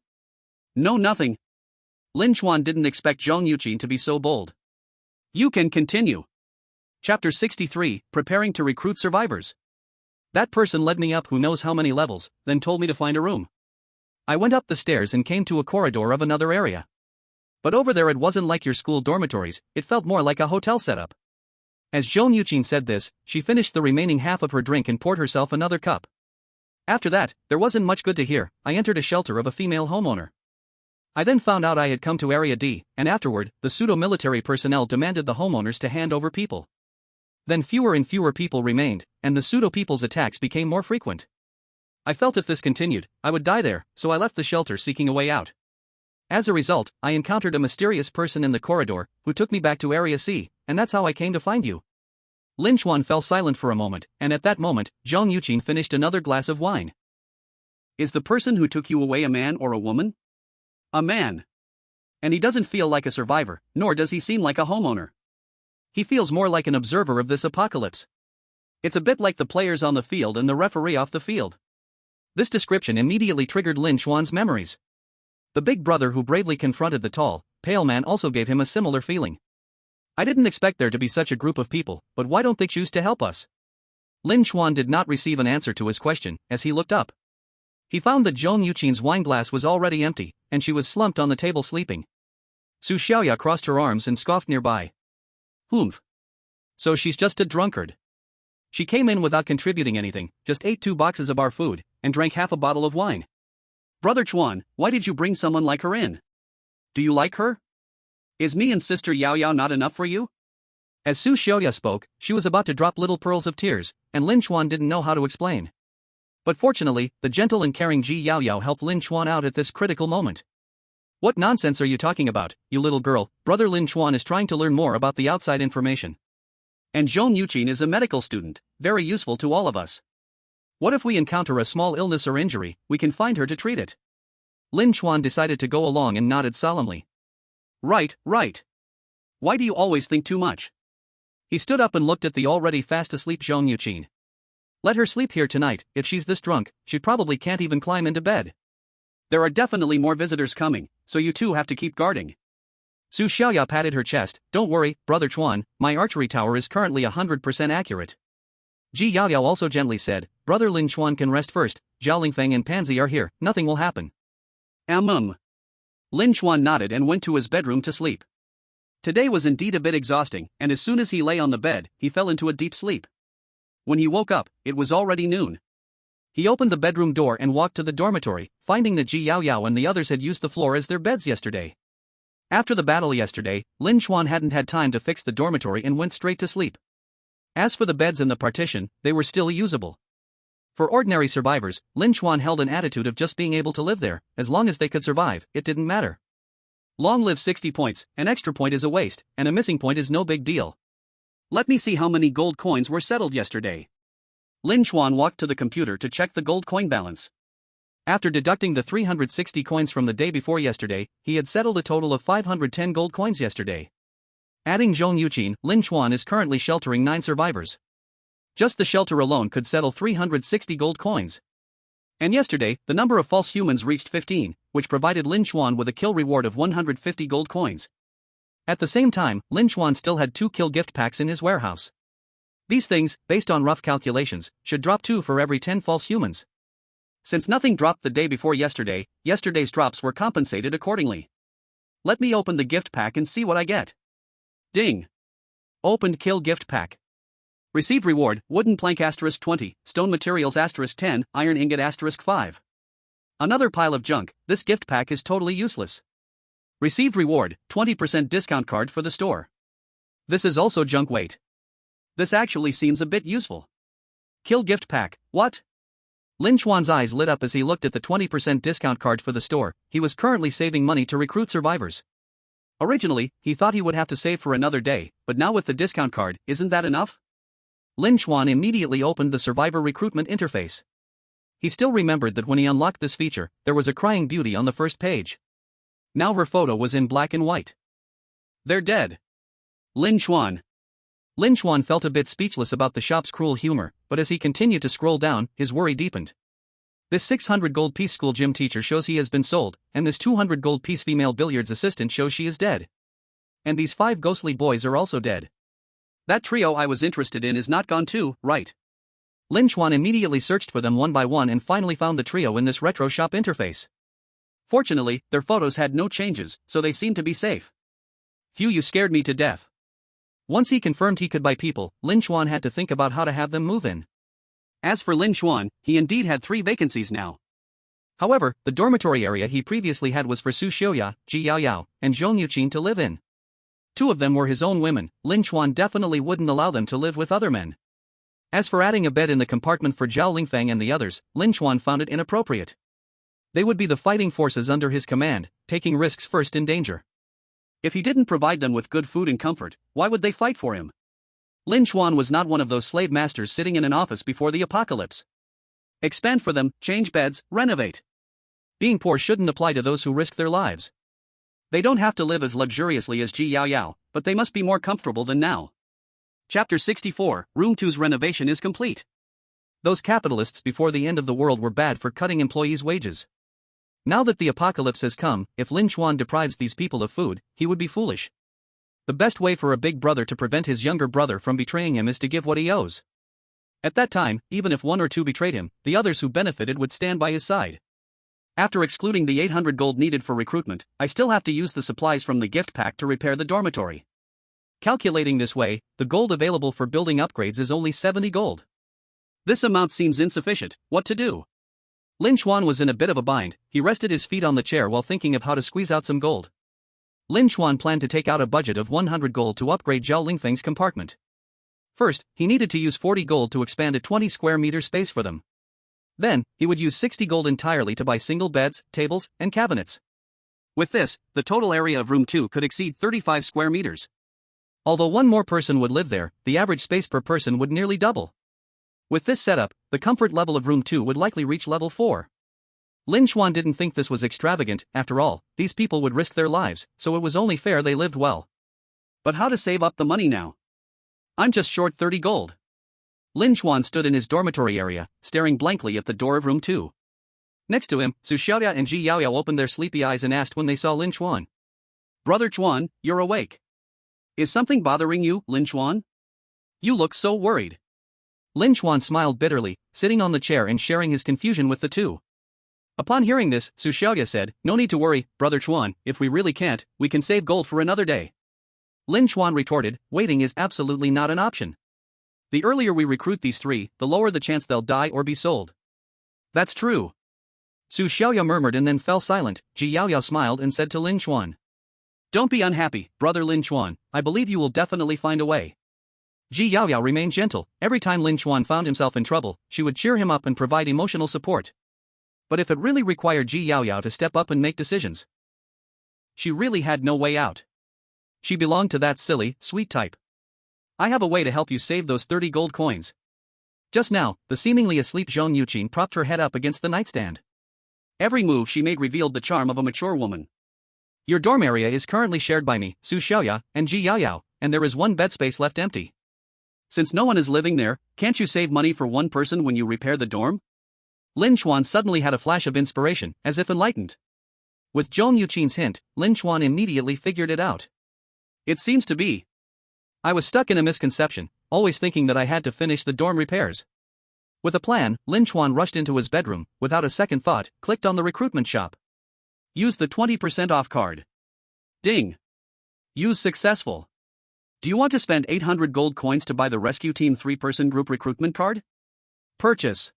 No, nothing. Lin Chuan didn't expect Zhong Yuqin to be so bold. You can continue. Chapter 63, Preparing to Recruit Survivors. That person led me up who knows how many levels, then told me to find a room. I went up the stairs and came to a corridor of another area. But over there it wasn't like your school dormitories, it felt more like a hotel setup. As Zhong Yuqin said this, she finished the remaining half of her drink and poured herself another cup. After that, there wasn't much good to hear. I entered a shelter of a female homeowner. I then found out I had come to Area D, and afterward, the pseudo-military personnel demanded the homeowners to hand over people. Then fewer and fewer people remained, and the pseudo-people's attacks became more frequent. I felt if this continued, I would die there, so I left the shelter seeking a way out. As a result, I encountered a mysterious person in the corridor, who took me back to Area C, and that's how I came to find you. Lin Chuan fell silent for a moment, and at that moment, Zhong Yuqin finished another glass of wine. Is the person who took you away a man or a woman? A man. And he doesn't feel like a survivor, nor does he seem like a homeowner. He feels more like an observer of this apocalypse. It's a bit like the players on the field and the referee off the field. This description immediately triggered Lin Chuan's memories. The big brother who bravely confronted the tall, pale man also gave him a similar feeling. I didn't expect there to be such a group of people, but why don't they choose to help us? Lin Chuan did not receive an answer to his question, as he looked up. He found that Zhong Yuqin's wine glass was already empty, and she was slumped on the table sleeping. Su Xiaoya crossed her arms and scoffed nearby. Humph. So she's just a drunkard. She came in without contributing anything, just ate 2 boxes of our food, and drank half a bottle of wine. Brother Chuan, why did you bring someone like her in? Do you like her? Is me and sister Yao Yao not enough for you? As Su Xiaoya spoke, she was about to drop little pearls of tears, and Lin Chuan didn't know how to explain. But fortunately, the gentle and caring Ji Yaoyao helped Lin Chuan out at this critical moment. What nonsense are you talking about, you little girl? Brother Lin Chuan is trying to learn more about the outside information. And Zhong Yuqin is a medical student, very useful to all of us. What if we encounter a small illness or injury, we can find her to treat it? Lin Chuan decided to go along and nodded solemnly. Right, right. Why do you always think too much? He stood up and looked at the already fast asleep Zhong Yuqin. Let her sleep here tonight. If she's this drunk, she probably can't even climb into bed. There are definitely more visitors coming, so you two have to keep guarding. Su Xiaoya patted her chest. Don't worry, Brother Chuan, my archery tower is currently 100% accurate. Ji Yaoyao also gently said, Brother Lin Chuan can rest first, Zhao Lingfeng and Pansy are here, nothing will happen. Lin Chuan nodded and went to his bedroom to sleep. Today was indeed a bit exhausting, and as soon as he lay on the bed, he fell into a deep sleep. When he woke up, it was already noon. He opened the bedroom door and walked to the dormitory, finding that Ji Yaoyao and the others had used the floor as their beds yesterday. After the battle yesterday, Lin Chuan hadn't had time to fix the dormitory and went straight to sleep. As for the beds and the partition, they were still usable. For ordinary survivors, Lin Chuan held an attitude of just being able to live there. As long as they could survive, it didn't matter. Long live 60 points, an extra point is a waste, and a missing point is no big deal. Let me see how many gold coins were settled yesterday. Lin Chuan walked to the computer to check the gold coin balance. After deducting the 360 coins from the day before yesterday, he had settled a total of 510 gold coins yesterday. Adding Zhong Yuqin, Lin Chuan is currently sheltering 9 survivors. Just the shelter alone could settle 360 gold coins. And yesterday, the number of false humans reached 15, which provided Lin Chuan with a kill reward of 150 gold coins. At the same time, Lin Chuan still had 2 kill gift packs in his warehouse. These things, based on rough calculations, should drop 2 for every 10 false humans. Since nothing dropped the day before yesterday, yesterday's drops were compensated accordingly. Let me open the gift pack and see what I get. Ding! Opened kill gift pack. Received reward, wooden plank *20, stone materials *10, iron ingot *5. Another pile of junk. This gift pack is totally useless. Received reward, 20% discount card for the store. This is also junk weight. This actually seems a bit useful. Kill gift pack, what? Lin Chuan's eyes lit up as he looked at the 20% discount card for the store. He was currently saving money to recruit survivors. Originally, he thought he would have to save for another day, but now with the discount card, isn't that enough? Lin Chuan immediately opened the survivor recruitment interface. He still remembered that when he unlocked this feature, there was a crying beauty on the first page. Now her photo was in black and white. They're dead. Lin Chuan. Lin Chuan felt a bit speechless about the shop's cruel humor, but as he continued to scroll down, his worry deepened. This 600 gold piece school gym teacher shows he has been sold, and this 200 gold piece female billiards assistant shows she is dead. And these 5 ghostly boys are also dead. That trio I was interested in is not gone too, right? Lin Chuan immediately searched for them one by one and finally found the trio in this retro shop interface. Fortunately, their photos had no changes, so they seemed to be safe. Phew, you scared me to death. Once he confirmed he could buy people, Lin Chuan had to think about how to have them move in. As for Lin Chuan, he indeed had 3 vacancies now. However, the dormitory area he previously had was for Su Xiaoya, Ji Yaoyao, and Zhong Yuqin to live in. 2 of them were his own women. Lin Chuan definitely wouldn't allow them to live with other men. As for adding a bed in the compartment for Zhao Lingfeng and the others, Lin Chuan found it inappropriate. They would be the fighting forces under his command, taking risks first in danger. If he didn't provide them with good food and comfort, why would they fight for him? Lin Chuan was not one of those slave masters sitting in an office before the apocalypse. Expand for them, change beds, renovate. Being poor shouldn't apply to those who risk their lives. They don't have to live as luxuriously as Ji Yaoyao, but they must be more comfortable than now. Chapter 64, Room 2's renovation is complete. Those capitalists before the end of the world were bad for cutting employees' wages. Now that the apocalypse has come, if Lin Chuan deprives these people of food, he would be foolish. The best way for a big brother to prevent his younger brother from betraying him is to give what he owes. At that time, even if 1 or 2 betrayed him, the others who benefited would stand by his side. After excluding the 800 gold needed for recruitment, I still have to use the supplies from the gift pack to repair the dormitory. Calculating this way, the gold available for building upgrades is only 70 gold. This amount seems insufficient. What to do? Lin Chuan was in a bit of a bind. He rested his feet on the chair while thinking of how to squeeze out some gold. Lin Chuan planned to take out a budget of 100 gold to upgrade Zhao Lingfeng's compartment. First, he needed to use 40 gold to expand a 20 square meter space for them. Then, he would use 60 gold entirely to buy single beds, tables, and cabinets. With this, the total area of room 2 could exceed 35 square meters. Although 1 more person would live there, the average space per person would nearly double. With this setup, the comfort level of room 2 would likely reach level 4. Lin Chuan didn't think this was extravagant. After all, these people would risk their lives, so it was only fair they lived well. But how to save up the money now? I'm just short 30 gold. Lin Chuan stood in his dormitory area, staring blankly at the door of room 2. Next to him, Su Xiaoya and Ji Yaoyao opened their sleepy eyes and asked when they saw Lin Chuan. Brother Chuan, you're awake. Is something bothering you, Lin Chuan? You look so worried. Lin Chuan smiled bitterly, sitting on the chair and sharing his confusion with the 2. Upon hearing this, Su Xiaoya said, "No need to worry, Brother Chuan, if we really can't, we can save gold for another day." Lin Chuan retorted, "Waiting is absolutely not an option. The earlier we recruit these 3, the lower the chance they'll die or be sold." That's true. Su Xiaoya murmured and then fell silent. Ji Yaoyao smiled and said to Lin Chuan, "Don't be unhappy, Brother Lin Chuan, I believe you will definitely find a way." Ji Yaoyao remained gentle. Every time Lin Chuan found himself in trouble, she would cheer him up and provide emotional support. But if it really required Ji Yaoyao to step up and make decisions, she really had no way out. She belonged to that silly, sweet type. I have a way to help you save those 30 gold coins. Just now, the seemingly asleep Zhong Yuqin propped her head up against the nightstand. Every move she made revealed the charm of a mature woman. Your dorm area is currently shared by me, Su Xiaoya, and Ji Yaoyao, and there is one bed space left empty. Since no one is living there, can't you save money for one person when you repair the dorm? Lin Chuan suddenly had a flash of inspiration, as if enlightened. With Zhong Yuqin's hint, Lin Chuan immediately figured it out. It seems to be. I was stuck in a misconception, always thinking that I had to finish the dorm repairs. With a plan, Lin Chuan rushed into his bedroom, without a second thought, clicked on the recruitment shop. Use the 20% off card. Ding. Use successful. Do you want to spend 800 gold coins to buy the rescue team 3-person group recruitment card? Purchase.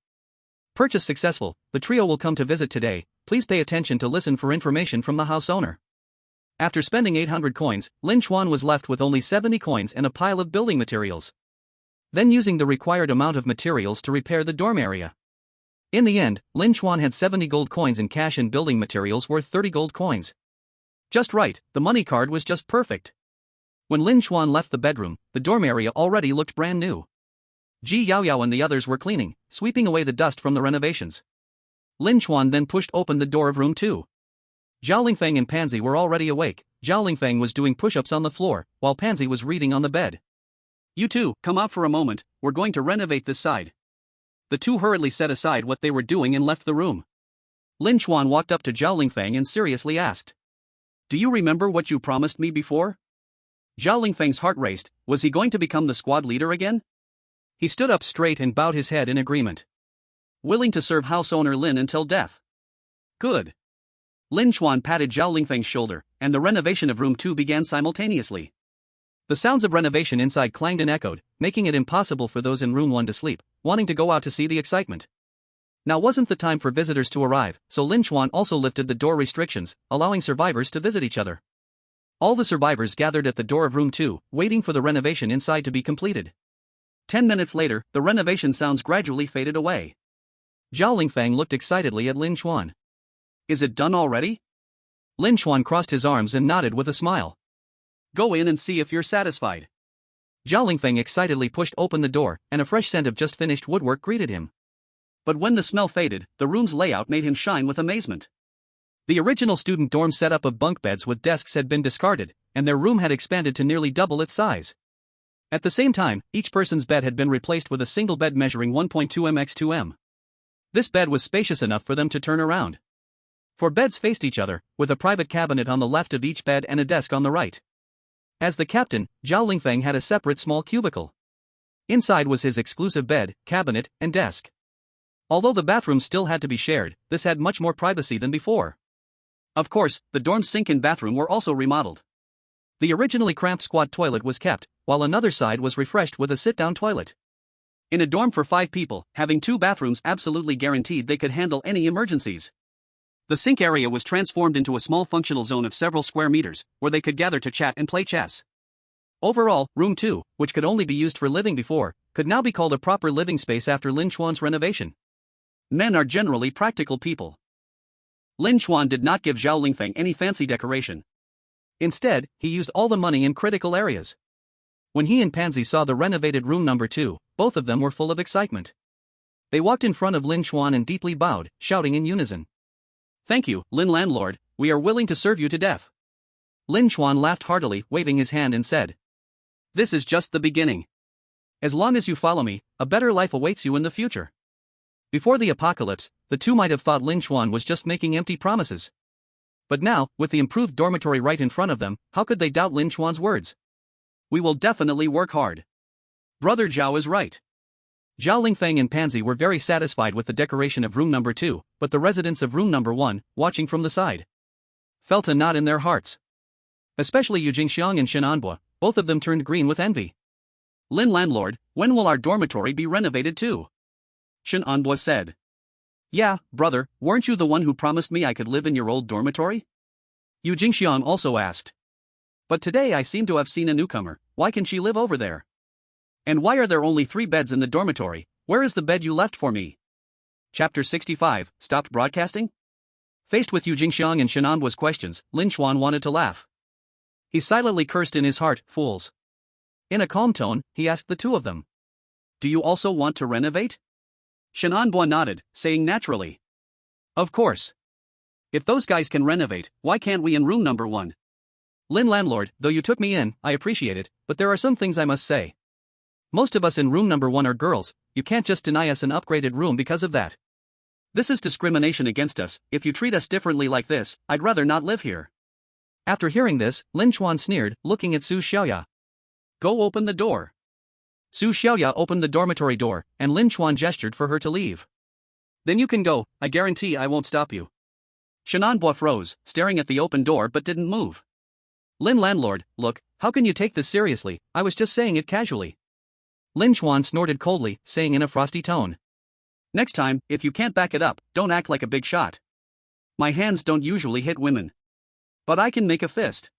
Purchase successful. The trio will come to visit today. Please pay attention to listen for information from the house owner. After spending 800 coins, Lin Chuan was left with only 70 coins and a pile of building materials. Then using the required amount of materials to repair the dorm area. In the end, Lin Chuan had 70 gold coins in cash and building materials worth 30 gold coins. Just right, the money card was just perfect. When Lin Chuan left the bedroom, the dorm area already looked brand new. Ji Yaoyao and the others were cleaning, sweeping away the dust from the renovations. Lin Chuan then pushed open the door of room 2. Zhao Lingfeng and Pansy were already awake. Zhao Lingfeng was doing push-ups on the floor, while Pansy was reading on the bed. You two, come out for a moment, we're going to renovate this side. The two hurriedly set aside what they were doing and left the room. Lin Chuan walked up to Zhao Lingfeng and seriously asked, Do you remember what you promised me before? Zhao Lingfeng's heart raced. Was he going to become the squad leader again? He stood up straight and bowed his head in agreement. Willing to serve house owner Lin until death. Good. Lin Chuan patted Zhao Lingfeng's shoulder, and the renovation of room 2 began simultaneously. The sounds of renovation inside clanged and echoed, making it impossible for those in room 1 to sleep, wanting to go out to see the excitement. Now wasn't the time for visitors to arrive, so Lin Chuan also lifted the door restrictions, allowing survivors to visit each other. All the survivors gathered at the door of room 2, waiting for the renovation inside to be completed. 10 minutes later, the renovation sounds gradually faded away. Zhao Lingfeng looked excitedly at Lin Chuan. Is it done already? Lin Chuan crossed his arms and nodded with a smile. Go in and see if you're satisfied. Zhao Lingfeng excitedly pushed open the door, and a fresh scent of just finished woodwork greeted him. But when the smell faded, the room's layout made him shine with amazement. The original student dorm setup of bunk beds with desks had been discarded, and their room had expanded to nearly double its size. At the same time, each person's bed had been replaced with a single bed measuring 1.2 m x 2 m. This bed was spacious enough for them to turn around. 4 beds faced each other, with a private cabinet on the left of each bed and a desk on the right. As the captain, Zhao Lingfeng had a separate small cubicle. Inside was his exclusive bed, cabinet, and desk. Although the bathroom still had to be shared, this had much more privacy than before. Of course, the dorm's sink and bathroom were also remodeled. The originally cramped squad toilet was kept, while another side was refreshed with a sit-down toilet. In a dorm for 5 people, having 2 bathrooms absolutely guaranteed they could handle any emergencies. The sink area was transformed into a small functional zone of several square meters, where they could gather to chat and play chess. Overall, room 2, which could only be used for living before, could now be called a proper living space after Lin Chuan's renovation. Men are generally practical people. Lin Chuan did not give Zhao Lingfeng any fancy decoration. Instead, he used all the money in critical areas. When he and Pansy saw the renovated room number 2, both of them were full of excitement. They walked in front of Lin Chuan and deeply bowed, shouting in unison. Thank you, Lin Landlord, we are willing to serve you to death. Lin Chuan laughed heartily, waving his hand and said, This is just the beginning. As long as you follow me, a better life awaits you in the future. Before the apocalypse, the two might have thought Lin Chuan was just making empty promises. But now, with the improved dormitory right in front of them, how could they doubt Lin Chuan's words? We will definitely work hard. Brother Zhao is right. Zhao Lingfeng and Pansy were very satisfied with the decoration of room number 2, but the residents of room number 1, watching from the side, felt a knot in their hearts. Especially Yu Jingxiang and Shen Anbo, both of them turned green with envy. Lin Landlord, when will our dormitory be renovated too? Shen Anbo said. Yeah, brother, weren't you the one who promised me I could live in your old dormitory? Yu Jingxiang also asked. But today I seem to have seen a newcomer, why can she live over there? And why are there only 3 beds in the dormitory? Where is the bed you left for me? Chapter 65, Stopped Broadcasting? Faced with Yu Jingxiang and Shenanbo's questions, Lin Chuan wanted to laugh. He silently cursed in his heart, fools. In a calm tone, he asked the two of them. Do you also want to renovate? Shenanbo nodded, saying naturally. Of course. If those guys can renovate, why can't we in room number 1? Lin landlord, though you took me in, I appreciate it, but there are some things I must say. Most of us in room number 1 are girls, you can't just deny us an upgraded room because of that. This is discrimination against us. If you treat us differently like this, I'd rather not live here. After hearing this, Lin Chuan sneered, looking at Su Xiaoya. Go open the door. Su Xiaoya opened the dormitory door, and Lin Chuan gestured for her to leave. Then you can go, I guarantee I won't stop you. Shenanbo froze, staring at the open door but didn't move. Lin landlord, look, how can you take this seriously? I was just saying it casually. Lin Chuan snorted coldly, saying in a frosty tone. Next time, if you can't back it up, don't act like a big shot. My hands don't usually hit women. But I can make a fist.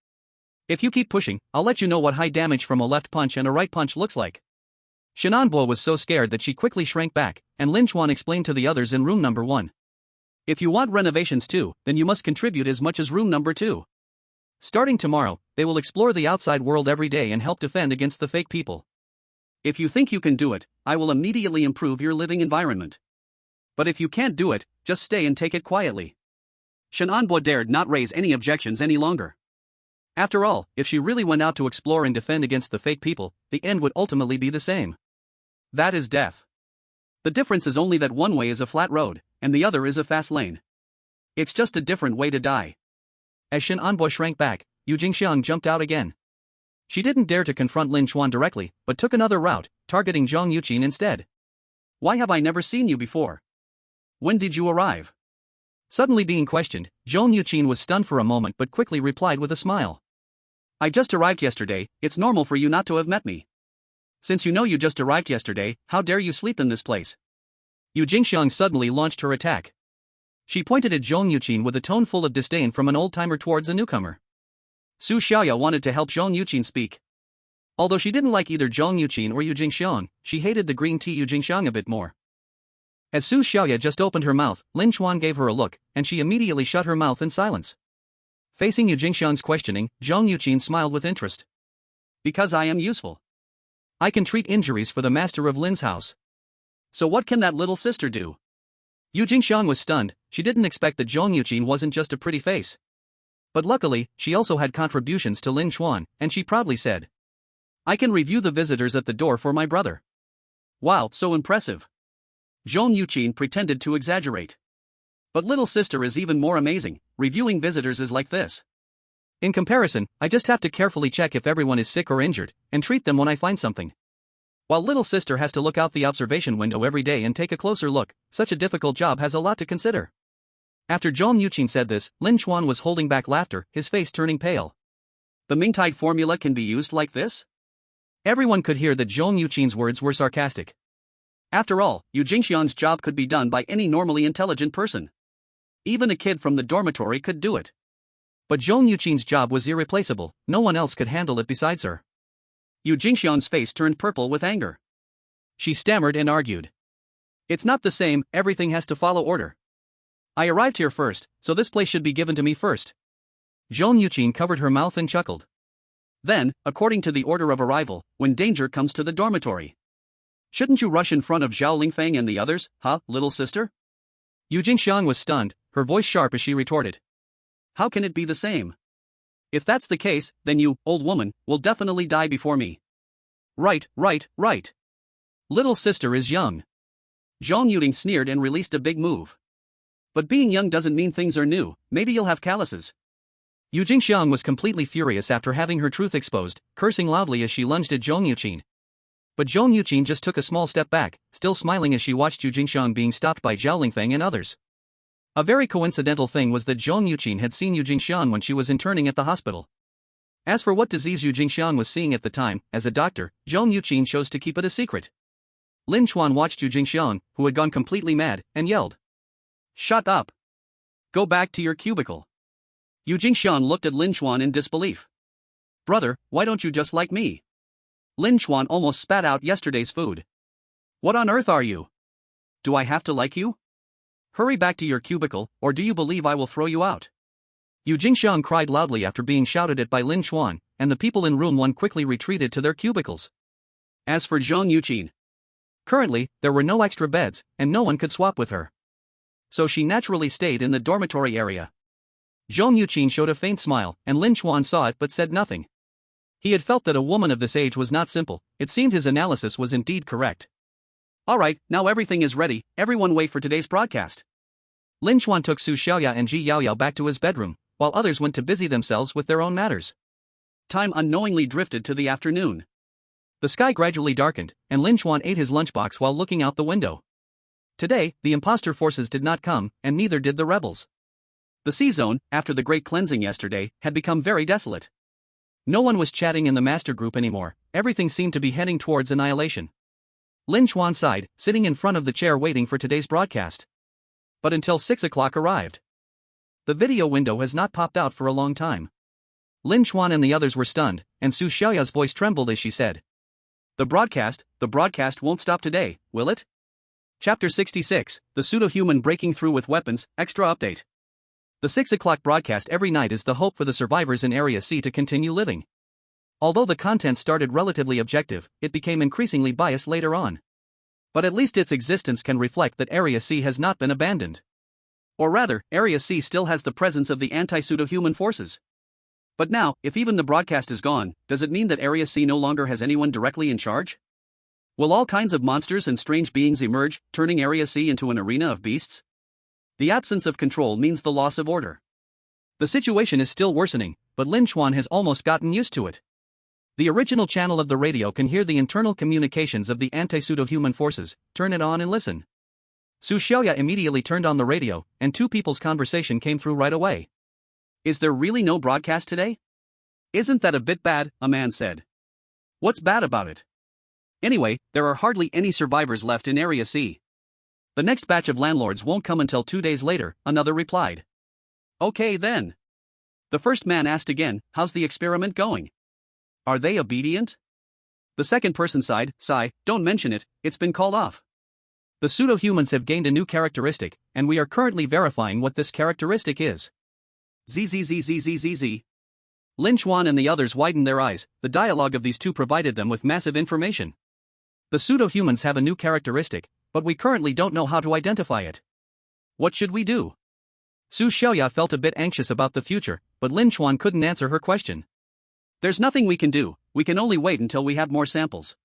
If you keep pushing, I'll let you know what high damage from a left punch and a right punch looks like. Shenanbo was so scared that she quickly shrank back, and Lin Chuan explained to the others in room number 1. If you want renovations too, then you must contribute as much as room number 2. Starting tomorrow, they will explore the outside world every day and help defend against the fake people. If you think you can do it, I will immediately improve your living environment. But if you can't do it, just stay and take it quietly. Shenanbo dared not raise any objections any longer. After all, if she really went out to explore and defend against the fake people, the end would ultimately be the same. That is death. The difference is only that one way is a flat road, and the other is a fast lane. It's just a different way to die. As Shenanbo shrank back, Yu Jingxiang jumped out again. She didn't dare to confront Lin Chuan directly, but took another route, targeting Zhang Yuqin instead. Why have I never seen you before? When did you arrive? Suddenly being questioned, Zhang Yuqin was stunned for a moment but quickly replied with a smile. I just arrived yesterday, it's normal for you not to have met me. Since you know you just arrived yesterday, how dare you sleep in this place? Yu Jingxiang suddenly launched her attack. She pointed at Zhang Yuqin with a tone full of disdain from an old-timer towards a newcomer. Su Xiaoya wanted to help Zhang Yuqin speak. Although she didn't like either Zhang Yuqin or Yu Jingxiang, she hated the green tea Yu Jingxiang a bit more. As Su Xiaoya just opened her mouth, Lin Chuan gave her a look, and she immediately shut her mouth in silence. Facing Yu Jingxiang's questioning, Zhang Yuqin smiled with interest. Because I am useful. I can treat injuries for the master of Lin's house. So what can that little sister do? Yu Jingxiang was stunned. She didn't expect that Zhang Yuqin wasn't just a pretty face. But luckily, she also had contributions to Lin Chuan, and she proudly said, I can review the visitors at the door for my brother. Wow, so impressive. Zhang Yuqin pretended to exaggerate. But little sister is even more amazing, reviewing visitors is like this. In comparison, I just have to carefully check if everyone is sick or injured, and treat them when I find something. While little sister has to look out the observation window every day and take a closer look, such a difficult job has a lot to consider. After Zhang Yuqin said this, Lin Chuan was holding back laughter, his face turning pale. The Mingtide formula can be used like this? Everyone could hear that Zhang Yuqin's words were sarcastic. After all, Yu Jingxiang's job could be done by any normally intelligent person. Even a kid from the dormitory could do it. But Zhang Yuqin's job was irreplaceable, no one else could handle it besides her. Yu Jingxiang's face turned purple with anger. She stammered and argued. It's not the same, everything has to follow order. I arrived here first, so this place should be given to me first. Zhang Yuqin covered her mouth and chuckled. Then, according to the order of arrival, when danger comes to the dormitory. Shouldn't you rush in front of Zhao Lingfeng and the others, huh, little sister? Yu Jingxiang was stunned, her voice sharp as she retorted. How can it be the same? If that's the case, then you, old woman, will definitely die before me. Right. Little sister is young. Zhang Yuting sneered and released a big move. But being young doesn't mean things are new, maybe you'll have calluses. Yu Jingxiang was completely furious after having her truth exposed, cursing loudly as she lunged at Zhang Yuqin. But Zhang Yuqin just took a small step back, still smiling as she watched Yu Jingxiang being stopped by Zhao Lingfeng and others. A very coincidental thing was that Zhang Yuqin had seen Yu Jingxiang when she was interning at the hospital. As for what disease Yu Jingxiang was seeing at the time, as a doctor, Zhang Yuqin chose to keep it a secret. Lin Chuan watched Yu Jingxiang, who had gone completely mad, and yelled. Shut up. Go back to your cubicle. Yu Jingxiang looked at Lin Chuan in disbelief. Brother, why don't you just like me? Lin Chuan almost spat out yesterday's food. What on earth are you? Do I have to like you? Hurry back to your cubicle, or do you believe I will throw you out? Yu Jingxiang cried loudly after being shouted at by Lin Chuan, and the people in room 1 quickly retreated to their cubicles. As for Zhang Yuqin, currently, there were no extra beds, and no one could swap with her. So she naturally stayed in the dormitory area. Zhang Yuqin showed a faint smile, and Lin Chuan saw it but said nothing. He had felt that a woman of this age was not simple. It seemed his analysis was indeed correct. Alright, now everything is ready, everyone wait for today's broadcast. Lin Chuan took Su Xiaoya and Ji Yaoyao back to his bedroom, while others went to busy themselves with their own matters. Time unknowingly drifted to the afternoon. The sky gradually darkened, and Lin Chuan ate his lunchbox while looking out the window. Today, the impostor forces did not come, and neither did the rebels. The C-zone, after the great cleansing yesterday, had become very desolate. No one was chatting in the master group anymore, everything seemed to be heading towards annihilation. Lin Chuan sighed, sitting in front of the chair waiting for today's broadcast. But until 6 o'clock arrived. The video window has not popped out for a long time. Lin Chuan and the others were stunned, and Su Xiaoya's voice trembled as she said, The broadcast won't stop today, will it? Chapter 66, The Pseudo-Human Breaking Through with Weapons, Extra Update. The 6 o'clock broadcast every night is the hope for the survivors in Area C to continue living. Although the content started relatively objective, it became increasingly biased later on. But at least its existence can reflect that Area C has not been abandoned. Or rather, Area C still has the presence of the anti-pseudo-human forces. But now, if even the broadcast is gone, does it mean that Area C no longer has anyone directly in charge? Will all kinds of monsters and strange beings emerge, turning Area C into an arena of beasts? The absence of control means the loss of order. The situation is still worsening, but Lin Chuan has almost gotten used to it. The original channel of the radio can hear the internal communications of the anti-pseudo-human forces. Turn it on and listen. Su Xiaoya immediately turned on the radio, and two people's conversation came through right away. Is there really no broadcast today? Isn't that a bit bad, a man said. What's bad about it? Anyway, there are hardly any survivors left in Area C. The next batch of landlords won't come until 2 days later, another replied. Okay then. The first man asked again, how's the experiment going? Are they obedient? The second person sighed, don't mention it, it's been called off. The pseudo-humans have gained a new characteristic, and we are currently verifying what this characteristic is. ZZZZZZZ. Lin Chuan and the others widened their eyes. The dialogue of these two provided them with massive information. The pseudo-humans have a new characteristic, but we currently don't know how to identify it. What should we do? Su Xiaoya felt a bit anxious about the future, but Lin Chuan couldn't answer her question. There's nothing we can do, we can only wait until we have more samples.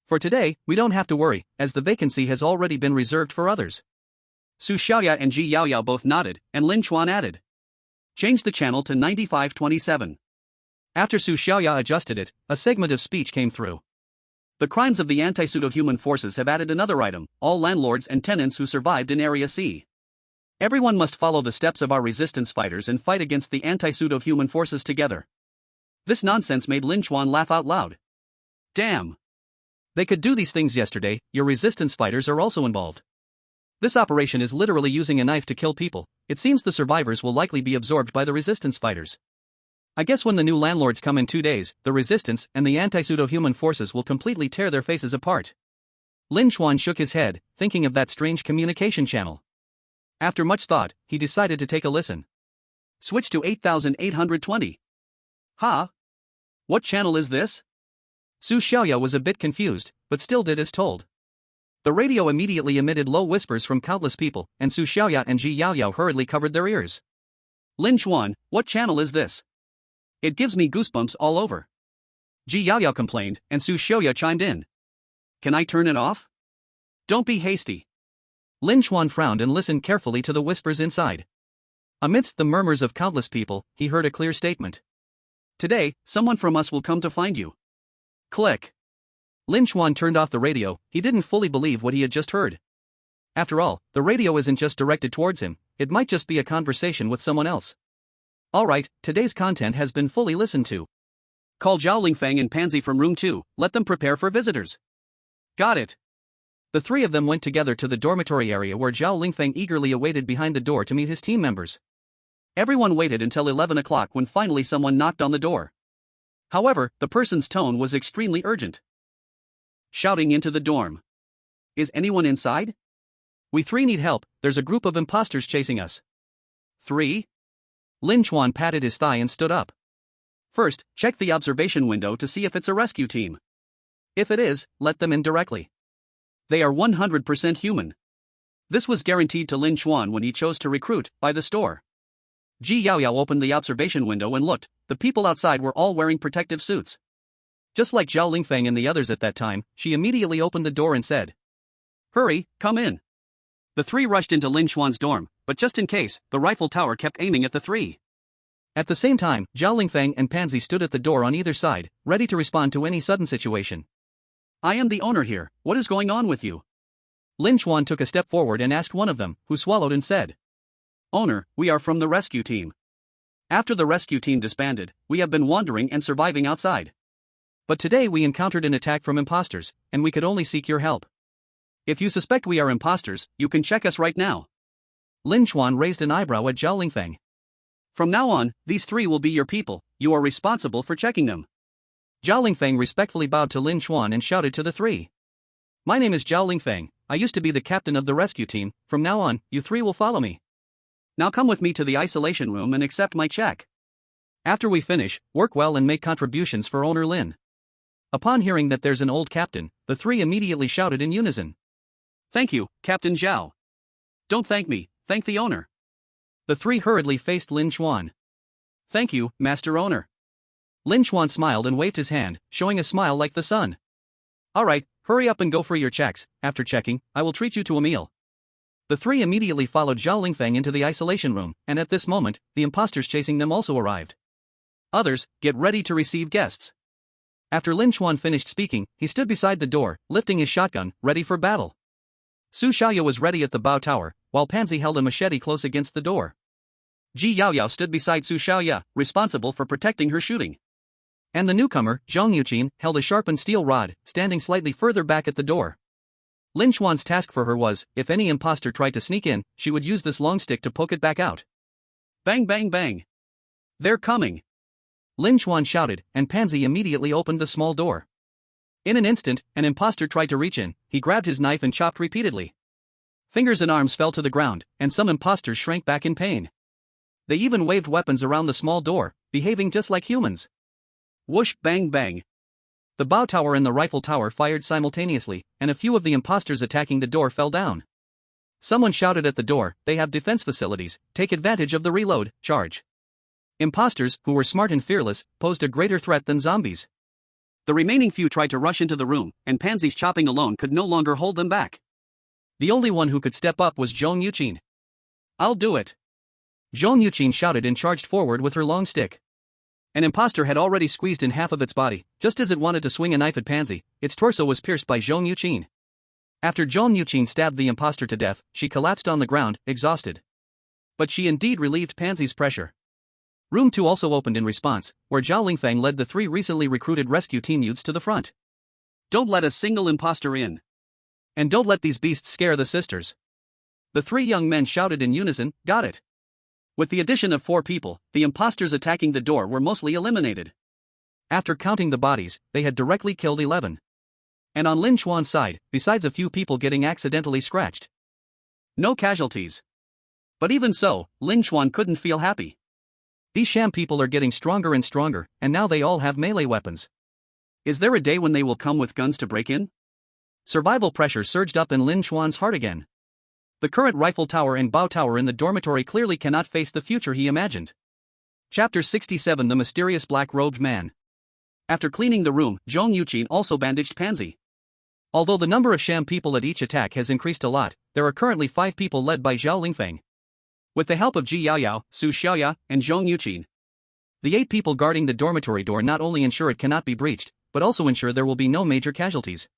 For today, we don't have to worry, as the vacancy has already been reserved for others. Su Xiaoya and Ji Yaoyao both nodded, and Lin Chuan added. Change the channel to 9527. After Su Xiaoya adjusted it, a segment of speech came through. The crimes of the anti-pseudo-human forces have added another item, all landlords and tenants who survived in Area C. Everyone must follow the steps of our resistance fighters and fight against the anti-pseudo-human forces together. This nonsense made Lin Chuan laugh out loud. Damn! They could do these things yesterday, your resistance fighters are also involved. This operation is literally using a knife to kill people. It seems the survivors will likely be absorbed by the resistance fighters. I guess when the new landlords come in 2 days, the resistance and the anti-pseudo-human forces will completely tear their faces apart. Lin Chuan shook his head, thinking of that strange communication channel. After much thought, he decided to take a listen. Switch to 8820. Huh? What channel is this? Su Xiaoya was a bit confused, but still did as told. The radio immediately emitted low whispers from countless people, and Su Xiaoya and Ji Yaoyao hurriedly covered their ears. Lin Chuan, what channel is this? It gives me goosebumps all over. Ji Yaoyao complained, and Su Xiaoya chimed in. Can I turn it off? Don't be hasty. Lin Chuan frowned and listened carefully to the whispers inside. Amidst the murmurs of countless people, he heard a clear statement. Today, someone from us will come to find you. Click. Lin Chuan turned off the radio. He didn't fully believe what he had just heard. After all, the radio isn't just directed towards him, it might just be a conversation with someone else. Alright, today's content has been fully listened to. Call Zhao Lingfeng and Pansy from room 2, let them prepare for visitors. Got it. The three of them went together to the dormitory area where Zhao Lingfeng eagerly awaited behind the door to meet his team members. Everyone waited until 11 o'clock when finally someone knocked on the door. However, the person's tone was extremely urgent. Shouting into the dorm. Is anyone inside? We three need help, there's a group of imposters chasing us. 3. Lin Chuan patted his thigh and stood up. First, check the observation window to see if it's a rescue team. If it is, let them in directly. They are 100% human. This was guaranteed to Lin Chuan when he chose to recruit by the store. Ji Yaoyao opened the observation window and looked. The people outside were all wearing protective suits. Just like Zhao Lingfeng and the others at that time, she immediately opened the door and said, "Hurry, come in." The three rushed into Lin Chuan's dorm, but just in case, the rifle tower kept aiming at the three. At the same time, Zhao Lingfeng and Pansy stood at the door on either side, ready to respond to any sudden situation. "I am the owner here, what is going on with you?" Lin Chuan took a step forward and asked one of them, who swallowed and said, "Owner, we are from the rescue team. After the rescue team disbanded, we have been wandering and surviving outside. But today we encountered an attack from imposters, and we could only seek your help. If you suspect we are imposters, you can check us right now." Lin Chuan raised an eyebrow at Zhao Lingfeng. "From now on, these three will be your people, you are responsible for checking them." Zhao Lingfeng respectfully bowed to Lin Chuan and shouted to the three. "My name is Zhao Lingfeng, I used to be the captain of the rescue team, from now on, you three will follow me. Now come with me to the isolation room and accept my check. After we finish, work well and make contributions for owner Lin." Upon hearing that there's an old captain, the three immediately shouted in unison. "Thank you, Captain Zhao. Don't thank me, thank the owner." The three hurriedly faced Lin Chuan. "Thank you, Master Owner." Lin Chuan smiled and waved his hand, showing a smile like the sun. "Alright, hurry up and go for your checks, after checking, I will treat you to a meal." The three immediately followed Zhao Lingfeng into the isolation room, and at this moment, the imposters chasing them also arrived. "Others, get ready to receive guests." After Lin Chuan finished speaking, he stood beside the door, lifting his shotgun, ready for battle. Su Xiaoya was ready at the bow tower, while Pansy held a machete close against the door. Ji Yaoyao stood beside Su Xiaoya, responsible for protecting her shooting. And the newcomer, Zhang Yuqin, held a sharpened steel rod, standing slightly further back at the door. Lin Chuan's task for her was, if any imposter tried to sneak in, she would use this long stick to poke it back out. Bang bang bang. "They're coming!" Lin Chuan shouted, and Pansy immediately opened the small door. In an instant, an imposter tried to reach in, he grabbed his knife and chopped repeatedly. Fingers and arms fell to the ground, and some imposters shrank back in pain. They even waved weapons around the small door, behaving just like humans. Whoosh bang bang. The bow tower and the rifle tower fired simultaneously, and a few of the imposters attacking the door fell down. Someone shouted at the door, "They have defense facilities, take advantage of the reload, charge." Imposters, who were smart and fearless, posed a greater threat than zombies. The remaining few tried to rush into the room, and Pansy's chopping alone could no longer hold them back. The only one who could step up was Zhang Yuqin. "I'll do it." Zhang Yuqin shouted and charged forward with her long stick. An impostor had already squeezed in half of its body, just as it wanted to swing a knife at Pansy, its torso was pierced by Zhang Yuqin. After Zhang Yuqin stabbed the impostor to death, she collapsed on the ground, exhausted. But she indeed relieved Pansy's pressure. Room 2 also opened in response, where Zhao Lingfeng led the three recently recruited rescue team youths to the front. "Don't let a single impostor in. And don't let these beasts scare the sisters." The three young men shouted in unison, "Got it." With the addition of 4 people, the imposters attacking the door were mostly eliminated. After counting the bodies, they had directly killed 11. And on Lin Chuan's side, besides a few people getting accidentally scratched, no casualties. But even so, Lin Chuan couldn't feel happy. These sham people are getting stronger and stronger, and now they all have melee weapons. Is there a day when they will come with guns to break in? Survival pressure surged up in Lin Chuan's heart again. The current rifle tower and bow tower in the dormitory clearly cannot face the future he imagined. Chapter 67: The Mysterious Black-Robed Man. After cleaning the room, Zhang Yuqin also bandaged Pansy. Although the number of sham people at each attack has increased a lot, there are currently 5 people led by Zhao Lingfeng. With the help of Ji Yaoyao, Su Xiaoya, and Zhang Yuqin, the 8 people guarding the dormitory door not only ensure it cannot be breached, but also ensure there will be no major casualties.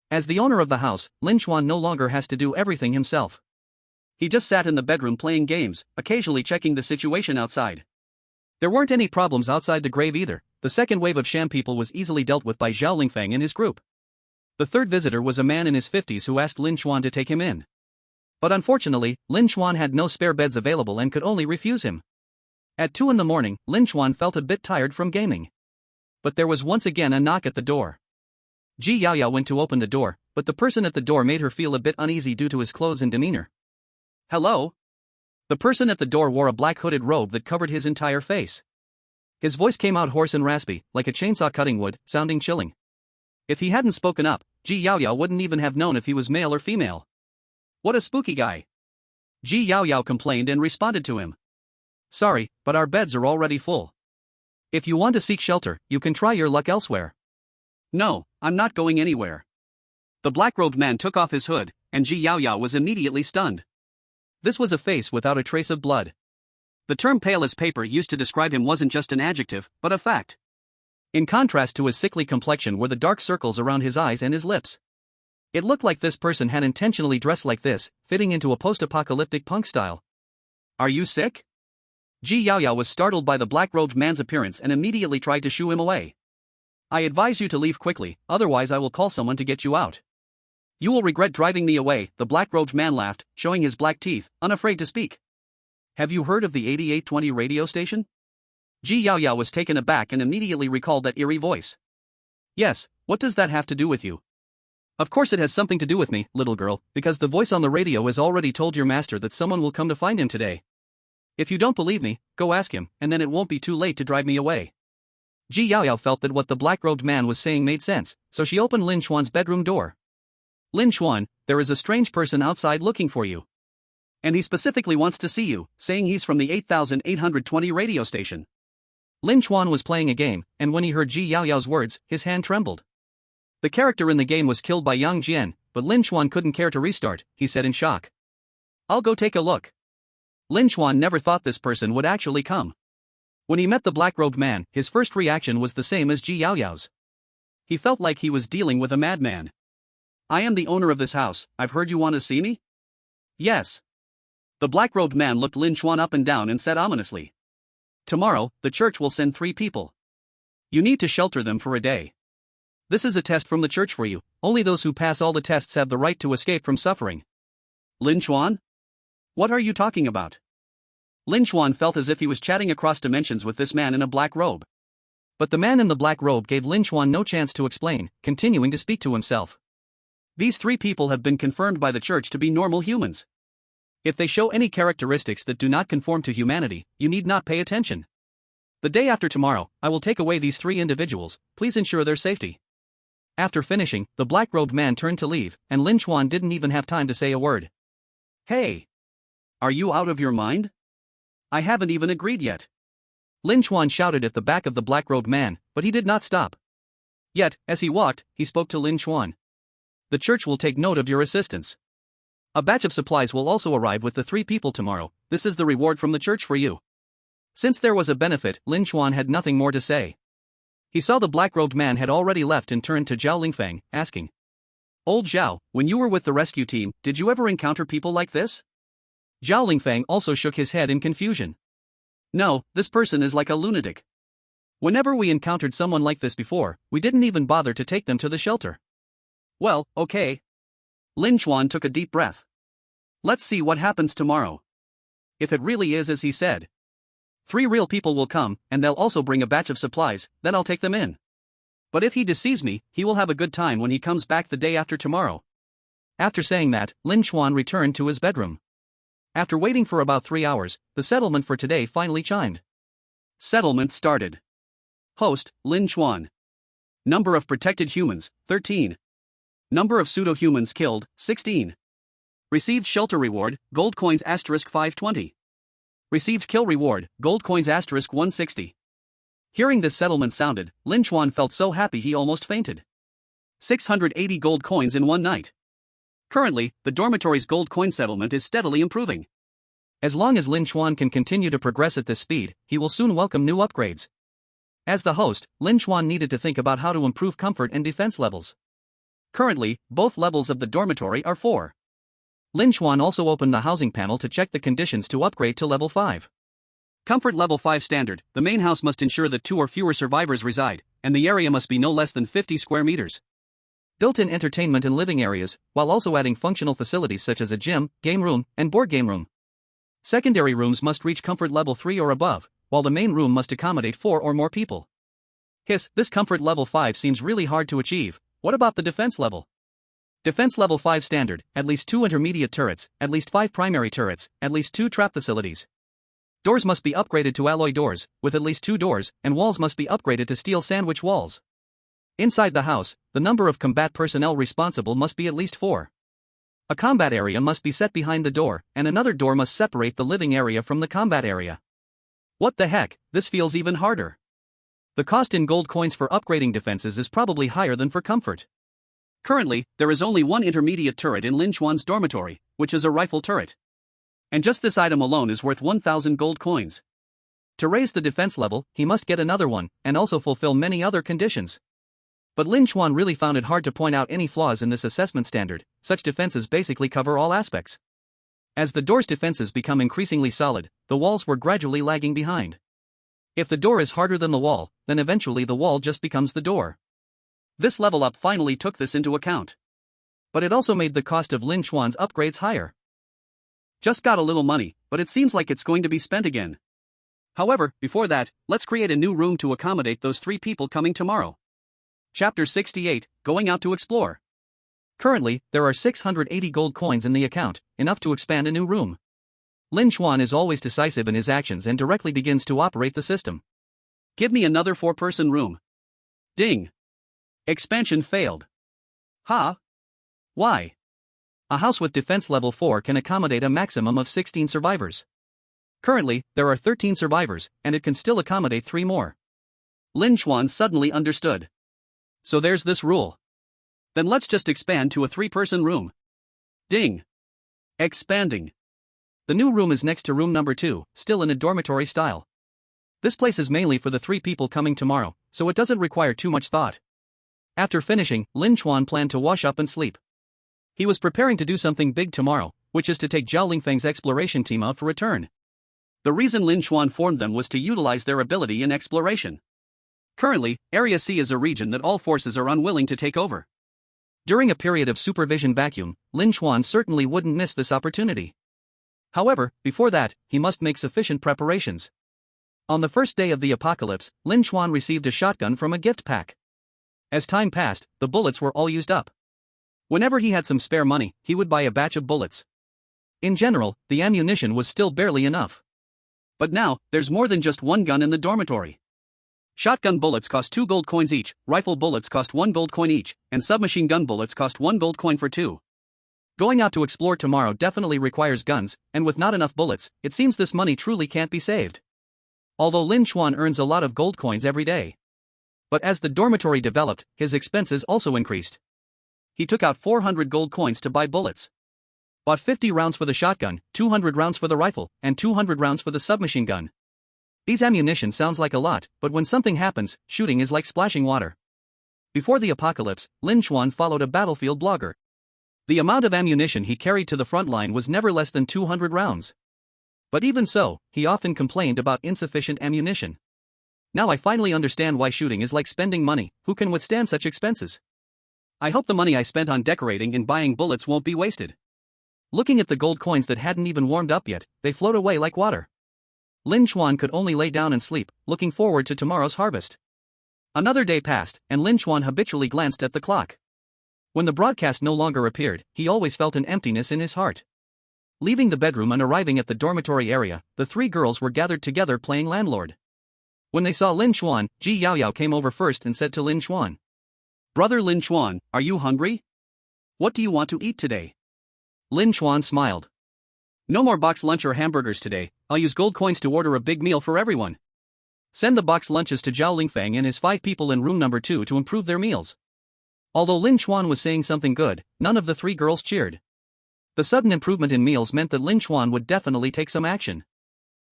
As the owner of the house, Lin Chuan no longer has to do everything himself. He just sat in the bedroom playing games, occasionally checking the situation outside. There weren't any problems outside the grave either. The second wave of sham people was easily dealt with by Zhao Lingfeng and his group. The third visitor was a man in his 50s who asked Lin Chuan to take him in. But unfortunately, Lin Chuan had no spare beds available and could only refuse him. At 2 in the morning, Lin Chuan felt a bit tired from gaming. But there was once again a knock at the door. Ji Yaoyao went to open the door, but the person at the door made her feel a bit uneasy due to his clothes and demeanor. Hello? The person at the door wore a black hooded robe that covered his entire face. His voice came out hoarse and raspy, like a chainsaw cutting wood, sounding chilling. If he hadn't spoken up, Ji Yaoyao wouldn't even have known if he was male or female. What a spooky guy. Ji Yaoyao complained and responded to him. Sorry, but our beds are already full. If you want to seek shelter, you can try your luck elsewhere. No, I'm not going anywhere. The black-robed man took off his hood, and Ji Yaoyao was immediately stunned. This was a face without a trace of blood. The term pale as paper used to describe him wasn't just an adjective, but a fact. In contrast to his sickly complexion were the dark circles around his eyes and his lips. It looked like this person had intentionally dressed like this, fitting into a post-apocalyptic punk style. Are you sick? Ji Yaoyao was startled by the black-robed man's appearance and immediately tried to shoo him away. I advise you to leave quickly, otherwise I will call someone to get you out. You will regret driving me away, the black-robed man laughed, showing his black teeth, unafraid to speak. Have you heard of the 8820 radio station? Ji Yaoyao was taken aback and immediately recalled that eerie voice. Yes, what does that have to do with you? Of course it has something to do with me, little girl, because the voice on the radio has already told your master that someone will come to find him today. If you don't believe me, go ask him, and then it won't be too late to drive me away. Ji Yaoyao felt that what the black-robed man was saying made sense, so she opened Lin Chuan's bedroom door. Lin Chuan, there is a strange person outside looking for you. And he specifically wants to see you, saying he's from the 8820 radio station. Lin Chuan was playing a game, and when he heard Ji Yaoyao's words, his hand trembled. The character in the game was killed by Yang Jian, but Lin Chuan couldn't care to restart, he said in shock. I'll go take a look. Lin Chuan never thought this person would actually come. When he met the black-robed man, his first reaction was the same as Ji Yaoyao's. He felt like he was dealing with a madman. I am the owner of this house, I've heard you want to see me? Yes. The black-robed man looked Lin Chuan up and down and said ominously. Tomorrow, the church will send 3 people. You need to shelter them for a day. This is a test from the church for you, only those who pass all the tests have the right to escape from suffering. Lin Chuan? What are you talking about? Lin Chuan felt as if he was chatting across dimensions with this man in a black robe. But the man in the black robe gave Lin Chuan no chance to explain, continuing to speak to himself. These 3 people have been confirmed by the church to be normal humans. If they show any characteristics that do not conform to humanity, you need not pay attention. The day after tomorrow, I will take away these 3 individuals, please ensure their safety. After finishing, the black-robed man turned to leave, and Lin Chuan didn't even have time to say a word. Hey! Are you out of your mind? I haven't even agreed yet. Lin Chuan shouted at the back of the black-robed man, but he did not stop. Yet, as he walked, he spoke to Lin Chuan. The church will take note of your assistance. A batch of supplies will also arrive with the 3 people tomorrow, this is the reward from the church for you. Since there was a benefit, Lin Chuan had nothing more to say. He saw the black-robed man had already left and turned to Zhao Lingfang, asking. Old Zhao, when you were with the rescue team, did you ever encounter people like this? Zhao Lingfang also shook his head in confusion. No, this person is like a lunatic. Whenever we encountered someone like this before, we didn't even bother to take them to the shelter. Well, okay. Lin Chuan took a deep breath. Let's see what happens tomorrow. If it really is as he said. 3 real people will come, and they'll also bring a batch of supplies, then I'll take them in. But if he deceives me, he will have a good time when he comes back the day after tomorrow. After saying that, Lin Chuan returned to his bedroom. After waiting for about 3 hours, the settlement for today finally chimed. Settlement started. Host, Lin Chuan. Number of protected humans, 13. Number of pseudo-humans killed, 16. Received shelter reward, gold coins *520. Received kill reward, gold coins *160. Hearing this settlement sounded, Lin Chuan felt so happy he almost fainted. 680 gold coins in one night. Currently, the dormitory's gold coin settlement is steadily improving. As long as Lin Chuan can continue to progress at this speed, he will soon welcome new upgrades. As the host, Lin Chuan needed to think about how to improve comfort and defense levels. Currently, both levels of the dormitory are 4. Lin Chuan also opened the housing panel to check the conditions to upgrade to level 5. Comfort level 5 standard, the main house must ensure that 2 or fewer survivors reside, and the area must be no less than 50 square meters. Built-in entertainment and living areas, while also adding functional facilities such as a gym, game room, and board game room. Secondary rooms must reach comfort level 3 or above, while the main room must accommodate 4 or more people. Hiss, this comfort level 5 seems really hard to achieve. What about the defense level? Defense level 5 standard, at least 2 intermediate turrets, at least 5 primary turrets, at least 2 trap facilities. Doors must be upgraded to alloy doors, with at least 2 doors, and walls must be upgraded to steel sandwich walls. Inside the house, the number of combat personnel responsible must be at least 4. A combat area must be set behind the door, and another door must separate the living area from the combat area. What the heck, this feels even harder. The cost in gold coins for upgrading defenses is probably higher than for comfort. Currently, there is only one intermediate turret in Lin Chuan's dormitory, which is a rifle turret. And just this item alone is worth 1,000 gold coins. To raise the defense level, he must get another one, and also fulfill many other conditions. But Lin Chuan really found it hard to point out any flaws in this assessment standard. Such defenses basically cover all aspects. As the door's defenses become increasingly solid, the walls were gradually lagging behind. If the door is harder than the wall, then eventually the wall just becomes the door. This level up finally took this into account. But it also made the cost of Lin Chuan's upgrades higher. Just got a little money, but it seems like it's going to be spent again. However, before that, let's create a new room to accommodate those 3 people coming tomorrow. Chapter 68, Going Out to Explore. Currently, there are 680 gold coins in the account, enough to expand a new room. Lin Chuan is always decisive in his actions and directly begins to operate the system. Give me another 4-person room. Ding. Expansion failed. Huh? Why? A house with defense level 4 can accommodate a maximum of 16 survivors. Currently, there are 13 survivors, and it can still accommodate 3 more. Lin Chuan suddenly understood. So there's this rule. Then let's just expand to a 3-person room. Ding. Expanding. The new room is next to room number 2, still in a dormitory style. This place is mainly for the 3 people coming tomorrow, so it doesn't require too much thought. After finishing, Lin Chuan planned to wash up and sleep. He was preparing to do something big tomorrow, which is to take Zhao Lingfeng's exploration team out for a turn. The reason Lin Chuan formed them was to utilize their ability in exploration. Currently, Area C is a region that all forces are unwilling to take over. During a period of supervision vacuum, Lin Chuan certainly wouldn't miss this opportunity. However, before that, he must make sufficient preparations. On the first day of the apocalypse, Lin Chuan received a shotgun from a gift pack. As time passed, the bullets were all used up. Whenever he had some spare money, he would buy a batch of bullets. In general, the ammunition was still barely enough. But now, there's more than just one gun in the dormitory. Shotgun bullets cost 2 gold coins each, rifle bullets cost 1 gold coin each, and submachine gun bullets cost 1 gold coin for 2. Going out to explore tomorrow definitely requires guns, and with not enough bullets, it seems this money truly can't be saved. Although Lin Chuan earns a lot of gold coins every day. But as the dormitory developed, his expenses also increased. He took out 400 gold coins to buy bullets. Bought 50 rounds for the shotgun, 200 rounds for the rifle, and 200 rounds for the submachine gun. These ammunition sounds like a lot, but when something happens, shooting is like splashing water. Before the apocalypse, Lin Chuan followed a battlefield blogger. The amount of ammunition he carried to the front line was never less than 200 rounds. But even so, he often complained about insufficient ammunition. Now I finally understand why shooting is like spending money. Who can withstand such expenses? I hope the money I spent on decorating and buying bullets won't be wasted. Looking at the gold coins that hadn't even warmed up yet, they float away like water. Lin Chuan could only lay down and sleep, looking forward to tomorrow's harvest. Another day passed, and Lin Chuan habitually glanced at the clock. When the broadcast no longer appeared, he always felt an emptiness in his heart. Leaving the bedroom and arriving at the dormitory area, the 3 girls were gathered together playing landlord. When they saw Lin Chuan, Ji Yaoyao came over first and said to Lin Chuan, "Brother Lin Chuan, are you hungry? What do you want to eat today?" Lin Chuan smiled. "No more box lunch or hamburgers today. I'll use gold coins to order a big meal for everyone. Send the box lunches to Zhao Lingfeng and his 5 people in room number 2 to improve their meals." Although Lin Chuan was saying something good, none of the 3 girls cheered. The sudden improvement in meals meant that Lin Chuan would definitely take some action.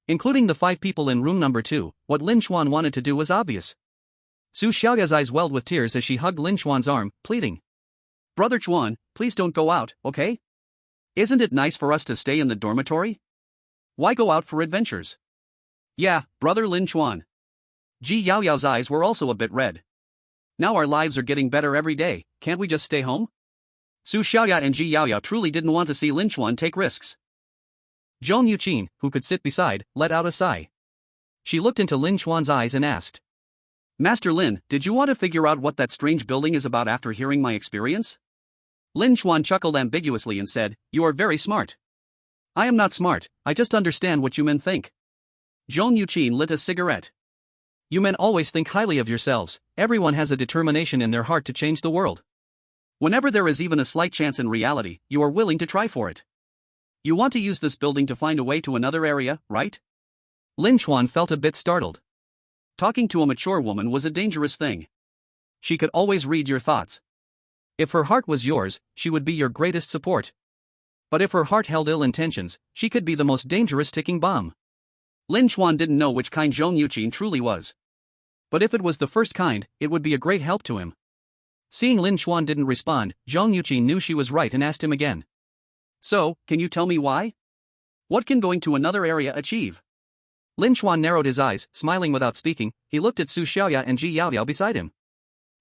Including the 5 people in room number 2, what Lin Chuan wanted to do was obvious. Su Xiaoya's eyes welled with tears as she hugged Lin Chuan's arm, pleading, "Brother Chuan, please don't go out, okay? Isn't it nice for us to stay in the dormitory? Why go out for adventures?" "Yeah, Brother Lin Chuan." Ji Yaoyao's eyes were also a bit red. "Now our lives are getting better every day, can't we just stay home?" Su Xiaoya and Ji Yaoyao truly didn't want to see Lin Chuan take risks. Zhong Yuqin, who could sit beside, let out a sigh. She looked into Lin Chuan's eyes and asked, Master Lin, did you want to figure out what that strange building is about after hearing my experience? Lin Chuan chuckled ambiguously and said, "You are very smart." "I am not smart, I just understand what you men think." Zhong Yuqin lit a cigarette. "You men always think highly of yourselves. Everyone has a determination in their heart to change the world. Whenever there is even a slight chance in reality, you are willing to try for it. You want to use this building to find a way to another area, right?" Lin Chuan felt a bit startled. Talking to a mature woman was a dangerous thing. She could always read your thoughts. If her heart was yours, she would be your greatest support. But if her heart held ill intentions, she could be the most dangerous ticking bomb. Lin Chuan didn't know which kind Zhong Yuqin truly was. But if it was the first kind, it would be a great help to him. Seeing Lin Chuan didn't respond, Zhong Yuqin knew she was right and asked him again. "So, can you tell me why? What can going to another area achieve?" Lin Chuan narrowed his eyes, smiling without speaking. He looked at Su Xiaoya and Ji Yaoyao beside him.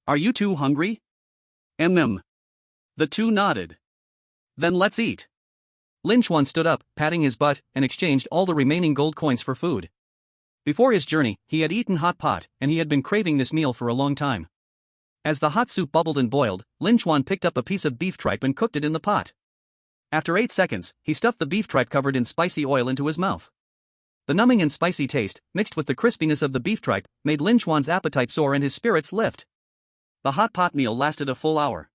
"Are you two hungry?" The two nodded. "Then let's eat." Lin Chuan stood up, patting his butt, and exchanged all the remaining gold coins for food. Before his journey, he had eaten hot pot, and he had been craving this meal for a long time. As the hot soup bubbled and boiled, Lin Chuan picked up a piece of beef tripe and cooked it in the pot. After 8 seconds, he stuffed the beef tripe covered in spicy oil into his mouth. The numbing and spicy taste, mixed with the crispiness of the beef tripe, made Lin Chuan's appetite soar and his spirits lift. The hot pot meal lasted a full hour.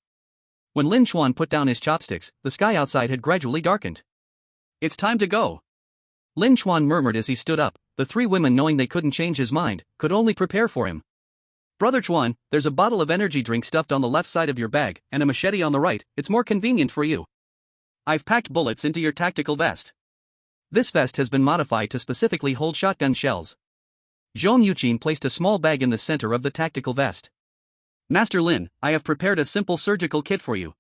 When Lin Chuan put down his chopsticks, the sky outside had gradually darkened. "It's time to go," Lin Chuan murmured as he stood up. The 3 women, knowing they couldn't change his mind, could only prepare for him. "Brother Chuan, there's a bottle of energy drink stuffed on the left side of your bag, and a machete on the right. It's more convenient for you. I've packed bullets into your tactical vest. This vest has been modified to specifically hold shotgun shells." Zhong Yuqin placed a small bag in the center of the tactical vest. "Master Lin, I have prepared a simple surgical kit for you.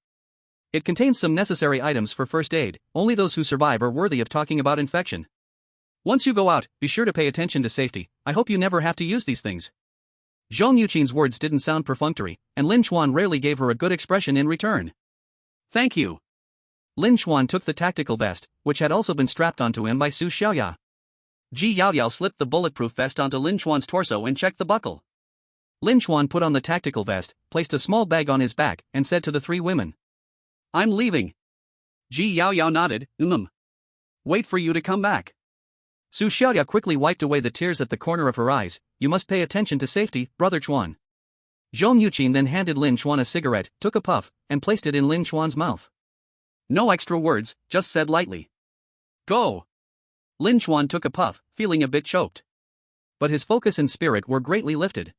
It contains some necessary items for first aid. Only those who survive are worthy of talking about infection. Once you go out, be sure to pay attention to safety. I hope you never have to use these things." Zhong Yuqin's words didn't sound perfunctory, and Lin Chuan rarely gave her a good expression in return. "Thank you." Lin Chuan took the tactical vest, which had also been strapped onto him by Su Xiaoya. Ji Yaoyao slipped the bulletproof vest onto Lin Chuan's torso and checked the buckle. Lin Chuan put on the tactical vest, placed a small bag on his back, and said to the 3 women, "I'm leaving." Ji Yaoyao nodded. Wait for you to come back." Su Xiaoya quickly wiped away the tears at the corner of her eyes. "You must pay attention to safety, Brother Chuan." Zhong Yuqin then handed Lin Chuan a cigarette, took a puff, and placed it in Lin Chuan's mouth. No extra words, just said lightly, "Go." Lin Chuan took a puff, feeling a bit choked. But his focus and spirit were greatly lifted.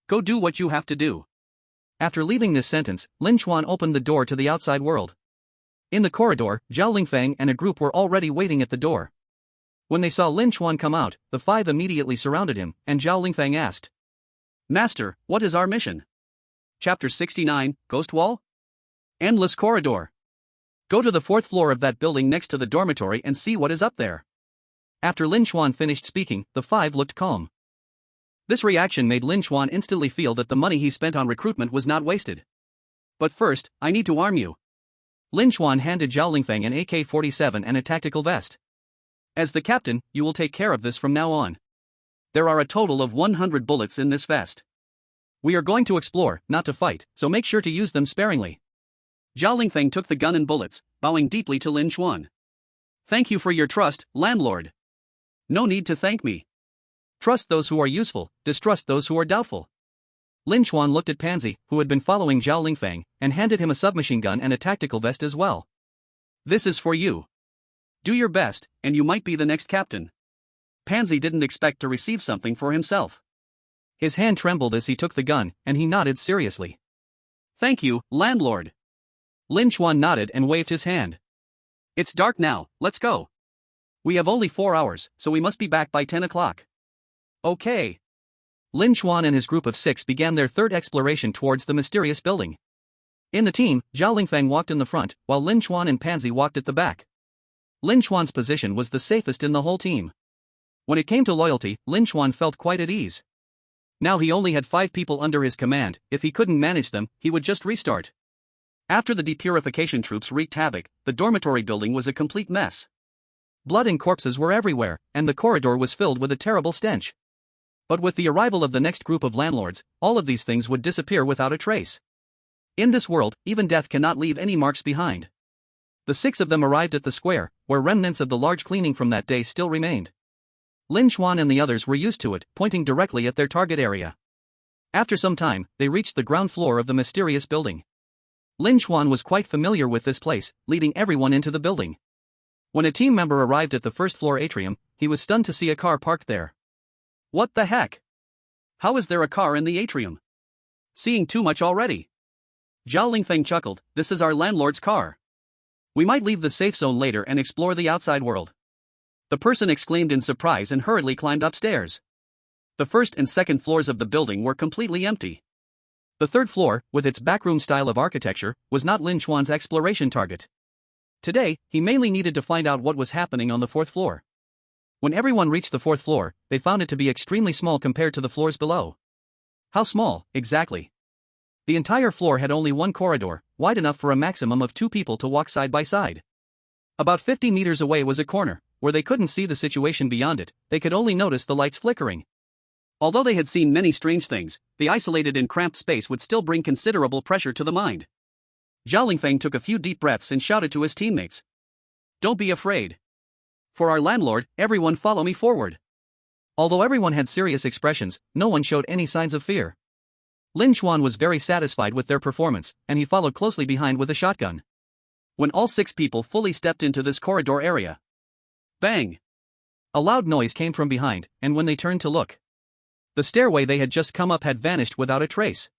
"Go do what you have to do." After leaving this sentence, Lin Chuan opened the door to the outside world. In the corridor, Zhao Lingfeng and a group were already waiting at the door. When they saw Lin Chuan come out, the 5 immediately surrounded him, and Zhao Lingfeng asked, "Master, what is our mission?" Chapter 69, Ghost Wall? Endless corridor. Go to the 4th floor of that building next to the dormitory and see what is up there. After Lin Chuan finished speaking, the 5 looked calm. This reaction made Lin Chuan instantly feel that the money he spent on recruitment was not wasted. "But first, I need to arm you." Lin Chuan handed Zhao Lingfeng an AK-47 and a tactical vest. "As the captain, you will take care of this from now on. There are a total of 100 bullets in this vest. We are going to explore, not to fight, so make sure to use them sparingly." Zhao Lingfeng took the gun and bullets, bowing deeply to Lin Chuan. "Thank you for your trust, landlord." "No need to thank me. Trust those who are useful, distrust those who are doubtful." Lin Chuan looked at Pansy, who had been following Zhao Lingfeng, and handed him a submachine gun and a tactical vest as well. "This is for you. Do your best, and you might be the next captain." Pansy didn't expect to receive something for himself. His hand trembled as he took the gun, and he nodded seriously. "Thank you, landlord." Lin Chuan nodded and waved his hand. "It's dark now, let's go. We have only 4 hours, so we must be back by 10 o'clock. Okay." Lin Chuan and his group of 6 began their 3rd exploration towards the mysterious building. In the team, Zhao Lingfeng walked in the front, while Lin Chuan and Pansy walked at the back. Lin Chuan's position was the safest in the whole team. When it came to loyalty, Lin Chuan felt quite at ease. Now he only had 5 people under his command. If he couldn't manage them, he would just restart. After the depurification troops wreaked havoc, the dormitory building was a complete mess. Blood and corpses were everywhere, and the corridor was filled with a terrible stench. But with the arrival of the next group of landlords, all of these things would disappear without a trace. In this world, even death cannot leave any marks behind. The 6 of them arrived at the square, where remnants of the large cleaning from that day still remained. Lin Chuan and the others were used to it, pointing directly at their target area. After some time, they reached the ground floor of the mysterious building. Lin Chuan was quite familiar with this place, leading everyone into the building. When a team member arrived at the first floor atrium, he was stunned to see a car parked there. What the heck? How is there a car in the atrium? Seeing too much already. Zhao Lingfeng chuckled, this is our landlord's car. We might leave the safe zone later and explore the outside world. The person exclaimed in surprise and hurriedly climbed upstairs. The first and second floors of the building were completely empty. The third floor, with its backroom style of architecture, was not Lin Chuan's exploration target. Today, he mainly needed to find out what was happening on the fourth floor. When everyone reached the fourth floor, they found it to be extremely small compared to the floors below. How small, exactly? The entire floor had only one corridor, wide enough for a maximum of 2 people to walk side by side. About 50 meters away was a corner, where they couldn't see the situation beyond it, they could only notice the lights flickering. Although they had seen many strange things, the isolated and cramped space would still bring considerable pressure to the mind. Zhao Lingfeng took a few deep breaths and shouted to his teammates. Don't be afraid. For our landlord, everyone follow me forward. Although everyone had serious expressions, no one showed any signs of fear. Lin Chuan was very satisfied with their performance, and he followed closely behind with a shotgun. When all 6 people fully stepped into this corridor area. Bang! A loud noise came from behind, and when they turned to look, the stairway they had just come up had vanished without a trace.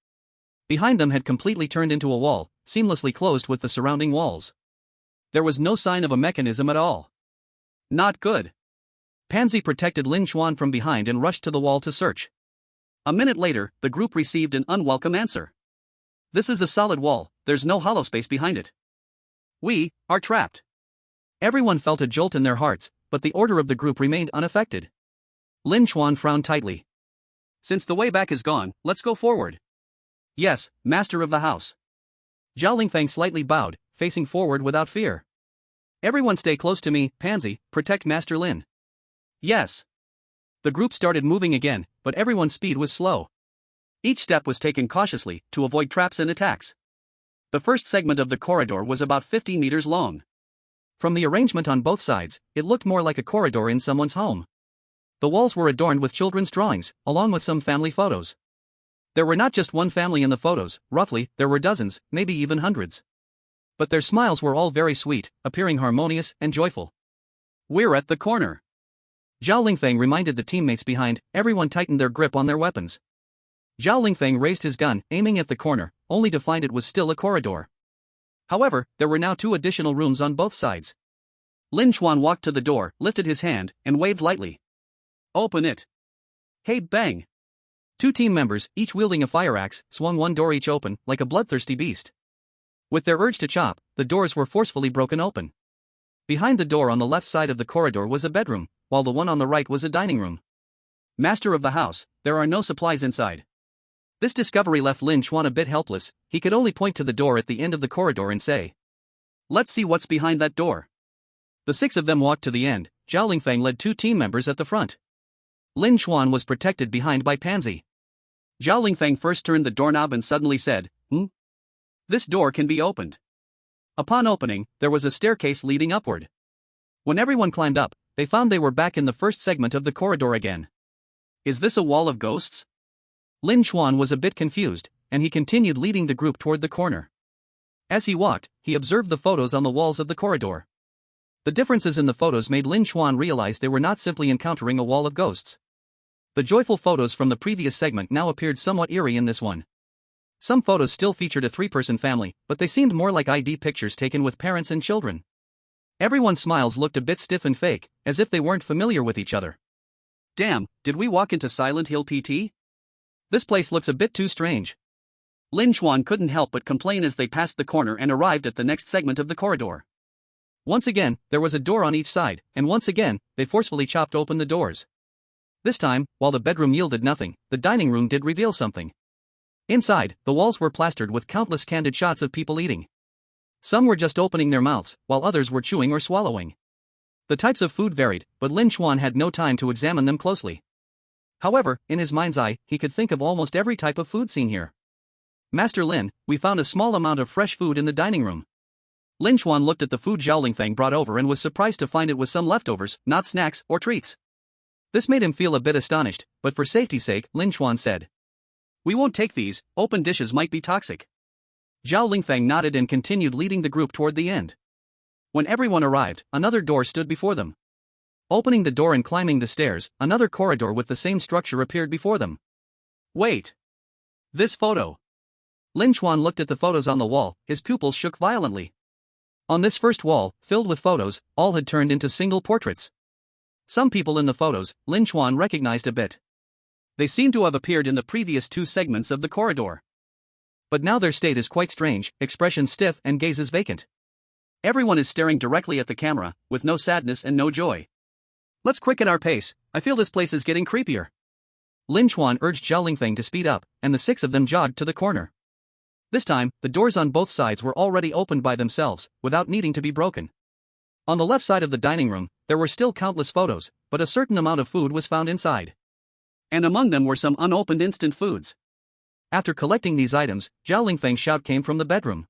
Behind them had completely turned into a wall, seamlessly closed with the surrounding walls. There was no sign of a mechanism at all. Not good. Pansy protected Lin Chuan from behind and rushed to the wall to search. A minute later, the group received an unwelcome answer. This is a solid wall, there's no hollow space behind it. We are trapped. Everyone felt a jolt in their hearts, but the order of the group remained unaffected. Lin Chuan frowned tightly. Since the way back is gone, let's go forward. Yes, master of the house. Zhao Lingfeng slightly bowed, facing forward without fear. Everyone stay close to me, Pansy, protect Master Lin. Yes. The group started moving again, but everyone's speed was slow. Each step was taken cautiously, to avoid traps and attacks. The first segment of the corridor was about 50 meters long. From the arrangement on both sides, it looked more like a corridor in someone's home. The walls were adorned with children's drawings, along with some family photos. There were not just one family in the photos, roughly, there were dozens, maybe even hundreds. But their smiles were all very sweet, appearing harmonious and joyful. We're at the corner. Zhao Lingfeng reminded the teammates behind, everyone tightened their grip on their weapons. Zhao Lingfeng raised his gun, aiming at the corner, only to find it was still a corridor. However, there were now 2 additional rooms on both sides. Lin Chuan walked to the door, lifted his hand, and waved lightly. Open it. Hey, bang! 2 team members, each wielding a fire axe, swung one door each open, like a bloodthirsty beast. With their urge to chop, the doors were forcefully broken open. Behind the door on the left side of the corridor was a bedroom, while the one on the right was a dining room. Master of the house, there are no supplies inside. This discovery left Lin Chuan a bit helpless, he could only point to the door at the end of the corridor and say, let's see what's behind that door. The 6 of them walked to the end, Zhao Lingfeng led 2 team members at the front. Lin Chuan was protected behind by Pansy. Zhao Lingfeng first turned the doorknob and suddenly said, This door can be opened. Upon opening, there was a staircase leading upward. When everyone climbed up, they found they were back in the first segment of the corridor again. Is this a wall of ghosts? Lin Chuan was a bit confused, and he continued leading the group toward the corner. As he walked, he observed the photos on the walls of the corridor. The differences in the photos made Lin Chuan realize they were not simply encountering a wall of ghosts. The joyful photos from the previous segment now appeared somewhat eerie in this one. Some photos still featured a 3-person family, but they seemed more like ID pictures taken with parents and children. Everyone's smiles looked a bit stiff and fake, as if they weren't familiar with each other. Damn, did we walk into Silent Hill PT? This place looks a bit too strange. Lin Chuan couldn't help but complain as they passed the corner and arrived at the next segment of the corridor. Once again, there was a door on each side, and once again, they forcefully chopped open the doors. This time, while the bedroom yielded nothing, the dining room did reveal something. Inside, the walls were plastered with countless candid shots of people eating. Some were just opening their mouths, while others were chewing or swallowing. The types of food varied, but Lin Chuan had no time to examine them closely. However, in his mind's eye, he could think of almost every type of food seen here. Master Lin, we found a small amount of fresh food in the dining room. Lin Chuan looked at the food Zhao Lingfeng brought over and was surprised to find it was some leftovers, not snacks or treats. This made him feel a bit astonished, but for safety's sake, Lin Chuan said, "We won't take these, open dishes might be toxic." Zhao Lingfeng nodded and continued leading the group toward the end. When everyone arrived, another door stood before them. Opening the door and climbing the stairs, another corridor with the same structure appeared before them. Wait! This photo! Lin Chuan looked at the photos on the wall, his pupils shook violently. On this first wall, filled with photos, all had turned into single portraits. Some people in the photos, Lin Chuan recognized a bit. They seemed to have appeared in the previous two segments of the corridor. But now their state is quite strange, expressions stiff and gazes vacant. Everyone is staring directly at the camera, with no sadness and no joy. Let's quicken our pace, I feel this place is getting creepier. Lin Chuan urged Zhao Lingfeng to speed up, and the six of them jogged to the corner. This time, the doors on both sides were already opened by themselves, without needing to be broken. On the left side of the dining room, there were still countless photos, but a certain amount of food was found inside. And among them were some unopened instant foods. After collecting these items, Zhao Lingfeng's shout came from the bedroom.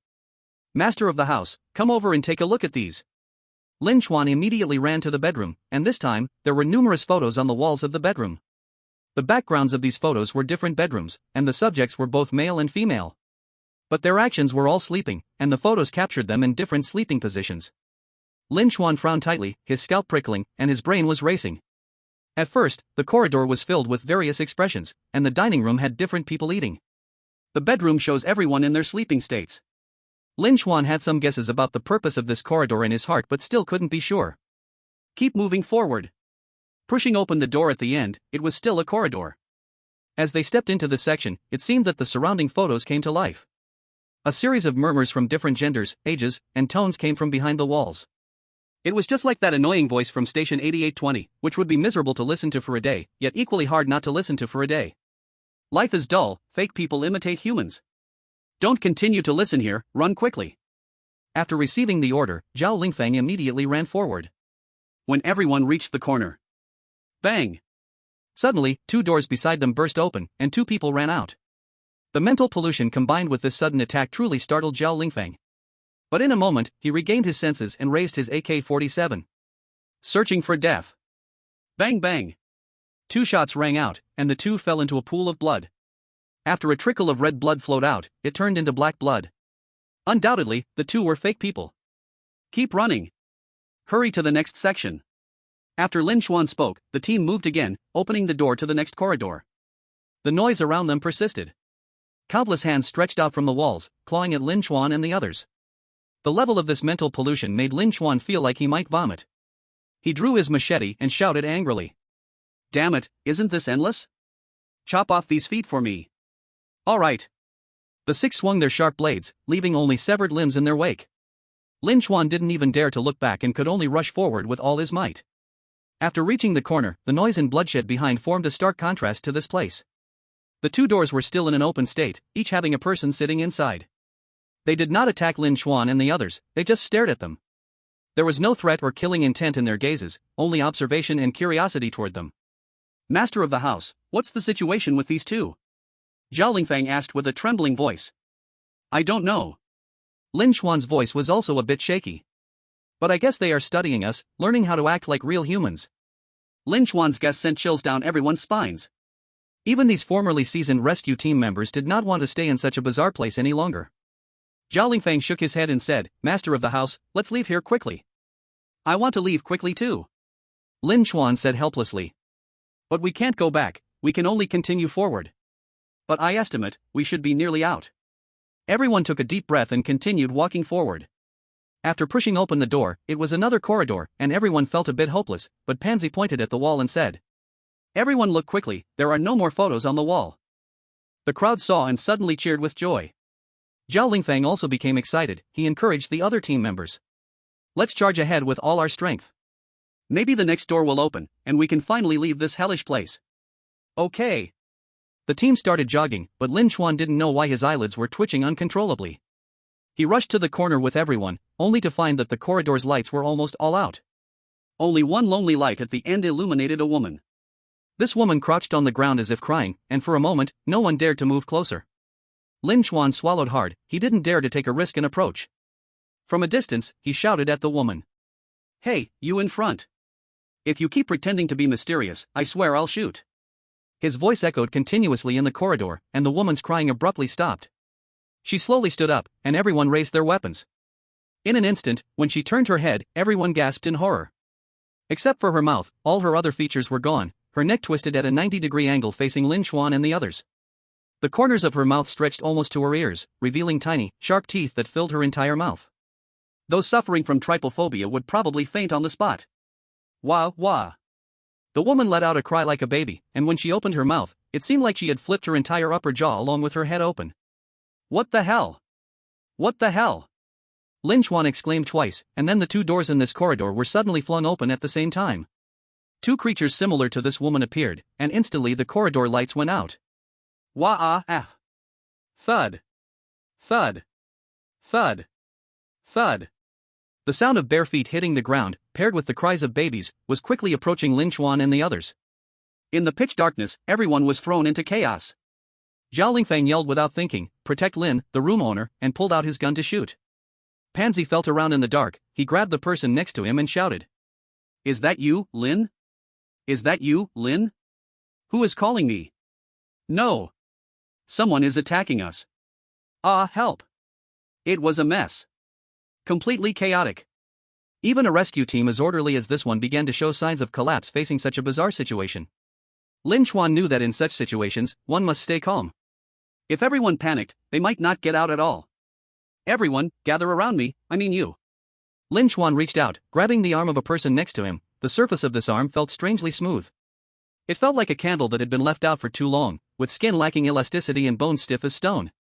"Master of the house, come over and take a look at these." Lin Chuan immediately ran to the bedroom, and this time, there were numerous photos on the walls of the bedroom. The backgrounds of these photos were different bedrooms, and the subjects were both male and female. But their actions were all sleeping, and the photos captured them in different sleeping positions. Lin Chuan frowned tightly, his scalp prickling, and his brain was racing. At first, the corridor was filled with various expressions, and the dining room had different people eating. The bedroom shows everyone in their sleeping states. Lin Chuan had some guesses about the purpose of this corridor in his heart but still couldn't be sure. Keep moving forward. Pushing open the door at the end, it was still a corridor. As they stepped into the section, it seemed that the surrounding photos came to life. A series of murmurs from different genders, ages, and tones came from behind the walls. It was just like that annoying voice from station 8820, which would be miserable to listen to for a day, yet equally hard not to listen to for a day. Life is dull, fake people imitate humans. Don't continue to listen here, run quickly. After receiving the order, Zhao Lingfeng immediately ran forward. When everyone reached the corner, bang! Suddenly, two doors beside them burst open, and two people ran out. The mental pollution combined with this sudden attack truly startled Zhao Lingfeng. But in a moment, he regained his senses and raised his AK-47. Searching for death. Bang bang! Two shots rang out, and the two fell into a pool of blood. After a trickle of red blood flowed out, it turned into black blood. Undoubtedly, the two were fake people. Keep running. Hurry to the next section. After Lin Chuan spoke, the team moved again, opening the door to the next corridor. The noise around them persisted. Countless hands stretched out from the walls, clawing at Lin Chuan and the others. The level of this mental pollution made Lin Chuan feel like he might vomit. He drew his machete and shouted angrily. Damn it, isn't this endless? Chop off these feet for me. All right. The six swung their sharp blades, leaving only severed limbs in their wake. Lin Chuan didn't even dare to look back and could only rush forward with all his might. After reaching the corner, the noise and bloodshed behind formed a stark contrast to this place. The two doors were still in an open state, each having a person sitting inside. They did not attack Lin Chuan and the others, they just stared at them. There was no threat or killing intent in their gazes, only observation and curiosity toward them. Master of the house, what's the situation with these two? Zhao Lingfeng asked with a trembling voice. I don't know. Lin Chuan's voice was also a bit shaky. But I guess they are studying us, learning how to act like real humans. Lin Chuan's guess sent chills down everyone's spines. Even these formerly seasoned rescue team members did not want to stay in such a bizarre place any longer. Zhao Lingfeng shook his head and said, Master of the house, let's leave here quickly. I want to leave quickly too. Lin Chuan said helplessly. But we can't go back, we can only continue forward. But I estimate, we should be nearly out. Everyone took a deep breath and continued walking forward. After pushing open the door, it was another corridor, and everyone felt a bit hopeless, but Pansy pointed at the wall and said, Everyone look quickly, there are no more photos on the wall. The crowd saw and suddenly cheered with joy. Zhao Lingfeng also became excited, he encouraged the other team members. Let's charge ahead with all our strength. Maybe the next door will open, and we can finally leave this hellish place. Okay. The team started jogging, but Lin Chuan didn't know why his eyelids were twitching uncontrollably. He rushed to the corner with everyone, only to find that the corridor's lights were almost all out. Only one lonely light at the end illuminated a woman. This woman crouched on the ground as if crying, and for a moment, no one dared to move closer. Lin Chuan swallowed hard, he didn't dare to take a risk and approach. From a distance, he shouted at the woman. Hey, you in front. If you keep pretending to be mysterious, I swear I'll shoot. His voice echoed continuously in the corridor, and the woman's crying abruptly stopped. She slowly stood up, and everyone raised their weapons. In an instant, when she turned her head, everyone gasped in horror. Except for her mouth, all her other features were gone, her neck twisted at a 90-degree angle facing Lin Chuan and the others. The corners of her mouth stretched almost to her ears, revealing tiny, sharp teeth that filled her entire mouth. Those suffering from trypophobia would probably faint on the spot. Wah, wah. The woman let out a cry like a baby, and when she opened her mouth, it seemed like she had flipped her entire upper jaw along with her head open. What the hell? What the hell? Lin Chuan exclaimed twice, and then the two doors in this corridor were suddenly flung open at the same time. Two creatures similar to this woman appeared, and instantly the corridor lights went out. Wah-ah-ah. Thud. Thud. Thud. Thud. The sound of bare feet hitting the ground, paired with the cries of babies, was quickly approaching Lin Chuan and the others. In the pitch darkness, everyone was thrown into chaos. Zhao Lingfeng yelled without thinking, "Protect Lin," the room owner, and pulled out his gun to shoot. Pansy felt around in the dark, he grabbed the person next to him and shouted. Is that you, Lin? Is that you, Lin? Who is calling me? No. Someone is attacking us. Ah, help. It was a mess. Completely chaotic. Even a rescue team as orderly as this one began to show signs of collapse facing such a bizarre situation. Lin Chuan knew that in such situations, one must stay calm. If everyone panicked, they might not get out at all. Everyone, gather around me, I mean you. Lin Chuan reached out, grabbing the arm of a person next to him. The surface of this arm felt strangely smooth. It felt like a candle that had been left out for too long, with skin lacking elasticity and bones stiff as stone.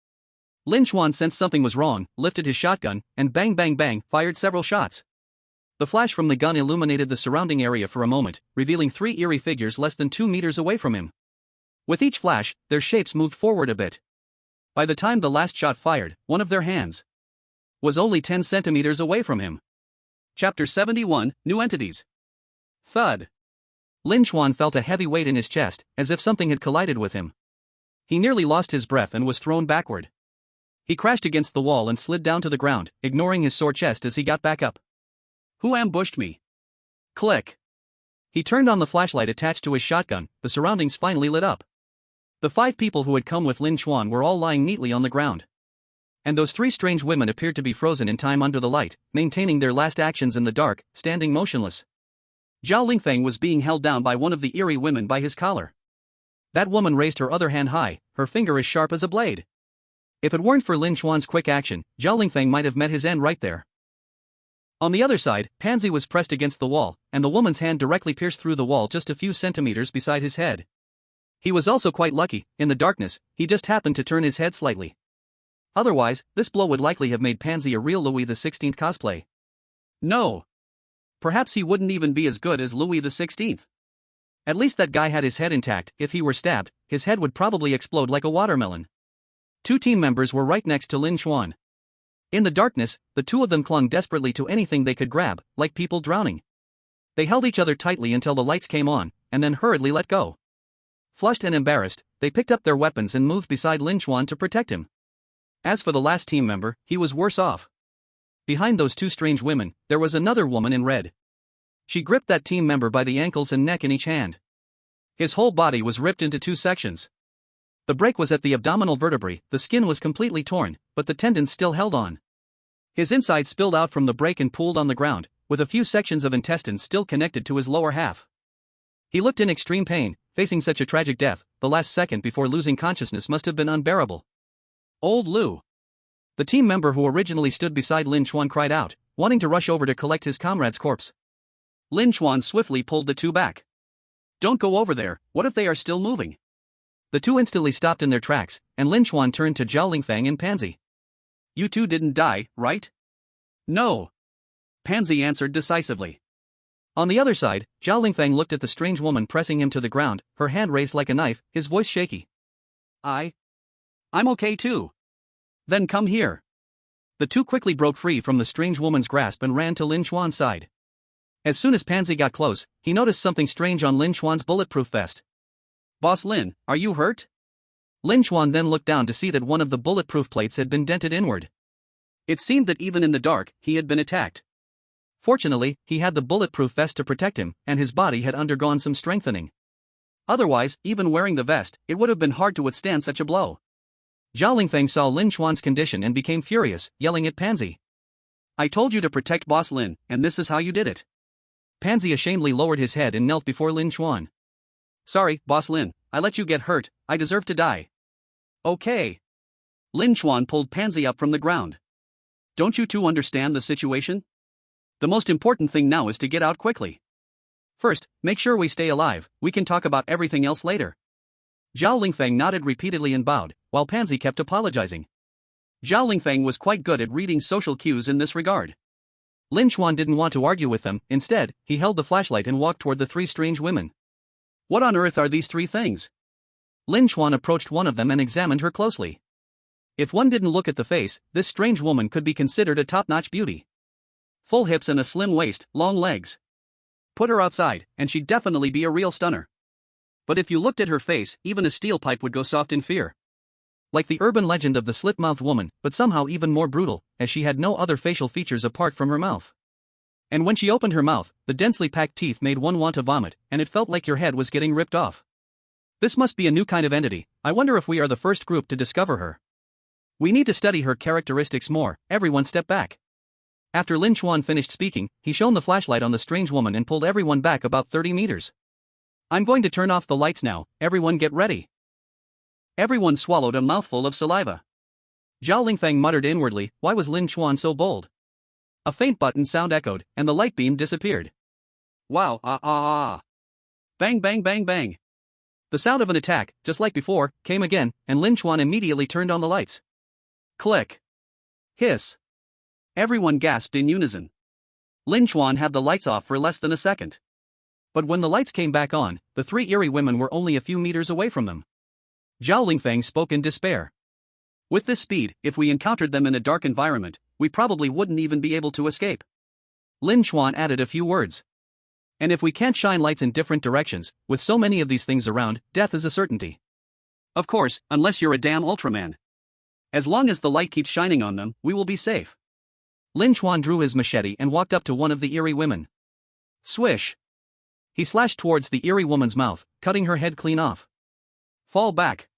Lin Chuan sensed something was wrong, lifted his shotgun, and bang bang bang, fired several shots. The flash from the gun illuminated the surrounding area for a moment, revealing three eerie figures less than 2 meters away from him. With each flash, their shapes moved forward a bit. By the time the last shot fired, one of their hands was only 10 centimeters away from him. Chapter 71, New Entities. Thud. Lin Chuan felt a heavy weight in his chest, as if something had collided with him. He nearly lost his breath and was thrown backward. He crashed against the wall and slid down to the ground, ignoring his sore chest as he got back up. Who ambushed me? Click. He turned on the flashlight attached to his shotgun, the surroundings finally lit up. The 5 people who had come with Lin Chuan were all lying neatly on the ground. And those 3 strange women appeared to be frozen in time under the light, maintaining their last actions in the dark, standing motionless. Zhao Lingfeng was being held down by one of the eerie women by his collar. That woman raised her other hand high, her finger as sharp as a blade. If it weren't for Lin Chuan's quick action, Zhao Lingfeng might have met his end right there. On the other side, Pansy was pressed against the wall, and the woman's hand directly pierced through the wall just a few centimeters beside his head. He was also quite lucky, in the darkness, he just happened to turn his head slightly. Otherwise, this blow would likely have made Pansy a real Louis XVI cosplay. No. Perhaps he wouldn't even be as good as Louis XVI. At least that guy had his head intact. If he were stabbed, his head would probably explode like a watermelon. 2 team members were right next to Lin Chuan. In the darkness, the 2 of them clung desperately to anything they could grab, like people drowning. They held each other tightly until the lights came on, and then hurriedly let go. Flushed and embarrassed, they picked up their weapons and moved beside Lin Chuan to protect him. As for the last team member, he was worse off. Behind those 2 strange women, there was another woman in red. She gripped that team member by the ankles and neck in each hand. His whole body was ripped into 2 sections. The break was at the abdominal vertebrae, the skin was completely torn, but the tendons still held on. His insides spilled out from the break and pooled on the ground, with a few sections of intestines still connected to his lower half. He looked in extreme pain. Facing such a tragic death, the last second before losing consciousness must have been unbearable. Old Lu. The team member who originally stood beside Lin Chuan cried out, wanting to rush over to collect his comrade's corpse. Lin Chuan swiftly pulled the 2 back. Don't go over there, what if they are still moving? The 2 instantly stopped in their tracks, and Lin Chuan turned to Zhao Lingfeng and Pansy. You 2 didn't die, right? No. Pansy answered decisively. On the other side, Zhao Lingfeng looked at the strange woman pressing him to the ground, her hand raised like a knife, his voice shaky. I'm okay too. Then come here. The 2 quickly broke free from the strange woman's grasp and ran to Lin Chuan's side. As soon as Pansy got close, he noticed something strange on Lin Chuan's bulletproof vest. Boss Lin, are you hurt? Lin Chuan then looked down to see that one of the bulletproof plates had been dented inward. It seemed that even in the dark, he had been attacked. Fortunately, he had the bulletproof vest to protect him, and his body had undergone some strengthening. Otherwise, even wearing the vest, it would have been hard to withstand such a blow. Zhao Lingfeng saw Lin Chuan's condition and became furious, yelling at Pansy. I told you to protect Boss Lin, and this is how you did it. Pansy ashamedly lowered his head and knelt before Lin Chuan. Sorry, Boss Lin, I let you get hurt, I deserve to die. Okay. Lin Chuan pulled Pansy up from the ground. Don't you two understand the situation? The most important thing now is to get out quickly. First, make sure we stay alive, we can talk about everything else later. Zhao Lingfeng nodded repeatedly and bowed, while Pansy kept apologizing. Zhao Lingfeng was quite good at reading social cues in this regard. Lin Chuan didn't want to argue with them, instead, he held the flashlight and walked toward the three strange women. What on earth are these three things? Lin Chuan approached one of them and examined her closely. If one didn't look at the face, this strange woman could be considered a top-notch beauty. Full hips and a slim waist, long legs. Put her outside, and she'd definitely be a real stunner. But if you looked at her face, even a steel pipe would go soft in fear. Like the urban legend of the slit-mouthed woman, but somehow even more brutal, as she had no other facial features apart from her mouth. And when she opened her mouth, the densely packed teeth made one want to vomit, and it felt like your head was getting ripped off. This must be a new kind of entity, I wonder if we are the first group to discover her. We need to study her characteristics more, everyone step back. After Lin Chuan finished speaking, he shone the flashlight on the strange woman and pulled everyone back about 30 meters. I'm going to turn off the lights now, everyone get ready. Everyone swallowed a mouthful of saliva. Zhao Lingfeng muttered inwardly, why was Lin Chuan so bold? A faint button sound echoed, and the light beam disappeared. Wow, Bang bang bang bang. The sound of an attack, just like before, came again, and Lin Chuan immediately turned on the lights. Click. Hiss. Everyone gasped in unison. Lin Chuan had the lights off for less than a second. But when the lights came back on, the three eerie women were only a few meters away from them. Zhao Lingfeng spoke in despair. With this speed, if we encountered them in a dark environment, we probably wouldn't even be able to escape. Lin Chuan added a few words. And if we can't shine lights in different directions, with so many of these things around, death is a certainty. Of course, unless you're a damn Ultraman. As long as the light keeps shining on them, we will be safe. Lin Chuan drew his machete and walked up to one of the eerie women. Swish. He slashed towards the eerie woman's mouth, cutting her head clean off. Fall back.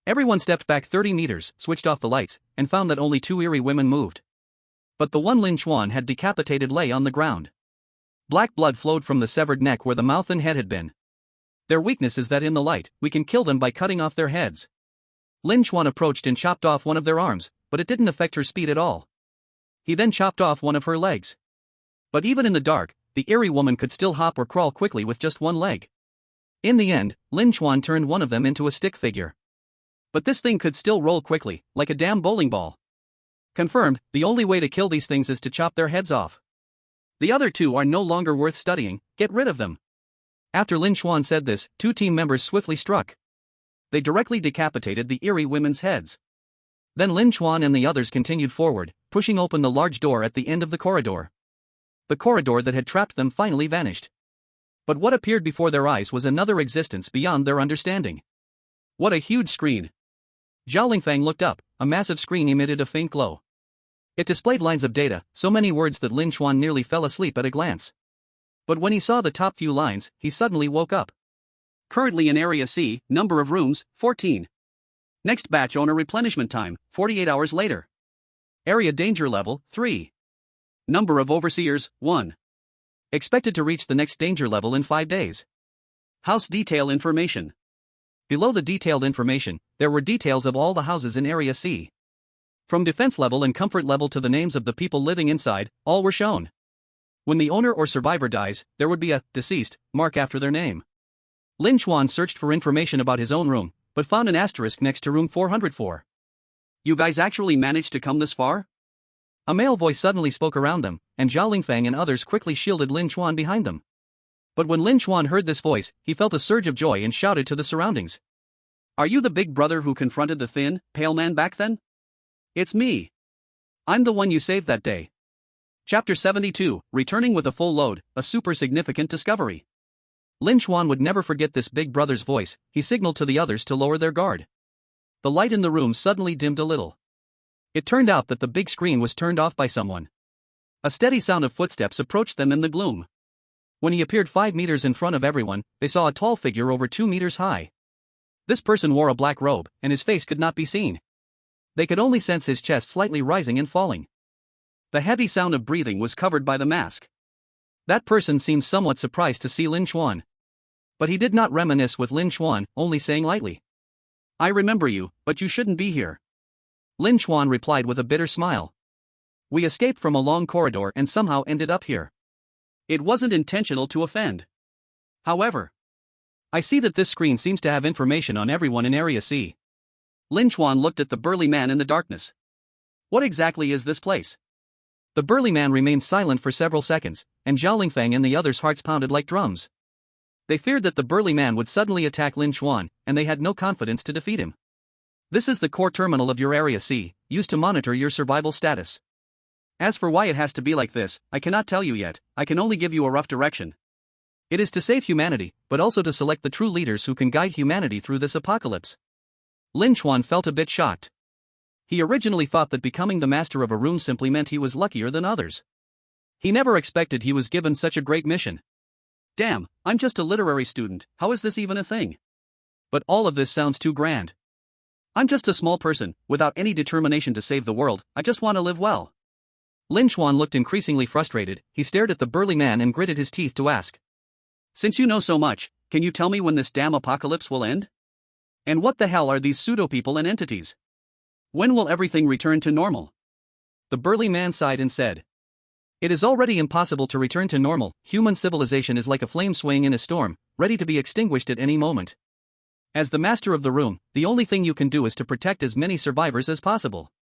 Everyone stepped back 30 meters, switched off the lights, and found that only two eerie women moved. But the one Lin Chuan had decapitated lay on the ground. Black blood flowed from the severed neck where the mouth and head had been. Their weakness is that in the light, we can kill them by cutting off their heads. Lin Chuan approached and chopped off one of their arms, but it didn't affect her speed at all. He then chopped off one of her legs. But even in the dark, the eerie woman could still hop or crawl quickly with just one leg. In the end, Lin Chuan turned one of them into a stick figure. But this thing could still roll quickly, like a damn bowling ball. Confirmed, the only way to kill these things is to chop their heads off. The other two are no longer worth studying, get rid of them. After Lin Chuan said this, two team members swiftly struck. They directly decapitated the eerie women's heads. Then Lin Chuan and the others continued forward, pushing open the large door at the end of the corridor. The corridor that had trapped them finally vanished. But what appeared before their eyes was another existence beyond their understanding. What a huge screen! Zhao Lingfeng looked up, a massive screen emitted a faint glow. It displayed lines of data, so many words that Lin Chuan nearly fell asleep at a glance. But when he saw the top few lines, he suddenly woke up. Currently in Area C, number of rooms, 14. Next batch owner replenishment time, 48 hours later. Area danger level, 3. Number of overseers, 1. Expected to reach the next danger level in 5 days. House detail information. Below the detailed information, there were details of all the houses in Area C. From defense level and comfort level to the names of the people living inside, all were shown. When the owner or survivor dies, there would be a deceased mark after their name. Lin Chuan searched for information about his own room, but found an asterisk next to room 404. You guys actually managed to come this far? A male voice suddenly spoke around them, and Zhao Lingfeng and others quickly shielded Lin Chuan behind them. But when Lin Chuan heard this voice, he felt a surge of joy and shouted to the surroundings. Are you the big brother who confronted the thin, pale man back then? It's me. I'm the one you saved that day. Chapter 72, Returning with a Full Load, a Super Significant Discovery. Lin Chuan would never forget this big brother's voice. He signaled to the others to lower their guard. The light in the room suddenly dimmed a little. It turned out that the big screen was turned off by someone. A steady sound of footsteps approached them in the gloom. When he appeared 5 meters in front of everyone, they saw a tall figure over 2 meters high. This person wore a black robe, and his face could not be seen. They could only sense his chest slightly rising and falling. The heavy sound of breathing was covered by the mask. That person seemed somewhat surprised to see Lin Chuan. But he did not reminisce with Lin Chuan, only saying lightly, "I remember you, but you shouldn't be here." Lin Chuan replied with a bitter smile. "We escaped from a long corridor and somehow ended up here. It wasn't intentional to offend. However, I see that this screen seems to have information on everyone in Area C." Lin Chuan looked at the burly man in the darkness. "What exactly is this place?" The burly man remained silent for several seconds, and Zhao Lingfeng and the others' hearts pounded like drums. They feared that the burly man would suddenly attack Lin Chuan, and they had no confidence to defeat him. "This is the core terminal of your Area C, used to monitor your survival status. As for why it has to be like this, I cannot tell you yet. I can only give you a rough direction. It is to save humanity, but also to select the true leaders who can guide humanity through this apocalypse." Lin Chuan felt a bit shocked. He originally thought that becoming the master of a room simply meant he was luckier than others. He never expected he was given such a great mission. Damn, I'm just a literary student, how is this even a thing? But all of this sounds too grand. I'm just a small person, without any determination to save the world, I just want to live well. Lin Chuan looked increasingly frustrated. He stared at the burly man and gritted his teeth to ask, "Since you know so much, can you tell me when this damn apocalypse will end? And what the hell are these pseudo-people and entities? When will everything return to normal?" The burly man sighed and said, "It is already impossible to return to normal. Human civilization is like a flame swaying in a storm, ready to be extinguished at any moment. As the master of the room, the only thing you can do is to protect as many survivors as possible.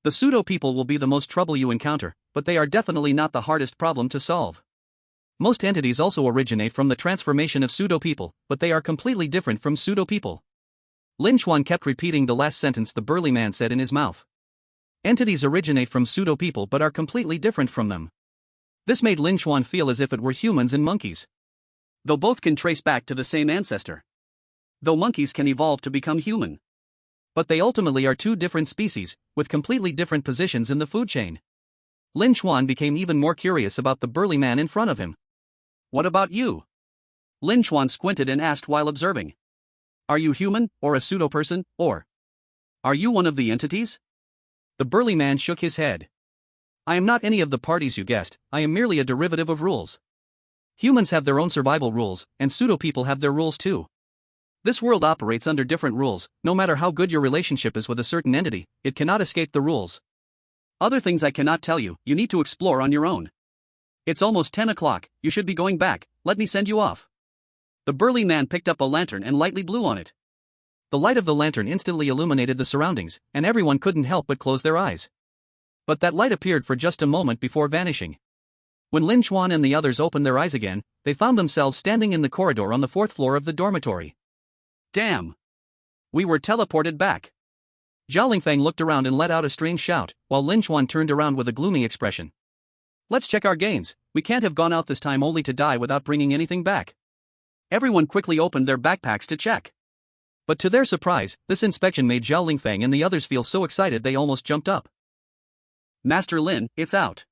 The pseudo-people will be the most trouble you encounter, but they are definitely not the hardest problem to solve. Most entities also originate from the transformation of pseudo-people, but they are completely different from pseudo-people." Lin Chuan kept repeating the last sentence the burly man said in his mouth. Entities originate from pseudo-people but are completely different from them. This made Lin Chuan feel as if it were humans and monkeys. Though both can trace back to the same ancestor. Though monkeys can evolve to become human. But they ultimately are two different species, with completely different positions in the food chain. Lin Chuan became even more curious about the burly man in front of him. "What about you?" Lin Chuan squinted and asked while observing. "Are you human, or a pseudo-person, or are you one of the entities?" The burly man shook his head. "I am not any of the parties you guessed, I am merely a derivative of rules. Humans have their own survival rules, and pseudo-people have their rules too. This world operates under different rules. No matter how good your relationship is with a certain entity, it cannot escape the rules. Other things I cannot tell you, you need to explore on your own. It's almost 10 o'clock, you should be going back, let me send you off." The burly man picked up a lantern and lightly blew on it. The light of the lantern instantly illuminated the surroundings, and everyone couldn't help but close their eyes. But that light appeared for just a moment before vanishing. When Lin Chuan and the others opened their eyes again, they found themselves standing in the corridor on the 4th floor of the dormitory. Damn! We were teleported back. Zhao Lingfeng looked around and let out a strange shout, while Lin Chuan turned around with a gloomy expression. "Let's check our gains, we can't have gone out this time only to die without bringing anything back." Everyone quickly opened their backpacks to check. But to their surprise, this inspection made Zhao Lingfeng and the others feel so excited they almost jumped up. "Master Lin, it's out.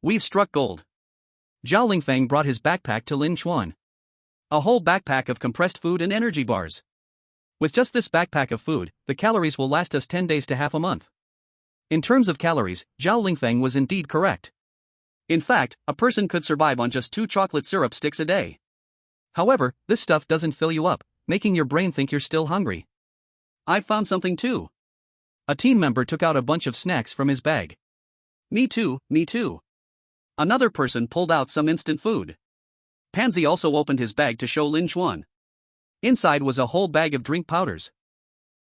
We've struck gold." Zhao Lingfeng brought his backpack to Lin Chuan. A whole backpack of compressed food and energy bars. "With just this backpack of food, the calories will last us 10 days to half a month." In terms of calories, Zhao Lingfeng was indeed correct. In fact, a person could survive on just 2 chocolate syrup sticks a day. However, this stuff doesn't fill you up, making your brain think you're still hungry. "I found something too." A team member took out a bunch of snacks from his bag. Me too, me too." Another person pulled out some instant food. Pansy also opened his bag to show Lin Chuan. Inside was a whole bag of drink powders.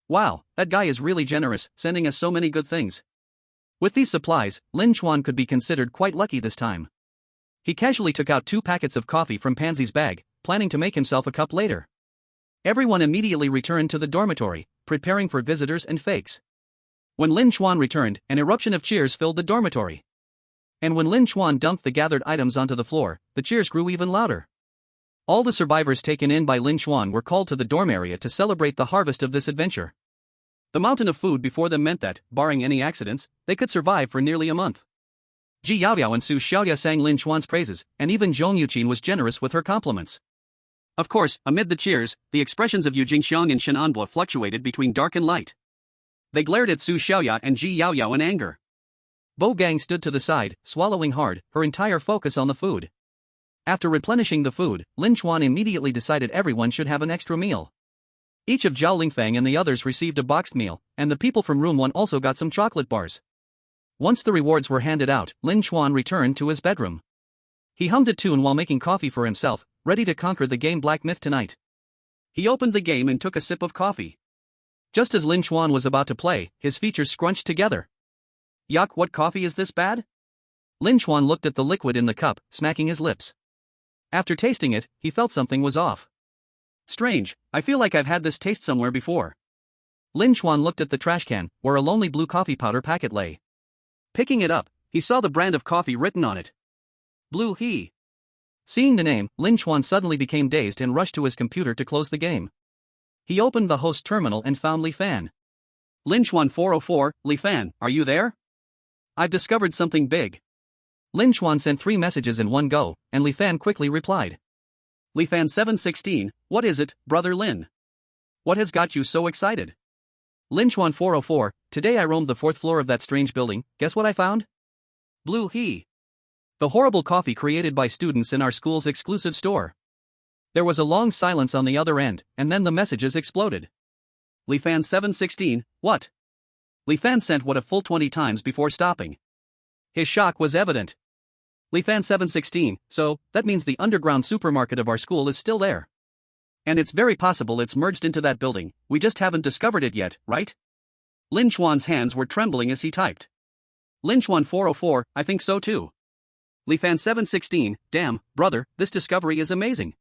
"Wow, that guy is really generous, sending us so many good things." With these supplies, Lin Chuan could be considered quite lucky this time. He casually took out 2 packets of coffee from Pansy's bag, planning to make himself a cup later. Everyone immediately returned to the dormitory, preparing for visitors and fakes. When Lin Chuan returned, an eruption of cheers filled the dormitory. And when Lin Chuan dumped the gathered items onto the floor, the cheers grew even louder. All the survivors taken in by Lin Chuan were called to the dorm area to celebrate the harvest of this adventure. The mountain of food before them meant that, barring any accidents, they could survive for nearly a month. Ji Yaoyao and Su Xiaoya sang Lin Chuan's praises, and even Zhong Yuqin was generous with her compliments. Of course, amid the cheers, the expressions of Yu Jingxiang and Shen Anbo fluctuated between dark and light. They glared at Su Xiaoya and Ji Yaoyao in anger. Bo Gang stood to the side, swallowing hard, her entire focus on the food. After replenishing the food, Lin Chuan immediately decided everyone should have an extra meal. Each of Zhao Lingfang and the others received a boxed meal, and the people from room 1 also got some chocolate bars. Once the rewards were handed out, Lin Chuan returned to his bedroom. He hummed a tune while making coffee for himself, ready to conquer the game Black Myth tonight. He opened the game and took a sip of coffee. Just as Lin Chuan was about to play, his features scrunched together. Yuck, what coffee is this bad? Lin Chuan looked at the liquid in the cup, smacking his lips. After tasting it, he felt something was off. Strange, I feel like I've had this taste somewhere before. Lin Chuan looked at the trash can, where a lonely blue coffee powder packet lay. Picking it up, he saw the brand of coffee written on it. Blue He. Seeing the name, Lin Chuan suddenly became dazed and rushed to his computer to close the game. He opened the host terminal and found Li Fan. Lin Chuan 404, Li Fan, are you there? I've discovered something big. Lin Chuan sent 3 messages in one go, and Li Fan quickly replied. Li Fan 716, what is it, brother Lin? What has got you so excited? Lin Chuan 404, today I roamed the 4th floor of that strange building, guess what I found? Blue He. The horrible coffee created by students in our school's exclusive store. There was a long silence on the other end, and then the messages exploded. Li Fan 716, what? Li Fan sent what a full 20 times before stopping. His shock was evident. Li Fan 716, so, that means the underground supermarket of our school is still there. And it's very possible it's merged into that building, we just haven't discovered it yet, right? Lin Chuan's hands were trembling as he typed. Lin Chuan 404, I think so too. Li Fan 716, damn, brother, this discovery is amazing.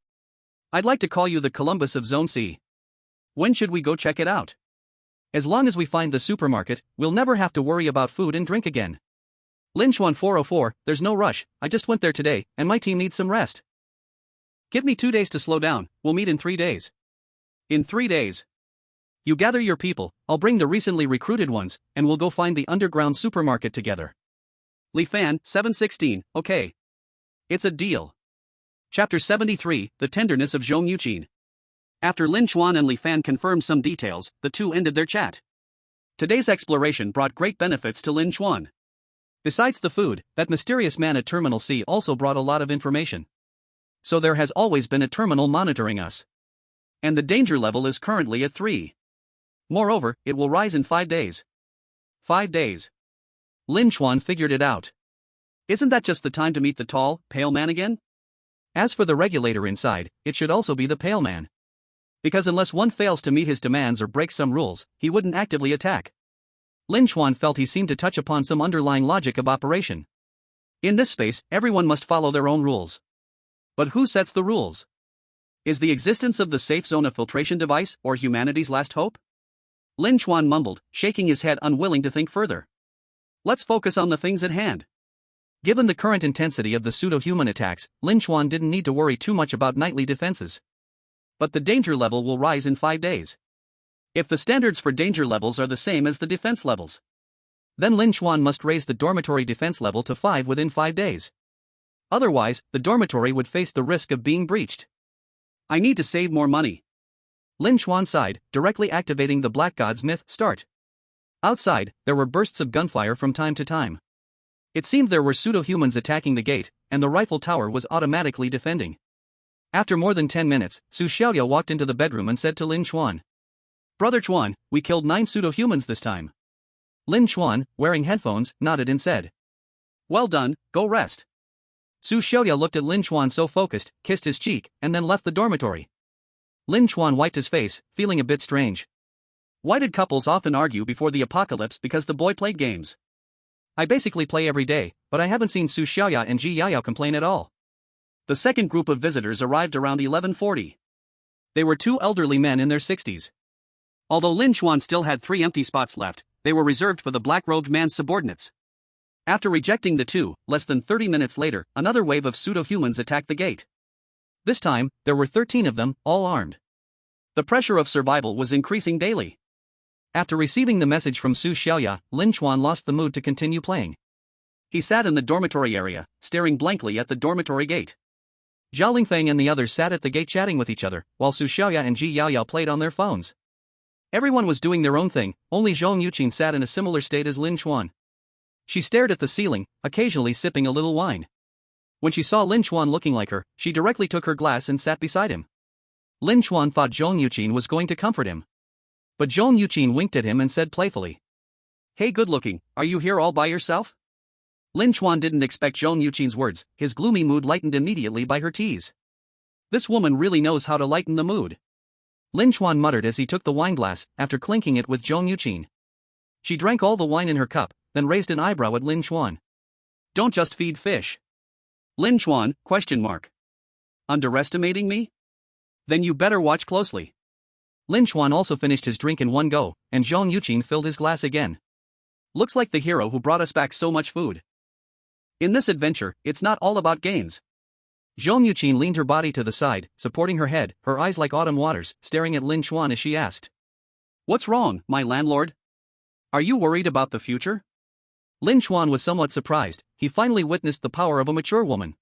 I'd like to call you the Columbus of Zone C. When should we go check it out? As long as we find the supermarket, we'll never have to worry about food and drink again. Lin Chuan 404, there's no rush, I just went there today, and my team needs some rest. Give me 2 days to slow down, we'll meet in 3 days. In 3 days. You gather your people, I'll bring the recently recruited ones, and we'll go find the underground supermarket together. Li Fan 716, okay. It's a deal. Chapter 73, The Tenderness of Zhong Yuqin. After Lin Chuan and Li Fan confirmed some details, the two ended their chat. Today's exploration brought great benefits to Lin Chuan. Besides the food, that mysterious man at Terminal C also brought a lot of information. So there has always been a terminal monitoring us. And the danger level is currently at 3. Moreover, it will rise in 5 days. 5 days. Lin Chuan figured it out. Isn't that just the time to meet the tall, pale man again? As for the regulator inside, it should also be the pale man. Because unless one fails to meet his demands or breaks some rules, he wouldn't actively attack. Lin Chuan felt he seemed to touch upon some underlying logic of operation. In this space, everyone must follow their own rules. But who sets the rules? Is the existence of the safe zone a filtration device or humanity's last hope? Lin Chuan mumbled, shaking his head unwilling to think further. Let's focus on the things at hand. Given the current intensity of the pseudo-human attacks, Lin Chuan didn't need to worry too much about nightly defenses. But the danger level will rise in 5 days. If the standards for danger levels are the same as the defense levels, then Lin Chuan must raise the dormitory defense level to 5 within 5 days. Otherwise, the dormitory would face the risk of being breached. I need to save more money. Lin Chuan sighed, directly activating the Black God's myth start. Outside, there were bursts of gunfire from time to time. It seemed there were pseudo-humans attacking the gate, and the rifle tower was automatically defending. After more than 10 minutes, Su Xiaoya walked into the bedroom and said to Lin Chuan, "Brother Chuan, we killed 9 pseudo-humans this time." Lin Chuan, wearing headphones, nodded and said, "Well done, go rest." Su Xiaoya looked at Lin Chuan so focused, kissed his cheek, and then left the dormitory. Lin Chuan wiped his face, feeling a bit strange. Why did couples often argue before the apocalypse because the boy played games? I basically play every day, but I haven't seen Su Xiaoya and Ji Yaoyao complain at all. The second group of visitors arrived around 11:40. They were 2 elderly men in their 60s. Although Lin Chuan still had 3 empty spots left, they were reserved for the black-robed man's subordinates. After rejecting the 2, less than 30 minutes later, another wave of pseudo-humans attacked the gate. This time, there were 13 of them, all armed. The pressure of survival was increasing daily. After receiving the message from Su Xiaoya, Lin Chuan lost the mood to continue playing. He sat in the dormitory area, staring blankly at the dormitory gate. Zhao Lingfeng and the others sat at the gate chatting with each other, while Su Xiaoya and Ji Yaoyao played on their phones. Everyone was doing their own thing, only Zhong Yuqin sat in a similar state as Lin Chuan. She stared at the ceiling, occasionally sipping a little wine. When she saw Lin Chuan looking like her, she directly took her glass and sat beside him. Lin Chuan thought Zhong Yuqin was going to comfort him. But Zhong Yuqin winked at him and said playfully, "Hey good-looking, are you here all by yourself?" Lin Chuan didn't expect Zhong Yuqin's words, his gloomy mood lightened immediately by her tease. This woman really knows how to lighten the mood. Lin Chuan muttered as he took the wineglass, after clinking it with Zhong Yuqin. She drank all the wine in her cup, then raised an eyebrow at Lin Chuan. "Don't just feed fish." "Lin Chuan, ? Underestimating me? Then you better watch closely." Lin Chuan also finished his drink in one go, and Zhong Yuqin filled his glass again. "Looks like the hero who brought us back so much food. In this adventure, it's not all about gains." Zhong Yuqin leaned her body to the side, supporting her head, her eyes like autumn waters, staring at Lin Chuan as she asked, "What's wrong, my landlord? Are you worried about the future?" Lin Chuan was somewhat surprised. He finally witnessed the power of a mature woman.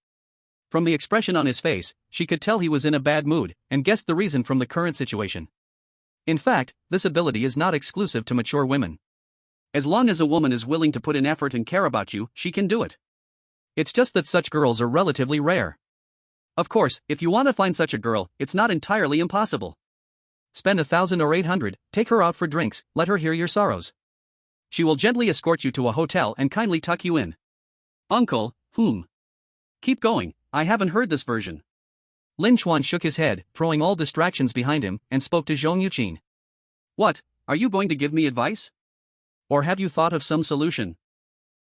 From the expression on his face, she could tell he was in a bad mood, and guessed the reason from the current situation. In fact, this ability is not exclusive to mature women. As long as a woman is willing to put in effort and care about you, she can do it. It's just that such girls are relatively rare. Of course, if you want to find such a girl, it's not entirely impossible. Spend 1,000 or 800, take her out for drinks, let her hear your sorrows. She will gently escort you to a hotel and kindly tuck you in. Uncle, Keep going, I haven't heard this version. Lin Chuan shook his head, throwing all distractions behind him, and spoke to Zhong Yuqin. "What, are you going to give me advice? Or have you thought of some solution?"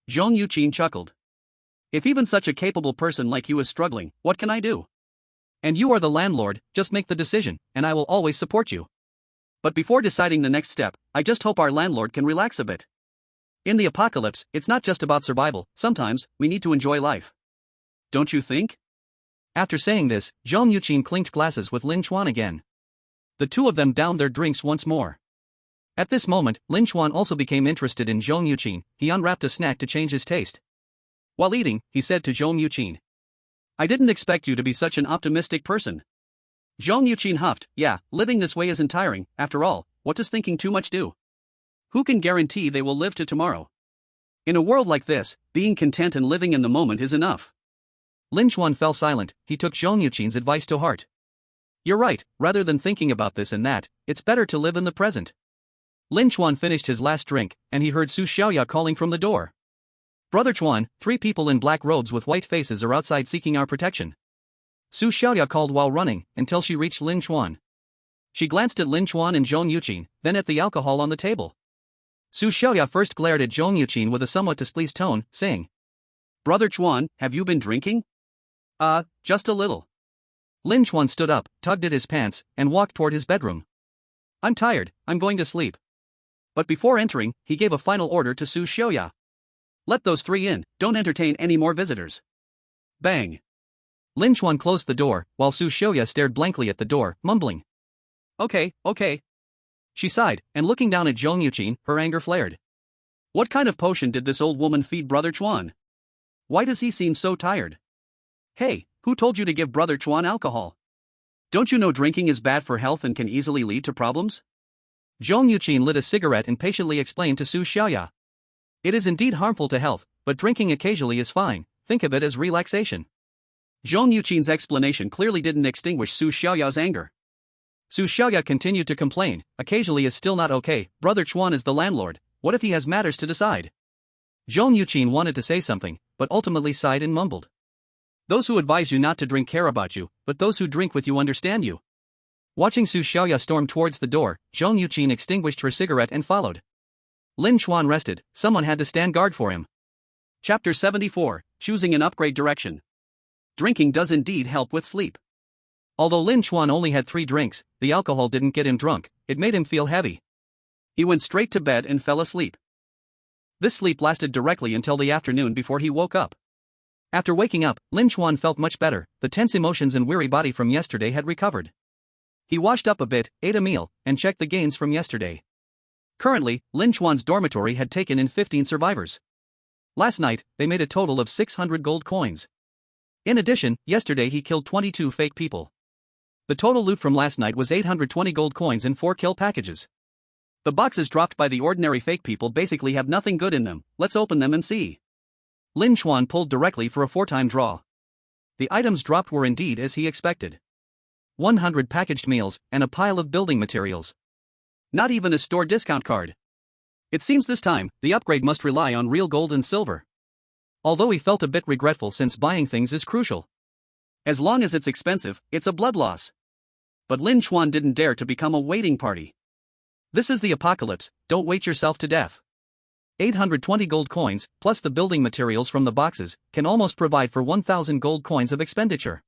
Zhong Yuqin chuckled. "If even such a capable person like you is struggling, what can I do? And you are the landlord, just make the decision, and I will always support you. But before deciding the next step, I just hope our landlord can relax a bit. In the apocalypse, it's not just about survival, sometimes, we need to enjoy life. Don't you think?" After saying this, Zhong Yuqin clinked glasses with Lin Chuan again. The two of them downed their drinks once more. At this moment, Lin Chuan also became interested in Zhong Yuqin. He unwrapped a snack to change his taste. While eating, he said to Zhong Yuqin, "I didn't expect you to be such an optimistic person." Zhong Yuqin huffed, "Yeah, living this way isn't tiring, after all, what does thinking too much do? Who can guarantee they will live to tomorrow? In a world like this, being content and living in the moment is enough." Lin Chuan fell silent. He took Zhong Yuqin's advice to heart. You're right, rather than thinking about this and that, it's better to live in the present. Lin Chuan finished his last drink, and he heard Su Xiaoya calling from the door. Brother Chuan, 3 people in black robes with white faces are outside seeking our protection. Su Xiaoya called while running, until she reached Lin Chuan. She glanced at Lin Chuan and Zhong Yuqin, then at the alcohol on the table. Su Xiaoya first glared at Zhong Yuqin with a somewhat displeased tone, saying, "Brother Chuan, have you been drinking?" Just a little." Lin Chuan stood up, tugged at his pants, and walked toward his bedroom. "I'm tired, I'm going to sleep." But before entering, he gave a final order to Su Xiaoya. "Let those 3 in, don't entertain any more visitors." Bang. Lin Chuan closed the door, while Su Xiaoya stared blankly at the door, mumbling, Okay. She sighed, and looking down at Zhong Yuqin, her anger flared. What kind of potion did this old woman feed Brother Chuan? Why does he seem so tired? Hey, who told you to give Brother Chuan alcohol? Don't you know drinking is bad for health and can easily lead to problems? Zhong Yuqin lit a cigarette and patiently explained to Su Xiaoya. It is indeed harmful to health, but drinking occasionally is fine, think of it as relaxation. Zhong Yuqin's explanation clearly didn't extinguish Su Xiaoya's anger. Su Xiaoya continued to complain, occasionally is still not okay, Brother Chuan is the landlord, what if he has matters to decide? Zhong Yuqin wanted to say something, but ultimately sighed and mumbled. Those who advise you not to drink care about you, but those who drink with you understand you. Watching Su Xiaoya storm towards the door, Zhong Yuqin extinguished her cigarette and followed. Lin Chuan rested, someone had to stand guard for him. Chapter 74, Choosing an Upgrade Direction. Drinking does indeed help with sleep. Although Lin Chuan only had 3 drinks, the alcohol didn't get him drunk, it made him feel heavy. He went straight to bed and fell asleep. This sleep lasted directly until the afternoon before he woke up. After waking up, Lin Chuan felt much better. The tense emotions and weary body from yesterday had recovered. He washed up a bit, ate a meal, and checked the gains from yesterday. Currently, Lin Chuan's dormitory had taken in 15 survivors. Last night, they made a total of 600 gold coins. In addition, yesterday he killed 22 fake people. The total loot from last night was 820 gold coins and 4 kill packages. The boxes dropped by the ordinary fake people basically have nothing good in them. Let's open them and see. Lin Chuan pulled directly for a 4-time draw. The items dropped were indeed as he expected. 100 packaged meals, and a pile of building materials. Not even a store discount card. It seems this time, the upgrade must rely on real gold and silver. Although he felt a bit regretful since buying things is crucial. As long as it's expensive, it's a blood loss. But Lin Chuan didn't dare to become a waiting party. This is the apocalypse, don't wait yourself to death. 820 gold coins, plus the building materials from the boxes, can almost provide for 1,000 gold coins of expenditure.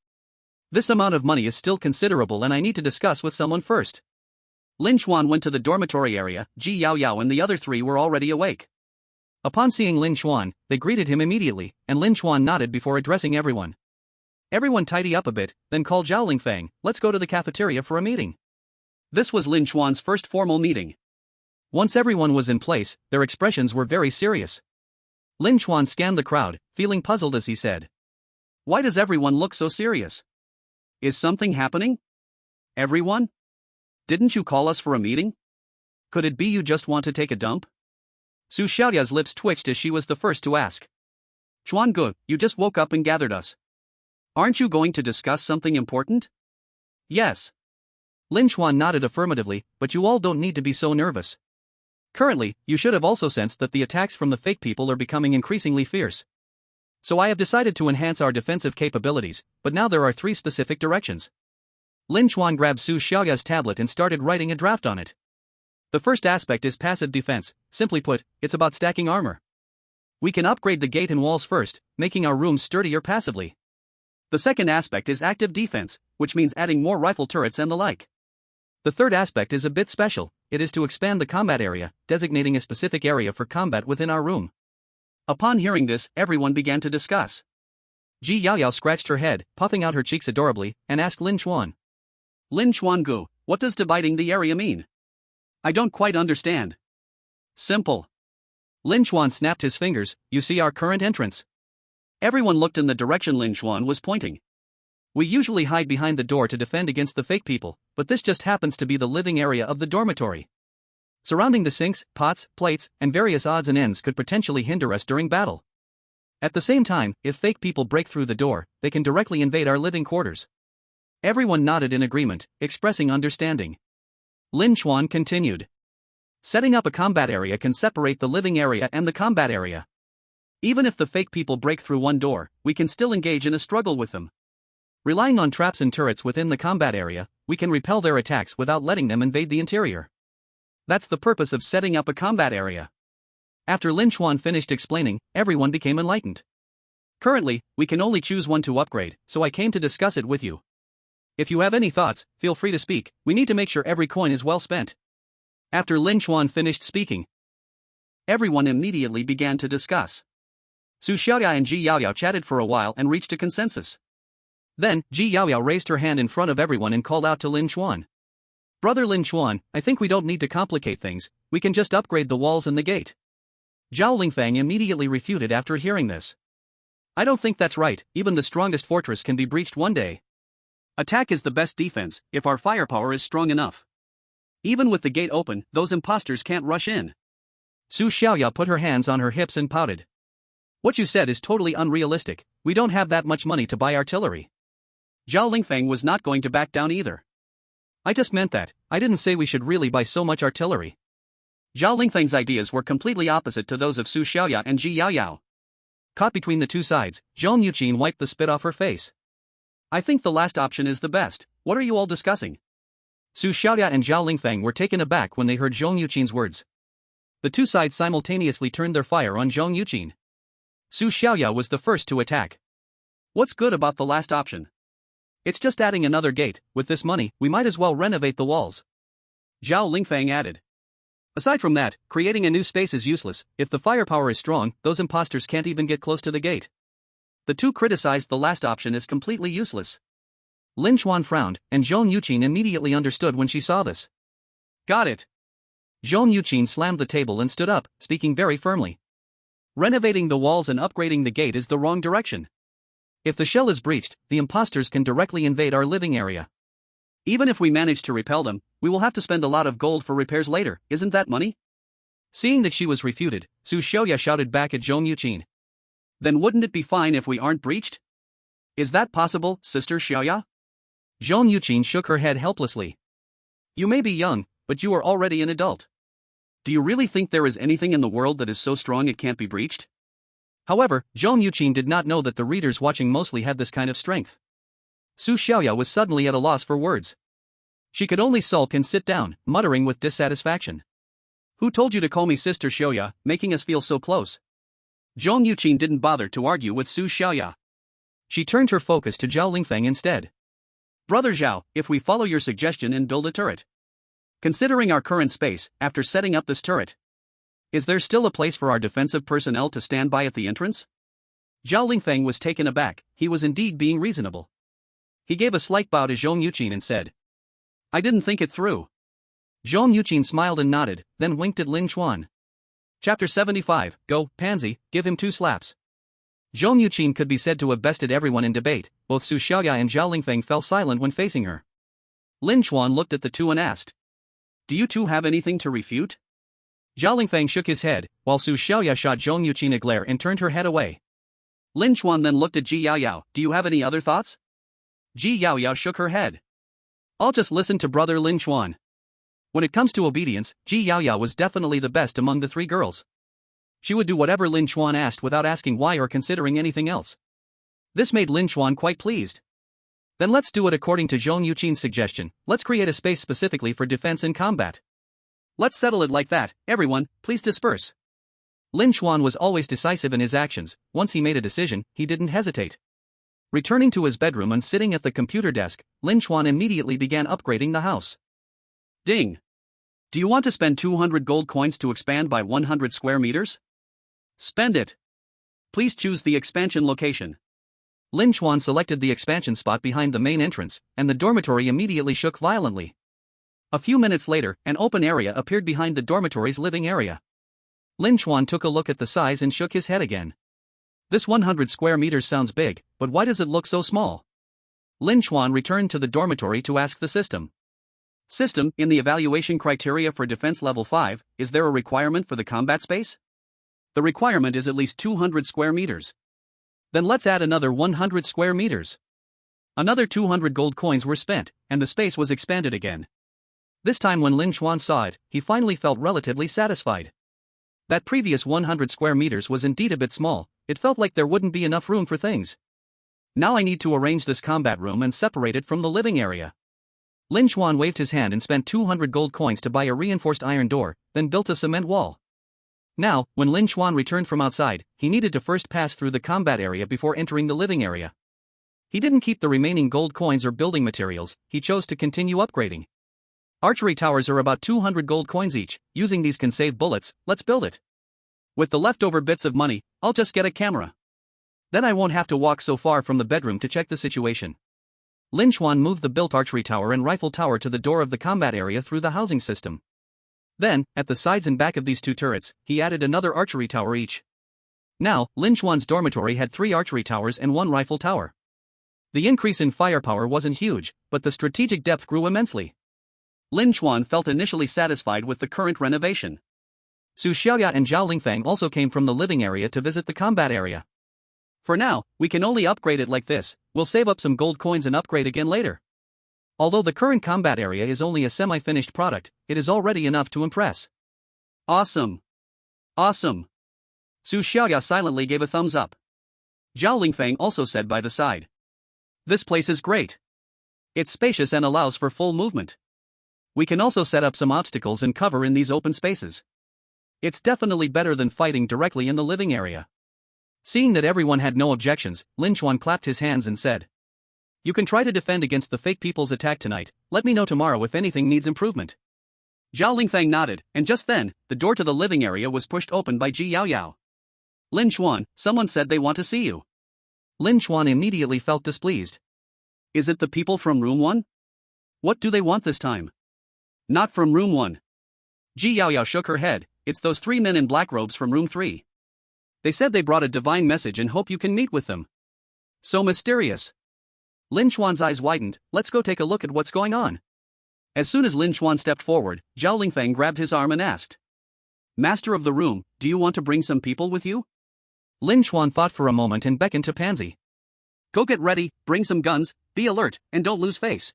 This amount of money is still considerable and I need to discuss with someone first. Lin Chuan went to the dormitory area. Ji Yao Yao and the other 3 were already awake. Upon seeing Lin Chuan, they greeted him immediately, and Lin Chuan nodded before addressing everyone. Everyone tidy up a bit, then call Zhao Lingfang, let's go to the cafeteria for a meeting. This was Lin Chuan's first formal meeting. Once everyone was in place, their expressions were very serious. Lin Chuan scanned the crowd, feeling puzzled as he said. Why does everyone look so serious? Is something happening? Everyone? Didn't you call us for a meeting? Could it be you just want to take a dump? Su Xiaoya's lips twitched as she was the first to ask. Chuan Gu, you just woke up and gathered us. Aren't you going to discuss something important? Yes. Lin Chuan nodded affirmatively, but you all don't need to be so nervous. Currently, you should have also sensed that the attacks from the fake people are becoming increasingly fierce. So I have decided to enhance our defensive capabilities, but now there are 3 specific directions. Lin Chuan grabbed Su Xiaoya's tablet and started writing a draft on it. The first aspect is passive defense, simply put, it's about stacking armor. We can upgrade the gate and walls first, making our rooms sturdier passively. The second aspect is active defense, which means adding more rifle turrets and the like. The third aspect is a bit special, it is to expand the combat area, designating a specific area for combat within our room. Upon hearing this, everyone began to discuss. Ji Yao Yao scratched her head, puffing out her cheeks adorably, and asked Lin Chuan. Lin Chuan Gu, what does dividing the area mean? I don't quite understand. Simple. Lin Chuan snapped his fingers, you see our current entrance. Everyone looked in the direction Lin Chuan was pointing. We usually hide behind the door to defend against the fake people, but this just happens to be the living area of the dormitory. Surrounding the sinks, pots, plates, and various odds and ends could potentially hinder us during battle. At the same time, if fake people break through the door, they can directly invade our living quarters. Everyone nodded in agreement, expressing understanding. Lin Chuan continued. Setting up a combat area can separate the living area and the combat area. Even if the fake people break through one door, we can still engage in a struggle with them. Relying on traps and turrets within the combat area, we can repel their attacks without letting them invade the interior. That's the purpose of setting up a combat area. After Lin Chuan finished explaining, everyone became enlightened. Currently, we can only choose one to upgrade, so I came to discuss it with you. If you have any thoughts, feel free to speak, we need to make sure every coin is well spent. After Lin Chuan finished speaking, everyone immediately began to discuss. Su Xiaoya and Ji Yao Yao chatted for a while and reached a consensus. Then, Ji Yao Yao raised her hand in front of everyone and called out to Lin Chuan. Brother Lin Chuan, I think we don't need to complicate things, we can just upgrade the walls and the gate. Zhao Lingfang immediately refuted after hearing this. I don't think that's right, even the strongest fortress can be breached one day. Attack is the best defense, if our firepower is strong enough. Even with the gate open, those imposters can't rush in. Su Xiaoya put her hands on her hips and pouted. What you said is totally unrealistic, we don't have that much money to buy artillery. Zhao Lingfang was not going to back down either. I just meant that, I didn't say we should really buy so much artillery. Zhao Lingfang's ideas were completely opposite to those of Su Xiaoya and Ji Yao Yao. Caught between the two sides, Zhong Yuqin wiped the spit off her face. I think the last option is the best, what are you all discussing? Su Xiaoya and Zhao Lingfang were taken aback when they heard Zhong Yuqin's words. The two sides simultaneously turned their fire on Zhong Yuqin. Su Xiaoya was the first to attack. What's good about the last option? It's just adding another gate, with this money, we might as well renovate the walls. Zhao Lingfang added. Aside from that, creating a new space is useless, if the firepower is strong, those imposters can't even get close to the gate. The two criticized the last option as completely useless. Lin Chuan frowned, and Zhong Yuqin immediately understood when she saw this. Got it. Zhong Yuqin slammed the table and stood up, speaking very firmly. Renovating the walls and upgrading the gate is the wrong direction. If the shell is breached, the impostors can directly invade our living area. Even if we manage to repel them, we will have to spend a lot of gold for repairs later, isn't that money? Seeing that she was refuted, Su Xiaoya shouted back at Zhong Yuqin. Then wouldn't it be fine if we aren't breached? Is that possible, Sister Xiaoya? Zhong Yuqin shook her head helplessly. You may be young, but you are already an adult. Do you really think there is anything in the world that is so strong it can't be breached? However, Zhong Yuqin did not know that the readers watching mostly had this kind of strength. Su Xiaoya was suddenly at a loss for words. She could only sulk and sit down, muttering with dissatisfaction. Who told you to call me Sister Xiaoya, making us feel so close? Zhong Yuqin didn't bother to argue with Su Xiaoya. She turned her focus to Zhao Lingfeng instead. Brother Zhao, if we follow your suggestion and build a turret. Considering our current space, after setting up this turret, is there still a place for our defensive personnel to stand by at the entrance? Zhao Lingfeng was taken aback. He was indeed being reasonable. He gave a slight bow to Zhong Yuqin and said, I didn't think it through. Zhong Yuqin smiled and nodded, then winked at Lin Chuan. Chapter 75, Go, Pansy, give him 2 slaps. Zhong Yuqin could be said to have bested everyone in debate. Both Su Xiaoya and Zhao Lingfeng fell silent when facing her. Lin Chuan looked at the two and asked, Do you two have anything to refute? Zhao Lingfeng shook his head, while Su Xiaoya shot Zhong Yuqin a glare and turned her head away. Lin Chuan then looked at Ji Yaoyao. Do you have any other thoughts? Ji Yaoyao shook her head. I'll just listen to brother Lin Chuan. When it comes to obedience, Ji Yaoyao was definitely the best among the 3 girls. She would do whatever Lin Chuan asked without asking why or considering anything else. This made Lin Chuan quite pleased. Then let's do it according to Zhong Yuqin's suggestion. Let's create a space specifically for defense and combat. Let's settle it like that. Everyone, please disperse. Lin Chuan was always decisive in his actions. Once he made a decision, he didn't hesitate. Returning to his bedroom and sitting at the computer desk, Lin Chuan immediately began upgrading the house. Ding. Do you want to spend 200 gold coins to expand by 100 square meters? Spend it. Please choose the expansion location. Lin Chuan selected the expansion spot behind the main entrance, and the dormitory immediately shook violently. A few minutes later, an open area appeared behind the dormitory's living area. Lin Chuan took a look at the size and shook his head again. This 100 square meters sounds big, but why does it look so small? Lin Chuan returned to the dormitory to ask the system. System, in the evaluation criteria for defense level 5, is there a requirement for the combat space? The requirement is at least 200 square meters. Then let's add another 100 square meters. Another 200 gold coins were spent, and the space was expanded again. This time when Lin Chuan saw it, he finally felt relatively satisfied. That previous 100 square meters was indeed a bit small. It felt like there wouldn't be enough room for things. Now I need to arrange this combat room and separate it from the living area. Lin Chuan waved his hand and spent 200 gold coins to buy a reinforced iron door, then built a cement wall. Now, when Lin Chuan returned from outside, he needed to first pass through the combat area before entering the living area. He didn't keep the remaining gold coins or building materials. He chose to continue upgrading. Archery towers are about 200 gold coins each. Using these can save bullets. Let's build it. With the leftover bits of money, I'll just get a camera. Then I won't have to walk so far from the bedroom to check the situation. Lin Chuan moved the built archery tower and rifle tower to the door of the combat area through the housing system. Then, at the sides and back of these 2 turrets, he added another archery tower each. Now, Lin Chuan's dormitory had 3 archery towers and 1 rifle tower. The increase in firepower wasn't huge, but the strategic depth grew immensely. Lin Chuan felt initially satisfied with the current renovation. Su Xiaoya and Zhao Lingfeng also came from the living area to visit the combat area. For now, we can only upgrade it like this. We'll save up some gold coins and upgrade again later. Although the current combat area is only a semi-finished product, it is already enough to impress. Awesome. Awesome. Su Xiaoya silently gave a thumbs up. Zhao Lingfeng also said by the side. This place is great. It's spacious and allows for full movement. We can also set up some obstacles and cover in these open spaces. It's definitely better than fighting directly in the living area. Seeing that everyone had no objections, Lin Chuan clapped his hands and said, You can try to defend against the fake people's attack tonight. Let me know tomorrow if anything needs improvement. Zhao Lingfeng nodded, and just then, the door to the living area was pushed open by Ji Yaoyao. Lin Chuan, someone said they want to see you. Lin Chuan immediately felt displeased. Is it the people from room 1? What do they want this time? Not from room 1. Ji Yaoyao shook her head. It's those 3 men in black robes from room 3. They said they brought a divine message and hope you can meet with them. So mysterious. Lin Chuan's eyes widened. Let's go take a look at what's going on. As soon as Lin Chuan stepped forward, Zhao Lingfeng grabbed his arm and asked, Master of the room, do you want to bring some people with you? Lin Chuan thought for a moment and beckoned to Pansy. Go get ready, bring some guns, be alert, and don't lose face.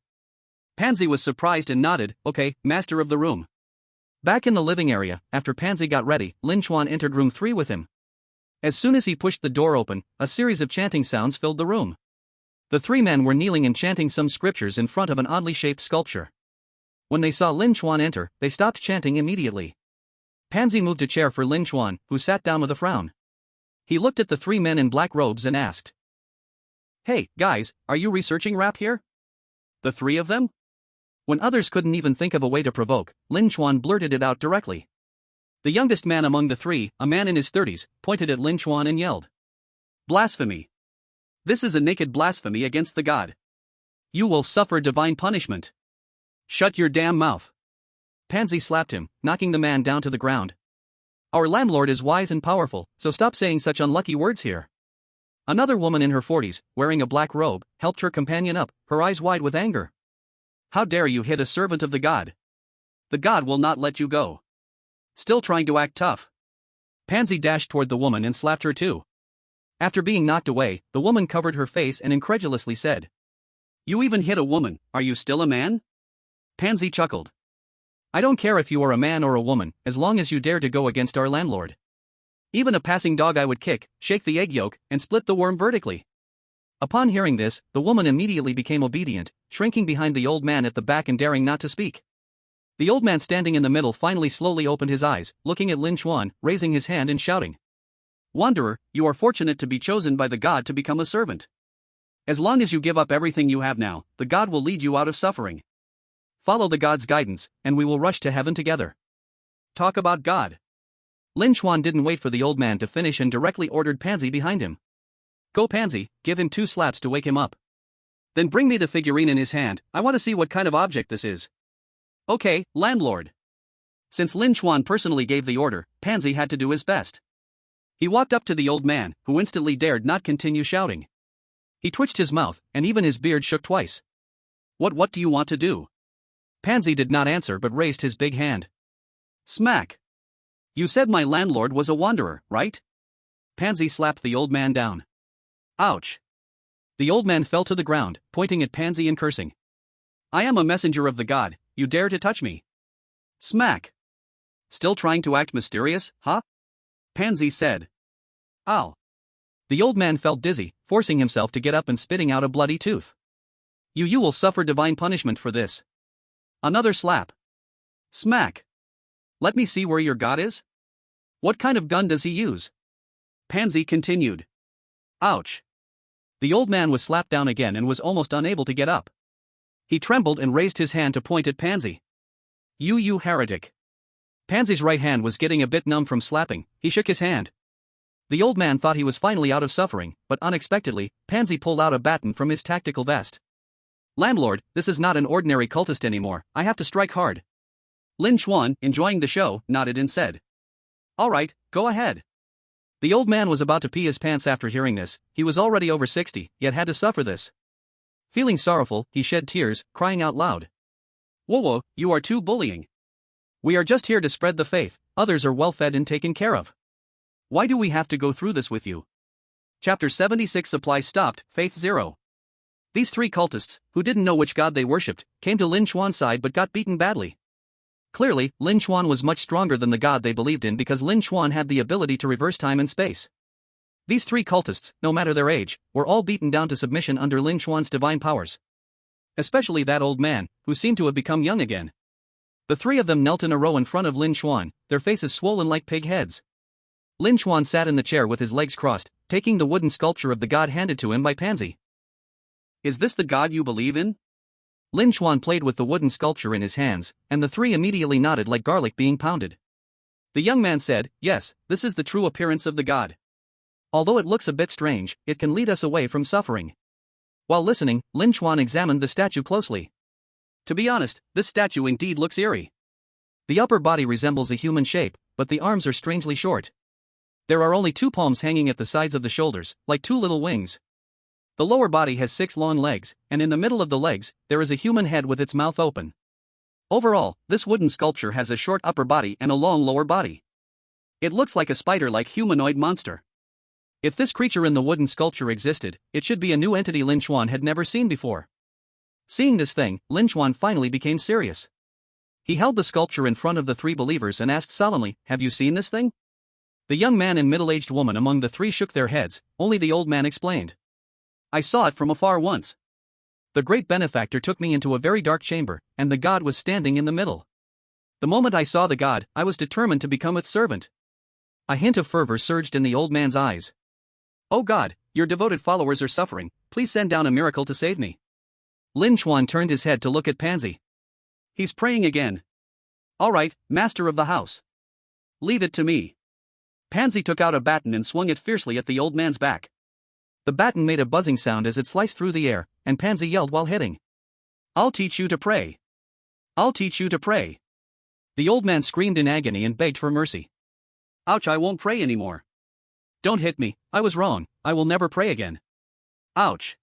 Pansy was surprised and nodded. Okay, master of the room. Back in the living area, after Pansy got ready, Lin Chuan entered room 3 with him. As soon as he pushed the door open, a series of chanting sounds filled the room. The 3 men were kneeling and chanting some scriptures in front of an oddly shaped sculpture. When they saw Lin Chuan enter, they stopped chanting immediately. Pansy moved a chair for Lin Chuan, who sat down with a frown. He looked at the 3 men in black robes and asked, Hey, guys, are you researching rap here? The 3 of them? When others couldn't even think of a way to provoke, Lin Chuan blurted it out directly. The youngest man among the 3, a man in his 30s, pointed at Lin Chuan and yelled, Blasphemy! This is a naked blasphemy against the god. You will suffer divine punishment. Shut your damn mouth. Pansy slapped him, knocking the man down to the ground. Our landlord is wise and powerful, so stop saying such unlucky words here. Another woman in her 40s, wearing a black robe, helped her companion up, her eyes wide with anger. How dare you hit a servant of the god? The god will not let you go. Still trying to act tough. Pansy dashed toward the woman and slapped her too. After being knocked away, the woman covered her face and incredulously said, You even hit a woman, are you still a man? Pansy chuckled. I don't care if you are a man or a woman, as long as you dare to go against our landlord. Even a passing dog I would kick, shake the egg yolk, and split the worm vertically. Upon hearing this, the woman immediately became obedient, shrinking behind the old man at the back and daring not to speak. The old man standing in the middle finally slowly opened his eyes, looking at Lin Chuan, raising his hand and shouting, Wanderer, you are fortunate to be chosen by the god to become a servant. As long as you give up everything you have now, the god will lead you out of suffering. Follow the god's guidance, and we will rush to heaven together. Talk about God. Lin Chuan didn't wait for the old man to finish and directly ordered Pansy behind him. Go Pansy, give him 2 slaps to wake him up. Then bring me the figurine in his hand, I want to see what kind of object this is. Okay, landlord. Since Lin Chuan personally gave the order, Pansy had to do his best. He walked up to the old man, who instantly dared not continue shouting. He twitched his mouth, and even his beard shook twice. What do you want to do? Pansy did not answer but raised his big hand. Smack! You said my landlord was a wanderer, right? Pansy slapped the old man down. Ouch! The old man fell to the ground, pointing at Pansy and cursing. I am a messenger of the god, you dare to touch me? Smack! Still trying to act mysterious, huh? Pansy said. Ow! The old man felt dizzy, forcing himself to get up and spitting out a bloody tooth. You will suffer divine punishment for this. Another slap. Smack. Let me see where your god is. What kind of gun does he use? Pansy continued. Ouch. The old man was slapped down again and was almost unable to get up. He trembled and raised his hand to point at Pansy. You heretic. Pansy's right hand was getting a bit numb from slapping, he shook his hand. The old man thought he was finally out of suffering, but unexpectedly, Pansy pulled out a baton from his tactical vest. Landlord, this is not an ordinary cultist anymore, I have to strike hard. Lin Chuan, enjoying the show, nodded and said. Alright, go ahead. The old man was about to pee his pants after hearing this, he was already over 60, yet had to suffer this. Feeling sorrowful, he shed tears, crying out loud. Whoa, you are too bullying. We are just here to spread the faith, others are well fed and taken care of. Why do we have to go through this with you? Chapter 76 Supply stopped, Faith 0. These 3 cultists, who didn't know which god they worshipped, came to Lin Chuan's side but got beaten badly. Clearly, Lin Chuan was much stronger than the god they believed in because Lin Chuan had the ability to reverse time and space. These 3 cultists, no matter their age, were all beaten down to submission under Lin Chuan's divine powers. Especially that old man, who seemed to have become young again. The 3 of them knelt in a row in front of Lin Chuan, their faces swollen like pig heads. Lin Chuan sat in the chair with his legs crossed, taking the wooden sculpture of the god handed to him by Pansy. Is this the god you believe in? Lin Chuan played with the wooden sculpture in his hands, and the 3 immediately nodded like garlic being pounded. The young man said, Yes, this is the true appearance of the god. Although it looks a bit strange, it can lead us away from suffering. While listening, Lin Chuan examined the statue closely. To be honest, this statue indeed looks eerie. The upper body resembles a human shape, but the arms are strangely short. There are only 2 palms hanging at the sides of the shoulders, like 2 little wings. The lower body has 6 long legs, and in the middle of the legs, there is a human head with its mouth open. Overall, this wooden sculpture has a short upper body and a long lower body. It looks like a spider-like humanoid monster. If this creature in the wooden sculpture existed, it should be a new entity Lin Chuan had never seen before. Seeing this thing, Lin Chuan finally became serious. He held the sculpture in front of the 3 believers and asked solemnly, "Have you seen this thing?" The young man and middle-aged woman among the 3 shook their heads, only the old man explained. "I saw it from afar once. The great benefactor took me into a very dark chamber, and the god was standing in the middle. The moment I saw the god, I was determined to become its servant." A hint of fervor surged in the old man's eyes. "Oh God, your devoted followers are suffering, please send down a miracle to save me." Lin Chuan turned his head to look at Pansy. "He's praying again. All right, master of the house. Leave it to me." Pansy took out a baton and swung it fiercely at the old man's back. The baton made a buzzing sound as it sliced through the air, and Pansy yelled while hitting. "I'll teach you to pray. I'll teach you to pray." The old man screamed in agony and begged for mercy. "Ouch, I won't pray anymore. Don't hit me, I was wrong, I will never pray again." Ouch.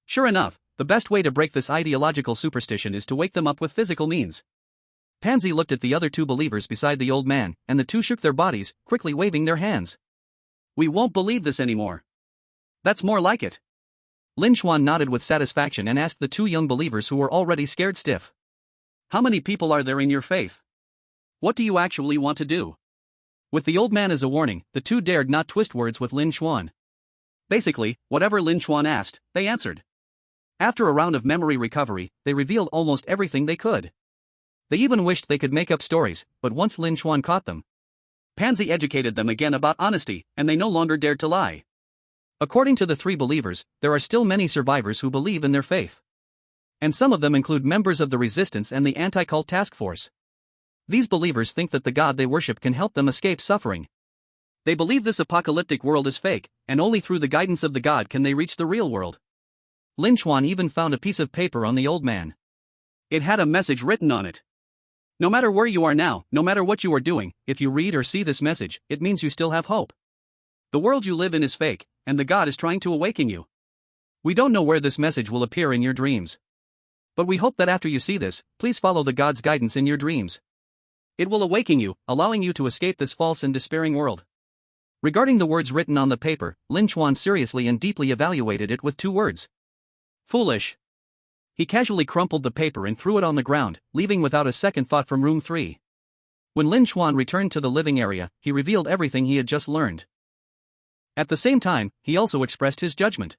Sure enough, the best way to break this ideological superstition is to wake them up with physical means. Pansy looked at the other 2 believers beside the old man, and the 2 shook their bodies, quickly waving their hands. "We won't believe this anymore. That's more like it." Lin Chuan nodded with satisfaction and asked the 2 young believers who were already scared stiff. "How many people are there in your faith? What do you actually want to do?" With the old man as a warning, the 2 dared not twist words with Lin Chuan. Basically, whatever Lin Chuan asked, they answered. After a round of memory recovery, they revealed almost everything they could. They even wished they could make up stories, but once Lin Chuan caught them, Pansy educated them again about honesty, and they no longer dared to lie. According to the 3 believers, there are still many survivors who believe in their faith. And some of them include members of the resistance and the anti-cult task force. These believers think that the god they worship can help them escape suffering. They believe this apocalyptic world is fake, and only through the guidance of the god can they reach the real world. Lin Chuan even found a piece of paper on the old man. It had a message written on it. No matter where you are now, no matter what you are doing, if you read or see this message, it means you still have hope. The world you live in is fake, and the god is trying to awaken you. We don't know where this message will appear in your dreams. But we hope that after you see this, please follow the god's guidance in your dreams. It will awaken you, allowing you to escape this false and despairing world. Regarding the words written on the paper, Lin Chuan seriously and deeply evaluated it with 2 words. Foolish. He casually crumpled the paper and threw it on the ground, leaving without a second thought from room 3. When Lin Chuan returned to the living area, he revealed everything he had just learned. At the same time, he also expressed his judgment.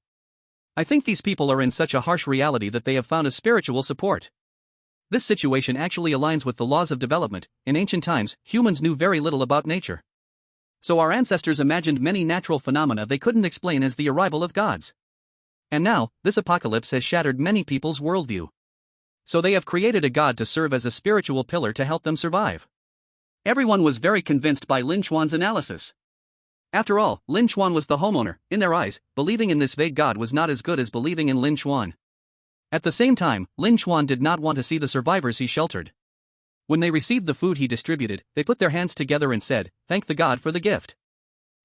"I think these people are in such a harsh reality that they have found a spiritual support. This situation actually aligns with the laws of development. In ancient times, humans knew very little about nature. So our ancestors imagined many natural phenomena they couldn't explain as the arrival of gods. And now, this apocalypse has shattered many people's worldview. So they have created a god to serve as a spiritual pillar to help them survive." Everyone was very convinced by Lin Chuan's analysis. After all, Lin Chuan was the homeowner. In their eyes, believing in this vague god was not as good as believing in Lin Chuan. At the same time, Lin Chuan did not want to see the survivors he sheltered. When they received the food he distributed, they put their hands together and said, "Thank the god for the gift."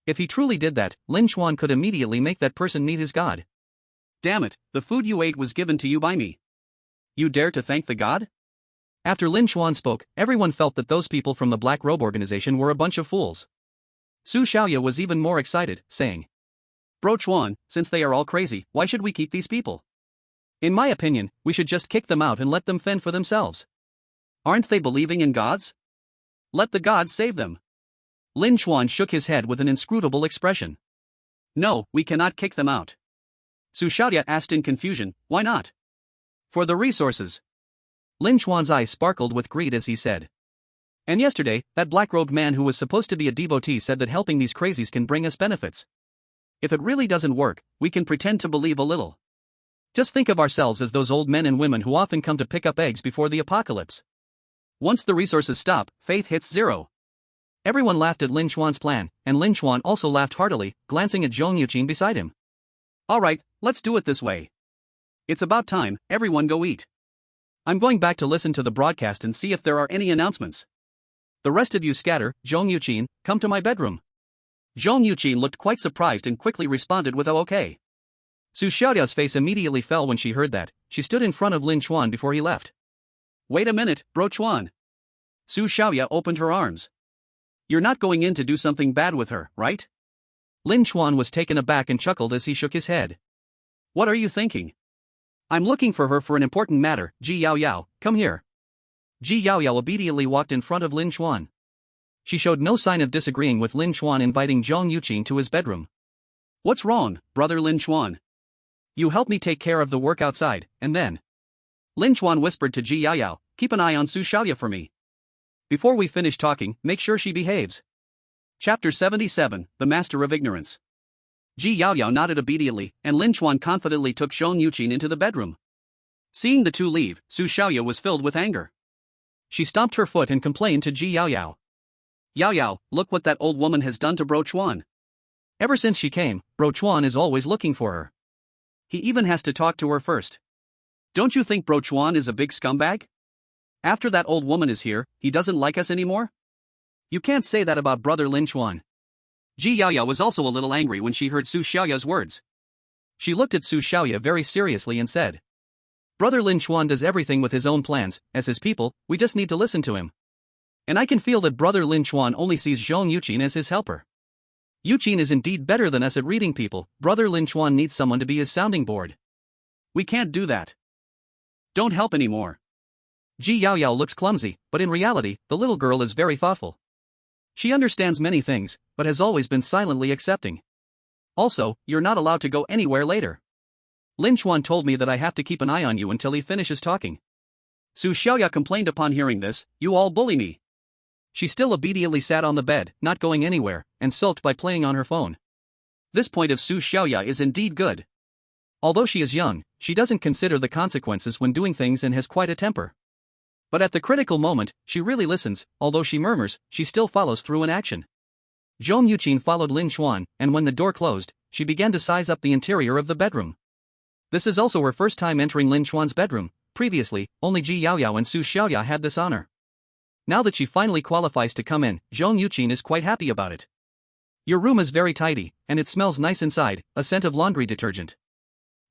If he truly did that, Lin Chuan could immediately make that person meet his god. "Damn it, the food you ate was given to you by me. You dare to thank the god?" After Lin Chuan spoke, everyone felt that those people from the Black Robe organization were a bunch of fools. Su Xiaoya was even more excited, saying, "Bro Chuan, since they are all crazy, why should we keep these people? In my opinion, we should just kick them out and let them fend for themselves. Aren't they believing in gods? Let the gods save them." Lin Chuan shook his head with an inscrutable expression. "No, we cannot kick them out." Su Xiaoya asked in confusion, "Why not?" "For the resources." Lin Chuan's eyes sparkled with greed as he said. "And yesterday, that black-robed man who was supposed to be a devotee said that helping these crazies can bring us benefits. If it really doesn't work, we can pretend to believe a little. Just think of ourselves as those old men and women who often come to pick up eggs before the apocalypse. Once the resources stop, faith hits 0. Everyone laughed at Lin Chuan's plan, and Lin Chuan also laughed heartily, glancing at Zhong Yuqin beside him. Alright, let's do it this way. It's about time, everyone go eat. I'm going back to listen to the broadcast and see if there are any announcements. The rest of you scatter. Zhong Yuqin, come to my bedroom. Zhong Yuqin looked quite surprised and quickly responded with okay. Su Xiaoyao's face immediately fell when she heard that. She stood in front of Lin Chuan before he left. Wait a minute, bro Chuan. Su Xiaoyao opened her arms. You're not going in to do something bad with her, right? Lin Chuan was taken aback and chuckled as he shook his head. What are you thinking? I'm looking for her for an important matter. Ji Yao Yao, come here. Ji Yao Yao obediently walked in front of Lin Chuan. She showed no sign of disagreeing with Lin Chuan inviting Zhong Yuqin to his bedroom. What's wrong, brother Lin Chuan? You help me take care of the work outside, and then. Lin Chuan whispered to Ji Yao Yao, keep an eye on Su Xiaoya for me. Before we finish talking, make sure she behaves. Chapter 77, The Master of Ignorance. Ji Yao Yao nodded obediently, and Lin Chuan confidently took Zhong Yuqin into the bedroom. Seeing the two leave, Su Xiaoya was filled with anger. She stomped her foot and complained to Ji Yao Yao. Yao Yao, look what that old woman has done to Bro Chuan. Ever since she came, Bro Chuan is always looking for her. He even has to talk to her first. Don't you think Bro Chuan is a big scumbag? After that old woman is here, he doesn't like us anymore? You can't say that about brother Lin Chuan. Ji Yao Yao was also a little angry when she heard Su Xiaoya's words. She looked at Su Xiaoya very seriously and said, Brother Lin Chuan does everything with his own plans. As his people, we just need to listen to him. And I can feel that brother Lin Chuan only sees Zhong Yuqin as his helper. Yuqin is indeed better than us at reading people. Brother Lin Chuan needs someone to be his sounding board. We can't do that. Don't help anymore. Ji Yao Yao looks clumsy, but in reality, the little girl is very thoughtful. She understands many things, but has always been silently accepting. Also, you're not allowed to go anywhere later. Lin Chuan told me that I have to keep an eye on you until he finishes talking. Su Xiaoya complained upon hearing this, you all bully me. She still obediently sat on the bed, not going anywhere, and sulked by playing on her phone. This point of Su Xiaoya is indeed good. Although she is young, she doesn't consider the consequences when doing things and has quite a temper. But at the critical moment, she really listens. Although she murmurs, she still follows through in action. Zhong Yuqin followed Lin Chuan, and when the door closed, she began to size up the interior of the bedroom. This is also her first time entering Lin Chuan's bedroom. Previously, only Ji Yao Yao and Su Xiaoya had this honor. Now that she finally qualifies to come in, Zhong Yuqin is quite happy about it. Your room is very tidy, and it smells nice inside, a scent of laundry detergent.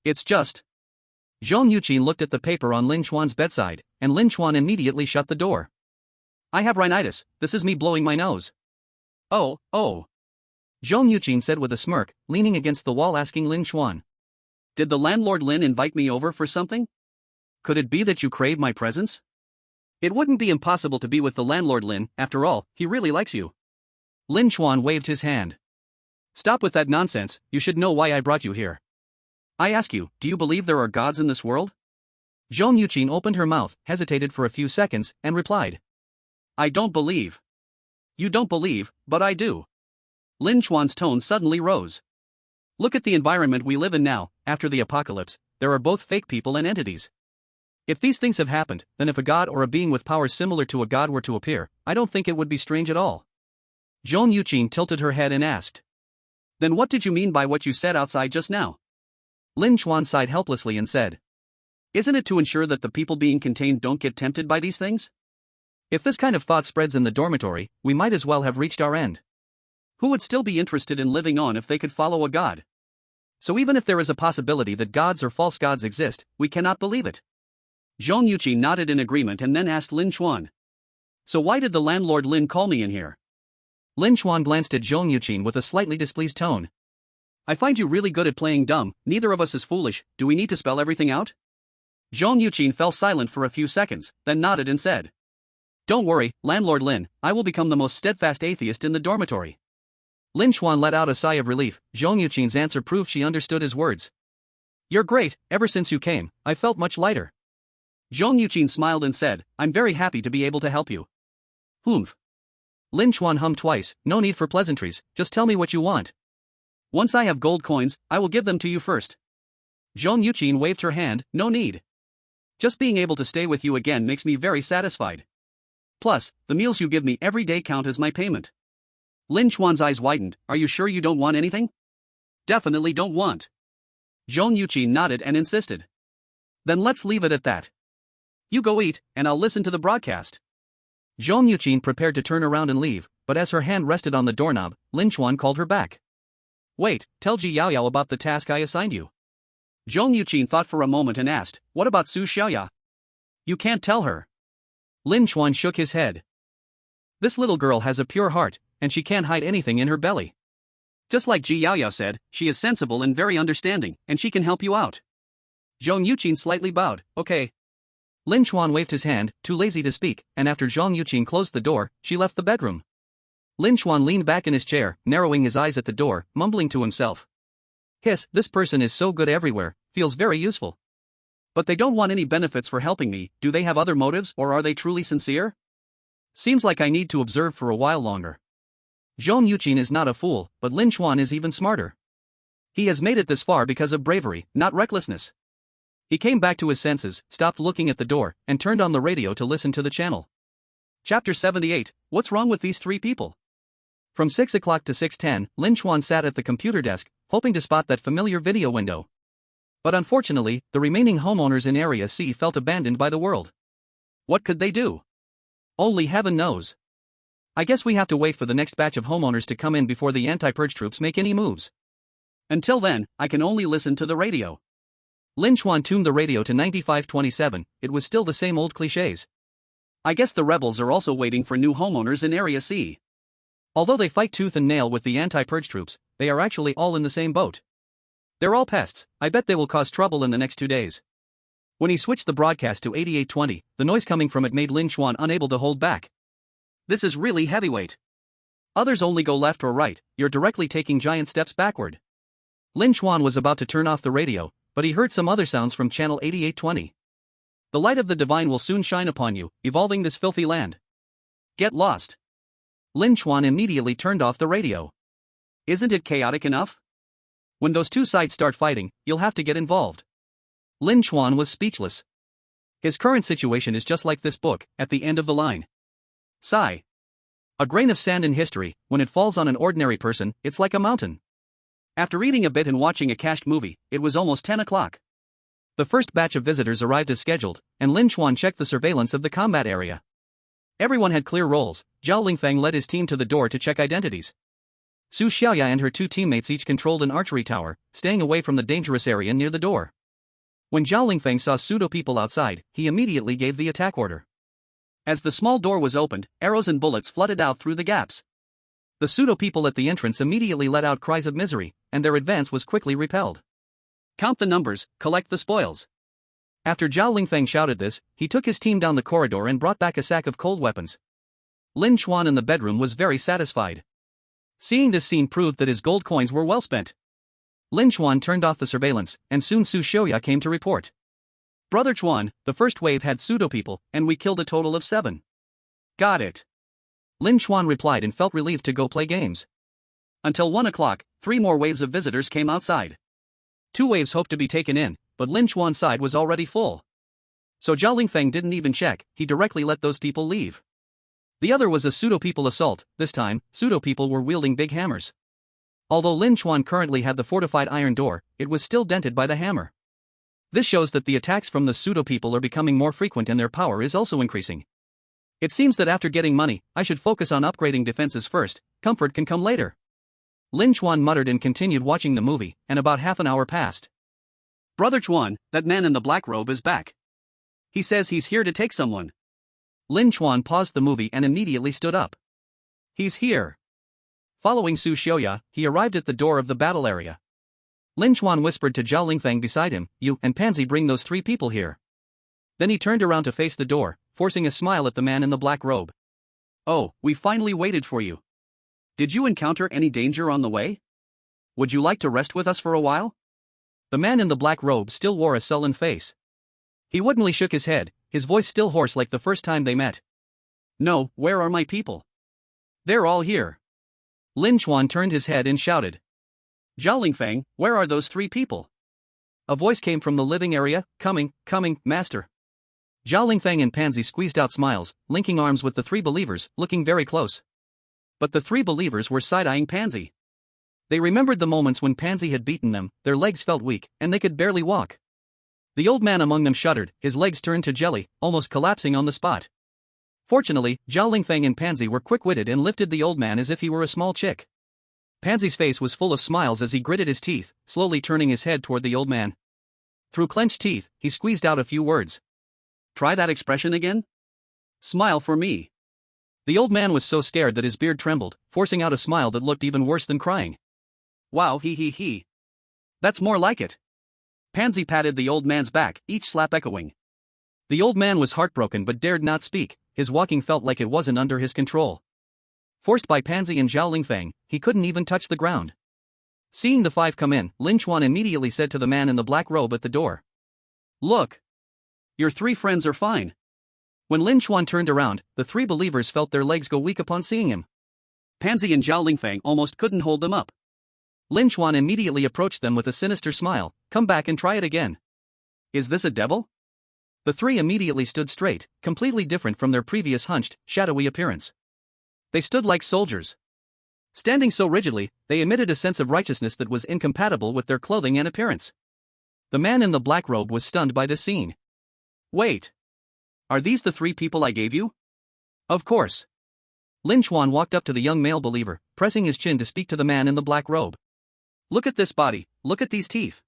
It's just. Zhong Yuqin looked at the paper on Lin Chuan's bedside, and Lin Chuan immediately shut the door. I have rhinitis, this is me blowing my nose. Oh. Zhong Yuqin said with a smirk, leaning against the wall asking Lin Chuan. Did the landlord Lin invite me over for something? Could it be that you crave my presence? It wouldn't be impossible to be with the landlord Lin, after all, he really likes you. Lin Chuan waved his hand. Stop with that nonsense, you should know why I brought you here. I ask you, do you believe there are gods in this world? Zhong Yuqin opened her mouth, hesitated for a few seconds, and replied. I don't believe. You don't believe, but I do. Lin Chuan's tone suddenly rose. Look at the environment we live in now. After the apocalypse, there are both fake people and entities. If these things have happened, then if a god or a being with powers similar to a god were to appear, I don't think it would be strange at all. Zhong Yuqin tilted her head and asked. Then what did you mean by what you said outside just now? Lin Chuan sighed helplessly and said. Isn't it to ensure that the people being contained don't get tempted by these things? If this kind of thought spreads in the dormitory, we might as well have reached our end. Who would still be interested in living on if they could follow a god? So even if there is a possibility that gods or false gods exist, we cannot believe it. Zhong Yuqin nodded in agreement and then asked Lin Chuan. So why did the landlord Lin call me in here? Lin Chuan glanced at Zhong Yuqin with a slightly displeased tone. I find you really good at playing dumb, neither of us is foolish, do we need to spell everything out? Zhong Yuqin fell silent for a few seconds, then nodded and said. Don't worry, landlord Lin, I will become the most steadfast atheist in the dormitory. Lin Chuan let out a sigh of relief. Zhong Yuqin's answer proved she understood his words. You're great, ever since you came, I felt much lighter. Zhong Yuqin smiled and said, I'm very happy to be able to help you. Humph. Lin Chuan hummed twice, no need for pleasantries, just tell me what you want. Once I have gold coins, I will give them to you first. Zhong Yuqin waved her hand, no need. Just being able to stay with you again makes me very satisfied. Plus, the meals you give me every day count as my payment. Lin Chuan's eyes widened. Are you sure you don't want anything? Definitely don't want. Zhong Yuqi nodded and insisted. Then let's leave it at that. You go eat, and I'll listen to the broadcast. Zhong Yuqi prepared to turn around and leave, but as her hand rested on the doorknob, Lin Chuan called her back. Wait, tell Ji Yaoyao about the task I assigned you. Zhong Yuqi thought for a moment and asked, what about Su Xiaoya? You can't tell her. Lin Chuan shook his head. This little girl has a pure heart, and she can't hide anything in her belly. Just like Ji Yaoyao said, she is sensible and very understanding, and she can help you out. Zhong Yuqi slightly bowed. Okay. Lin Chuan waved his hand, too lazy to speak, and after Zhong Yuqi closed the door, she left the bedroom. Lin Chuan leaned back in his chair, narrowing his eyes at the door, mumbling to himself. Hiss, this person is so good everywhere, feels very useful. But they don't want any benefits for helping me. Do they have other motives, or are they truly sincere? Seems like I need to observe for a while longer. Zhong Yuqi is not a fool, but Lin Chuan is even smarter. He has made it this far because of bravery, not recklessness. He came back to his senses, stopped looking at the door, and turned on the radio to listen to the channel. Chapter 78, What's wrong with these three people? From 6 o'clock to 6:10, Lin Chuan sat at the computer desk, hoping to spot that familiar video window. But unfortunately, the remaining homeowners in Area C felt abandoned by the world. What could they do? Only heaven knows. I guess we have to wait for the next batch of homeowners to come in before the anti-purge troops make any moves. Until then, I can only listen to the radio. Lin Chuan tuned the radio to 95.27, it was still the same old clichés. I guess the rebels are also waiting for new homeowners in Area C. Although they fight tooth and nail with the anti-purge troops, they are actually all in the same boat. They're all pests, I bet they will cause trouble in the next 2 days. When he switched the broadcast to 8820, the noise coming from it made Lin Chuan unable to hold back. This is really heavyweight. Others only go left or right, you're directly taking giant steps backward. Lin Chuan was about to turn off the radio, but he heard some other sounds from channel 8820. The light of the divine will soon shine upon you, evolving this filthy land. Get lost. Lin Chuan immediately turned off the radio. Isn't it chaotic enough? When those two sides start fighting, you'll have to get involved. Lin Chuan was speechless. His current situation is just like this book, at the end of the line. Sigh. A grain of sand in history, when it falls on an ordinary person, it's like a mountain. After reading a bit and watching a cached movie, it was almost 10 o'clock. The first batch of visitors arrived as scheduled, and Lin Chuan checked the surveillance of the combat area. Everyone had clear roles. Zhao Lingfeng led his team to the door to check identities. Su Xiaoya and her two teammates each controlled an archery tower, staying away from the dangerous area near the door. When Zhao Lingfeng saw pseudo people outside, he immediately gave the attack order. As the small door was opened, arrows and bullets flooded out through the gaps. The pseudo people at the entrance immediately let out cries of misery, and their advance was quickly repelled. Count the numbers, collect the spoils. After Zhao Lingfeng shouted this, he took his team down the corridor and brought back a sack of cold weapons. Lin Chuan in the bedroom was very satisfied. Seeing this scene proved that his gold coins were well spent. Lin Chuan turned off the surveillance, and soon Su Xiaoya came to report. Brother Chuan, the first wave had pseudo people, and we killed a total of 7. Got it. Lin Chuan replied and felt relieved to go play games. Until 1 o'clock, 3 more waves of visitors came outside. 2 waves hoped to be taken in, but Lin Chuan's side was already full. So Zhao Lingfeng didn't even check, he directly let those people leave. The other was a pseudo-people assault. This time, pseudo-people were wielding big hammers. Although Lin Chuan currently had the fortified iron door, it was still dented by the hammer. This shows that the attacks from the pseudo-people are becoming more frequent and their power is also increasing. It seems that after getting money, I should focus on upgrading defenses first, comfort can come later. Lin Chuan muttered and continued watching the movie, and about half an hour passed. Brother Chuan, that man in the black robe is back. He says he's here to take someone. Lin Chuan paused the movie and immediately stood up. He's here. Following Su Xiaoya, he arrived at the door of the battle area. Lin Chuan whispered to Zhao Lingfeng beside him, "You and Pansy bring those 3 people here." Then he turned around to face the door, forcing a smile at the man in the black robe. "Oh, we finally waited for you. Did you encounter any danger on the way? Would you like to rest with us for a while?" The man in the black robe still wore a sullen face. He woodenly shook his head, his voice still hoarse like the first time they met. "No, where are my people?" "They're all here." Lin Chuan turned his head and shouted. "Zhao Lingfeng, where are those 3 people?" A voice came from the living area, coming, master." Zhao Lingfeng and Pansy squeezed out smiles, linking arms with the 3 believers, looking very close. But the three believers were side-eyeing Pansy. They remembered the moments when Pansy had beaten them, their legs felt weak, and they could barely walk. The old man among them shuddered, his legs turned to jelly, almost collapsing on the spot. Fortunately, Zhao Lingfeng and Pansy were quick-witted and lifted the old man as if he were a small chick. Pansy's face was full of smiles as he gritted his teeth, slowly turning his head toward the old man. Through clenched teeth, he squeezed out a few words. Try that expression again? Smile for me. The old man was so scared that his beard trembled, forcing out a smile that looked even worse than crying. Wow, he. That's more like it. Pansy patted the old man's back, each slap echoing. The old man was heartbroken but dared not speak, his walking felt like it wasn't under his control. Forced by Pansy and Zhao Lingfeng, he couldn't even touch the ground. Seeing the five come in, Lin Chuan immediately said to the man in the black robe at the door. Look. Your three friends are fine. When Lin Chuan turned around, the three believers felt their legs go weak upon seeing him. Pansy and Zhao Lingfeng almost couldn't hold them up. Lin Chuan immediately approached them with a sinister smile. Come back and try it again. Is this a devil? The three immediately stood straight, completely different from their previous hunched, shadowy appearance. They stood like soldiers. Standing so rigidly, they emitted a sense of righteousness that was incompatible with their clothing and appearance. The man in the black robe was stunned by this scene. Wait. Are these the three people I gave you? Of course. Lin Chuan walked up to the young male believer, pressing his chin to speak to the man in the black robe. Look at this body, look at these teeth.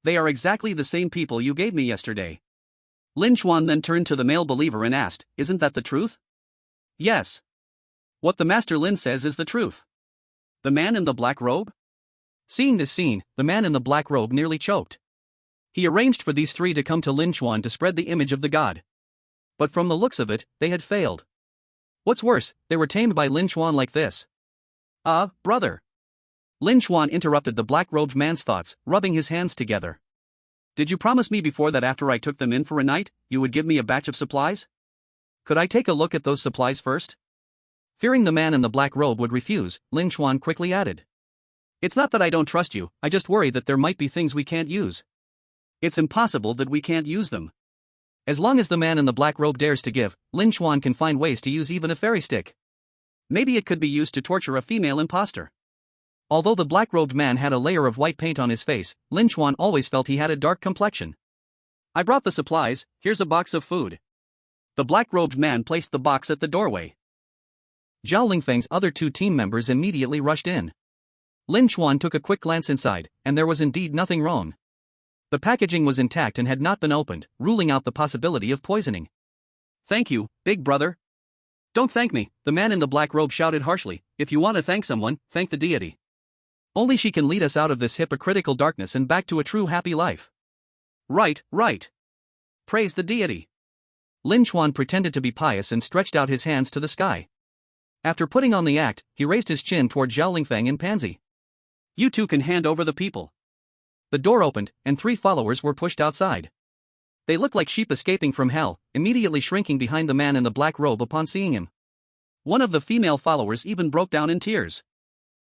They are exactly the same people you gave me yesterday. Lin Chuan then turned to the male believer and asked, Isn't that the truth? Yes. What the Master Lin says is the truth. The man in the black robe? Seeing this scene, the man in the black robe nearly choked. He arranged for these three to come to Lin Chuan to spread the image of the god. But from the looks of it, they had failed. What's worse, they were tamed by Lin Chuan like this. Brother. Lin Chuan interrupted the black-robed man's thoughts, rubbing his hands together. Did you promise me before that after I took them in for a night, you would give me a batch of supplies? Could I take a look at those supplies first? Fearing the man in the black robe would refuse, Lin Chuan quickly added. It's not that I don't trust you, I just worry that there might be things we can't use. It's impossible that we can't use them. As long as the man in the black robe dares to give, Lin Chuan can find ways to use even a fairy stick. Maybe it could be used to torture a female impostor. Although the black-robed man had a layer of white paint on his face, Lin Chuan always felt he had a dark complexion. I brought the supplies, here's a box of food. The black-robed man placed the box at the doorway. Zhao Lingfeng's other two team members immediately rushed in. Lin Chuan took a quick glance inside, and there was indeed nothing wrong. The packaging was intact and had not been opened, ruling out the possibility of poisoning. Thank you, big brother. Don't thank me, the man in the black robe shouted harshly. If you want to thank someone, thank the deity. Only she can lead us out of this hypocritical darkness and back to a true happy life. Right. Praise the deity. Lin Chuan pretended to be pious and stretched out his hands to the sky. After putting on the act, he raised his chin toward Zhao Lingfeng and Pansy. You two can hand over the people. The door opened, and three followers were pushed outside. They looked like sheep escaping from hell, immediately shrinking behind the man in the black robe upon seeing him. One of the female followers even broke down in tears.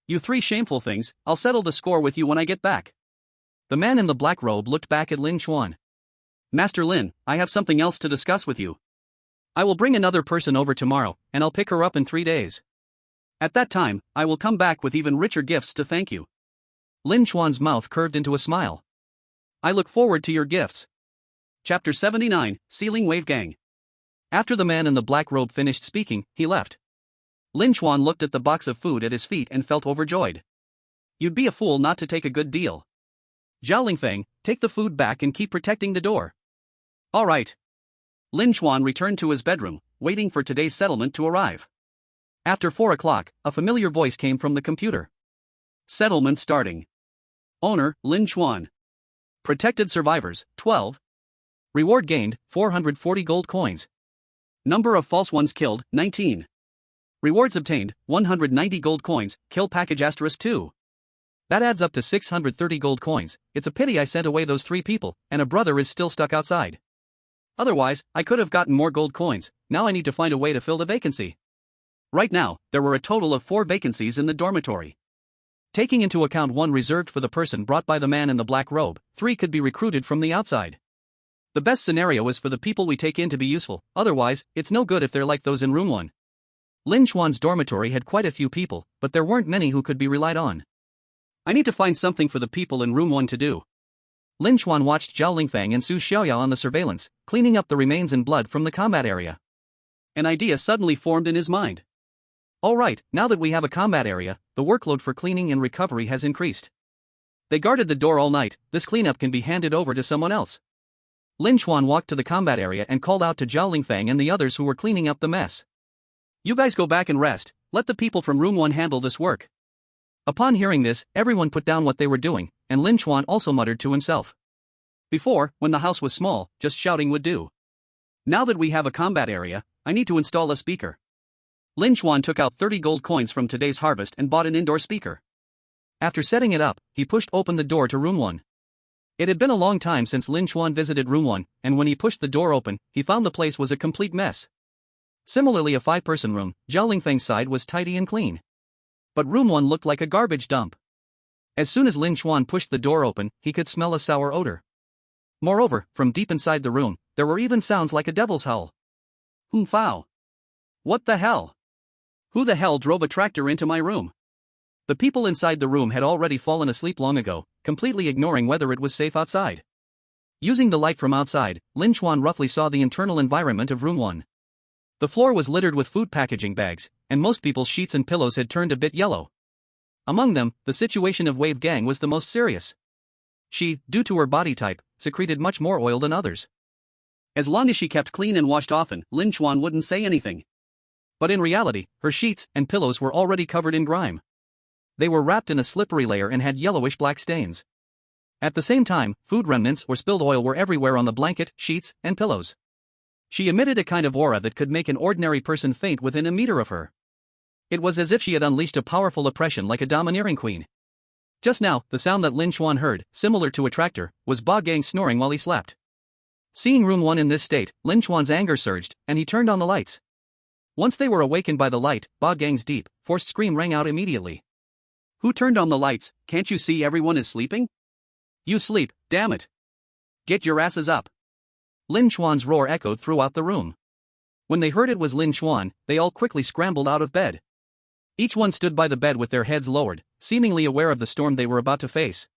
You three shameful things, I'll settle the score with you when I get back. The man in the black robe looked back at Lin Chuan. Master Lin, I have something else to discuss with you. I will bring another person over tomorrow, and I'll pick her up in 3 days. At that time, I will come back with even richer gifts to thank you. Lin Chuan's mouth curved into a smile. I look forward to your gifts. Chapter 79, Sealing Wave Gang. After the man in the black robe finished speaking, he left. Lin Chuan looked at the box of food at his feet and felt overjoyed. You'd be a fool not to take a good deal. Zhao Lingfeng, take the food back and keep protecting the door. All right. Lin Chuan returned to his bedroom, waiting for today's settlement to arrive. After 4 o'clock, a familiar voice came from the computer. Settlement starting. Owner, Lin Chuan. Protected survivors, 12. Reward gained, 440 gold coins. Number of false ones killed, 19. Rewards obtained, 190 gold coins, kill package *2. That adds up to 630 gold coins. It's a pity I sent away those 3 people, and a brother is still stuck outside. Otherwise, I could have gotten more gold coins. Now I need to find a way to fill the vacancy. Right now, there were a total of 4 vacancies in the dormitory. Taking into account 1 reserved for the person brought by the man in the black robe, 3 could be recruited from the outside. The best scenario is for the people we take in to be useful, otherwise, it's no good if they're like those in room 1. Lin Chuan's dormitory had quite a few people, but there weren't many who could be relied on. I need to find something for the people in room 1 to do. Lin Chuan watched Zhao Lingfang and Su Xiaoyao on the surveillance, cleaning up the remains and blood from the combat area. An idea suddenly formed in his mind. Alright, now that we have a combat area, the workload for cleaning and recovery has increased. They guarded the door all night, this cleanup can be handed over to someone else. Lin Chuan walked to the combat area and called out to Zhao Lingfang and the others who were cleaning up the mess. You guys go back and rest, let the people from room 1 handle this work. Upon hearing this, everyone put down what they were doing, and Lin Chuan also muttered to himself. Before, when the house was small, just shouting would do. Now that we have a combat area, I need to install a speaker. Lin Chuan took out 30 gold coins from today's harvest and bought an indoor speaker. After setting it up, he pushed open the door to room 1. It had been a long time since Lin Chuan visited room 1, and when he pushed the door open, he found the place was a complete mess. Similarly, a 5-person room, Zhao Lingfeng's side was tidy and clean. But room 1 looked like a garbage dump. As soon as Lin Chuan pushed the door open, he could smell a sour odor. Moreover, from deep inside the room, there were even sounds like a devil's howl. Fow. What the hell? Who the hell drove a tractor into my room? The people inside the room had already fallen asleep long ago, completely ignoring whether it was safe outside. Using the light from outside, Lin Chuan roughly saw the internal environment of room 1. The floor was littered with food packaging bags, and most people's sheets and pillows had turned a bit yellow. Among them, the situation of Wave Gang was the most serious. She, due to her body type, secreted much more oil than others. As long as she kept clean and washed often, Lin Chuan wouldn't say anything. But in reality, her sheets and pillows were already covered in grime. They were wrapped in a slippery layer and had yellowish black stains. At the same time, food remnants or spilled oil were everywhere on the blanket, sheets, and pillows. She emitted a kind of aura that could make an ordinary person faint within a meter of her. It was as if she had unleashed a powerful oppression like a domineering queen. Just now, the sound that Lin Chuan heard, similar to a tractor, was Ba Gang snoring while he slept. Seeing room 1 in this state, Lin Chuan's anger surged, and he turned on the lights. Once they were awakened by the light, Ba Gang's deep, forced scream rang out immediately. Who turned on the lights? Can't you see everyone is sleeping? You sleep, damn it. Get your asses up. Lin Chuan's roar echoed throughout the room. When they heard it was Lin Chuan, they all quickly scrambled out of bed. Each one stood by the bed with their heads lowered, seemingly aware of the storm they were about to face.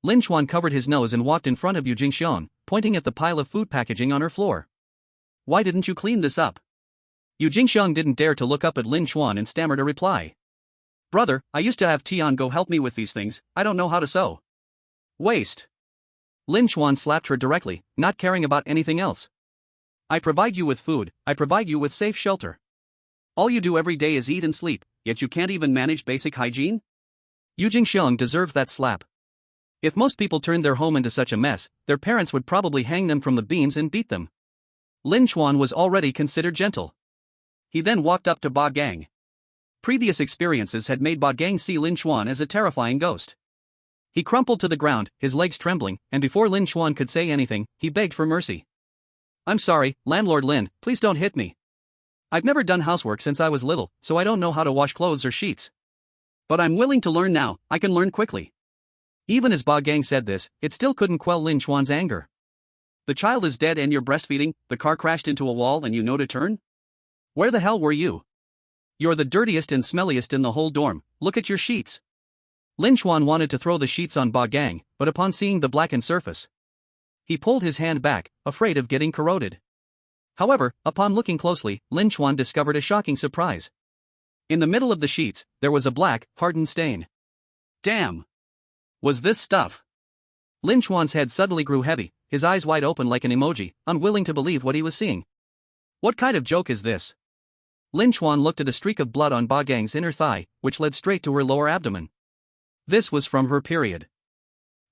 Lin Chuan covered his nose and walked in front of Yu Jingxiang, pointing at the pile of food packaging on her floor. Why didn't you clean this up? Yu Jingxiang didn't dare to look up at Lin Chuan and stammered a reply. Brother, I used to have Tian go help me with these things, I don't know how to sew. Waste. Lin Chuan slapped her directly, not caring about anything else. I provide you with food, I provide you with safe shelter. All you do every day is eat and sleep, yet you can't even manage basic hygiene? Yu Jingxiang deserved that slap. If most people turned their home into such a mess, their parents would probably hang them from the beams and beat them. Lin Chuan was already considered gentle. He then walked up to Ba Gang. Previous experiences had made Ba Gang see Lin Chuan as a terrifying ghost. He crumpled to the ground, his legs trembling, and before Lin Chuan could say anything, he begged for mercy. I'm sorry, Landlord Lin, please don't hit me. I've never done housework since I was little, so I don't know how to wash clothes or sheets. But I'm willing to learn now, I can learn quickly. Even as Ba Gang said this, it still couldn't quell Lin Chuan's anger. The child is dead and you're breastfeeding, the car crashed into a wall and you know to turn? Where the hell were you? You're the dirtiest and smelliest in the whole dorm, look at your sheets. Lin Chuan wanted to throw the sheets on Ba Gang, but upon seeing the blackened surface, he pulled his hand back, afraid of getting corroded. However, upon looking closely, Lin Chuan discovered a shocking surprise. In the middle of the sheets, there was a black, hardened stain. Damn! Was this stuff? Lin Chuan's head suddenly grew heavy, his eyes wide open like an emoji, unwilling to believe what he was seeing. What kind of joke is this? Lin Chuan looked at a streak of blood on Ba Gang's inner thigh, which led straight to her lower abdomen. This was from her period.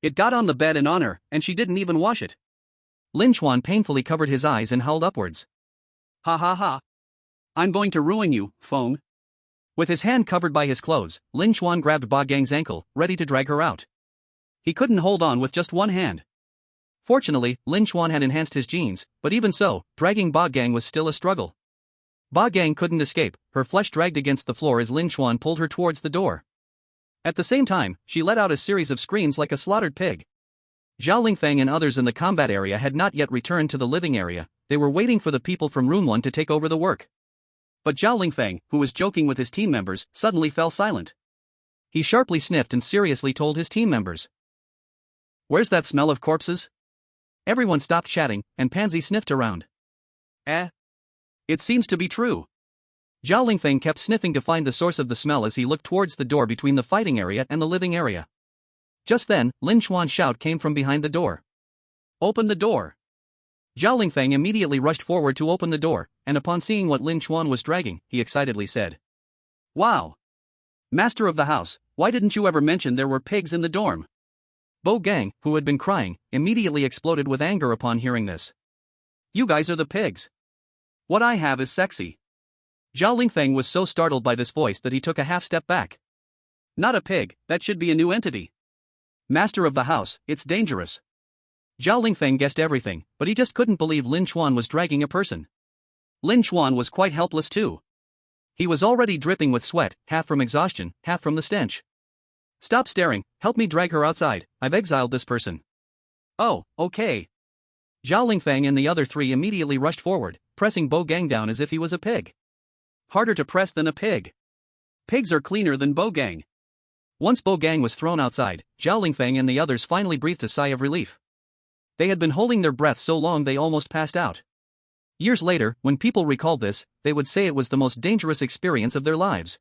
It got on the bed and on her, and she didn't even wash it. Lin Chuan painfully covered his eyes and howled upwards. Ha ha ha. I'm going to ruin you, Feng. With his hand covered by his clothes, Lin Chuan grabbed Ba Gang's ankle, ready to drag her out. He couldn't hold on with just one hand. Fortunately, Lin Chuan had enhanced his genes, but even so, dragging Ba Gang was still a struggle. Ba Gang couldn't escape, her flesh dragged against the floor as Lin Chuan pulled her towards the door. At the same time, she let out a series of screams like a slaughtered pig. Zhao Lingfang and others in the combat area had not yet returned to the living area, they were waiting for the people from room 1 to take over the work. But Zhao Lingfeng, who was joking with his team members, suddenly fell silent. He sharply sniffed and seriously told his team members. "Where's that smell of corpses?" Everyone stopped chatting, and Pansy sniffed around. It seems to be true. Zhao Lingfeng kept sniffing to find the source of the smell as he looked towards the door between the fighting area and the living area. Just then, Lin Chuan's shout came from behind the door. "Open the door!" Zhao Lingfeng immediately rushed forward to open the door, and upon seeing what Lin Chuan was dragging, he excitedly said, "Wow! Master of the house, why didn't you ever mention there were pigs in the dorm?" Bo Gang, who had been crying, immediately exploded with anger upon hearing this. "You guys are the pigs. What I have is sexy." Zhao Lingfeng was so startled by this voice that he took a half step back. "Not a pig, that should be a new entity. Master of the house, it's dangerous." Zhao Lingfeng guessed everything, but he just couldn't believe Lin Chuan was dragging a person. Lin Chuan was quite helpless too. He was already dripping with sweat, half from exhaustion, half from the stench. "Stop staring, help me drag her outside, I've exiled this person." "Oh, okay." Zhao Lingfeng and the other three immediately rushed forward, pressing Bo Gang down as if he was a pig. Harder to press than a pig. Pigs are cleaner than Bo Gang. Once Bo Gang was thrown outside, Zhao Lingfeng and the others finally breathed a sigh of relief. They had been holding their breath so long they almost passed out. Years later, when people recalled this, they would say it was the most dangerous experience of their lives.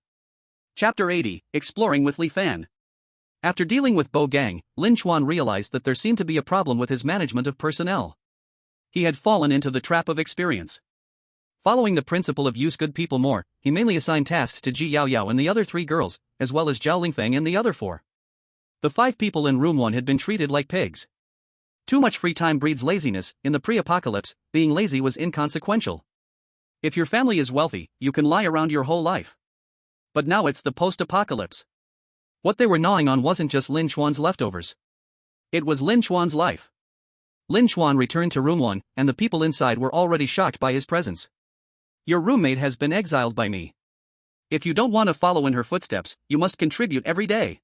Chapter 80, Exploring with Li Fan. After dealing with Bo Gang, Lin Chuan realized that there seemed to be a problem with his management of personnel. He had fallen into the trap of experience. Following the principle of use good people more, he mainly assigned tasks to Ji Yao Yao and the other three girls, as well as Zhao Lingfeng and the other four. The 5 people in room 1 had been treated like pigs. Too much free time breeds laziness. In the pre-apocalypse, being lazy was inconsequential. If your family is wealthy, you can lie around your whole life. But now it's the post-apocalypse. What they were gnawing on wasn't just Lin Chuan's leftovers. It was Lin Chuan's life. Lin Chuan returned to room 1, and the people inside were already shocked by his presence. "Your roommate has been exiled by me. If you don't want to follow in her footsteps, you must contribute every day.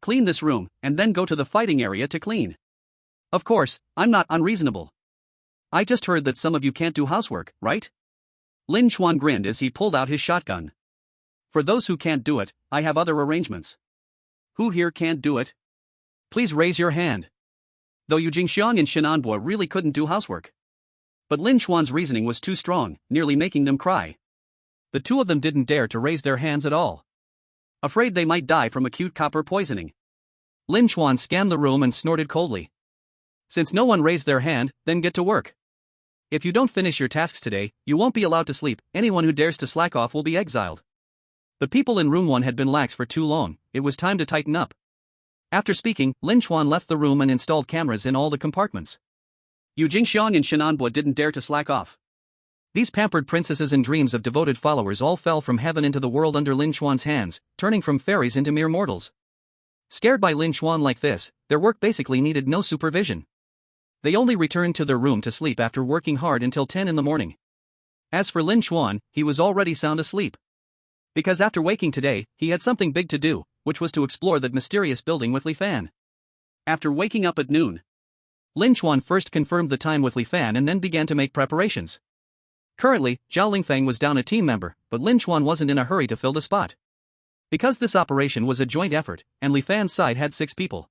Clean this room, and then go to the fighting area to clean. Of course, I'm not unreasonable. I just heard that some of you can't do housework, right?" Lin Chuan grinned as he pulled out his shotgun. "For those who can't do it, I have other arrangements." "Who here can't do it? Please raise your hand." Though Yu Jingxiang and Shenanbo really couldn't do housework. But Lin Chuan's reasoning was too strong, nearly making them cry. The 2 of them didn't dare to raise their hands at all, afraid they might die from acute copper poisoning. Lin Chuan scanned the room and snorted coldly. "Since no one raised their hand, then get to work. If you don't finish your tasks today, you won't be allowed to sleep. Anyone who dares to slack off will be exiled." The people in room 1 had been lax for too long, it was time to tighten up. After speaking, Lin Chuan left the room and installed cameras in all the compartments. Yu Jingxiang and Shenanbo didn't dare to slack off. These pampered princesses and dreams of devoted followers all fell from heaven into the world under Lin Chuan's hands, turning from fairies into mere mortals. Scared by Lin Chuan like this, their work basically needed no supervision. They only returned to their room to sleep after working hard until 10 in the morning. As for Lin Chuan, he was already sound asleep. Because after waking today, he had something big to do, which was to explore that mysterious building with Li Fan. After waking up at noon, Lin Chuan first confirmed the time with Li Fan and then began to make preparations. Currently, Zhao Lingfeng was down a team member, but Lin Chuan wasn't in a hurry to fill the spot. Because this operation was a joint effort, and Li Fan's side had 6 people.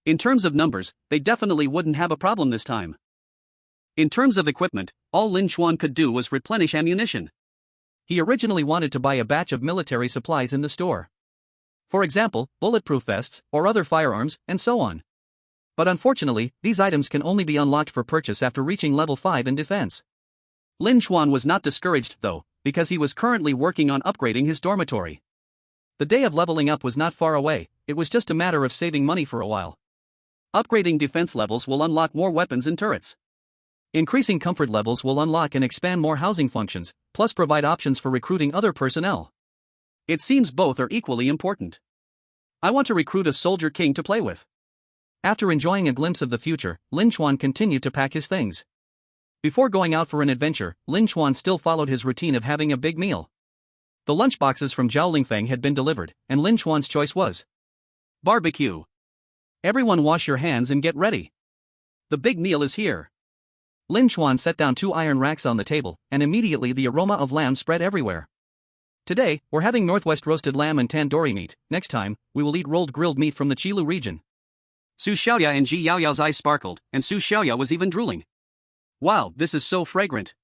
In terms of numbers, they definitely wouldn't have a problem this time. In terms of equipment, all Lin Chuan could do was replenish ammunition. He originally wanted to buy a batch of military supplies in the store. For example, bulletproof vests, or other firearms, and so on. But unfortunately, these items can only be unlocked for purchase after reaching level 5 in defense. Lin Chuan was not discouraged though, because he was currently working on upgrading his dormitory. The day of leveling up was not far away, it was just a matter of saving money for a while. Upgrading defense levels will unlock more weapons and turrets. Increasing comfort levels will unlock and expand more housing functions, plus provide options for recruiting other personnel. It seems both are equally important. I want to recruit a soldier king to play with. After enjoying a glimpse of the future, Lin Chuan continued to pack his things. Before going out for an adventure, Lin Chuan still followed his routine of having a big meal. The lunchboxes from Zhao Lingfeng had been delivered, and Lin Chuan's choice was barbecue. Everyone wash your hands and get ready. The big meal is here. Lin Chuan set down 2 iron racks on the table, and immediately the aroma of lamb spread everywhere. Today, we're having Northwest roasted lamb and tandoori meat. Next time, we will eat rolled grilled meat from the Qilu region. Su Xiaoya and Ji Yaoyao's eyes sparkled, and Su Xiaoya was even drooling. Wow, this is so fragrant.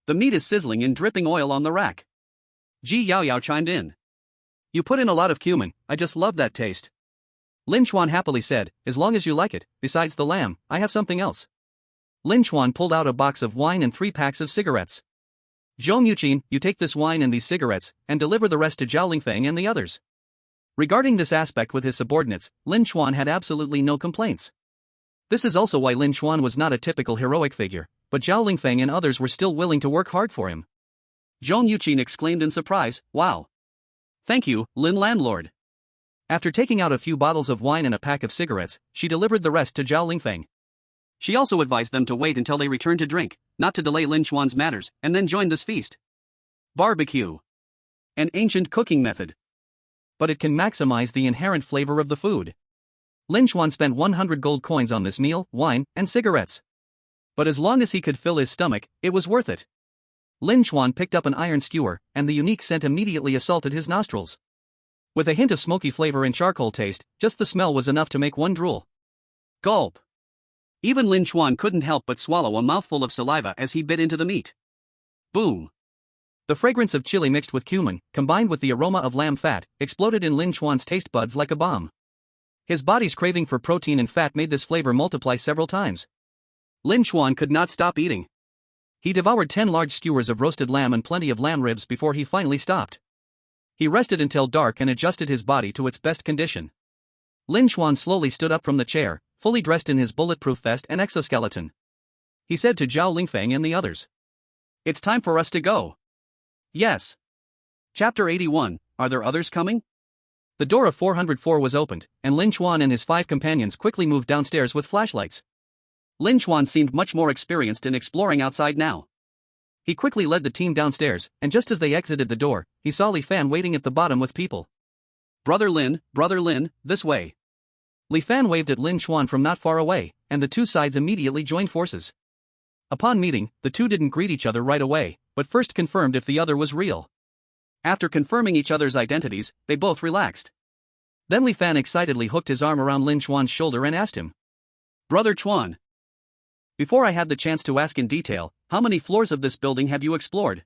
The meat is sizzling and dripping oil on the rack. Ji Yaoyao chimed in. You put in a lot of cumin, I just love that taste. Lin Chuan happily said, as long as you like it. Besides the lamb, I have something else. Lin Chuan pulled out a box of wine and 3 packs of cigarettes. Zhong Yuqin, you take this wine and these cigarettes, and deliver the rest to Zhao Lingfeng and the others. Regarding this aspect with his subordinates, Lin Chuan had absolutely no complaints. This is also why Lin Chuan was not a typical heroic figure, but Zhao Lingfeng and others were still willing to work hard for him. Zhong Yuqin exclaimed in surprise, wow. Thank you, Lin Landlord. After taking out a few bottles of wine and a pack of cigarettes, she delivered the rest to Zhao Lingfeng. She also advised them to wait until they returned to drink, not to delay Lin Chuan's matters, and then join this feast. Barbecue. An ancient cooking method. But it can maximize the inherent flavor of the food. Lin Chuan spent 100 gold coins on this meal, wine, and cigarettes. But as long as he could fill his stomach, it was worth it. Lin Chuan picked up an iron skewer, and the unique scent immediately assaulted his nostrils. With a hint of smoky flavor and charcoal taste, just the smell was enough to make one drool. Gulp. Even Lin Chuan couldn't help but swallow a mouthful of saliva as he bit into the meat. Boom. The fragrance of chili mixed with cumin, combined with the aroma of lamb fat, exploded in Lin Chuan's taste buds like a bomb. His body's craving for protein and fat made this flavor multiply several times. Lin Chuan could not stop eating. He devoured 10 large skewers of roasted lamb and plenty of lamb ribs before he finally stopped. He rested until dark and adjusted his body to its best condition. Lin Chuan slowly stood up from the chair, fully dressed in his bulletproof vest and exoskeleton. He said to Zhao Lingfeng and the others, "It's time for us to go." Yes. Chapter 81, Are there others coming? The door of 404 was opened, and Lin Chuan and his 5 companions quickly moved downstairs with flashlights. Lin Chuan seemed much more experienced in exploring outside now. He quickly led the team downstairs, and just as they exited the door, he saw Li Fan waiting at the bottom with people. Brother Lin, this way." Li Fan waved at Lin Chuan from not far away, and the two sides immediately joined forces. Upon meeting, the two didn't greet each other right away, but first confirmed if the other was real. After confirming each other's identities, they both relaxed. Then Li Fan excitedly hooked his arm around Lin Chuan's shoulder and asked him, "Brother Chuan." Before I had the chance to ask in detail, how many floors of this building have you explored?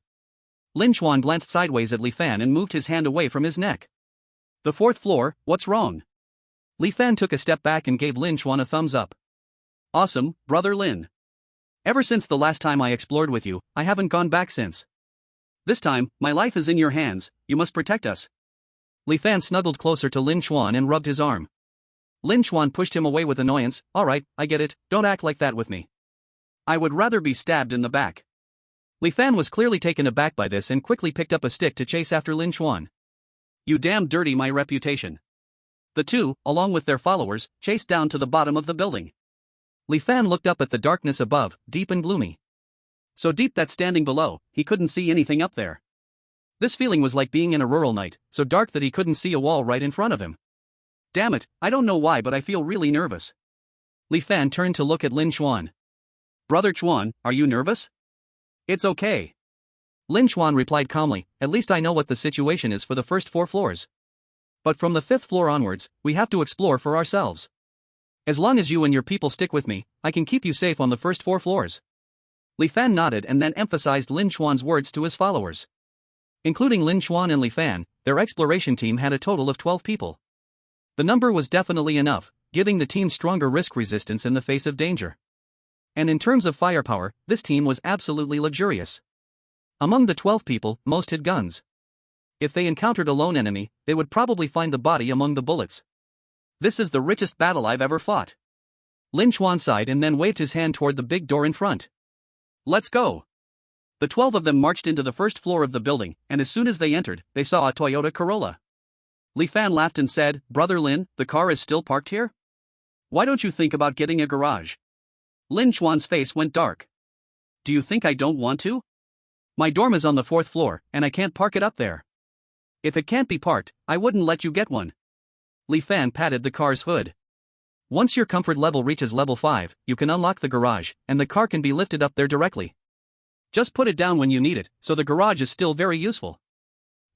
Lin Chuan glanced sideways at Li Fan and moved his hand away from his neck. "The 4th floor, what's wrong?" Li Fan took a step back and gave Lin Chuan a thumbs up. "Awesome, Brother Lin. Ever since the last time I explored with you, I haven't gone back since. This time, my life is in your hands, you must protect us." Li Fan snuggled closer to Lin Chuan and rubbed his arm. Lin Chuan pushed him away with annoyance. "Alright, I get it, don't act like that with me. I would rather be stabbed in the back." Li Fan was clearly taken aback by this and quickly picked up a stick to chase after Lin Chuan. "You damn dirty my reputation." The two, along with their followers, chased down to the bottom of the building. Li Fan looked up at the darkness above, deep and gloomy. So deep that standing below, he couldn't see anything up there. This feeling was like being in a rural night, so dark that he couldn't see a wall right in front of him. "Damn it, I don't know why but I feel really nervous." Li Fan turned to look at Lin Chuan. "Brother Chuan, are you nervous?" "It's okay." Lin Chuan replied calmly, "At least I know what the situation is for the first 4 floors. But from the 5th floor onwards, we have to explore for ourselves. As long as you and your people stick with me, I can keep you safe on the first 4 floors. Li Fan nodded and then emphasized Lin Chuan's words to his followers. Including Lin Chuan and Li Fan, their exploration team had a total of 12 people. The number was definitely enough, giving the team stronger risk resistance in the face of danger. And in terms of firepower, this team was absolutely luxurious. Among the 12 people, most had guns. If they encountered a lone enemy, they would probably find the body among the bullets. "This is the richest battle I've ever fought." Lin Chuan sighed and then waved his hand toward the big door in front. "Let's go." The 12 of them marched into the first floor of the building, and as soon as they entered, they saw a Toyota Corolla. Li Fan laughed and said, "Brother Lin, the car is still parked here? Why don't you think about getting a garage?" Lin Chuan's face went dark. "Do you think I don't want to? My dorm is on the 4th floor, and I can't park it up there. If it can't be parked, I wouldn't let you get one." Li Fan patted the car's hood. Once your comfort level reaches level 5, you can unlock the garage, and the car can be lifted up there directly. Just put it down when you need it, so the garage is still very useful.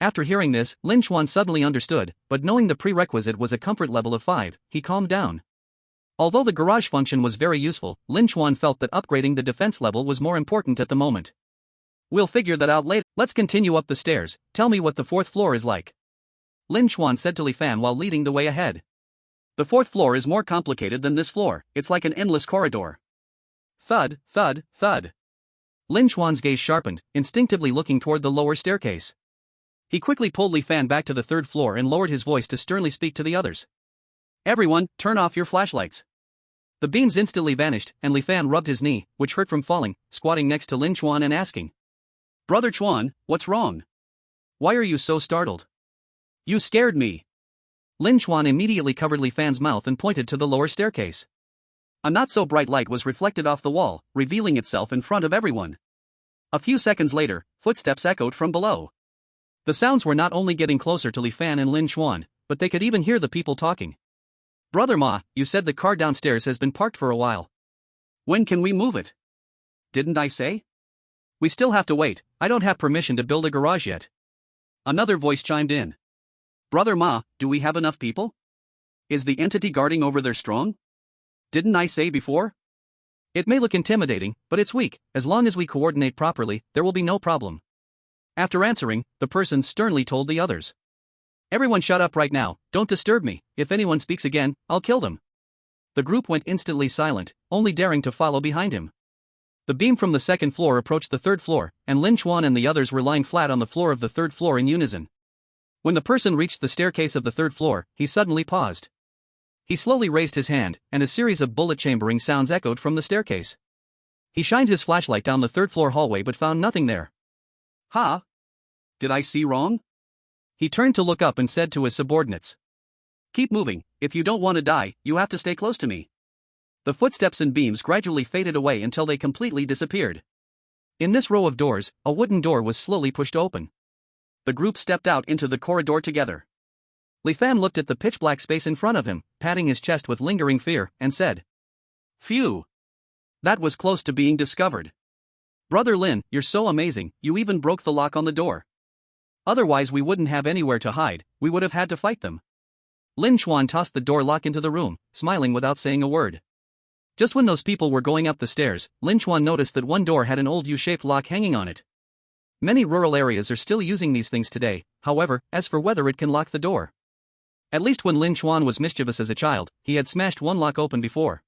After hearing this, Lin Chuan suddenly understood, but knowing the prerequisite was a comfort level of 5, he calmed down. Although the garage function was very useful, Lin Chuan felt that upgrading the defense level was more important at the moment. We'll figure that out later. Let's continue up the stairs. Tell me what the 4th floor is like. Lin Chuan said to Li Fan while leading the way ahead. The 4th floor is more complicated than this floor, it's like an endless corridor. Thud, thud, thud. Lin Chuan's gaze sharpened, instinctively looking toward the lower staircase. He quickly pulled Li Fan back to the 3rd floor and lowered his voice to sternly speak to the others. Everyone, turn off your flashlights. The beams instantly vanished, and Li Fan rubbed his knee, which hurt from falling, squatting next to Lin Chuan and asking. Brother Chuan, what's wrong? Why are you so startled? You scared me. Lin Chuan immediately covered Li Fan's mouth and pointed to the lower staircase. A not-so-bright light was reflected off the wall, revealing itself in front of everyone. A few seconds later, footsteps echoed from below. The sounds were not only getting closer to Li Fan and Lin Chuan, but they could even hear the people talking. Brother Ma, you said the car downstairs has been parked for a while. When can we move it? Didn't I say? We still have to wait, I don't have permission to build a garage yet. Another voice chimed in. Brother Ma, do we have enough people? Is the entity guarding over there strong? Didn't I say before? It may look intimidating, but it's weak. As long as we coordinate properly, there will be no problem. After answering, the person sternly told the others. Everyone shut up right now, don't disturb me, if anyone speaks again, I'll kill them. The group went instantly silent, only daring to follow behind him. The beam from the 2nd floor approached the 3rd floor, and Lin Chuan and the others were lying flat on the floor of the 3rd floor in unison. When the person reached the staircase of the 3rd floor, he suddenly paused. He slowly raised his hand, and a series of bullet chambering sounds echoed from the staircase. He shined his flashlight down the 3rd floor hallway but found nothing there. Ha! Did I see wrong? He turned to look up and said to his subordinates. Keep moving, if you don't want to die, you have to stay close to me. The footsteps and beams gradually faded away until they completely disappeared. In this row of doors, a wooden door was slowly pushed open. The group stepped out into the corridor together. Li Fan looked at the pitch-black space in front of him, patting his chest with lingering fear, and said. Phew! That was close to being discovered. Brother Lin, you're so amazing, you even broke the lock on the door. Otherwise we wouldn't have anywhere to hide, we would have had to fight them. Lin Chuan tossed the door lock into the room, smiling without saying a word. Just when those people were going up the stairs, Lin Chuan noticed that one door had an old U-shaped lock hanging on it. Many rural areas are still using these things today, however, as for whether it can lock the door. At least when Lin Chuan was mischievous as a child, he had smashed one lock open before.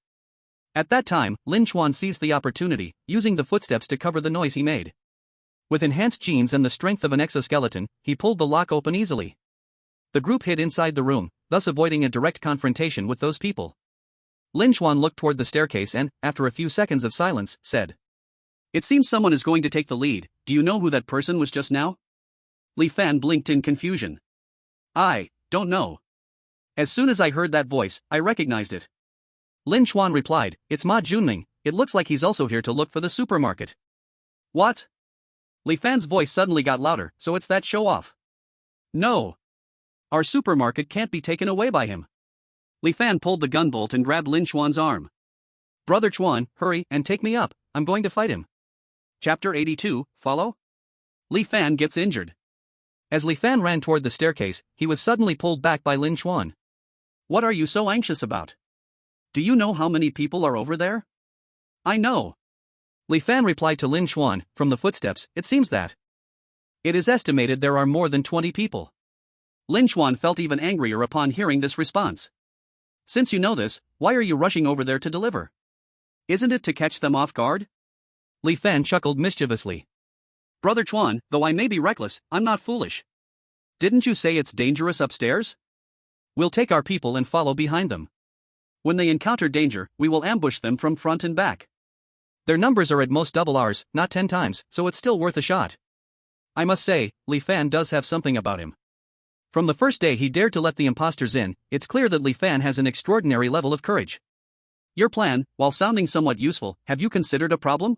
At that time, Lin Chuan seized the opportunity, using the footsteps to cover the noise he made. With enhanced genes and the strength of an exoskeleton, he pulled the lock open easily. The group hid inside the room, thus avoiding a direct confrontation with those people. Lin Chuan looked toward the staircase and, after a few seconds of silence, said. It seems someone is going to take the lead, do you know who that person was just now? Li Fan blinked in confusion. I don't know. As soon as I heard that voice, I recognized it. Lin Chuan replied, it's Ma Junming, it looks like he's also here to look for the supermarket. What? Li Fan's voice suddenly got louder, so it's that show-off. No. Our supermarket can't be taken away by him. Li Fan pulled the gunbolt and grabbed Lin Chuan's arm. Brother Chuan, hurry and take me up, I'm going to fight him. Chapter 82, follow? Li Fan gets injured. As Li Fan ran toward the staircase, he was suddenly pulled back by Lin Chuan. What are you so anxious about? Do you know how many people are over there? I know. Li Fan replied to Lin Chuan, from the footsteps, it seems that. It is estimated there are more than 20 people. Lin Chuan felt even angrier upon hearing this response. Since you know this, why are you rushing over there to deliver? Isn't it to catch them off guard? Li Fan chuckled mischievously. Brother Chuan, though I may be reckless, I'm not foolish. Didn't you say it's dangerous upstairs? We'll take our people and follow behind them. When they encounter danger, we will ambush them from front and back. Their numbers are at most double ours, not 10 times, so it's still worth a shot. I must say, Li Fan does have something about him. From the first day he dared to let the impostors in, it's clear that Li Fan has an extraordinary level of courage. Your plan, while sounding somewhat useful, have you considered a problem?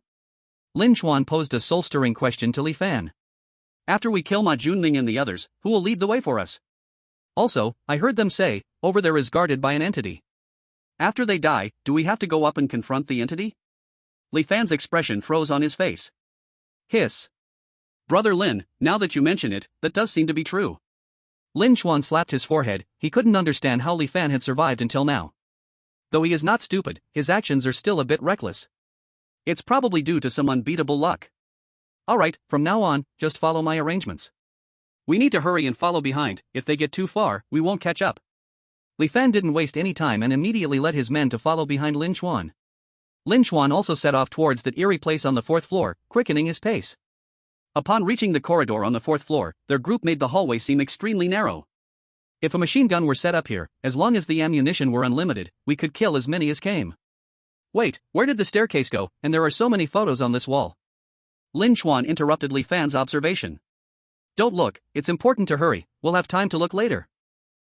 Lin Chuan posed a soul-stirring question to Li Fan. After we kill Ma Junming and the others, who will lead the way for us? Also, I heard them say, over there is guarded by an entity. After they die, do we have to go up and confront the entity? Li Fan's expression froze on his face. Hiss. Brother Lin, now that you mention it, that does seem to be true. Lin Chuan slapped his forehead. He couldn't understand how Li Fan had survived until now. Though he is not stupid, his actions are still a bit reckless. It's probably due to some unbeatable luck. Alright, from now on, just follow my arrangements. We need to hurry and follow behind. If they get too far, we won't catch up. Li Fan didn't waste any time and immediately led his men to follow behind Lin Chuan. Lin Chuan also set off towards that eerie place on the 4th floor, quickening his pace. Upon reaching the corridor on the 4th floor, their group made the hallway seem extremely narrow. If a machine gun were set up here, as long as the ammunition were unlimited, we could kill as many as came. Wait, where did the staircase go? And there are so many photos on this wall. Lin Chuan interrupted Li Fan's observation. Don't look, it's important to hurry, we'll have time to look later.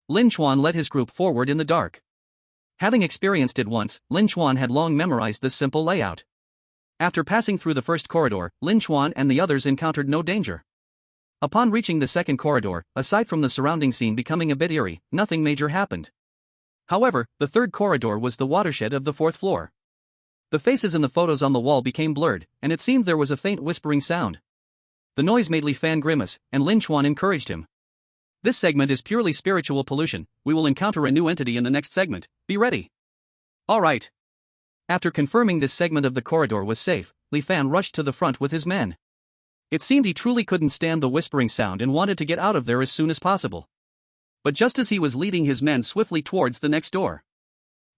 Lin Chuan led his group forward in the dark. Having experienced it once, Lin Chuan had long memorized this simple layout. After passing through the first corridor, Lin Chuan and the others encountered no danger. Upon reaching the second corridor, aside from the surrounding scene becoming a bit eerie, nothing major happened. However, the third corridor was the watershed of the 4th floor. The faces in the photos on the wall became blurred, and it seemed there was a faint whispering sound. The noise made Li Fan grimace, and Lin Chuan encouraged him. This segment is purely spiritual pollution. We will encounter a new entity in the next segment. Be ready. Alright. After confirming this segment of the corridor was safe, Li Fan rushed to the front with his men. It seemed he truly couldn't stand the whispering sound and wanted to get out of there as soon as possible. But just as he was leading his men swiftly towards the next door,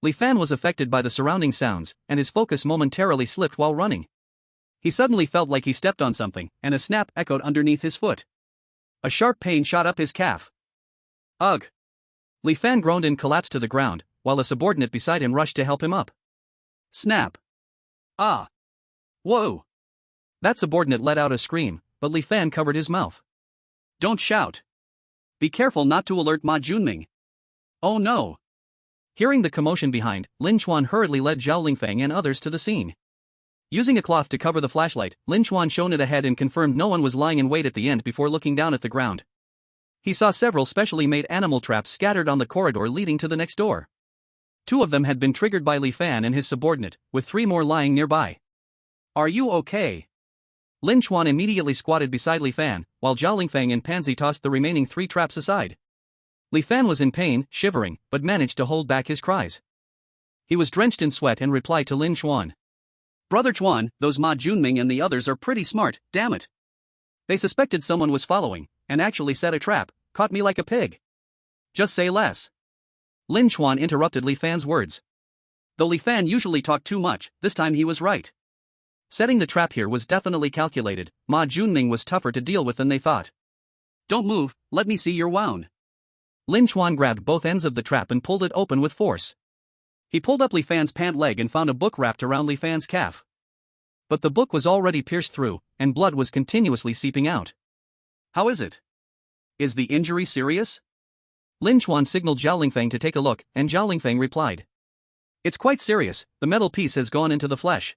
Li Fan was affected by the surrounding sounds, and his focus momentarily slipped while running. He suddenly felt like he stepped on something, and a snap echoed underneath his foot. A sharp pain shot up his calf. Ugh! Li Fan groaned and collapsed to the ground, while a subordinate beside him rushed to help him up. Snap! Ah! Whoa! That subordinate let out a scream, but Li Fan covered his mouth. Don't shout. Be careful not to alert Ma Junming. Oh no! Hearing the commotion behind, Lin Chuan hurriedly led Zhao Lingfeng and others to the scene. Using a cloth to cover the flashlight, Lin Chuan shone it ahead and confirmed no one was lying in wait at the end before looking down at the ground. He saw several specially made animal traps scattered on the corridor leading to the next door. 2 of them had been triggered by Li Fan and his subordinate, with 3 more lying nearby. Are you okay? Lin Chuan immediately squatted beside Li Fan, while Zhao Lingfeng and Pansy tossed the remaining 3 traps aside. Li Fan was in pain, shivering, but managed to hold back his cries. He was drenched in sweat and replied to Lin Chuan. Brother Chuan, those Ma Junming and the others are pretty smart, damn it. They suspected someone was following, and actually set a trap, caught me like a pig. Just say less. Lin Chuan interrupted Li Fan's words. Though Li Fan usually talked too much, this time he was right. Setting the trap here was definitely calculated. Ma Junming was tougher to deal with than they thought. Don't move, let me see your wound. Lin Chuan grabbed both ends of the trap and pulled it open with force. He pulled up Li Fan's pant leg and found a book wrapped around Li Fan's calf. But the book was already pierced through, and blood was continuously seeping out. How is it? Is the injury serious? Lin Chuan signaled Zhao Lingfeng to take a look, and Zhao Lingfeng replied. It's quite serious, the metal piece has gone into the flesh.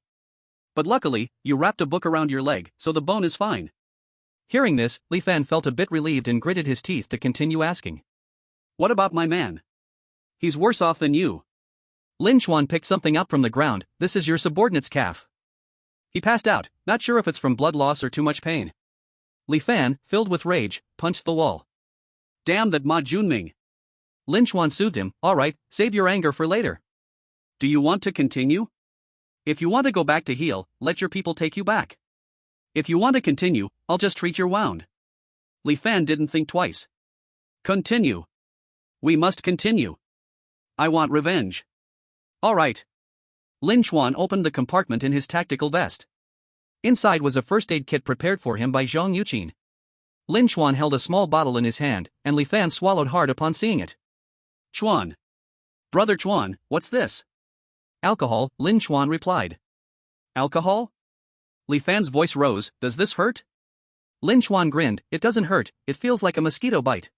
But luckily, you wrapped a book around your leg, so the bone is fine. Hearing this, Li Fan felt a bit relieved and gritted his teeth to continue asking. What about my man? He's worse off than you. Lin Chuan picked something up from the ground. This is your subordinate's calf. He passed out, not sure if it's from blood loss or too much pain. Li Fan, filled with rage, punched the wall. Damn that Ma Junming. Lin Chuan soothed him. Alright, save your anger for later. Do you want to continue? If you want to go back to heal, let your people take you back. If you want to continue, I'll just treat your wound. Li Fan didn't think twice. Continue. We must continue. I want revenge. Alright. Lin Chuan opened the compartment in his tactical vest. Inside was a first aid kit prepared for him by Zhang Yuqin. Lin Chuan held a small bottle in his hand, and Li Fan swallowed hard upon seeing it. Chuan. Brother Chuan, what's this? Alcohol, Lin Chuan replied. Alcohol? Li Fan's voice rose. Does this hurt? Lin Chuan grinned. It doesn't hurt, it feels like a mosquito bite.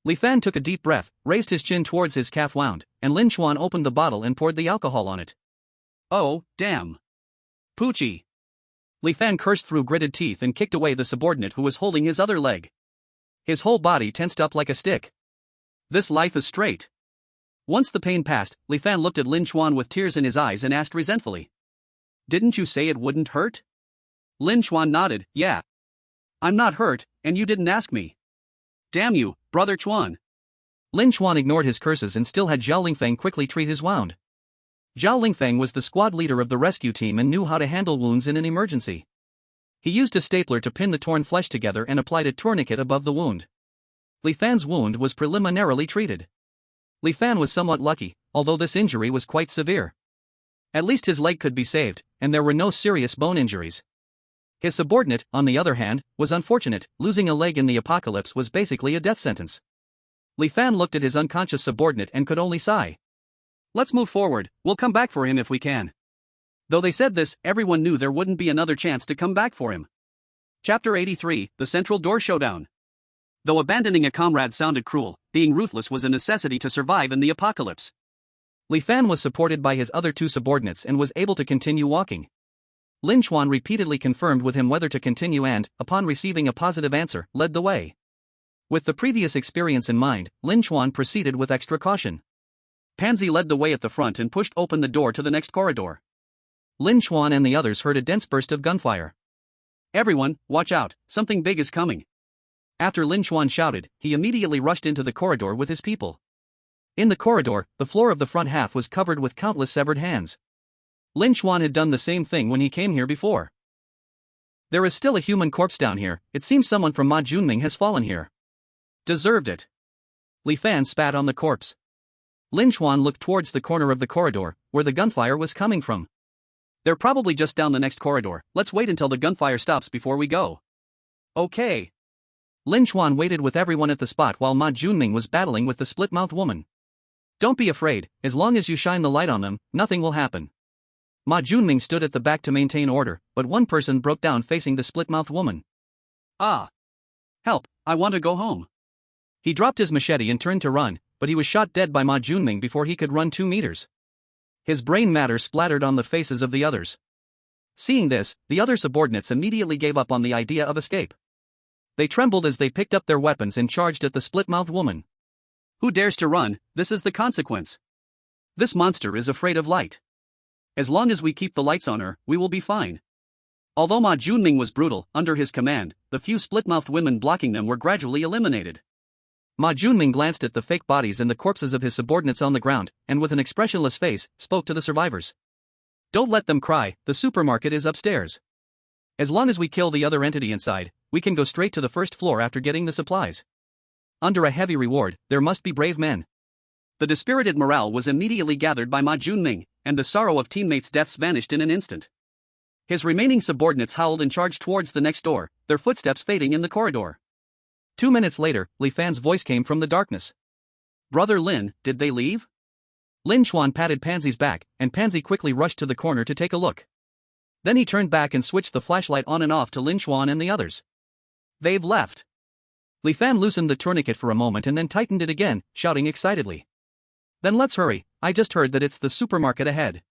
Li Fan took a deep breath, raised his chin towards his calf wound, and Lin Chuan opened the bottle and poured the alcohol on it. Oh, damn. Poochie. Li Fan cursed through gritted teeth and kicked away the subordinate who was holding his other leg. His whole body tensed up like a stick. This life is straight. Once the pain passed, Li Fan looked at Lin Chuan with tears in his eyes and asked resentfully. Didn't you say it wouldn't hurt? Lin Chuan nodded, yeah. I'm not hurt, and you didn't ask me. Damn you, Brother Chuan. Lin Chuan ignored his curses and still had Zhao Lingfeng quickly treat his wound. Zhao Lingfeng was the squad leader of the rescue team and knew how to handle wounds in an emergency. He used a stapler to pin the torn flesh together and applied a tourniquet above the wound. Li Fan's wound was preliminarily treated. Li Fan was somewhat lucky, although this injury was quite severe. At least his leg could be saved, and there were no serious bone injuries. His subordinate, on the other hand, was unfortunate. Losing a leg in the apocalypse was basically a death sentence. Li Fan looked at his unconscious subordinate and could only sigh. Let's move forward, we'll come back for him if we can. Though they said this, everyone knew there wouldn't be another chance to come back for him. Chapter 83, The Central Door Showdown. Though abandoning a comrade sounded cruel, being ruthless was a necessity to survive in the apocalypse. Li Fan was supported by his other two subordinates and was able to continue walking. Lin Chuan repeatedly confirmed with him whether to continue and, upon receiving a positive answer, led the way. With the previous experience in mind, Lin Chuan proceeded with extra caution. Pansy led the way at the front and pushed open the door to the next corridor. Lin Chuan and the others heard a dense burst of gunfire. Everyone, watch out, something big is coming. After Lin Chuan shouted, he immediately rushed into the corridor with his people. In the corridor, the floor of the front half was covered with countless severed hands. Lin Chuan had done the same thing when he came here before. There is still a human corpse down here, it seems someone from Ma Junming has fallen here. Deserved it. Li Fan spat on the corpse. Lin Chuan looked towards the corner of the corridor, where the gunfire was coming from. They're probably just down the next corridor, let's wait until the gunfire stops before we go. Okay. Lin Chuan waited with everyone at the spot while Ma Junming was battling with the split-mouthed woman. Don't be afraid, as long as you shine the light on them, nothing will happen. Ma Junming stood at the back to maintain order, but one person broke down facing the split-mouthed woman. Ah. Help, I want to go home. He dropped his machete and turned to run, but he was shot dead by Ma Junming before he could run 2 meters. His brain matter splattered on the faces of the others. Seeing this, the other subordinates immediately gave up on the idea of escape. They trembled as they picked up their weapons and charged at the split-mouthed woman. Who dares to run, this is the consequence. This monster is afraid of light. As long as we keep the lights on her, we will be fine. Although Ma Junming was brutal, under his command, the few split-mouthed women blocking them were gradually eliminated. Ma Junming glanced at the fake bodies and the corpses of his subordinates on the ground, and with an expressionless face, spoke to the survivors. Don't let them cry, the supermarket is upstairs. As long as we kill the other entity inside, we can go straight to the first floor after getting the supplies. Under a heavy reward, there must be brave men. The dispirited morale was immediately gathered by Ma Junming, and the sorrow of teammates' deaths vanished in an instant. His remaining subordinates howled and charged towards the next door, their footsteps fading in the corridor. 2 minutes later, Li Fan's voice came from the darkness. Brother Lin, did they leave? Lin Chuan patted Pansy's back, and Pansy quickly rushed to the corner to take a look. Then he turned back and switched the flashlight on and off to Lin Chuan and the others. They've left. Li Fan loosened the tourniquet for a moment and then tightened it again, shouting excitedly. Then let's hurry, I just heard that it's the supermarket ahead.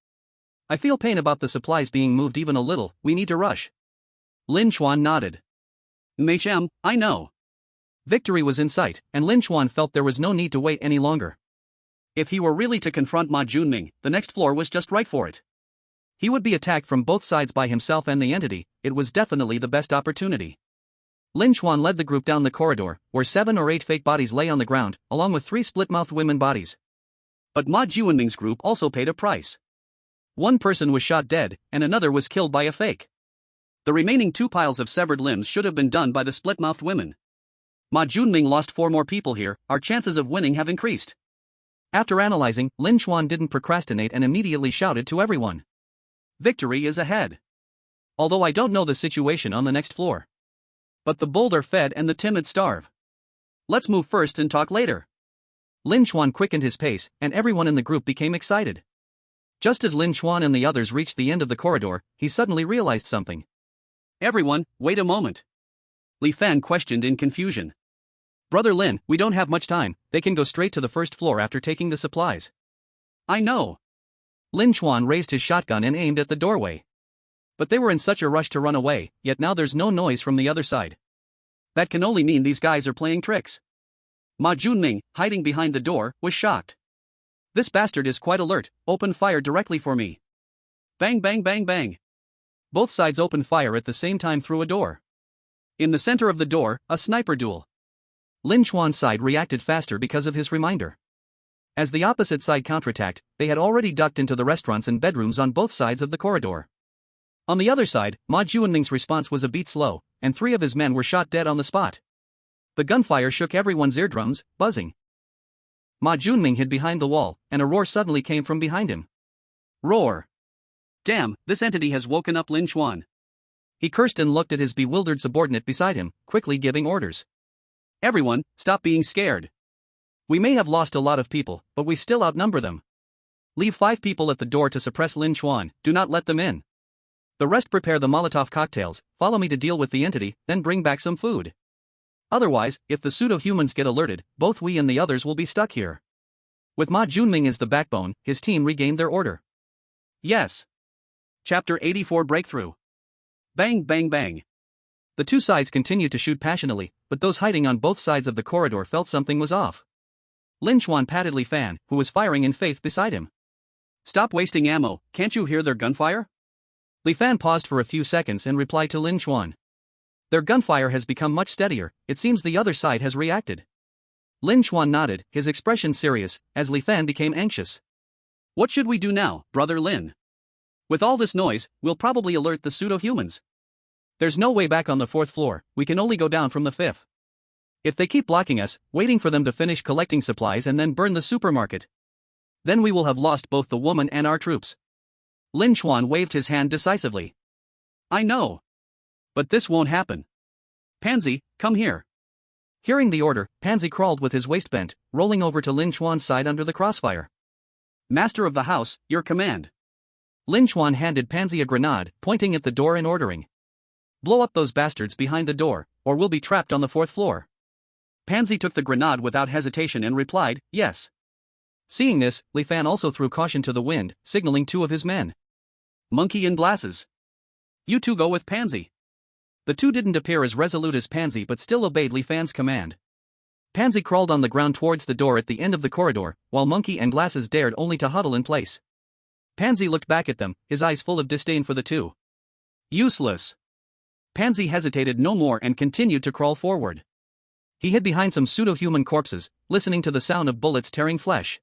I feel pain about the supplies being moved even a little, we need to rush. Lin Chuan nodded. Meisham, I know. Victory was in sight, and Lin Chuan felt there was no need to wait any longer. If he were really to confront Ma Junming, the next floor was just right for it. He would be attacked from both sides by himself and the entity, it was definitely the best opportunity. Lin Chuan led the group down the corridor, where 7 or 8 fake bodies lay on the ground, along with 3 split-mouthed women bodies. But Ma Junming's group also paid a price. One person was shot dead, and another was killed by a fake. The remaining 2 piles of severed limbs should have been done by the split-mouthed women. Ma Junming lost 4 more people here, our chances of winning have increased. After analyzing, Lin Chuan didn't procrastinate and immediately shouted to everyone. Victory is ahead. Although I don't know the situation on the next floor. But the bold are fed and the timid starve. Let's move first and talk later. Lin Chuan quickened his pace, and everyone in the group became excited. Just as Lin Chuan and the others reached the end of the corridor, he suddenly realized something. Everyone, wait a moment. Li Fan questioned in confusion. Brother Lin, we don't have much time, they can go straight to the first floor after taking the supplies. I know. Lin Chuan raised his shotgun and aimed at the doorway. But they were in such a rush to run away, yet now there's no noise from the other side. That can only mean these guys are playing tricks. Ma Junming, hiding behind the door, was shocked. This bastard is quite alert, open fire directly for me. Bang bang bang bang. Both sides opened fire at the same time through a door. In the center of the door, a sniper duel. Lin Chuan's side reacted faster because of his reminder. As the opposite side counterattacked, they had already ducked into the restaurants and bedrooms on both sides of the corridor. On the other side, Ma Junming's response was a beat slow, and 3 of his men were shot dead on the spot. The gunfire shook everyone's eardrums, buzzing. Ma Junming hid behind the wall, and a roar suddenly came from behind him. Roar! Damn, this entity has woken up Lin Chuan. He cursed and looked at his bewildered subordinate beside him, quickly giving orders. Everyone, stop being scared. We may have lost a lot of people, but we still outnumber them. Leave 5 people at the door to suppress Lin Chuan, do not let them in. The rest prepare the Molotov cocktails, follow me to deal with the entity, then bring back some food. Otherwise, if the pseudo-humans get alerted, both we and the others will be stuck here. With Ma Junming as the backbone, his team regained their order. Yes. Chapter 84 Breakthrough. Bang bang bang. The 2 sides continued to shoot passionately, but those hiding on both sides of the corridor felt something was off. Lin Chuan patted Li Fan, who was firing in faith beside him. Stop wasting ammo, can't you hear their gunfire? Li Fan paused for a few seconds and replied to Lin Chuan. Their gunfire has become much steadier, it seems the other side has reacted. Lin Chuan nodded, his expression serious, as Li Fan became anxious. What should we do now, Brother Lin? With all this noise, we'll probably alert the pseudo-humans. There's no way back on the 4th floor, we can only go down from the 5th. If they keep blocking us, waiting for them to finish collecting supplies and then burn the supermarket, then we will have lost both the woman and our troops. Lin Chuan waved his hand decisively. I know. But this won't happen. Pansy, come here. Hearing the order, Pansy crawled with his waist bent, rolling over to Lin Chuan's side under the crossfire. Master of the house, your command. Lin Chuan handed Pansy a grenade, pointing at the door and ordering. Blow up those bastards behind the door, or we'll be trapped on the 4th floor. Pansy took the grenade without hesitation and replied, yes. Seeing this, Li Fan also threw caution to the wind, signaling 2 of his men. Monkey in glasses. You 2 go with Pansy. The 2 didn't appear as resolute as Pansy but still obeyed Li Fan's command. Pansy crawled on the ground towards the door at the end of the corridor, while Monkey and Glasses dared only to huddle in place. Pansy looked back at them, his eyes full of disdain for the 2. Useless. Pansy hesitated no more and continued to crawl forward. He hid behind some pseudo-human corpses, listening to the sound of bullets tearing flesh.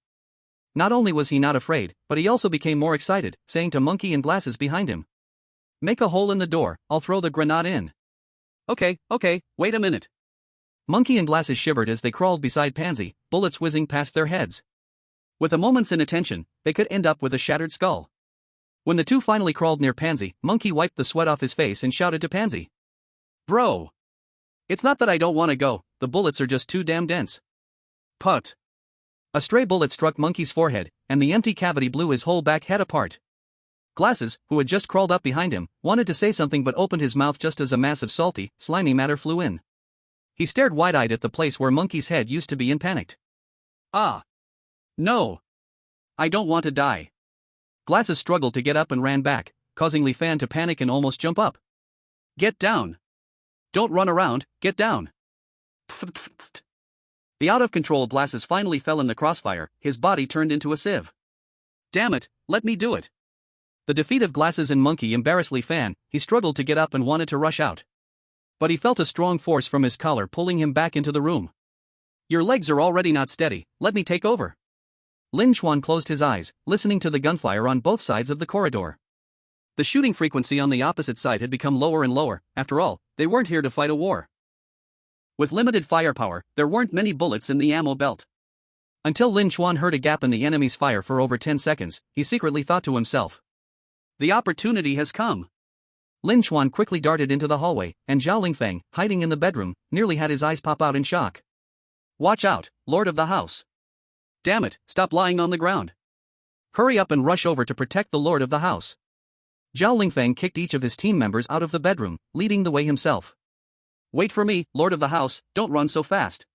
Not only was he not afraid, but he also became more excited, saying to Monkey and Glasses behind him, "Make a hole in the door, I'll throw the grenade in." Okay, wait a minute. Monkey and Glasses shivered as they crawled beside Pansy, bullets whizzing past their heads. With a moment's inattention, they could end up with a shattered skull. When the 2 finally crawled near Pansy, Monkey wiped the sweat off his face and shouted to Pansy. Bro! It's not that I don't want to go, the bullets are just too damn dense. Put. A stray bullet struck Monkey's forehead, and the empty cavity blew his whole back head apart. Glasses, who had just crawled up behind him, wanted to say something but opened his mouth just as a mass of salty, slimy matter flew in. He stared wide-eyed at the place where Monkey's head used to be and panicked. Ah! No! I don't want to die. Glasses struggled to get up and ran back, causing Li Fan to panic and almost jump up. Get down! Don't run around, get down! The out-of-control Glasses finally fell in the crossfire, his body turned into a sieve. Damn it, let me do it! The defeat of Glasses and Monkey embarrassed Li Fan, he struggled to get up and wanted to rush out. But he felt a strong force from his collar pulling him back into the room. Your legs are already not steady, let me take over. Lin Chuan closed his eyes, listening to the gunfire on both sides of the corridor. The shooting frequency on the opposite side had become lower and lower, after all, they weren't here to fight a war. With limited firepower, there weren't many bullets in the ammo belt. Until Lin Chuan heard a gap in the enemy's fire for over 10 seconds, he secretly thought to himself. The opportunity has come. Lin Chuan quickly darted into the hallway, and Zhao Lingfeng, hiding in the bedroom, nearly had his eyes pop out in shock. Watch out, Lord of the House. Damn it, stop lying on the ground. Hurry up and rush over to protect the Lord of the House. Zhao Lingfeng kicked each of his team members out of the bedroom, leading the way himself. Wait for me, Lord of the House, don't run so fast.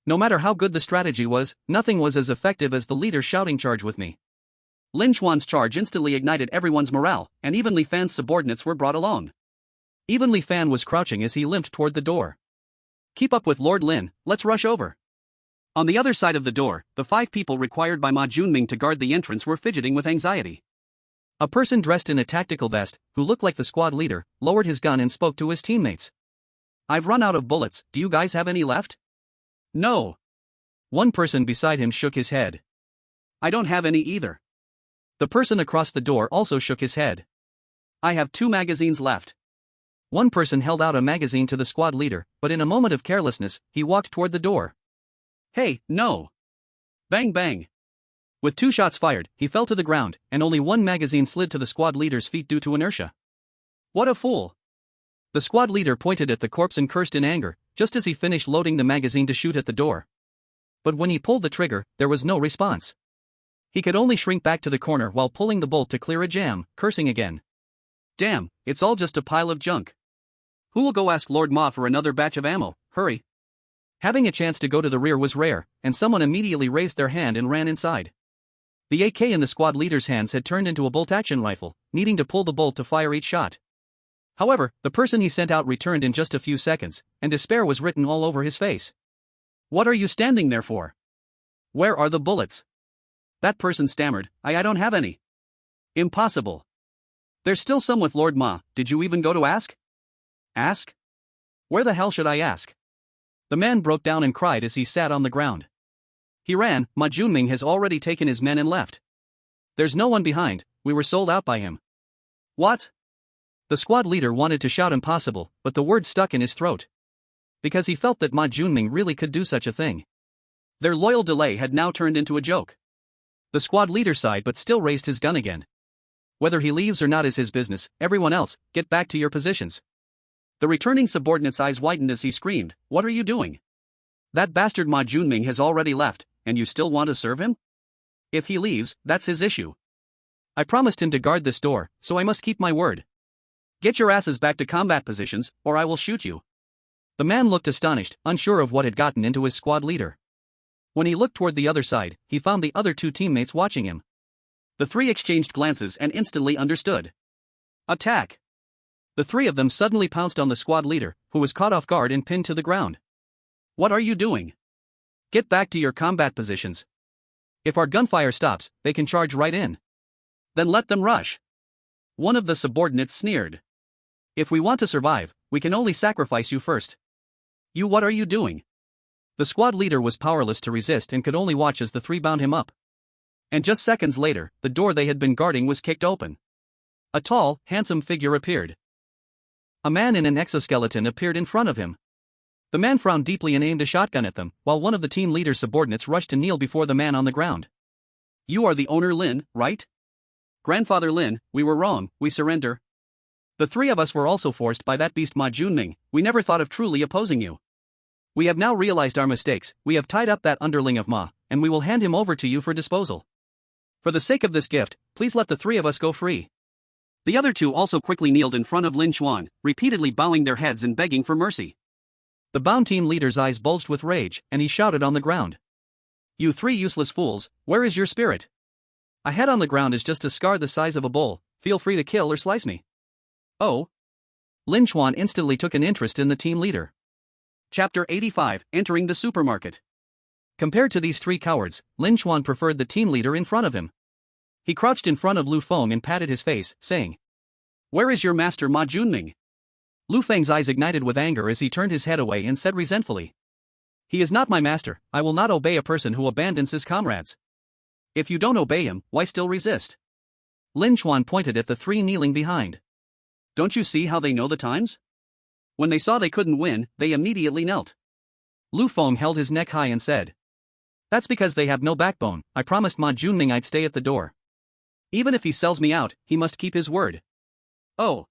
No matter how good the strategy was, nothing was as effective as the leader shouting charge with me. Lin Chuan's charge instantly ignited everyone's morale, and even Li Fan's subordinates were brought along. Even Li Fan was crouching as he limped toward the door. Keep up with Lord Lin, let's rush over. On the other side of the door, the 5 people required by Ma Junming to guard the entrance were fidgeting with anxiety. A person dressed in a tactical vest, who looked like the squad leader, lowered his gun and spoke to his teammates. "I've run out of bullets, do you guys have any left?" "No." One person beside him shook his head. "I don't have any either." The person across the door also shook his head. "I have 2 magazines left." One person held out a magazine to the squad leader, but in a moment of carelessness, he walked toward the door. "Hey, no!" Bang bang. With 2 shots fired, he fell to the ground, and only one magazine slid to the squad leader's feet due to inertia. "What a fool!" The squad leader pointed at the corpse and cursed in anger, just as he finished loading the magazine to shoot at the door. But when he pulled the trigger, there was no response. He could only shrink back to the corner while pulling the bolt to clear a jam, cursing again. "Damn, it's all just a pile of junk. Who will go ask Lord Ma for another batch of ammo? Hurry." Having a chance to go to the rear was rare, and someone immediately raised their hand and ran inside. The AK in the squad leader's hands had turned into a bolt-action rifle, needing to pull the bolt to fire each shot. However, the person he sent out returned in just a few seconds, and despair was written all over his face. "What are you standing there for? Where are the bullets?" That person stammered, I don't have any." "Impossible. There's still some with Lord Ma, did you even go to ask?" "Ask? Where the hell should I ask?" The man broke down and cried as he sat on the ground. He ran, Ma Junming has already taken his men and left. There's no one behind, we were sold out by him. "What?" The squad leader wanted to shout impossible, but the word stuck in his throat. Because he felt that Ma Junming really could do such a thing. Their loyal delay had now turned into a joke. The squad leader sighed but still raised his gun again. Whether he leaves or not is his business, everyone else, get back to your positions. The returning subordinate's eyes widened as he screamed, "What are you doing? That bastard Ma Junming has already left, and you still want to serve him? If he leaves, that's his issue. I promised him to guard this door, so I must keep my word. Get your asses back to combat positions, or I will shoot you." The man looked astonished, unsure of what had gotten into his squad leader. When he looked toward the other side, he found the other 2 teammates watching him. The 3 exchanged glances and instantly understood. Attack! The 3 of them suddenly pounced on the squad leader, who was caught off guard and pinned to the ground. "What are you doing? Get back to your combat positions. If our gunfire stops, they can charge right in." "Then let them rush." One of the subordinates sneered. "If we want to survive, we can only sacrifice you first." What are you doing?" The squad leader was powerless to resist and could only watch as the 3 bound him up. And just seconds later, the door they had been guarding was kicked open. A tall, handsome figure appeared. A man in an exoskeleton appeared in front of him. The man frowned deeply and aimed a shotgun at them, while one of the team leader's subordinates rushed to kneel before the man on the ground. "You are the owner Lin, right?" "Grandfather Lin, we were wrong, we surrender." "The 3 of us were also forced by that beast Ma Junming, we never thought of truly opposing you. We have now realized our mistakes, we have tied up that underling of Ma, and we will hand him over to you for disposal. For the sake of this gift, please let the 3 of us go free." The other 2 also quickly kneeled in front of Lin Chuan, repeatedly bowing their heads and begging for mercy. The bound team leader's eyes bulged with rage, and he shouted on the ground. "You 3 useless fools, where is your spirit? A head on the ground is just a scar the size of a bowl, feel free to kill or slice me." "Oh?" Lin Chuan instantly took an interest in the team leader. Chapter 85, Entering the Supermarket. Compared to these 3 cowards, Lin Chuan preferred the team leader in front of him. He crouched in front of Lu Feng and patted his face, saying, "Where is your master Ma Junming?" Lu Feng's eyes ignited with anger as he turned his head away and said resentfully, "He is not my master, I will not obey a person who abandons his comrades." "If you don't obey him, why still resist?" Lin Chuan pointed at the 3 kneeling behind. "Don't you see how they know the times? When they saw they couldn't win, they immediately knelt." Lu Feng held his neck high and said, "That's because they have no backbone, I promised Ma Junming I'd stay at the door. Even if he sells me out, he must keep his word." "Oh."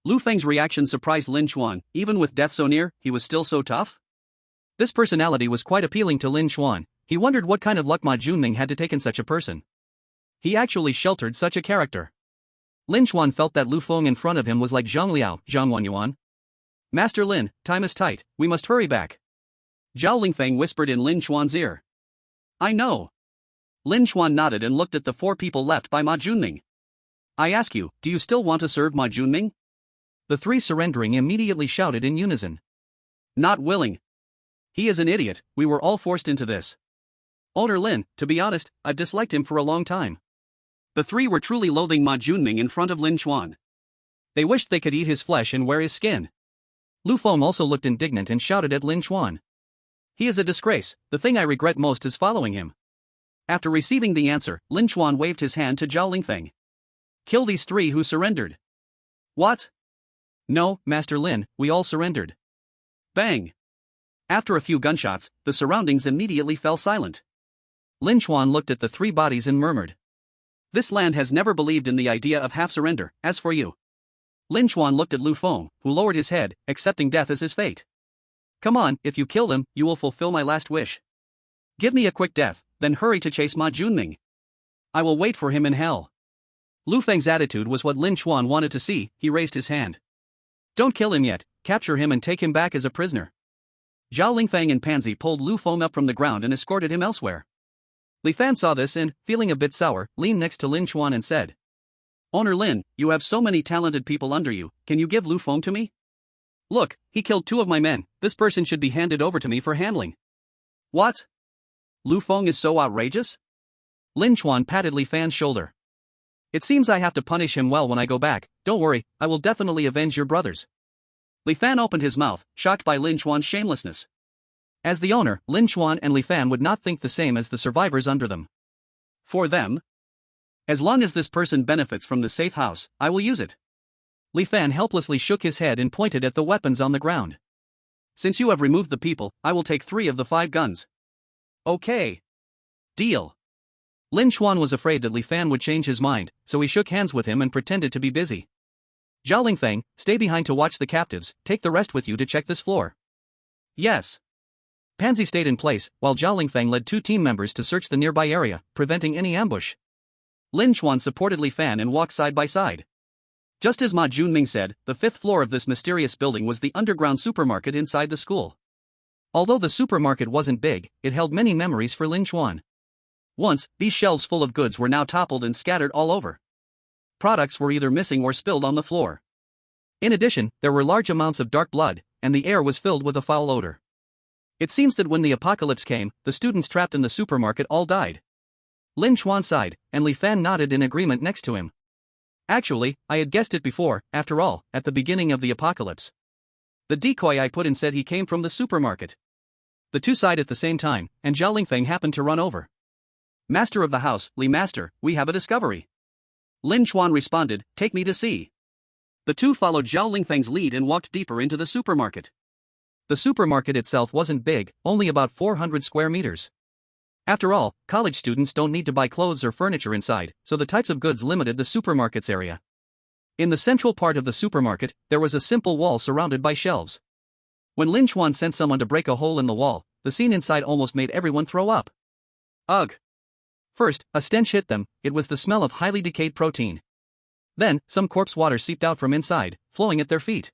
Lu Feng's reaction surprised Lin Chuan, even with death so near, he was still so tough? This personality was quite appealing to Lin Chuan, he wondered what kind of luck Ma Junming had to take in such a person. He actually sheltered such a character. Lin Chuan felt that Lu Feng in front of him was like Zhang Liao, Zhang Wanyuan. "Master Lin, time is tight, we must hurry back." Zhao Lingfeng whispered in Lin Chuan's ear. "I know." Lin Chuan nodded and looked at the 4 people left by Ma Junming. "I ask you, do you still want to serve Ma Junming?" The 3 surrendering immediately shouted in unison. "Not willing." He is an idiot, we were all forced into this. Owner Lin, to be honest, I've disliked him for a long time. The three were truly loathing Ma Junming in front of Lin Chuan. They wished they could eat his flesh and wear his skin. Lu Feng also looked indignant and shouted at Lin Chuan. He is a disgrace, the thing I regret most is following him. After receiving the answer, Lin Chuan waved his hand to Zhao Lingfeng. Kill these three who surrendered. What? No, Master Lin, we all surrendered. Bang! After a few gunshots, the surroundings immediately fell silent. Lin Chuan looked at the three bodies and murmured. This land has never believed in the idea of half surrender, as for you. Lin Chuan looked at Lu Feng, who lowered his head, accepting death as his fate. Come on, if you kill them, you will fulfill my last wish. Give me a quick death, then hurry to chase Ma Junming. I will wait for him in hell. Lu Feng's attitude was what Lin Chuan wanted to see. He raised his hand. Don't kill him yet, capture him and take him back as a prisoner. Zhao Lingfeng and Pansy pulled Lu Feng up from the ground and escorted him elsewhere. Li Fan saw this and, feeling a bit sour, leaned next to Lin Chuan and said, Owner Lin, you have so many talented people under you, can you give Lu Feng to me? Look, he killed 2 of my men, this person should be handed over to me for handling. What? Lu Feng is so outrageous? Lin Chuan patted Li Fan's shoulder. It seems I have to punish him well when I go back, don't worry, I will definitely avenge your brothers. Li Fan opened his mouth, shocked by Lin Chuan's shamelessness. As the owner, Lin Chuan and Li Fan would not think the same as the survivors under them. For them? As long as this person benefits from the safe house, I will use it. Li Fan helplessly shook his head and pointed at the weapons on the ground. Since you have removed the people, I will take 3 of the 5 guns. Okay. Deal. Lin Chuan was afraid that Li Fan would change his mind, so he shook hands with him and pretended to be busy. Zhao Lingfeng, stay behind to watch the captives, take the rest with you to check this floor. Yes. Pansy stayed in place, while Zhao Lingfeng led 2 team members to search the nearby area, preventing any ambush. Lin Chuan supported Li Fan and walked side by side. Just as Ma Junming said, the 5th floor of this mysterious building was the underground supermarket inside the school. Although the supermarket wasn't big, it held many memories for Lin Chuan. Once, these shelves full of goods were now toppled and scattered all over. Products were either missing or spilled on the floor. In addition, there were large amounts of dark blood, and the air was filled with a foul odor. It seems that when the apocalypse came, the students trapped in the supermarket all died. Lin Chuan sighed, and Li Fan nodded in agreement next to him. Actually, I had guessed it before, after all, at the beginning of the apocalypse. The decoy I put in said he came from the supermarket. The two sighed at the same time, and Zhao Lingfeng happened to run over. Master of the house, Li Master, we have a discovery. Lin Chuan responded, take me to see. The two followed Zhao Lingfeng's lead and walked deeper into the supermarket. The supermarket itself wasn't big, only about 400 square meters. After all, college students don't need to buy clothes or furniture inside, so the types of goods limited the supermarket's area. In the central part of the supermarket, there was a simple wall surrounded by shelves. When Lin Chuan sent someone to break a hole in the wall, the scene inside almost made everyone throw up. Ugh! First, a stench hit them, it was the smell of highly decayed protein. Then, some corpse water seeped out from inside, flowing at their feet.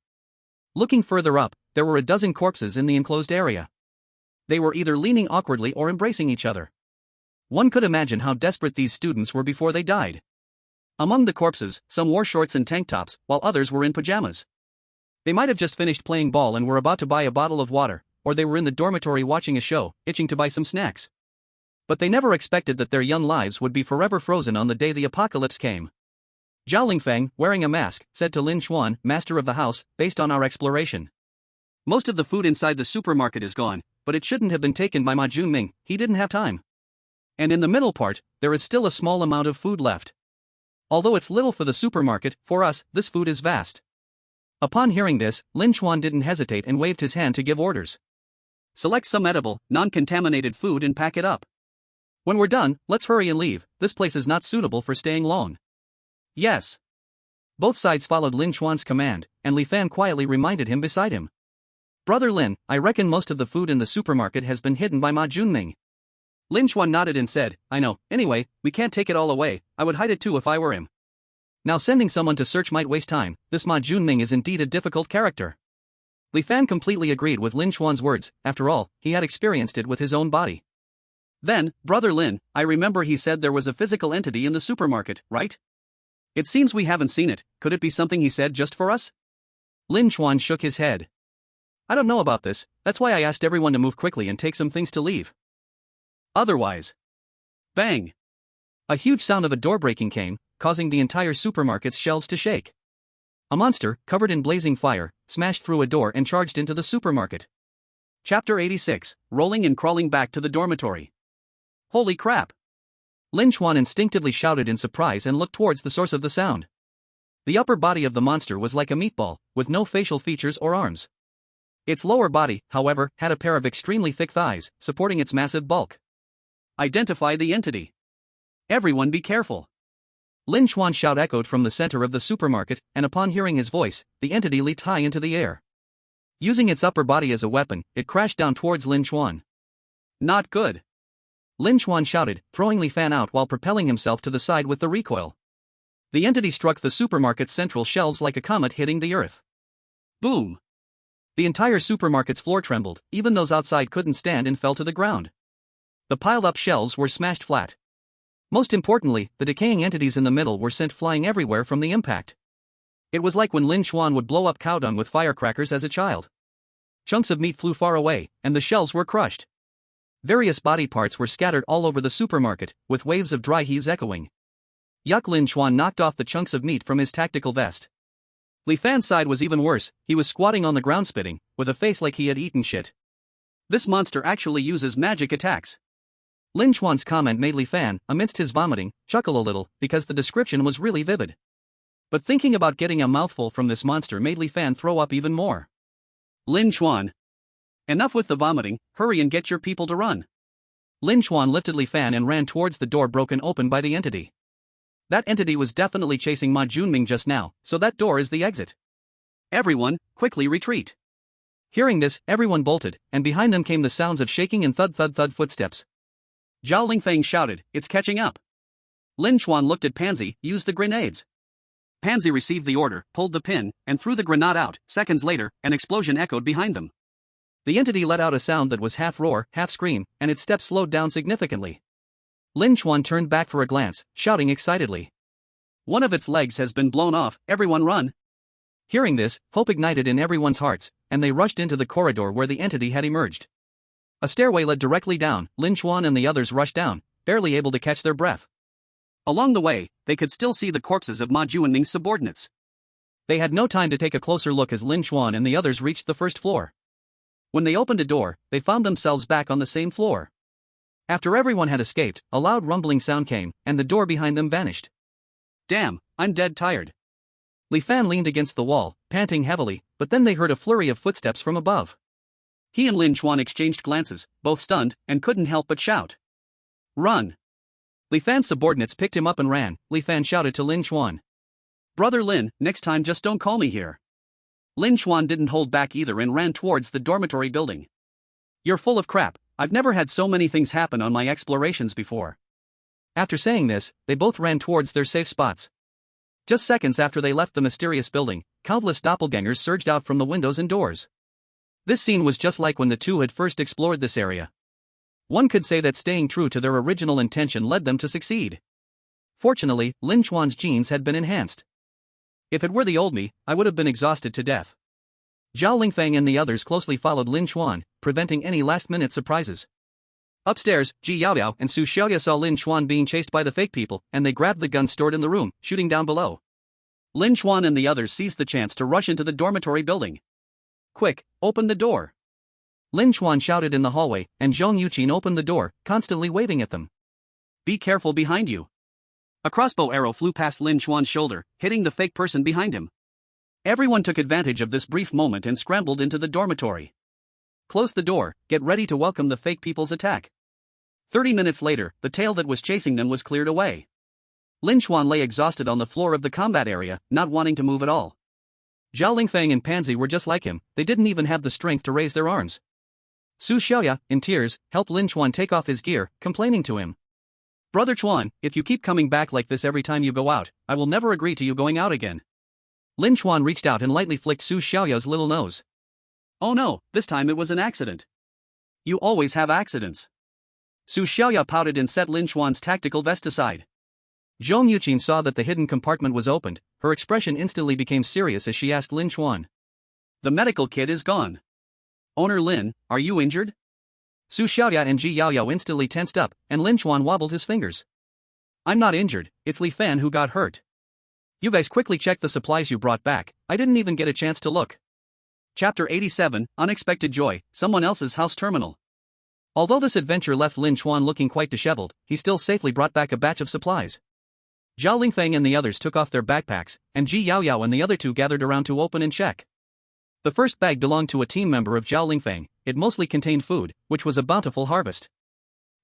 Looking further up, there were a dozen corpses in the enclosed area. They were either leaning awkwardly or embracing each other. One could imagine how desperate these students were before they died. Among the corpses, some wore shorts and tank tops, while others were in pajamas. They might have just finished playing ball and were about to buy a bottle of water, or they were in the dormitory watching a show, itching to buy some snacks. But they never expected that their young lives would be forever frozen on the day the apocalypse came. Zhao Lingfeng, wearing a mask, said to Lin Chuan, master of the house, based on our exploration. Most of the food inside the supermarket is gone, but it shouldn't have been taken by Ma Junming, he didn't have time. And in the middle part, there is still a small amount of food left. Although it's little for the supermarket, for us, this food is vast. Upon hearing this, Lin Chuan didn't hesitate and waved his hand to give orders. Select some edible, non-contaminated food and pack it up. When we're done, let's hurry and leave, this place is not suitable for staying long. Yes. Both sides followed Lin Chuan's command, and Li Fan quietly reminded him beside him. Brother Lin, I reckon most of the food in the supermarket has been hidden by Ma Junming. Lin Chuan nodded and said, I know, anyway, we can't take it all away, I would hide it too if I were him. Now sending someone to search might waste time, this Ma Junming is indeed a difficult character. Li Fan completely agreed with Lin Chuan's words, after all, he had experienced it with his own body. Then, Brother Lin, I remember he said there was a physical entity in the supermarket, right? It seems we haven't seen it, could it be something he said just for us? Lin Chuan shook his head. I don't know about this, that's why I asked everyone to move quickly and take some things to leave. Otherwise. Bang! A huge sound of a door breaking came, causing the entire supermarket's shelves to shake. A monster, covered in blazing fire, smashed through a door and charged into the supermarket. Chapter 86, Rolling and Crawling Back to the Dormitory. Holy crap! Lin Chuan instinctively shouted in surprise and looked towards the source of the sound. The upper body of the monster was like a meatball, with no facial features or arms. Its lower body, however, had a pair of extremely thick thighs, supporting its massive bulk. Identify the entity. Everyone be careful. Lin Chuan's shout echoed from the center of the supermarket, and upon hearing his voice, the entity leaped high into the air. Using its upper body as a weapon, it crashed down towards Lin Chuan. Not good. Lin Chuan shouted, throwing Li Fan out while propelling himself to the side with the recoil. The entity struck the supermarket's central shelves like a comet hitting the earth. Boom! The entire supermarket's floor trembled, even those outside couldn't stand and fell to the ground. The piled-up shelves were smashed flat. Most importantly, the decaying entities in the middle were sent flying everywhere from the impact. It was like when Lin Chuan would blow up cow dung with firecrackers as a child. Chunks of meat flew far away, and the shelves were crushed. Various body parts were scattered all over the supermarket, with waves of dry heaves echoing. Yuck! Lin Chuan knocked off the chunks of meat from his tactical vest. Li Fan's side was even worse, he was squatting on the ground spitting, with a face like he had eaten shit. This monster actually uses magic attacks. Lin Chuan's comment made Li Fan, amidst his vomiting, chuckle a little, because the description was really vivid. But thinking about getting a mouthful from this monster made Li Fan throw up even more. Lin Chuan. Enough with the vomiting, hurry and get your people to run. Lin Chuan lifted Li Fan and ran towards the door broken open by the entity. That entity was definitely chasing Ma Junming just now, so that door is the exit. Everyone, quickly retreat. Hearing this, everyone bolted, and behind them came the sounds of shaking and thud footsteps. Zhao Lingfeng shouted, it's catching up. Lin Chuan looked at Pansy, used the grenades. Pansy received the order, pulled the pin, and threw the grenade out. Seconds later, an explosion echoed behind them. The entity let out a sound that was half roar, half scream, and its steps slowed down significantly. Lin Chuan turned back for a glance, shouting excitedly. One of its legs has been blown off, everyone run. Hearing this, hope ignited in everyone's hearts, and they rushed into the corridor where the entity had emerged. A stairway led directly down. Lin Chuan and the others rushed down, barely able to catch their breath. Along the way, they could still see the corpses of Ma Junming's subordinates. They had no time to take a closer look as Lin Chuan and the others reached the first floor. When they opened a door, they found themselves back on the same floor. After everyone had escaped, a loud rumbling sound came, and the door behind them vanished. Damn, I'm dead tired. Li Fan leaned against the wall, panting heavily, but then they heard a flurry of footsteps from above. He and Lin Chuan exchanged glances, both stunned, and couldn't help but shout. Run! Li Fan's subordinates picked him up and ran. Li Fan shouted to Lin Chuan. Brother Lin, next time just don't call me here. Lin Chuan didn't hold back either and ran towards the dormitory building. You're full of crap, I've never had so many things happen on my explorations before. After saying this, they both ran towards their safe spots. Just seconds after they left the mysterious building, countless doppelgangers surged out from the windows and doors. This scene was just like when the two had first explored this area. One could say that staying true to their original intention led them to succeed. Fortunately, Lin Chuan's genes had been enhanced. If it were the old me, I would have been exhausted to death. Zhao Lingfeng and the others closely followed Lin Chuan, preventing any last-minute surprises. Upstairs, Ji Yaoyao and Su Xiaoya saw Lin Chuan being chased by the fake people, and they grabbed the guns stored in the room, shooting down below. Lin Chuan and the others seized the chance to rush into the dormitory building. Quick, open the door! Lin Chuan shouted in the hallway, and Zhong Yuqin opened the door, constantly waving at them. Be careful behind you. A crossbow arrow flew past Lin Chuan's shoulder, hitting the fake person behind him. Everyone took advantage of this brief moment and scrambled into the dormitory. Close the door, get ready to welcome the fake people's attack. 30 minutes later, the tail that was chasing them was cleared away. Lin Chuan lay exhausted on the floor of the combat area, not wanting to move at all. Zhao Lingfeng and Pansy were just like him, they didn't even have the strength to raise their arms. Su Xiaoya, in tears, helped Lin Chuan take off his gear, complaining to him. Brother Chuan, if you keep coming back like this every time you go out, I will never agree to you going out again. Lin Chuan reached out and lightly flicked Su Xiaoya's little nose. Oh no, this time it was an accident. You always have accidents. Su Xiaoya pouted and set Lin Chuan's tactical vest aside. Zhong Yuqin saw that the hidden compartment was opened, her expression instantly became serious as she asked Lin Chuan. The medical kit is gone. Owner Lin, are you injured? Su Xiaoya and Ji Yaoyao instantly tensed up, and Lin Chuan wobbled his fingers. I'm not injured, it's Li Fan who got hurt. You guys quickly check the supplies you brought back, I didn't even get a chance to look. Chapter 87, Unexpected Joy, Someone Else's House Terminal. Although this adventure left Lin Chuan looking quite disheveled, he still safely brought back a batch of supplies. Zhao Lingfeng and the others took off their backpacks, and Ji Yaoyao and the other two gathered around to open and check. The first bag belonged to a team member of Zhao Lingfeng. It mostly contained food, which was a bountiful harvest.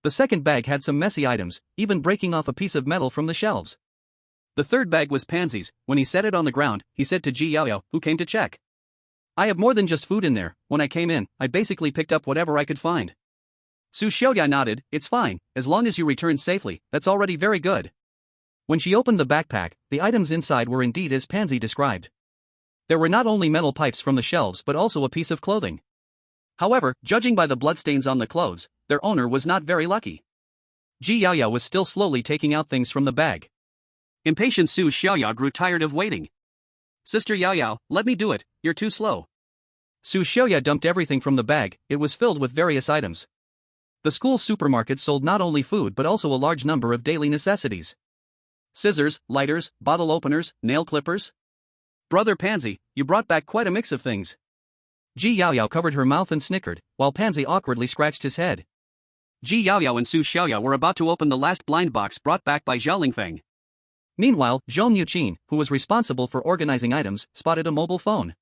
The second bag had some messy items, even breaking off a piece of metal from the shelves. The third bag was pansies. When he set it on the ground, he said to Ji Yaoyao, who came to check. I have more than just food in there. When I came in, I basically picked up whatever I could find. Su Xiaoya nodded. It's fine, as long as you return safely, that's already very good. When she opened the backpack, the items inside were indeed as Pansy described. There were not only metal pipes from the shelves but also a piece of clothing. However, judging by the bloodstains on the clothes, their owner was not very lucky. Ji Yaoyao was still slowly taking out things from the bag. Impatient Su Xiaoya grew tired of waiting. Sister Yaoyao, let me do it, you're too slow. Su Xiaoya dumped everything from the bag. It was filled with various items. The school supermarket sold not only food but also a large number of daily necessities. Scissors, lighters, bottle openers, nail clippers. Brother Pansy, you brought back quite a mix of things. Ji Yaoyao covered her mouth and snickered, while Pansy awkwardly scratched his head. Ji Yaoyao and Su Xiaoya were about to open the last blind box brought back by Zhao Lingfeng. Meanwhile, Zhong Yuqin, who was responsible for organizing items, spotted a mobile phone.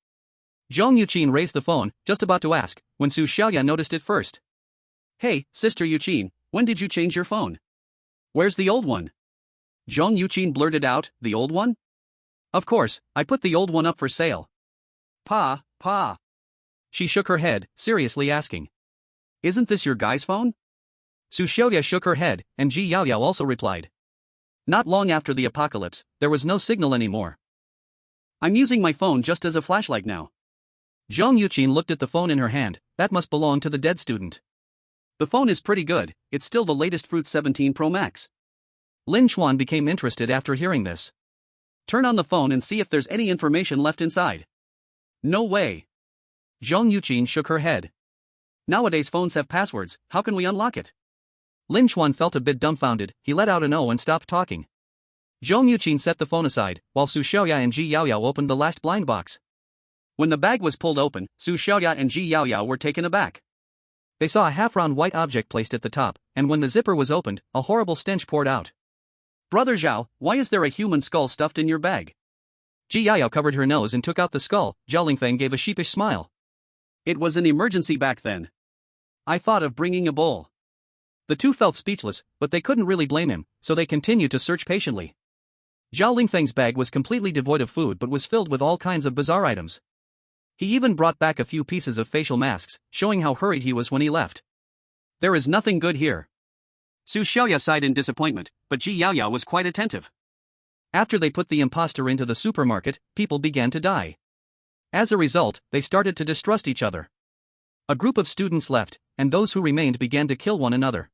Zhong Yuqin raised the phone, just about to ask, when Su Xiaoya noticed it first. Hey, Sister Yuqin, when did you change your phone? Where's the old one? Zhong Yuqin blurted out, the old one? Of course, I put the old one up for sale. Pa. She shook her head, seriously asking. Isn't this your guy's phone? Su Xiaoya shook her head, and Ji Yaoyao also replied. Not long after the apocalypse, there was no signal anymore. I'm using my phone just as a flashlight now. Zhong Yuqin looked at the phone in her hand. That must belong to the dead student. The phone is pretty good, it's still the latest Fruit 17 Pro Max. Lin Chuan became interested after hearing this. Turn on the phone and see if there's any information left inside. No way. Zhong Yuqin shook her head. Nowadays phones have passwords, how can we unlock it? Lin Chuan felt a bit dumbfounded. He let out an "oh" and stopped talking. Zhong Yuqin set the phone aside, while Su Xiaoya and Ji Yaoyao opened the last blind box. When the bag was pulled open, Su Xiaoya and Ji Yaoyao were taken aback. They saw a half-round white object placed at the top, and when the zipper was opened, a horrible stench poured out. Brother Zhao, why is there a human skull stuffed in your bag? Ji Yaoyao covered her nose and took out the skull. Zhao Lingfeng gave a sheepish smile. It was an emergency back then. I thought of bringing a bowl. The two felt speechless, but they couldn't really blame him, so they continued to search patiently. Zhao Lingfeng's bag was completely devoid of food but was filled with all kinds of bizarre items. He even brought back a few pieces of facial masks, showing how hurried he was when he left. There is nothing good here. Su Xiaoya sighed in disappointment, but Ji Yaoyao was quite attentive. After they put the impostor into the supermarket, people began to die. As a result, they started to distrust each other. A group of students left, and those who remained began to kill one another.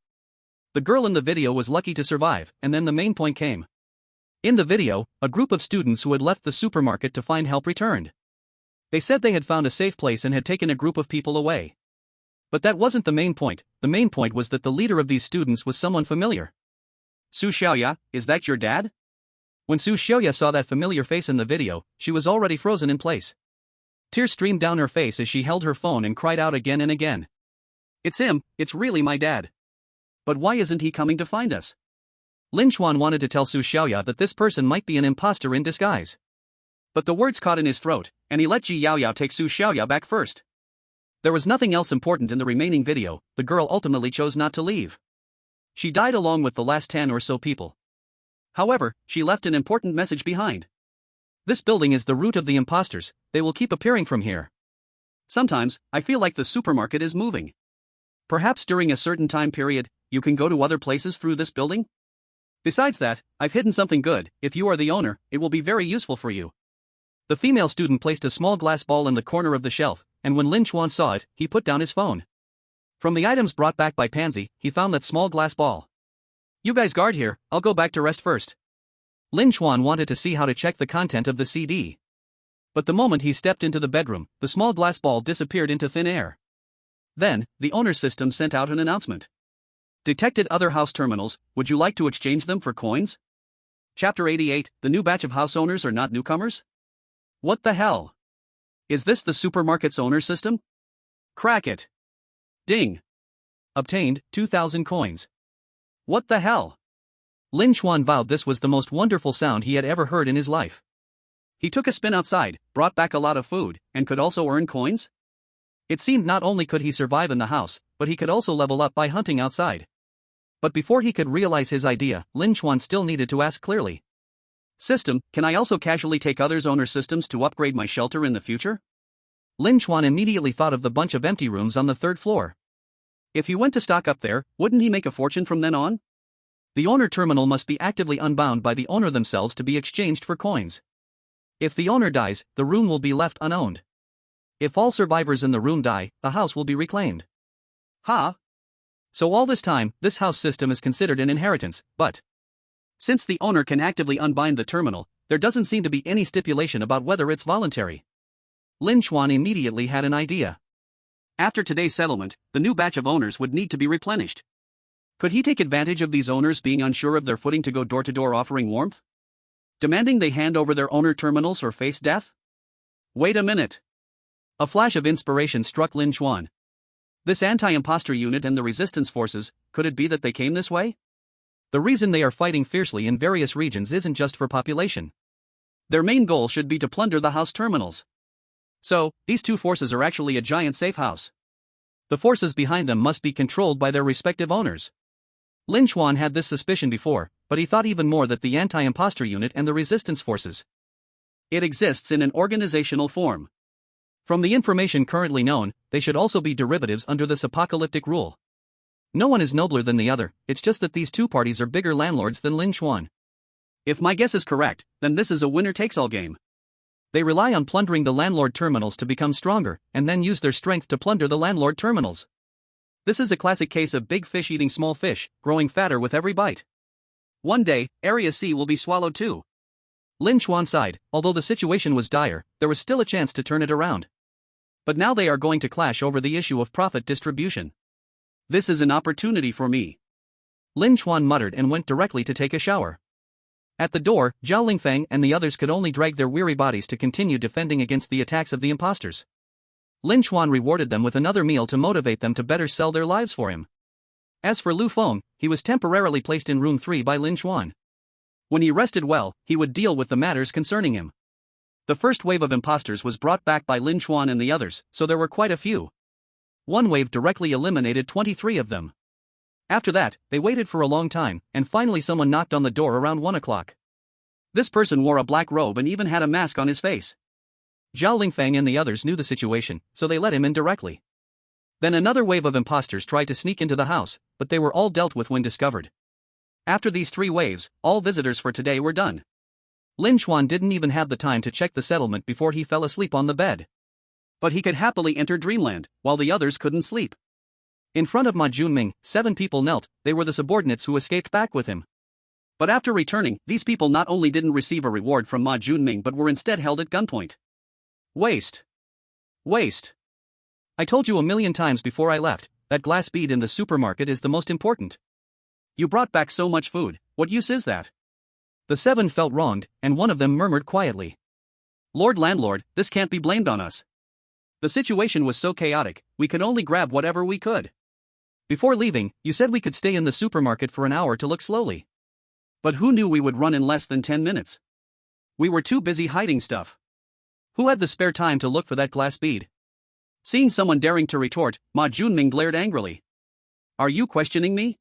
The girl in the video was lucky to survive, and then the main point came. In the video, a group of students who had left the supermarket to find help returned. They said they had found a safe place and had taken a group of people away. But that wasn't the main point. The main point was that the leader of these students was someone familiar. Su Xiaoya, is that your dad? When Su Xiaoya saw that familiar face in the video, she was already frozen in place. Tears streamed down her face as she held her phone and cried out again and again. It's him, it's really my dad. But why isn't he coming to find us? Lin Chuan wanted to tell Su Xiaoya that this person might be an imposter in disguise. But the words caught in his throat, and he let Ji Yaoyao take Su Xiaoya back first. There was nothing else important in the remaining video. The girl ultimately chose not to leave. She died along with the last 10 or so people. However, she left an important message behind. This building is the root of the impostors. They will keep appearing from here. Sometimes, I feel like the supermarket is moving. Perhaps during a certain time period, you can go to other places through this building? Besides that, I've hidden something good. If you are the owner, it will be very useful for you. The female student placed a small glass ball in the corner of the shelf, and when Lin Chuan saw it, he put down his phone. From the items brought back by Pansy, he found that small glass ball. You guys guard here, I'll go back to rest first. Lin Chuan wanted to see how to check the content of the CD. But the moment he stepped into the bedroom, the small glass ball disappeared into thin air. Then, the owner system sent out an announcement. Detected other house terminals, would you like to exchange them for coins? Chapter 88, the new batch of house owners are not newcomers? What the hell? Is this the supermarket's owner system? Crack it. Ding. Obtained, 2,000 coins. What the hell? Lin Chuan vowed this was the most wonderful sound he had ever heard in his life. He took a spin outside, brought back a lot of food, and could also earn coins? It seemed not only could he survive in the house, but he could also level up by hunting outside. But before he could realize his idea, Lin Chuan still needed to ask clearly. System, can I also casually take others' owner systems to upgrade my shelter in the future? Lin Chuan immediately thought of the bunch of empty rooms on the third floor. If he went to stock up there, wouldn't he make a fortune from then on? The owner terminal must be actively unbound by the owner themselves to be exchanged for coins. If the owner dies, the room will be left unowned. If all survivors in the room die, the house will be reclaimed. Ha! So all this time, this house system is considered an inheritance, but since the owner can actively unbind the terminal, there doesn't seem to be any stipulation about whether it's voluntary. Lin Chuan immediately had an idea. After today's settlement, the new batch of owners would need to be replenished. Could he take advantage of these owners being unsure of their footing to go door to door offering warmth? Demanding they hand over their owner terminals or face death? Wait a minute. A flash of inspiration struck Lin Chuan. This anti-impostor unit and the resistance forces, could it be that they came this way? The reason they are fighting fiercely in various regions isn't just for population. Their main goal should be to plunder the house terminals. So, these two forces are actually a giant safe house. The forces behind them must be controlled by their respective owners. Lin Chuan had this suspicion before, but he thought even more that the anti-impostor unit and the resistance forces. It exists in an organizational form. From the information currently known, they should also be derivatives under this apocalyptic rule. No one is nobler than the other, it's just that these two parties are bigger landlords than Lin Chuan. If my guess is correct, then this is a winner-takes-all game. They rely on plundering the landlord terminals to become stronger, and then use their strength to plunder the landlord terminals. This is a classic case of big fish eating small fish, growing fatter with every bite. One day, Area C will be swallowed too. Lin Chuan sighed. Although the situation was dire, there was still a chance to turn it around. But now they are going to clash over the issue of profit distribution. This is an opportunity for me. Lin Chuan muttered and went directly to take a shower. At the door, Zhao Lingfeng and the others could only drag their weary bodies to continue defending against the attacks of the impostors. Lin Chuan rewarded them with another meal to motivate them to better sell their lives for him. As for Lu Feng, he was temporarily placed in room 3 by Lin Chuan. When he rested well, he would deal with the matters concerning him. The first wave of impostors was brought back by Lin Chuan and the others, so there were quite a few. One wave directly eliminated 23 of them. After that, they waited for a long time, and finally someone knocked on the door around 1 o'clock. This person wore a black robe and even had a mask on his face. Zhao Lingfeng and the others knew the situation, so they let him in directly. Then another wave of impostors tried to sneak into the house, but they were all dealt with when discovered. After these 3 waves, all visitors for today were done. Lin Chuan didn't even have the time to check the settlement before he fell asleep on the bed. But he could happily enter dreamland, while the others couldn't sleep. In front of Ma Junming, 7 people knelt. They were the subordinates who escaped back with him. But after returning, these people not only didn't receive a reward from Ma Junming but were instead held at gunpoint. Waste. Waste. I told you a million times before I left, that glass bead in the supermarket is the most important. You brought back so much food, what use is that? The 7 felt wronged, and one of them murmured quietly. Lord Landlord, this can't be blamed on us. The situation was so chaotic, we could only grab whatever we could. Before leaving, you said we could stay in the supermarket for an hour to look slowly. But who knew we would run in less than 10 minutes? We were too busy hiding stuff. Who had the spare time to look for that glass bead? Seeing someone daring to retort, Ma Junming glared angrily. Are you questioning me?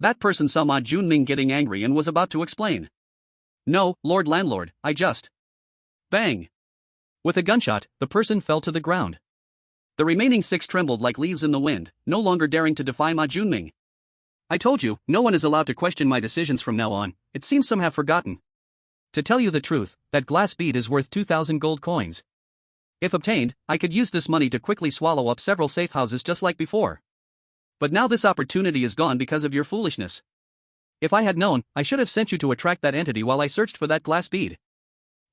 That person saw Ma Junming getting angry and was about to explain. No, Lord Landlord, I just... Bang! With a gunshot, the person fell to the ground. The remaining 6 trembled like leaves in the wind, no longer daring to defy Ma Junming. I told you, no one is allowed to question my decisions from now on. It seems some have forgotten. To tell you the truth, that glass bead is worth 2,000 gold coins. If obtained, I could use this money to quickly swallow up several safe houses just like before. But now this opportunity is gone because of your foolishness. If I had known, I should have sent you to attract that entity while I searched for that glass bead.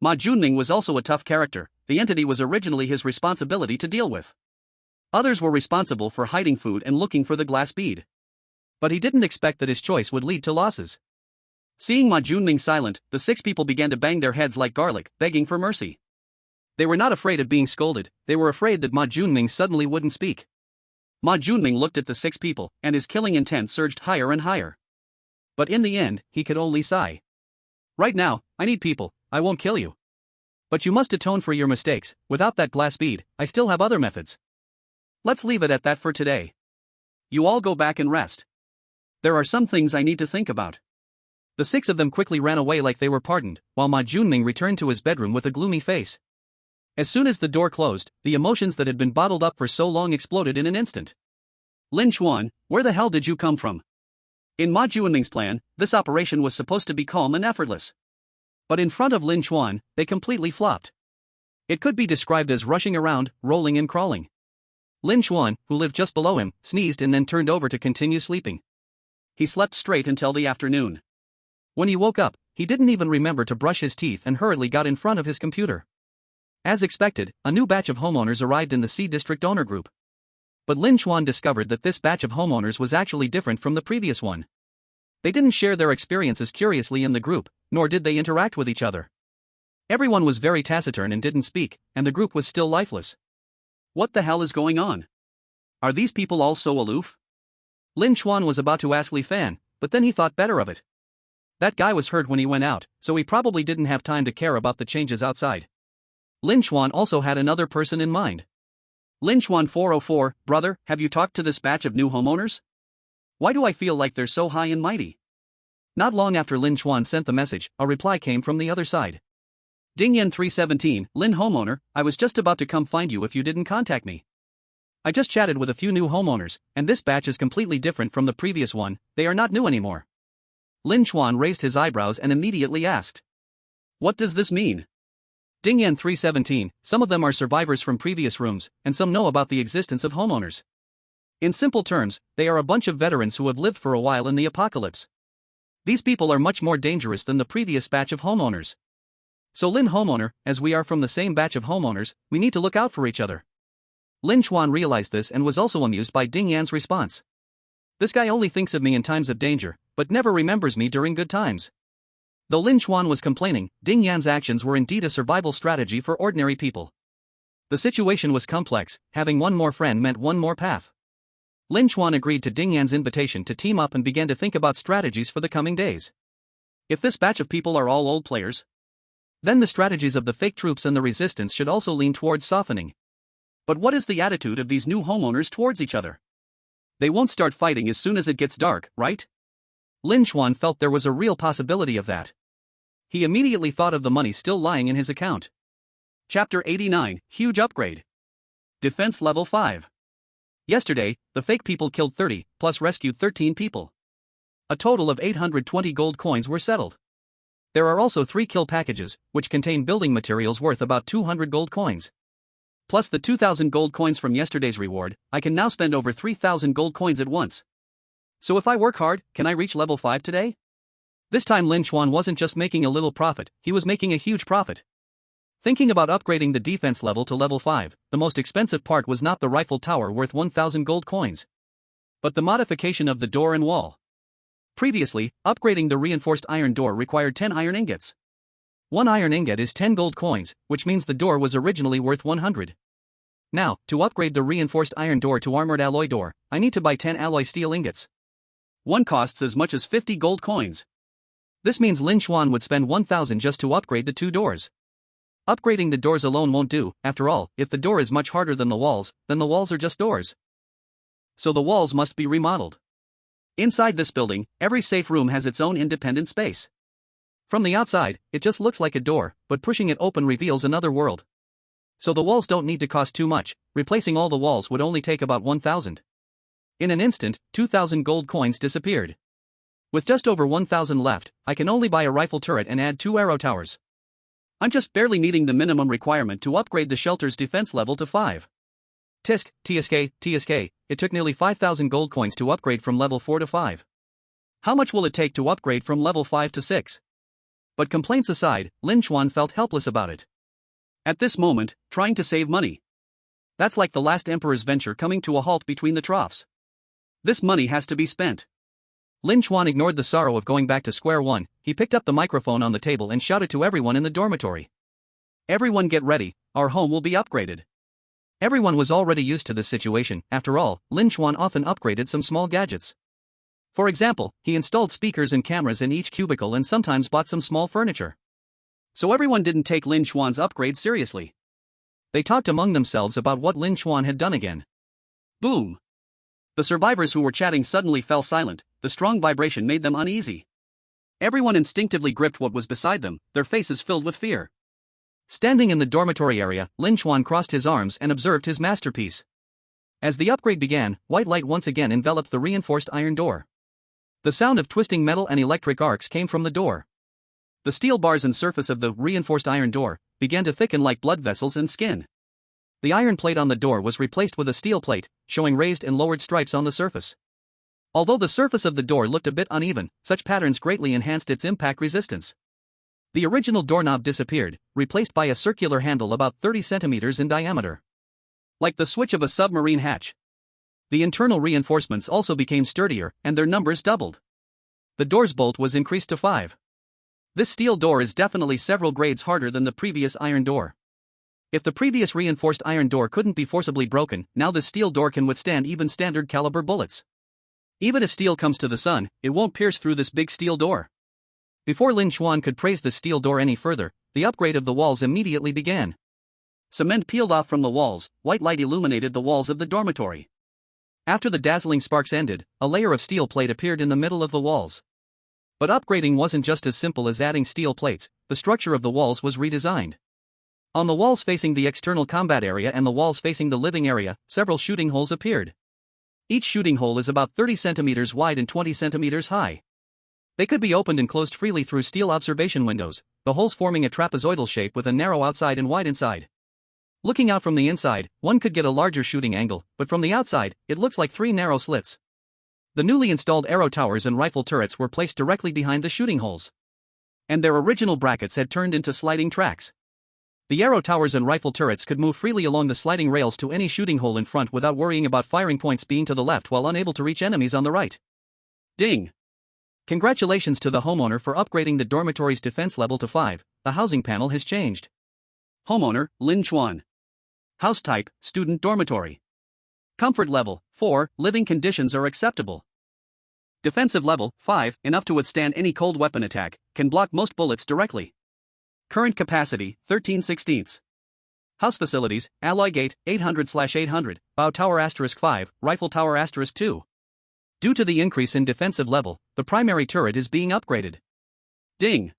Ma Junming was also a tough character. The entity was originally his responsibility to deal with. Others were responsible for hiding food and looking for the glass bead. But he didn't expect that his choice would lead to losses. Seeing Ma Junming silent, the 6 people began to bang their heads like garlic, begging for mercy. They were not afraid of being scolded, they were afraid that Ma Junming suddenly wouldn't speak. Ma Junming looked at the 6 people, and his killing intent surged higher and higher. But in the end, he could only sigh. Right now, I need people, I won't kill you. But you must atone for your mistakes. Without that glass bead, I still have other methods. Let's leave it at that for today. You all go back and rest. There are some things I need to think about. The 6 of them quickly ran away like they were pardoned, while Ma Junming returned to his bedroom with a gloomy face. As soon as the door closed, the emotions that had been bottled up for so long exploded in an instant. Lin Chuan, where the hell did you come from? In Ma Junming's plan, this operation was supposed to be calm and effortless. But in front of Lin Chuan, they completely flopped. It could be described as rushing around, rolling and crawling. Lin Chuan, who lived just below him, sneezed and then turned over to continue sleeping. He slept straight until the afternoon. When he woke up, he didn't even remember to brush his teeth and hurriedly got in front of his computer. As expected, a new batch of homeowners arrived in the C District owner group. But Lin Chuan discovered that this batch of homeowners was actually different from the previous one. They didn't share their experiences curiously in the group, nor did they interact with each other. Everyone was very taciturn and didn't speak, and the group was still lifeless. What the hell is going on? Are these people all so aloof? Lin Chuan was about to ask Li Fan, but then he thought better of it. That guy was hurt when he went out, so he probably didn't have time to care about the changes outside. Lin Chuan also had another person in mind. Lin Chuan 404, brother, have you talked to this batch of new homeowners? Why do I feel like they're so high and mighty? Not long after Lin Chuan sent the message, a reply came from the other side. Dingyan 317, Lin homeowner, I was just about to come find you if you didn't contact me. I just chatted with a few new homeowners, and this batch is completely different from the previous one, they are not new anymore. Lin Chuan raised his eyebrows and immediately asked. What does this mean? Dingyan 317, some of them are survivors from previous rooms, and some know about the existence of homeowners. In simple terms, they are a bunch of veterans who have lived for a while in the apocalypse. These people are much more dangerous than the previous batch of homeowners. So Lin homeowner, as we are from the same batch of homeowners, we need to look out for each other. Lin Chuan realized this and was also amused by Ding Yan's response. This guy only thinks of me in times of danger, but never remembers me during good times. Though Lin Chuan was complaining, Ding Yan's actions were indeed a survival strategy for ordinary people. The situation was complex, having one more friend meant one more path. Lin Chuan agreed to Ding Yan's invitation to team up and began to think about strategies for the coming days. If this batch of people are all old players, then the strategies of the fake troops and the resistance should also lean towards softening. But what is the attitude of these new homeowners towards each other? They won't start fighting as soon as it gets dark, right? Lin Chuan felt there was a real possibility of that. He immediately thought of the money still lying in his account. Chapter 89, Huge Upgrade. Defense Level 5. Yesterday, the fake people killed 30, plus rescued 13 people. A total of 820 gold coins were settled. There are also 3 kill packages, which contain building materials worth about 200 gold coins. Plus the 2,000 gold coins from yesterday's reward, I can now spend over 3,000 gold coins at once. So if I work hard, can I reach level 5 today? This time Lin Chuan wasn't just making a little profit, he was making a huge profit. Thinking about upgrading the defense level to level 5, the most expensive part was not the rifle tower worth 1,000 gold coins, but the modification of the door and wall. Previously, upgrading the reinforced iron door required 10 iron ingots. 1 iron ingot is 10 gold coins, which means the door was originally worth 100. Now, to upgrade the reinforced iron door to armored alloy door, I need to buy 10 alloy steel ingots. One costs as much as 50 gold coins. This means Lin Chuan would spend 1,000 just to upgrade the 2 doors. Upgrading the doors alone won't do, after all, if the door is much harder than the walls, then the walls are just doors. So the walls must be remodeled. Inside this building, every safe room has its own independent space. From the outside, it just looks like a door, but pushing it open reveals another world. So the walls don't need to cost too much, replacing all the walls would only take about 1,000. In an instant, 2,000 gold coins disappeared. With just over 1,000 left, I can only buy a rifle turret and add 2 arrow towers. I'm just barely meeting the minimum requirement to upgrade the shelter's defense level to 5. TSK, it took nearly 5,000 gold coins to upgrade from level 4 to 5. How much will it take to upgrade from level 5 to 6? But complaints aside, Lin Chuan felt helpless about it. At this moment, trying to save money. That's like the last emperor's venture coming to a halt between the troughs. This money has to be spent. Lin Chuan ignored the sorrow of going back to square one. He picked up the microphone on the table and shouted to everyone in the dormitory. Everyone get ready, our home will be upgraded. Everyone was already used to this situation. After all, Lin Chuan often upgraded some small gadgets. For example, he installed speakers and cameras in each cubicle and sometimes bought some small furniture. So everyone didn't take Lin Chuan's upgrade seriously. They talked among themselves about what Lin Chuan had done again. Boom! The survivors who were chatting suddenly fell silent. The strong vibration made them uneasy. Everyone instinctively gripped what was beside them, their faces filled with fear. Standing in the dormitory area, Lin Chuan crossed his arms and observed his masterpiece. As the upgrade began, white light once again enveloped the reinforced iron door. The sound of twisting metal and electric arcs came from the door. The steel bars and surface of the reinforced iron door began to thicken like blood vessels and skin. The iron plate on the door was replaced with a steel plate, showing raised and lowered stripes on the surface. Although the surface of the door looked a bit uneven, such patterns greatly enhanced its impact resistance. The original doorknob disappeared, replaced by a circular handle about 30 centimeters in diameter. Like the switch of a submarine hatch. The internal reinforcements also became sturdier, and their numbers doubled. The door's bolt was increased to 5. This steel door is definitely several grades harder than the previous iron door. If the previous reinforced iron door couldn't be forcibly broken, now the steel door can withstand even standard caliber bullets. Even if steel comes to the sun, it won't pierce through this big steel door. Before Lin Chuan could praise the steel door any further, the upgrade of the walls immediately began. Cement peeled off from the walls, white light illuminated the walls of the dormitory. After the dazzling sparks ended, a layer of steel plate appeared in the middle of the walls. But upgrading wasn't just as simple as adding steel plates, the structure of the walls was redesigned. On the walls facing the external combat area and the walls facing the living area, several shooting holes appeared. Each shooting hole is about 30 centimeters wide and 20 centimeters high. They could be opened and closed freely through steel observation windows, the holes forming a trapezoidal shape with a narrow outside and wide inside. Looking out from the inside, one could get a larger shooting angle, but from the outside, it looks like 3 narrow slits. The newly installed arrow towers and rifle turrets were placed directly behind the shooting holes. And their original brackets had turned into sliding tracks. The arrow towers and rifle turrets could move freely along the sliding rails to any shooting hole in front without worrying about firing points being to the left while unable to reach enemies on the right. Ding! Congratulations to the homeowner for upgrading the dormitory's defense level to 5, the housing panel has changed. Homeowner, Lin Chuan. House type, student dormitory. Comfort level, 4, living conditions are acceptable. Defensive level, 5, enough to withstand any cold weapon attack, can block most bullets directly. Current capacity, 13/16. House facilities, alloy gate, 800/800, bow tower *5, rifle tower *2. Due to the increase in defensive level, the primary turret is being upgraded. Ding!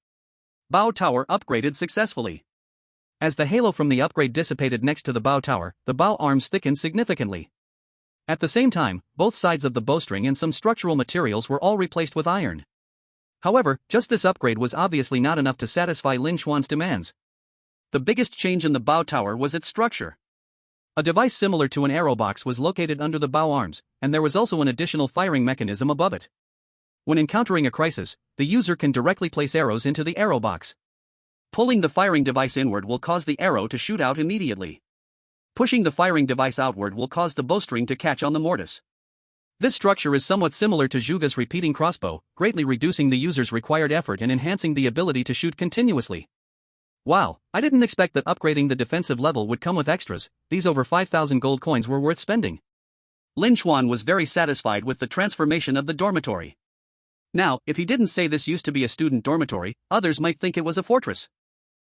Bow tower upgraded successfully. As the halo from the upgrade dissipated next to the bow tower, the bow arms thickened significantly. At the same time, both sides of the bowstring and some structural materials were all replaced with iron. However, just this upgrade was obviously not enough to satisfy Lin Chuan's demands. The biggest change in the bow tower was its structure. A device similar to an arrow box was located under the bow arms, and there was also an additional firing mechanism above it. When encountering a crisis, the user can directly place arrows into the arrow box. Pulling the firing device inward will cause the arrow to shoot out immediately. Pushing the firing device outward will cause the bowstring to catch on the mortise. This structure is somewhat similar to Zhuge's repeating crossbow, greatly reducing the user's required effort and enhancing the ability to shoot continuously. Wow, I didn't expect that upgrading the defensive level would come with extras. These over 5,000 gold coins were worth spending. Lin Chuan was very satisfied with the transformation of the dormitory. Now, if he didn't say this used to be a student dormitory, others might think it was a fortress.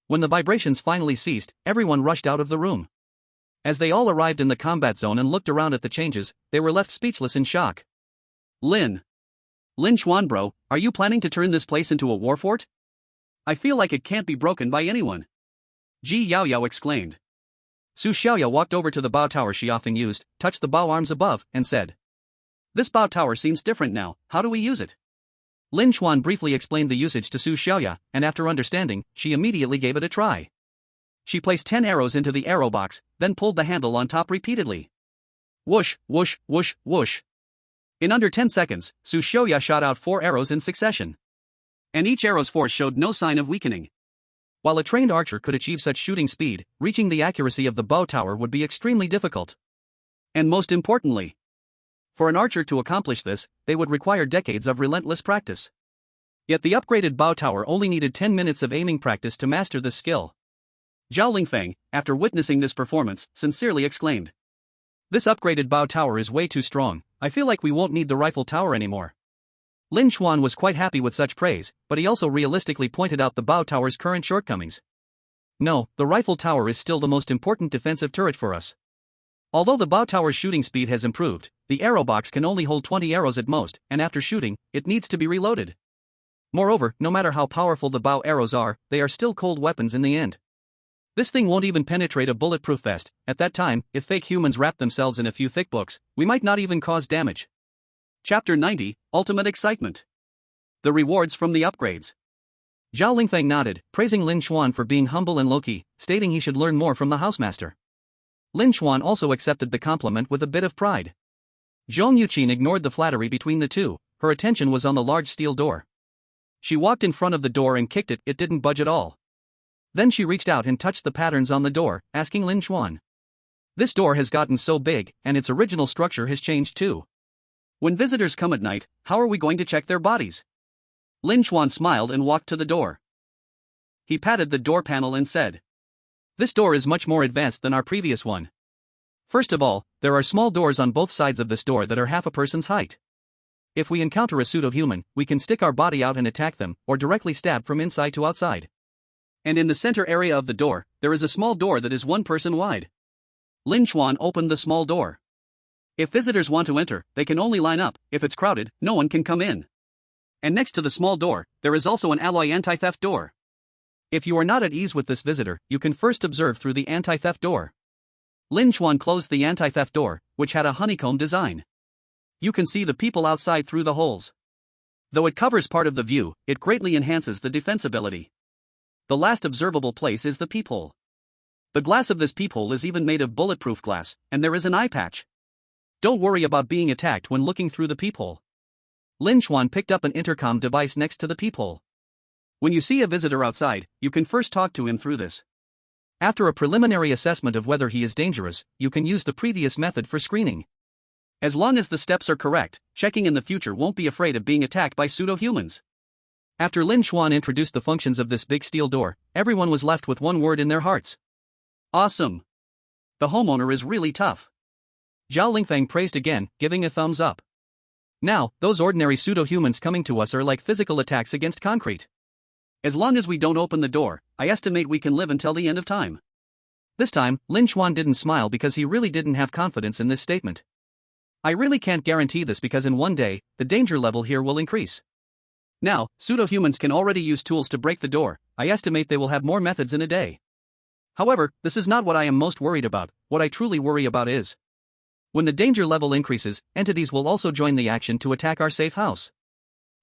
When the vibrations finally ceased, everyone rushed out of the room. As they all arrived in the combat zone and looked around at the changes, they were left speechless in shock. Lin Chuan bro, are you planning to turn this place into a war fort? I feel like it can't be broken by anyone. Ji Yaoyao exclaimed. Su Xiaoya walked over to the bow tower she often used, touched the bow arms above, and said, "This bow tower seems different now, how do we use it?" Lin Chuan briefly explained the usage to Su Xiaoya, and after understanding, she immediately gave it a try. She placed 10 arrows into the arrow box, then pulled the handle on top repeatedly. Whoosh, whoosh, whoosh, whoosh. In under 10 seconds, Su Xiaoya shot out 4 arrows in succession. And each arrow's force showed no sign of weakening. While a trained archer could achieve such shooting speed, reaching the accuracy of the bow tower would be extremely difficult. And most importantly, for an archer to accomplish this, they would require decades of relentless practice. Yet the upgraded bow tower only needed 10 minutes of aiming practice to master this skill. Zhao Lingfeng, after witnessing this performance, sincerely exclaimed, "This upgraded bow tower is way too strong. I feel like we won't need the rifle tower anymore." Lin Chuan was quite happy with such praise, but he also realistically pointed out the bow tower's current shortcomings. No, the rifle tower is still the most important defensive turret for us. Although the bow tower's shooting speed has improved, the arrow box can only hold 20 arrows at most, and after shooting, it needs to be reloaded. Moreover, no matter how powerful the bow arrows are, they are still cold weapons in the end. This thing won't even penetrate a bulletproof vest. At that time, if fake humans wrap themselves in a few thick books, we might not even cause damage. Chapter 90, Ultimate Excitement. The rewards from the upgrades. Zhao Lingfeng nodded, praising Lin Chuan for being humble and low-key, stating he should learn more from the housemaster. Lin Chuan also accepted the compliment with a bit of pride. Zhong Yuqin ignored the flattery between the two. Her attention was on the large steel door. She walked in front of the door and kicked it. It didn't budge at all. Then she reached out and touched the patterns on the door, asking Lin Chuan. This door has gotten so big, and its original structure has changed too. When visitors come at night, how are we going to check their bodies? Lin Chuan smiled and walked to the door. He patted the door panel and said, "This door is much more advanced than our previous one. First of all, there are small doors on both sides of this door that are half a person's height. If we encounter a pseudo-human, we can stick our body out and attack them, or directly stab from inside to outside. And in the center area of the door, there is a small door that is 1 person wide." Lin Chuan opened the small door. If visitors want to enter, they can only line up. If it's crowded, no one can come in. And next to the small door, there is also an alloy anti-theft door. If you are not at ease with this visitor, you can first observe through the anti-theft door. Lin Chuan closed the anti-theft door, which had a honeycomb design. You can see the people outside through the holes. Though it covers part of the view, it greatly enhances the defensibility. The last observable place is the peephole. The glass of this peephole is even made of bulletproof glass, and there is an eye patch. Don't worry about being attacked when looking through the peephole. Lin Chuan picked up an intercom device next to the peephole. When you see a visitor outside, you can first talk to him through this. After a preliminary assessment of whether he is dangerous, you can use the previous method for screening. As long as the steps are correct, checking in the future won't be afraid of being attacked by pseudo-humans. After Lin Chuan introduced the functions of this big steel door, everyone was left with one word in their hearts. Awesome. The homeowner is really tough. Zhao Lingfeng praised again, giving a thumbs up. Now, those ordinary pseudo-humans coming to us are like physical attacks against concrete. As long as we don't open the door, I estimate we can live until the end of time. This time, Lin Chuan didn't smile because he really didn't have confidence in this statement. I really can't guarantee this because in one day, the danger level here will increase. Now, pseudo-humans can already use tools to break the door. I estimate they will have more methods in a day. However, this is not what I am most worried about. What I truly worry about is, when the danger level increases, entities will also join the action to attack our safe house.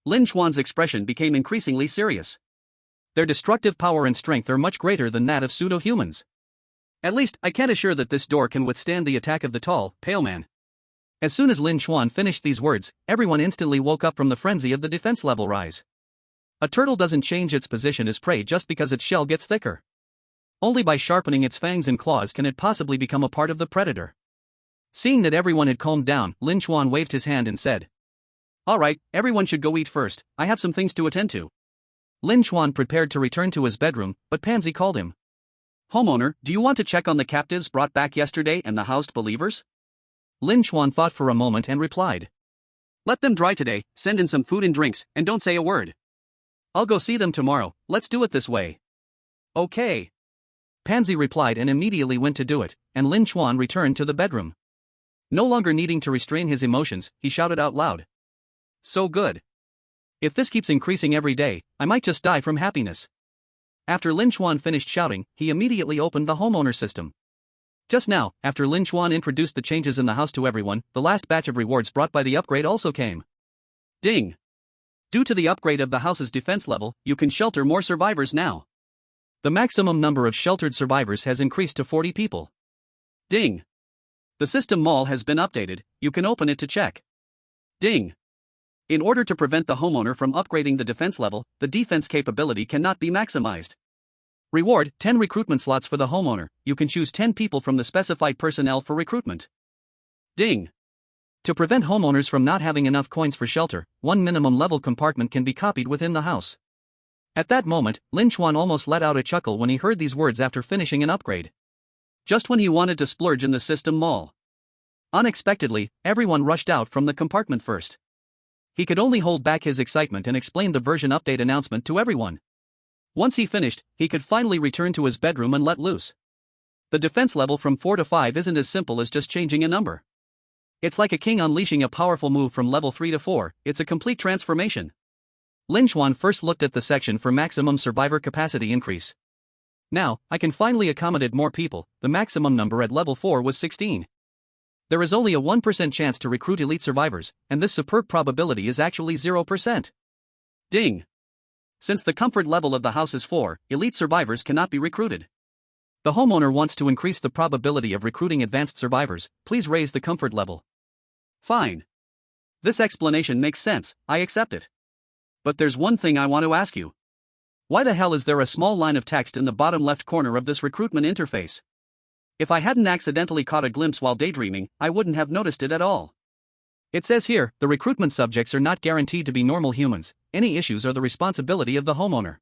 Lin Chuan's expression became increasingly serious. Their destructive power and strength are much greater than that of pseudo-humans. At least, I can't assure that this door can withstand the attack of the tall, pale man. As soon as Lin Chuan finished these words, everyone instantly woke up from the frenzy of the defense level rise. A turtle doesn't change its position as prey just because its shell gets thicker. Only by sharpening its fangs and claws can it possibly become a part of the predator. Seeing that everyone had calmed down, Lin Chuan waved his hand and said, "Alright, everyone should go eat first, I have some things to attend to." Lin Chuan prepared to return to his bedroom, but Pansy called him. "Homeowner, do you want to check on the captives brought back yesterday and the housed believers?" Lin Chuan thought for a moment and replied, "Let them dry today, send in some food and drinks, and don't say a word. I'll go see them tomorrow, let's do it this way." "Okay." Pansy replied and immediately went to do it, and Lin Chuan returned to the bedroom. No longer needing to restrain his emotions, he shouted out loud. "So good. If this keeps increasing every day, I might just die from happiness." After Lin Chuan finished shouting, he immediately opened the homeowner system. Just now, after Lin Chuan introduced the changes in the house to everyone, the last batch of rewards brought by the upgrade also came. Ding! Due to the upgrade of the house's defense level, you can shelter more survivors now. The maximum number of sheltered survivors has increased to 40 people. Ding! The system mall has been updated, you can open it to check. Ding! In order to prevent the homeowner from upgrading the defense level, the defense capability cannot be maximized. Reward, 10 recruitment slots for the homeowner. You can choose 10 people from the specified personnel for recruitment. Ding. To prevent homeowners from not having enough coins for shelter, one minimum level compartment can be copied within the house. At that moment, Lin Chuan almost let out a chuckle when he heard these words after finishing an upgrade. Just when he wanted to splurge in the system mall. Unexpectedly, everyone rushed out from the compartment first. He could only hold back his excitement and explain the version update announcement to everyone. Once he finished, he could finally return to his bedroom and let loose. The defense level from 4 to 5 isn't as simple as just changing a number. It's like a king unleashing a powerful move from level 3 to 4, it's a complete transformation. Lin Chuan first looked at the section for maximum survivor capacity increase. Now, I can finally accommodate more people. The maximum number at level 4 was 16. There is only a 1% chance to recruit elite survivors, and this superb probability is actually 0%. Ding. Since the comfort level of the house is 4, elite survivors cannot be recruited. The homeowner wants to increase the probability of recruiting advanced survivors. Please raise the comfort level. Fine. This explanation makes sense, I accept it. But there's one thing I want to ask you. Why the hell is there a small line of text in the bottom left corner of this recruitment interface? If I hadn't accidentally caught a glimpse while daydreaming, I wouldn't have noticed it at all. It says here, the recruitment subjects are not guaranteed to be normal humans. Any issues are the responsibility of the homeowner.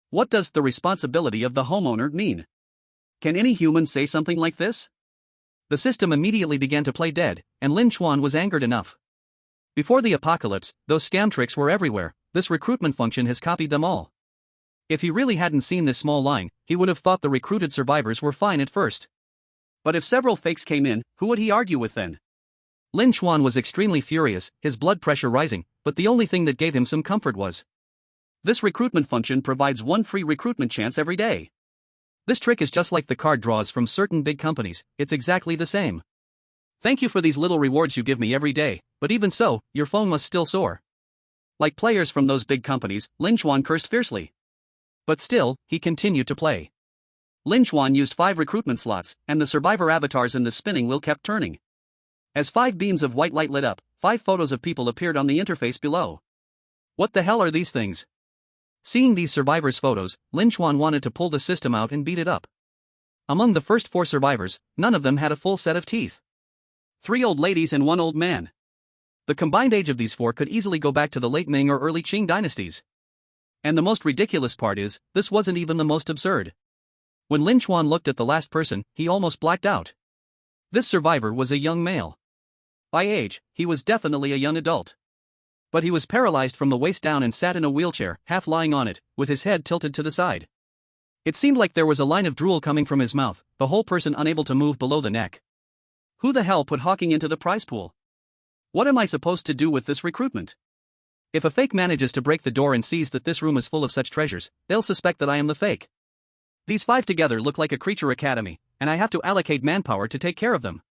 What does the responsibility of the homeowner mean? Can any human say something like this? The system immediately began to play dead, and Lin Chuan was angered enough. Before the apocalypse, those scam tricks were everywhere. This recruitment function has copied them all. If he really hadn't seen this small line, he would have thought the recruited survivors were fine at first. But if several fakes came in, who would he argue with then? Lin Chuan was extremely furious, his blood pressure rising, but the only thing that gave him some comfort was this recruitment function provides one free recruitment chance every day. This trick is just like the card draws from certain big companies, it's exactly the same. Thank you for these little rewards you give me every day, but even so, your phone must still soar. Like players from those big companies, Lin Chuan cursed fiercely. But still, he continued to play. Lin Chuan used 5 recruitment slots, and the survivor avatars in the spinning wheel kept turning. As 5 beams of white light lit up, 5 photos of people appeared on the interface below. What the hell are these things? Seeing these survivors' photos, Lin Chuan wanted to pull the system out and beat it up. Among the first 4 survivors, none of them had a full set of teeth. 3 old ladies and 1 old man. The combined age of these 4 could easily go back to the late Ming or early Qing dynasties. And the most ridiculous part is, this wasn't even the most absurd. When Lin Chuan looked at the last person, he almost blacked out. This survivor was a young male. By age, he was definitely a young adult. But he was paralyzed from the waist down and sat in a wheelchair, half lying on it, with his head tilted to the side. It seemed like there was a line of drool coming from his mouth, the whole person unable to move below the neck. Who the hell put Hawking into the prize pool? What am I supposed to do with this recruitment? If a fake manages to break the door and sees that this room is full of such treasures, they'll suspect that I am the fake. These 5 together look like a creature academy, and I have to allocate manpower to take care of them.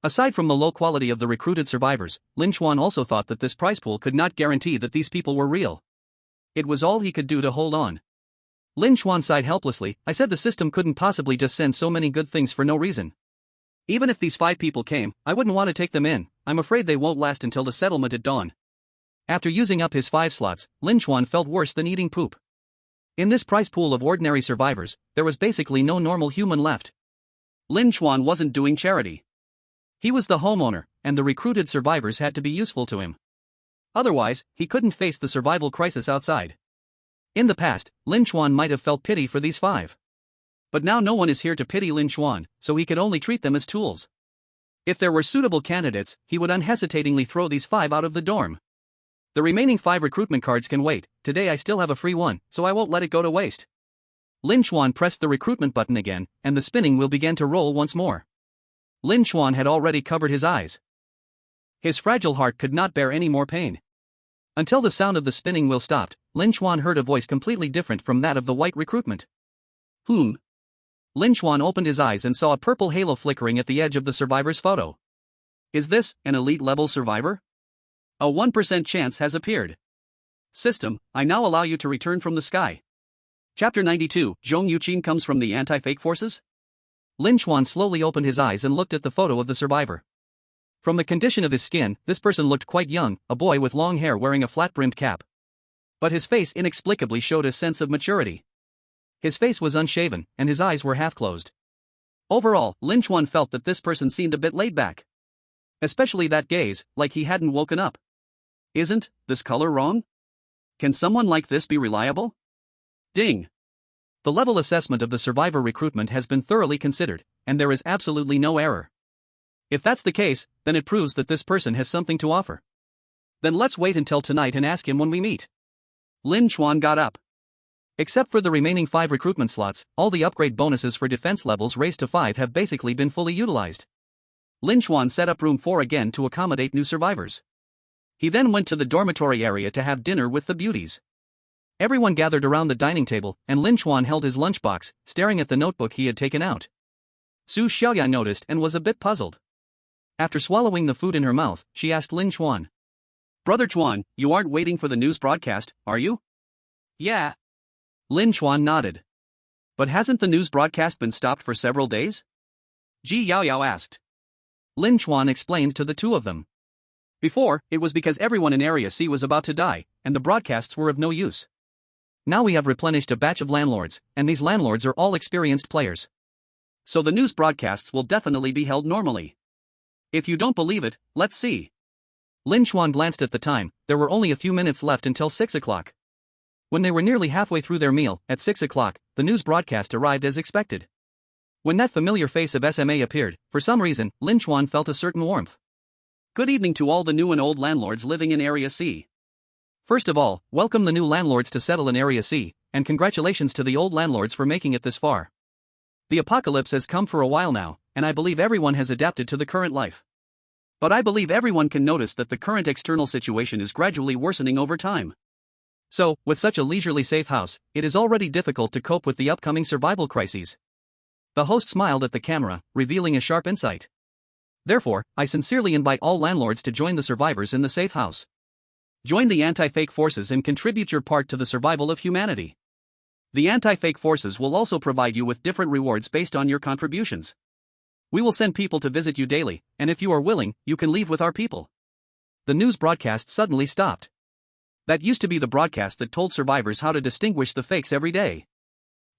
Aside from the low quality of the recruited survivors, Lin Chuan also thought that this prize pool could not guarantee that these people were real. It was all he could do to hold on. Lin Chuan sighed helplessly. I said the system couldn't possibly just send so many good things for no reason. Even if these 5 people came, I wouldn't want to take them in. I'm afraid they won't last until the settlement at dawn. After using up his 5 slots, Lin Chuan felt worse than eating poop. In this prize pool of ordinary survivors, there was basically no normal human left. Lin Chuan wasn't doing charity. He was the homeowner, and the recruited survivors had to be useful to him. Otherwise, he couldn't face the survival crisis outside. In the past, Lin Chuan might have felt pity for these 5. But now no one is here to pity Lin Chuan, so he could only treat them as tools. If there were suitable candidates, he would unhesitatingly throw these 5 out of the dorm. The remaining 5 recruitment cards can wait. Today I still have a free one, so I won't let it go to waste. Lin Chuan pressed the recruitment button again, and the spinning wheel began to roll once more. Lin Chuan had already covered his eyes. His fragile heart could not bear any more pain. Until the sound of the spinning wheel stopped, Lin Chuan heard a voice completely different from that of the white recruitment. Lin Chuan opened his eyes and saw a purple halo flickering at the edge of the survivor's photo. Is this an elite-level survivor? A 1% chance has appeared. System, I now allow you to return from the sky. Chapter 92, Zhong Yuqin comes from the anti-fake forces? Lin Chuan slowly opened his eyes and looked at the photo of the survivor. From the condition of his skin, this person looked quite young, a boy with long hair wearing a flat-brimmed cap. But his face inexplicably showed a sense of maturity. His face was unshaven, and his eyes were half closed. Overall, Lin Chuan felt that this person seemed a bit laid back. Especially that gaze, like he hadn't woken up. Isn't this color wrong? Can someone like this be reliable? Ding. The level assessment of the survivor recruitment has been thoroughly considered, and there is absolutely no error. If that's the case, then it proves that this person has something to offer. Then let's wait until tonight and ask him when we meet. Lin Chuan got up. Except for the remaining 5 recruitment slots, all the upgrade bonuses for defense levels raised to 5 have basically been fully utilized. Lin Chuan set up room 4 again to accommodate new survivors. He then went to the dormitory area to have dinner with the beauties. Everyone gathered around the dining table, and Lin Chuan held his lunchbox, staring at the notebook he had taken out. Su Xiaoya noticed and was a bit puzzled. After swallowing the food in her mouth, she asked Lin Chuan. "Brother Chuan, you aren't waiting for the news broadcast, are you?" "Yeah." Lin Chuan nodded. "But hasn't the news broadcast been stopped for several days?" Ji Yaoyao asked. Lin Chuan explained to the two of them. Before, it was because everyone in Area C was about to die, and the broadcasts were of no use. Now we have replenished a batch of landlords, and these landlords are all experienced players. So the news broadcasts will definitely be held normally. If you don't believe it, let's see. Lin Chuan glanced at the time. There were only a few minutes left until 6 o'clock. When they were nearly halfway through their meal, at 6 o'clock, the news broadcast arrived as expected. When that familiar face of SMA appeared, for some reason, Lin Chuan felt a certain warmth. Good evening to all the new and old landlords living in Area C. First of all, welcome the new landlords to settle in Area C, and congratulations to the old landlords for making it this far. The apocalypse has come for a while now, and I believe everyone has adapted to the current life. But I believe everyone can notice that the current external situation is gradually worsening over time. So, with such a leisurely safe house, it is already difficult to cope with the upcoming survival crises. The host smiled at the camera, revealing a sharp insight. Therefore, I sincerely invite all landlords to join the survivors in the safe house. Join the anti-fake forces and contribute your part to the survival of humanity. The anti-fake forces will also provide you with different rewards based on your contributions. We will send people to visit you daily, and if you are willing, you can leave with our people. The news broadcast suddenly stopped. That used to be the broadcast that told survivors how to distinguish the fakes every day.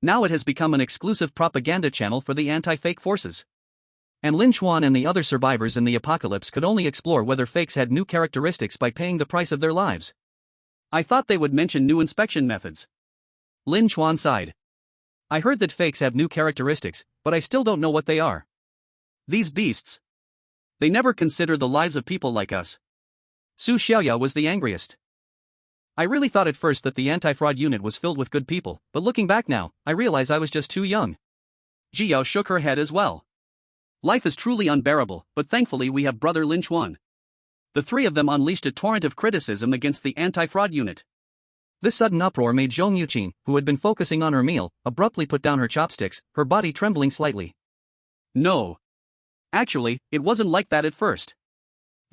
Now it has become an exclusive propaganda channel for the anti-fake forces. And Lin Chuan and the other survivors in the apocalypse could only explore whether fakes had new characteristics by paying the price of their lives. I thought they would mention new inspection methods. Lin Chuan sighed. I heard that fakes have new characteristics, but I still don't know what they are. These beasts. They never consider the lives of people like us. Su Xiaoya was the angriest. I really thought at first that the anti-fraud unit was filled with good people, but looking back now, I realize I was just too young. Ji Yao shook her head as well. Life is truly unbearable, but thankfully we have brother Lin Chuan. The three of them unleashed a torrent of criticism against the anti-fraud unit. This sudden uproar made Zhong Yuqin, who had been focusing on her meal, abruptly put down her chopsticks, her body trembling slightly. No. Actually, it wasn't like that at first.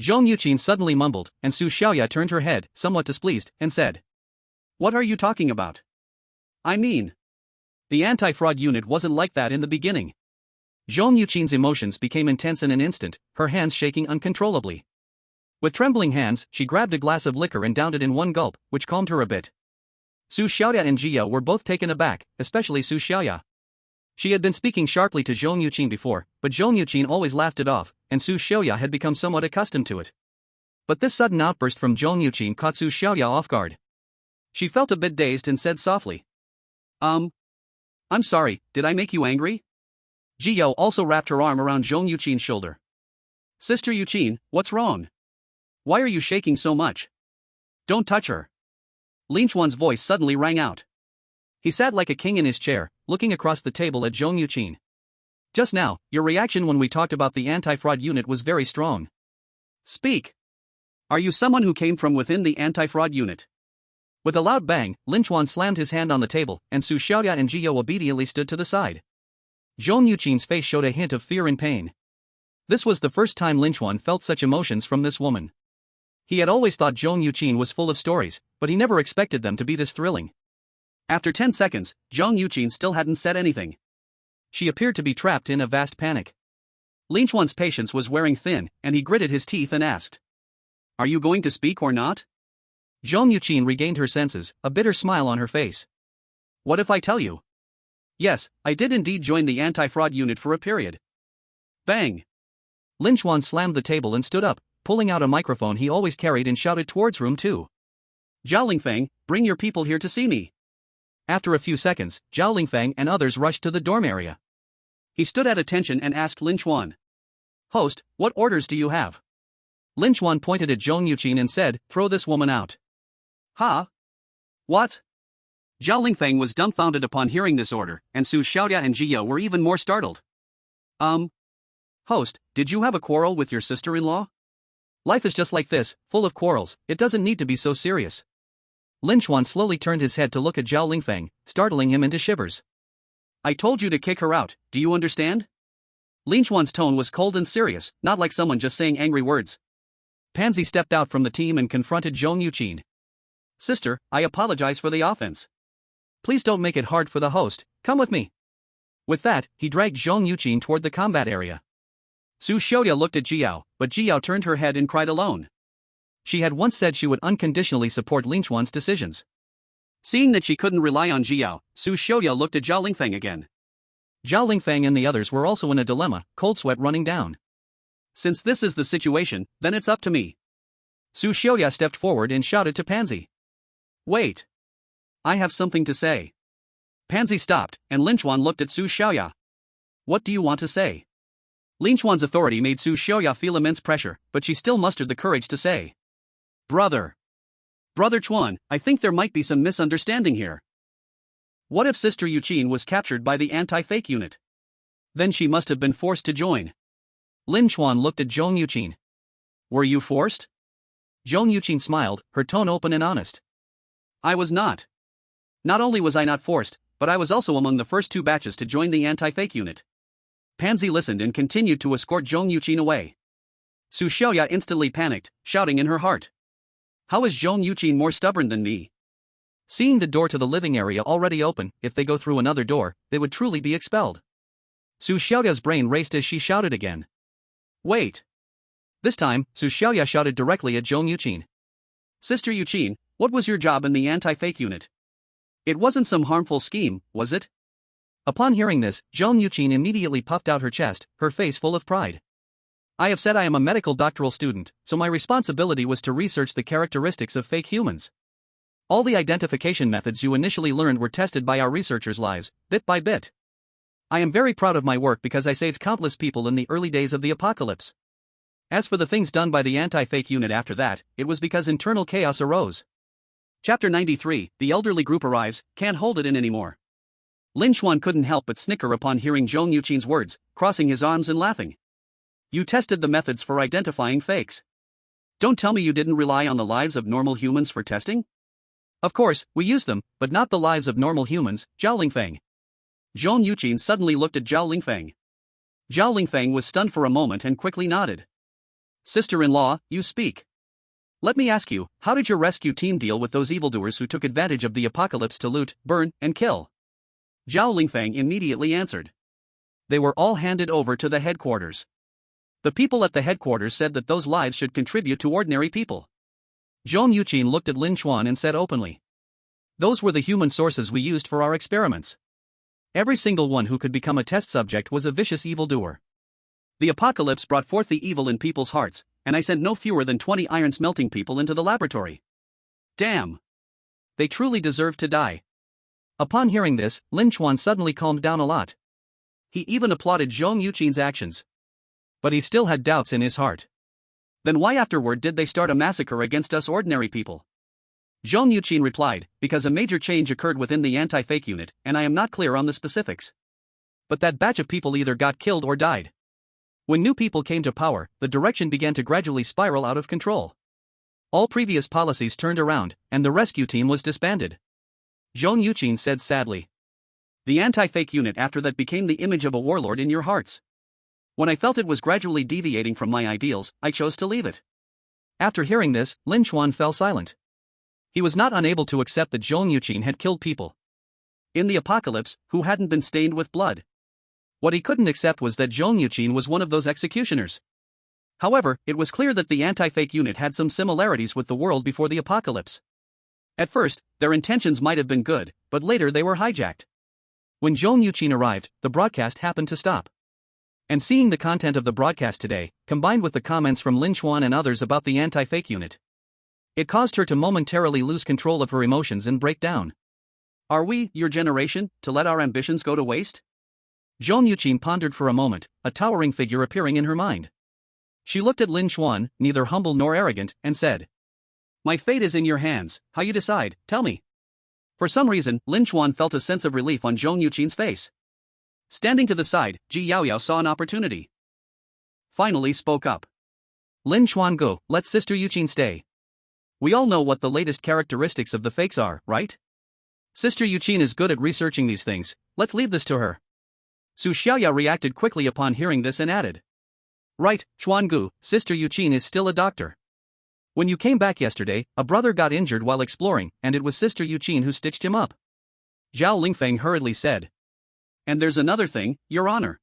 Zhong Yuqin suddenly mumbled, and Su Xiaoya turned her head, somewhat displeased, and said, "What are you talking about?" I mean, the anti-fraud unit wasn't like that in the beginning. Zhong Yuqin's emotions became intense in an instant, her hands shaking uncontrollably. With trembling hands, she grabbed a glass of liquor and downed it in one gulp, which calmed her a bit. Su Xiaoya and Ji Yao were both taken aback, especially Su Xiaoya. She had been speaking sharply to Zhong Yuqin before, but Zhong Yuqin always laughed it off, and Su Xiaoya had become somewhat accustomed to it. But this sudden outburst from Zhong Yuqin caught Su Xiaoya off guard. She felt a bit dazed and said softly, I'm sorry, did I make you angry?" Ji Yao also wrapped her arm around Zhong Yuqin's shoulder. "Sister Yuqin, what's wrong? Why are you shaking so much? Don't touch her." Lin Chuan's voice suddenly rang out. He sat like a king in his chair, looking across the table at Zhong Yuqin. "Just now, your reaction when we talked about the anti-fraud unit was very strong. Speak. Are you someone who came from within the anti-fraud unit?" With a loud bang, Lin Chuan slammed his hand on the table, and Su Xiaoya and Ji Yao obediently stood to the side. Zhong Yuqin's face showed a hint of fear and pain. This was the first time Lin Chuan felt such emotions from this woman. He had always thought Zhong Yuqin was full of stories, but he never expected them to be this thrilling. After 10 seconds, Zhong Yuqin still hadn't said anything. She appeared to be trapped in a vast panic. Lin Chuan's patience was wearing thin, and he gritted his teeth and asked, "Are you going to speak or not?" Zhong Yuqin regained her senses, a bitter smile on her face. "What if I tell you?" Yes, I did indeed join the anti-fraud unit for a period. Bang! Lin Chuan slammed the table and stood up, pulling out a microphone he always carried and shouted towards room 2. Zhao Lingfeng, bring your people here to see me. After a few seconds, Zhao Lingfeng and others rushed to the dorm area. He stood at attention and asked Lin Chuan. Host, what orders do you have? Lin Chuan pointed at Zhong Yuqin and said, throw this woman out. Huh? What? Zhao Lingfeng was dumbfounded upon hearing this order, and Su Xiaoya and Jiyao were even more startled. Host, did you have a quarrel with your sister-in-law? Life is just like this, full of quarrels, it doesn't need to be so serious. Lin Chuan slowly turned his head to look at Zhao Lingfeng, startling him into shivers. I told you to kick her out, do you understand? Lin Chuan's tone was cold and serious, not like someone just saying angry words. Pansy stepped out from the team and confronted Zhong Yuqin. Sister, I apologize for the offense. Please don't make it hard for the host, come with me. With that, he dragged Zhong Yuqin toward the combat area. Su Xiaoya looked at Jiyao, but Jiyao turned her head and cried alone. She had once said she would unconditionally support Lin Chuan's decisions. Seeing that she couldn't rely on Jiyao, Su Xiaoya looked at Zhao Lingfeng again. Zhao Lingfeng and the others were also in a dilemma, cold sweat running down. Since this is the situation, then it's up to me. Su Xiaoya stepped forward and shouted to Pansy. Wait. I have something to say. Pansy stopped, and Lin Chuan looked at Su Xiaoya. What do you want to say? Lin Chuan's authority made Su Xiaoya feel immense pressure, but she still mustered the courage to say. Brother Chuan, I think there might be some misunderstanding here. What if Sister Yuqin was captured by the anti-fake unit? Then she must have been forced to join. Lin Chuan looked at Zhong Yuqin. Were you forced? Zhong Yuqin smiled, her tone open and honest. I was not. Not only was I not forced, but I was also among the first 2 batches to join the anti-fake unit. Pansy listened and continued to escort Zhong Yuqin away. Su Xiaoya instantly panicked, shouting in her heart. How is Zhong Yuqin more stubborn than me? Seeing the door to the living area already open, if they go through another door, they would truly be expelled. Su Xiaoya's brain raced as she shouted again. Wait. This time, Su Xiaoya shouted directly at Zhong Yuqin. Sister Yuqin, what was your job in the anti-fake unit? It wasn't some harmful scheme, was it? Upon hearing this, Zhong Yuqin immediately puffed out her chest, her face full of pride. I have said I am a medical doctoral student, so my responsibility was to research the characteristics of fake humans. All the identification methods you initially learned were tested by our researchers' lives, bit by bit. I am very proud of my work because I saved countless people in the early days of the apocalypse. As for the things done by the anti-fake unit after that, it was because internal chaos arose. Chapter 93, the elderly group arrives, can't hold it in anymore. Lin Chuan couldn't help but snicker upon hearing Zhong Yuqin's words, crossing his arms and laughing. You tested the methods for identifying fakes. Don't tell me you didn't rely on the lives of normal humans for testing? Of course, we used them, but not the lives of normal humans, Zhao Lingfeng. Zhong Yuqin suddenly looked at Zhao Lingfeng. Zhao Lingfeng was stunned for a moment and quickly nodded. Sister-in-law, you speak. Let me ask you, how did your rescue team deal with those evildoers who took advantage of the apocalypse to loot, burn, and kill? Zhao Lingfeng immediately answered. They were all handed over to the headquarters. The people at the headquarters said that those lives should contribute to ordinary people. Zhong Yuqin looked at Lin Chuan and said openly. Those were the human sources we used for our experiments. Every single one who could become a test subject was a vicious evildoer. The apocalypse brought forth the evil in people's hearts, and I sent no fewer than 20 iron-smelting people into the laboratory. Damn! They truly deserve to die. Upon hearing this, Lin Chuan suddenly calmed down a lot. He even applauded Zhong Yuqin's actions. But he still had doubts in his heart. Then why afterward did they start a massacre against us ordinary people? Zhong Yuqin replied, because a major change occurred within the anti-fake unit, and I am not clear on the specifics. But that batch of people either got killed or died. When new people came to power, the direction began to gradually spiral out of control. All previous policies turned around, and the rescue team was disbanded. Zhong Yuqin said sadly. The anti-fake unit after that became the image of a warlord in your hearts. When I felt it was gradually deviating from my ideals, I chose to leave it. After hearing this, Lin Chuan fell silent. He was not unable to accept that Zhong Yuqin had killed people. In the apocalypse, who hadn't been stained with blood? What he couldn't accept was that Zhong Yuqin was one of those executioners. However, it was clear that the anti-fake unit had some similarities with the world before the apocalypse. At first, their intentions might have been good, but later they were hijacked. When Zhong Yuqin arrived, the broadcast happened to stop. And seeing the content of the broadcast today, combined with the comments from Lin Chuan and others about the anti-fake unit, it caused her to momentarily lose control of her emotions and break down. Are we, your generation, to let our ambitions go to waste? Zhong Yuqin pondered for a moment, a towering figure appearing in her mind. She looked at Lin Chuan, neither humble nor arrogant, and said, "My fate is in your hands, how you decide, tell me." For some reason, Lin Chuan felt a sense of relief on Zhong Yuqin's face. Standing to the side, Ji Yaoyao saw an opportunity. Finally spoke up. "Lin Chuan, go, let Sister Yuqin stay. We all know what the latest characteristics of the fakes are, right? Sister Yuqin is good at researching these things, let's leave this to her." Su Xiaoyao reacted quickly upon hearing this and added, "Right, Chuan Gu, Sister Yuqin is still a doctor. When you came back yesterday, a brother got injured while exploring, and it was Sister Yuqin who stitched him up." Zhao Lingfeng hurriedly said. "And there's another thing, Your Honor.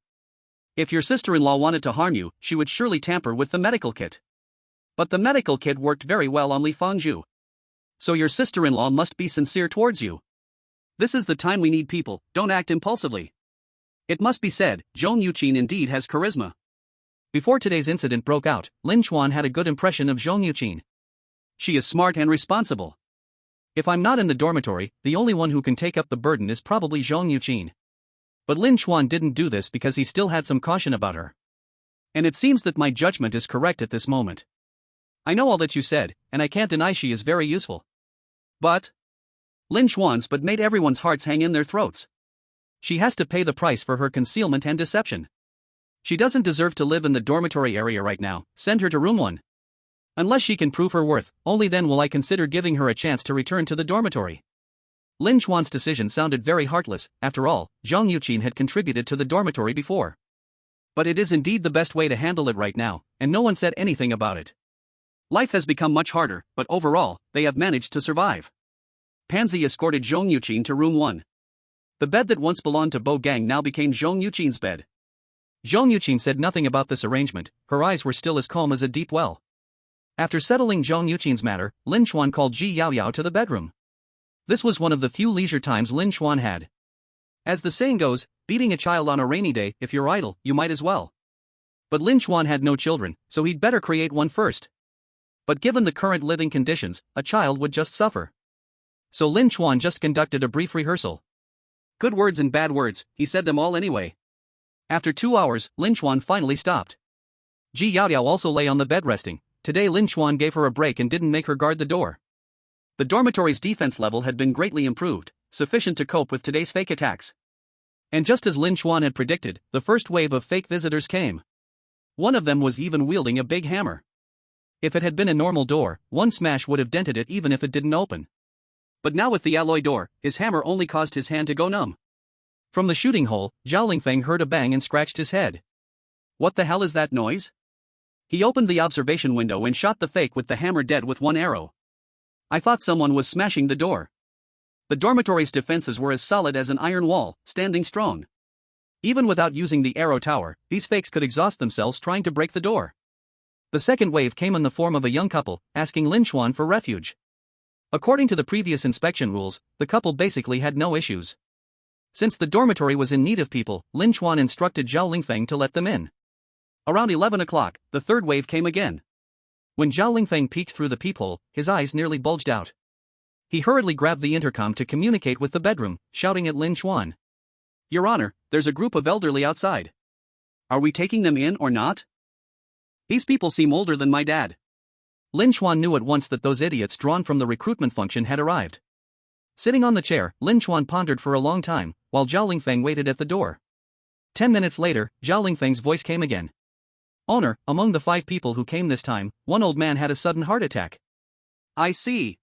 If your sister-in-law wanted to harm you, she would surely tamper with the medical kit. But the medical kit worked very well on Li Fangzhu. So your sister-in-law must be sincere towards you. This is the time we need people, don't act impulsively." It must be said, Zhong Yuqin indeed has charisma. Before today's incident broke out, Lin Chuan had a good impression of Zhong Yuqin. She is smart and responsible. If I'm not in the dormitory, the only one who can take up the burden is probably Zhong Yuqin. But Lin Chuan didn't do this because he still had some caution about her. And it seems that my judgment is correct at this moment. I know all that you said, and I can't deny she is very useful. But Lin Chuan's but made everyone's hearts hang in their throats. She has to pay the price for her concealment and deception. She doesn't deserve to live in the dormitory area right now, send her to room 1. Unless she can prove her worth, only then will I consider giving her a chance to return to the dormitory. Lin Chuan's decision sounded very heartless, after all, Zhong Yuqin had contributed to the dormitory before. But it is indeed the best way to handle it right now, and no one said anything about it. Life has become much harder, but overall, they have managed to survive. Pansy escorted Zhong Yuqin to room 1. The bed that once belonged to Bo Gang now became Zhong Yuqin's bed. Zhong Yuqin said nothing about this arrangement, her eyes were still as calm as a deep well. After settling Zhong Yuqin's matter, Lin Chuan called Ji Yaoyao to the bedroom. This was one of the few leisure times Lin Chuan had. As the saying goes, beating a child on a rainy day, if you're idle, you might as well. But Lin Chuan had no children, so he'd better create one first. But given the current living conditions, a child would just suffer. So Lin Chuan just conducted a brief rehearsal. Good words and bad words, he said them all anyway. After 2 hours, Lin Chuan finally stopped. Ji Yaoyao also lay on the bed resting. Today Lin Chuan gave her a break and didn't make her guard the door. The dormitory's defense level had been greatly improved, sufficient to cope with today's fake attacks. And just as Lin Chuan had predicted, the first wave of fake visitors came. One of them was even wielding a big hammer. If it had been a normal door, one smash would have dented it even if it didn't open. But now with the alloy door, his hammer only caused his hand to go numb. From the shooting hole, Zhao Lingfeng heard a bang and scratched his head. What the hell is that noise? He opened the observation window and shot the fake with the hammer dead with one arrow. I thought someone was smashing the door. The dormitory's defenses were as solid as an iron wall, standing strong. Even without using the arrow tower, these fakes could exhaust themselves trying to break the door. The second wave came in the form of a young couple, asking Lin Chuan for refuge. According to the previous inspection rules, the couple basically had no issues. Since the dormitory was in need of people, Lin Chuan instructed Zhao Lingfeng to let them in. Around 11 o'clock, the third wave came again. When Zhao Lingfeng peeked through the peephole, his eyes nearly bulged out. He hurriedly grabbed the intercom to communicate with the bedroom, shouting at Lin Chuan. "Your Honor, there's a group of elderly outside. Are we taking them in or not? These people seem older than my dad." Lin Chuan knew at once that those idiots drawn from the recruitment function had arrived. Sitting on the chair, Lin Chuan pondered for a long time, while Zhao Lingfeng waited at the door. 10 minutes later, Zhao Lingfeng's voice came again. "Owner, among the 5 people who came this time, one old man had a sudden heart attack." "I see."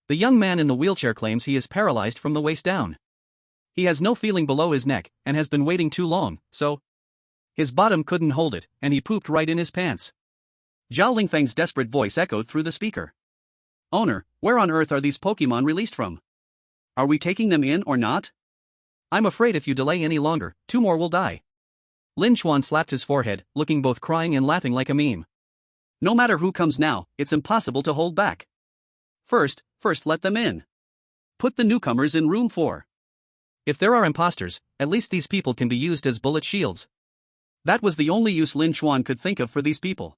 The young man in the wheelchair claims he is paralyzed from the waist down. He has no feeling below his neck, and has been waiting too long, so his bottom couldn't hold it, and he pooped right in his pants. Zhao Lingfeng's desperate voice echoed through the speaker. "Owner, where on earth are these Pokemon released from? Are we taking them in or not?" "I'm afraid if you delay any longer, 2 more will die." Lin Chuan slapped his forehead, looking both crying and laughing like a meme. "No matter who comes now, it's impossible to hold back. First let them in. Put the newcomers in room 4. If there are imposters, at least these people can be used as bullet shields. That was the only use Lin Chuan could think of for these people.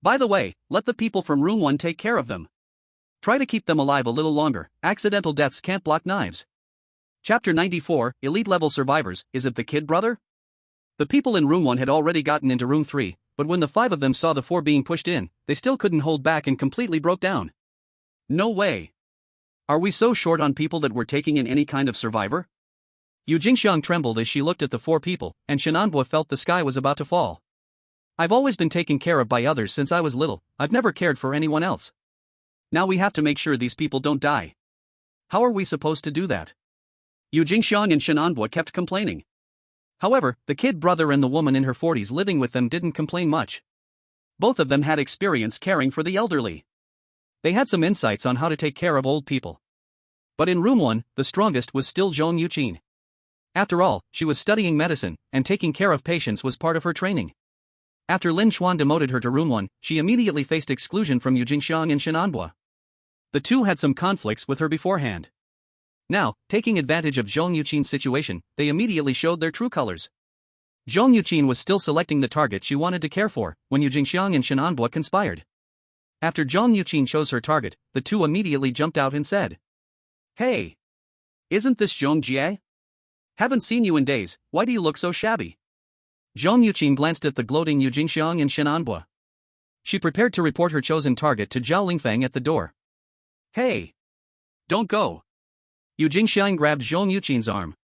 By the way, let the people from room 1 take care of them. Try to keep them alive a little longer, accidental deaths can't block knives. Chapter 94, Elite Level Survivors, is it the kid brother? The people in room 1 had already gotten into room 3, but when the 5 of them saw the 4 being pushed in, they still couldn't hold back and completely broke down. No way. Are we so short on people that we're taking in any kind of survivor? Yu Jingxiang trembled as she looked at the 4 people, and Shenanbua felt the sky was about to fall. I've always been taken care of by others since I was little, I've never cared for anyone else. Now we have to make sure these people don't die. How are we supposed to do that? Yu Jingxiang and Shenanbua kept complaining. However, the kid brother and the woman in her 40s living with them didn't complain much. Both of them had experience caring for the elderly. They had some insights on how to take care of old people. But in room 1, the strongest was still Zhong Yuqin. After all, she was studying medicine, and taking care of patients was part of her training. After Lin Chuan demoted her to room 1, she immediately faced exclusion from Yu Jingxiang and Shenanbua. The two had some conflicts with her beforehand. Now, taking advantage of Zhong Yuqin's situation, they immediately showed their true colors. Zhong Yuqin was still selecting the target she wanted to care for, when Yu Jingxiang and Shenanbua conspired. After Zhong Yuqin chose her target, the two immediately jumped out and said, "Hey! Isn't this Zhong Jie? Haven't seen you in days, why do you look so shabby?" Zhong Yuqin glanced at the gloating Yu Jingxiang and Shenanbua. She prepared to report her chosen target to Zhao Lingfeng at the door. "Hey! Don't go!" Yu Jingxiang grabbed Zhong Yuqin's arm.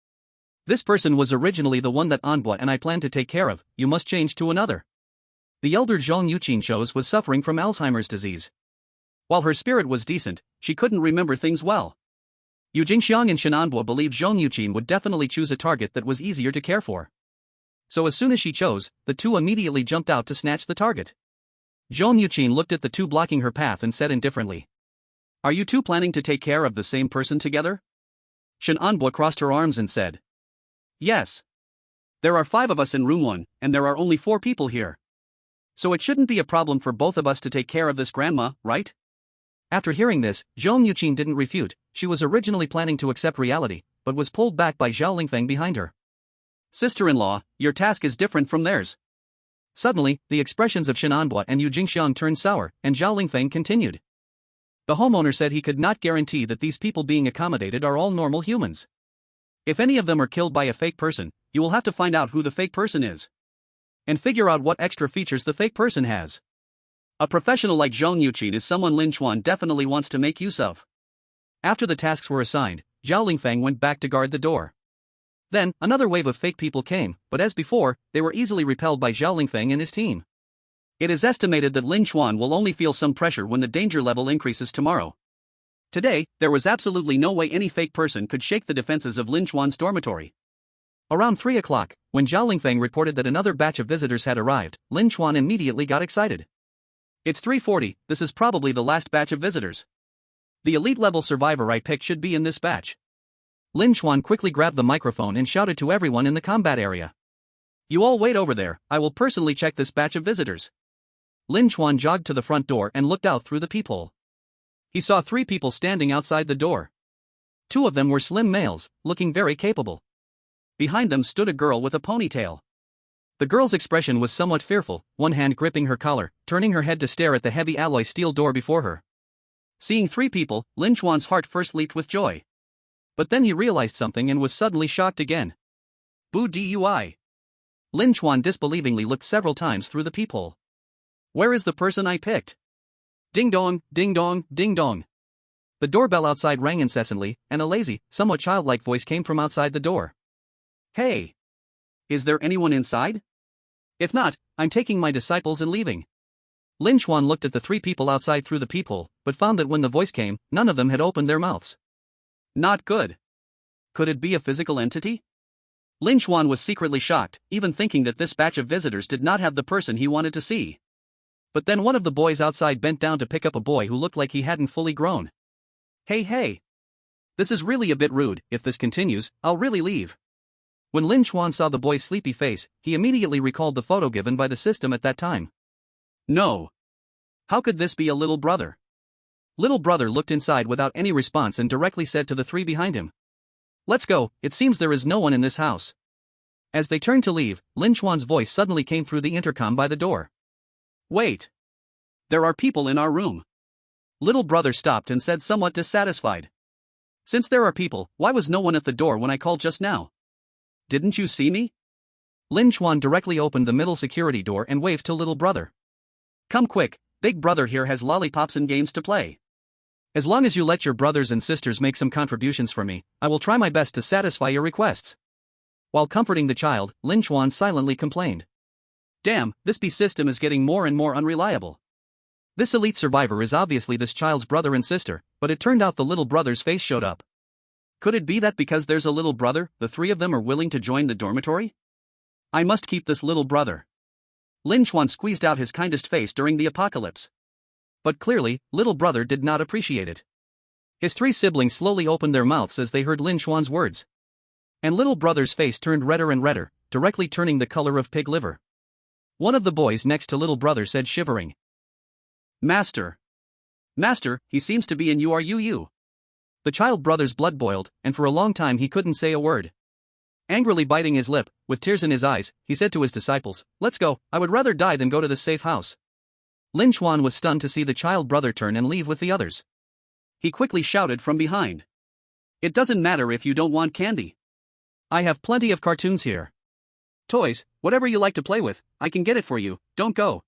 "This person was originally the one that Anbua and I planned to take care of, you must change to another." The elder Zhong Yuqin chose was suffering from Alzheimer's disease. While her spirit was decent, she couldn't remember things well. Yu Jingxiang and Shenanbua believed Zhong Yuqin would definitely choose a target that was easier to care for. So as soon as she chose, the two immediately jumped out to snatch the target. Zhong Yuqin looked at the two blocking her path and said indifferently, "Are you two planning to take care of the same person together?" Shenanbua crossed her arms and said, "Yes. There are 5 of us in room 1, and there are only 4 people here. So it shouldn't be a problem for both of us to take care of this grandma, right?" After hearing this, Zhong Yuqin didn't refute. She was originally planning to accept reality, but was pulled back by Zhao Lingfeng behind her. "Sister-in-law, your task is different from theirs." Suddenly, the expressions of Shenanbua and Yu Jingxiang turned sour, and Zhao Lingfeng continued. The homeowner said he could not guarantee that these people being accommodated are all normal humans. If any of them are killed by a fake person, you will have to find out who the fake person is. And figure out what extra features the fake person has. A professional like Zhong Yuqin is someone Lin Chuan definitely wants to make use of. After the tasks were assigned, Zhao Lingfeng went back to guard the door. Then, another wave of fake people came, but as before, they were easily repelled by Zhao Lingfeng and his team. It is estimated that Lin Chuan will only feel some pressure when the danger level increases tomorrow. Today, there was absolutely no way any fake person could shake the defenses of Lin Chuan's dormitory. Around 3 o'clock, when Zhao Lingfeng reported that another batch of visitors had arrived, Lin Chuan immediately got excited. "It's 3:40, this is probably the last batch of visitors. The elite level survivor I picked should be in this batch." Lin Chuan quickly grabbed the microphone and shouted to everyone in the combat area. "You all wait over there, I will personally check this batch of visitors." Lin Chuan jogged to the front door and looked out through the peephole. He saw 3 people standing outside the door. 2 of them were slim males, looking very capable. Behind them stood a girl with a ponytail. The girl's expression was somewhat fearful, one hand gripping her collar, turning her head to stare at the heavy alloy steel door before her. Seeing 3 people, Lin Chuan's heart first leaped with joy. But then he realized something and was suddenly shocked again. Boo dui. Lin Chuan disbelievingly looked several times through the peephole. Where is the person I picked? Ding dong, ding dong, ding dong. The doorbell outside rang incessantly, and a lazy, somewhat childlike voice came from outside the door. Hey! Is there anyone inside? If not, I'm taking my disciples and leaving. Lin Chuan looked at the 3 people outside through the peephole, but found that when the voice came, none of them had opened their mouths. Not good. Could it be a physical entity? Lin Chuan was secretly shocked, even thinking that this batch of visitors did not have the person he wanted to see. But then one of the boys outside bent down to pick up a boy who looked like he hadn't fully grown. Hey! This is really a bit rude, if this continues, I'll really leave. When Lin Chuan saw the boy's sleepy face, he immediately recalled the photo given by the system at that time. No. How could this be a little brother? Little brother looked inside without any response and directly said to the 3 behind him. Let's go, it seems there is no one in this house. As they turned to leave, Lin Chuan's voice suddenly came through the intercom by the door. Wait. There are people in our room. Little brother stopped and said somewhat dissatisfied. Since there are people, why was no one at the door when I called just now? Didn't you see me? Lin Chuan directly opened the middle security door and waved to little brother. Come quick, big brother here has lollipops and games to play. As long as you let your brothers and sisters make some contributions for me, I will try my best to satisfy your requests. While comforting the child, Lin Chuan silently complained. Damn, this B system is getting more and more unreliable. This elite survivor is obviously this child's brother and sister, but it turned out the little brother's face showed up. Could it be that because there's a little brother, the three of them are willing to join the dormitory? I must keep this little brother. Lin Chuan squeezed out his kindest face during the apocalypse. But clearly, little brother did not appreciate it. His three siblings slowly opened their mouths as they heard Lin Chuan's words. And little brother's face turned redder and redder, directly turning the color of pig liver. One of the boys next to little brother said shivering. Master. Master, he seems to be in URUU. The child brother's blood boiled, and for a long time he couldn't say a word. Angrily biting his lip, with tears in his eyes, he said to his disciples, "Let's go, I would rather die than go to this safe house." Lin Chuan was stunned to see the child brother turn and leave with the others. He quickly shouted from behind. It doesn't matter if you don't want candy. I have plenty of cartoons here. Toys, whatever you like to play with, I can get it for you, don't go.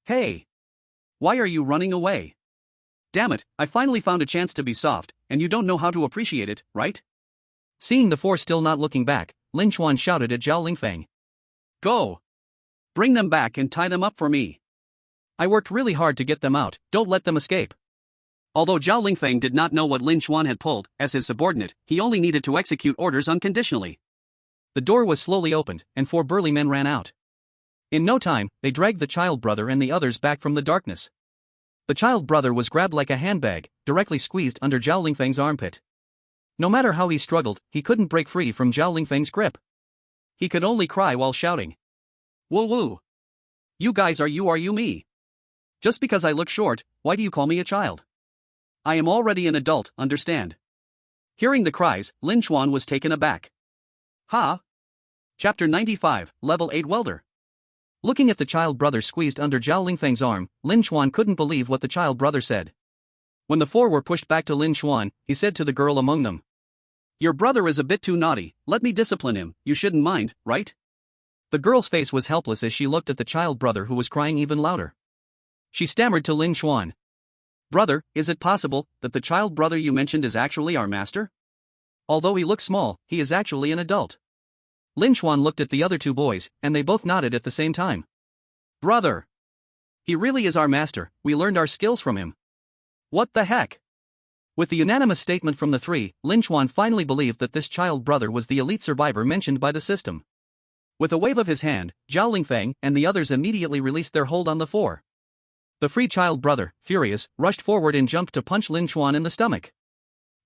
Hey! Why are you running away? Damn it, I finally found a chance to be soft, and you don't know how to appreciate it, right? Seeing the four still not looking back, Lin Chuan shouted at Zhao Lingfeng. Go! Bring them back and tie them up for me. I worked really hard to get them out, don't let them escape. Although Zhao Lingfeng did not know what Lin Chuan had pulled, as his subordinate, he only needed to execute orders unconditionally. The door was slowly opened, and four burly men ran out. In no time, they dragged the child brother and the others back from the darkness. The child brother was grabbed like a handbag, directly squeezed under Zhao Lingfeng's armpit. No matter how he struggled, he couldn't break free from Zhao Lingfeng's grip. He could only cry while shouting. Woo woo! You guys are you me? Just because I look short, why do you call me a child? I am already an adult, understand? Hearing the cries, Lin Chuan was taken aback. Ha! Chapter 95, Level 8 Welder. Looking at the child brother squeezed under Zhao Lingfeng's arm, Lin Chuan couldn't believe what the child brother said. When the four were pushed back to Lin Chuan, he said to the girl among them. Your brother is a bit too naughty, let me discipline him, you shouldn't mind, right? The girl's face was helpless as she looked at the child brother who was crying even louder. She stammered to Lin Chuan. Brother, is it possible that the child brother you mentioned is actually our master? Although he looks small, he is actually an adult. Lin Chuan looked at the other two boys, and they both nodded at the same time. Brother! He really is our master, we learned our skills from him. What the heck? With the unanimous statement from the three, Lin Chuan finally believed that this child brother was the elite survivor mentioned by the system. With a wave of his hand, Zhao Lingfeng and the others immediately released their hold on the four. The free child brother, furious, rushed forward and jumped to punch Lin Chuan in the stomach.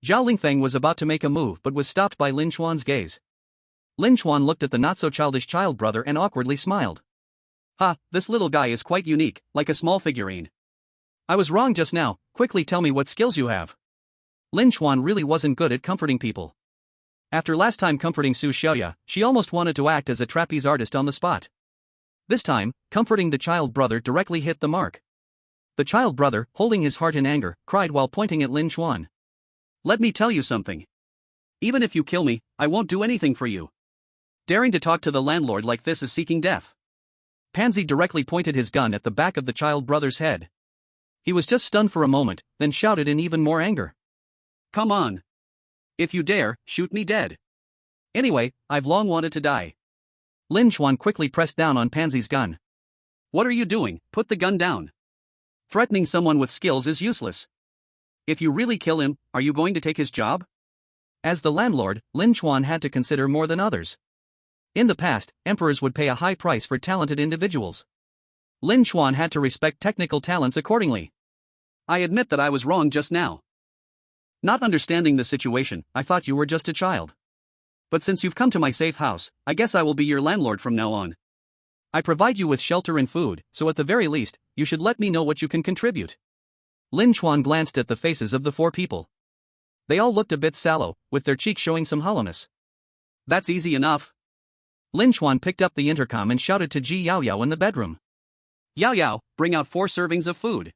Zhao Lingfeng was about to make a move but was stopped by Lin Chuan's gaze. Lin Chuan looked at the not-so-childish child brother and awkwardly smiled. Ha, this little guy is quite unique, like a small figurine. I was wrong just now, quickly tell me what skills you have. Lin Chuan really wasn't good at comforting people. After last time comforting Su Xiaoya, she almost wanted to act as a trapeze artist on the spot. This time, comforting the child brother directly hit the mark. The child brother, holding his heart in anger, cried while pointing at Lin Chuan. Let me tell you something. Even if you kill me, I won't do anything for you. Daring to talk to the landlord like this is seeking death. Pansy directly pointed his gun at the back of the child brother's head. He was just stunned for a moment, then shouted in even more anger. Come on. If you dare, shoot me dead. Anyway, I've long wanted to die. Lin Chuan quickly pressed down on Pansy's gun. What are you doing? Put the gun down. Threatening someone with skills is useless. If you really kill him, are you going to take his job? As the landlord, Lin Chuan had to consider more than others. In the past, emperors would pay a high price for talented individuals. Lin Chuan had to respect technical talents accordingly. I admit that I was wrong just now. Not understanding the situation, I thought you were just a child. But since you've come to my safe house, I guess I will be your landlord from now on. I provide you with shelter and food, so at the very least, you should let me know what you can contribute. Lin Chuan glanced at the faces of the four people. They all looked a bit sallow, with their cheeks showing some hollowness. That's easy enough. Lin Chuan picked up the intercom and shouted to Ji Yao Yao in the bedroom. Yao Yao, bring out 4 servings of food.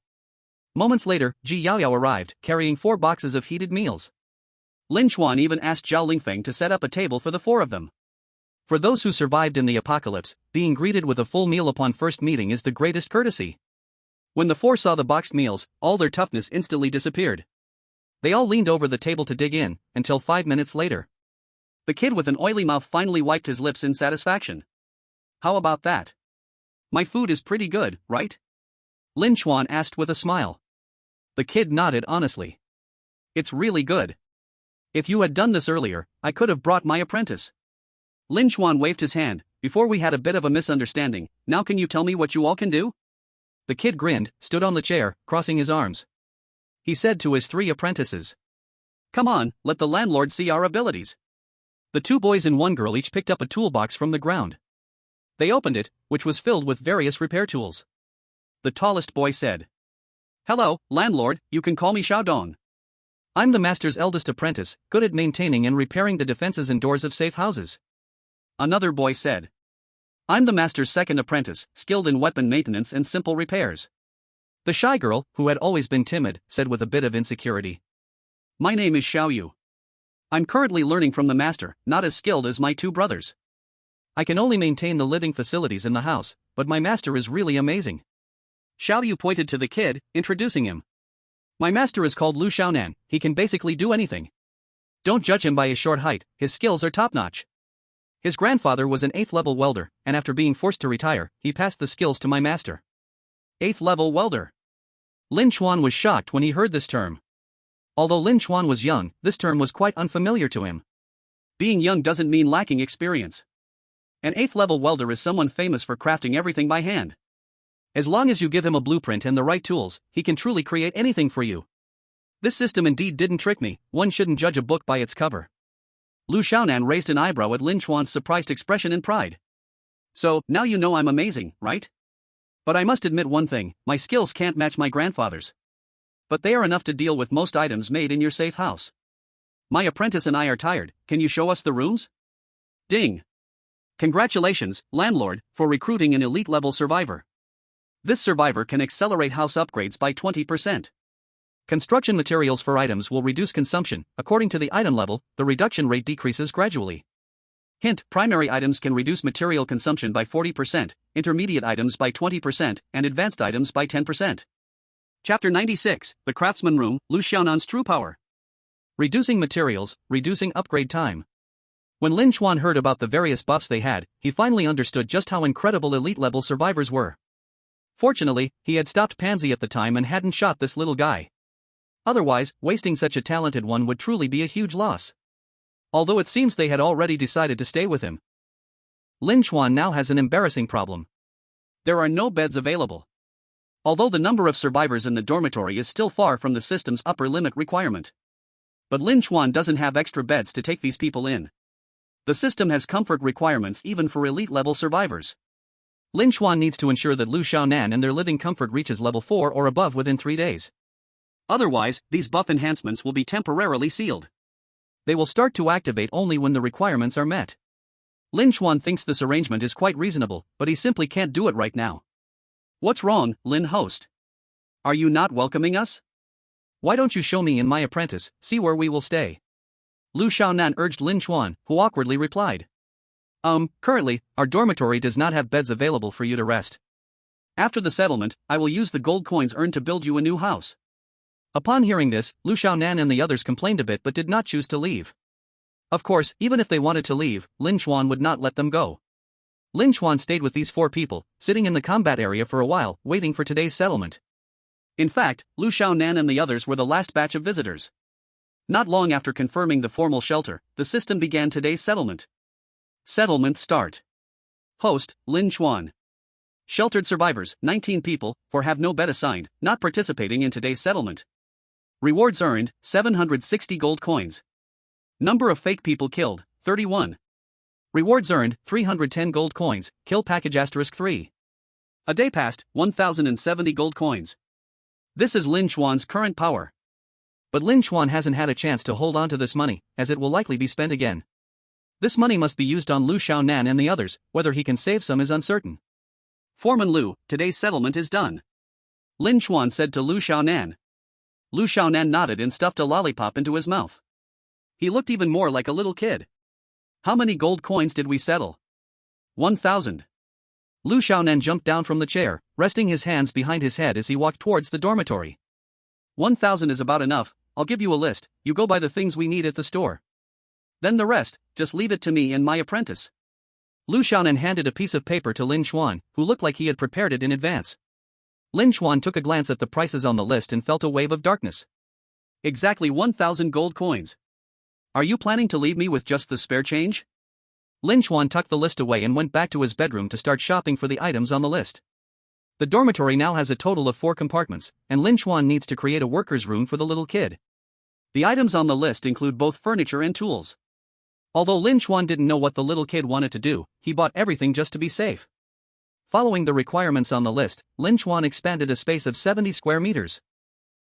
Moments later, Ji Yao Yao arrived, carrying 4 boxes of heated meals. Lin Chuan even asked Zhao Lingfeng to set up a table for the 4 of them. For those who survived in the apocalypse, being greeted with a full meal upon first meeting is the greatest courtesy. When the 4 saw the boxed meals, all their toughness instantly disappeared. They all leaned over the table to dig in, until 5 minutes later. The kid with an oily mouth finally wiped his lips in satisfaction. How about that? My food is pretty good, right? Lin Chuan asked with a smile. The kid nodded honestly. It's really good. If you had done this earlier, I could have brought my apprentice. Lin Chuan waved his hand. Before we had a bit of a misunderstanding, now can you tell me what you all can do? The kid grinned, stood on the chair, crossing his arms. He said to his 3 apprentices. Come on, let the landlord see our abilities. The 2 boys and 1 girl each picked up a toolbox from the ground. They opened it, which was filled with various repair tools. The tallest boy said. Hello, landlord, you can call me Xiaodong. I'm the master's eldest apprentice, good at maintaining and repairing the defenses and doors of safe houses. Another boy said. I'm the master's second apprentice, skilled in weapon maintenance and simple repairs. The shy girl, who had always been timid, said with a bit of insecurity. My name is Xiao Yu. I'm currently learning from the master, not as skilled as my 2 brothers. I can only maintain the living facilities in the house, but my master is really amazing. Xiao Yu pointed to the kid, introducing him. My master is called Lu Xiaonan, he can basically do anything. Don't judge him by his short height, his skills are top-notch. His grandfather was an 8th level welder, and after being forced to retire, he passed the skills to my master. 8th level welder. Lin Chuan was shocked when he heard this term. Although Lin Chuan was young, this term was quite unfamiliar to him. Being young doesn't mean lacking experience. An 8th level welder is someone famous for crafting everything by hand. As long as you give him a blueprint and the right tools, he can truly create anything for you. This system indeed didn't trick me, one shouldn't judge a book by its cover. Lu Xiaonan raised an eyebrow at Lin Chuan's surprised expression and pride. So, now you know I'm amazing, right? But I must admit one thing, my skills can't match my grandfather's. But they are enough to deal with most items made in your safe house. My apprentice and I are tired, can you show us the rooms? Ding! Congratulations, landlord, for recruiting an elite-level survivor. This survivor can accelerate house upgrades by 20%. Construction materials for items will reduce consumption. According to the item level, the reduction rate decreases gradually. Hint: primary items can reduce material consumption by 40%, intermediate items by 20%, and advanced items by 10%. Chapter 96, The Craftsman Room, Lu Xiaonan's True Power. Reducing materials, reducing upgrade time. When Lin Chuan heard about the various buffs they had, he finally understood just how incredible elite-level survivors were. Fortunately, he had stopped Pansy at the time and hadn't shot this little guy. Otherwise, wasting such a talented one would truly be a huge loss. Although it seems they had already decided to stay with him. Lin Chuan now has an embarrassing problem. There are no beds available. Although the number of survivors in the dormitory is still far from the system's upper limit requirement. But Lin Chuan doesn't have extra beds to take these people in. The system has comfort requirements even for elite-level survivors. Lin Chuan needs to ensure that Lu Xiaonan and their living comfort reaches level 4 or above within 3 days. Otherwise, these buff enhancements will be temporarily sealed. They will start to activate only when the requirements are met. Lin Chuan thinks this arrangement is quite reasonable, but he simply can't do it right now. What's wrong, Lin host? Are you not welcoming us? Why don't you show me and my apprentice, see where we will stay? Lu Xiaonan urged Lin Chuan, who awkwardly replied. Currently, our dormitory does not have beds available for you to rest. After the settlement, I will use the gold coins earned to build you a new house. Upon hearing this, Lu Xiaonan and the others complained a bit but did not choose to leave. Of course, even if they wanted to leave, Lin Chuan would not let them go. Lin Chuan stayed with these 4 people, sitting in the combat area for a while, waiting for today's settlement. In fact, Lu Xiaonan and the others were the last batch of visitors. Not long after confirming the formal shelter, the system began today's settlement. Settlement start. Host, Lin Chuan. Sheltered survivors, 19 people, have no bed assigned, not participating in today's settlement. Rewards earned, 760 gold coins. Number of fake people killed, 31. Rewards earned, 310 gold coins, kill package *3. A day passed, 1070 gold coins. This is Lin Chuan's current power. But Lin Chuan hasn't had a chance to hold on to this money, as it will likely be spent again. This money must be used on Lu Xiaonan and the others, whether he can save some is uncertain. Foreman Lu, today's settlement is done, Lin Chuan said to Lu Xiaonan. Lu Xiaonan nodded and stuffed a lollipop into his mouth. He looked even more like a little kid. How many gold coins did we settle? 1,000. Lu Xiaonan jumped down from the chair, resting his hands behind his head as he walked towards the dormitory. 1,000 is about enough, I'll give you a list, you go buy the things we need at the store. Then the rest, just leave it to me and my apprentice. Lu Xiaonan handed a piece of paper to Lin Chuan, who looked like he had prepared it in advance. Lin Chuan took a glance at the prices on the list and felt a wave of darkness. Exactly 1,000 gold coins. Are you planning to leave me with just the spare change? Lin Chuan tucked the list away and went back to his bedroom to start shopping for the items on the list. The dormitory now has a total of 4 compartments, and Lin Chuan needs to create a worker's room for the little kid. The items on the list include both furniture and tools. Although Lin Chuan didn't know what the little kid wanted to do, he bought everything just to be safe. Following the requirements on the list, Lin Chuan expanded a space of 70 square meters.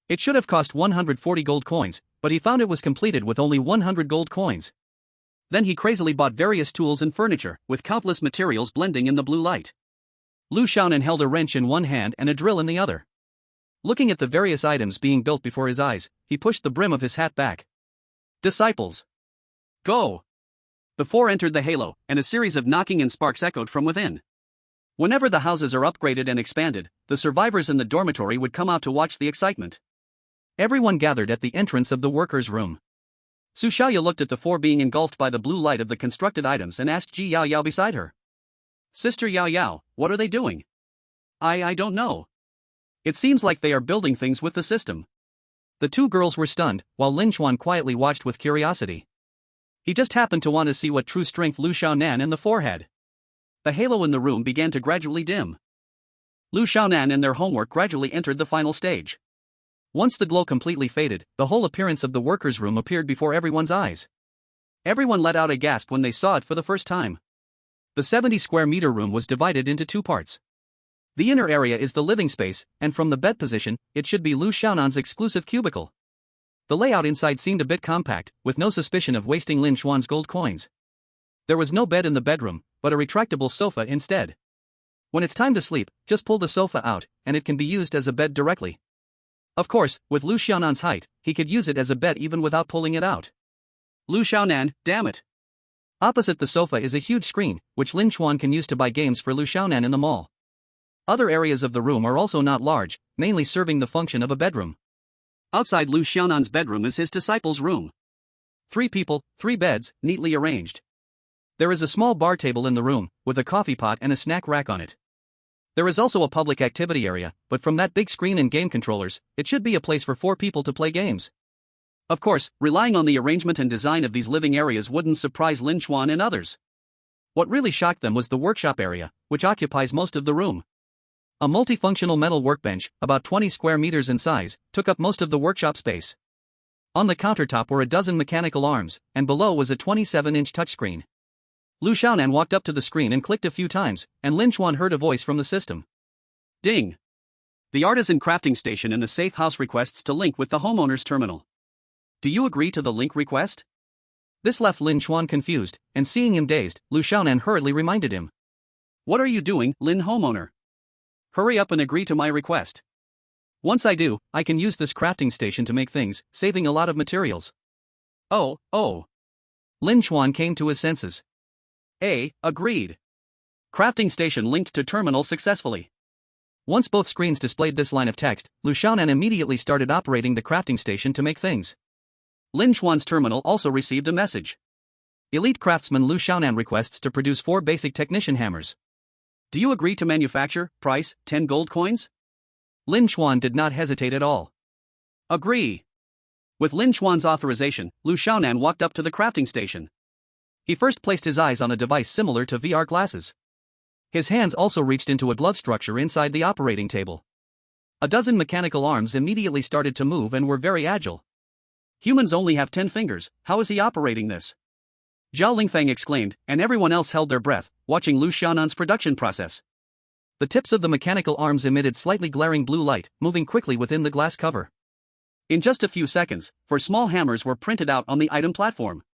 It should have cost 140 gold coins, but he found it was completed with only 100 gold coins. Then he crazily bought various tools and furniture, with countless materials blending in the blue light. Lu Xiaonan held a wrench in one hand and a drill in the other. Looking at the various items being built before his eyes, he pushed the brim of his hat back. Disciples, go! The 4 entered the halo, and a series of knocking and sparks echoed from within. Whenever the houses are upgraded and expanded, the survivors in the dormitory would come out to watch the excitement. Everyone gathered at the entrance of the workers' room. Su Xiaoya looked at the 4 being engulfed by the blue light of the constructed items and asked Ji Yao Yao beside her. Sister Yao Yao, what are they doing? I don't know. It seems like they are building things with the system. The 2 girls were stunned, while Lin Chuan quietly watched with curiosity. He just happened to want to see what true strength Lu Xiaonan and the 4 had. The halo in the room began to gradually dim. Lu Xiaonan and their homework gradually entered the final stage. Once the glow completely faded, the whole appearance of the workers' room appeared before everyone's eyes. Everyone let out a gasp when they saw it for the first time. The 70 square meter room was divided into 2 parts. The inner area is the living space, and from the bed position, it should be Lu Xiaonan's exclusive cubicle. The layout inside seemed a bit compact, with no suspicion of wasting Lin Chuan's gold coins. There was no bed in the bedroom, but a retractable sofa instead. When it's time to sleep, just pull the sofa out, and it can be used as a bed directly. Of course, with Lu Xiaonan's height, he could use it as a bed even without pulling it out. Lu Xiaonan, damn it. Opposite the sofa is a huge screen, which Lin Chuan can use to buy games for Lu Xiaonan in the mall. Other areas of the room are also not large, mainly serving the function of a bedroom. Outside Lu Xiaonan's bedroom is his disciple's room. 3 people, 3 beds, neatly arranged. There is a small bar table in the room, with a coffee pot and a snack rack on it. There is also a public activity area, but from that big screen and game controllers, it should be a place for 4 people to play games. Of course, relying on the arrangement and design of these living areas wouldn't surprise Lin Chuan and others. What really shocked them was the workshop area, which occupies most of the room. A multifunctional metal workbench, about 20 square meters in size, took up most of the workshop space. On the countertop were a dozen mechanical arms, and below was a 27-inch touchscreen. Lu Xiaonan walked up to the screen and clicked a few times, and Lin Chuan heard a voice from the system. Ding! The artisan crafting station in the safe house requests to link with the homeowner's terminal. Do you agree to the link request? This left Lin Chuan confused, and seeing him dazed, Lu Xiaonan hurriedly reminded him. What are you doing, Lin homeowner? Hurry up and agree to my request. Once I do, I can use this crafting station to make things, saving a lot of materials. Oh. Lin Chuan came to his senses. Agreed. Crafting station linked to terminal successfully. Once both screens displayed this line of text, Lu Xiaonan immediately started operating the crafting station to make things. Lin Chuan's terminal also received a message. Elite craftsman Lu Xiaonan requests to produce 4 basic technician hammers. Do you agree to manufacture, price, 10 gold coins? Lin Chuan did not hesitate at all. Agree. With Lin Chuan's authorization, Lu Xiaonan walked up to the crafting station. He first placed his eyes on a device similar to VR glasses. His hands also reached into a glove structure inside the operating table. A dozen mechanical arms immediately started to move and were very agile. Humans only have 10 fingers, how is he operating this? Zhao Lingfang exclaimed, and everyone else held their breath, watching Lu Xiaonan's production process. The tips of the mechanical arms emitted slightly glaring blue light, moving quickly within the glass cover. In just a few seconds, 4 small hammers were printed out on the item platform.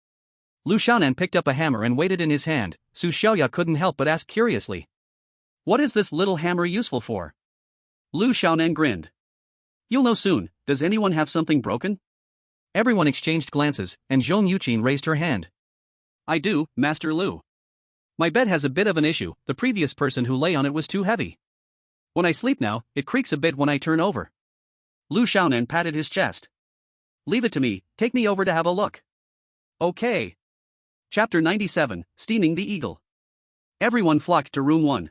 Lu Xiaonan picked up a hammer and weighed it in his hand. Su Xiaoya couldn't help but ask curiously. What is this little hammer useful for? Lu Xiaonan grinned. You'll know soon. Does anyone have something broken? Everyone exchanged glances, and Zhong Yuqin raised her hand. I do, Master Lu. My bed has a bit of an issue. The previous person who lay on it was too heavy. When I sleep now, it creaks a bit when I turn over. Lu Xiaonan patted his chest. Leave it to me, take me over to have a look. Okay. Chapter 97, Steaming the Eagle. Everyone flocked to room 1.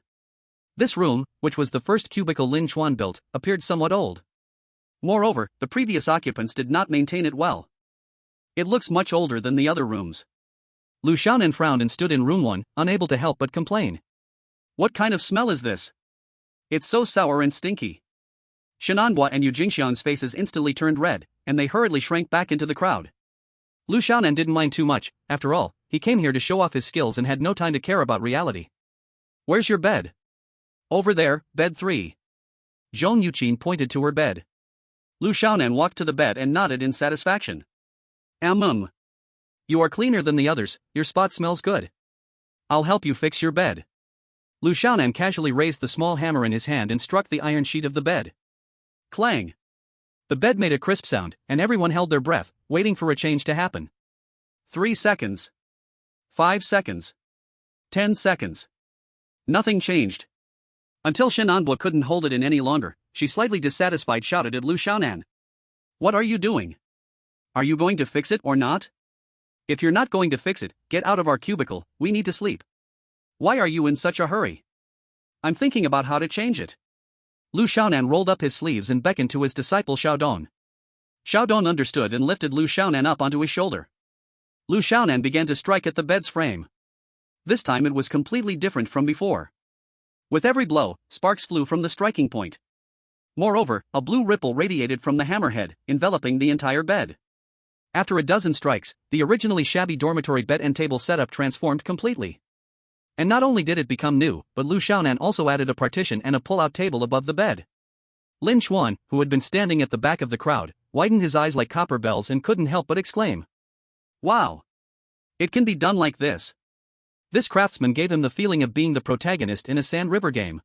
This room, which was the first cubicle Lin Chuan built, appeared somewhat old. Moreover, the previous occupants did not maintain it well. It looks much older than the other rooms. Lu Xiaonan frowned and stood in room 1, unable to help but complain. What kind of smell is this? It's so sour and stinky. Shenanhua and Yu Jingxian's faces instantly turned red, and they hurriedly shrank back into the crowd. Lu Xiaonan didn't mind too much. After all, he came here to show off his skills and had no time to care about reality. Where's your bed? Over there, bed 3. Zhong Yuqin pointed to her bed. Lu Xiaonan walked to the bed and nodded in satisfaction. You are cleaner than the others, your spot smells good. I'll help you fix your bed. Lu Xiaonan casually raised the small hammer in his hand and struck the iron sheet of the bed. Clang! The bed made a crisp sound, and everyone held their breath, waiting for a change to happen. 3 seconds. 5 seconds. 10 seconds. Nothing changed. Until Shenanhua couldn't hold it in any longer, she slightly dissatisfied shouted at Lu Xiaonan. What are you doing? Are you going to fix it or not? If you're not going to fix it, get out of our cubicle, we need to sleep. Why are you in such a hurry? I'm thinking about how to change it. Lu Xiaonan rolled up his sleeves and beckoned to his disciple Xiaodong. Xiaodong understood and lifted Lu Xiaonan up onto his shoulder. Lu Xiaonan began to strike at the bed's frame. This time it was completely different from before. With every blow, sparks flew from the striking point. Moreover, a blue ripple radiated from the hammerhead, enveloping the entire bed. After a dozen strikes, the originally shabby dormitory bed and table setup transformed completely. And not only did it become new, but Lu Xiaonan also added a partition and a pull-out table above the bed. Lin Chuan, who had been standing at the back of the crowd, widened his eyes like copper bells and couldn't help but exclaim. Wow! It can be done like this. This craftsman gave him the feeling of being the protagonist in a sand river game.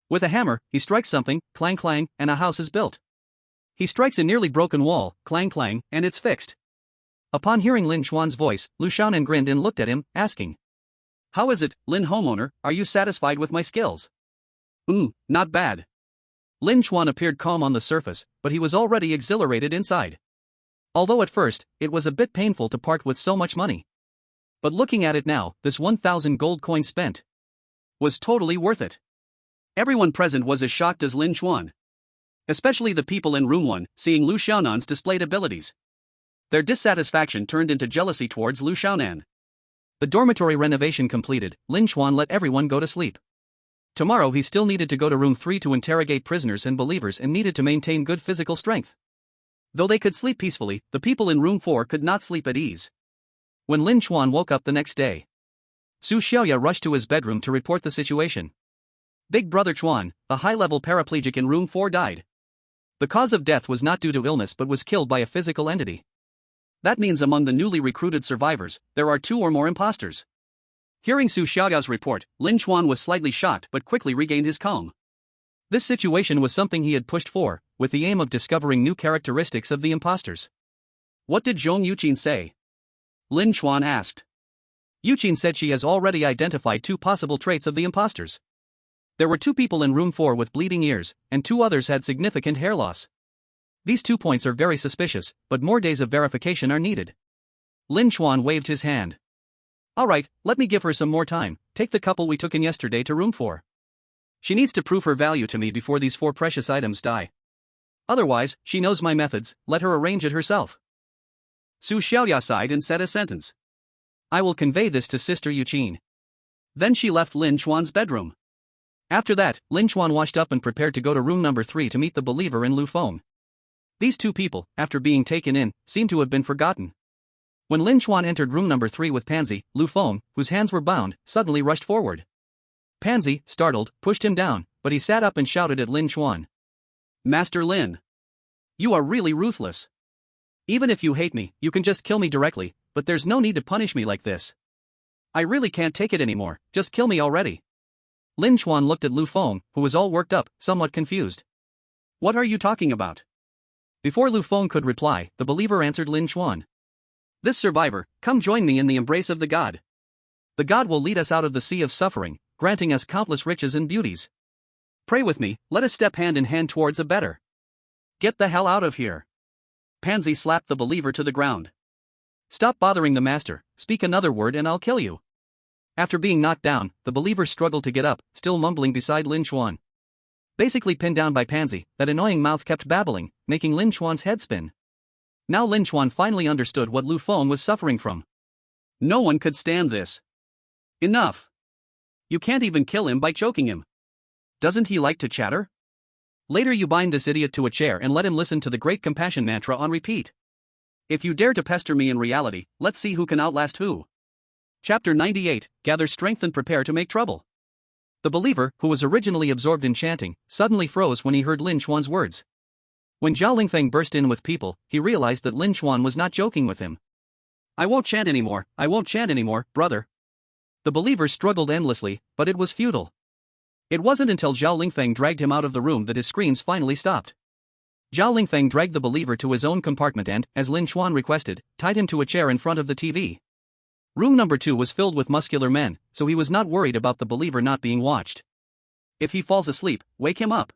With a hammer, he strikes something, clang clang, and a house is built. He strikes a nearly broken wall, clang clang, and it's fixed. Upon hearing Lin Chuan's voice, Lu Xiaonan grinned and looked at him, asking. How is it, Lin homeowner, are you satisfied with my skills? Not bad. Lin Chuan appeared calm on the surface, but he was already exhilarated inside. Although at first, it was a bit painful to part with so much money. But looking at it now, this 1,000 gold coin spent was totally worth it. Everyone present was as shocked as Lin Chuan. Especially the people in room 1, seeing Lu Xiaonan's displayed abilities. Their dissatisfaction turned into jealousy towards Lu Xiaonan. The dormitory renovation completed, Lin Chuan let everyone go to sleep. Tomorrow he still needed to go to room 3 to interrogate prisoners and believers and needed to maintain good physical strength. Though they could sleep peacefully, the people in room 4 could not sleep at ease. When Lin Chuan woke up the next day, Su Xiaoya rushed to his bedroom to report the situation. Big brother Chuan, a high-level paraplegic in room 4 died. The cause of death was not due to illness but was killed by a physical entity. That means among the newly recruited survivors, there are 2 or more impostors. Hearing Su Xiaoya's report, Lin Chuan was slightly shocked but quickly regained his calm. This situation was something he had pushed for, with the aim of discovering new characteristics of the impostors. What did Zhong Yuqin say? Lin Chuan asked. Yuqin said she has already identified 2 possible traits of the impostors. There were 2 people in room 4 with bleeding ears, and 2 others had significant hair loss. These 2 points are very suspicious, but more days of verification are needed. Lin Chuan waved his hand. Alright, let me give her some more time. Take the couple we took in yesterday to room 4. She needs to prove her value to me before these 4 precious items die. Otherwise, she knows my methods, let her arrange it herself. Su Xiaoya sighed and said a sentence. I will convey this to Sister Yuqin. Then she left Lin Chuan's bedroom. After that, Lin Chuan washed up and prepared to go to room number 3 to meet the believer in Lu Feng. These 2 people, after being taken in, seemed to have been forgotten. When Lin Chuan entered room number 3 with Pansy, Lu Feng, whose hands were bound, suddenly rushed forward. Pansy, startled, pushed him down, but he sat up and shouted at Lin Chuan. Master Lin. You are really ruthless. Even if you hate me, you can just kill me directly, but there's no need to punish me like this. I really can't take it anymore, just kill me already. Lin Chuan looked at Lu Feng, who was all worked up, somewhat confused. What are you talking about? Before Lu Feng could reply, the believer answered Lin Chuan. This survivor, come join me in the embrace of the god. The god will lead us out of the sea of suffering, granting us countless riches and beauties. Pray with me, let us step hand in hand towards a better. Get the hell out of here. Pansy slapped the believer to the ground. Stop bothering the master, speak another word and I'll kill you. After being knocked down, the believer struggled to get up, still mumbling beside Lin Chuan. Basically pinned down by Pansy, that annoying mouth kept babbling, making Lin Chuan's head spin. Now Lin Chuan finally understood what Lu Feng was suffering from. No one could stand this. Enough. You can't even kill him by choking him. Doesn't he like to chatter? Later you bind this idiot to a chair and let him listen to the Great Compassion mantra on repeat. If you dare to pester me in reality, let's see who can outlast who. Chapter 98, Gather Strength and Prepare to Make Trouble. The believer, who was originally absorbed in chanting, suddenly froze when he heard Lin Chuan's words. When Zhao Lingfeng burst in with people, he realized that Lin Chuan was not joking with him. I won't chant anymore, brother. The believer struggled endlessly, but it was futile. It wasn't until Zhao Lingfeng dragged him out of the room that his screams finally stopped. Zhao Lingfeng dragged the believer to his own compartment and, as Lin Chuan requested, tied him to a chair in front of the TV. Room number 2 was filled with muscular men, so he was not worried about the believer not being watched. If he falls asleep, wake him up.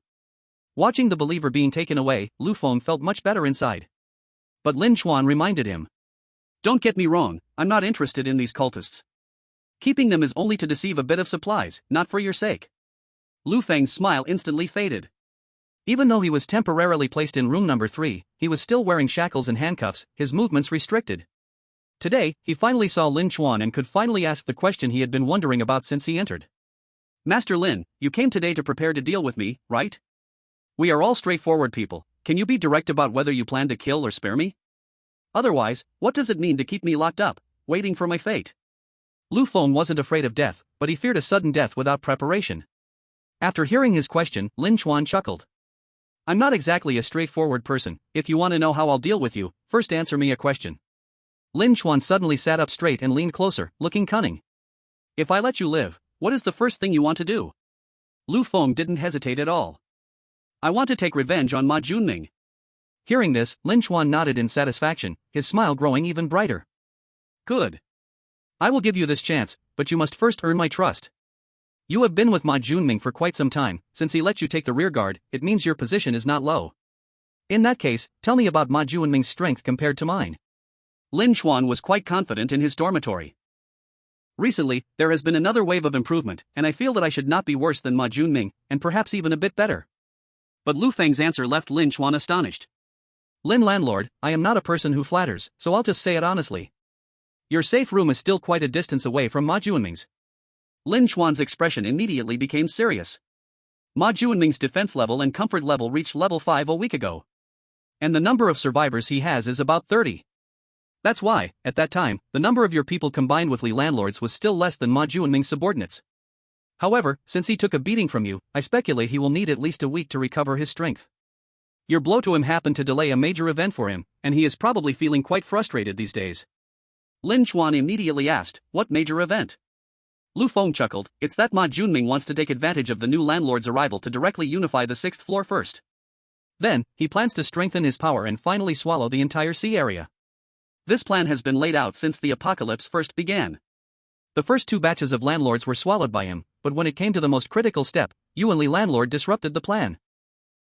Watching the believer being taken away, Lu Feng felt much better inside. But Lin Chuan reminded him. Don't get me wrong, I'm not interested in these cultists. Keeping them is only to deceive a bit of supplies, not for your sake. Lu Feng's smile instantly faded. Even though he was temporarily placed in room number 3, he was still wearing shackles and handcuffs, his movements restricted. Today, he finally saw Lin Chuan and could finally ask the question he had been wondering about since he entered. Master Lin, you came today to prepare to deal with me, right? We are all straightforward people, can you be direct about whether you plan to kill or spare me? Otherwise, what does it mean to keep me locked up, waiting for my fate? Lu Feng wasn't afraid of death, but he feared a sudden death without preparation. After hearing his question, Lin Chuan chuckled. I'm not exactly a straightforward person, if you want to know how I'll deal with you, first answer me a question. Lin Chuan suddenly sat up straight and leaned closer, looking cunning. If I let you live, what is the first thing you want to do? Lu Feng didn't hesitate at all. I want to take revenge on Ma Junming. Hearing this, Lin Chuan nodded in satisfaction, his smile growing even brighter. Good. I will give you this chance, but you must first earn my trust. You have been with Ma Junming for quite some time, since he let you take the rear guard, it means your position is not low. In that case, tell me about Ma Junming's strength compared to mine. Lin Chuan was quite confident in his dormitory. Recently, there has been another wave of improvement, and I feel that I should not be worse than Ma Junming, and perhaps even a bit better. But Lu Feng's answer left Lin Chuan astonished. Lin landlord, I am not a person who flatters, so I'll just say it honestly. Your safe room is still quite a distance away from Ma Junming's. Lin Chuan's expression immediately became serious. Ma Junming's defense level and comfort level reached level 5 a week ago. And the number of survivors he has is about 30. That's why, at that time, the number of your people combined with Li landlords was still less than Ma Junming's subordinates. However, since he took a beating from you, I speculate he will need at least a week to recover his strength. Your blow to him happened to delay a major event for him, and he is probably feeling quite frustrated these days. Lin Chuan immediately asked, what major event? Lu Feng chuckled, it's that Ma Junming wants to take advantage of the new landlord's arrival to directly unify the 6th floor first. Then, he plans to strengthen his power and finally swallow the entire sea area. This plan has been laid out since the apocalypse first began. The first 2 batches of landlords were swallowed by him, but when it came to the most critical step, you and Li landlord disrupted the plan.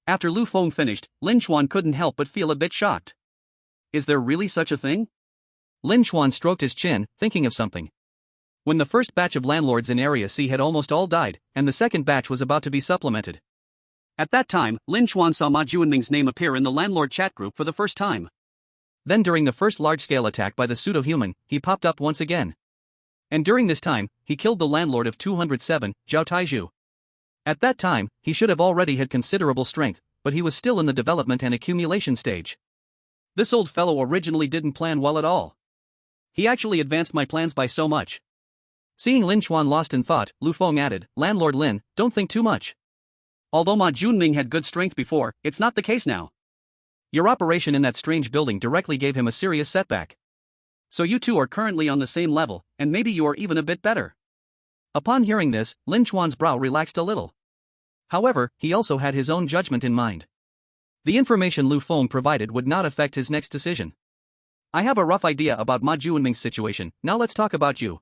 After Lu Feng finished, Lin Chuan couldn't help but feel a bit shocked. Is there really such a thing? Lin Chuan stroked his chin, thinking of something. When the first batch of landlords in Area C had almost all died, and the second batch was about to be supplemented. At that time, Lin Chuan saw Ma Junming's name appear in the landlord chat group for the first time. Then during the first large-scale attack by the pseudo-human, he popped up once again. And during this time, he killed the landlord of 207, Zhao Taizhu. At that time, he should have already had considerable strength, but he was still in the development and accumulation stage. This old fellow originally didn't plan well at all. He actually advanced my plans by so much. Seeing Lin Chuan lost in thought, Lu Feng added, Landlord Lin, don't think too much. Although Ma Junming had good strength before, it's not the case now. Your operation in that strange building directly gave him a serious setback. So you two are currently on the same level, and maybe you are even a bit better. Upon hearing this, Lin Chuan's brow relaxed a little. However, he also had his own judgment in mind. The information Lu Feng provided would not affect his next decision. I have a rough idea about Ma Junming's situation, now let's talk about you.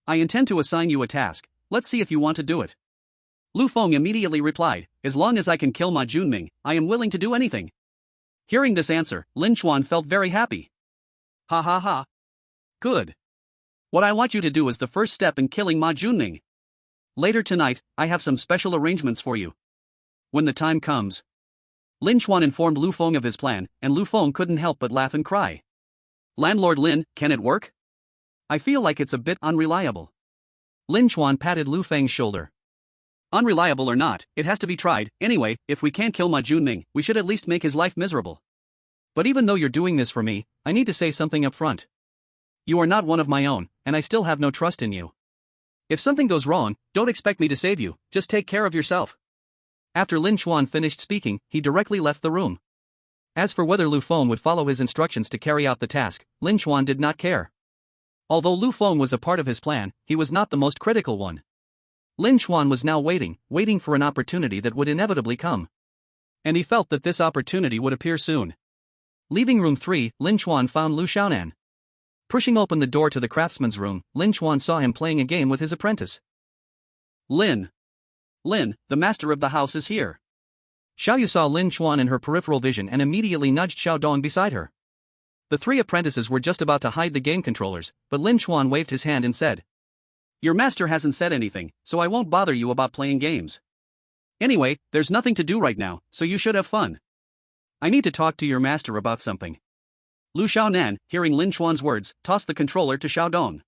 I intend to assign you a task, let's see if you want to do it. Lu Feng immediately replied, as long as I can kill Ma Junming, I am willing to do anything. Hearing this answer, Lin Chuan felt very happy. Ha ha ha. Good. What I want you to do is the first step in killing Ma Junming. Later tonight, I have some special arrangements for you. When the time comes. Lin Chuan informed Lu Feng of his plan, and Lu Feng couldn't help but laugh and cry. Landlord Lin, can it work? I feel like it's a bit unreliable. Lin Chuan patted Lu Feng's shoulder. Unreliable or not, it has to be tried. Anyway, if we can't kill Ma Junming, we should at least make his life miserable. But even though you're doing this for me, I need to say something up front. You are not one of my own, and I still have no trust in you. If something goes wrong, don't expect me to save you, just take care of yourself. After Lin Chuan finished speaking, he directly left the room. As for whether Lu Feng would follow his instructions to carry out the task, Lin Chuan did not care. Although Lu Feng was a part of his plan, he was not the most critical one. Lin Chuan was now waiting for an opportunity that would inevitably come. And he felt that this opportunity would appear soon. Leaving room 3, Lin Chuan found Lu Xiaonan. Pushing open the door to the craftsman's room, Lin Chuan saw him playing a game with his apprentice. Lin, the master of the house is here. Xiaoyu saw Lin Chuan in her peripheral vision and immediately nudged Xiao Dong beside her. The three apprentices were just about to hide the game controllers, but Lin Chuan waved his hand and said, Your master hasn't said anything, so I won't bother you about playing games. Anyway, there's nothing to do right now, so you should have fun. I need to talk to your master about something. Lu Xiaonan, hearing Lin Chuan's words, tossed the controller to Xiao Dong.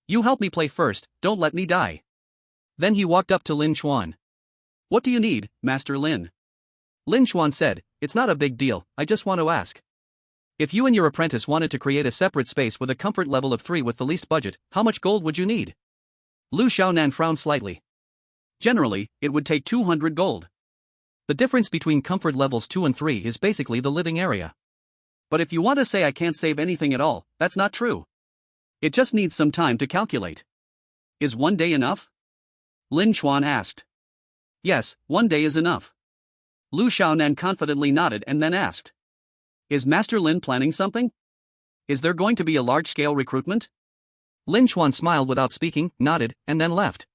You help me play first, don't let me die. Then he walked up to Lin Chuan. What do you need, Master Lin? Lin Chuan said, It's not a big deal, I just want to ask. If you and your apprentice wanted to create a separate space with a comfort level of 3 with the least budget, how much gold would you need? Lu Xiaonan frowned slightly. Generally, it would take 200 gold. The difference between comfort levels 2 and 3 is basically the living area. But if you want to say I can't save anything at all, that's not true. It just needs some time to calculate. Is 1 day enough? Lin Chuan asked. Yes, 1 day is enough. Lu Xiaonan confidently nodded and then asked. Is Master Lin planning something? Is there going to be a large-scale recruitment? Lin Chuan smiled without speaking, nodded, and then left.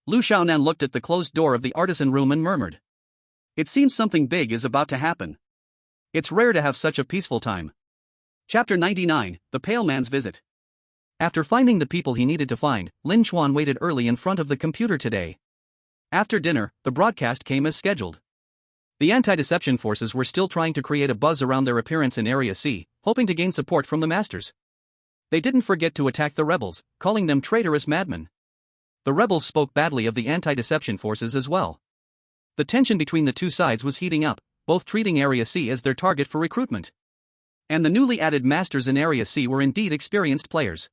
Lu Xiaonan looked at the closed door of the artisan room and murmured. It seems something big is about to happen. It's rare to have such a peaceful time. Chapter 99, The Pale Man's Visit. After finding the people he needed to find, Lin Chuan waited early in front of the computer today. After dinner, the broadcast came as scheduled. The anti-deception forces were still trying to create a buzz around their appearance in Area C, hoping to gain support from the masters. They didn't forget to attack the rebels, calling them traitorous madmen. The rebels spoke badly of the anti-deception forces as well. The tension between the two sides was heating up, both treating Area C as their target for recruitment. And the newly added masters in Area C were indeed experienced players.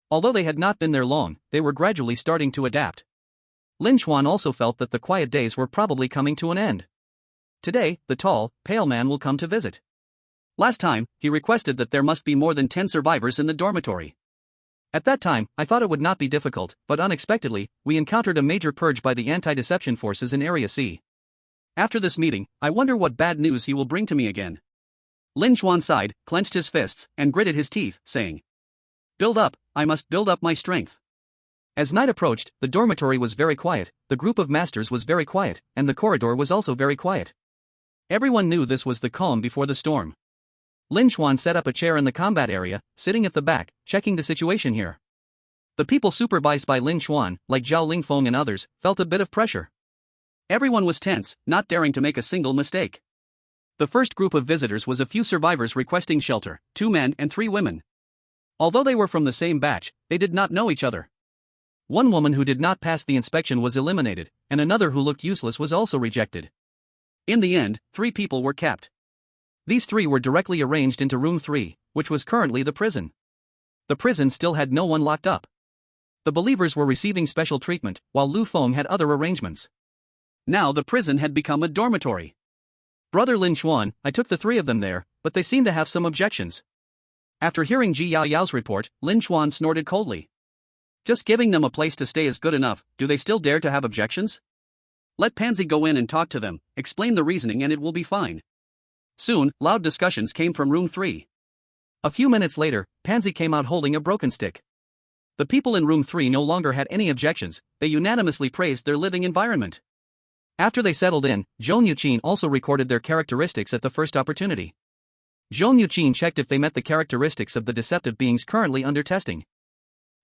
Although they had not been there long, they were gradually starting to adapt. Lin Chuan also felt that the quiet days were probably coming to an end. Today, the tall, pale man will come to visit. Last time, he requested that there must be more than 10 survivors in the dormitory. At that time, I thought it would not be difficult, but unexpectedly, we encountered a major purge by the anti-deception forces in Area C. After this meeting, I wonder what bad news he will bring to me again. Lin Chuan sighed, clenched his fists, and gritted his teeth, saying, Build up, I must build up my strength. As night approached, the dormitory was very quiet, the group of masters was very quiet, and the corridor was also very quiet. Everyone knew this was the calm before the storm. Lin Chuan set up a chair in the combat area, sitting at the back, checking the situation here. The people supervised by Lin Chuan, like Zhao Lingfeng and others, felt a bit of pressure. Everyone was tense, not daring to make a single mistake. The first group of visitors was a few survivors requesting shelter, 2 men and 3 women. Although they were from the same batch, they did not know each other. One woman who did not pass the inspection was eliminated, and another who looked useless was also rejected. In the end, 3 people were kept. These 3 were directly arranged into room 3, which was currently the prison. The prison still had no one locked up. The believers were receiving special treatment, while Lu Feng had other arrangements. Now the prison had become a dormitory. Brother Lin Chuan, I took the three of them there, but they seem to have some objections. After hearing Ji Yao's report, Lin Chuan snorted coldly. Just giving them a place to stay is good enough, do they still dare to have objections? Let Pansy go in and talk to them, explain the reasoning and it will be fine. Soon, loud discussions came from room 3. A few minutes later, Pansy came out holding a broken stick. The people in room 3 no longer had any objections, they unanimously praised their living environment. After they settled in, Zhou Yuqin also recorded their characteristics at the first opportunity. Zhou Yuqin checked if they met the characteristics of the deceptive beings currently under testing.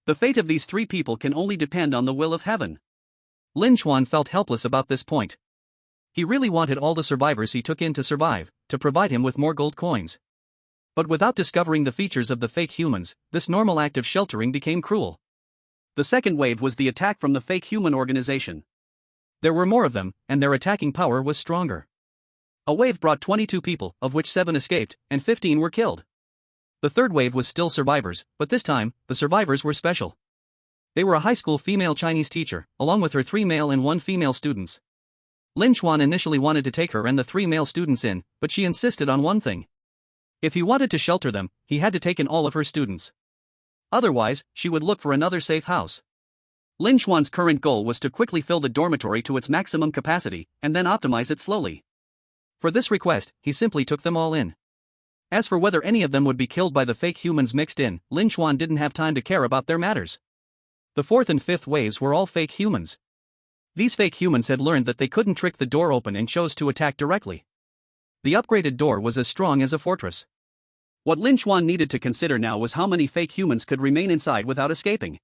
The fate of these 3 people can only depend on the will of heaven. Lin Chuan felt helpless about this point. He really wanted all the survivors he took in to survive, to provide him with more gold coins. But without discovering the features of the fake humans, this normal act of sheltering became cruel. The second wave was the attack from the fake human organization. There were more of them, and their attacking power was stronger. A wave brought 22 people, of which 7 escaped, and 15 were killed. The third wave was still survivors, but this time, the survivors were special. They were a high school female Chinese teacher, along with her 3 male and 1 female students. Lin Chuan initially wanted to take her and the 3 male students in, but she insisted on one thing. If he wanted to shelter them, he had to take in all of her students. Otherwise, she would look for another safe house. Lin Chuan's current goal was to quickly fill the dormitory to its maximum capacity, and then optimize it slowly. For this request, he simply took them all in. As for whether any of them would be killed by the fake humans mixed in, Lin Chuan didn't have time to care about their matters. The 4th and 5th waves were all fake humans. These fake humans had learned that they couldn't trick the door open and chose to attack directly. The upgraded door was as strong as a fortress. What Lin Chuan needed to consider now was how many fake humans could remain inside without escaping.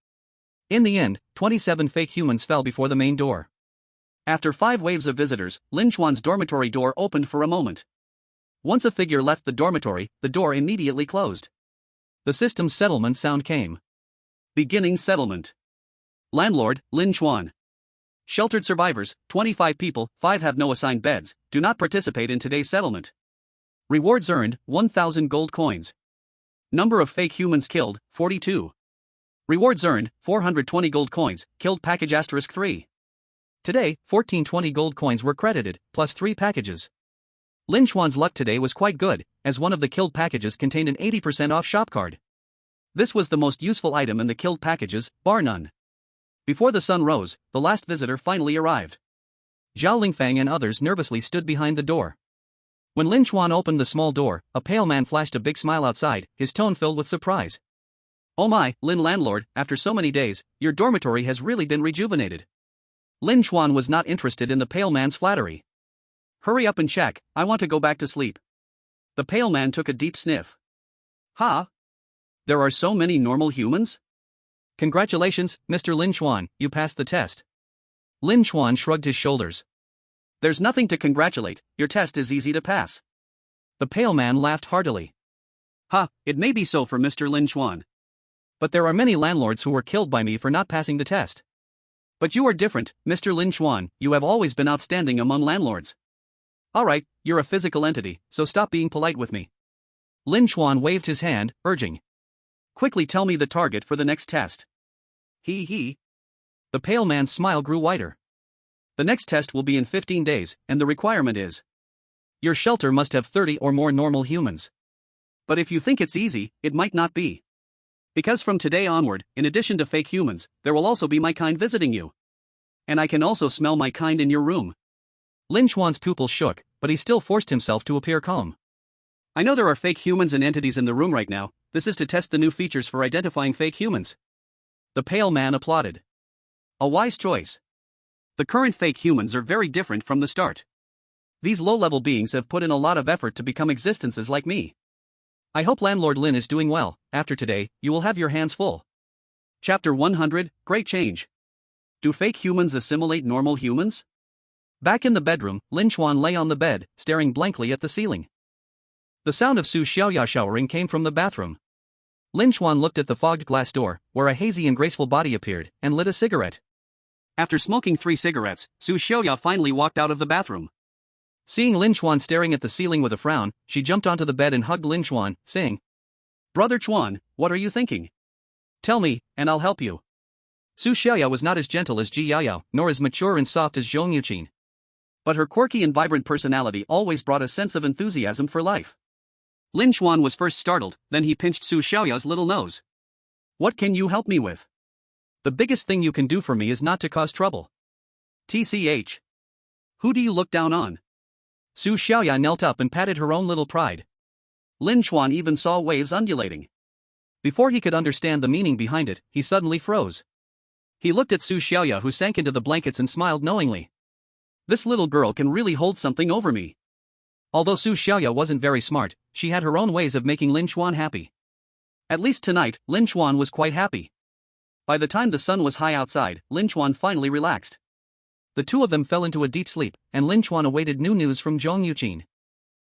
In the end, 27 fake humans fell before the main door. After 5 waves of visitors, Lin Chuan's dormitory door opened for a moment. Once a figure left the dormitory, the door immediately closed. The system's settlement sound came. Beginning settlement. Landlord, Lin Chuan. Sheltered survivors, 25 people, 5 have no assigned beds, do not participate in today's settlement. Rewards earned, 1,000 gold coins. Number of fake humans killed, 42. Rewards earned, 420 gold coins, killed package *3. Today, 1420 gold coins were credited, plus 3 packages. Lin Chuan's luck today was quite good, as one of the killed packages contained an 80% off shop card. This was the most useful item in the killed packages, bar none. Before the sun rose, the last visitor finally arrived. Zhao Lingfang and others nervously stood behind the door. When Lin Chuan opened the small door, a pale man flashed a big smile outside, his tone filled with surprise. Oh my, Lin landlord, after so many days, your dormitory has really been rejuvenated. Lin Chuan was not interested in the pale man's flattery. Hurry up and check, I want to go back to sleep. The pale man took a deep sniff. Huh? There are so many normal humans? Congratulations, Mr. Lin Chuan, you passed the test. Lin Chuan shrugged his shoulders. There's nothing to congratulate, your test is easy to pass. The pale man laughed heartily. Ha, it may be so for Mr. Lin Chuan. But there are many landlords who were killed by me for not passing the test. But you are different, Mr. Lin Chuan, you have always been outstanding among landlords. Alright, you're a physical entity, so stop being polite with me. Lin Chuan waved his hand, urging. Quickly tell me the target for the next test. He. The pale man's smile grew wider. The next test will be in 15 days, and the requirement is. Your shelter must have 30 or more normal humans. But if you think it's easy, it might not be. Because from today onward, in addition to fake humans, there will also be my kind visiting you. And I can also smell my kind in your room. Lin Chuan's pupils shook, but he still forced himself to appear calm. I know there are fake humans and entities in the room right now, this is to test the new features for identifying fake humans. The pale man applauded. A wise choice. The current fake humans are very different from the start. These low-level beings have put in a lot of effort to become existences like me. I hope Landlord Lin is doing well, after today, you will have your hands full. Chapter 100, Great Change. Do fake humans assimilate normal humans? Back in the bedroom, Lin Chuan lay on the bed, staring blankly at the ceiling. The sound of Su Xiaoya showering came from the bathroom. Lin Chuan looked at the fogged glass door, where a hazy and graceful body appeared, and lit a cigarette. After smoking 3 cigarettes, Su Xiaoya finally walked out of the bathroom. Seeing Lin Chuan staring at the ceiling with a frown, she jumped onto the bed and hugged Lin Chuan, saying, Brother Chuan, what are you thinking? Tell me, and I'll help you. Su Xiaoya was not as gentle as Ji Yaoyao, nor as mature and soft as Zhou Yuqin. But her quirky and vibrant personality always brought a sense of enthusiasm for life. Lin Chuan was first startled, then he pinched Su Xiaoya's little nose. "What can you help me with?" "The biggest thing you can do for me is not to cause trouble." "TCH. Who do you look down on?" Su Xiaoya knelt up and patted her own little pride. Lin Chuan even saw waves undulating. Before he could understand the meaning behind it, he suddenly froze. He looked at Su Xiaoya, who sank into the blankets and smiled knowingly. This little girl can really hold something over me. Although Su Xiaoya wasn't very smart, she had her own ways of making Lin Chuan happy. At least tonight, Lin Chuan was quite happy. By the time the sun was high outside, Lin Chuan finally relaxed. The two of them fell into a deep sleep, and Lin Chuan awaited new news from Zhong Yuqin.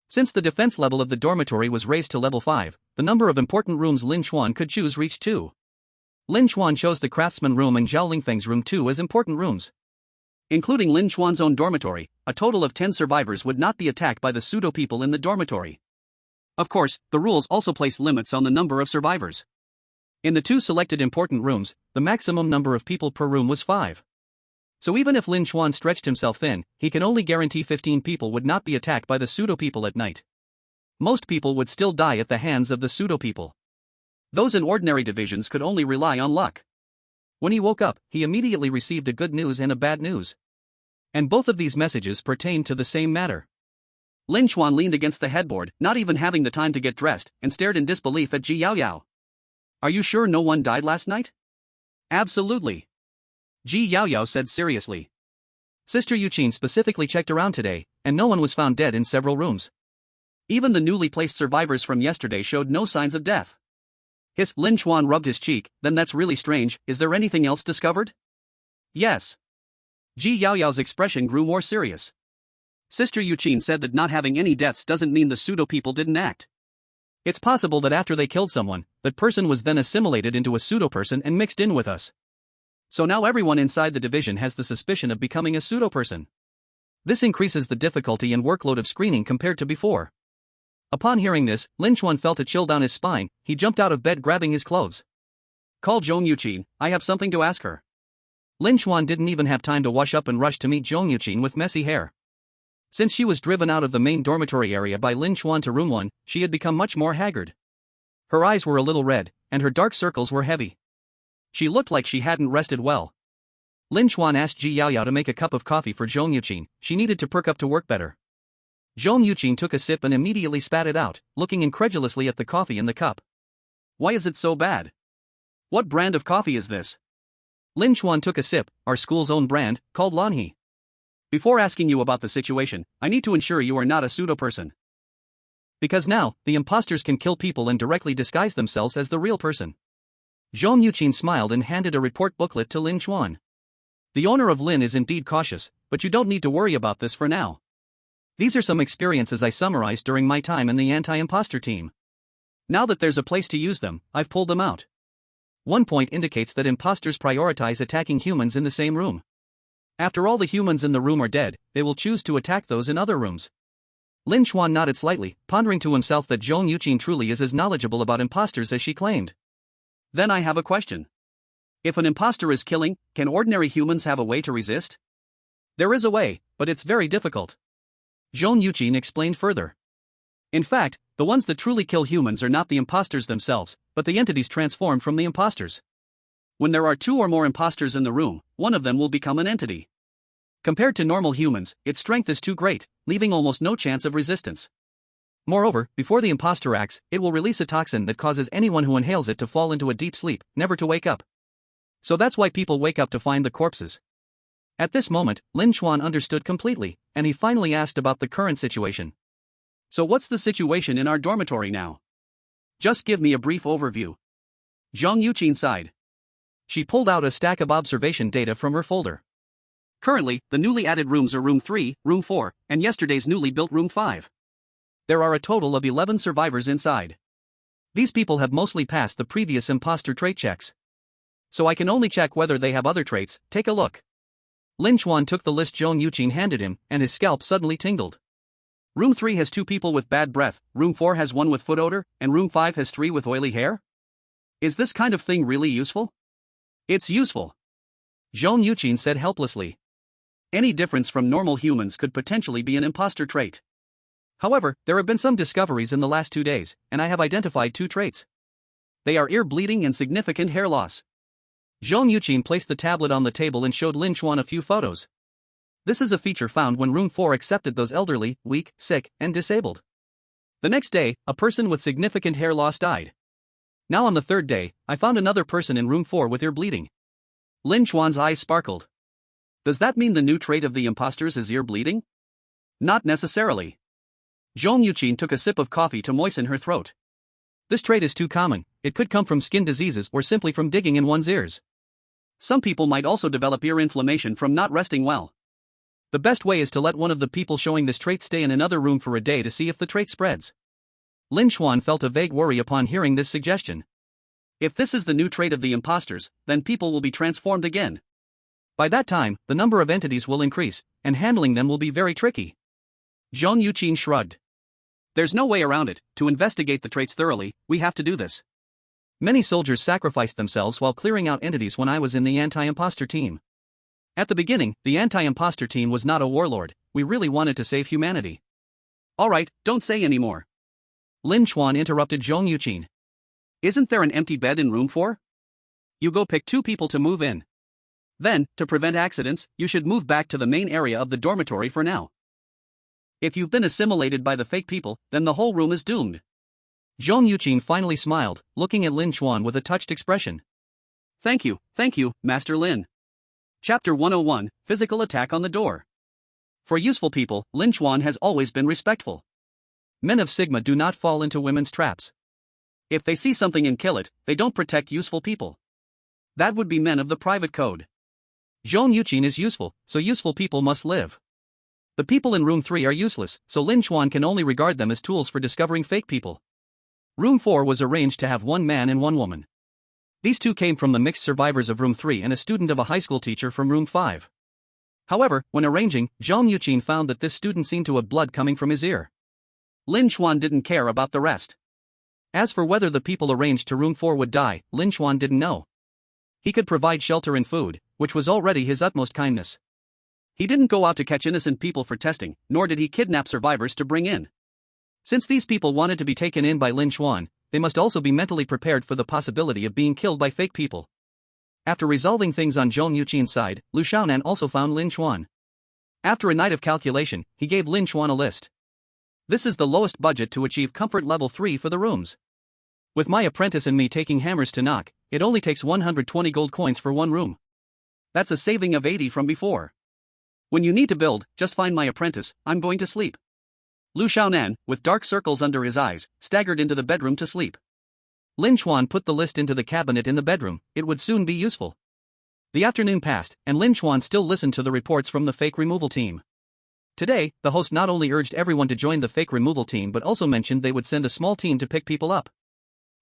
Since the defense level of the dormitory was raised to level 5, the number of important rooms Lin Chuan could choose reached 2. Lin Chuan chose the craftsman room and Zhao Lingfeng's room 2 as important rooms. Including Lin Chuan's own dormitory, a total of 10 survivors would not be attacked by the pseudo people in the dormitory. Of course, the rules also place limits on the number of survivors. In the 2 selected important rooms, the maximum number of people per room was 5. So even if Lin Chuan stretched himself thin, he can only guarantee 15 people would not be attacked by the pseudo people at night. Most people would still die at the hands of the pseudo people. Those in ordinary divisions could only rely on luck. When he woke up, he immediately received a good news and a bad news. And both of these messages pertained to the same matter. Lin Chuan leaned against the headboard, not even having the time to get dressed, and stared in disbelief at Ji Yaoyao. "Are you sure no one died last night?" "Absolutely," Ji Yaoyao said seriously. "Sister Yuqin specifically checked around today, and no one was found dead in several rooms. Even the newly placed survivors from yesterday showed no signs of death." Lin Chuan rubbed his cheek. "Then that's really strange. Is there anything else discovered?" "Yes." Ji Yaoyao's expression grew more serious. "Sister Yuqin said that not having any deaths doesn't mean the pseudo people didn't act. It's possible that after they killed someone, that person was then assimilated into a pseudo person and mixed in with us. So now everyone inside the division has the suspicion of becoming a pseudo person. This increases the difficulty and workload of screening compared to before." Upon hearing this, Lin Chuan felt a chill down his spine. He jumped out of bed grabbing his clothes. "Call Zhong Yuqin, I have something to ask her." Lin Chuan didn't even have time to wash up and rushed to meet Zhong Yuqin with messy hair. Since she was driven out of the main dormitory area by Lin Chuan to room 1, she had become much more haggard. Her eyes were a little red, and her dark circles were heavy. She looked like she hadn't rested well. Lin Chuan asked Ji Yaoyao to make a cup of coffee for Zhong Yuqin. She needed to perk up to work better. Zhong Yuqin took a sip and immediately spat it out, looking incredulously at the coffee in the cup. "Why is it so bad? What brand of coffee is this?" Lin Chuan took a sip. "Our school's own brand, called Lanhe. Before asking you about the situation, I need to ensure you are not a pseudo person. Because now, the imposters can kill people and directly disguise themselves as the real person." Zhong Yuqin smiled and handed a report booklet to Lin Chuan. "The owner of Lin is indeed cautious, but you don't need to worry about this for now. These are some experiences I summarized during my time in the anti-imposter team. Now that there's a place to use them, I've pulled them out. One point indicates that imposters prioritize attacking humans in the same room. After all the humans in the room are dead, they will choose to attack those in other rooms." Lin Chuan nodded slightly, pondering to himself that Zhong Yuqin truly is as knowledgeable about imposters as she claimed. "Then I have a question. If an imposter is killing, can ordinary humans have a way to resist?" "There is a way, but it's very difficult," Zhong Yuqin explained further. "In fact, the ones that truly kill humans are not the imposters themselves, but the entities transformed from the imposters. When there are 2 or more imposters in the room, one of them will become an entity. Compared to normal humans, its strength is too great, leaving almost no chance of resistance. Moreover, before the imposter acts, it will release a toxin that causes anyone who inhales it to fall into a deep sleep, never to wake up. So that's why people wake up to find the corpses." At this moment, Lin Chuan understood completely, and he finally asked about the current situation. "So what's the situation in our dormitory now? Just give me a brief overview." Zhong Yuqin sighed. She pulled out a stack of observation data from her folder. "Currently, the newly added rooms are Room 3, Room 4, and yesterday's newly built Room 5. There are a total of 11 survivors inside. These people have mostly passed the previous imposter trait checks. So I can only check whether they have other traits. Take a look." Lin Chuan took the list Zhong Yuqin handed him, and his scalp suddenly tingled. "Room 3 has 2 people with bad breath, Room 4 has 1 with foot odor, and Room 5 has 3 with oily hair? Is this kind of thing really useful?" "It's useful," Zhong Yuqin said helplessly. Any difference from normal humans could potentially be an imposter trait. However, there have been some discoveries in the last 2 days, and I have identified 2 traits. They are ear bleeding and significant hair loss. Zhong Yuqin placed the tablet on the table and showed Lin Chuan a few photos. This is a feature found when Room 4 accepted those elderly, weak, sick, and disabled. The next day, a person with significant hair loss died. Now on the 3rd day, I found another person in Room 4 with ear bleeding. Lin Chuan's eyes sparkled. Does that mean the new trait of the imposters is ear bleeding? Not necessarily. Zhong Yuqin took a sip of coffee to moisten her throat. This trait is too common. It could come from skin diseases or simply from digging in one's ears. Some people might also develop ear inflammation from not resting well. The best way is to let one of the people showing this trait stay in another room for a day to see if the trait spreads. Lin Chuan felt a vague worry upon hearing this suggestion. If this is the new trait of the imposters, then people will be transformed again. By that time, the number of entities will increase, and handling them will be very tricky. Zhong Yuqin shrugged. There's no way around it. To investigate the traits thoroughly, we have to do this. Many soldiers sacrificed themselves while clearing out entities when I was in the anti-imposter team. At the beginning, the anti-imposter team was not a warlord. We really wanted to save humanity. Alright, don't say anymore. Lin Chuan interrupted Zhong Yuqin. Isn't there an empty bed in room 4? You go pick 2 people to move in. Then, to prevent accidents, you should move back to the main area of the dormitory for now. If you've been assimilated by the fake people, then the whole room is doomed. Zhong Yuqin finally smiled, looking at Lin Chuan with a touched expression. Thank you, Master Lin. Chapter 101, Physical Attack on the Door. For useful people, Lin Chuan has always been respectful. Men of Sigma do not fall into women's traps. If they see something and kill it, they don't protect useful people. That would be men of the private code. Zhong Yuqin is useful, so useful people must live. The people in Room 3 are useless, so Lin Chuan can only regard them as tools for discovering fake people. Room 4 was arranged to have 1 man and 1 woman. These 2 came from the mixed survivors of Room 3 and a student of a high school teacher from Room 5. However, when arranging, Zhong Yuqin found that this student seemed to have blood coming from his ear. Lin Chuan didn't care about the rest. As for whether the people arranged to Room 4 would die, Lin Chuan didn't know. He could provide shelter and food, which was already his utmost kindness. He didn't go out to catch innocent people for testing, nor did he kidnap survivors to bring in. Since these people wanted to be taken in by Lin Chuan, they must also be mentally prepared for the possibility of being killed by fake people. After resolving things on Zhong Yuqin's side, Lu Xiaonan also found Lin Chuan. After a night of calculation, he gave Lin Chuan a list. This is the lowest budget to achieve comfort level 3 for the rooms. With my apprentice and me taking hammers to knock, it only takes 120 gold coins for 1 room. That's a saving of 80 from before. When you need to build, just find my apprentice. I'm going to sleep. Lu Xiaonan, with dark circles under his eyes, staggered into the bedroom to sleep. Lin Chuan put the list into the cabinet in the bedroom. It would soon be useful. The afternoon passed, and Lin Chuan still listened to the reports from the fake removal team. Today, the host not only urged everyone to join the fake removal team but also mentioned they would send a small team to pick people up.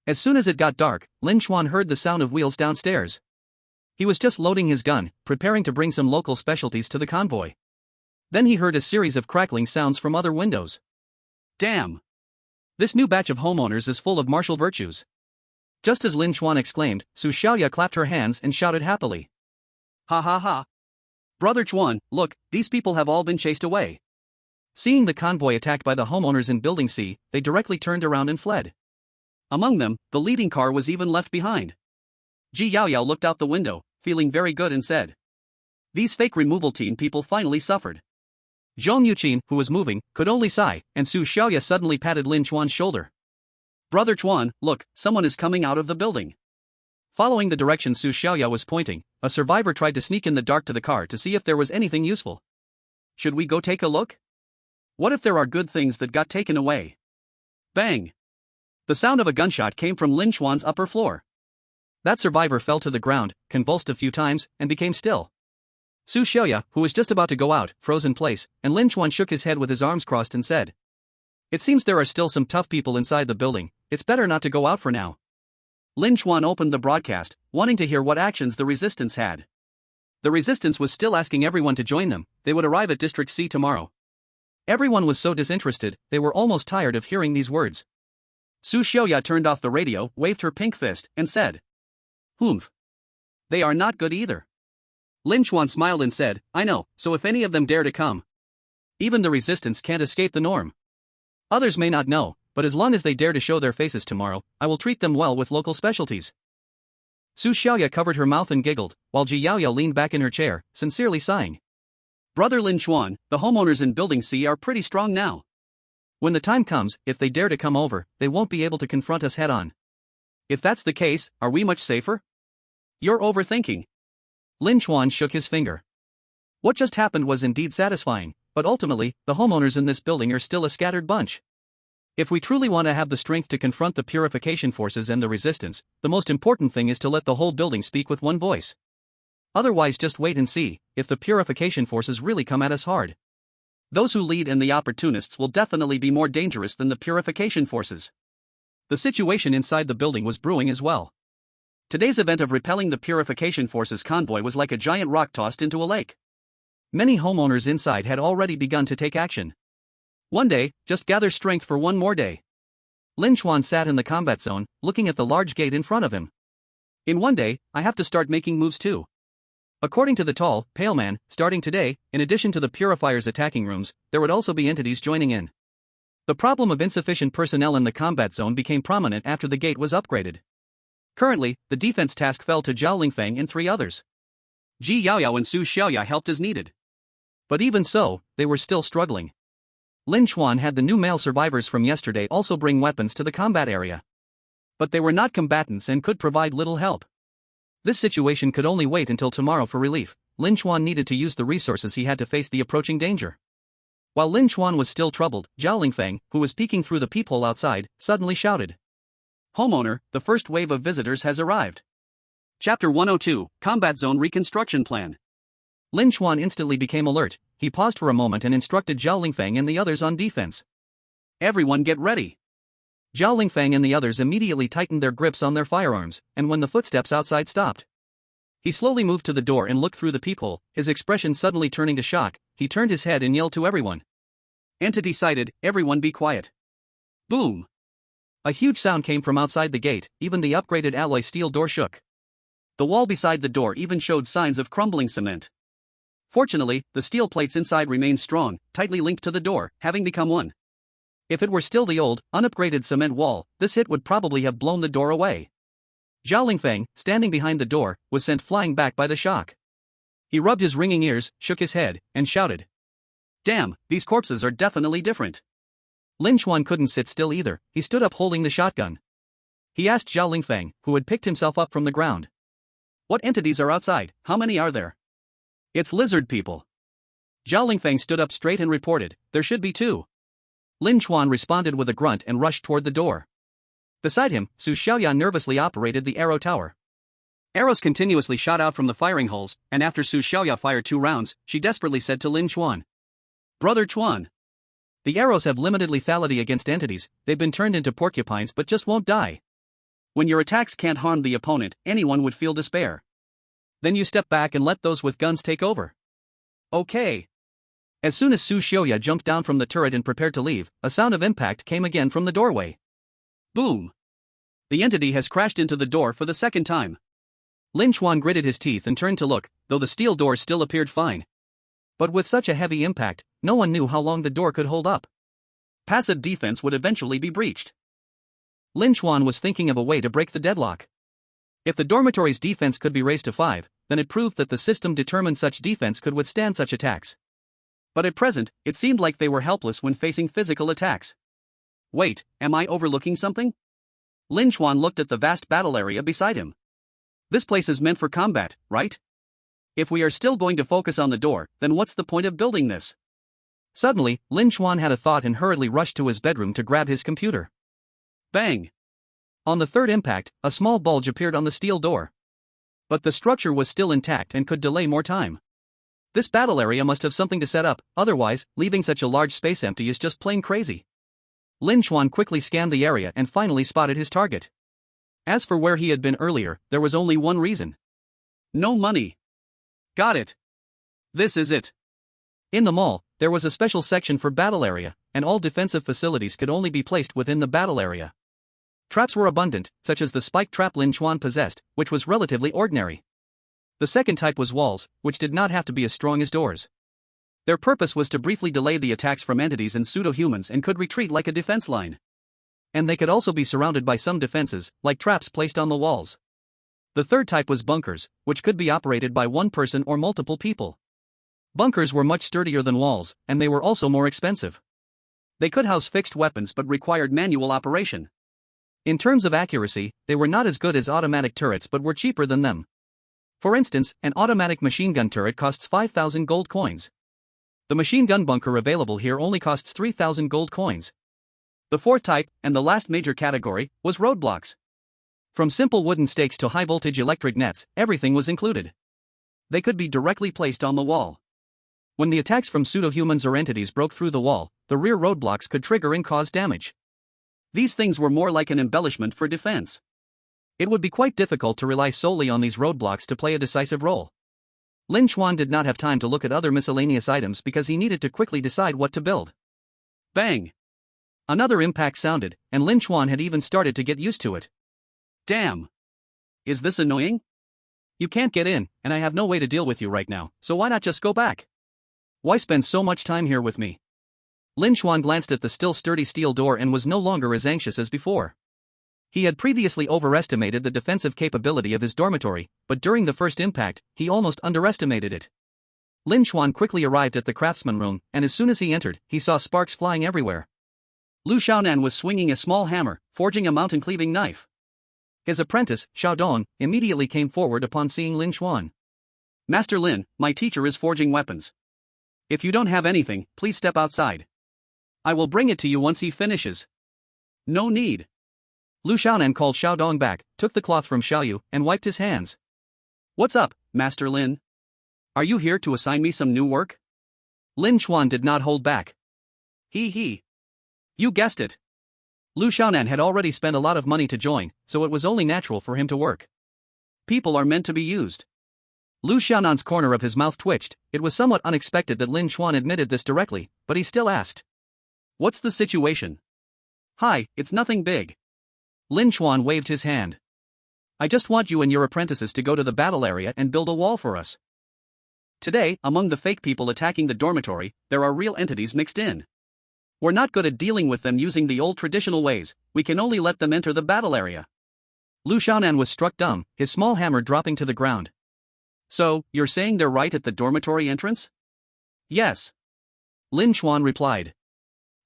As soon as it got dark, Lin Chuan heard the sound of wheels downstairs. He was just loading his gun, preparing to bring some local specialties to the convoy. Then he heard a series of crackling sounds from other windows. Damn! This new batch of homeowners is full of martial virtues. Just as Lin Chuan exclaimed, Su Xiaoya clapped her hands and shouted happily. Ha ha ha! Brother Chuan, look, these people have all been chased away. Seeing the convoy attacked by the homeowners in Building C, they directly turned around and fled. Among them, the leading car was even left behind. Ji Yaoyao looked out the window, feeling very good and said. These fake removal team people finally suffered. Zhong Yuqin, who was moving, could only sigh, and Su Xiaoya suddenly patted Lin Chuan's shoulder. Brother Chuan, look, someone is coming out of the building. Following the direction Su Xiaoya was pointing, a survivor tried to sneak in the dark to the car to see if there was anything useful. Should we go take a look? What if there are good things that got taken away? Bang! The sound of a gunshot came from Lin Chuan's upper floor. That survivor fell to the ground, convulsed a few times, and became still. Su Xiaoya, who was just about to go out, froze in place, and Lin Chuan shook his head with his arms crossed and said. It seems there are still some tough people inside the building. It's better not to go out for now. Lin Chuan opened the broadcast, wanting to hear what actions the resistance had. The resistance was still asking everyone to join them. They would arrive at District C tomorrow. Everyone was so disinterested, they were almost tired of hearing these words. Su Xiaoya turned off the radio, waved her pink fist, and said. Humph. They are not good either. Lin Chuan smiled and said, I know, so if any of them dare to come. Even the resistance can't escape the norm. Others may not know, but as long as they dare to show their faces tomorrow, I will treat them well with local specialties. Su Xiaoya covered her mouth and giggled, while Ji Yaoyao leaned back in her chair, sincerely sighing. Brother Lin Chuan, the homeowners in Building C are pretty strong now. When the time comes, if they dare to come over, they won't be able to confront us head-on. If that's the case, are we much safer? You're overthinking. Lin Chuan shook his finger. What just happened was indeed satisfying, but ultimately, the homeowners in this building are still a scattered bunch. If we truly want to have the strength to confront the purification forces and the resistance, the most important thing is to let the whole building speak with one voice. Otherwise, just wait and see if the purification forces really come at us hard. Those who lead and the opportunists will definitely be more dangerous than the purification forces. The situation inside the building was brewing as well. Today's event of repelling the purification forces convoy was like a giant rock tossed into a lake. Many homeowners inside had already begun to take action. One day, just gather strength for one more day. Lin Chuan sat in the combat zone, looking at the large gate in front of him. In one day, I have to start making moves too. According to the tall, pale man, starting today, in addition to the purifiers' attacking rooms, there would also be entities joining in. The problem of insufficient personnel in the combat zone became prominent after the gate was upgraded. Currently, the defense task fell to Zhao Lingfeng and 3 others. Ji Yaoyao and Su Xiaoya helped as needed. But even so, they were still struggling. Lin Chuan had the new male survivors from yesterday also bring weapons to the combat area. But they were not combatants and could provide little help. This situation could only wait until tomorrow for relief. Lin Chuan needed to use the resources he had to face the approaching danger. While Lin Chuan was still troubled, Zhao Lingfeng, who was peeking through the peephole outside, suddenly shouted. Homeowner, the first wave of visitors has arrived. Chapter 102, Combat Zone Reconstruction Plan. Lin Chuan instantly became alert. He paused for a moment and instructed Zhao Lingfeng and the others on defense. Everyone get ready. Zhao Lingfeng and the others immediately tightened their grips on their firearms, and when the footsteps outside stopped, he slowly moved to the door and looked through the peephole, his expression suddenly turning to shock. He turned his head and yelled to everyone. Entity sighted, everyone be quiet. Boom! A huge sound came from outside the gate, even the upgraded alloy steel door shook. The wall beside the door even showed signs of crumbling cement. Fortunately, the steel plates inside remained strong, tightly linked to the door, having become one. If it were still the old, unupgraded cement wall, this hit would probably have blown the door away. Zhao Lingfeng, standing behind the door, was sent flying back by the shock. He rubbed his ringing ears, shook his head, and shouted. Damn, these corpses are definitely different. Lin Chuan couldn't sit still either. He stood up holding the shotgun. He asked Zhao Lingfeng, who had picked himself up from the ground. What entities are outside? How many are there? It's lizard people. Zhao Lingfeng stood up straight and reported, there should be 2. Lin Chuan responded with a grunt and rushed toward the door. Beside him, Su Xiaoya nervously operated the arrow tower. Arrows continuously shot out from the firing holes, and after Su Xiaoya fired 2 rounds, she desperately said to Lin Chuan. Brother Chuan. The arrows have limited lethality against entities, they've been turned into porcupines but just won't die. When your attacks can't harm the opponent, anyone would feel despair. Then you step back and let those with guns take over. Okay. As soon as Su Xiaoya jumped down from the turret and prepared to leave, a sound of impact came again from the doorway. Boom. The entity has crashed into the door for the second time. Lin Chuan gritted his teeth and turned to look, though the steel door still appeared fine. But with such a heavy impact, no one knew how long the door could hold up. Passive defense would eventually be breached. Lin Chuan was thinking of a way to break the deadlock. If the dormitory's defense could be raised to 5, then it proved that the system determined such defense could withstand such attacks. But at present, it seemed like they were helpless when facing physical attacks. Wait, am I overlooking something? Lin Chuan looked at the vast battle area beside him. This place is meant for combat, right? If we are still going to focus on the door, then what's the point of building this? Suddenly, Lin Chuan had a thought and hurriedly rushed to his bedroom to grab his computer. Bang! On the third impact, a small bulge appeared on the steel door. But the structure was still intact and could delay more time. This battle area must have something to set up, otherwise, leaving such a large space empty is just plain crazy. Lin Chuan quickly scanned the area and finally spotted his target. As for where he had been earlier, there was only one reason. No money. Got it. This is it. In the mall, there was a special section for battle area, and all defensive facilities could only be placed within the battle area. Traps were abundant, such as the spike trap Lin Chuan possessed, which was relatively ordinary. The second type was walls, which did not have to be as strong as doors. Their purpose was to briefly delay the attacks from entities and pseudo-humans and could retreat like a defense line. And they could also be surrounded by some defenses, like traps placed on the walls. The third type was bunkers, which could be operated by one person or multiple people. Bunkers were much sturdier than walls, and they were also more expensive. They could house fixed weapons but required manual operation. In terms of accuracy, they were not as good as automatic turrets but were cheaper than them. For instance, an automatic machine gun turret costs 5,000 gold coins. The machine gun bunker available here only costs 3,000 gold coins. The fourth type, and the last major category, was roadblocks. From simple wooden stakes to high-voltage electric nets, everything was included. They could be directly placed on the wall. When the attacks from pseudo-humans or entities broke through the wall, the rear roadblocks could trigger and cause damage. These things were more like an embellishment for defense. It would be quite difficult to rely solely on these roadblocks to play a decisive role. Lin Chuan did not have time to look at other miscellaneous items because he needed to quickly decide what to build. Bang! Another impact sounded, and Lin Chuan had even started to get used to it. Damn! Is this annoying? You can't get in, and I have no way to deal with you right now, so why not just go back? Why spend so much time here with me? Lin Chuan glanced at the still sturdy steel door and was no longer as anxious as before. He had previously overestimated the defensive capability of his dormitory, but during the first impact, he almost underestimated it. Lin Chuan quickly arrived at the craftsman room, and as soon as he entered, he saw sparks flying everywhere. Lu Xiaonan was swinging a small hammer, forging a mountain-cleaving knife. His apprentice, Xiaodong, immediately came forward upon seeing Lin Chuan. Master Lin, my teacher is forging weapons. If you don't have anything, please step outside. I will bring it to you once he finishes. No need. Lu Xiaonan called Xiaodong back, took the cloth from Xiaoyu, and wiped his hands. What's up, Master Lin? Are you here to assign me some new work? Lin Chuan did not hold back. He. You guessed it. Lu Xiaonan had already spent a lot of money to join, so it was only natural for him to work. People are meant to be used. Lu Xiaonan's corner of his mouth twitched. It was somewhat unexpected that Lin Chuan admitted this directly, but he still asked. What's the situation? Hi, it's nothing big. Lin Chuan waved his hand. I just want you and your apprentices to go to the battle area and build a wall for us. Today, among the fake people attacking the dormitory, there are real entities mixed in. We're not good at dealing with them using the old traditional ways, we can only let them enter the battle area. Lu Xiaonan was struck dumb, his small hammer dropping to the ground. So, you're saying they're right at the dormitory entrance? Yes. Lin Chuan replied.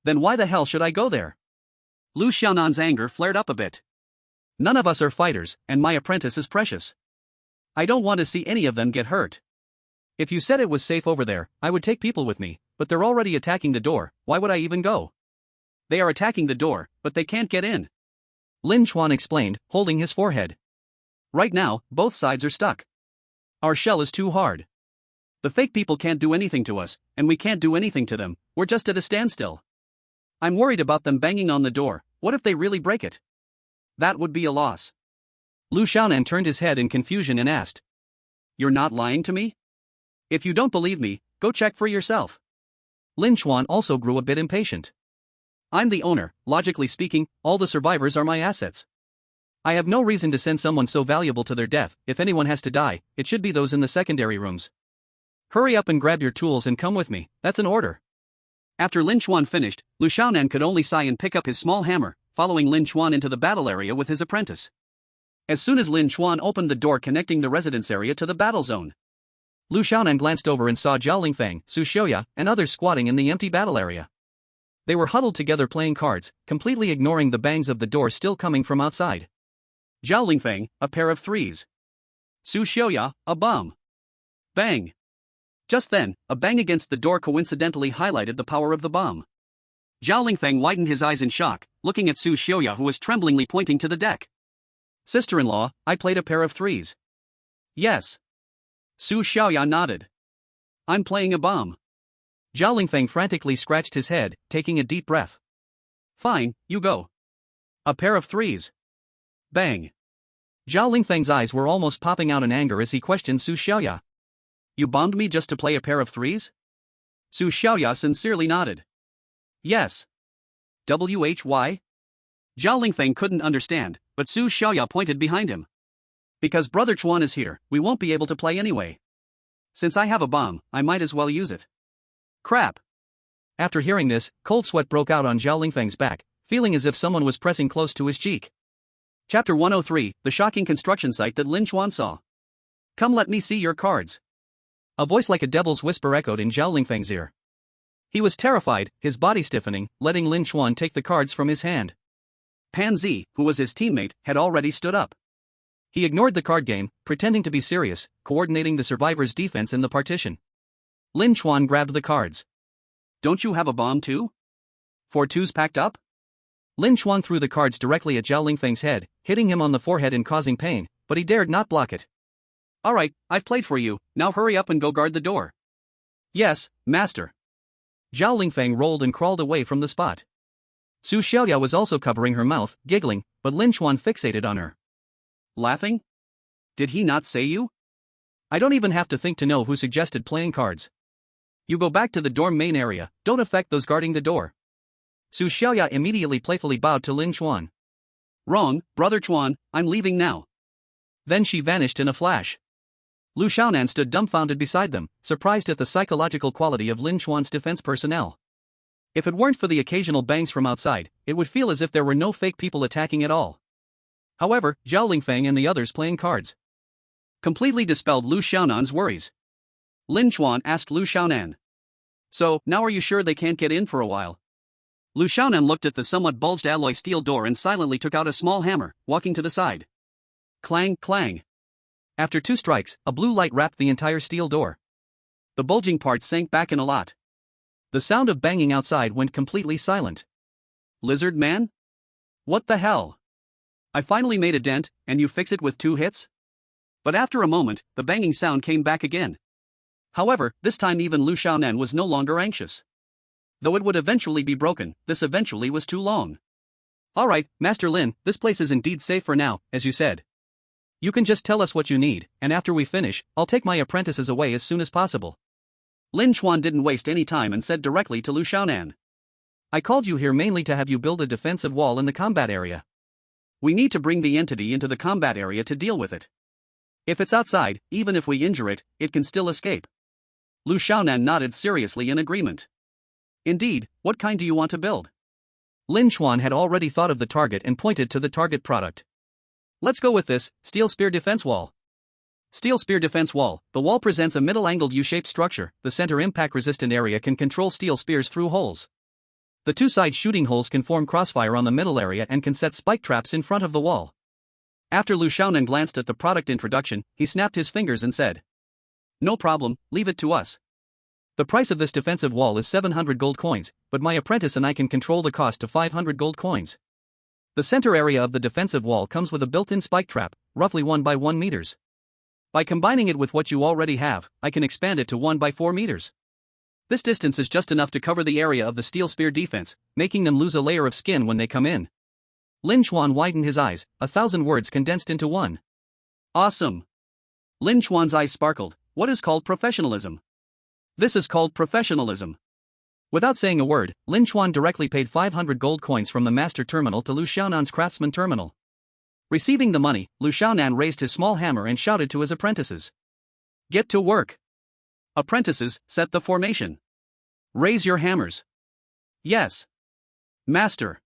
Then why the hell should I go there? Lu Xiaonan's anger flared up a bit. None of us are fighters, and my apprentice is precious. I don't want to see any of them get hurt. If you said it was safe over there, I would take people with me, but they're already attacking the door, why would I even go? They are attacking the door, but they can't get in. Lin Chuan explained, holding his forehead. Right now, both sides are stuck. Our shell is too hard. The fake people can't do anything to us, and we can't do anything to them, we're just at a standstill. I'm worried about them banging on the door, what if they really break it? That would be a loss. Lu Xiaonan turned his head in confusion and asked. You're not lying to me? If you don't believe me, go check for yourself. Lin Chuan also grew a bit impatient. I'm the owner, logically speaking, all the survivors are my assets. I have no reason to send someone so valuable to their death. If anyone has to die, it should be those in the secondary rooms. Hurry up and grab your tools and come with me, that's an order. After Lin Chuan finished, Lu Xiaonan could only sigh and pick up his small hammer, following Lin Chuan into the battle area with his apprentice. As soon as Lin Chuan opened the door connecting the residence area to the battle zone, Lu Xiaonan glanced over and saw Zhao Lingfeng, Su Xiaoya, and others squatting in the empty battle area. They were huddled together playing cards, completely ignoring the bangs of the door still coming from outside. Zhao Lingfeng, a pair of threes. Su Xiaoya, a bomb. Bang! Just then, a bang against the door coincidentally highlighted the power of the bomb. Zhao Lingfeng widened his eyes in shock, looking at Su Xiaoya who was tremblingly pointing to the deck. Sister-in-law, I played a pair of threes. Yes. Su Xiaoya nodded. I'm playing a bomb. Zhao Lingfeng frantically scratched his head, taking a deep breath. Fine, you go. A pair of threes. Bang. Zhao Lingfeng's eyes were almost popping out in anger as he questioned Su Xiaoya. You bombed me just to play a pair of threes? Su Xiaoya sincerely nodded. Yes. Why? Zhao Lingfeng couldn't understand, but Su Xiaoya pointed behind him. Because Brother Chuan is here, we won't be able to play anyway. Since I have a bomb, I might as well use it. Crap. After hearing this, cold sweat broke out on Zhao Lingfeng's back, feeling as if someone was pressing close to his cheek. Chapter 103, The Shocking Construction Site That Lin Chuan Saw. Come let me see your cards. A voice like a devil's whisper echoed in Zhao Lingfeng's ear. He was terrified, his body stiffening, letting Lin Chuan take the cards from his hand. Pan Zi, who was his teammate, had already stood up. He ignored the card game, pretending to be serious, coordinating the survivors' defense in the partition. Lin Chuan grabbed the cards. Don't you have a bomb too? 4-2's packed up? Lin Chuan threw the cards directly at Zhao Lingfeng's head, hitting him on the forehead and causing pain, but he dared not block it. Alright, I've played for you, now hurry up and go guard the door. Yes, master. Zhao Lingfeng rolled and crawled away from the spot. Su Xiaoya was also covering her mouth, giggling, but Lin Chuan fixated on her. Laughing? Did he not say you? I don't even have to think to know who suggested playing cards. You go back to the dorm main area, don't affect those guarding the door. Su Xiaoya immediately playfully bowed to Lin Chuan. Wrong, Brother Chuan, I'm leaving now. Then she vanished in a flash. Lu Xiaonan stood dumbfounded beside them, surprised at the psychological quality of Lin Chuan's defense personnel. If it weren't for the occasional bangs from outside, it would feel as if there were no fake people attacking at all. However, Zhao Lingfeng and the others playing cards completely dispelled Lu Xiaonan's worries. Lin Chuan asked Lu Xiaonan. So, now are you sure they can't get in for a while? Lu Xiaonan looked at the somewhat bulged alloy steel door and silently took out a small hammer, walking to the side. Clang, clang. After 2 strikes, a blue light wrapped the entire steel door. The bulging part sank back in a lot. The sound of banging outside went completely silent. Lizard man? What the hell? I finally made a dent, and you fix it with 2 hits? But after a moment, the banging sound came back again. However, this time even Lu Xiaonan was no longer anxious. Though it would eventually be broken, this eventually was too long. Alright, Master Lin, this place is indeed safe for now, as you said. You can just tell us what you need, and after we finish, I'll take my apprentices away as soon as possible. Lin Chuan didn't waste any time and said directly to Lu Xiaonan. I called you here mainly to have you build a defensive wall in the combat area. We need to bring the entity into the combat area to deal with it. If it's outside, even if we injure it, it can still escape. Lu Xiaonan nodded seriously in agreement. Indeed, what kind do you want to build? Lin Chuan had already thought of the target and pointed to the target product. Let's go with this, Steel Spear Defense Wall. Steel Spear Defense Wall, the wall presents a middle-angled U-shaped structure, the center impact-resistant area can control steel spears through holes. The 2 side shooting holes can form crossfire on the middle area and can set spike traps in front of the wall. After Lu Xiaonan glanced at the product introduction, he snapped his fingers and said, No problem, leave it to us. The price of this defensive wall is 700 gold coins, but my apprentice and I can control the cost to 500 gold coins. The center area of the defensive wall comes with a built-in spike trap, roughly 1 by 1 meters. By combining it with what you already have, I can expand it to 1 by 4 meters. This distance is just enough to cover the area of the steel spear defense, making them lose a layer of skin when they come in. Lin Chuan widened his eyes, 1,000 words condensed into one. Awesome. Lin Chuan's eyes sparkled. What is called professionalism? This is called professionalism. Without saying a word, Lin Chuan directly paid 500 gold coins from the master terminal to Lu Xiaonan's craftsman terminal. Receiving the money, Lu Xiaonan raised his small hammer and shouted to his apprentices. Get to work. Apprentices, set the formation. Raise your hammers. Yes. Master.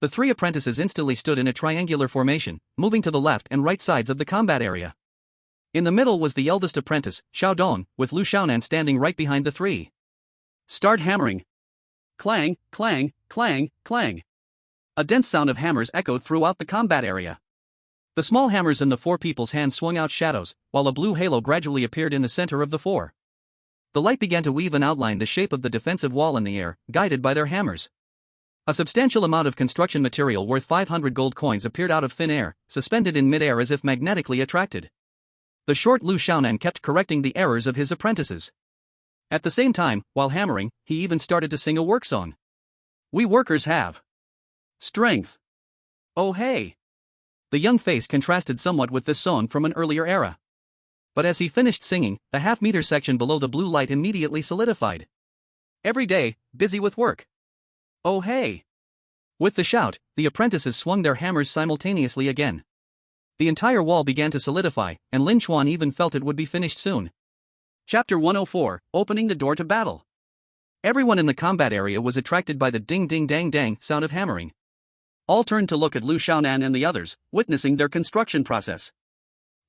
The 3 apprentices instantly stood in a triangular formation, moving to the left and right sides of the combat area. In the middle was the eldest apprentice, Xiao Dong, with Lu Xiaonan standing right behind the 3. Start hammering. Clang, clang, clang, clang. A dense sound of hammers echoed throughout the combat area. The small hammers in the 4 people's hands swung out shadows, while a blue halo gradually appeared in the center of the 4. The light began to weave and outline the shape of the defensive wall in the air, guided by their hammers. A substantial amount of construction material worth 500 gold coins appeared out of thin air, suspended in mid-air as if magnetically attracted. The short Lu Xiaonan kept correcting the errors of his apprentices. At the same time, while hammering, he even started to sing a work song. We workers have strength. Oh hey! The young face contrasted somewhat with this song from an earlier era. But as he finished singing, the half-meter section below the blue light immediately solidified. Every day, busy with work. Oh hey! With the shout, the apprentices swung their hammers simultaneously again. The entire wall began to solidify, and Lin Chuan even felt it would be finished soon. Chapter 104, Opening the Door to Battle. Everyone in the combat area was attracted by the ding-ding-dang-dang sound of hammering. All turned to look at Lu Xiaonan and the others, witnessing their construction process.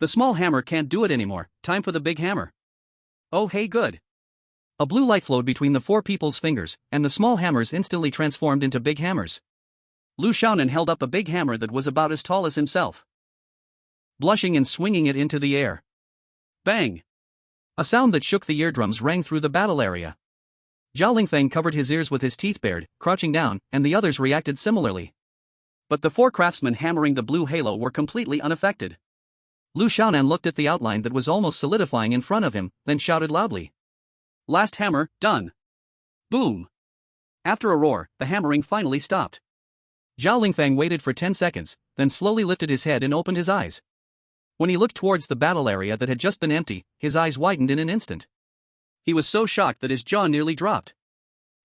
The small hammer can't do it anymore, time for the big hammer. Oh hey good. A blue light flowed between the four people's fingers, and the small hammers instantly transformed into big hammers. Lu Xiaonan held up a big hammer that was about as tall as himself, blushing and swinging it into the air. Bang! A sound that shook the eardrums rang through the battle area. Zhao Lingfeng covered his ears with his teeth bared, crouching down, and the others reacted similarly. But the four craftsmen hammering the blue halo were completely unaffected. Lu Xiaonan looked at the outline that was almost solidifying in front of him, then shouted loudly. Last hammer, done. Boom! After a roar, the hammering finally stopped. Zhao Lingfeng waited for 10 seconds, then slowly lifted his head and opened his eyes. When he looked towards the battle area that had just been empty, his eyes widened in an instant. He was so shocked that his jaw nearly dropped.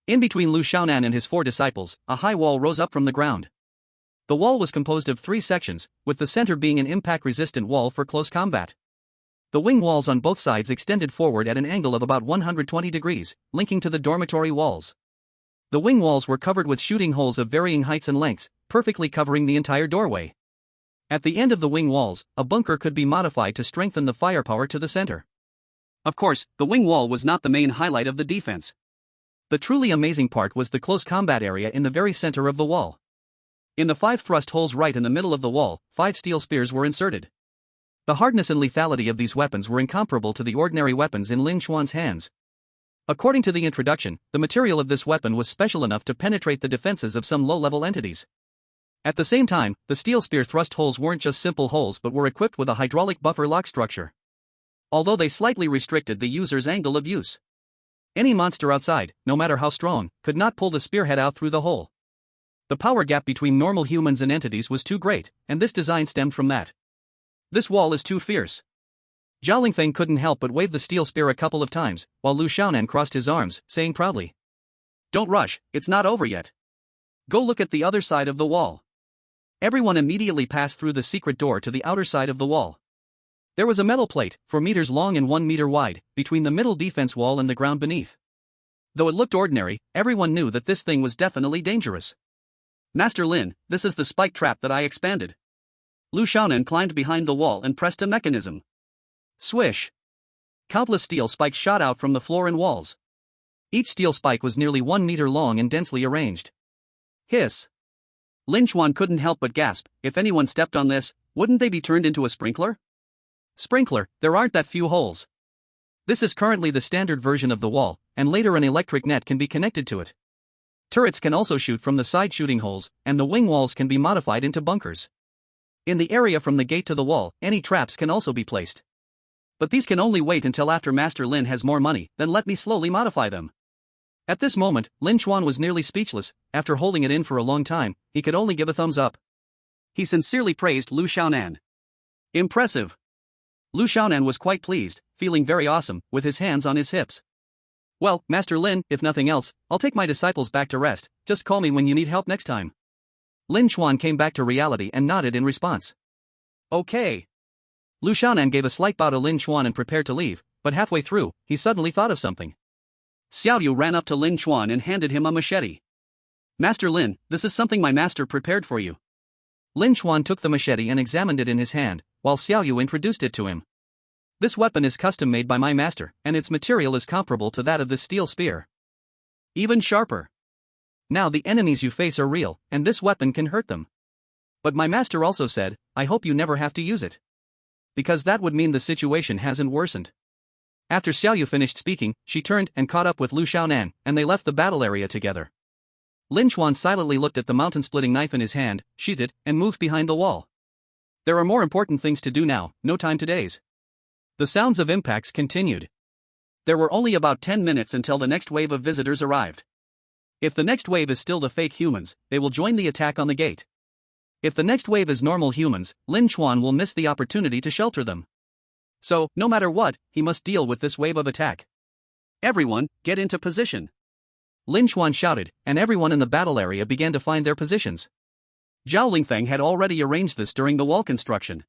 In between Lu Xiaonan and his four disciples, a high wall rose up from the ground. The wall was composed of 3 sections, with the center being an impact-resistant wall for close combat. The wing walls on both sides extended forward at an angle of about 120 degrees, linking to the dormitory walls. The wing walls were covered with shooting holes of varying heights and lengths, perfectly covering the entire doorway. At the end of the wing walls, a bunker could be modified to strengthen the firepower to the center. Of course, the wing wall was not the main highlight of the defense. The truly amazing part was the close combat area in the very center of the wall. In the 5 thrust holes right in the middle of the wall, 5 steel spears were inserted. The hardness and lethality of these weapons were incomparable to the ordinary weapons in Lin Chuan's hands. According to the introduction, the material of this weapon was special enough to penetrate the defenses of some low-level entities. At the same time, the steel spear thrust holes weren't just simple holes but were equipped with a hydraulic buffer lock structure. Although they slightly restricted the user's angle of use. Any monster outside, no matter how strong, could not pull the spearhead out through the hole. The power gap between normal humans and entities was too great, and this design stemmed from that. This wall is too fierce. Zhao Lingfeng couldn't help but wave the steel spear a couple of times, while Lu Xiaonan crossed his arms, saying proudly, "Don't rush, it's not over yet. Go look at the other side of the wall." Everyone immediately passed through the secret door to the outer side of the wall. There was a metal plate, 4 meters long and 1 meter wide, between the middle defense wall and the ground beneath. Though it looked ordinary, everyone knew that this thing was definitely dangerous. "Master Lin, this is the spike trap that I expanded." Lu Xiaonan climbed behind the wall and pressed a mechanism. Swish! Countless steel spikes shot out from the floor and walls. Each steel spike was nearly 1 meter long and densely arranged. Hiss! Lin Chuan couldn't help but gasp. If anyone stepped on this, wouldn't they be turned into a sprinkler? Sprinkler, there aren't that few holes. This is currently the standard version of the wall, and later an electric net can be connected to it. Turrets can also shoot from the side shooting holes, and the wing walls can be modified into bunkers. In the area from the gate to the wall, any traps can also be placed. But these can only wait until after Master Lin has more money, then let me slowly modify them. At this moment, Lin Chuan was nearly speechless. After holding it in for a long time, he could only give a thumbs up. He sincerely praised Lu Xiaonan. Impressive! Lu Xiaonan was quite pleased, feeling very awesome, with his hands on his hips. "Well, Master Lin, if nothing else, I'll take my disciples back to rest. Just call me when you need help next time." Lin Chuan came back to reality and nodded in response. "Okay." Lu Xiaonan gave a slight bow to Lin Chuan and prepared to leave, but halfway through, he suddenly thought of something. Xiaoyu ran up to Lin Chuan and handed him a machete. "Master Lin, this is something my master prepared for you." Lin Chuan took the machete and examined it in his hand, while Xiaoyu introduced it to him. "This weapon is custom made by my master, and its material is comparable to that of this steel spear. Even sharper. Now the enemies you face are real, and this weapon can hurt them. But my master also said, I hope you never have to use it. Because that would mean the situation hasn't worsened." After Xiaoyu finished speaking, she turned and caught up with Lu Xiaonan, and they left the battle area together. Lin Chuan silently looked at the mountain-splitting knife in his hand, sheathed it, and moved behind the wall. There are more important things to do now, no time to daze. The sounds of impacts continued. There were only about 10 minutes until the next wave of visitors arrived. If the next wave is still the fake humans, they will join the attack on the gate. If the next wave is normal humans, Lin Chuan will miss the opportunity to shelter them. So, no matter what, he must deal with this wave of attack. "Everyone, get into position!" Lin Chuan shouted, and everyone in the battle area began to find their positions. Zhao Lingfeng had already arranged this during the wall construction.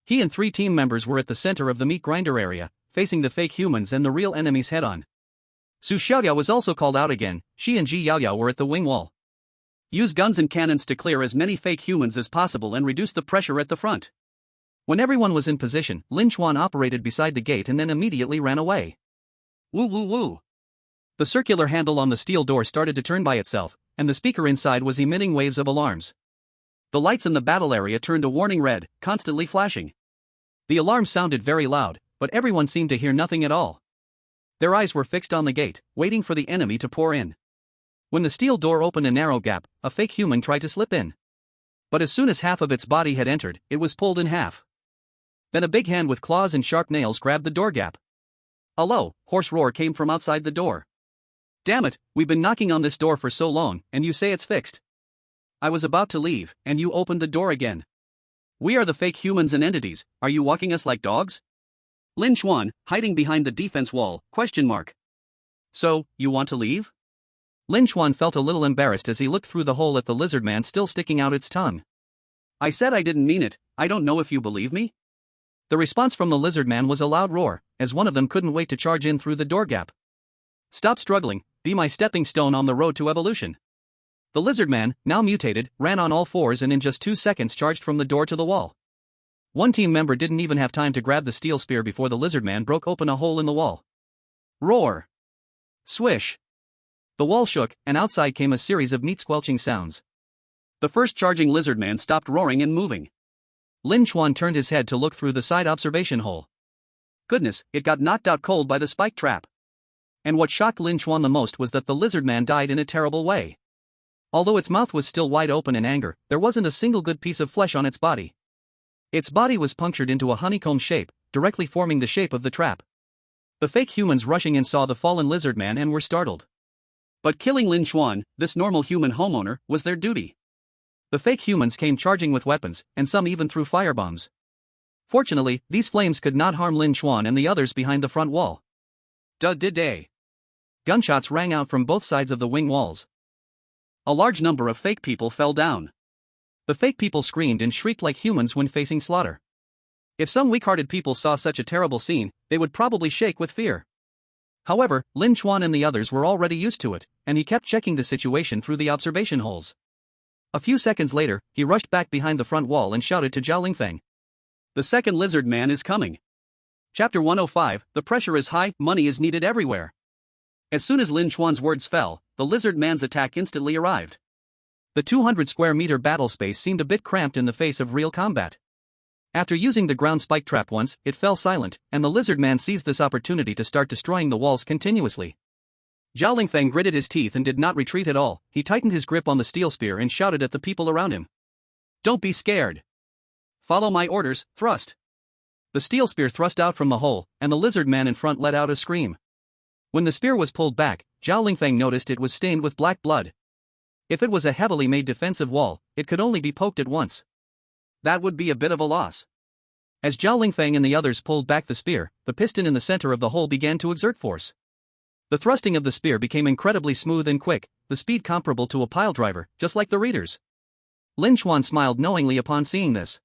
He and 3 team members were at the center of the meat grinder area, facing the fake humans and the real enemies head-on. Su Xiaoyao was also called out again. She and Ji Yaoyao were at the wing wall. Use guns and cannons to clear as many fake humans as possible and reduce the pressure at the front. When everyone was in position, Lin Chuan operated beside the gate and then immediately ran away. Woo woo woo. The circular handle on the steel door started to turn by itself, and the speaker inside was emitting waves of alarms. The lights in the battle area turned a warning red, constantly flashing. The alarm sounded very loud, but everyone seemed to hear nothing at all. Their eyes were fixed on the gate, waiting for the enemy to pour in. When the steel door opened a narrow gap, a fake human tried to slip in. But as soon as half of its body had entered, it was pulled in half. Then a big hand with claws and sharp nails grabbed the door gap. A low, hoarse roar came from outside the door. Damn it, we've been knocking on this door for so long, and you say it's fixed. I was about to leave, and you opened the door again. We are the fake humans and entities, are you walking us like dogs? Lin Chuan, hiding behind the defense wall, ? So, you want to leave? Lin Chuan felt a little embarrassed as he looked through the hole at the lizard man still sticking out its tongue. I said I didn't mean it, I don't know if you believe me? The response from the lizard man was a loud roar, as one of them couldn't wait to charge in through the door gap. Stop struggling, be my stepping stone on the road to evolution. The lizard man, now mutated, ran on all fours and in just 2 seconds charged from the door to the wall. One team member didn't even have time to grab the steel spear before the lizard man broke open a hole in the wall. Roar! Swish! The wall shook, and outside came a series of meat-squelching sounds. The first charging lizard man stopped roaring and moving. Lin Chuan turned his head to look through the side observation hole. Goodness, it got knocked out cold by the spike trap. And what shocked Lin Chuan the most was that the lizard man died in a terrible way. Although its mouth was still wide open in anger, there wasn't a single good piece of flesh on its body. Its body was punctured into a honeycomb shape, directly forming the shape of the trap. The fake humans rushing in saw the fallen lizard man and were startled. But killing Lin Chuan, this normal human homeowner, was their duty. The fake humans came charging with weapons, and some even threw firebombs. Fortunately, these flames could not harm Lin Chuan and the others behind the front wall. Day. Gunshots rang out from both sides of the wing walls. A large number of fake people fell down. The fake people screamed and shrieked like humans when facing slaughter. If some weak-hearted people saw such a terrible scene, they would probably shake with fear. However, Lin Chuan and the others were already used to it, and he kept checking the situation through the observation holes. A few seconds later, he rushed back behind the front wall and shouted to Zhao Lingfeng. The second lizard man is coming. Chapter 105, the pressure is high, money is needed everywhere. As soon as Lin Chuan's words fell, the lizard man's attack instantly arrived. The 200 square meter battle space seemed a bit cramped in the face of real combat. After using the ground spike trap once, it fell silent, and the lizard man seized this opportunity to start destroying the walls continuously. Zhao Lingfeng gritted his teeth and did not retreat at all. He tightened his grip on the steel spear and shouted at the people around him. Don't be scared. Follow my orders, thrust. The steel spear thrust out from the hole, and the lizard man in front let out a scream. When the spear was pulled back, Zhao Lingfeng noticed it was stained with black blood. If it was a heavily made defensive wall, it could only be poked at once. That would be a bit of a loss. As Zhao Lingfeng and the others pulled back the spear, the piston in the center of the hole began to exert force. The thrusting of the spear became incredibly smooth and quick, the speed comparable to a piledriver, just like the readers. Lin Chuan smiled knowingly upon seeing this.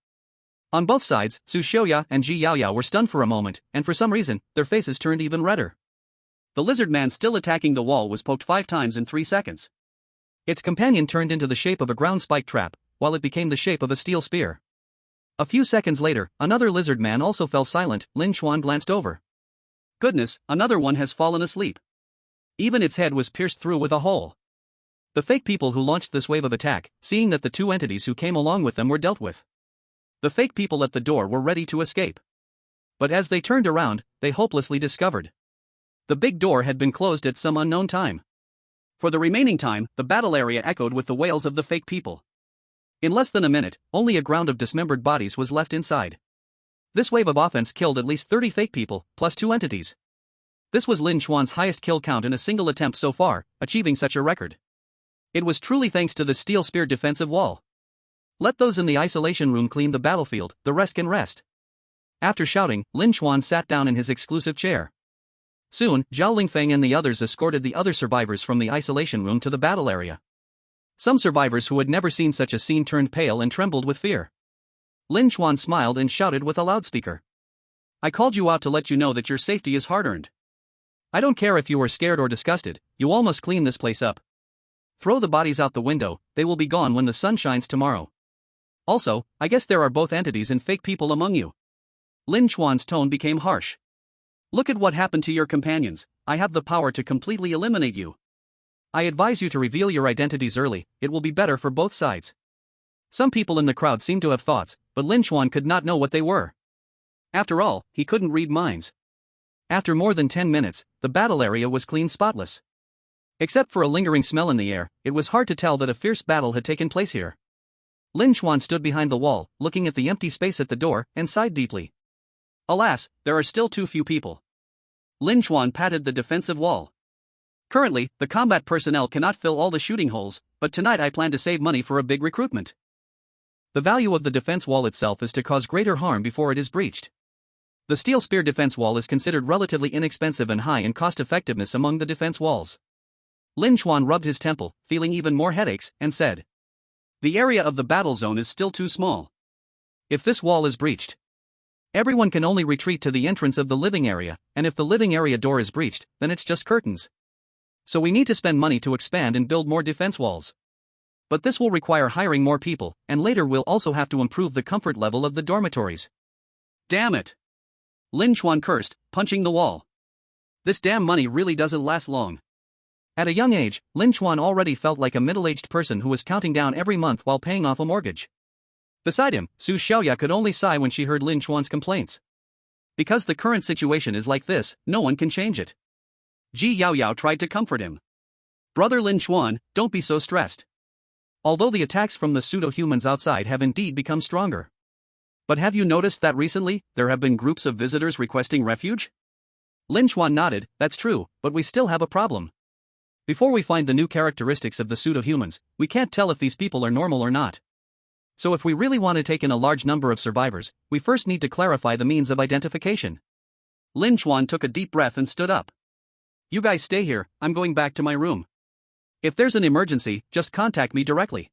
On both sides, Su Xiaoya and Ji Yaoyao were stunned for a moment, and for some reason, their faces turned even redder. The lizard man still attacking the wall was poked 5 times in 3 seconds. Its companion turned into the shape of a ground spike trap, while it became the shape of a steel spear. A few seconds later, another lizard man also fell silent. Lin Chuan glanced over. Goodness, another one has fallen asleep. Even its head was pierced through with a hole. The fake people who launched this wave of attack, seeing that the 2 entities who came along with them were dealt with. The fake people at the door were ready to escape. But as they turned around, they hopelessly discovered the big door had been closed at some unknown time. For the remaining time, the battle area echoed with the wails of the fake people. In less than a minute, only a ground of dismembered bodies was left inside. This wave of offense killed at least 30 fake people, plus 2 entities. This was Lin Chuan's highest kill count in a single attempt so far, achieving such a record. It was truly thanks to the steel spear defensive wall. Let those in the isolation room clean the battlefield, the rest can rest. After shouting, Lin Chuan sat down in his exclusive chair. Soon, Zhao Lingfeng and the others escorted the other survivors from the isolation room to the battle area. Some survivors who had never seen such a scene turned pale and trembled with fear. Lin Chuan smiled and shouted with a loudspeaker. I called you out to let you know that your safety is hard-earned. I don't care if you are scared or disgusted, you all must clean this place up. Throw the bodies out the window, they will be gone when the sun shines tomorrow. Also, I guess there are both entities and fake people among you. Lin Chuan's tone became harsh. Look at what happened to your companions, I have the power to completely eliminate you. I advise you to reveal your identities early, it will be better for both sides. Some people in the crowd seemed to have thoughts, but Lin Chuan could not know what they were. After all, he couldn't read minds. After more than 10 minutes, the battle area was clean spotless. Except for a lingering smell in the air, it was hard to tell that a fierce battle had taken place here. Lin Chuan stood behind the wall, looking at the empty space at the door, and sighed deeply. Alas, there are still too few people. Lin Chuan patted the defensive wall. Currently, the combat personnel cannot fill all the shooting holes, but tonight I plan to save money for a big recruitment. The value of the defense wall itself is to cause greater harm before it is breached. The steel spear defense wall is considered relatively inexpensive and high in cost-effectiveness among the defense walls. Lin Chuan rubbed his temple, feeling even more headaches, and said, the area of the battle zone is still too small. If this wall is breached, everyone can only retreat to the entrance of the living area, and if the living area door is breached, then it's just curtains. So we need to spend money to expand and build more defense walls. But this will require hiring more people, and later we'll also have to improve the comfort level of the dormitories. Damn it! Lin Chuan cursed, punching the wall. This damn money really doesn't last long. At a young age, Lin Chuan already felt like a middle-aged person who was counting down every month while paying off a mortgage. Beside him, Su Xiaoya could only sigh when she heard Lin Chuan's complaints. Because the current situation is like this, no one can change it. Ji Yaoyao tried to comfort him. Brother Lin Chuan, don't be so stressed. Although the attacks from the pseudo-humans outside have indeed become stronger. But have you noticed that recently, there have been groups of visitors requesting refuge? Lin Chuan nodded, that's true, but we still have a problem. Before we find the new characteristics of the pseudo-humans, we can't tell if these people are normal or not. So if we really want to take in a large number of survivors, we first need to clarify the means of identification. Lin Chuan took a deep breath and stood up. You guys stay here, I'm going back to my room. If there's an emergency, just contact me directly.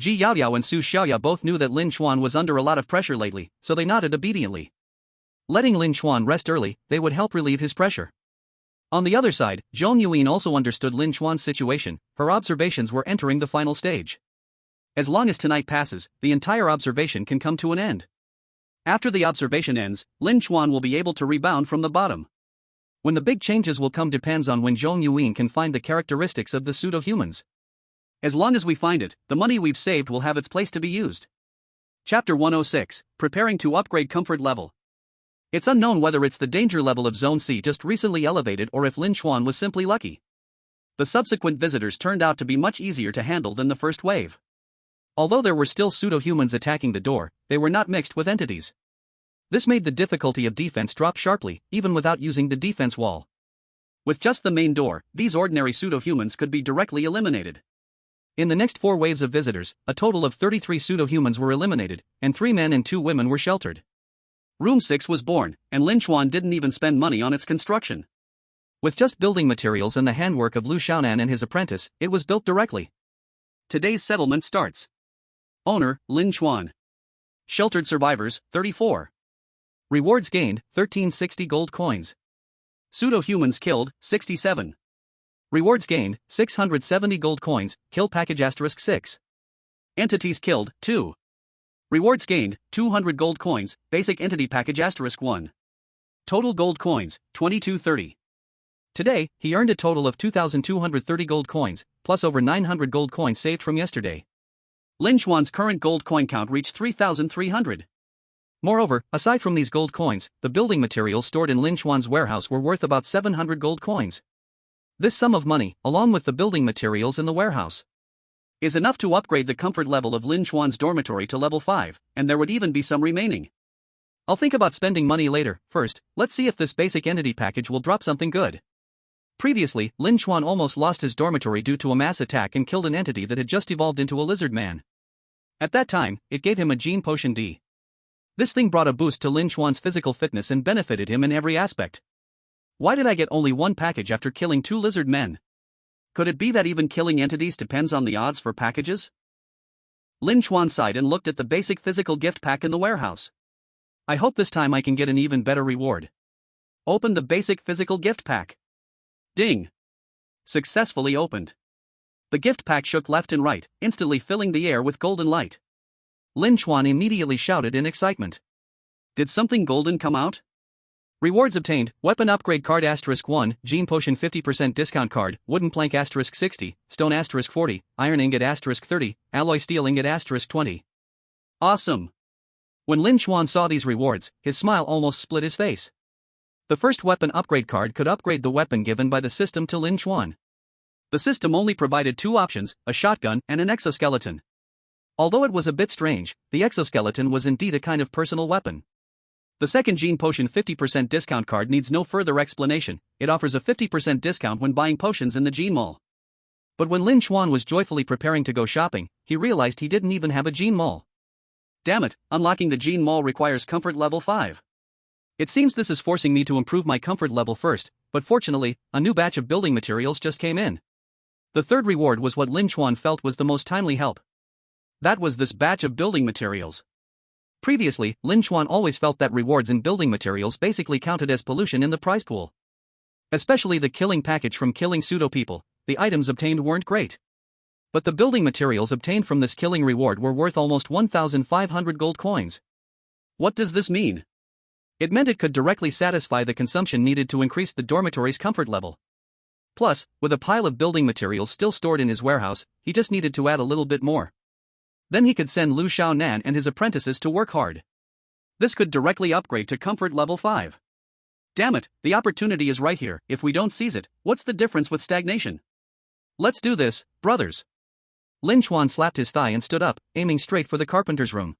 Ji Yaoyao and Su Xiaoya both knew that Lin Chuan was under a lot of pressure lately, so they nodded obediently. Letting Lin Chuan rest early, they would help relieve his pressure. On the other side, Zhong Yuan also understood Lin Chuan's situation, her observations were entering the final stage. As long as tonight passes, the entire observation can come to an end. After the observation ends, Lin Chuan will be able to rebound from the bottom. When the big changes will come depends on when Zhong Yuan can find the characteristics of the pseudo-humans. As long as we find it, the money we've saved will have its place to be used. Chapter 106, Preparing to Upgrade Comfort Level. It's unknown whether it's the danger level of Zone C just recently elevated or if Lin Chuan was simply lucky. The subsequent visitors turned out to be much easier to handle than the first wave. Although there were still pseudo-humans attacking the door, they were not mixed with entities. This made the difficulty of defense drop sharply, even without using the defense wall. With just the main door, these ordinary pseudo-humans could be directly eliminated. In the next 4 waves of visitors, a total of 33 pseudo-humans were eliminated, and 3 men and 2 women were sheltered. Room 6 was born, and Lin Chuan didn't even spend money on its construction. With just building materials and the handwork of Lu Xiaonan and his apprentice, it was built directly. Today's settlement starts. Owner, Lin Chuan. Sheltered survivors, 34. Rewards gained, 1360 gold coins. Pseudo-humans killed, 67. Rewards gained, 670 gold coins, kill package *6. Entities killed, 2. Rewards gained, 200 gold coins, basic entity package *1. Total gold coins, 2230. Today, he earned a total of 2,230 gold coins, plus over 900 gold coins saved from yesterday. Lin Chuan's current gold coin count reached 3,300. Moreover, aside from these gold coins, the building materials stored in Lin Chuan's warehouse were worth about 700 gold coins. This sum of money, along with the building materials in the warehouse, is enough to upgrade the comfort level of Lin Chuan's dormitory to level 5, and there would even be some remaining. I'll think about spending money later. First, let's see if this basic entity package will drop something good. Previously, Lin Chuan almost lost his dormitory due to a mass attack and killed an entity that had just evolved into a lizard man. At that time, it gave him a gene potion D. This thing brought a boost to Lin Chuan's physical fitness and benefited him in every aspect. Why did I get only 1 package after killing 2 lizard men? Could it be that even killing entities depends on the odds for packages? Lin Chuan sighed and looked at the basic physical gift pack in the warehouse. I hope this time I can get an even better reward. Open the basic physical gift pack. Ding. Successfully opened. The gift pack shook left and right, instantly filling the air with golden light. Lin Chuan immediately shouted in excitement. Did something golden come out? Rewards obtained: Weapon Upgrade Card *1, Gene Potion 50% Discount Card, Wooden Plank *60, Stone 40, Iron Ingot 30, Alloy Steel Ingot 20. Awesome! When Lin Chuan saw these rewards, his smile almost split his face. The first weapon upgrade card could upgrade the weapon given by the system to Lin Chuan. The system only provided two options, a shotgun and an exoskeleton. Although it was a bit strange, the exoskeleton was indeed a kind of personal weapon. The second Gene Potion 50% discount card needs no further explanation, it offers a 50% discount when buying potions in the Gene Mall. But when Lin Chuan was joyfully preparing to go shopping, he realized he didn't even have a Gene Mall. Damn it, unlocking the Gene Mall requires comfort level 5. It seems this is forcing me to improve my comfort level first, but fortunately, a new batch of building materials just came in. The third reward was what Lin Chuan felt was the most timely help. That was this batch of building materials. Previously, Lin Chuan always felt that rewards in building materials basically counted as pollution in the prize pool. Especially the killing package from killing pseudo-people, the items obtained weren't great. But the building materials obtained from this killing reward were worth almost 1,500 gold coins. What does this mean? It meant it could directly satisfy the consumption needed to increase the dormitory's comfort level. Plus, with a pile of building materials still stored in his warehouse, he just needed to add a little bit more. Then he could send Lu Xiaonan and his apprentices to work hard. This could directly upgrade to comfort level 5. Damn it, the opportunity is right here. If we don't seize it, what's the difference with stagnation? Let's do this, brothers. Lin Chuan slapped his thigh and stood up, aiming straight for the carpenter's room.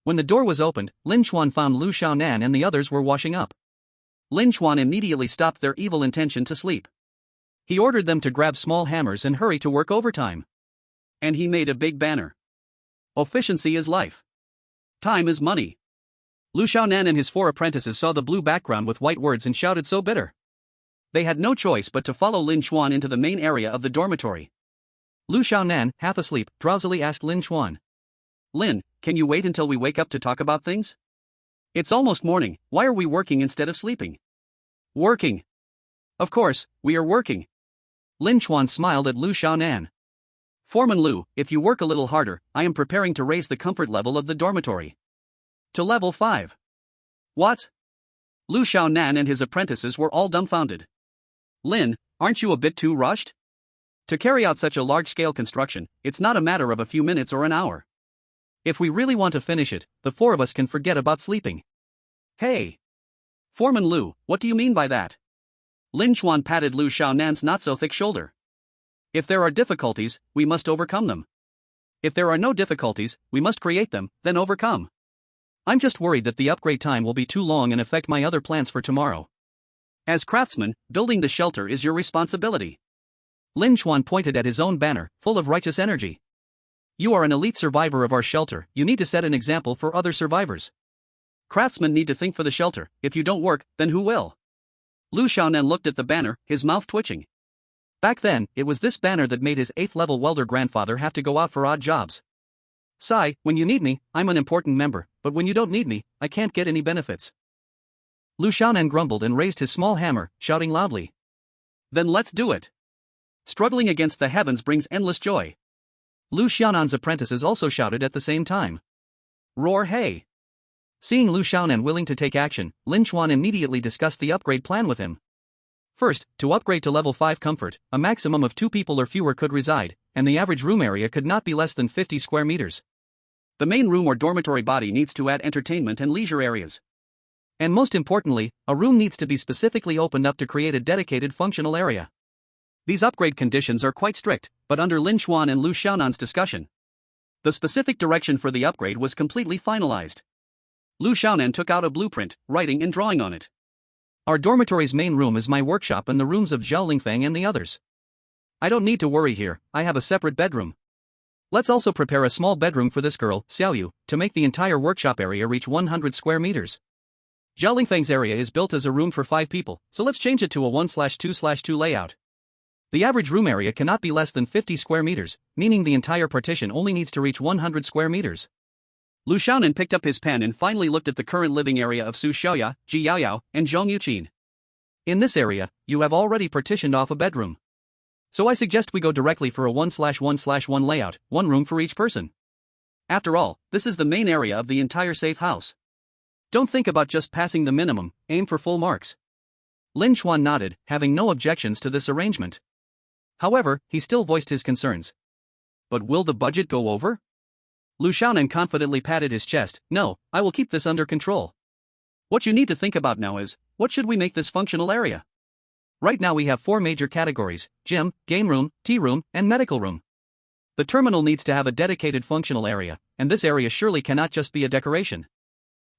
When the door was opened, Lin Chuan found Lu Xiaonan and the others were washing up. Lin Chuan immediately stopped their evil intention to sleep. He ordered them to grab small hammers and hurry to work overtime. And he made a big banner. Efficiency is life. Time is money. Lu Xiaonan and his 4 apprentices saw the blue background with white words and shouted so bitter. They had no choice but to follow Lin Chuan into the main area of the dormitory. Lu Xiaonan, half asleep, drowsily asked Lin Chuan. Lin, can you wait until we wake up to talk about things? It's almost morning, why are we working instead of sleeping? Working. Of course, we are working. Lin Chuan smiled at Lu Xiaonan. Foreman Lu, if you work a little harder, I am preparing to raise the comfort level of the dormitory. To level 5. What? Lu Xiaonan and his apprentices were all dumbfounded. Lin, aren't you a bit too rushed? To carry out such a large-scale construction, it's not a matter of a few minutes or an hour. If we really want to finish it, the 4 of us can forget about sleeping. Hey! Foreman Lu, what do you mean by that? Lin Chuan patted Lu Xiaonan's not-so-thick shoulder. If there are difficulties, we must overcome them. If there are no difficulties, we must create them, then overcome. I'm just worried that the upgrade time will be too long and affect my other plans for tomorrow. As craftsman, building the shelter is your responsibility. Lin Chuan pointed at his own banner, full of righteous energy. You are an elite survivor of our shelter, you need to set an example for other survivors. Craftsmen need to think for the shelter, if you don't work, then who will? Lu Xiaonan looked at the banner, his mouth twitching. Back then, it was this banner that made his 8th-level welder grandfather have to go out for odd jobs. Sai, when you need me, I'm an important member, but when you don't need me, I can't get any benefits. Lu Xiaonan grumbled and raised his small hammer, shouting loudly. Then let's do it. Struggling against the heavens brings endless joy. Lu Xiaonan's apprentices also shouted at the same time. Roar hey! Seeing Lu Xiaonan willing to take action, Lin Chuan immediately discussed the upgrade plan with him. First, to upgrade to level 5 comfort, a maximum of 2 people or fewer could reside, and the average room area could not be less than 50 square meters. The main room or dormitory body needs to add entertainment and leisure areas. And most importantly, a room needs to be specifically opened up to create a dedicated functional area. These upgrade conditions are quite strict, but under Lin Chuan and Lu Xiaonan's discussion, the specific direction for the upgrade was completely finalized. Lu Xiaonan took out a blueprint, writing and drawing on it. Our dormitory's main room is my workshop and the rooms of Zhao Lingfeng and the others. I don't need to worry here, I have a separate bedroom. Let's also prepare a small bedroom for this girl, Xiaoyu, to make the entire workshop area reach 100 square meters. Zhao Lingfeng's area is built as a room for 5 people, so let's change it to a 1/2/2 layout. The average room area cannot be less than 50 square meters, meaning the entire partition only needs to reach 100 square meters. Lu Xiaonan picked up his pen and finally looked at the current living area of Su Xiaoya, Ji Yaoyao, and Zhong Yuqin. In this area, you have already partitioned off a bedroom. So I suggest we go directly for a 1/1/1 layout, one room for each person. After all, this is the main area of the entire safe house. Don't think about just passing the minimum, aim for full marks. Lin Chuan nodded, having no objections to this arrangement. However, he still voiced his concerns. But will the budget go over? Lu Xiaonan confidently patted his chest. No, I will keep this under control. What you need to think about now is, what should we make this functional area? Right now we have 4 major categories: gym, game room, tea room, and medical room. The terminal needs to have a dedicated functional area, and this area surely cannot just be a decoration.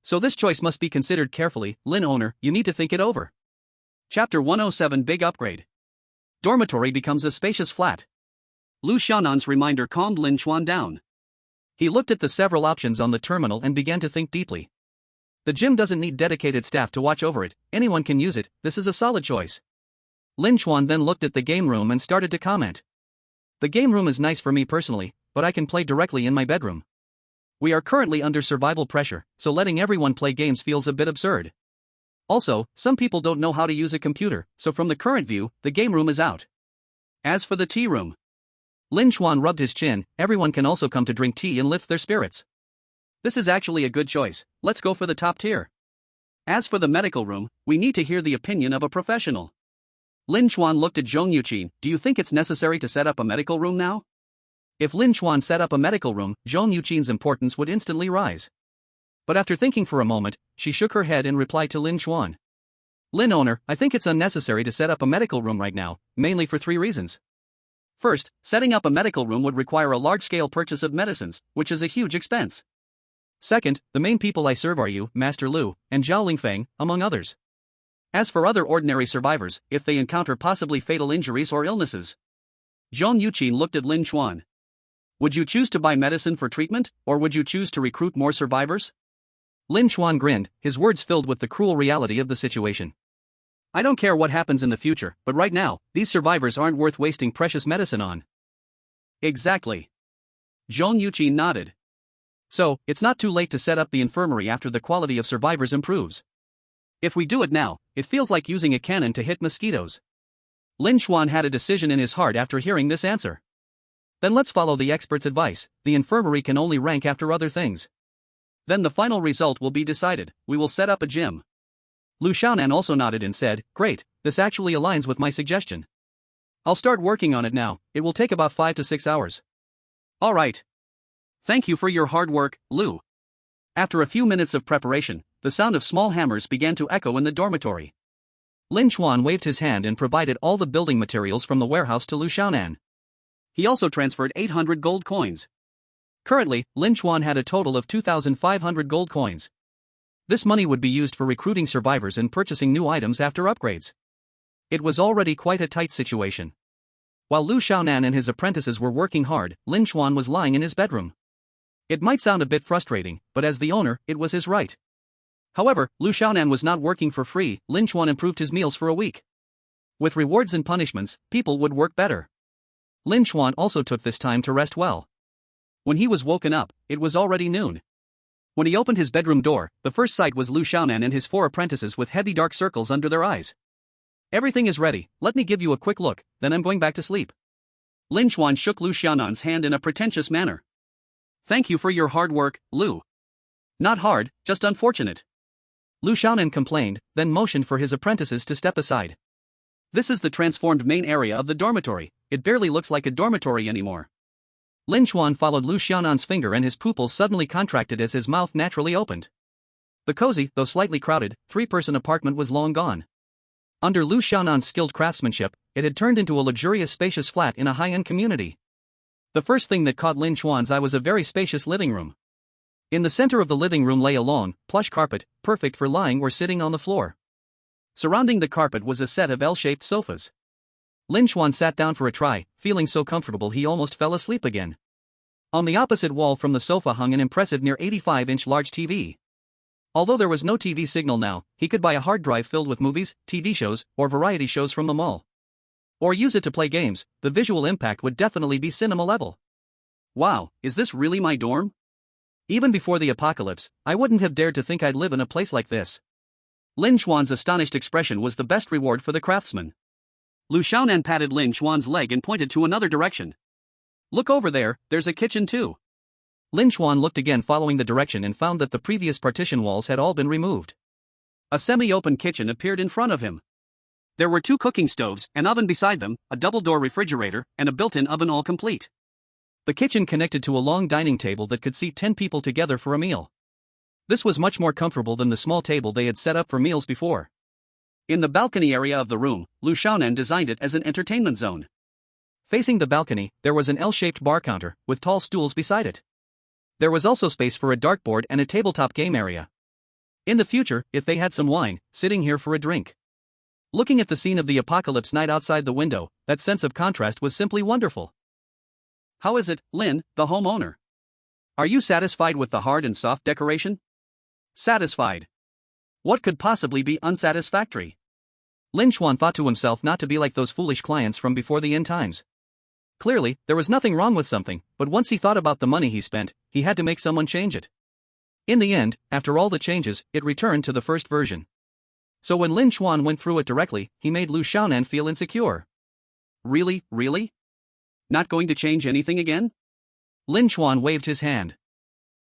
So this choice must be considered carefully. Lin owner, you need to think it over. Chapter 107 Big Upgrade. Dormitory becomes a spacious flat. Lu Xiaonan's reminder calmed Lin Chuan down. He looked at the several options on the terminal and began to think deeply. The gym doesn't need dedicated staff to watch over it, anyone can use it, this is a solid choice. Lin Chuan then looked at the game room and started to comment. The game room is nice for me personally, but I can play directly in my bedroom. We are currently under survival pressure, so letting everyone play games feels a bit absurd. Also, some people don't know how to use a computer, so from the current view, the game room is out. As for the tea room, Lin Chuan rubbed his chin. Everyone can also come to drink tea and lift their spirits. This is actually a good choice, let's go for the top tier. As for the medical room, we need to hear the opinion of a professional. Lin Chuan looked at Zhong Yuqin. Do you think it's necessary to set up a medical room now? If Lin Chuan set up a medical room, Zhong Yuqin's importance would instantly rise. But after thinking for a moment, she shook her head and replied to Lin Chuan. Lin owner, I think it's unnecessary to set up a medical room right now, mainly for 3 reasons. First, setting up a medical room would require a large-scale purchase of medicines, which is a huge expense. Second, the main people I serve are you, Master Lu, and Zhao Lingfeng, among others. As for other ordinary survivors, if they encounter possibly fatal injuries or illnesses. Zhong Yuqin looked at Lin Chuan. Would you choose to buy medicine for treatment, or would you choose to recruit more survivors? Lin Chuan grinned, his words filled with the cruel reality of the situation. I don't care what happens in the future, but right now, these survivors aren't worth wasting precious medicine on. Exactly. Zhong Yuqin nodded. So, it's not too late to set up the infirmary after the quality of survivors improves. If we do it now, it feels like using a cannon to hit mosquitoes. Lin Chuan had a decision in his heart after hearing this answer. Then let's follow the expert's advice. The infirmary can only rank after other things. Then the final result will be decided. We will set up a gym. Lu Xiaonan also nodded and said, great, this actually aligns with my suggestion. I'll start working on it now. It will take about 5 to 6 hours. All right. Thank you for your hard work, Lu. After a few minutes of preparation, the sound of small hammers began to echo in the dormitory. Lin Chuan waved his hand and provided all the building materials from the warehouse to Lu Xiaonan. He also transferred 800 gold coins. Currently, Lin Chuan had a total of 2,500 gold coins. This money would be used for recruiting survivors and purchasing new items after upgrades. It was already quite a tight situation. While Lu Xiaonan and his apprentices were working hard, Lin Chuan was lying in his bedroom. It might sound a bit frustrating, but as the owner, it was his right. However, Lu Xiaonan was not working for free. Lin Chuan improved his meals for a week. With rewards and punishments, people would work better. Lin Chuan also took this time to rest well. When he was woken up, it was already noon. When he opened his bedroom door, the first sight was Lu Xiaonan and his 4 apprentices with heavy dark circles under their eyes. Everything is ready, let me give you a quick look, then I'm going back to sleep. Lin Chuan shook Lu Xiaonan's hand in a pretentious manner. Thank you for your hard work, Lu. Not hard, just unfortunate. Lu Xiaonan complained, then motioned for his apprentices to step aside. This is the transformed main area of the dormitory, it barely looks like a dormitory anymore. Lin Chuan followed Lu Xiaonan's finger and his pupils suddenly contracted as his mouth naturally opened. The cozy, though slightly crowded, 3-person apartment was long gone. Under Lu Xiaonan's skilled craftsmanship, it had turned into a luxurious spacious flat in a high-end community. The first thing that caught Lin Chuan's eye was a very spacious living room. In the center of the living room lay a long, plush carpet, perfect for lying or sitting on the floor. Surrounding the carpet was a set of L-shaped sofas. Lin Chuan sat down for a try, feeling so comfortable he almost fell asleep again. On the opposite wall from the sofa hung an impressive near 85-inch large TV. Although there was no TV signal now, he could buy a hard drive filled with movies, TV shows, or variety shows from the mall. Or use it to play games, the visual impact would definitely be cinema level. Wow, is this really my dorm? Even before the apocalypse, I wouldn't have dared to think I'd live in a place like this. Lin Chuan's astonished expression was the best reward for the craftsman. Lu Xiaonan patted Lin Chuan's leg and pointed to another direction. Look over there, there's a kitchen too. Lin Chuan looked again following the direction and found that the previous partition walls had all been removed. A semi-open kitchen appeared in front of him. There were 2 cooking stoves, an oven beside them, a double-door refrigerator, and a built-in oven all complete. The kitchen connected to a long dining table that could seat 10 people together for a meal. This was much more comfortable than the small table they had set up for meals before. In the balcony area of the room, Lu Xiaonan designed it as an entertainment zone. Facing the balcony, there was an L-shaped bar counter, with tall stools beside it. There was also space for a dartboard and a tabletop game area. In the future, if they had some wine, sitting here for a drink. Looking at the scene of the apocalypse night outside the window, that sense of contrast was simply wonderful. How is it, Lin, the homeowner? Are you satisfied with the hard and soft decoration? Satisfied. What could possibly be unsatisfactory? Lin Chuan thought to himself not to be like those foolish clients from before the end times. Clearly, there was nothing wrong with something, but once he thought about the money he spent, he had to make someone change it. In the end, after all the changes, it returned to the first version. So when Lin Chuan went through it directly, he made Lu Xiaonan feel insecure. Really? Not going to change anything again? Lin Chuan waved his hand.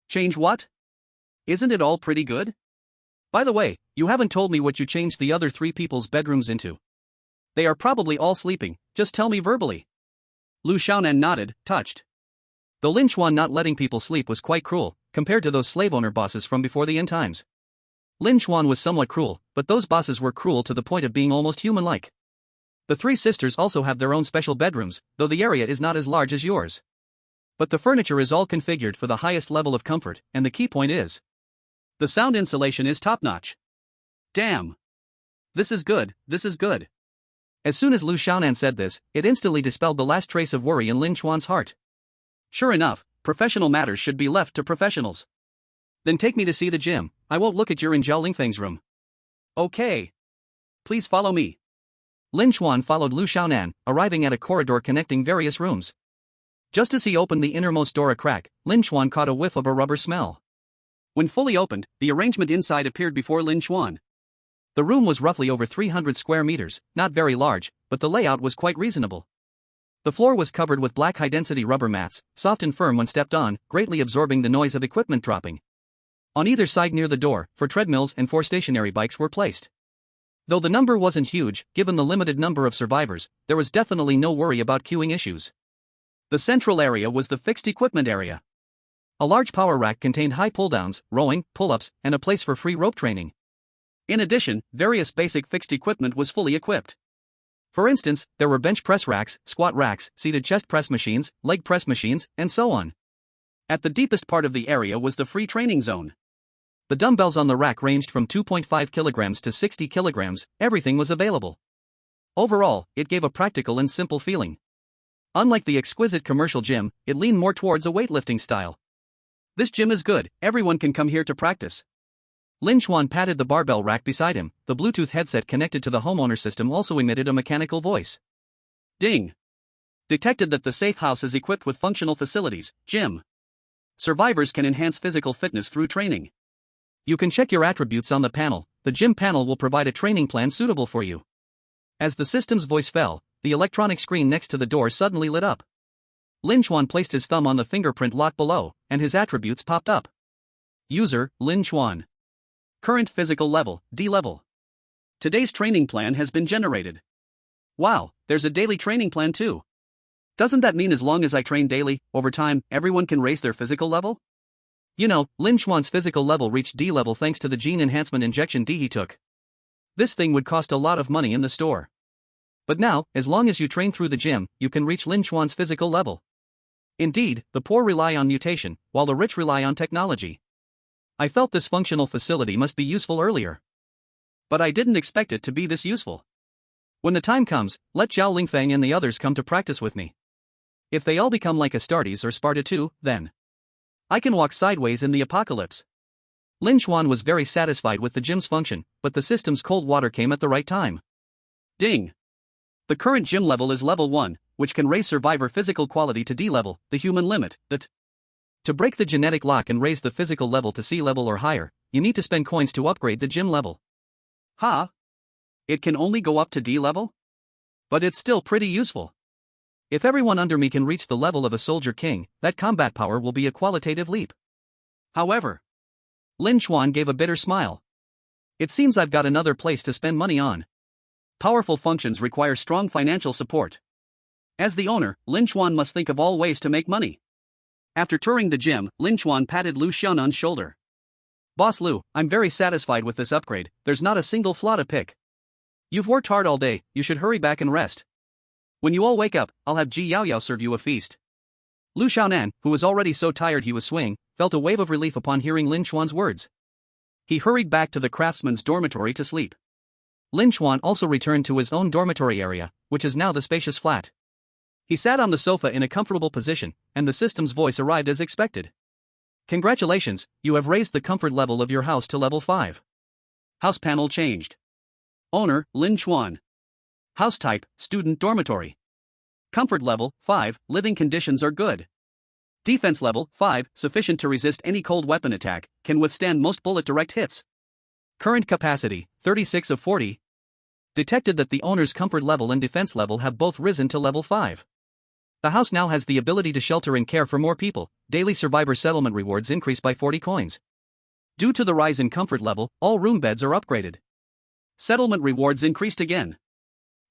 Change what? Isn't it all pretty good? By the way, you haven't told me what you changed the other 3 people's bedrooms into. They are probably all sleeping, just tell me verbally. Lu Xiaonan nodded, touched. Though Lin Chuan not letting people sleep was quite cruel, compared to those slave owner bosses from before the end times. Lin Chuan was somewhat cruel, but those bosses were cruel to the point of being almost human-like. The 3 sisters also have their own special bedrooms, though the area is not as large as yours. But the furniture is all configured for the highest level of comfort, and the key point is, the sound insulation is top-notch. Damn. This is good. As soon as Lu Xiaonan said this, it instantly dispelled the last trace of worry in Lin Chuan's heart. Sure enough, professional matters should be left to professionals. Then take me to see the gym, I won't look at your in Zhao Lingfeng's room. Okay. Please follow me. Lin Chuan followed Lu Xiaonan, arriving at a corridor connecting various rooms. Just as he opened the innermost door a crack, Lin Chuan caught a whiff of a rubber smell. When fully opened, the arrangement inside appeared before Lin Chuan. The room was roughly over 300 square meters, not very large, but the layout was quite reasonable. The floor was covered with black high-density rubber mats, soft and firm when stepped on, greatly absorbing the noise of equipment dropping. On either side near the door, 4 treadmills and 4 stationary bikes were placed. Though the number wasn't huge, given the limited number of survivors, there was definitely no worry about queuing issues. The central area was the fixed equipment area. A large power rack contained high pull-downs, rowing, pull-ups, and a place for free rope training. In addition, various basic fixed equipment was fully equipped. For instance, there were bench press racks, squat racks, seated chest press machines, leg press machines, and so on. At the deepest part of the area was the free training zone. The dumbbells on the rack ranged from 2.5 kilograms to 60 kilograms, everything was available. Overall, it gave a practical and simple feeling. Unlike the exquisite commercial gym, it leaned more towards a weightlifting style. This gym is good, everyone can come here to practice. Lin Chuan patted the barbell rack beside him. The Bluetooth headset connected to the homeowner system also emitted a mechanical voice. Ding. Detected that the safe house is equipped with functional facilities, gym. Survivors can enhance physical fitness through training. You can check your attributes on the panel. The gym panel will provide a training plan suitable for you. As the system's voice fell, the electronic screen next to the door suddenly lit up. Lin Chuan placed his thumb on the fingerprint lock below, and his attributes popped up. User, Lin Chuan. Current physical level, D level. Today's training plan has been generated. Wow, there's a daily training plan too. Doesn't that mean as long as I train daily, over time, everyone can raise their physical level? You know, Lin Chuan's physical level reached D level thanks to the gene enhancement injection D he took. This thing would cost a lot of money in the store. But now, as long as you train through the gym, you can reach Lin Chuan's physical level. Indeed, the poor rely on mutation, while the rich rely on technology. I felt this functional facility must be useful earlier. But I didn't expect it to be this useful. When the time comes, let Zhao Lingfeng and the others come to practice with me. If they all become like Astartes or Sparta too, then I can walk sideways in the apocalypse. Lin Chuan was very satisfied with the gym's function, but the system's cold water came at the right time. Ding. The current gym level is level 1, which can raise survivor physical quality to D level, the human limit. To break the genetic lock and raise the physical level to C level or higher, you need to spend coins to upgrade the gym level. Huh? It can only go up to D level? But it's still pretty useful. If everyone under me can reach the level of a soldier king, that combat power will be a qualitative leap. However, Lin Chuan gave a bitter smile. It seems I've got another place to spend money on. Powerful functions require strong financial support. As the owner, Lin Chuan must think of all ways to make money. After touring the gym, Lin Chuan patted Lu Xiaonan's shoulder. Boss Lu, I'm very satisfied with this upgrade, there's not a single flaw to pick. You've worked hard all day, you should hurry back and rest. When you all wake up, I'll have Ji Yaoyao serve you a feast. Lu Xiaonan, who was already so tired he was swaying, felt a wave of relief upon hearing Lin Chuan's words. He hurried back to the craftsman's dormitory to sleep. Lin Chuan also returned to his own dormitory area, which is now the spacious flat. He sat on the sofa in a comfortable position, and the system's voice arrived as expected. Congratulations, you have raised the comfort level of your house to level 5. House panel changed. Owner, Lin Chuan. House type, student dormitory. Comfort level, 5, living conditions are good. Defense level, 5, sufficient to resist any cold weapon attack, can withstand most bullet direct hits. Current capacity, 36 of 40. Detected that the owner's comfort level and defense level have both risen to level 5. The house now has the ability to shelter and care for more people. Daily survivor settlement rewards increase by 40 coins. Due to the rise in comfort level, all room beds are upgraded. Settlement rewards increased again.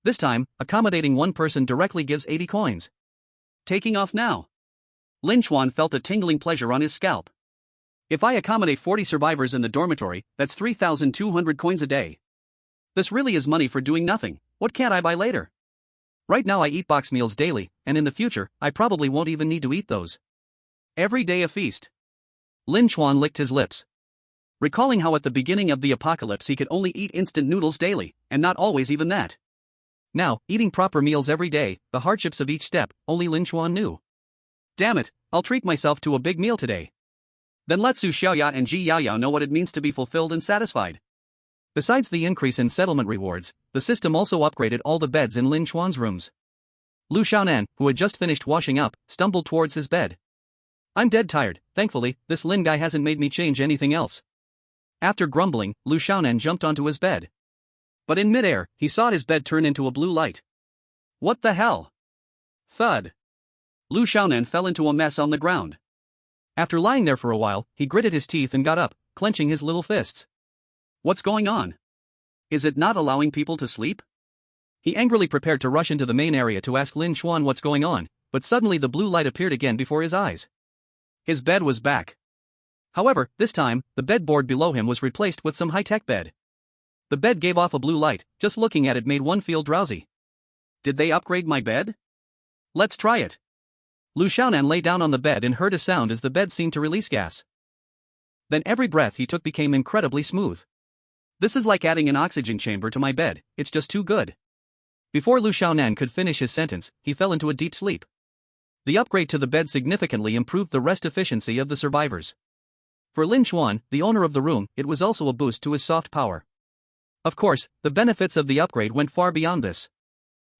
This time, accommodating one person directly gives 80 coins. Taking off now. Lin Chuan felt a tingling pleasure on his scalp. If I accommodate 40 survivors in the dormitory, that's 3,200 coins a day. This really is money for doing nothing. What can't I buy later? Right now I eat box meals daily, and in the future, I probably won't even need to eat those. Every day a feast. Lin Chuan licked his lips. Recalling how at the beginning of the apocalypse he could only eat instant noodles daily, and not always even that. Now, eating proper meals every day, the hardships of each step, only Lin Chuan knew. Damn it, I'll treat myself to a big meal today. Then let Su Xiaoya and Ji Yaoyao know what it means to be fulfilled and satisfied. Besides the increase in settlement rewards, the system also upgraded all the beds in Lin Chuan's rooms. Lu Xiaonan, who had just finished washing up, stumbled towards his bed. I'm dead tired, thankfully, this Lin guy hasn't made me change anything else. After grumbling, Lu Xiaonan jumped onto his bed. But in midair, he saw his bed turn into a blue light. What the hell? Thud. Lu Xiaonan fell into a mess on the ground. After lying there for a while, he gritted his teeth and got up, clenching his little fists. What's going on? Is it not allowing people to sleep? He angrily prepared to rush into the main area to ask Lin Chuan what's going on, but suddenly the blue light appeared again before his eyes. His bed was back. However, this time, the bedboard below him was replaced with some high-tech bed. The bed gave off a blue light, just looking at it made one feel drowsy. Did they upgrade my bed? Let's try it. Lu Xiaonan lay down on the bed and heard a sound as the bed seemed to release gas. Then every breath he took became incredibly smooth. This is like adding an oxygen chamber to my bed, it's just too good. Before Lu Xiaonan could finish his sentence, he fell into a deep sleep. The upgrade to the bed significantly improved the rest efficiency of the survivors. For Lin Chuan, the owner of the room, it was also a boost to his soft power. Of course, the benefits of the upgrade went far beyond this.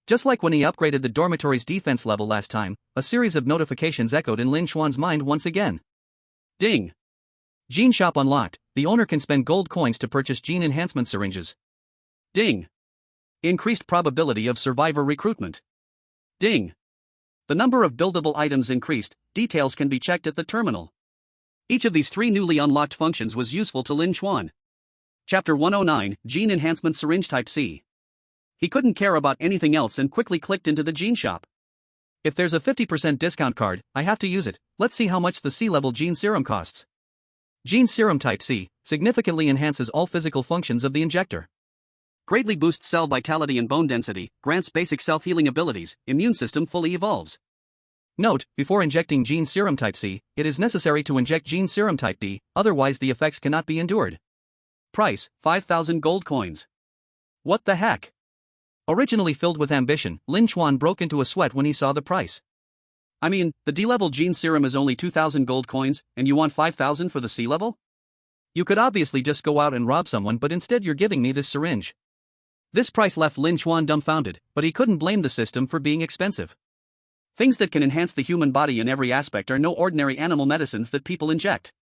Just like when he upgraded the dormitory's defense level last time, a series of notifications echoed in Lin Chuan's mind once again. Ding! Gene shop unlocked, the owner can spend gold coins to purchase gene enhancement syringes. Ding! Increased probability of survivor recruitment. Ding! The number of buildable items increased, details can be checked at the terminal. Each of these 3 newly unlocked functions was useful to Lin Chuan. Chapter 109, Gene Enhancement Syringe Type C. He couldn't care about anything else and quickly clicked into the gene shop. If there's a 50% discount card, I have to use it. Let's see how much the C-level gene serum costs. Gene Serum Type C significantly enhances all physical functions of the injector. Greatly boosts cell vitality and bone density, grants basic self-healing abilities, immune system fully evolves. Note, before injecting Gene Serum Type C, it is necessary to inject Gene Serum Type D, otherwise the effects cannot be endured. Price, 5,000 gold coins. What the heck? Originally filled with ambition, Lin Chuan broke into a sweat when he saw the price. I mean, the D-level gene serum is only 2,000 gold coins, and you want 5,000 for the C-level? You could obviously just go out and rob someone, but instead you're giving me this syringe. This price left Lin Chuan dumbfounded, but he couldn't blame the system for being expensive. Things that can enhance the human body in every aspect are no ordinary animal medicines that people inject.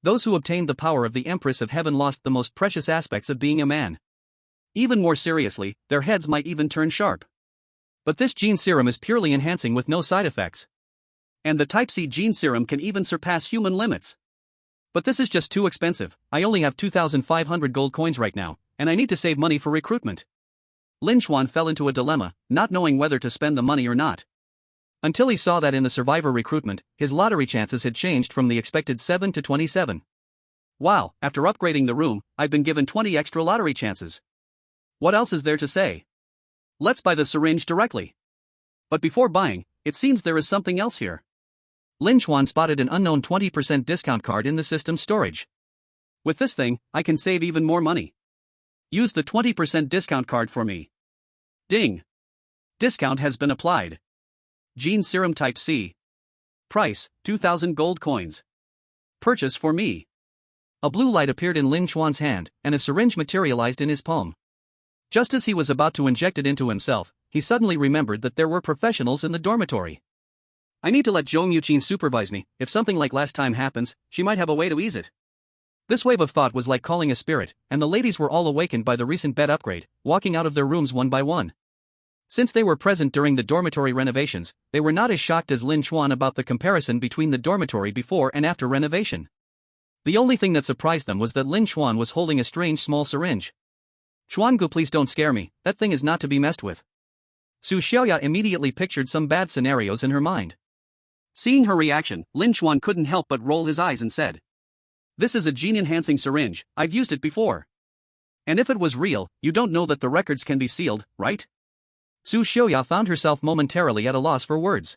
Those who obtained the power of the Empress of Heaven lost the most precious aspects of being a man. Even more seriously, their heads might even turn sharp. But this gene serum is purely enhancing with no side effects. And the Type C gene serum can even surpass human limits. But this is just too expensive. I only have 2,500 gold coins right now, and I need to save money for recruitment. Lin Chuan fell into a dilemma, not knowing whether to spend the money or not. Until he saw that in the survivor recruitment, his lottery chances had changed from the expected 7 to 27. Wow, after upgrading the room, I've been given 20 extra lottery chances. What else is there to say? Let's buy the syringe directly. But before buying, it seems there is something else here. Lin Chuan spotted an unknown 20% discount card in the system's storage. With this thing, I can save even more money. Use the 20% discount card for me. Ding. Discount has been applied. Gene Serum Type C. Price, 2,000 gold coins. Purchase for me. A blue light appeared in Lin Chuan's hand, and a syringe materialized in his palm. Just as he was about to inject it into himself, he suddenly remembered that there were professionals in the dormitory. I need to let Zhong Yuqin supervise me. If something like last time happens, she might have a way to ease it. This wave of thought was like calling a spirit, and the ladies were all awakened by the recent bed upgrade, walking out of their rooms one by one. Since they were present during the dormitory renovations, they were not as shocked as Lin Chuan about the comparison between the dormitory before and after renovation. The only thing that surprised them was that Lin Chuan was holding a strange small syringe. Chuangu, please don't scare me, that thing is not to be messed with. Su Xiaoya immediately pictured some bad scenarios in her mind. Seeing her reaction, Lin Chuan couldn't help but roll his eyes and said, "This is a gene-enhancing syringe, I've used it before. And if it was real, you don't know that the records can be sealed, right?" Su Xiaoya found herself momentarily at a loss for words.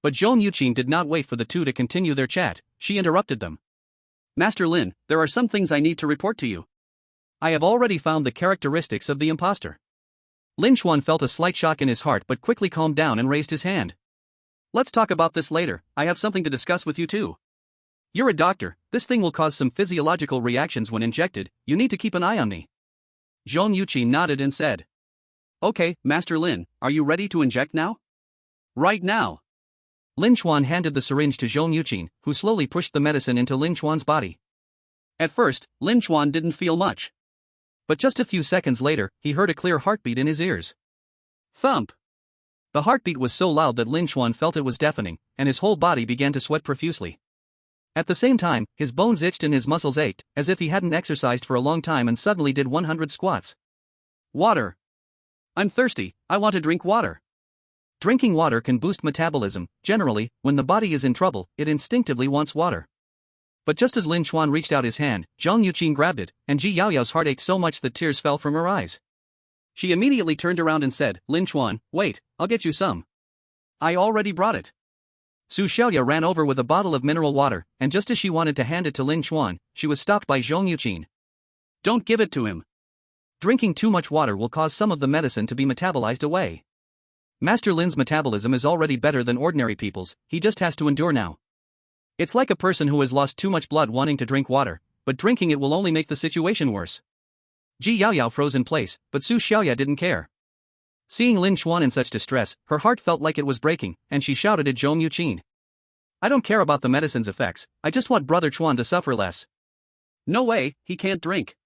But Zhong Yuqin did not wait for the two to continue their chat, she interrupted them. "Master Lin, there are some things I need to report to you. I have already found the characteristics of the impostor." Lin Chuan felt a slight shock in his heart but quickly calmed down and raised his hand. "Let's talk about this later, I have something to discuss with you too. You're a doctor, this thing will cause some physiological reactions when injected, you need to keep an eye on me." Zhong Yuqin nodded and said, "Okay, Master Lin, are you ready to inject now?" "Right now." Lin Chuan handed the syringe to Zhong Yuqin, who slowly pushed the medicine into Lin Chuan's body. At first, Lin Chuan didn't feel much. But just a few seconds later, he heard a clear heartbeat in his ears. Thump! The heartbeat was so loud that Lin Chuan felt it was deafening, and his whole body began to sweat profusely. At the same time, his bones itched and his muscles ached, as if he hadn't exercised for a long time and suddenly did 100 squats. "Water! I'm thirsty, I want to drink water." Drinking water can boost metabolism. Generally, when the body is in trouble, it instinctively wants water. But just as Lin Chuan reached out his hand, Zhong Yuqin grabbed it, and Ji Yaoyao's heart ached so much that tears fell from her eyes. She immediately turned around and said, "Lin Chuan, wait, I'll get you some. I already brought it." Su Xiaoya ran over with a bottle of mineral water, and just as she wanted to hand it to Lin Chuan, she was stopped by Zhong Yuqin. "Don't give it to him. Drinking too much water will cause some of the medicine to be metabolized away. Master Lin's metabolism is already better than ordinary people's, he just has to endure now. It's like a person who has lost too much blood wanting to drink water, but drinking it will only make the situation worse." Ji Yaoyao froze in place, but Su Xiaoya didn't care. Seeing Lin Chuan in such distress, her heart felt like it was breaking, and she shouted at Zhong Yuqin. "I don't care about the medicine's effects, I just want Brother Chuan to suffer less." "No way, he can't drink."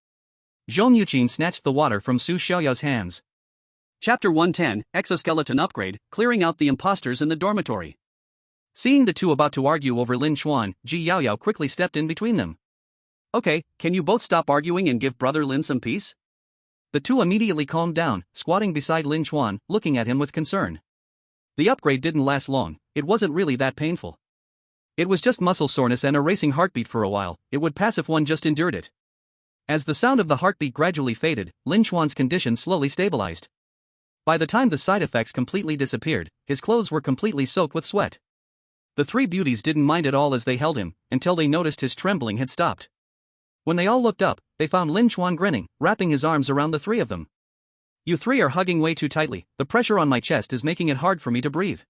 Zhong Yuqin snatched the water from Su Xiaoya's hands. Chapter 110, Exoskeleton Upgrade, Clearing Out the Impostors in the Dormitory. Seeing the two about to argue over Lin Chuan, Ji Yaoyao quickly stepped in between them. "Okay, can you both stop arguing and give Brother Lin some peace?" The two immediately calmed down, squatting beside Lin Chuan, looking at him with concern. The upgrade didn't last long, it wasn't really that painful. It was just muscle soreness and a racing heartbeat for a while, it would pass if one just endured it. As the sound of the heartbeat gradually faded, Lin Chuan's condition slowly stabilized. By the time the side effects completely disappeared, his clothes were completely soaked with sweat. The three beauties didn't mind at all as they held him, until they noticed his trembling had stopped. When they all looked up, they found Lin Chuan grinning, wrapping his arms around the three of them. "You three are hugging way too tightly, the pressure on my chest is making it hard for me to breathe."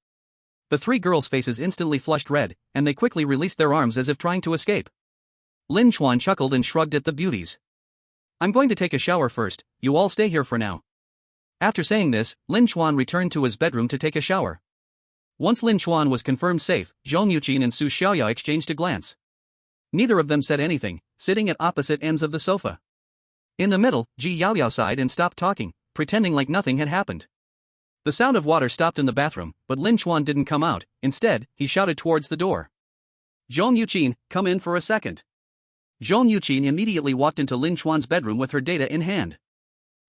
The three girls' faces instantly flushed red, and they quickly released their arms as if trying to escape. Lin Chuan chuckled and shrugged at the beauties. I'm going to take a shower first, you all stay here for now. After saying this, Lin Chuan returned to his bedroom to take a shower. Once Lin Chuan was confirmed safe, Zhou Muqin and Su Xiaoya exchanged a glance. Neither of them said anything, sitting at opposite ends of the sofa. In the middle, Ji Yaoyao sighed and stopped talking, pretending like nothing had happened. The sound of water stopped in the bathroom, but Lin Chuan didn't come out. Instead, he shouted towards the door. Zhou Muqin, come in for a second. Zhou Muqin immediately walked into Lin Chuan's bedroom with her data in hand.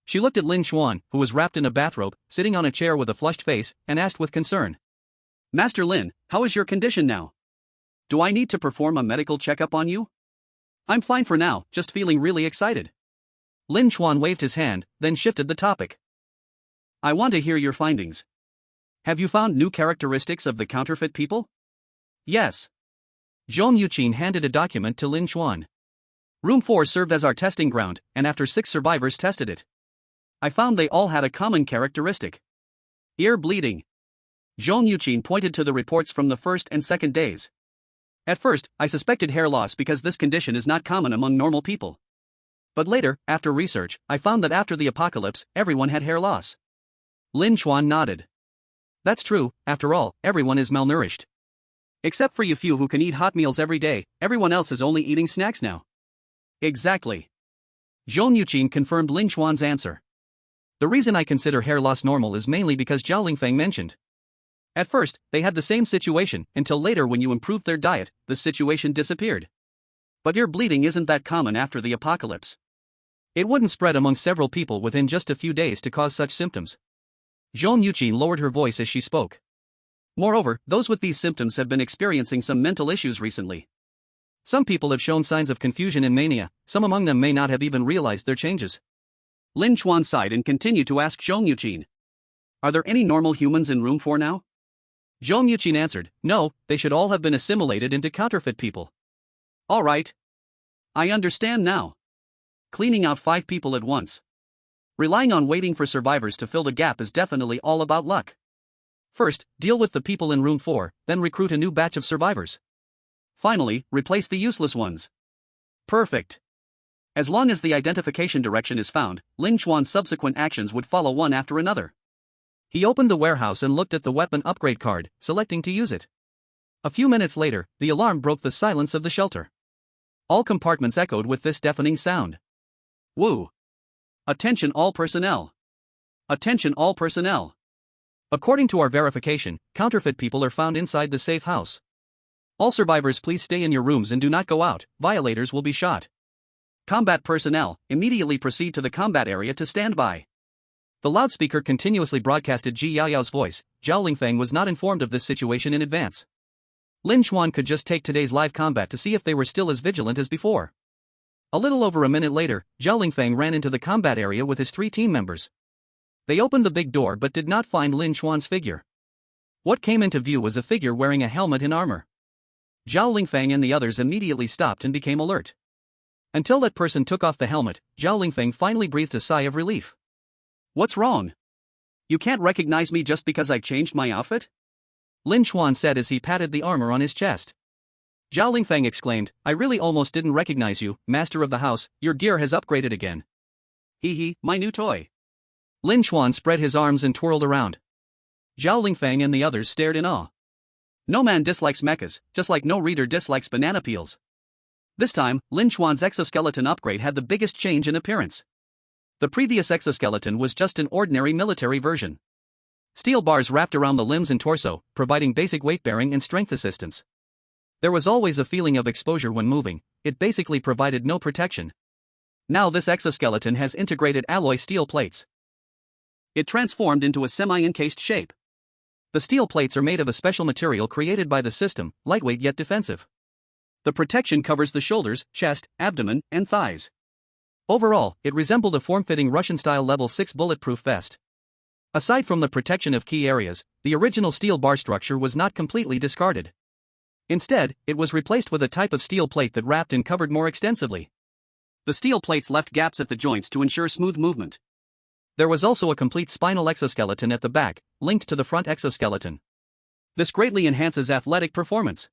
She looked at Lin Chuan, who was wrapped in a bathrobe, sitting on a chair with a flushed face, and asked with concern. Master Lin, how is your condition now? Do I need to perform a medical checkup on you? I'm fine for now, just feeling really excited. Lin Chuan waved his hand, then shifted the topic. I want to hear your findings. Have you found new characteristics of the counterfeit people? Yes. Zhou Muqin handed a document to Lin Chuan. Room 4 served as our testing ground, and after 6 survivors tested it, I found they all had a common characteristic. Ear bleeding. Zhou Muqin pointed to the reports from the first and second days. At first, I suspected hair loss because this condition is not common among normal people. But later, after research, I found that after the apocalypse, everyone had hair loss. Lin Chuan nodded. That's true, after all, everyone is malnourished. Except for you few who can eat hot meals every day, everyone else is only eating snacks now. Exactly. Zhou Muqin confirmed Lin Chuan's answer. The reason I consider hair loss normal is mainly because Zhao Lingfeng mentioned. At first, they had the same situation, until later when you improved their diet, the situation disappeared. But ear bleeding isn't that common after the apocalypse. It wouldn't spread among several people within just a few days to cause such symptoms. Zhou Muqin lowered her voice as she spoke. Moreover, those with these symptoms have been experiencing some mental issues recently. Some people have shown signs of confusion and mania, some among them may not have even realized their changes. Lin Chuan sighed and continued to ask Zhou Muqin. Are there any normal humans in room 4 now? Zhou Muqin answered, no, they should all have been assimilated into counterfeit people. Alright. I understand now. Cleaning out 5 people at once. Relying on waiting for survivors to fill the gap is definitely all about luck. First, deal with the people in room 4, then recruit a new batch of survivors. Finally, replace the useless ones. Perfect. As long as the identification direction is found, Lin Chuan's subsequent actions would follow one after another. He opened the warehouse and looked at the weapon upgrade card, selecting to use it. A few minutes later, the alarm broke the silence of the shelter. All compartments echoed with this deafening sound. Woo! Attention all personnel! Attention all personnel! According to our verification, counterfeit people are found inside the safe house. All survivors please stay in your rooms and do not go out, violators will be shot. Combat personnel, immediately proceed to the combat area to stand by. The loudspeaker continuously broadcasted Ji Yaoyao's voice. Zhao Lingfeng was not informed of this situation in advance. Lin Chuan could just take today's live combat to see if they were still as vigilant as before. A little over a minute later, Zhao Lingfeng ran into the combat area with his 3 team members. They opened the big door but did not find Lin Chuan's figure. What came into view was a figure wearing a helmet and armor. Zhao Lingfeng and the others immediately stopped and became alert. Until that person took off the helmet, Zhao Lingfeng finally breathed a sigh of relief. What's wrong? You can't recognize me just because I changed my outfit? Lin Chuan said as he patted the armor on his chest. Zhao Lingfeng exclaimed, I really almost didn't recognize you, master of the house, your gear has upgraded again. Hee hee, my new toy. Lin Chuan spread his arms and twirled around. Zhao Lingfeng and the others stared in awe. No man dislikes mechas, just like no reader dislikes banana peels. This time, Lin Chuan's exoskeleton upgrade had the biggest change in appearance. The previous exoskeleton was just an ordinary military version. Steel bars wrapped around the limbs and torso, providing basic weight-bearing and strength assistance. There was always a feeling of exposure when moving, it basically provided no protection. Now this exoskeleton has integrated alloy steel plates. It transformed into a semi-encased shape. The steel plates are made of a special material created by the system, lightweight yet defensive. The protection covers the shoulders, chest, abdomen, and thighs. Overall, it resembled a form-fitting Russian-style level 6 bulletproof vest. Aside from the protection of key areas, the original steel bar structure was not completely discarded. Instead, it was replaced with a type of steel plate that wrapped and covered more extensively. The steel plates left gaps at the joints to ensure smooth movement. There was also a complete spinal exoskeleton at the back, linked to the front exoskeleton. This greatly enhances athletic performance.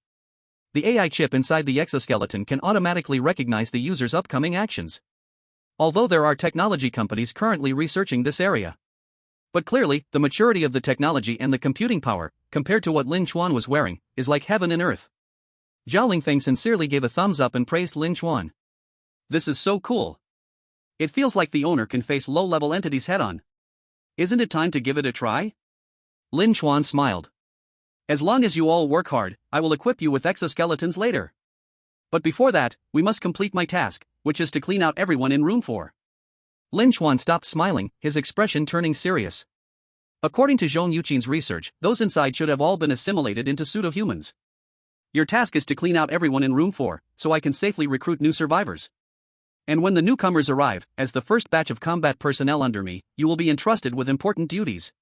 The AI chip inside the exoskeleton can automatically recognize the user's upcoming actions. although there are technology companies currently researching this area. But clearly, the maturity of the technology and the computing power, compared to what Lin Chuan was wearing, is like heaven and earth. Zhao Lingfeng sincerely gave a thumbs up and praised Lin Chuan. This is so cool. It feels like the owner can face low-level entities head-on. Isn't it time to give it a try? Lin Chuan smiled. As long as you all work hard, I will equip you with exoskeletons later. But before that, we must complete my task, which is to clean out everyone in room 4. Lin Chuan stopped smiling, his expression turning serious. According to Zhong Yuqin's research, those inside should have all been assimilated into pseudo-humans. Your task is to clean out everyone in room 4, so I can safely recruit new survivors. And when the newcomers arrive, as the first batch of combat personnel under me, you will be entrusted with important duties.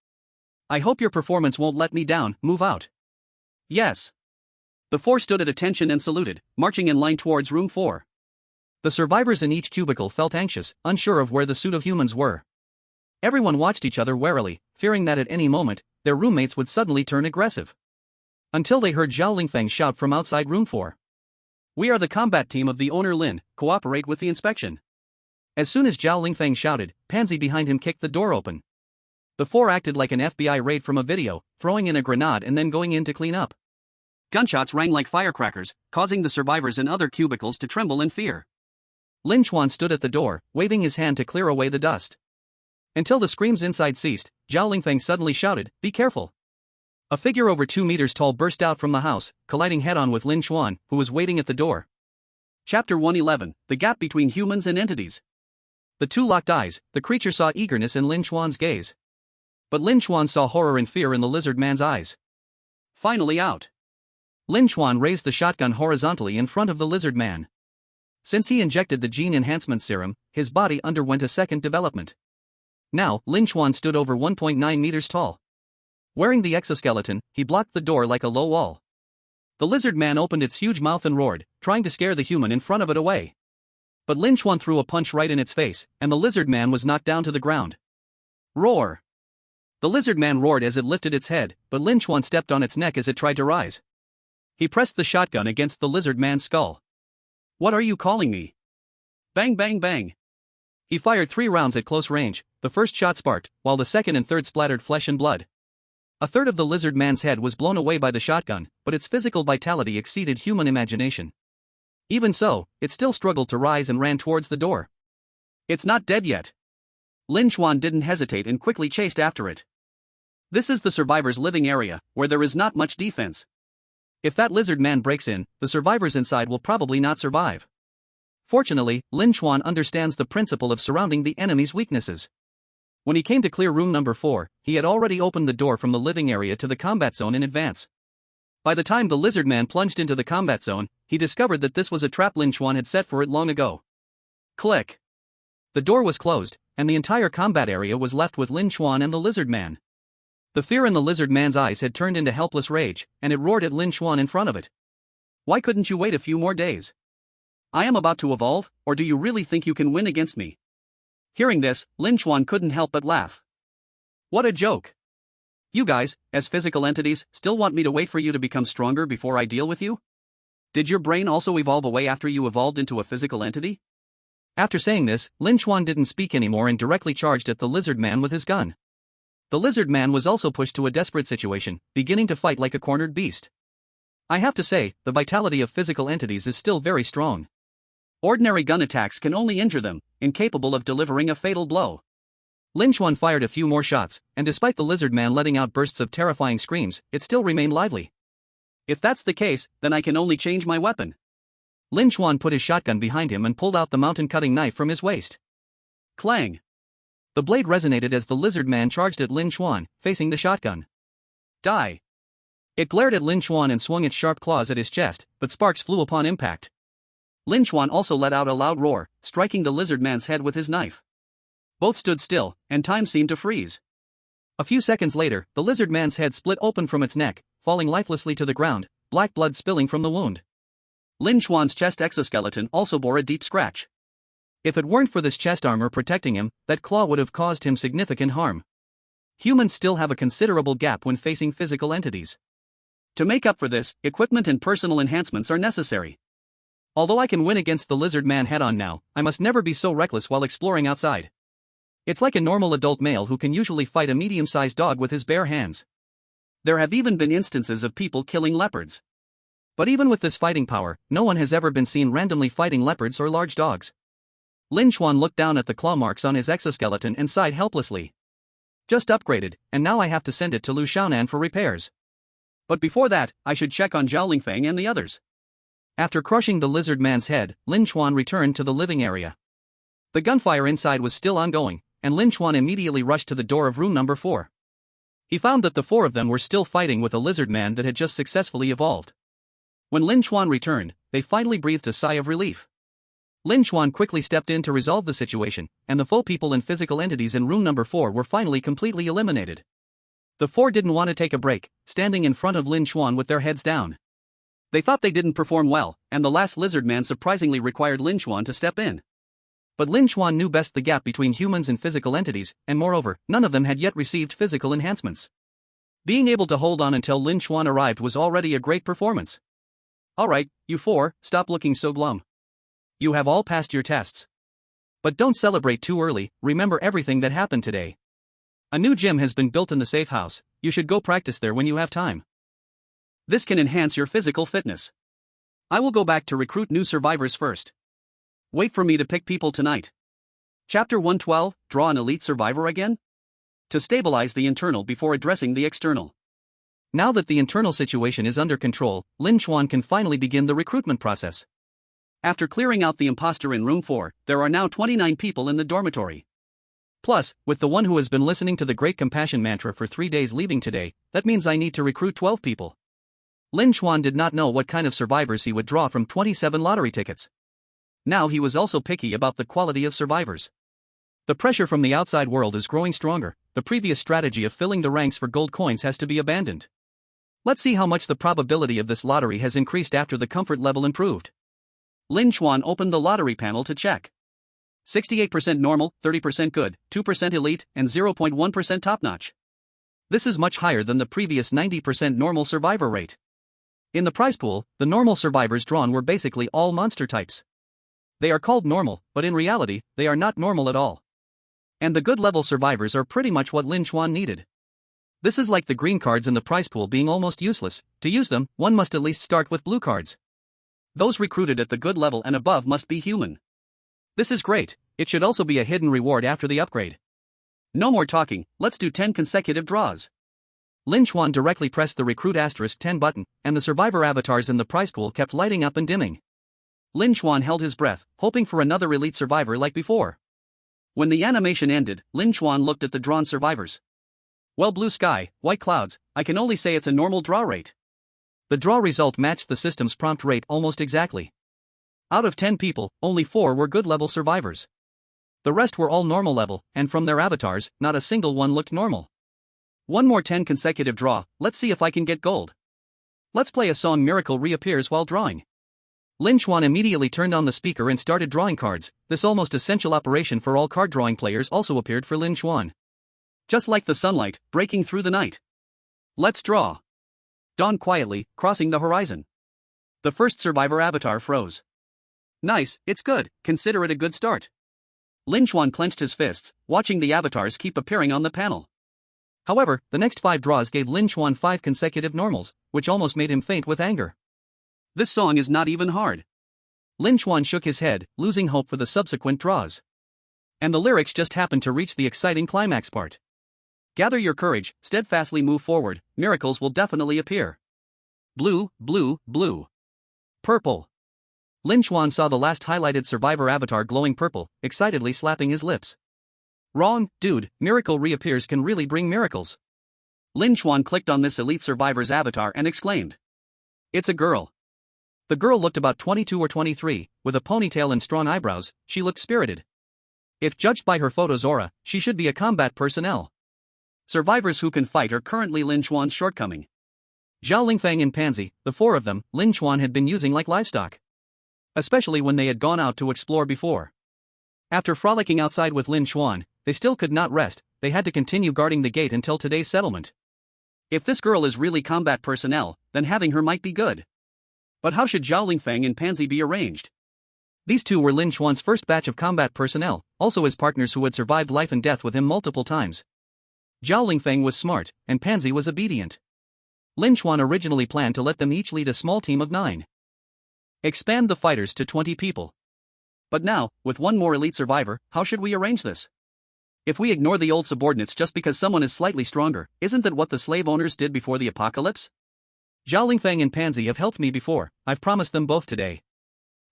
I hope your performance won't let me down. Move out. Yes. The 4 stood at attention and saluted, marching in line towards room 4. The survivors in each cubicle felt anxious, unsure of where the pseudo-humans were. Everyone watched each other warily, fearing that at any moment, their roommates would suddenly turn aggressive. Until they heard Zhao Lingfeng shout from outside room 4. We are the combat team of the owner Lin, cooperate with the inspection. As soon as Zhao Lingfeng shouted, Pansy behind him kicked the door open. The 4 acted like an FBI raid from a video, throwing in a grenade and then going in to clean up. Gunshots rang like firecrackers, causing the survivors in other cubicles to tremble in fear. Lin Chuan stood at the door, waving his hand to clear away the dust. Until the screams inside ceased, Zhao Lingfeng suddenly shouted, "Be careful!" A figure over 2 meters tall burst out from the house, colliding head-on with Lin Chuan, who was waiting at the door. Chapter 111, The Gap Between Humans and Entities. The two locked eyes, the creature saw eagerness in Lin Chuan's gaze. But Lin Chuan saw horror and fear in the lizard man's eyes. Finally out. Lin Chuan raised the shotgun horizontally in front of the lizard man. Since he injected the gene enhancement serum, his body underwent a second development. Now, Lin Chuan stood over 1.9 meters tall. Wearing the exoskeleton, he blocked the door like a low wall. The lizard man opened its huge mouth and roared, trying to scare the human in front of it away. But Lin Chuan threw a punch right in its face, and the lizard man was knocked down to the ground. Roar! The lizard man roared as it lifted its head, but Lin Chuan stepped on its neck as it tried to rise. He pressed the shotgun against the lizard man's skull. What are you calling me? Bang bang bang. He fired 3 rounds at close range. The first shot sparked, while the second and third splattered flesh and blood. A third of the lizard man's head was blown away by the shotgun, but its physical vitality exceeded human imagination. Even so, it still struggled to rise and ran towards the door. It's not dead yet. Lin Chuan didn't hesitate and quickly chased after it. This is the survivors' living area, where there is not much defense. If that lizard man breaks in, the survivors inside will probably not survive. Fortunately, Lin Chuan understands the principle of surrounding the enemy's weaknesses. When he came to clear room number 4, he had already opened the door from the living area to the combat zone in advance. By the time the lizard man plunged into the combat zone, he discovered that this was a trap Lin Chuan had set for it long ago. Click! The door was closed, and the entire combat area was left with Lin Chuan and the lizard man. The fear in the lizard man's eyes had turned into helpless rage, and it roared at Lin Chuan in front of it. Why couldn't you wait a few more days? I am about to evolve, or do you really think you can win against me? Hearing this, Lin Chuan couldn't help but laugh. What a joke! You guys, as physical entities, still want me to wait for you to become stronger before I deal with you? Did your brain also evolve away after you evolved into a physical entity? After saying this, Lin Chuan didn't speak anymore and directly charged at the lizard man with his gun. The lizard man was also pushed to a desperate situation, beginning to fight like a cornered beast. I have to say, the vitality of physical entities is still very strong. Ordinary gun attacks can only injure them, incapable of delivering a fatal blow. Lin Chuan fired a few more shots, and despite the lizard man letting out bursts of terrifying screams, it still remained lively. If that's the case, then I can only change my weapon. Lin Chuan put his shotgun behind him and pulled out the mountain-cutting knife from his waist. Clang! The blade resonated as the lizard man charged at Lin Chuan, facing the shotgun. Die! It glared at Lin Chuan and swung its sharp claws at his chest, but sparks flew upon impact. Lin Chuan also let out a loud roar, striking the lizard man's head with his knife. Both stood still, and time seemed to freeze. A few seconds later, the lizard man's head split open from its neck, falling lifelessly to the ground, black blood spilling from the wound. Lin Chuan's chest exoskeleton also bore a deep scratch. If it weren't for this chest armor protecting him, that claw would have caused him significant harm. Humans still have a considerable gap when facing physical entities. To make up for this, equipment and personal enhancements are necessary. Although I can win against the lizard man head-on now, I must never be so reckless while exploring outside. It's like a normal adult male who can usually fight a medium-sized dog with his bare hands. There have even been instances of people killing leopards. But even with this fighting power, no one has ever been seen randomly fighting leopards or large dogs. Lin Chuan looked down at the claw marks on his exoskeleton and sighed helplessly. Just upgraded, and now I have to send it to Lu Xiaonan for repairs. But before that, I should check on Zhao Lingfeng and the others. After crushing the lizard man's head, Lin Chuan returned to the living area. The gunfire inside was still ongoing, and Lin Chuan immediately rushed to the door of room number 4. He found that the 4 of them were still fighting with a lizard man that had just successfully evolved. When Lin Chuan returned, they finally breathed a sigh of relief. Lin Chuan quickly stepped in to resolve the situation, and the foe people and physical entities in room number 4 were finally completely eliminated. The 4 didn't want to take a break, standing in front of Lin Chuan with their heads down. They thought they didn't perform well, and the last lizard man surprisingly required Lin Chuan to step in. But Lin Chuan knew best the gap between humans and physical entities, and moreover, none of them had yet received physical enhancements. Being able to hold on until Lin Chuan arrived was already a great performance. Alright, you 4, stop looking so glum. You have all passed your tests. But don't celebrate too early, remember everything that happened today. A new gym has been built in the safe house, you should go practice there when you have time. This can enhance your physical fitness. I will go back to recruit new survivors first. Wait for me to pick people tonight. Chapter 112, Draw an elite survivor again? To stabilize the internal before addressing the external. Now that the internal situation is under control, Lin Chuan can finally begin the recruitment process. After clearing out the imposter in room 4, there are now 29 people in the dormitory. Plus, with the one who has been listening to the Great Compassion Mantra for 3 days leaving today, that means I need to recruit 12 people. Lin Chuan did not know what kind of survivors he would draw from 27 lottery tickets. Now he was also picky about the quality of survivors. The pressure from the outside world is growing stronger, the previous strategy of filling the ranks for gold coins has to be abandoned. Let's see how much the probability of this lottery has increased after the comfort level improved. Lin Chuan opened the lottery panel to check. 68% normal, 30% good, 2% elite, and 0.1% top-notch. This is much higher than the previous 90% normal survivor rate. In the prize pool, the normal survivors drawn were basically all monster types. They are called normal, but in reality, they are not normal at all. And the good level survivors are pretty much what Lin Chuan needed. This is like the green cards in the prize pool being almost useless. To use them, one must at least start with blue cards. Those recruited at the good level and above must be human. This is great, it should also be a hidden reward after the upgrade. No more talking, let's do 10 consecutive draws. Lin Chuan directly pressed the recruit *10 button, and the survivor avatars in the prize pool kept lighting up and dimming. Lin Chuan held his breath, hoping for another elite survivor like before. When the animation ended, Lin Chuan looked at the drawn survivors. Well, blue sky, white clouds, I can only say it's a normal draw rate. The draw result matched the system's prompt rate almost exactly. Out of 10 people, only 4 were good level survivors. The rest were all normal level, and from their avatars, not a single one looked normal. One more 10 consecutive draw, let's see if I can get gold. Let's play a song Miracle reappears while drawing. Lin Chuan immediately turned on the speaker and started drawing cards. This almost essential operation for all card drawing players also appeared for Lin Chuan. Just like the sunlight, breaking through the night. Let's draw. Dawn quietly, crossing the horizon. The first survivor avatar froze. Nice, it's good, consider it a good start. Lin Chuan clenched his fists, watching the avatars keep appearing on the panel. However, the next 5 draws gave Lin Chuan 5 consecutive normals, which almost made him faint with anger. This song is not even hard. Lin Chuan shook his head, losing hope for the subsequent draws. And the lyrics just happened to reach the exciting climax part. Gather your courage, steadfastly move forward, miracles will definitely appear. Blue, blue, blue. Purple. Lin Chuan saw the last highlighted survivor avatar glowing purple, excitedly slapping his lips. Wrong, dude, miracle reappears can really bring miracles. Lin Chuan clicked on this elite survivor's avatar and exclaimed. It's a girl. The girl looked about 22 or 23, with a ponytail and strong eyebrows. She looked spirited. If judged by her photo's aura, she should be a combat personnel. Survivors who can fight are currently Lin Chuan's shortcoming. Zhao Lingfeng and Pansy, the 4 of them, Lin Chuan had been using like livestock. Especially when they had gone out to explore before. After frolicking outside with Lin Chuan, they still could not rest, they had to continue guarding the gate until today's settlement. If this girl is really combat personnel, then having her might be good. But how should Zhao Lingfeng and Pansy be arranged? These two were Lin Chuan's first batch of combat personnel, also his partners who had survived life and death with him multiple times. Zhao Lingfeng was smart, and Pansy was obedient. Lin Chuan originally planned to let them each lead a small team of 9. Expand the fighters to 20 people. But now, with one more elite survivor, how should we arrange this? If we ignore the old subordinates just because someone is slightly stronger, isn't that what the slave owners did before the apocalypse? Zhao Lingfeng and Pansy have helped me before, I've promised them both today.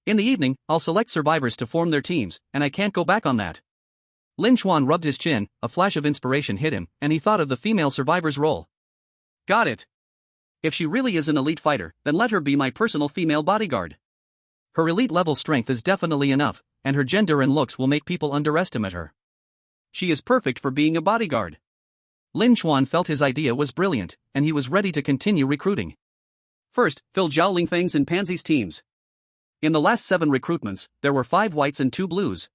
In the evening, I'll select survivors to form their teams, and I can't go back on that. Lin Chuan rubbed his chin, a flash of inspiration hit him, and he thought of the female survivor's role. Got it. If she really is an elite fighter, then let her be my personal female bodyguard. Her elite level strength is definitely enough, and her gender and looks will make people underestimate her. She is perfect for being a bodyguard. Lin Chuan felt his idea was brilliant, and he was ready to continue recruiting. First, fill Zhao Lingfeng's and Pansy's teams. In the last 7 recruitments, there were 5 whites and 2 blues.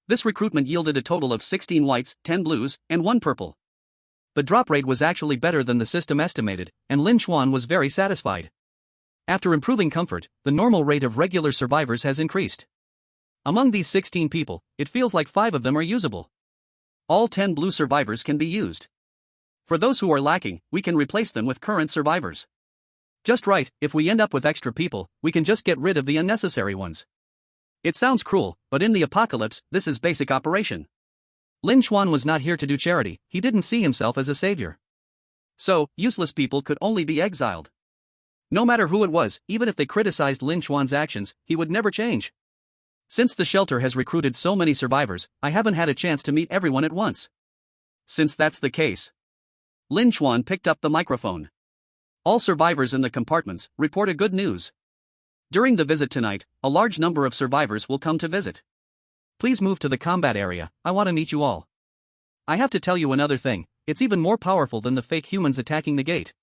This recruitment yielded a total of 16 whites, 10 blues, and 1 purple. The drop rate was actually better than the system estimated, and Lin Chuan was very satisfied. After improving comfort, the normal rate of regular survivors has increased. Among these 16 people, it feels like 5 of them are usable. All 10 blue survivors can be used. For those who are lacking, we can replace them with current survivors. Just right, if we end up with extra people, we can just get rid of the unnecessary ones. It sounds cruel, but in the apocalypse, this is basic operation. Lin Chuan was not here to do charity, he didn't see himself as a savior. So, useless people could only be exiled. No matter who it was, even if they criticized Lin Chuan's actions, he would never change. Since the shelter has recruited so many survivors, I haven't had a chance to meet everyone at once. Since that's the case, Lin Chuan picked up the microphone. All survivors in the compartments, report a good news. During the visit tonight, a large number of survivors will come to visit. Please move to the combat area, I want to meet you all. I have to tell you another thing, it's even more powerful than the fake humans attacking the gate.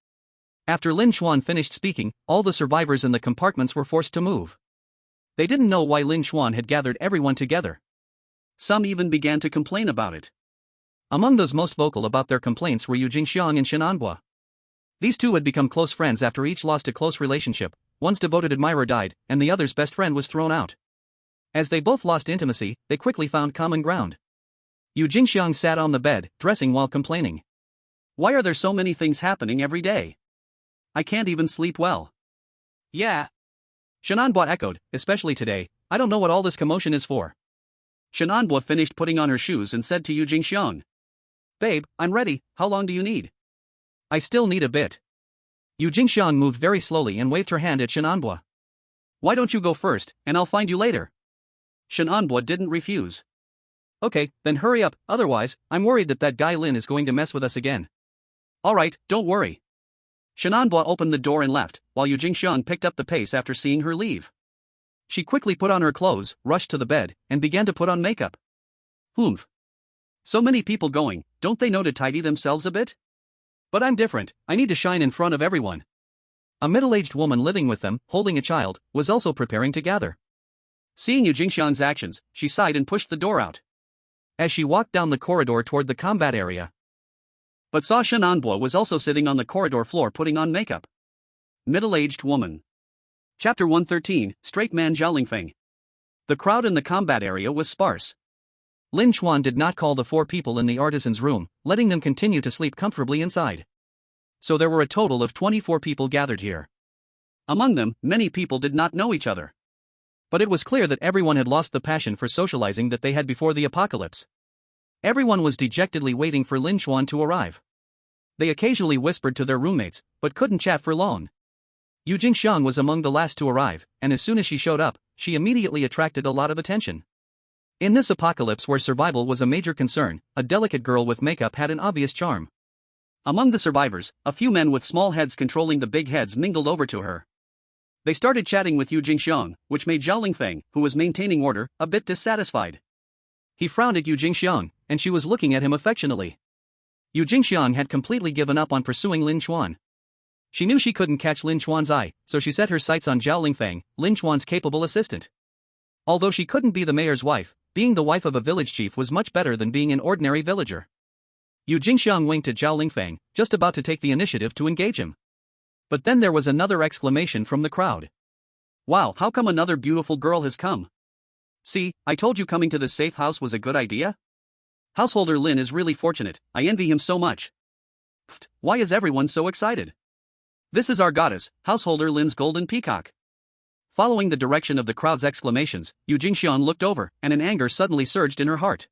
After Lin Chuan finished speaking, all the survivors in the compartments were forced to move. They didn't know why Lin Chuan had gathered everyone together. Some even began to complain about it. Among those most vocal about their complaints were Yu Jingxiang and Shen Anbo. These two had become close friends after each lost a close relationship, one's devoted admirer died, and the other's best friend was thrown out. As they both lost intimacy, they quickly found common ground. Yu Jingxiang sat on the bed, dressing while complaining. Why are there so many things happening every day? I can't even sleep well. Yeah. Shen Anbo echoed, especially today, I don't know what all this commotion is for. Shen Anbo finished putting on her shoes and said to Yu Jingxiang. Babe, I'm ready, how long do you need? I still need a bit. Yu Jingxiang moved very slowly and waved her hand at Shen Anbo. Why don't you go first, and I'll find you later? Shen Anbo didn't refuse. Okay, then hurry up, otherwise, I'm worried that guy Lin is going to mess with us again. Alright, don't worry. Shen Anbo opened the door and left, while Yu Jingxiang picked up the pace after seeing her leave. She quickly put on her clothes, rushed to the bed, and began to put on makeup. Humph. So many people going, don't they know to tidy themselves a bit? But I'm different, I need to shine in front of everyone. A middle-aged woman living with them, holding a child, was also preparing to gather. Seeing Yu Jingxiang's actions, she sighed and pushed the door out. As she walked down the corridor toward the combat area, but saw Shen Anbo was also sitting on the corridor floor putting on makeup. Middle-aged woman. Chapter 113, Straight Man Zhao Lingfeng. The crowd in the combat area was sparse. Lin Chuan did not call the 4 people in the artisan's room, letting them continue to sleep comfortably inside. So there were a total of 24 people gathered here. Among them, many people did not know each other. But it was clear that everyone had lost the passion for socializing that they had before the apocalypse. Everyone was dejectedly waiting for Lin Chuan to arrive. They occasionally whispered to their roommates, but couldn't chat for long. Yu Jingxiang was among the last to arrive, and as soon as she showed up, she immediately attracted a lot of attention. In this apocalypse where survival was a major concern, a delicate girl with makeup had an obvious charm. Among the survivors, a few men with small heads controlling the big heads mingled over to her. They started chatting with Yu Jingxiang, which made Zhao Lingfeng, who was maintaining order, a bit dissatisfied. He frowned at Yu Jingxiang, and she was looking at him affectionately. Yu Jingxiang had completely given up on pursuing Lin Chuan. She knew she couldn't catch Lin Chuan's eye, so she set her sights on Zhao Lingfeng, Lin Chuan's capable assistant. Although she couldn't be the mayor's wife, being the wife of a village chief was much better than being an ordinary villager. Yu Jingxiang winked at Zhao Lingfeng, just about to take the initiative to engage him. But then there was another exclamation from the crowd. Wow, how come another beautiful girl has come? See, I told you coming to this safe house was a good idea? Householder Lin is really fortunate, I envy him so much. Pfft, why is everyone so excited? This is our goddess, Householder Lin's golden peacock. Following the direction of the crowd's exclamations, Yu Jingxian looked over, and an anger suddenly surged in her heart.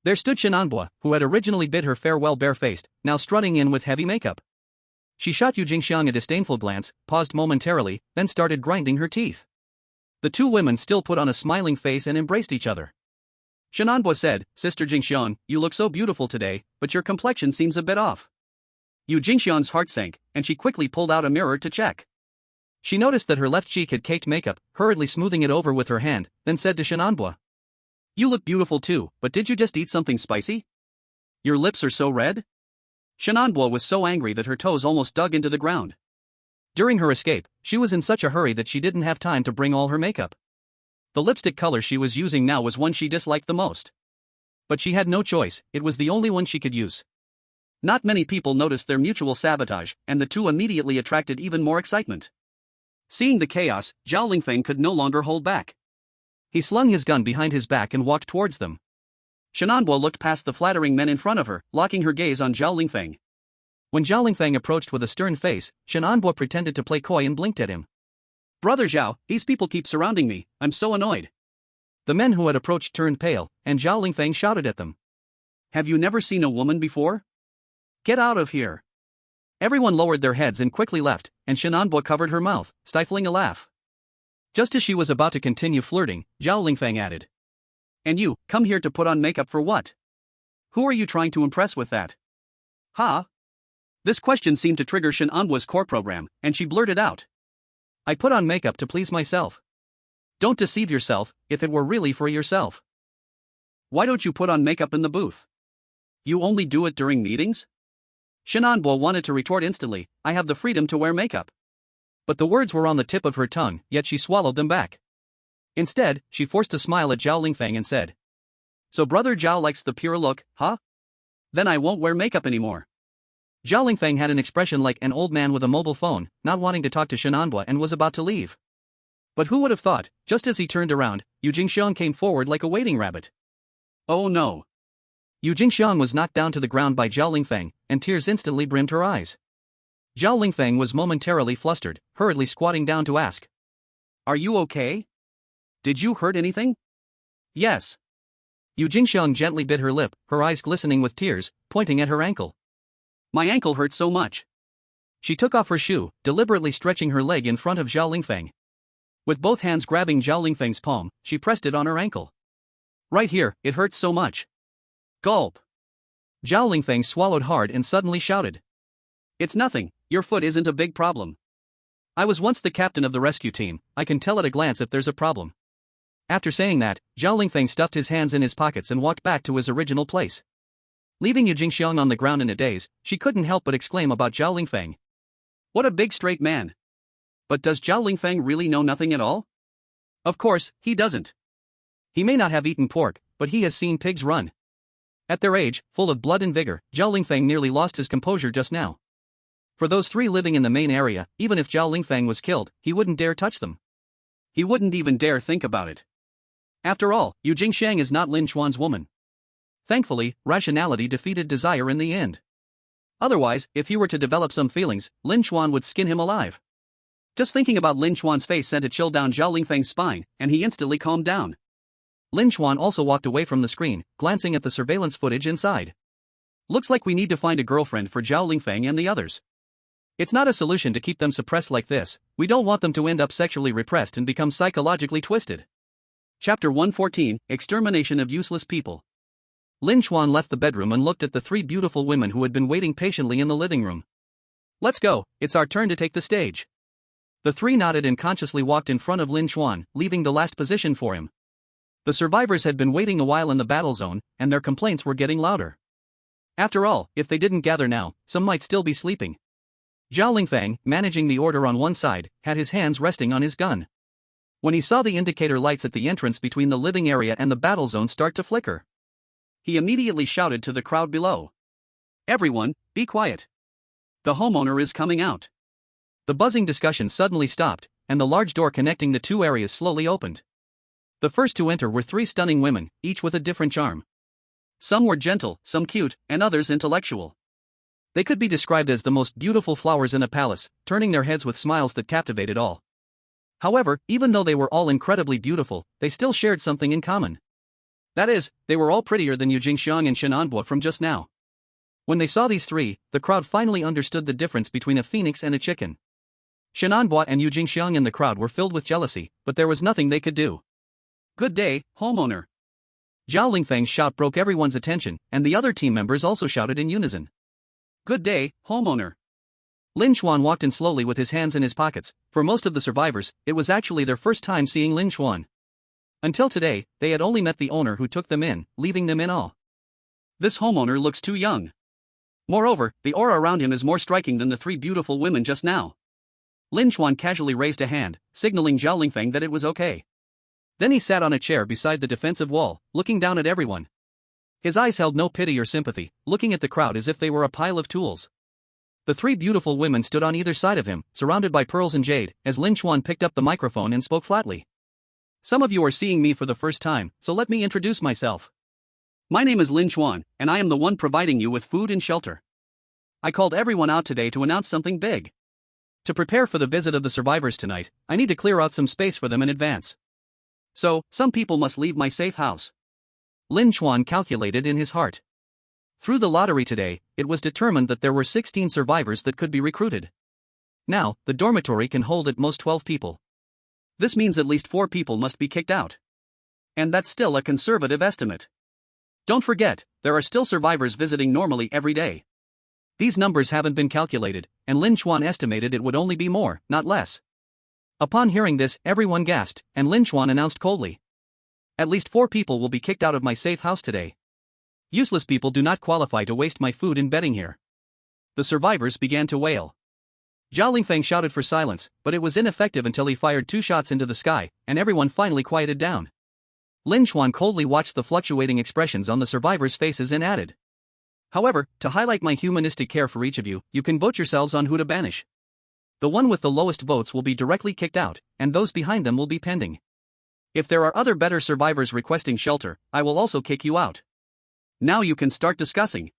There stood Shenanbua, who had originally bid her farewell bare-faced, now strutting in with heavy makeup. She shot Yu Jingxiang a disdainful glance, paused momentarily, then started grinding her teeth. The two women still put on a smiling face and embraced each other. Shenanbua said, "Sister Jingxiang, you look so beautiful today, but your complexion seems a bit off." Yu Jingxiang's heart sank, and she quickly pulled out a mirror to check. She noticed that her left cheek had caked makeup, hurriedly smoothing it over with her hand, then said to Shenanbua, "You look beautiful too, but did you just eat something spicy? Your lips are so red?" Shenanbua was so angry that her toes almost dug into the ground. During her escape, she was in such a hurry that she didn't have time to bring all her makeup. The lipstick color she was using now was one she disliked the most. But she had no choice, it was the only one she could use. Not many people noticed their mutual sabotage, and the two immediately attracted even more excitement. Seeing the chaos, Zhao Lingfeng could no longer hold back. He slung his gun behind his back and walked towards them. Shenanbua looked past the flattering men in front of her, locking her gaze on Zhao Lingfeng. When Zhao Lingfeng approached with a stern face, Shenanbua pretended to play coy and blinked at him. "Brother Zhao, these people keep surrounding me, I'm so annoyed." The men who had approached turned pale, and Zhao Lingfeng shouted at them. "Have you never seen a woman before? Get out of here." Everyone lowered their heads and quickly left, and Shenanbua covered her mouth, stifling a laugh. Just as she was about to continue flirting, Zhao Lingfeng added, "And you, come here to put on makeup for what? Who are you trying to impress with that?" "Huh?" This question seemed to trigger Shenanbua's core program, and she blurted out, "I put on makeup to please myself." "Don't deceive yourself, if it were really for yourself. Why don't you put on makeup in the booth? You only do it during meetings?" Shenanbua wanted to retort instantly, "I have the freedom to wear makeup." But the words were on the tip of her tongue, yet she swallowed them back. Instead, she forced a smile at Zhao Lingfeng and said, "So brother Zhao likes the pure look, huh? Then I won't wear makeup anymore." Zhao Lingfeng had an expression like an old man with a mobile phone, not wanting to talk to Shenanbua and was about to leave. But who would have thought, just as he turned around, Yu Jingxiang came forward like a waiting rabbit. Oh no. Yu Jingxiang was knocked down to the ground by Zhao Lingfeng, and tears instantly brimmed her eyes. Zhao Lingfeng was momentarily flustered, hurriedly squatting down to ask, "Are you okay? Did you hurt anything?" "Yes." Yu Jingxiang gently bit her lip, her eyes glistening with tears, pointing at her ankle. "My ankle hurt so much." She took off her shoe, deliberately stretching her leg in front of Zhao Lingfeng. With both hands grabbing Zhao Lingfeng's palm, she pressed it on her ankle. "Right here, it hurts so much." Gulp. Zhao Lingfeng swallowed hard and suddenly shouted, "It's nothing, your foot isn't a big problem. I was once the captain of the rescue team, I can tell at a glance if there's a problem." After saying that, Zhao Lingfeng stuffed his hands in his pockets and walked back to his original place. Leaving Yu Jingxiang on the ground in a daze, she couldn't help but exclaim about Zhao Lingfeng. What a big straight man. But does Zhao Lingfeng really know nothing at all? Of course, he doesn't. He may not have eaten pork, but he has seen pigs run. At their age, full of blood and vigor, Zhao Lingfeng nearly lost his composure just now. For those three living in the main area, even if Zhao Lingfeng was killed, he wouldn't dare touch them. He wouldn't even dare think about it. After all, Yu Jingxiang is not Lin Chuan's woman. Thankfully, rationality defeated desire in the end. Otherwise, if he were to develop some feelings, Lin Chuan would skin him alive. Just thinking about Lin Chuan's face sent a chill down Zhao Lingfeng's spine, and he instantly calmed down. Lin Chuan also walked away from the screen, glancing at the surveillance footage inside. Looks like we need to find a girlfriend for Zhao Lingfeng and the others. It's not a solution to keep them suppressed like this, we don't want them to end up sexually repressed and become psychologically twisted. Chapter 114, Extermination of Useless People. Lin Chuan left the bedroom and looked at the three beautiful women who had been waiting patiently in the living room. Let's go, it's our turn to take the stage. The three nodded and consciously walked in front of Lin Chuan, leaving the last position for him. The survivors had been waiting a while in the battle zone, and their complaints were getting louder. After all, if they didn't gather now, some might still be sleeping. Zhao Lingfeng, managing the order on one side, had his hands resting on his gun. When he saw the indicator lights at the entrance between the living area and the battle zone start to flicker, he immediately shouted to the crowd below, "Everyone, be quiet. The homeowner is coming out." The buzzing discussion suddenly stopped, and the large door connecting the two areas slowly opened. The first to enter were three stunning women, each with a different charm. Some were gentle, some cute, and others intellectual. They could be described as the most beautiful flowers in a palace, turning their heads with smiles that captivated all. However, even though they were all incredibly beautiful, they still shared something in common. That is, they were all prettier than Yu Jingxiang and Shenanbo from just now. When they saw these three, the crowd finally understood the difference between a phoenix and a chicken. Shenanbo and Yu Jingxiang and the crowd were filled with jealousy, but there was nothing they could do. "Good day, homeowner." Zhao Lingfeng's shout broke everyone's attention, and the other team members also shouted in unison. "Good day, homeowner." Lin Chuan walked in slowly with his hands in his pockets. For most of the survivors, it was actually their first time seeing Lin Chuan. Until today, they had only met the owner who took them in, leaving them in awe. This homeowner looks too young. Moreover, the aura around him is more striking than the three beautiful women just now. Lin Chuan casually raised a hand, signaling Zhao Lingfeng that it was okay. Then he sat on a chair beside the defensive wall, looking down at everyone. His eyes held no pity or sympathy, looking at the crowd as if they were a pile of tools. The three beautiful women stood on either side of him, surrounded by pearls and jade, as Lin Chuan picked up the microphone and spoke flatly. "Some of you are seeing me for the first time, so let me introduce myself. My name is Lin Chuan, and I am the one providing you with food and shelter. I called everyone out today to announce something big. To prepare for the visit of the survivors tonight, I need to clear out some space for them in advance. So, some people must leave my safe house." Lin Chuan calculated in his heart. Through the lottery today, it was determined that there were 16 survivors that could be recruited. Now, the dormitory can hold at most 12 people. This means at least 4 people must be kicked out. And that's still a conservative estimate. Don't forget, there are still survivors visiting normally every day. These numbers haven't been calculated, and Lin Chuan estimated it would only be more, not less. Upon hearing this, everyone gasped, and Lin Chuan announced coldly. "At least 4 people will be kicked out of my safe house today. Useless people do not qualify to waste my food in bedding here." The survivors began to wail. Zhao Lingfeng shouted for silence, but it was ineffective until he fired 2 shots into the sky, and everyone finally quieted down. Lin Chuan coldly watched the fluctuating expressions on the survivors' faces and added. "However, to highlight my humanistic care for each of you, you can vote yourselves on who to banish. The one with the lowest votes will be directly kicked out, and those behind them will be pending. If there are other better survivors requesting shelter, I will also kick you out. Now you can start discussing."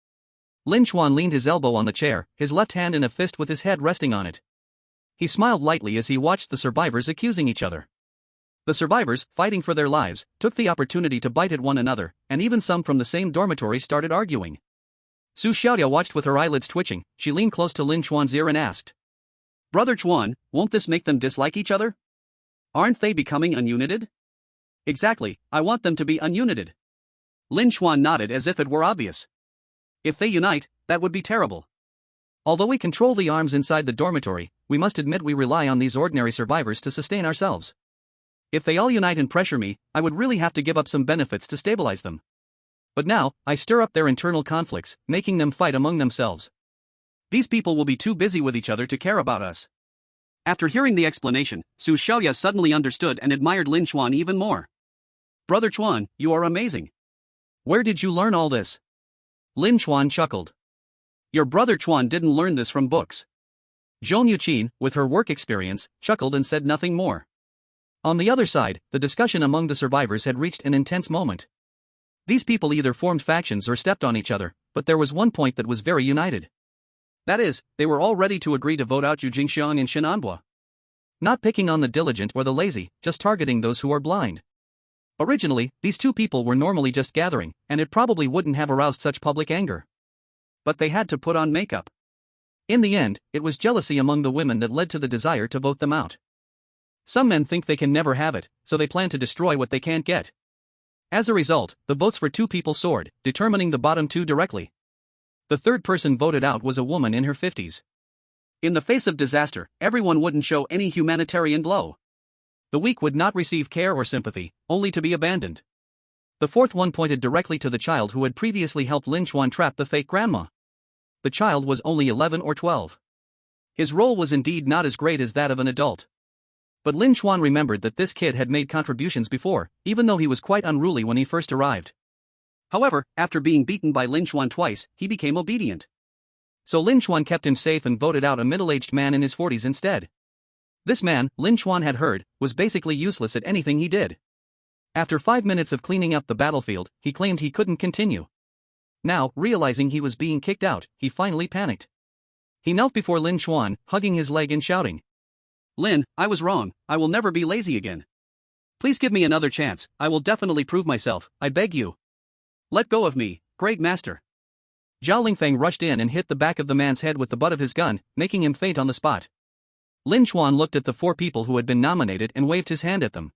Lin Chuan leaned his elbow on the chair, his left hand in a fist with his head resting on it. He smiled lightly as he watched the survivors accusing each other. The survivors, fighting for their lives, took the opportunity to bite at one another, and even some from the same dormitory started arguing. Su Xiaoya watched with her eyelids twitching. She leaned close to Lin Chuan's ear and asked, "Brother Chuan, won't this make them dislike each other? Aren't they becoming ununited?" "Exactly, I want them to be ununited." Lin Chuan nodded as if it were obvious. "If they unite, that would be terrible. Although we control the arms inside the dormitory, we must admit we rely on these ordinary survivors to sustain ourselves. If they all unite and pressure me, I would really have to give up some benefits to stabilize them. But now, I stir up their internal conflicts, making them fight among themselves. These people will be too busy with each other to care about us." After hearing the explanation, Su Xiaoya suddenly understood and admired Lin Chuan even more. "Brother Chuan, you are amazing. Where did you learn all this?" Lin Chuan chuckled. "Your brother Chuan didn't learn this from books." Zhong Yuqin, with her work experience, chuckled and said nothing more. On the other side, the discussion among the survivors had reached an intense moment. These people either formed factions or stepped on each other, but there was one point that was very united. That is, they were all ready to agree to vote out Yu Jingxiang and Shenanbo. Not picking on the diligent or the lazy, just targeting those who are blind. Originally, these two people were normally just gathering, and it probably wouldn't have aroused such public anger. But they had to put on makeup. In the end, it was jealousy among the women that led to the desire to vote them out. Some men think they can never have it, so they plan to destroy what they can't get. As a result, the votes for 2 people soared, determining the bottom 2 directly. The third person voted out was a woman in her 50s. In the face of disaster, everyone wouldn't show any humanitarian glow. The weak would not receive care or sympathy, only to be abandoned. The fourth one pointed directly to the child who had previously helped Lin Chuan trap the fake grandma. The child was only 11 or 12. His role was indeed not as great as that of an adult. But Lin Chuan remembered that this kid had made contributions before, even though he was quite unruly when he first arrived. However, after being beaten by Lin Chuan twice, he became obedient. So Lin Chuan kept him safe and voted out a middle-aged man in his 40s instead. This man, Lin Chuan had heard, was basically useless at anything he did. After 5 minutes of cleaning up the battlefield, he claimed he couldn't continue. Now, realizing he was being kicked out, he finally panicked. He knelt before Lin Chuan, hugging his leg and shouting. Lin, I was wrong, I will never be lazy again. Please give me another chance, I will definitely prove myself, I beg you. Let go of me, great master. Zhao Lingfeng rushed in and hit the back of the man's head with the butt of his gun, making him faint on the spot. Lin Chuan looked at the 4 people who had been nominated and waved his hand at them.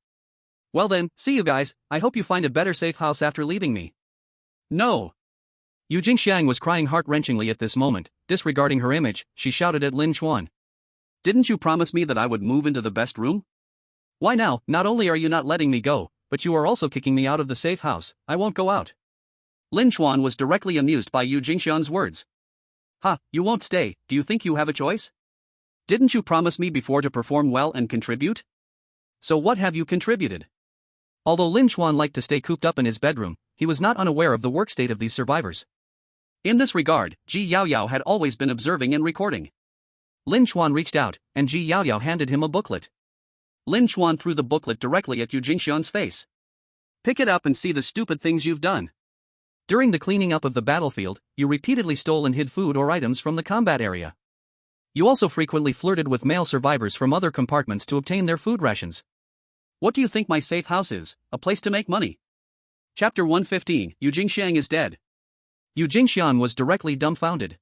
Well then, see you guys, I hope you find a better safe house after leaving me. No. Yu Jingxiang was crying heart-wrenchingly at this moment. Disregarding her image, she shouted at Lin Chuan. Didn't you promise me that I would move into the best room? Why now, not only are you not letting me go, but you are also kicking me out of the safe house, I won't go out. Lin Chuan was directly amused by Yu Jingxiang's words. Ha, you won't stay, do you think you have a choice? Didn't you promise me before to perform well and contribute? So what have you contributed? Although Lin Chuan liked to stay cooped up in his bedroom, he was not unaware of the work state of these survivors. In this regard, Ji Yaoyao had always been observing and recording. Lin Chuan reached out, and Ji Yaoyao handed him a booklet. Lin Chuan threw the booklet directly at Yu Jingxiang's face. Pick it up and see the stupid things you've done. During the cleaning up of the battlefield, you repeatedly stole and hid food or items from the combat area. You also frequently flirted with male survivors from other compartments to obtain their food rations. What do you think my safe house is? A place to make money. Chapter 115, Yu Jingxiang is dead. Yu Jingxiang was directly dumbfounded.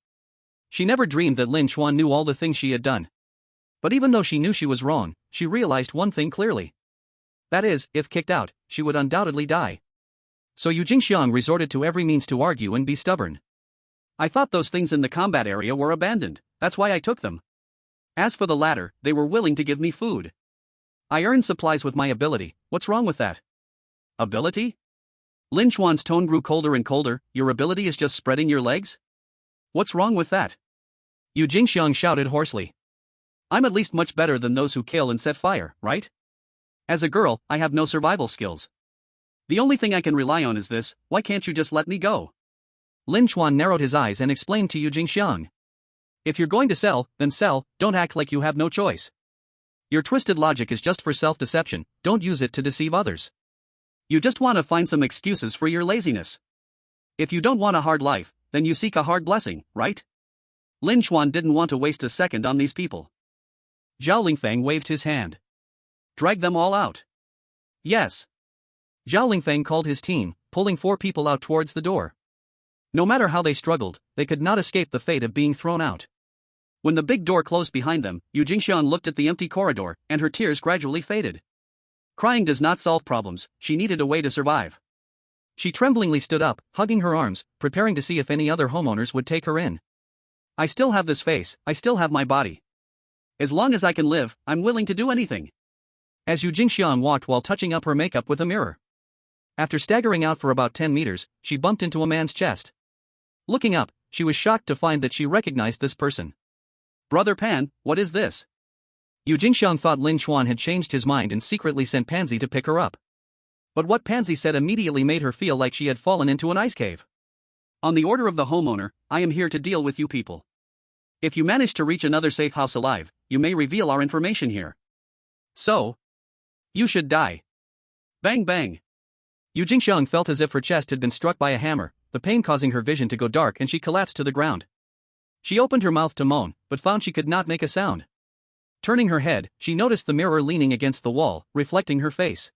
She never dreamed that Lin Chuan knew all the things she had done. But even though she knew she was wrong, she realized one thing clearly. That is, if kicked out, she would undoubtedly die. So Yu Jingxiang resorted to every means to argue and be stubborn. I thought those things in the combat area were abandoned, that's why I took them. As for the latter, they were willing to give me food. I earned supplies with my ability, what's wrong with that? Ability? Lin Chuan's tone grew colder and colder. Your ability is just spreading your legs? What's wrong with that? Yu Jingxiang shouted hoarsely. I'm at least much better than those who kill and set fire, right? As a girl, I have no survival skills. The only thing I can rely on is this, why can't you just let me go? Lin Chuan narrowed his eyes and explained to Yu Jingxiang. If you're going to sell, then sell, don't act like you have no choice. Your twisted logic is just for self-deception, don't use it to deceive others. You just want to find some excuses for your laziness. If you don't want a hard life, then you seek a hard blessing, right? Lin Chuan didn't want to waste a second on these people. Zhao Lingfeng waved his hand. Drag them all out. Yes. Zhao Lingfeng called his team, pulling 4 people out towards the door. No matter how they struggled, they could not escape the fate of being thrown out. When the big door closed behind them, Yu Jingxiang looked at the empty corridor, and her tears gradually faded. Crying does not solve problems, she needed a way to survive. She tremblingly stood up, hugging her arms, preparing to see if any other homeowners would take her in. I still have this face, I still have my body. As long as I can live, I'm willing to do anything. As Yu Jingxiang walked while touching up her makeup with a mirror. After staggering out for about 10 meters, she bumped into a man's chest. Looking up, she was shocked to find that she recognized this person. Brother Pan, what is this? Yu Jingxiang thought Lin Chuan had changed his mind and secretly sent Pansy to pick her up. But what Pansy said immediately made her feel like she had fallen into an ice cave. On the order of the homeowner, I am here to deal with you people. If you manage to reach another safe house alive, you may reveal our information here. So, you should die. Bang bang. Yu Jingxiang felt as if her chest had been struck by a hammer, the pain causing her vision to go dark and she collapsed to the ground. She opened her mouth to moan, but found she could not make a sound. Turning her head, she noticed the mirror leaning against the wall, reflecting her face.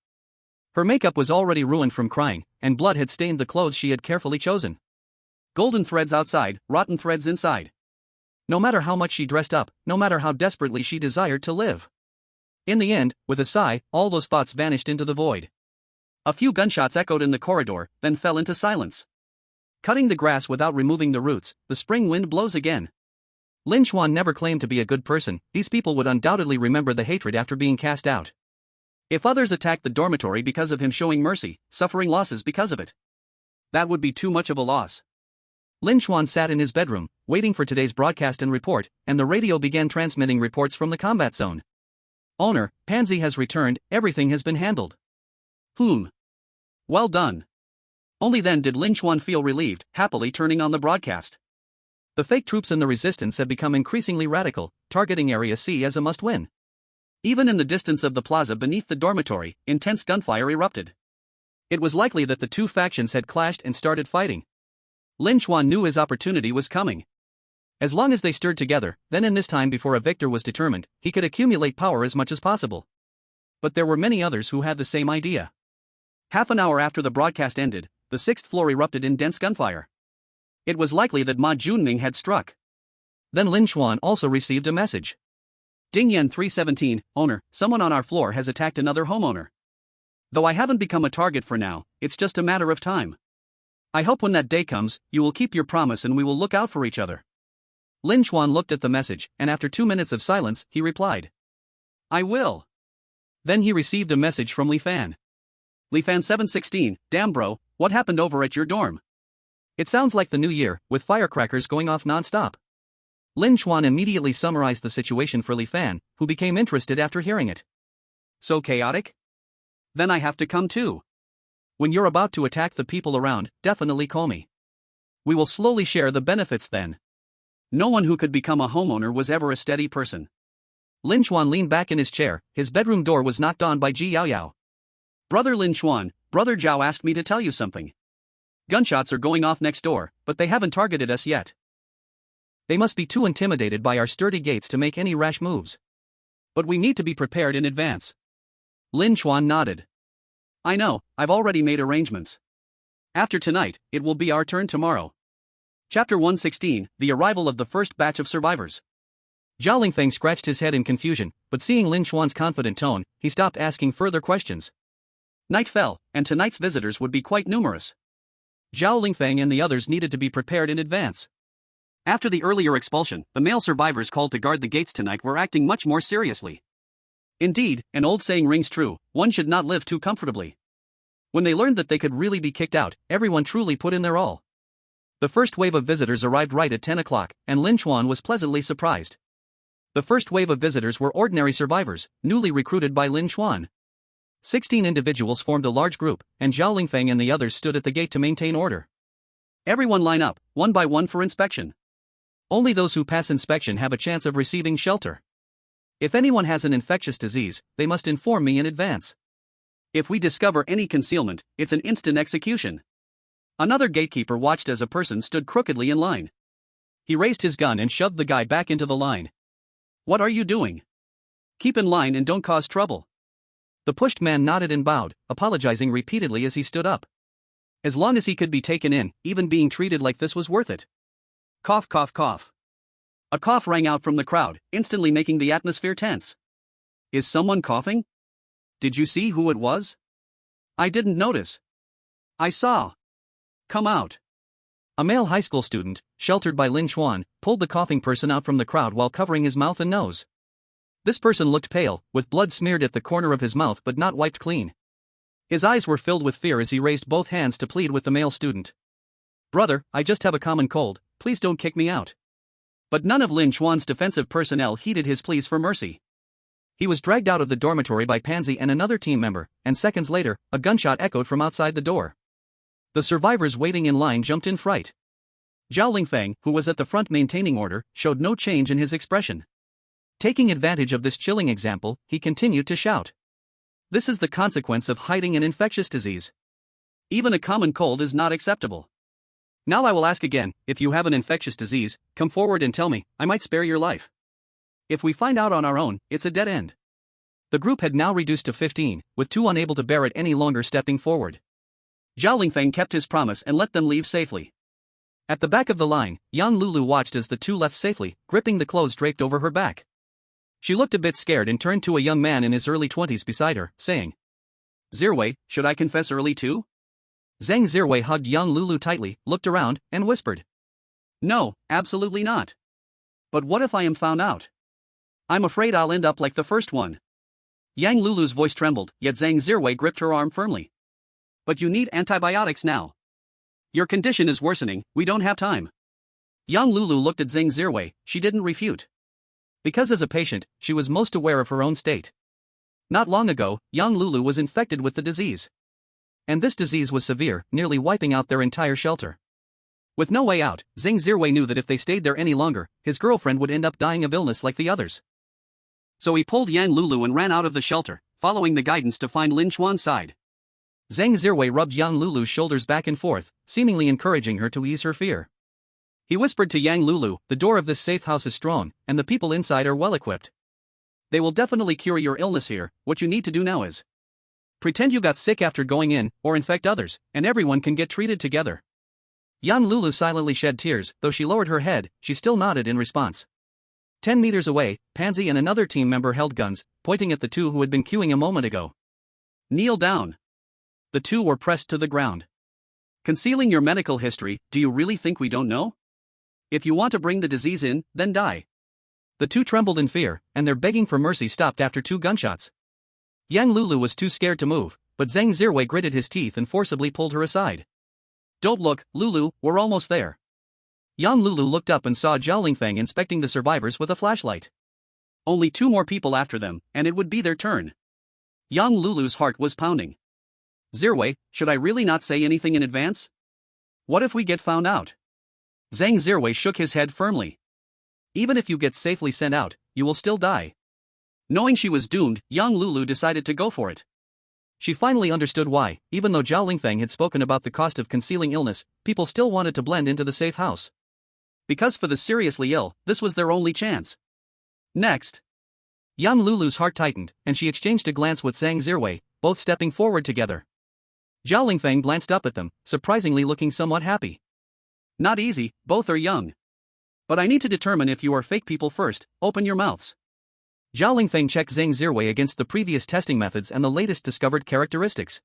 Her makeup was already ruined from crying, and blood had stained the clothes she had carefully chosen. Golden threads outside, rotten threads inside. No matter how much she dressed up, no matter how desperately she desired to live. In the end, with a sigh, all those thoughts vanished into the void. A few gunshots echoed in the corridor, then fell into silence. Cutting the grass without removing the roots, the spring wind blows again. Lin Chuan never claimed to be a good person, these people would undoubtedly remember the hatred after being cast out. If others attacked the dormitory because of him showing mercy, suffering losses because of it, that would be too much of a loss. Lin Chuan sat in his bedroom, waiting for today's broadcast and report, and the radio began transmitting reports from the combat zone. Owner, Pansy has returned, everything has been handled. Well done. Only then did Lin Chuan feel relieved, happily turning on the broadcast. The fake troops in the resistance have become increasingly radical, targeting Area C as a must-win. Even in the distance of the plaza beneath the dormitory, intense gunfire erupted. It was likely that the two factions had clashed and started fighting. Lin Chuan knew his opportunity was coming. As long as they stirred together, then in this time before a victor was determined, he could accumulate power as much as possible. But there were many others who had the same idea. Half an hour after the broadcast ended, the sixth floor erupted in dense gunfire. It was likely that Ma Junming had struck. Then Lin Chuan also received a message. Dingyan 317, owner, someone on our floor has attacked another homeowner. Though I haven't become a target for now, it's just a matter of time. I hope when that day comes, you will keep your promise and we will look out for each other. Lin Chuan looked at the message, and after 2 minutes of silence, he replied. I will. Then he received a message from Li Fan. Li Fan 716, damn bro, what happened over at your dorm? It sounds like the new year, with firecrackers going off non-stop. Lin Chuan immediately summarized the situation for Li Fan, who became interested after hearing it. So chaotic? Then I have to come too. When you're about to attack the people around, definitely call me. We will slowly share the benefits then. No one who could become a homeowner was ever a steady person. Lin Chuan leaned back in his chair, his bedroom door was knocked on by Ji Yaoyao. Brother Lin Chuan, Brother Zhao asked me to tell you something. Gunshots are going off next door, but they haven't targeted us yet. They must be too intimidated by our sturdy gates to make any rash moves. But we need to be prepared in advance. Lin Chuan nodded. I know, I've already made arrangements. After tonight, it will be our turn tomorrow. Chapter 116, The Arrival of the First Batch of Survivors. Zhao Lingfeng scratched his head in confusion, but seeing Lin Chuan's confident tone, he stopped asking further questions. Night fell, and tonight's visitors would be quite numerous. Zhao Lingfeng and the others needed to be prepared in advance. After the earlier expulsion, the male survivors called to guard the gates tonight were acting much more seriously. Indeed, an old saying rings true, one should not live too comfortably. When they learned that they could really be kicked out, everyone truly put in their all. The first wave of visitors arrived right at 10 o'clock, and Lin Chuan was pleasantly surprised. The first wave of visitors were ordinary survivors, newly recruited by Lin Chuan. 16 individuals formed a large group, and Zhao Lingfeng and the others stood at the gate to maintain order. Everyone line up, one by one for inspection. Only those who pass inspection have a chance of receiving shelter. If anyone has an infectious disease, they must inform me in advance. If we discover any concealment, it's an instant execution. Another gatekeeper watched as a person stood crookedly in line. He raised his gun and shoved the guy back into the line. What are you doing? Keep in line and don't cause trouble. The pushed man nodded and bowed, apologizing repeatedly as he stood up. As long as he could be taken in, even being treated like this was worth it. Cough, cough, cough. A cough rang out from the crowd, instantly making the atmosphere tense. Is someone coughing? Did you see who it was? I didn't notice. I saw. Come out. A male high school student, sheltered by Lin Chuan, pulled the coughing person out from the crowd while covering his mouth and nose. This person looked pale, with blood smeared at the corner of his mouth but not wiped clean. His eyes were filled with fear as he raised both hands to plead with the male student. Brother, I just have a common cold, please don't kick me out. But none of Lin Chuan's defensive personnel heeded his pleas for mercy. He was dragged out of the dormitory by Pansy and another team member, and seconds later, a gunshot echoed from outside the door. The survivors waiting in line jumped in fright. Zhao Lingfeng, who was at the front maintaining order, showed no change in his expression. Taking advantage of this chilling example, he continued to shout. This is the consequence of hiding an infectious disease. Even a common cold is not acceptable. Now I will ask again, if you have an infectious disease, come forward and tell me, I might spare your life. If we find out on our own, it's a dead end. The group had now reduced to 15, with 2 unable to bear it any longer stepping forward. Zhao Lingfeng kept his promise and let them leave safely. At the back of the line, Yang Lulu watched as the 2 left safely, gripping the clothes draped over her back. She looked a bit scared and turned to a young man in his early 20s beside her, saying, Zirwei, should I confess early too? Zhang Zirwei hugged Yang Lulu tightly, looked around, and whispered. No, absolutely not. But what if I am found out? I'm afraid I'll end up like the first one. Yang Lulu's voice trembled, yet Zhang Zirwei gripped her arm firmly. But you need antibiotics now. Your condition is worsening, we don't have time. Yang Lulu looked at Zhang Zirwei, she didn't refute. Because as a patient, she was most aware of her own state. Not long ago, Yang Lulu was infected with the disease. And this disease was severe, nearly wiping out their entire shelter. With no way out, Zhang Zirwei knew that if they stayed there any longer, his girlfriend would end up dying of illness like the others. So he pulled Yang Lulu and ran out of the shelter, following the guidance to find Lin Chuan's side. Zhang Zirwei rubbed Yang Lulu's shoulders back and forth, seemingly encouraging her to ease her fear. He whispered to Yang Lulu, "The door of this safe house is strong, and the people inside are well equipped. They will definitely cure your illness here. What you need to do now is pretend you got sick after going in, or infect others, and everyone can get treated together." Yang Lulu silently shed tears. Though she lowered her head, she still nodded in response. 10 meters away, Pansy and another team member held guns, pointing at the two who had been queuing a moment ago. "Kneel down." The two were pressed to the ground. "Concealing your medical history, do you really think we don't know? If you want to bring the disease in, then die." The two trembled in fear, and their begging for mercy stopped after 2 gunshots. Yang Lulu was too scared to move, but Zhang Zirwei gritted his teeth and forcibly pulled her aside. "Don't look, Lulu, we're almost there." Yang Lulu looked up and saw Zhao Lingfeng inspecting the survivors with a flashlight. Only 2 more people after them, and it would be their turn. Yang Lulu's heart was pounding. "Zirwei, should I really not say anything in advance? What if we get found out?" Zhang Zirwei shook his head firmly. "Even if you get safely sent out, you will still die." Knowing she was doomed, Yang Lulu decided to go for it. She finally understood why, even though Zhao Lingfeng had spoken about the cost of concealing illness, people still wanted to blend into the safe house. Because for the seriously ill, this was their only chance. Next. Yang Lulu's heart tightened, and she exchanged a glance with Zhang Zirwei, both stepping forward together. Zhao Lingfeng glanced up at them, surprisingly looking somewhat happy. "Not easy, both are young. But I need to determine if you are fake people first. Open your mouths." Zhao Lingfeng checked Zhang Zirwei against the previous testing methods and the latest discovered characteristics.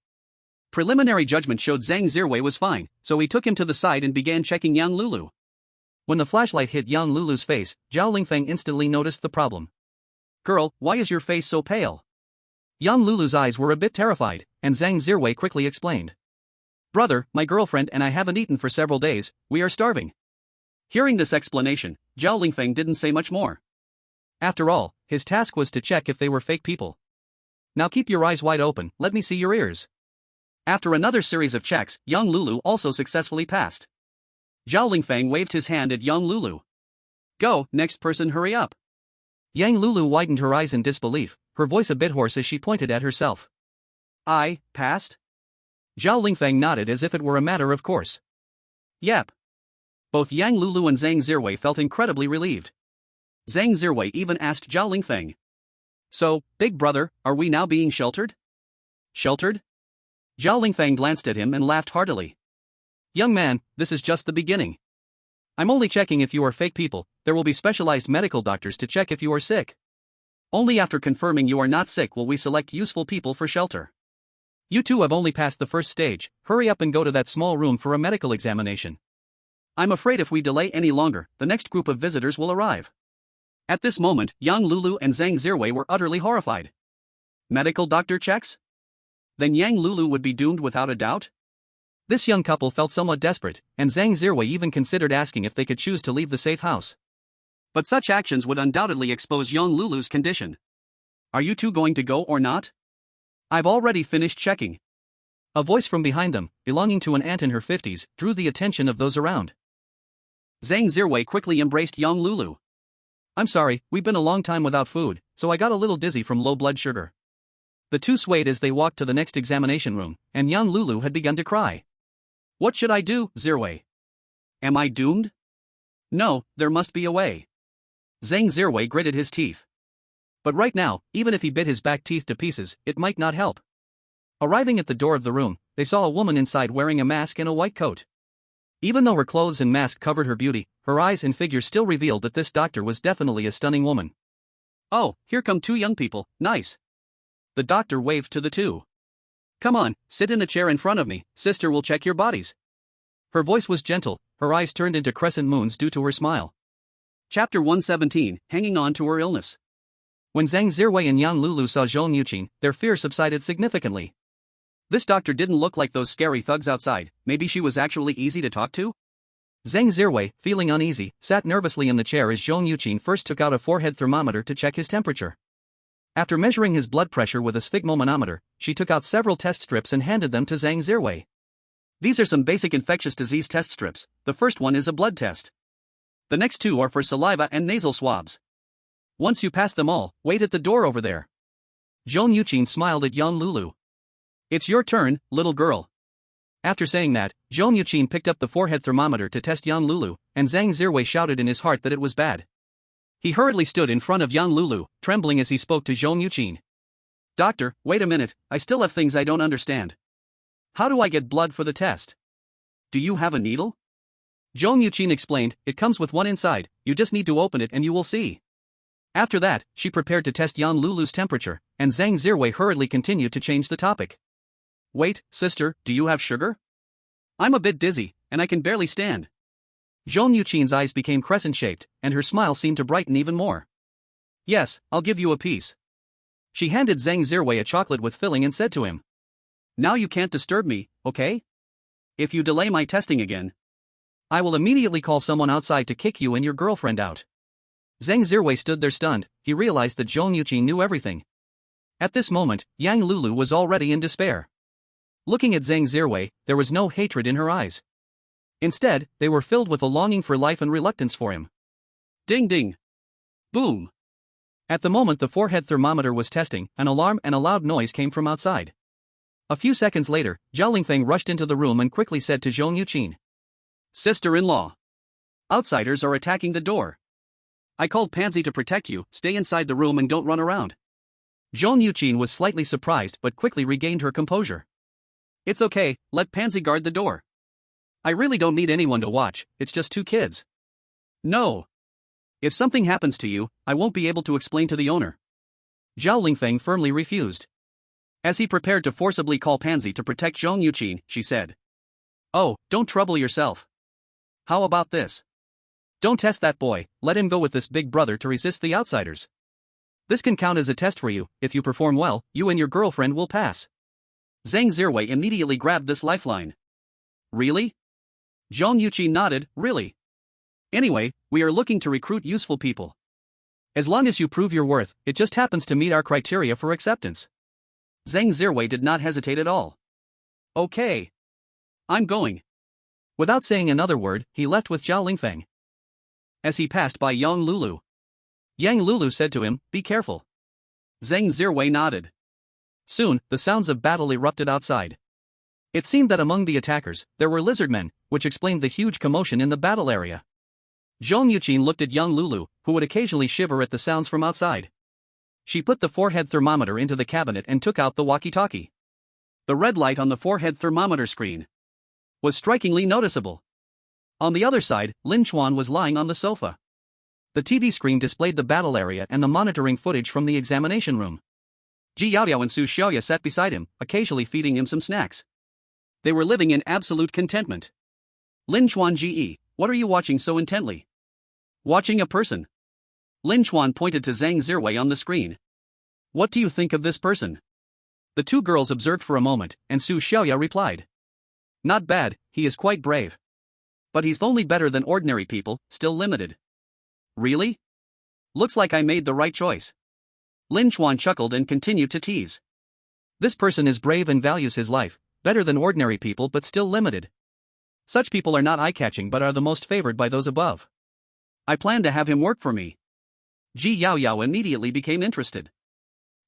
Preliminary judgment showed Zhang Zirwei was fine, so he took him to the side and began checking Yang Lulu. When the flashlight hit Yang Lulu's face, Zhao Lingfeng instantly noticed the problem. "Girl, why is your face so pale?" Yang Lulu's eyes were a bit terrified, and Zhang Zirwei quickly explained. "Brother, my girlfriend and I haven't eaten for several days, we are starving." Hearing this explanation, Zhao Lingfeng didn't say much more. After all, his task was to check if they were fake people. "Now keep your eyes wide open, let me see your ears." After another series of checks, Yang Lulu also successfully passed. Zhao Lingfeng waved his hand at Yang Lulu. "Go, next person, hurry up." Yang Lulu widened her eyes in disbelief, her voice a bit hoarse as she pointed at herself. "I passed?" Zhao Lingfeng nodded as if it were a matter of course. "Yep." Both Yang Lulu and Zhang Zirwei felt incredibly relieved. Zhang Zirwei even asked Zhao Lingfeng. "So, big brother, are we now being sheltered?" "Sheltered?" Zhao Lingfeng glanced at him and laughed heartily. "Young man, this is just the beginning. I'm only checking if you are fake people. There will be specialized medical doctors to check if you are sick. Only after confirming you are not sick will we select useful people for shelter. You two have only passed the first stage, hurry up and go to that small room for a medical examination. I'm afraid if we delay any longer, the next group of visitors will arrive." At this moment, Yang Lulu and Zhang Zirwei were utterly horrified. Medical doctor checks? Then Yang Lulu would be doomed without a doubt? This young couple felt somewhat desperate, and Zhang Zirwei even considered asking if they could choose to leave the safe house. But such actions would undoubtedly expose Yang Lulu's condition. "Are you two going to go or not?" "I've already finished checking." A voice from behind them, belonging to an aunt in her 50s, drew the attention of those around. Zhang Zirwei quickly embraced Yang Lulu. "I'm sorry, we've been a long time without food, so I got a little dizzy from low blood sugar." The two swayed as they walked to the next examination room, and Yang Lulu had begun to cry. "What should I do, Zirwei? Am I doomed?" "No, there must be a way." Zhang Zirwei gritted his teeth. But right now, even if he bit his back teeth to pieces, it might not help. Arriving at the door of the room, they saw a woman inside wearing a mask and a white coat. Even though her clothes and mask covered her beauty, her eyes and figure still revealed that this doctor was definitely a stunning woman. "Oh, here come 2 young people, nice." The doctor waved to the two. "Come on, sit in the chair in front of me, sister will check your bodies." Her voice was gentle, her eyes turned into crescent moons due to her smile. Chapter 117, Hanging On to Her Illness. When Zhang Zirwei and Yang Lulu saw Zhou Yuqin, their fear subsided significantly. This doctor didn't look like those scary thugs outside, maybe she was actually easy to talk to? Zhang Zirwei, feeling uneasy, sat nervously in the chair as Zhou Yuqin first took out a forehead thermometer to check his temperature. After measuring his blood pressure with a sphygmomanometer, she took out several test strips and handed them to Zhang Zirwei. "These are some basic infectious disease test strips. The first one is a blood test. The next 2 are for saliva and nasal swabs. Once you pass them all, wait at the door over there. Zhong Yuqin smiled at Yang Lulu. It's your turn, little girl. After saying that, Zhong Yuqin picked up the forehead thermometer to test Yang Lulu, and Zhang Zirwei shouted in his heart that it was bad. He hurriedly stood in front of Yang Lulu, trembling as he spoke to Zhong Yuqin. Doctor, wait a minute, I still have things I don't understand. How do I get blood for the test? Do you have a needle? Zhong Yuqin explained, it comes with one inside, you just need to open it and you will see. After that, she prepared to test Yang Lulu's temperature, and Zhang Zirwei hurriedly continued to change the topic. Wait, sister, do you have sugar? I'm a bit dizzy, and I can barely stand. Zhong Yuqin's eyes became crescent-shaped, and her smile seemed to brighten even more. Yes, I'll give you a piece. She handed Zhang Zirwei a chocolate with filling and said to him. Now you can't disturb me, okay? If you delay my testing again, I will immediately call someone outside to kick you and your girlfriend out. Zhang Zirwei stood there stunned. He realized that Zhong Yuqin knew everything. At this moment, Yang Lulu was already in despair. Looking at Zhang Zirwei, there was no hatred in her eyes. Instead, they were filled with a longing for life and reluctance for him. Ding ding. Boom. At the moment the forehead thermometer was testing, an alarm and a loud noise came from outside. A few seconds later, Zhao Lingfeng rushed into the room and quickly said to Zhong Yuqin. Sister-in-law. Outsiders are attacking the door. I called Pansy to protect you, stay inside the room and don't run around. Zhong Yuqin was slightly surprised but quickly regained her composure. It's okay, let Pansy guard the door. I really don't need anyone to watch, it's just two kids. No. If something happens to you, I won't be able to explain to the owner. Zhao Lingfeng firmly refused. As he prepared to forcibly call Pansy to protect Zhong Yuqin, she said. Oh, don't trouble yourself. How about this? Don't test that boy, let him go with this big brother to resist the outsiders. This can count as a test for you, if you perform well, you and your girlfriend will pass. Zhang Zirwei immediately grabbed this lifeline. Really? Zhong Yuqin nodded, really. Anyway, we are looking to recruit useful people. As long as you prove your worth, it just happens to meet our criteria for acceptance. Zhang Zirwei did not hesitate at all. Okay. I'm going. Without saying another word, he left with Zhao Lingfeng. As he passed by Yang Lulu, Yang Lulu said to him, be careful. Zhang Zirwei nodded. Soon, the sounds of battle erupted outside. It seemed that among the attackers, there were lizardmen, which explained the huge commotion in the battle area. Zhong Yuqin looked at Yang Lulu, who would occasionally shiver at the sounds from outside. She put the forehead thermometer into the cabinet and took out the walkie-talkie. The red light on the forehead thermometer screen was strikingly noticeable. On the other side, Lin Chuan was lying on the sofa. The TV screen displayed the battle area and the monitoring footage from the examination room. Ji Yaoyao and Su Xiaoya sat beside him, occasionally feeding him some snacks. They were living in absolute contentment. Lin Chuan Ge, what are you watching so intently? Watching a person. Lin Chuan pointed to Zhang Zirwei on the screen. What do you think of this person? The two girls observed for a moment, and Su Xiaoya replied. Not bad, he is quite brave. But he's only better than ordinary people, still limited. Really? Looks like I made the right choice. Lin Chuan chuckled and continued to tease. This person is brave and values his life, better than ordinary people but still limited. Such people are not eye-catching but are the most favored by those above. I plan to have him work for me. Ji Yaoyao immediately became interested.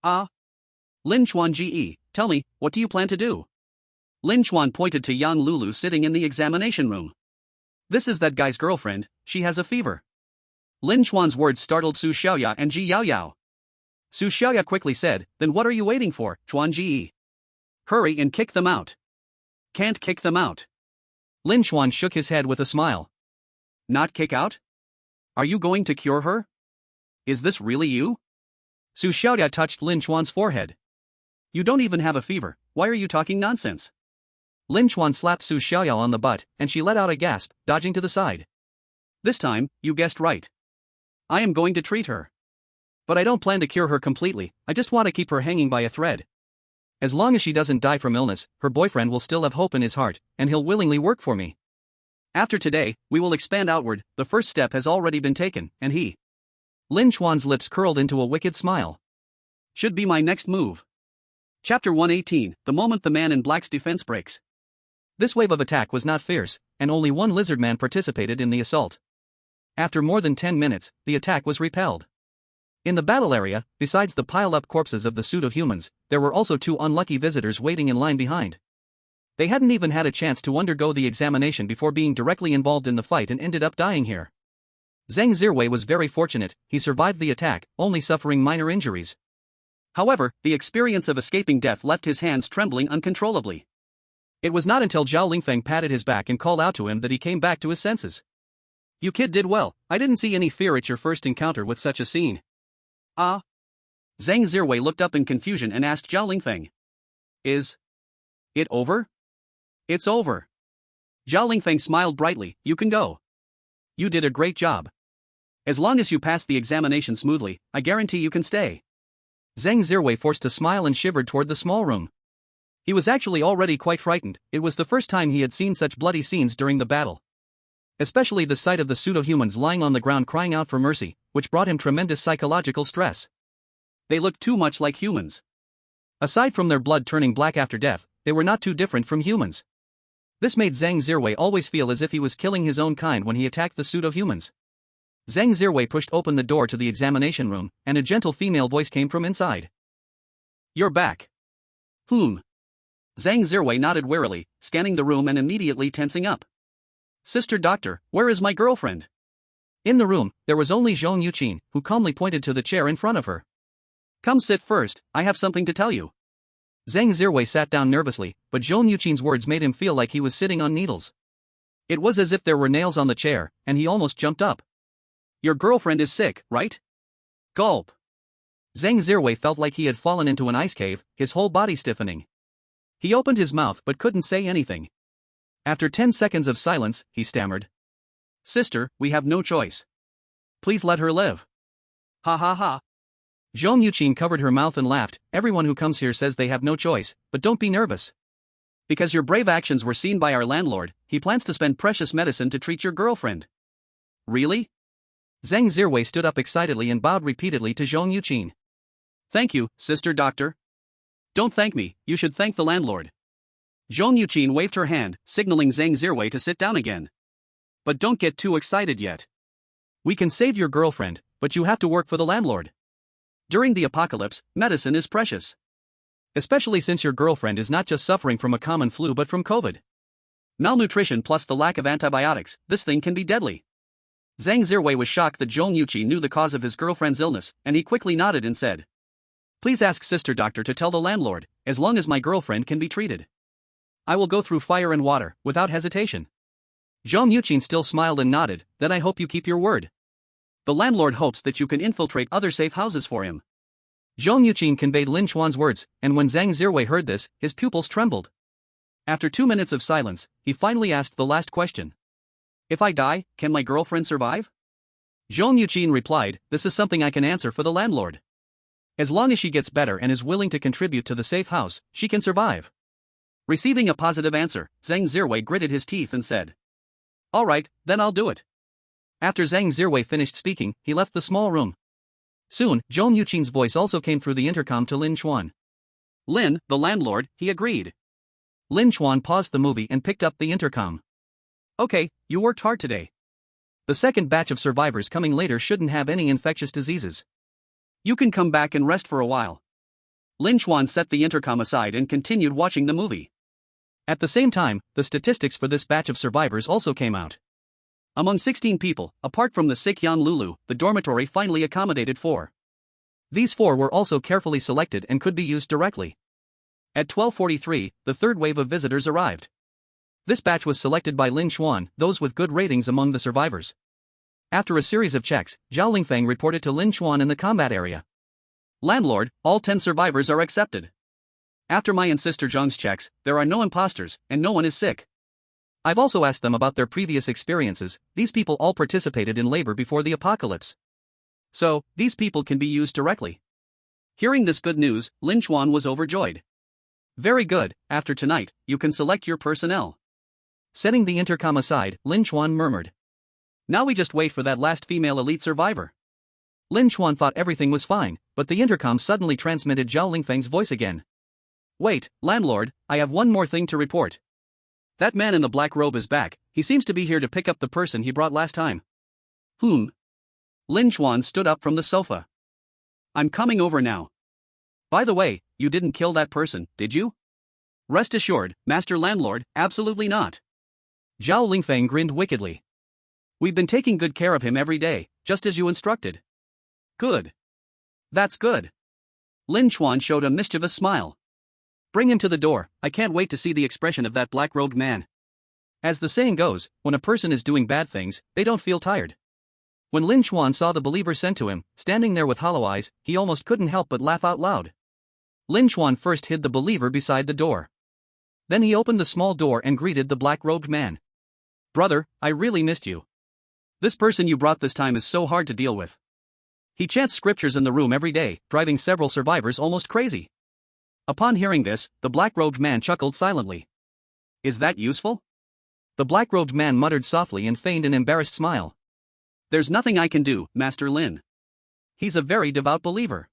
Ah. Lin Chuan Ge, tell me, what do you plan to do? Lin Chuan pointed to Yang Lulu sitting in the examination room. This is that guy's girlfriend, she has a fever. Lin Chuan's words startled Su Xiaoya and Ji Yaoyao. Su Xiaoya quickly said, then what are you waiting for, Chuan Ji? Hurry and kick them out. Can't kick them out. Lin Chuan shook his head with a smile. Not kick out? Are you going to cure her? Is this really you? Su Xiaoya touched Lin Chuan's forehead. You don't even have a fever, why are you talking nonsense? Lin Chuan slapped Su Xiaoya on the butt, and she let out a gasp, dodging to the side. This time, you guessed right. I am going to treat her. But I don't plan to cure her completely, I just want to keep her hanging by a thread. As long as she doesn't die from illness, her boyfriend will still have hope in his heart, and he'll willingly work for me. After today, we will expand outward, the first step has already been taken, and he. Lin Chuan's lips curled into a wicked smile. Should be my next move. Chapter 118, the moment the man in black's defense breaks. This wave of attack was not fierce, and only one lizard man participated in the assault. After more than 10 minutes, the attack was repelled. In the battle area, besides the piled-up corpses of the pseudo-humans, there were also 2 unlucky visitors waiting in line behind. They hadn't even had a chance to undergo the examination before being directly involved in the fight and ended up dying here. Zhang Zirwei was very fortunate, he survived the attack, only suffering minor injuries. However, the experience of escaping death left his hands trembling uncontrollably. It was not until Zhao Lingfeng patted his back and called out to him that he came back to his senses. "You kid did well, I didn't see any fear at your first encounter with such a scene." Ah? Zhang Zirwei looked up in confusion and asked Zhao Lingfeng. "Is it over?" "It's over." Zhao Lingfeng smiled brightly, "You can go. You did a great job. As long as you pass the examination smoothly, I guarantee you can stay." Zhang Zirwei forced a smile and shivered toward the small room. He was actually already quite frightened, it was the first time he had seen such bloody scenes during the battle. Especially the sight of the pseudo-humans lying on the ground crying out for mercy, which brought him tremendous psychological stress. They looked too much like humans. Aside from their blood turning black after death, they were not too different from humans. This made Zhang Zirwei always feel as if he was killing his own kind when he attacked the pseudo-humans. Zhang Zirwei pushed open the door to the examination room, and a gentle female voice came from inside. "You're back." Zhang Zirwei nodded wearily, scanning the room and immediately tensing up. "Sister Doctor, where is my girlfriend?" In the room, there was only Zhong Yuqin, who calmly pointed to the chair in front of her. "Come sit first, I have something to tell you." Zhang Zirwei sat down nervously, but Zhong Yuqin's words made him feel like he was sitting on needles. It was as if there were nails on the chair, and he almost jumped up. "Your girlfriend is sick, right?" Gulp. Zhang Zirwei felt like he had fallen into an ice cave, his whole body stiffening. He opened his mouth but couldn't say anything. After 10 seconds of silence, he stammered. "Sister, we have no choice. Please let her live." "Ha ha ha." Zhong Yuqin covered her mouth and laughed. "Everyone who comes here says they have no choice, but don't be nervous. Because your brave actions were seen by our landlord, he plans to spend precious medicine to treat your girlfriend." "Really?" Zhang Zirwei stood up excitedly and bowed repeatedly to Zhong Yuqin. "Thank you, Sister Doctor." "Don't thank me, you should thank the landlord." Zhong Yuqin waved her hand, signaling Zhang Zirwei to sit down again. "But don't get too excited yet. We can save your girlfriend, but you have to work for the landlord. During the apocalypse, medicine is precious. Especially since your girlfriend is not just suffering from a common flu but from COVID. Malnutrition plus the lack of antibiotics, this thing can be deadly." Zhang Zirwei was shocked that Zhong Yuqin knew the cause of his girlfriend's illness, and he quickly nodded and said, "Please ask Sister Doctor to tell the landlord, as long as my girlfriend can be treated. I will go through fire and water, without hesitation." Zhong Yuqin still smiled and nodded. "Then I hope you keep your word. The landlord hopes that you can infiltrate other safe houses for him." Zhong Yuqin conveyed Lin Chuan's words, and when Zhang Zirwei heard this, his pupils trembled. After 2 minutes of silence, he finally asked the last question. "If I die, can my girlfriend survive?" Zhong Yuqin replied, "This is something I can answer for the landlord. As long as she gets better and is willing to contribute to the safe house, she can survive." Receiving a positive answer, Zhang Zirwei gritted his teeth and said, "All right, then I'll do it." After Zhang Zirwei finished speaking, he left the small room. Soon, Zhong Yuqin's voice also came through the intercom to Lin Chuan. "Lin, the landlord," he agreed. Lin Chuan paused the movie and picked up the intercom. "Okay, you worked hard today. The second batch of survivors coming later shouldn't have any infectious diseases. You can come back and rest for a while." Lin Chuan set the intercom aside and continued watching the movie. At the same time, the statistics for this batch of survivors also came out. Among 16 people, apart from the sick Yan Lulu, the dormitory finally accommodated 4. These 4 were also carefully selected and could be used directly. At 12:43, the third wave of visitors arrived. This batch was selected by Lin Chuan, those with good ratings among the survivors. After a series of checks, Zhao Lingfeng reported to Lin Chuan in the combat area. "Landlord, all 10 survivors are accepted. After my and Sister Zhang's checks, there are no impostors, and no one is sick. I've also asked them about their previous experiences. These people all participated in labor before the apocalypse. So, these people can be used directly." Hearing this good news, Lin Chuan was overjoyed. "Very good, after tonight, you can select your personnel." Setting the intercom aside, Lin Chuan murmured. "Now we just wait for that last female elite survivor." Lin Chuan thought everything was fine, but the intercom suddenly transmitted Zhao Lingfeng's voice again. "Wait, landlord, I have one more thing to report. That man in the black robe is back, he seems to be here to pick up the person he brought last time." "Whom?" Lin Chuan stood up from the sofa. I'm coming over now. By the way, you didn't kill that person, did you? Rest assured, Master Landlord, absolutely not. Zhao Lingfeng grinned wickedly. We've been taking good care of him every day, just as you instructed. Good. That's good. Lin Chuan showed a mischievous smile. Bring him to the door, I can't wait to see the expression of that black-robed man. As the saying goes, when a person is doing bad things, they don't feel tired. When Lin Chuan saw the believer sent to him, standing there with hollow eyes, he almost couldn't help but laugh out loud. Lin Chuan first hid the believer beside the door. Then he opened the small door and greeted the black-robed man. Brother, I really missed you. This person you brought this time is so hard to deal with. He chants scriptures in the room every day, driving several survivors almost crazy. Upon hearing this, the black-robed man chuckled silently. Is that useful? The black-robed man muttered softly and feigned an embarrassed smile. There's nothing I can do, Master Lin. He's a very devout believer.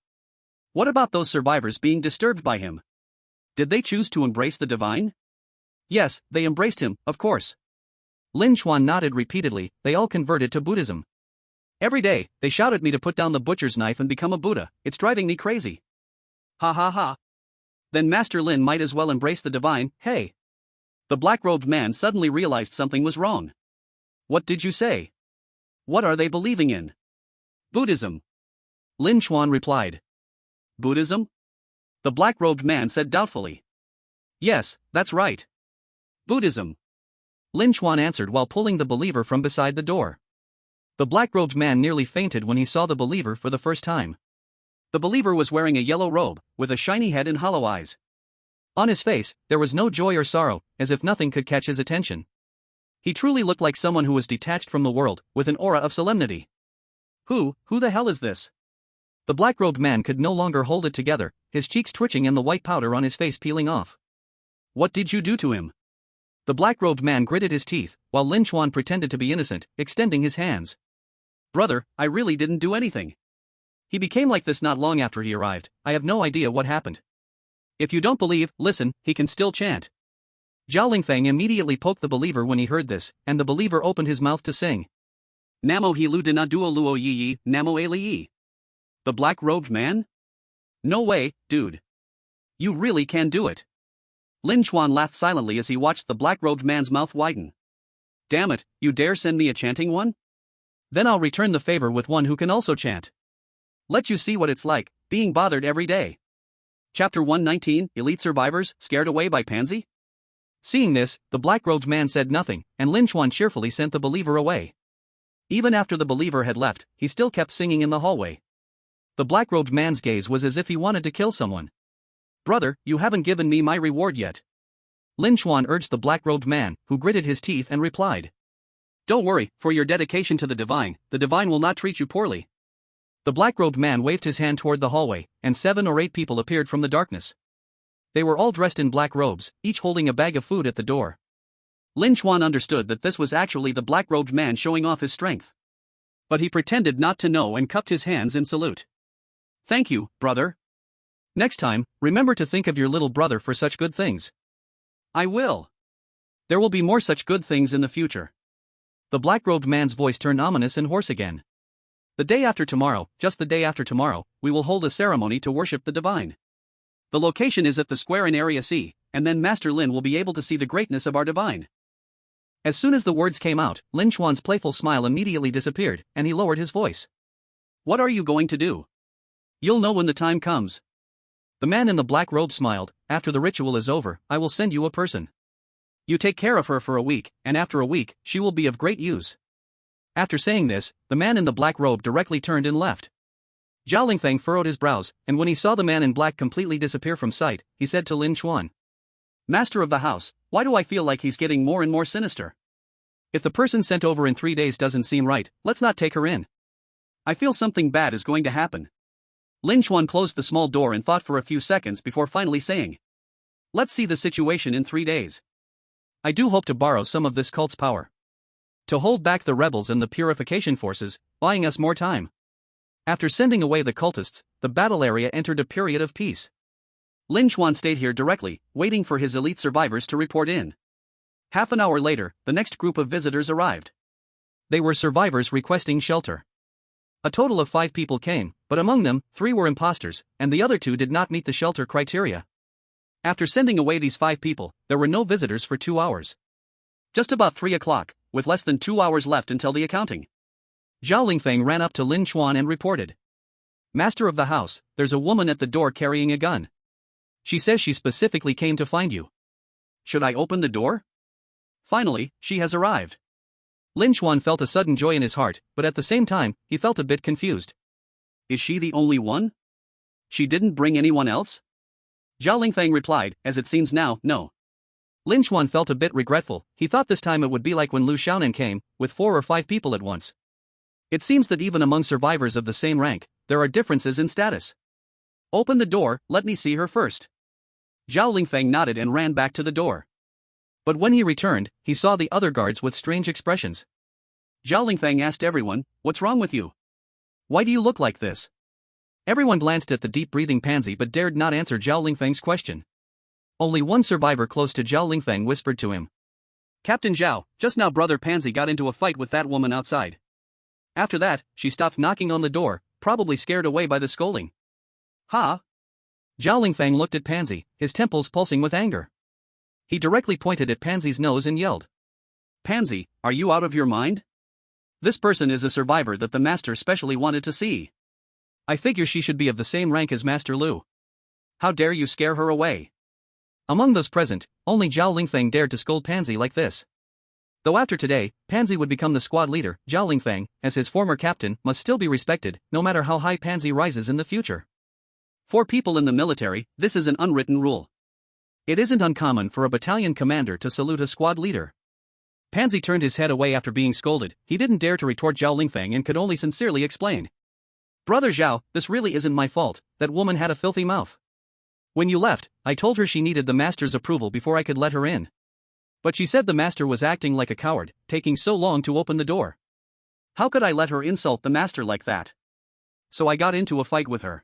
What about those survivors being disturbed by him? Did they choose to embrace the divine? Yes, they embraced him, of course. Lin Chuan nodded repeatedly, they all converted to Buddhism. Every day, they shout at me to put down the butcher's knife and become a Buddha, it's driving me crazy. Ha ha ha. Then Master Lin might as well embrace the divine, hey. The black-robed man suddenly realized something was wrong. What did you say? What are they believing in? Buddhism. Lin Chuan replied. Buddhism? The black-robed man said doubtfully. Yes, that's right. Buddhism. Lin Chuan answered while pulling the believer from beside the door. The black-robed man nearly fainted when he saw the believer for the first time. The believer was wearing a yellow robe, with a shiny head and hollow eyes. On his face, there was no joy or sorrow, as if nothing could catch his attention. He truly looked like someone who was detached from the world, with an aura of solemnity. Who the hell is this? The black-robed man could no longer hold it together, his cheeks twitching and the white powder on his face peeling off. What did you do to him? The black-robed man gritted his teeth, while Lin Chuan pretended to be innocent, extending his hands. Brother, I really didn't do anything. He became like this not long after he arrived, I have no idea what happened. If you don't believe, listen, he can still chant. Zhao Lingfeng immediately poked the believer when he heard this, and the believer opened his mouth to sing. Namo he lu dina duo luo yi yi, namo a li yi. The black-robed man? No way, dude. You really can do it. Lin Chuan laughed silently as he watched the black-robed man's mouth widen. Damn it, you dare send me a chanting one? Then I'll return the favor with one who can also chant. Let you see what it's like, being bothered every day. Chapter 119, Elite Survivors, Scared Away by Pansy? Seeing this, the black-robed man said nothing, and Lin Chuan cheerfully sent the believer away. Even after the believer had left, he still kept singing in the hallway. The black-robed man's gaze was as if he wanted to kill someone. Brother, you haven't given me my reward yet. Lin Chuan urged the black-robed man, who gritted his teeth and replied. Don't worry, for your dedication to the divine will not treat you poorly. The black-robed man waved his hand toward the hallway, and 7 or 8 people appeared from the darkness. They were all dressed in black robes, each holding a bag of food at the door. Lin Chuan understood that this was actually the black-robed man showing off his strength. But he pretended not to know and cupped his hands in salute. Thank you, brother. Next time, remember to think of your little brother for such good things. I will. There will be more such good things in the future. The black-robed man's voice turned ominous and hoarse again. The day after tomorrow, just the day after tomorrow, we will hold a ceremony to worship the divine. The location is at the square in Area C, and then Master Lin will be able to see the greatness of our divine. As soon as the words came out, Lin Chuan's playful smile immediately disappeared, and he lowered his voice. What are you going to do? You'll know when the time comes. The man in the black robe smiled. After the ritual is over, I will send you a person. You take care of her for a week, and after a week, she will be of great use. After saying this, the man in the black robe directly turned and left. Zhao Lingfeng furrowed his brows, and when he saw the man in black completely disappear from sight, he said to Lin Chuan. Master of the house, why do I feel like he's getting more and more sinister? If the person sent over in 3 days doesn't seem right, let's not take her in. I feel something bad is going to happen. Lin Chuan closed the small door and thought for a few seconds before finally saying. Let's see the situation in 3 days. I do hope to borrow some of this cult's power. To hold back the rebels and the purification forces, buying us more time. After sending away the cultists, the battle area entered a period of peace. Lin Chuan stayed here directly, waiting for his elite survivors to report in. Half an hour later, the next group of visitors arrived. They were survivors requesting shelter. A total of 5 people came, but among them, 3 were imposters, and the other 2 did not meet the shelter criteria. After sending away these 5 people, there were no visitors for 2 hours. Just about 3 o'clock, with less than 2 hours left until the accounting, Zhao Lingfeng ran up to Lin Chuan and reported. Master of the house, there's a woman at the door carrying a gun. She says she specifically came to find you. Should I open the door? Finally, she has arrived. Lin Chuan felt a sudden joy in his heart, but at the same time, he felt a bit confused. Is she the only one? She didn't bring anyone else? Zhao Lingfeng replied, as it seems now, no. Lin Chuan felt a bit regretful. He thought this time it would be like when Lu Xiaonan came, with 4 or 5 people at once. It seems that even among survivors of the same rank, there are differences in status. Open the door, let me see her first. Zhao Lingfeng nodded and ran back to the door. But when he returned, he saw the other guards with strange expressions. Zhao Lingfeng asked everyone, what's wrong with you? Why do you look like this? Everyone glanced at the deep-breathing pansy but dared not answer Zhao Lingfeng's question. Only one survivor close to Zhao Lingfeng whispered to him. Captain Zhao, just now Brother Pansy got into a fight with that woman outside. After that, she stopped knocking on the door, probably scared away by the scolding. Ha! Zhao Lingfeng looked at Pansy, his temples pulsing with anger. He directly pointed at Pansy's nose and yelled. Pansy, are you out of your mind? This person is a survivor that the master specially wanted to see. I figure she should be of the same rank as Master Lu. How dare you scare her away? Among those present, only Zhao Lingfeng dared to scold Pansy like this. Though after today, Pansy would become the squad leader, Zhao Lingfeng, as his former captain, must still be respected, no matter how high Pansy rises in the future. For people in the military, this is an unwritten rule. It isn't uncommon for a battalion commander to salute a squad leader. Pansy turned his head away after being scolded. He didn't dare to retort Zhao Lingfeng and could only sincerely explain. Brother Zhao, this really isn't my fault, that woman had a filthy mouth. When you left, I told her she needed the master's approval before I could let her in. But she said the master was acting like a coward, taking so long to open the door. How could I let her insult the master like that? So I got into a fight with her.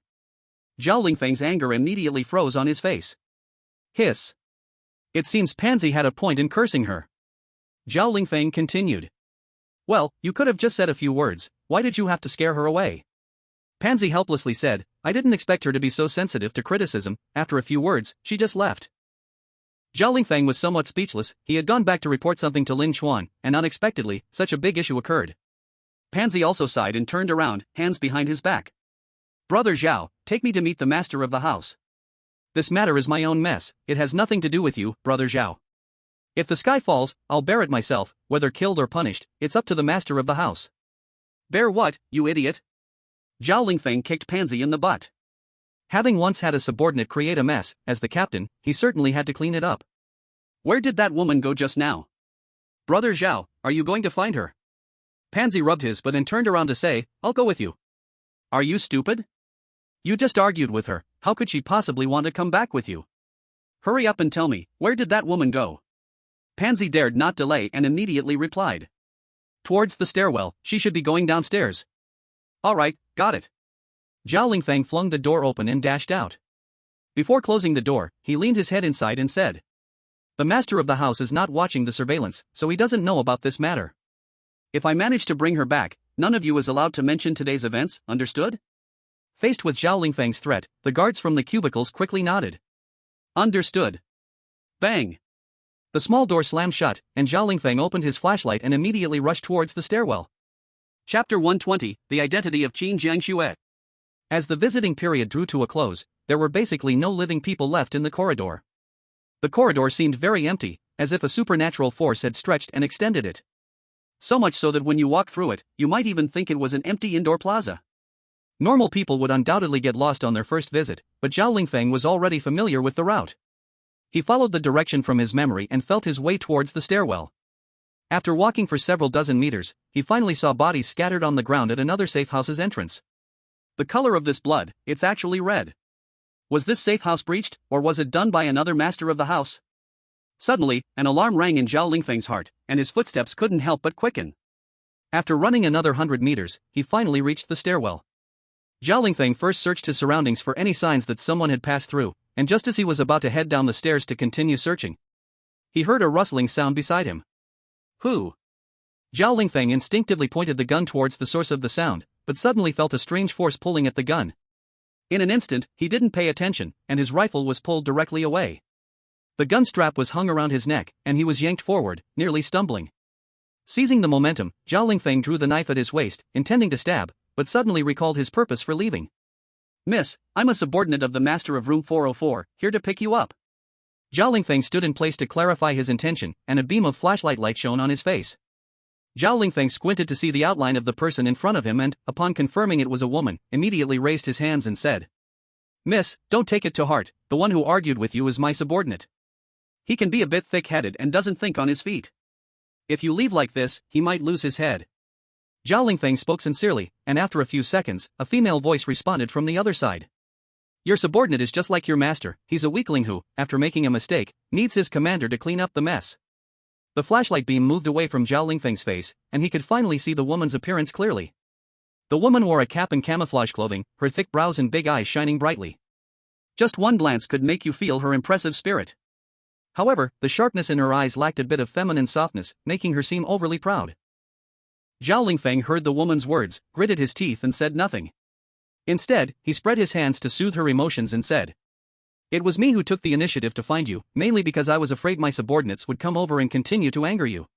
Zhao Lingfeng's anger immediately froze on his face. Hiss. It seems Pansy had a point in cursing her. Zhao Lingfeng continued. Well, you could have just said a few words. Why did you have to scare her away? Pansy helplessly said, I didn't expect her to be so sensitive to criticism. After a few words, she just left. Zhao Lingfeng was somewhat speechless. He had gone back to report something to Lin Chuan, and unexpectedly, such a big issue occurred. Pansy also sighed and turned around, hands behind his back. Brother Zhao, take me to meet the master of the house. This matter is my own mess, it has nothing to do with you, Brother Zhao. If the sky falls, I'll bear it myself, whether killed or punished, it's up to the master of the house. Bear what, you idiot? Zhao Lingfeng kicked Pansy in the butt. Having once had a subordinate create a mess, as the captain, he certainly had to clean it up. Where did that woman go just now? Brother Zhao, are you going to find her? Pansy rubbed his butt and turned around to say, I'll go with you. Are you stupid? You just argued with her, how could she possibly want to come back with you? Hurry up and tell me, where did that woman go? Pansy dared not delay and immediately replied. Towards the stairwell, she should be going downstairs. All right, got it. Zhao Lingfeng flung the door open and dashed out. Before closing the door, he leaned his head inside and said. The master of the house is not watching the surveillance, so he doesn't know about this matter. If I manage to bring her back, none of you is allowed to mention today's events, understood? Faced with Zhao Lingfeng's threat, the guards from the cubicles quickly nodded. Understood. Bang! The small door slammed shut, and Zhao Lingfeng opened his flashlight and immediately rushed towards the stairwell. Chapter 120, The Identity of Qin Jiangxue. As the visiting period drew to a close, there were basically no living people left in the corridor. The corridor seemed very empty, as if a supernatural force had stretched and extended it. So much so that when you walk through it, you might even think it was an empty indoor plaza. Normal people would undoubtedly get lost on their first visit, but Zhao Lingfeng was already familiar with the route. He followed the direction from his memory and felt his way towards the stairwell. After walking for several dozen meters, he finally saw bodies scattered on the ground at another safe house's entrance. The color of this blood, it's actually red. Was this safe house breached, or was it done by another master of the house? Suddenly, an alarm rang in Zhao Lingfeng's heart, and his footsteps couldn't help but quicken. After running another 100 meters, he finally reached the stairwell. Zhao Lingfeng first searched his surroundings for any signs that someone had passed through, and just as he was about to head down the stairs to continue searching, he heard a rustling sound beside him. Who? Zhao Lingfeng instinctively pointed the gun towards the source of the sound, but suddenly felt a strange force pulling at the gun. In an instant, he didn't pay attention, and his rifle was pulled directly away. The gun strap was hung around his neck, and he was yanked forward, nearly stumbling. Seizing the momentum, Zhao Lingfeng drew the knife at his waist, intending to stab, but suddenly recalled his purpose for leaving. Miss, I'm a subordinate of the master of room 404, here to pick you up. Zhao Lingfeng stood in place to clarify his intention, and a beam of flashlight light shone on his face. Zhao Lingfeng squinted to see the outline of the person in front of him and, upon confirming it was a woman, immediately raised his hands and said, "Miss, don't take it to heart, the one who argued with you is my subordinate. He can be a bit thick-headed and doesn't think on his feet. If you leave like this, he might lose his head." Zhao Lingfeng spoke sincerely, and after a few seconds, a female voice responded from the other side. "Your subordinate is just like your master, he's a weakling who, after making a mistake, needs his commander to clean up the mess." The flashlight beam moved away from Zhao Lingfeng's face, and he could finally see the woman's appearance clearly. The woman wore a cap and camouflage clothing, her thick brows and big eyes shining brightly. Just one glance could make you feel her impressive spirit. However, the sharpness in her eyes lacked a bit of feminine softness, making her seem overly proud. Zhao Lingfeng heard the woman's words, gritted his teeth and said nothing. Instead, he spread his hands to soothe her emotions and said, "It was me who took the initiative to find you, mainly because I was afraid my subordinates would come over and continue to anger you.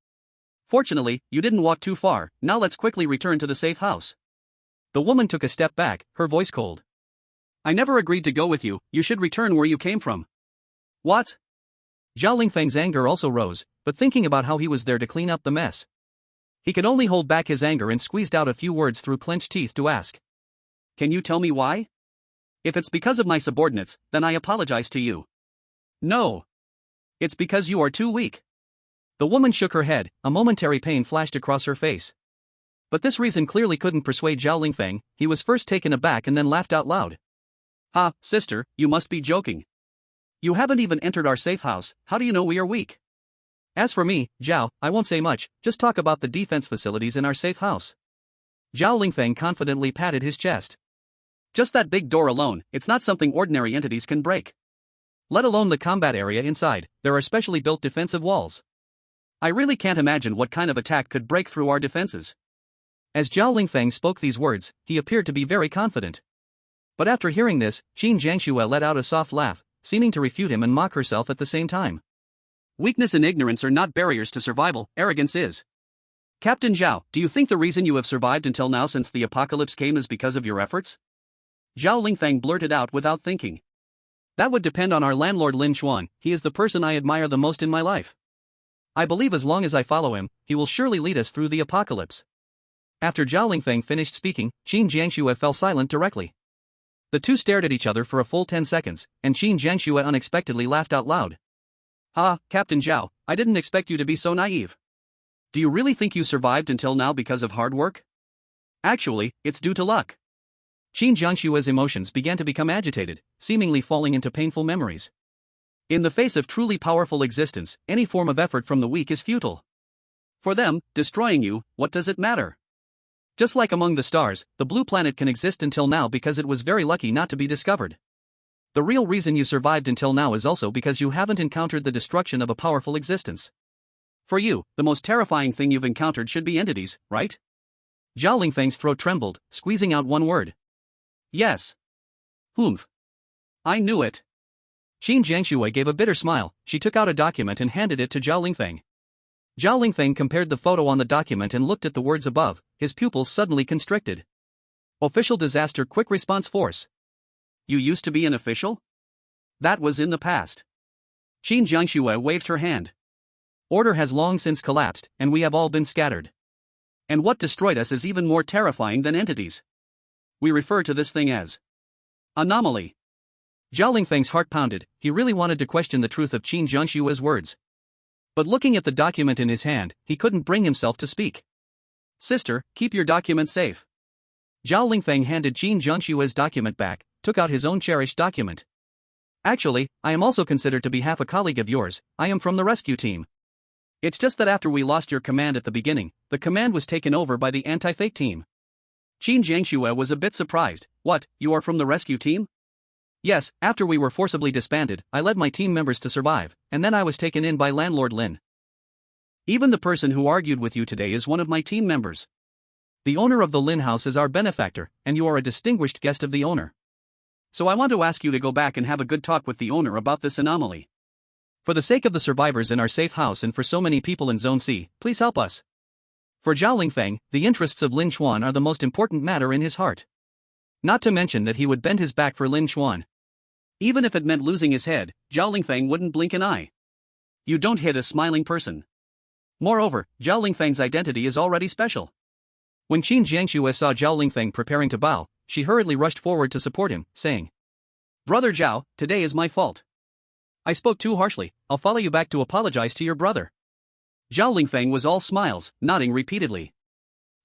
Fortunately, you didn't walk too far, now let's quickly return to the safe house." The woman took a step back, her voice cold. "I never agreed to go with you, you should return where you came from." "What?" Zhao Lingfeng's anger also rose, but thinking about how he was there to clean up the mess, he could only hold back his anger and squeezed out a few words through clenched teeth to ask, "Can you tell me why? If it's because of my subordinates, then I apologize to you." "No. It's because you are too weak." The woman shook her head, a momentary pain flashed across her face. But this reason clearly couldn't persuade Zhao Lingfeng, he was first taken aback and then laughed out loud. "Ha, sister, you must be joking. You haven't even entered our safe house, how do you know we are weak?" "As for me, Zhao, I won't say much, just talk about the defense facilities in our safe house." Zhao Lingfeng confidently patted his chest. "Just that big door alone, it's not something ordinary entities can break. Let alone the combat area inside, there are specially built defensive walls. I really can't imagine what kind of attack could break through our defenses." As Zhao Lingfeng spoke these words, he appeared to be very confident. But after hearing this, Qin Jiangxue let out a soft laugh, seeming to refute him and mock herself at the same time. "Weakness and ignorance are not barriers to survival, arrogance is. Captain Zhao, do you think the reason you have survived until now since the apocalypse came is because of your efforts?" Zhao Lingfeng blurted out without thinking. "That would depend on our landlord Lin Chuan, he is the person I admire the most in my life. I believe as long as I follow him, he will surely lead us through the apocalypse." After Zhao Lingfeng finished speaking, Qin Jiangxue fell silent directly. The two stared at each other for a full 10 seconds, and Qin Jiangxue unexpectedly laughed out loud. "Ha, Captain Zhao, I didn't expect you to be so naive. Do you really think you survived until now because of hard work? Actually, it's due to luck." Qin Jiangshue's emotions began to become agitated, seemingly falling into painful memories. In the face of truly powerful existence, any form of effort from the weak is futile. For them, destroying you, what does it matter? Just like among the stars, the blue planet can exist until now because it was very lucky not to be discovered. The real reason you survived until now is also because you haven't encountered the destruction of a powerful existence. For you, the most terrifying thing you've encountered should be entities, right? Zhao Lingfeng's throat trembled, squeezing out one word. "Yes. Humph. I knew it." Qin Jiangxue gave a bitter smile, she took out a document and handed it to Zhao Lingfeng. Zhao Lingfeng compared the photo on the document and looked at the words above, his pupils suddenly constricted. Official Disaster Quick Response Force. You used to be an official? That was in the past. Qin Jiangxue waved her hand. Order has long since collapsed, and we have all been scattered. And what destroyed us is even more terrifying than entities. We refer to this thing as anomaly. Zhao Lingfeng's heart pounded, he really wanted to question the truth of Qin Jiangshue's words. But looking at the document in his hand, he couldn't bring himself to speak. "Sister, keep your document safe." Zhao Lingfeng handed Qin Jiangshue's document back, took out his own cherished document. "Actually, I am also considered to be half a colleague of yours, I am from the rescue team. It's just that after we lost your command at the beginning, the command was taken over by the anti-fake team." Qin Jiangxue was a bit surprised. "What, you are from the rescue team?" "Yes, after we were forcibly disbanded, I led my team members to survive, and then I was taken in by landlord Lin. Even the person who argued with you today is one of my team members." The owner of the Lin house is our benefactor, and you are a distinguished guest of the owner. So I want to ask you to go back and have a good talk with the owner about this anomaly. For the sake of the survivors in our safe house and for so many people in Zone C, please help us. For Zhao Lingfeng, the interests of Lin Chuan are the most important matter in his heart. Not to mention that he would bend his back for Lin Chuan. Even if it meant losing his head, Zhao Lingfeng wouldn't blink an eye. You don't hit a smiling person. Moreover, Zhao Lingfeng's identity is already special. When Qin Jiangxue saw Zhao Lingfeng preparing to bow, she hurriedly rushed forward to support him, saying, "Brother Zhao, today is my fault. I spoke too harshly, I'll follow you back to apologize to your brother." Zhao Lingfeng was all smiles, nodding repeatedly.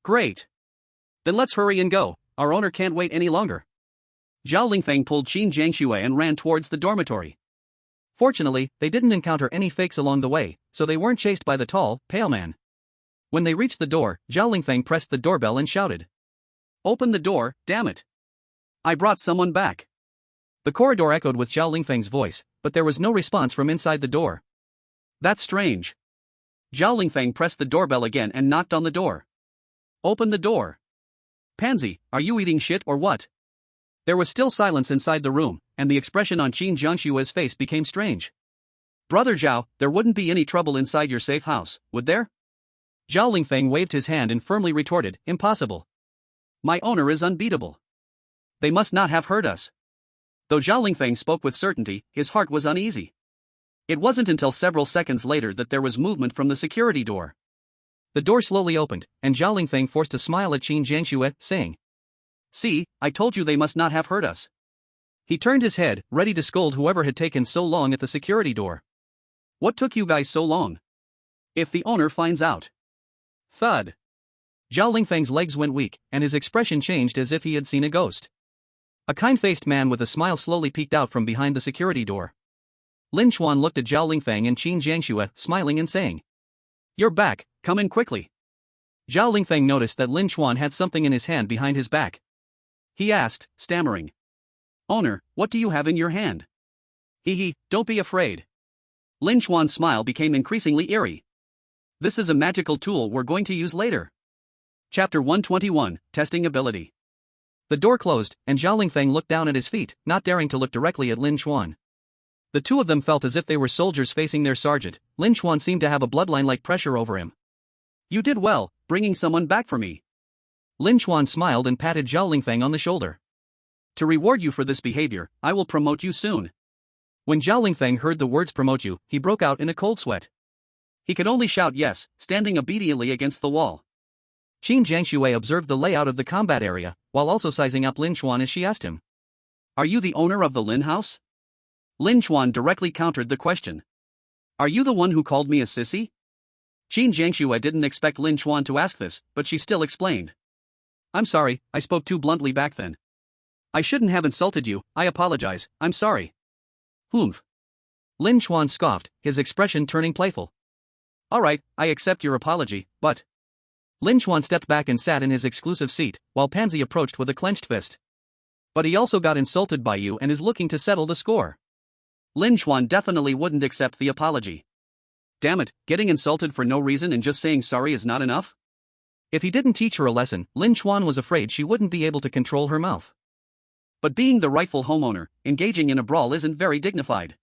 "Great. Then let's hurry and go, our owner can't wait any longer." Zhao Lingfeng pulled Qin Jiangxue and ran towards the dormitory. Fortunately, they didn't encounter any fakes along the way, so they weren't chased by the tall, pale man. When they reached the door, Zhao Lingfeng pressed the doorbell and shouted, "Open the door, damn it. I brought someone back." The corridor echoed with Zhao Lingfeng's voice, but there was no response from inside the door. "That's strange." Zhao Lingfeng pressed the doorbell again and knocked on the door. "Open the door. Pansy, are you eating shit or what?" There was still silence inside the room, and the expression on Qin Jiangshue's face became strange. "Brother Zhao, there wouldn't be any trouble inside your safe house, would there?" Zhao Lingfeng waved his hand and firmly retorted, "Impossible. My owner is unbeatable. They must not have hurt us." Though Zhao Lingfeng spoke with certainty, his heart was uneasy. It wasn't until several seconds later that there was movement from the security door. The door slowly opened, and Zhao Lingfeng forced a smile at Qin Jiangxue, saying, "See, I told you they must not have hurt us." He turned his head, ready to scold whoever had taken so long at the security door. "What took you guys so long? If the owner finds out." Thud. Zhao Lingfeng's legs went weak, and his expression changed as if he had seen a ghost. A kind-faced man with a smile slowly peeked out from behind the security door. Lin Chuan looked at Zhao Lingfeng and Qin Jiangxue, smiling and saying, "You're back, come in quickly." Zhao Lingfeng noticed that Lin Chuan had something in his hand behind his back. He asked, stammering, "Owner, what do you have in your hand?" "Hee, don't be afraid." Lin Chuan's smile became increasingly eerie. "This is a magical tool we're going to use later." Chapter 121, Testing Ability. The door closed, and Zhao Lingfeng looked down at his feet, not daring to look directly at Lin Chuan. The two of them felt as if they were soldiers facing their sergeant. Lin Chuan seemed to have a bloodline-like pressure over him. "You did well, bringing someone back for me." Lin Chuan smiled and patted Zhao Lingfeng on the shoulder. "To reward you for this behavior, I will promote you soon." When Zhao Lingfeng heard the words promote you, he broke out in a cold sweat. He could only shout yes, standing obediently against the wall. Qin Jiangxue observed the layout of the combat area, while also sizing up Lin Chuan as she asked him, "Are you the owner of the Lin house?" Lin Chuan directly countered the question. "Are you the one who called me a sissy?" Qin Jiangxue didn't expect Lin Chuan to ask this, but she still explained. "I'm sorry, I spoke too bluntly back then. I shouldn't have insulted you, I apologize, I'm sorry." "Humph." Lin Chuan scoffed, his expression turning playful. "All right, I accept your apology, but..." Lin Chuan stepped back and sat in his exclusive seat, while Pansy approached with a clenched fist. "But he also got insulted by you and is looking to settle the score." Lin Chuan definitely wouldn't accept the apology. Damn it, getting insulted for no reason and just saying sorry is not enough? If he didn't teach her a lesson, Lin Chuan was afraid she wouldn't be able to control her mouth. But being the rightful homeowner, engaging in a brawl isn't very dignified.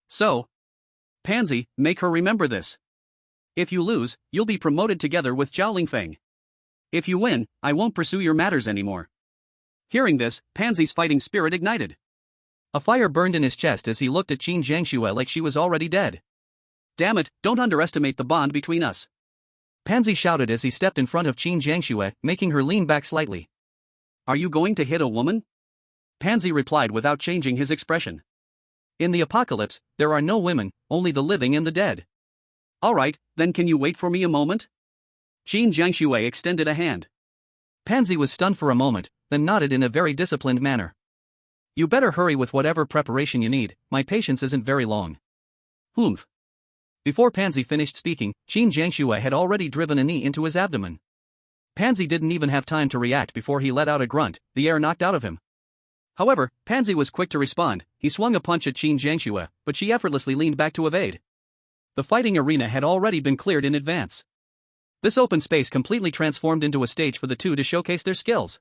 So, Pansy, make her remember this. If you lose, you'll be promoted together with Zhao Lingfeng. If you win, I won't pursue your matters anymore. Hearing this, Pansy's fighting spirit ignited. A fire burned in his chest as he looked at Qin Jiangxue like she was already dead. "Damn it, don't underestimate the bond between us," Pansy shouted as he stepped in front of Qin Jiangxue, making her lean back slightly. "Are you going to hit a woman?" Pansy replied without changing his expression. "In the apocalypse, there are no women, only the living and the dead." "All right, then can you wait for me a moment?" Qin Jiangxue extended a hand. Pansy was stunned for a moment, then nodded in a very disciplined manner. "You better hurry with whatever preparation you need, my patience isn't very long." "Humph." Before Pansy finished speaking, Qin Jiangxue had already driven a knee into his abdomen. Pansy didn't even have time to react before he let out a grunt, the air knocked out of him. However, Pansy was quick to respond. He swung a punch at Qin Jiangxue, but she effortlessly leaned back to evade. The fighting arena had already been cleared in advance. This open space completely transformed into a stage for the two to showcase their skills.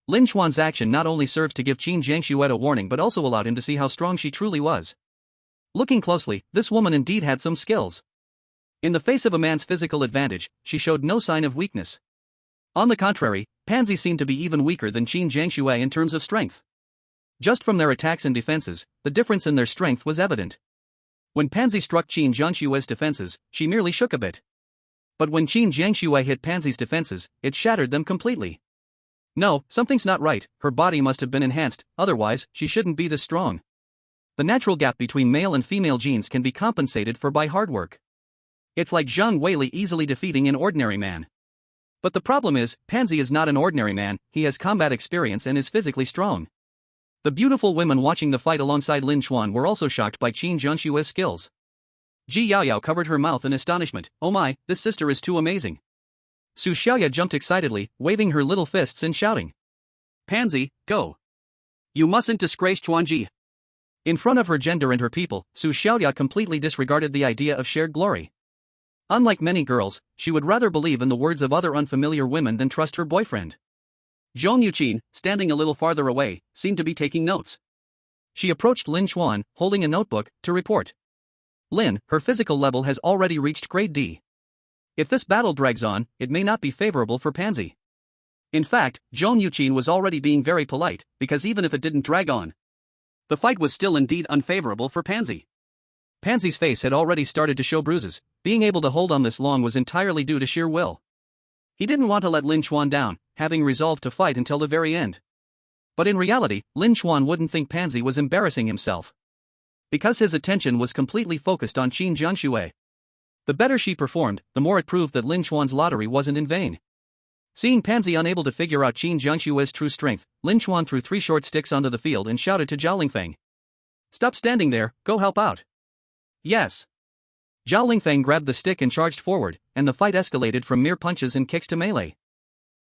Lin Chuan's action not only served to give Qin Jiangxue a warning but also allowed him to see how strong she truly was. Looking closely, this woman indeed had some skills. In the face of a man's physical advantage, she showed no sign of weakness. On the contrary, Pansy seemed to be even weaker than Qin Jiangxue in terms of strength. Just from their attacks and defenses, the difference in their strength was evident. When Pansy struck Qin Jiangxue's defenses, she merely shook a bit. But when Qin Jiangxue hit Pansy's defenses, it shattered them completely. No, something's not right, her body must have been enhanced, otherwise, she shouldn't be this strong. The natural gap between male and female genes can be compensated for by hard work. It's like Zhang Weili easily defeating an ordinary man. But the problem is, Pansy is not an ordinary man, he has combat experience and is physically strong. The beautiful women watching the fight alongside Lin Chuan were also shocked by Qin Jiangxue's skills. Ji Yaoyao covered her mouth in astonishment. Oh my, this sister is too amazing. Su Xiaoya jumped excitedly, waving her little fists and shouting. Pansy, go. You mustn't disgrace Chuanji. In front of her gender and her people, Su Xiaoya completely disregarded the idea of shared glory. Unlike many girls, she would rather believe in the words of other unfamiliar women than trust her boyfriend. Zhong Yuqin, standing a little farther away, seemed to be taking notes. She approached Lin Chuan, holding a notebook, to report. Lin, her physical level has already reached grade D. If this battle drags on, it may not be favorable for Pansy. In fact, Zhong Yuqin was already being very polite, because even if it didn't drag on, the fight was still indeed unfavorable for Pansy. Pansy's face had already started to show bruises. Being able to hold on this long was entirely due to sheer will. He didn't want to let Lin Chuan down, having resolved to fight until the very end. But in reality, Lin Chuan wouldn't think Pansy was embarrassing himself. Because his attention was completely focused on Qin Jiangxue. The better she performed, the more it proved that Lin Chuan's lottery wasn't in vain. Seeing Pansy unable to figure out Qin Jiangxue's true strength, Lin Chuan threw 3 short sticks onto the field and shouted to Zhao Lingfeng. Stop standing there, go help out. Yes. Zhao Lingfeng grabbed the stick and charged forward, and the fight escalated from mere punches and kicks to melee.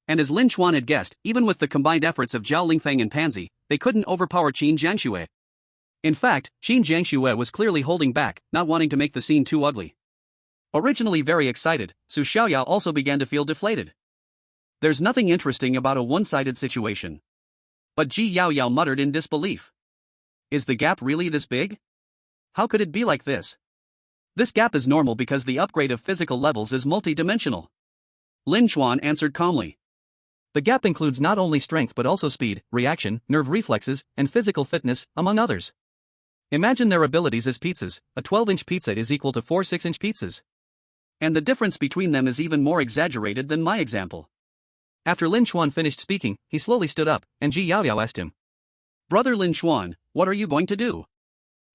And as Lin Chuan had guessed, even with the combined efforts of Zhao Lingfeng and Pansy, they couldn't overpower Qin Jiangxue. In fact, Qin Jiangxue was clearly holding back, not wanting to make the scene too ugly. Originally very excited, Su Xiaoya also began to feel deflated. There's nothing interesting about a one-sided situation. But Ji Yaoyao muttered in disbelief. Is the gap really this big? How could it be like this? This gap is normal because the upgrade of physical levels is multi-dimensional. Lin Chuan answered calmly. The gap includes not only strength but also speed, reaction, nerve reflexes, and physical fitness, among others. Imagine their abilities as pizzas. A 12-inch pizza is equal to 4 6-inch pizzas. And the difference between them is even more exaggerated than my example. After Lin Chuan finished speaking, he slowly stood up, and Ji Yaoyao asked him. Brother Lin Chuan, what are you going to do?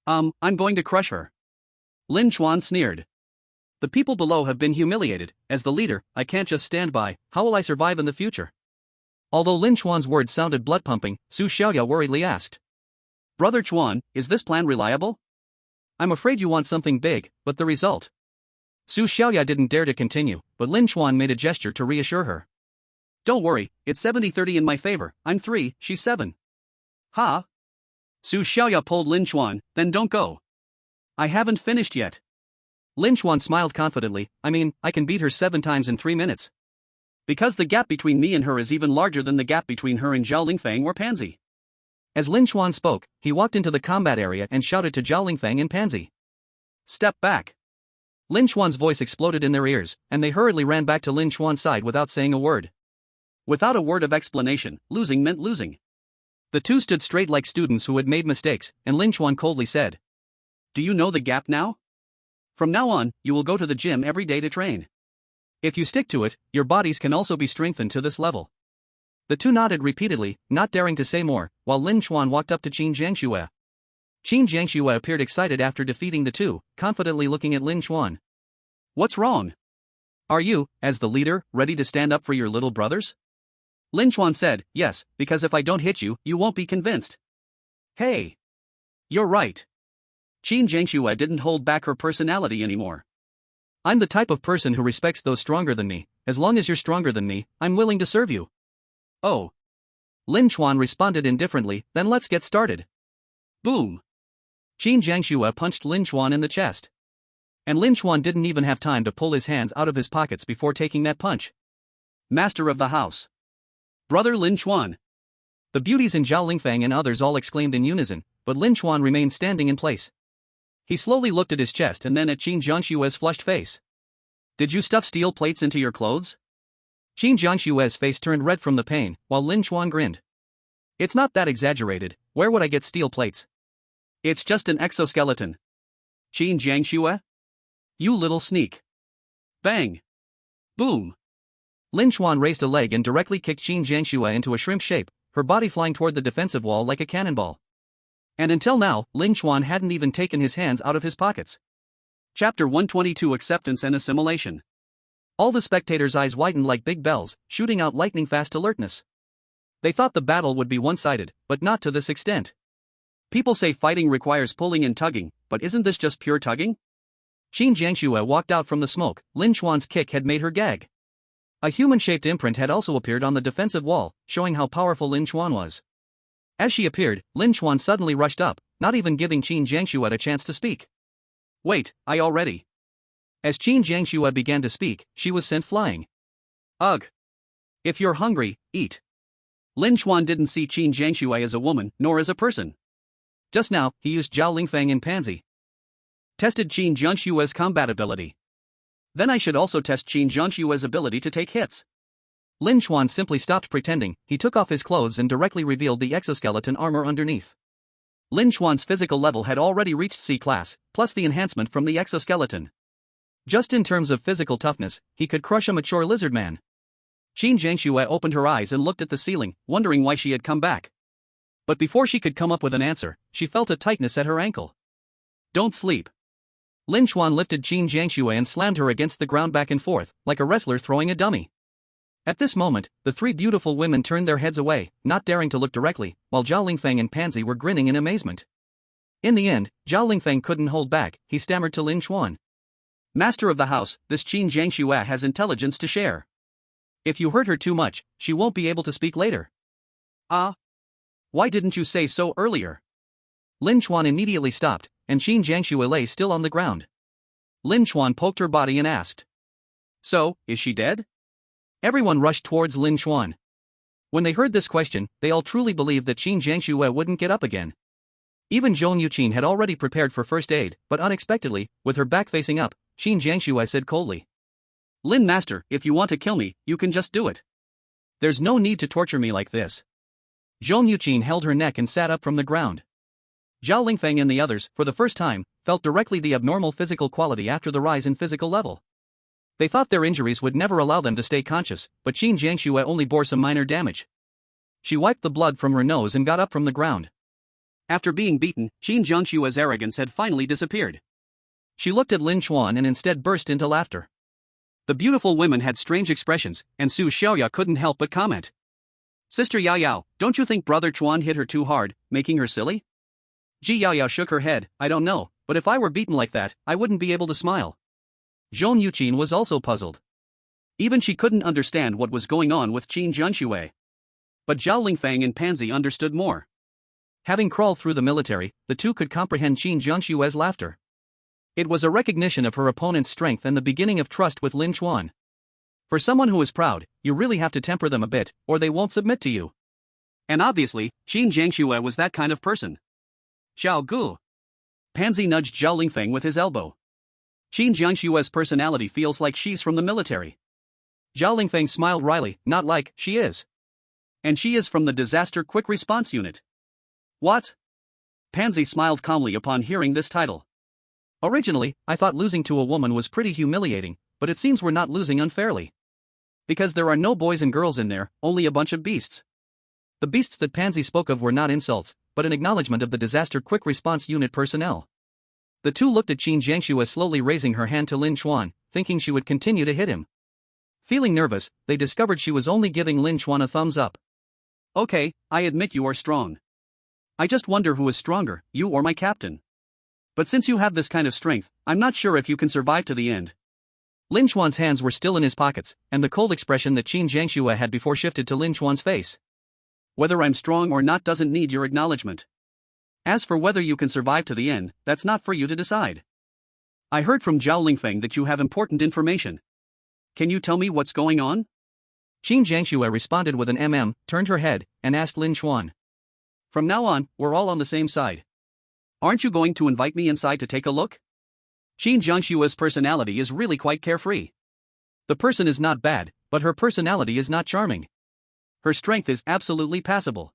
I'm going to crush her. Lin Chuan sneered. The people below have been humiliated. As the leader, I can't just stand by. How will I survive in the future? Although Lin Chuan's words sounded blood-pumping, Su Xiaoya worriedly asked. Brother Chuan, is this plan reliable? I'm afraid you want something big, but the result? Su Xiaoya didn't dare to continue, but Lin Chuan made a gesture to reassure her. Don't worry, it's 70-30 in my favor. I'm 3, she's 7. Ha? Su Xiaoya pulled Lin Chuan, then don't go. I haven't finished yet. Lin Chuan smiled confidently. I can beat her 7 times in 3 minutes. Because the gap between me and her is even larger than the gap between her and Zhao Lingfeng or Pansy. As Lin Chuan spoke, he walked into the combat area and shouted to Zhao Lingfeng and Pansy. Step back. Lin Chuan's voice exploded in their ears, and they hurriedly ran back to Lin Chuan's side without saying a word. Without a word of explanation, losing meant losing. The two stood straight like students who had made mistakes, and Lin Chuan coldly said. Do you know the gap now? From now on, you will go to the gym every day to train. If you stick to it, your bodies can also be strengthened to this level. The two nodded repeatedly, not daring to say more, while Lin Chuan walked up to Qin Jiangxue. Qin Jiangxue appeared excited after defeating the two, confidently looking at Lin Chuan. What's wrong? Are you, as the leader, ready to stand up for your little brothers? Lin Chuan said, yes, because if I don't hit you, you won't be convinced. Hey! You're right. Qin Jiangxue didn't hold back her personality anymore. I'm the type of person who respects those stronger than me. As long as you're stronger than me, I'm willing to serve you. Oh. Lin Chuan responded indifferently, then let's get started. Boom. Qin Jiangxue punched Lin Chuan in the chest. And Lin Chuan didn't even have time to pull his hands out of his pockets before taking that punch. Master of the house. Brother Lin Chuan. The beauties in Zhao Lingfang and others all exclaimed in unison, but Lin Chuan remained standing in place. He slowly looked at his chest and then at Qin Jiangshue's flushed face. Did you stuff steel plates into your clothes? Qin Jiangshue's face turned red from the pain, while Lin Chuan grinned. It's not that exaggerated, where would I get steel plates? It's just an exoskeleton. Qin Jiangshue? You little sneak. Bang. Boom. Lin Chuan raised a leg and directly kicked Qin Jiangshue into a shrimp shape, her body flying toward the defensive wall like a cannonball. And until now, Lin Chuan hadn't even taken his hands out of his pockets. Chapter 122 Acceptance and Assimilation. All the spectators' eyes widened like big bells, shooting out lightning-fast alertness. They thought the battle would be one-sided, but not to this extent. People say fighting requires pulling and tugging, but isn't this just pure tugging? Qin Jiangshue walked out from the smoke. Lin Chuan's kick had made her gag. A human-shaped imprint had also appeared on the defensive wall, showing how powerful Lin Chuan was. As she appeared, Lin Chuan suddenly rushed up, not even giving Qin Jiangshue a chance to speak. Wait, I already. As Qin Jiangshue began to speak, she was sent flying. Ugh. If you're hungry, eat. Lin Chuan didn't see Qin Jiangshue as a woman, nor as a person. Just now, he used Zhao Lingfang and Pansy. Tested Qin Jiangshue's combat ability. Then I should also test Qin Jiangshue's ability to take hits. Lin Chuan simply stopped pretending. He took off his clothes and directly revealed the exoskeleton armor underneath. Lin Chuan's physical level had already reached C class, plus the enhancement from the exoskeleton. Just in terms of physical toughness, he could crush a mature lizard man. Qin Jiangshue opened her eyes and looked at the ceiling, wondering why she had come back. But before she could come up with an answer, she felt a tightness at her ankle. Don't sleep. Lin Chuan lifted Qin Jiangshue and slammed her against the ground back and forth, like a wrestler throwing a dummy. At this moment, the three beautiful women turned their heads away, not daring to look directly, while Zhao Lingfang and Pansy were grinning in amazement. In the end, Zhao Lingfang couldn't hold back. He stammered to Lin Chuan. Master of the house, this Qin Jiangshue has intelligence to share. If you hurt her too much, she won't be able to speak later. Why didn't you say so earlier? Lin Chuan immediately stopped, and Qin Jiangshue lay still on the ground. Lin Chuan poked her body and asked. So, is she dead? Everyone rushed towards Lin Chuan. When they heard this question, they all truly believed that Qin Jiangshue wouldn't get up again. Even Zhou Yuqin had already prepared for first aid, but unexpectedly, with her back facing up, Qin Jiangshue said coldly. Lin Master, if you want to kill me, you can just do it. There's no need to torture me like this. Zhou Yuqin held her neck and sat up from the ground. Zhao Lingfang and the others, for the first time, felt directly the abnormal physical quality after the rise in physical level. They thought their injuries would never allow them to stay conscious, but Qin Jiangshue only bore some minor damage. She wiped the blood from her nose and got up from the ground. After being beaten, Qin Jiangshue's arrogance had finally disappeared. She looked at Lin Chuan and instead burst into laughter. The beautiful women had strange expressions, and Su Xiaoya couldn't help but comment. Sister Yao Yao, don't you think Brother Chuan hit her too hard, making her silly? Ji Yao Yao shook her head. I don't know, but if I were beaten like that, I wouldn't be able to smile. Zhou Yuqin was also puzzled. Even she couldn't understand what was going on with Qin Jiangshue. But Zhao Lingfang and Pansy understood more. Having crawled through the military, the two could comprehend Qin Jiangshue's laughter. It was a recognition of her opponent's strength and the beginning of trust with Lin Chuan. For someone who is proud, you really have to temper them a bit, or they won't submit to you. And obviously, Qin Jiangshue was that kind of person. Xiao Gu. Pansy nudged Zhao Lingfang with his elbow. Qin Jiangshue's personality feels like she's from the military. Zhao Lingfang smiled wryly, not like, she is. And she is from the Disaster Quick Response Unit. What? Pansy smiled calmly upon hearing this title. Originally, I thought losing to a woman was pretty humiliating, but it seems we're not losing unfairly. Because there are no boys and girls in there, only a bunch of beasts. The beasts that Pansy spoke of were not insults, but an acknowledgement of the Disaster Quick Response Unit personnel. The two looked at Qin Jiangshue slowly raising her hand to Lin Chuan, thinking she would continue to hit him. Feeling nervous, they discovered she was only giving Lin Chuan a thumbs up. Okay, I admit you are strong. I just wonder who is stronger, you or my captain. But since you have this kind of strength, I'm not sure if you can survive to the end. Lin Chuan's hands were still in his pockets, and the cold expression that Qin Jiangshue had before shifted to Lin Chuan's face. Whether I'm strong or not doesn't need your acknowledgement. As for whether you can survive to the end, that's not for you to decide. I heard from Zhao Lingfeng that you have important information. Can you tell me what's going on? Qin Jiangxue responded with an turned her head, and asked Lin Chuan. From now on, we're all on the same side. Aren't you going to invite me inside to take a look? Qin Jiangshue's personality is really quite carefree. The person is not bad, but her personality is not charming. Her strength is absolutely passable.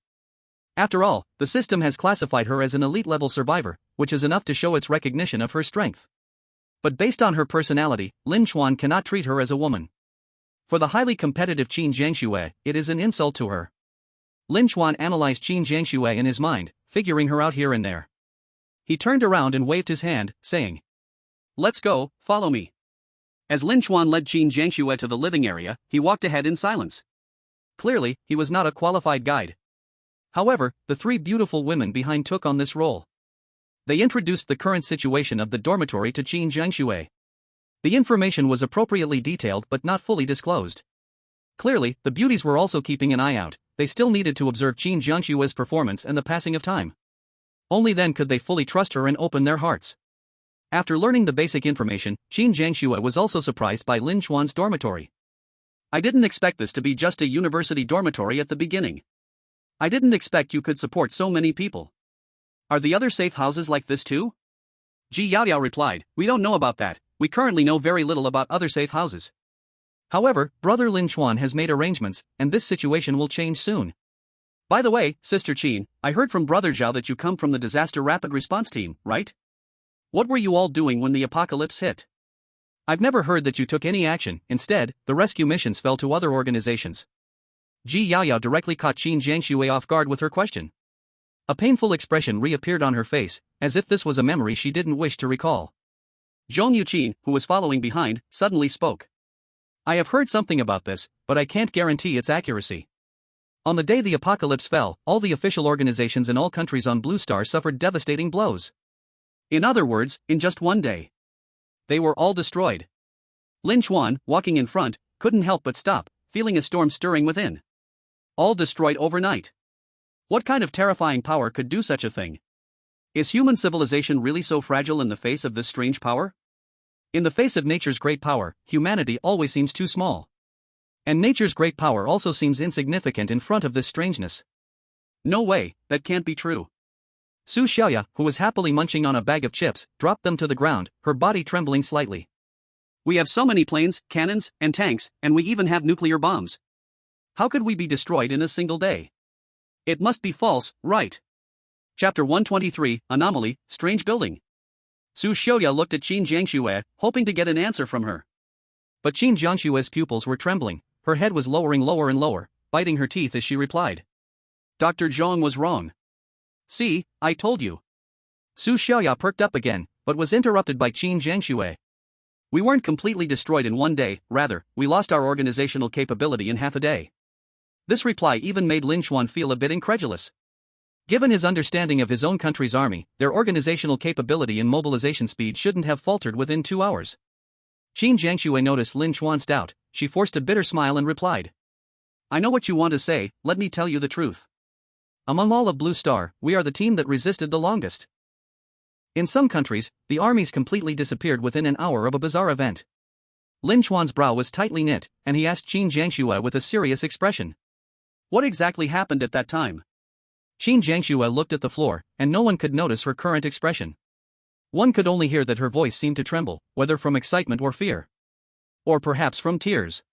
After all, the system has classified her as an elite-level survivor, which is enough to show its recognition of her strength. But based on her personality, Lin Chuan cannot treat her as a woman. For the highly competitive Qin Jiangxue, it is an insult to her. Lin Chuan analyzed Qin Jiangxue in his mind, figuring her out here and there. He turned around and waved his hand, saying, "Let's go, follow me." As Lin Chuan led Qin Jiangxue to the living area, he walked ahead in silence. Clearly, he was not a qualified guide. However, the three beautiful women behind took on this role. They introduced the current situation of the dormitory to Qin Jiangxue. The information was appropriately detailed but not fully disclosed. Clearly, the beauties were also keeping an eye out. They still needed to observe Qin Jiangshue's performance and the passing of time. Only then could they fully trust her and open their hearts. After learning the basic information, Qin Jiangxue was also surprised by Lin Chuan's dormitory. "I didn't expect this to be just a university dormitory at the beginning. I didn't expect you could support so many people. Are the other safe houses like this too?" Ji Yaoyao replied, "We don't know about that. We currently know very little about other safe houses. However, brother Lin Chuan has made arrangements, and this situation will change soon. By the way, Sister Qin, I heard from brother Zhao that you come from the disaster rapid response team, right? What were you all doing when the apocalypse hit? I've never heard that you took any action. Instead, the rescue missions fell to other organizations." Ji Yaoyao directly caught Qin Jiangxue off guard with her question. A painful expression reappeared on her face, as if this was a memory she didn't wish to recall. Zhong Yuqin, who was following behind, suddenly spoke. "I have heard something about this, but I can't guarantee its accuracy. On the day the apocalypse fell, all the official organizations in all countries on Blue Star suffered devastating blows. In other words, in just one day, they were all destroyed." Lin Chuan, walking in front, couldn't help but stop, feeling a storm stirring within. All destroyed overnight. What kind of terrifying power could do such a thing? Is human civilization really so fragile in the face of this strange power? In the face of nature's great power, humanity always seems too small. And nature's great power also seems insignificant in front of this strangeness. No way, that can't be true. Su Xiaoya, who was happily munching on a bag of chips, dropped them to the ground, her body trembling slightly. "We have so many planes, cannons, and tanks, and we even have nuclear bombs. How could we be destroyed in a single day? It must be false, right?" Chapter 123, Anomaly, Strange Building. Su Xiaoya looked at Qin Jiangxue, hoping to get an answer from her. But Qin Jiangshue's pupils were trembling, her head was lowering lower and lower, biting her teeth as she replied. "Dr. Zhong was wrong. See, I told you." Su Xiaoya perked up again, but was interrupted by Qin Jiangxue. "We weren't completely destroyed in one day, rather, we lost our organizational capability in half a day." This reply even made Lin Chuan feel a bit incredulous. Given his understanding of his own country's army, their organizational capability and mobilization speed shouldn't have faltered within 2 hours. Qin Jiangxue noticed Lin Chuan's doubt. She forced a bitter smile and replied. "I know what you want to say, let me tell you the truth. Among all of Blue Star, we are the team that resisted the longest. In some countries, the armies completely disappeared within an hour of a bizarre event." Lin Chuan's brow was tightly knit, and he asked Qin Jiangxue with a serious expression. "What exactly happened at that time?" Qin Jiangxue looked at the floor, and no one could notice her current expression. One could only hear that her voice seemed to tremble, whether from excitement or fear. Or perhaps from tears.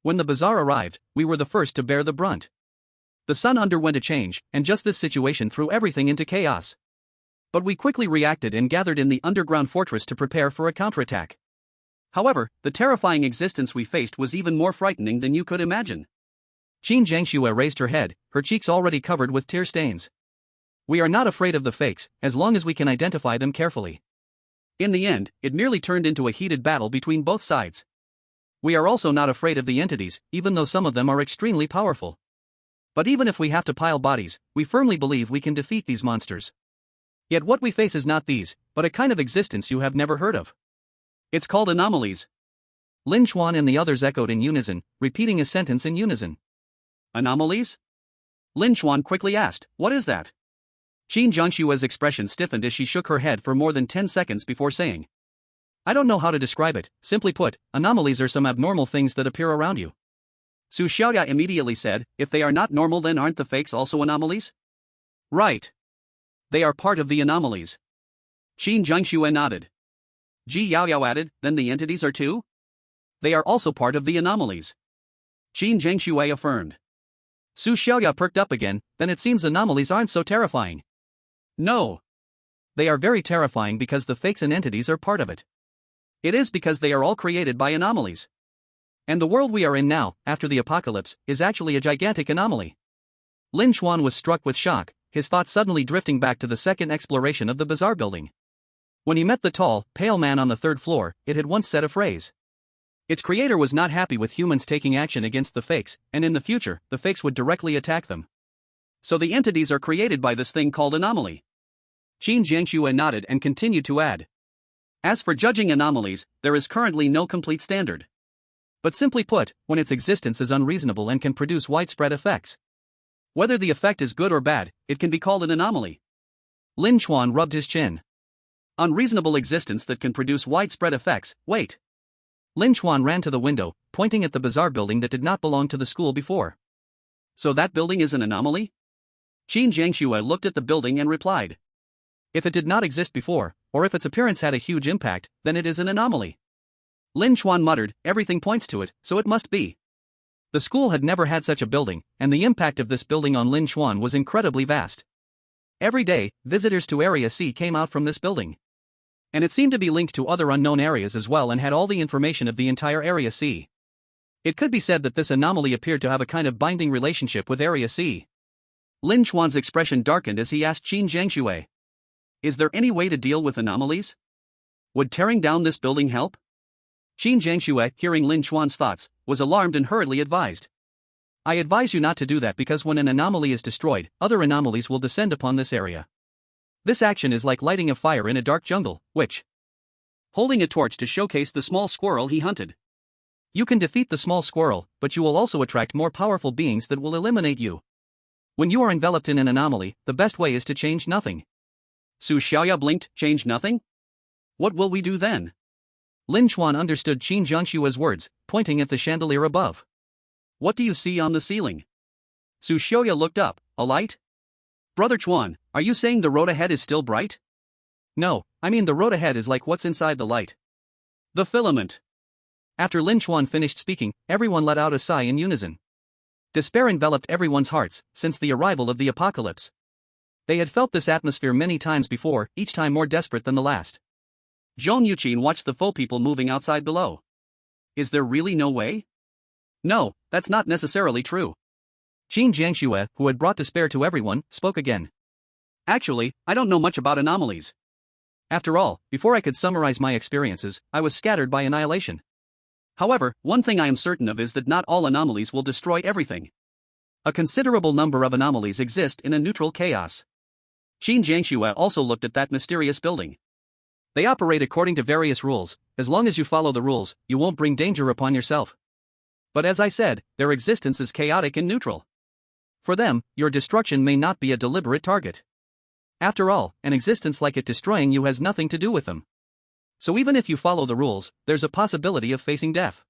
"When the bazaar arrived, we were the first to bear the brunt. The sun underwent a change, and just this situation threw everything into chaos. But we quickly reacted and gathered in the underground fortress to prepare for a counterattack. However, the terrifying existence we faced was even more frightening than you could imagine." Qin Jiangxue raised her head, her cheeks already covered with tear stains. "We are not afraid of the fakes, as long as we can identify them carefully. In the end, it merely turned into a heated battle between both sides. We are also not afraid of the entities, even though some of them are extremely powerful. But even if we have to pile bodies, we firmly believe we can defeat these monsters. Yet what we face is not these, but a kind of existence you have never heard of. It's called anomalies." Lin Chuan and the others echoed in unison, repeating a sentence in unison. "Anomalies?" Lin Chuan quickly asked, "What is that?" Qin Jiangshue's expression stiffened as she shook her head for more than 10 seconds before saying. I don't know how to describe it. Simply put, anomalies are some abnormal things that appear around you. Su Xiaoya immediately said, if they are not normal, then aren't the fakes also anomalies? Right. They are part of the anomalies. Qin Zhangxue nodded. Ji Yaoyao added, then the entities are too? They are also part of the anomalies. Qin Zhangxue affirmed. Su Xiaoya perked up again, then it seems anomalies aren't so terrifying. No. They are very terrifying because the fakes and entities are part of it. It is because they are all created by anomalies. And the world we are in now, after the apocalypse, is actually a gigantic anomaly. Lin Chuan was struck with shock, his thoughts suddenly drifting back to the second exploration of the bazaar building. When he met the tall, pale man on the third floor, it had once said a phrase. Its creator was not happy with humans taking action against the fakes, and in the future, the fakes would directly attack them. So the entities are created by this thing called anomaly. Qin Zhangxue nodded and continued to add. As for judging anomalies, there is currently no complete standard. But simply put, when its existence is unreasonable and can produce widespread effects. Whether the effect is good or bad, it can be called an anomaly. Lin Chuan rubbed his chin. Unreasonable existence that can produce widespread effects, wait. Lin Chuan ran to the window, pointing at the bazaar building that did not belong to the school before. So that building is an anomaly? Qin Zhangxue looked at the building and replied. If it did not exist before, or if its appearance had a huge impact, then it is an anomaly. Lin Chuan muttered, everything points to it, so it must be. The school had never had such a building, and the impact of this building on Lin Chuan was incredibly vast. Every day, visitors to Area C came out from this building. And it seemed to be linked to other unknown areas as well and had all the information of the entire Area C. It could be said that this anomaly appeared to have a kind of binding relationship with Area C. Lin Chuan's expression darkened as he asked Qin Zhangxue. Is there any way to deal with anomalies? Would tearing down this building help? Qin Zhangxue, hearing Lin Chuan's thoughts, was alarmed and hurriedly advised. I advise you not to do that because when an anomaly is destroyed, other anomalies will descend upon this area. This action is like lighting a fire in a dark jungle, which, holding a torch to showcase the small squirrel he hunted. You can defeat the small squirrel, but you will also attract more powerful beings that will eliminate you. When you are enveloped in an anomaly, the best way is to change nothing. Su Xiaoya blinked, change nothing? What will we do then? Lin Chuan understood Qin Zhangshue's words, pointing at the chandelier above. What do you see on the ceiling? Su Xiaoya looked up, a light? Brother Chuan, are you saying the road ahead is still bright? No, I mean the road ahead is like what's inside the light. The filament. After Lin Chuan finished speaking, everyone let out a sigh in unison. Despair enveloped everyone's hearts since the arrival of the apocalypse. They had felt this atmosphere many times before, each time more desperate than the last. Zhong Yuqin watched the faux people moving outside below. Is there really no way? No, that's not necessarily true. Qin Zhangxue, who had brought despair to everyone, spoke again. Actually, I don't know much about anomalies. After all, before I could summarize my experiences, I was scattered by annihilation. However, one thing I am certain of is that not all anomalies will destroy everything. A considerable number of anomalies exist in a neutral chaos. Qin Zhangxue also looked at that mysterious building. They operate according to various rules. As long as you follow the rules, you won't bring danger upon yourself. But as I said, their existence is chaotic and neutral. For them, your destruction may not be a deliberate target. After all, an existence like it destroying you has nothing to do with them. So even if you follow the rules, there's a possibility of facing death.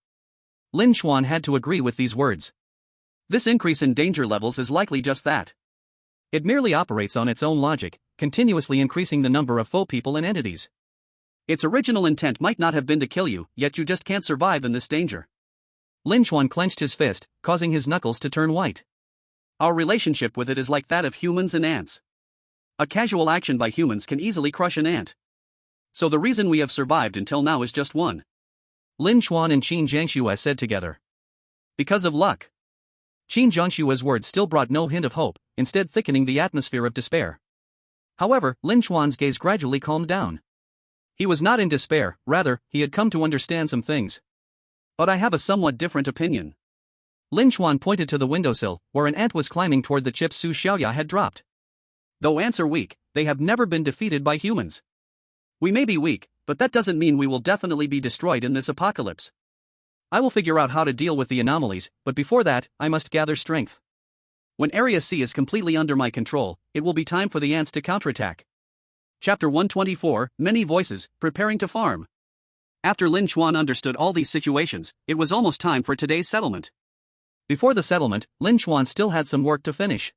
Lin Chuan had to agree with these words. This increase in danger levels is likely just that. It merely operates on its own logic, continuously increasing the number of faux people and entities. Its original intent might not have been to kill you, yet you just can't survive in this danger. Lin Chuan clenched his fist, causing his knuckles to turn white. Our relationship with it is like that of humans and ants. A casual action by humans can easily crush an ant. So the reason we have survived until now is just one. Lin Chuan and Qin Zhangxue said together. Because of luck. Qin Zhangshue's words still brought no hint of hope, instead thickening the atmosphere of despair. However, Lin Chuan's gaze gradually calmed down. He was not in despair, rather, he had come to understand some things. But I have a somewhat different opinion. Lin Chuan pointed to the windowsill, where an ant was climbing toward the chip Su Xiaoya had dropped. Though ants are weak, they have never been defeated by humans. We may be weak, but that doesn't mean we will definitely be destroyed in this apocalypse. I will figure out how to deal with the anomalies, but before that, I must gather strength. When Area C is completely under my control, it will be time for the ants to counterattack. Chapter 124, Many Voices, Preparing to Farm. After Lin Chuan understood all these situations, it was almost time for today's settlement. Before the settlement, Lin Chuan still had some work to finish.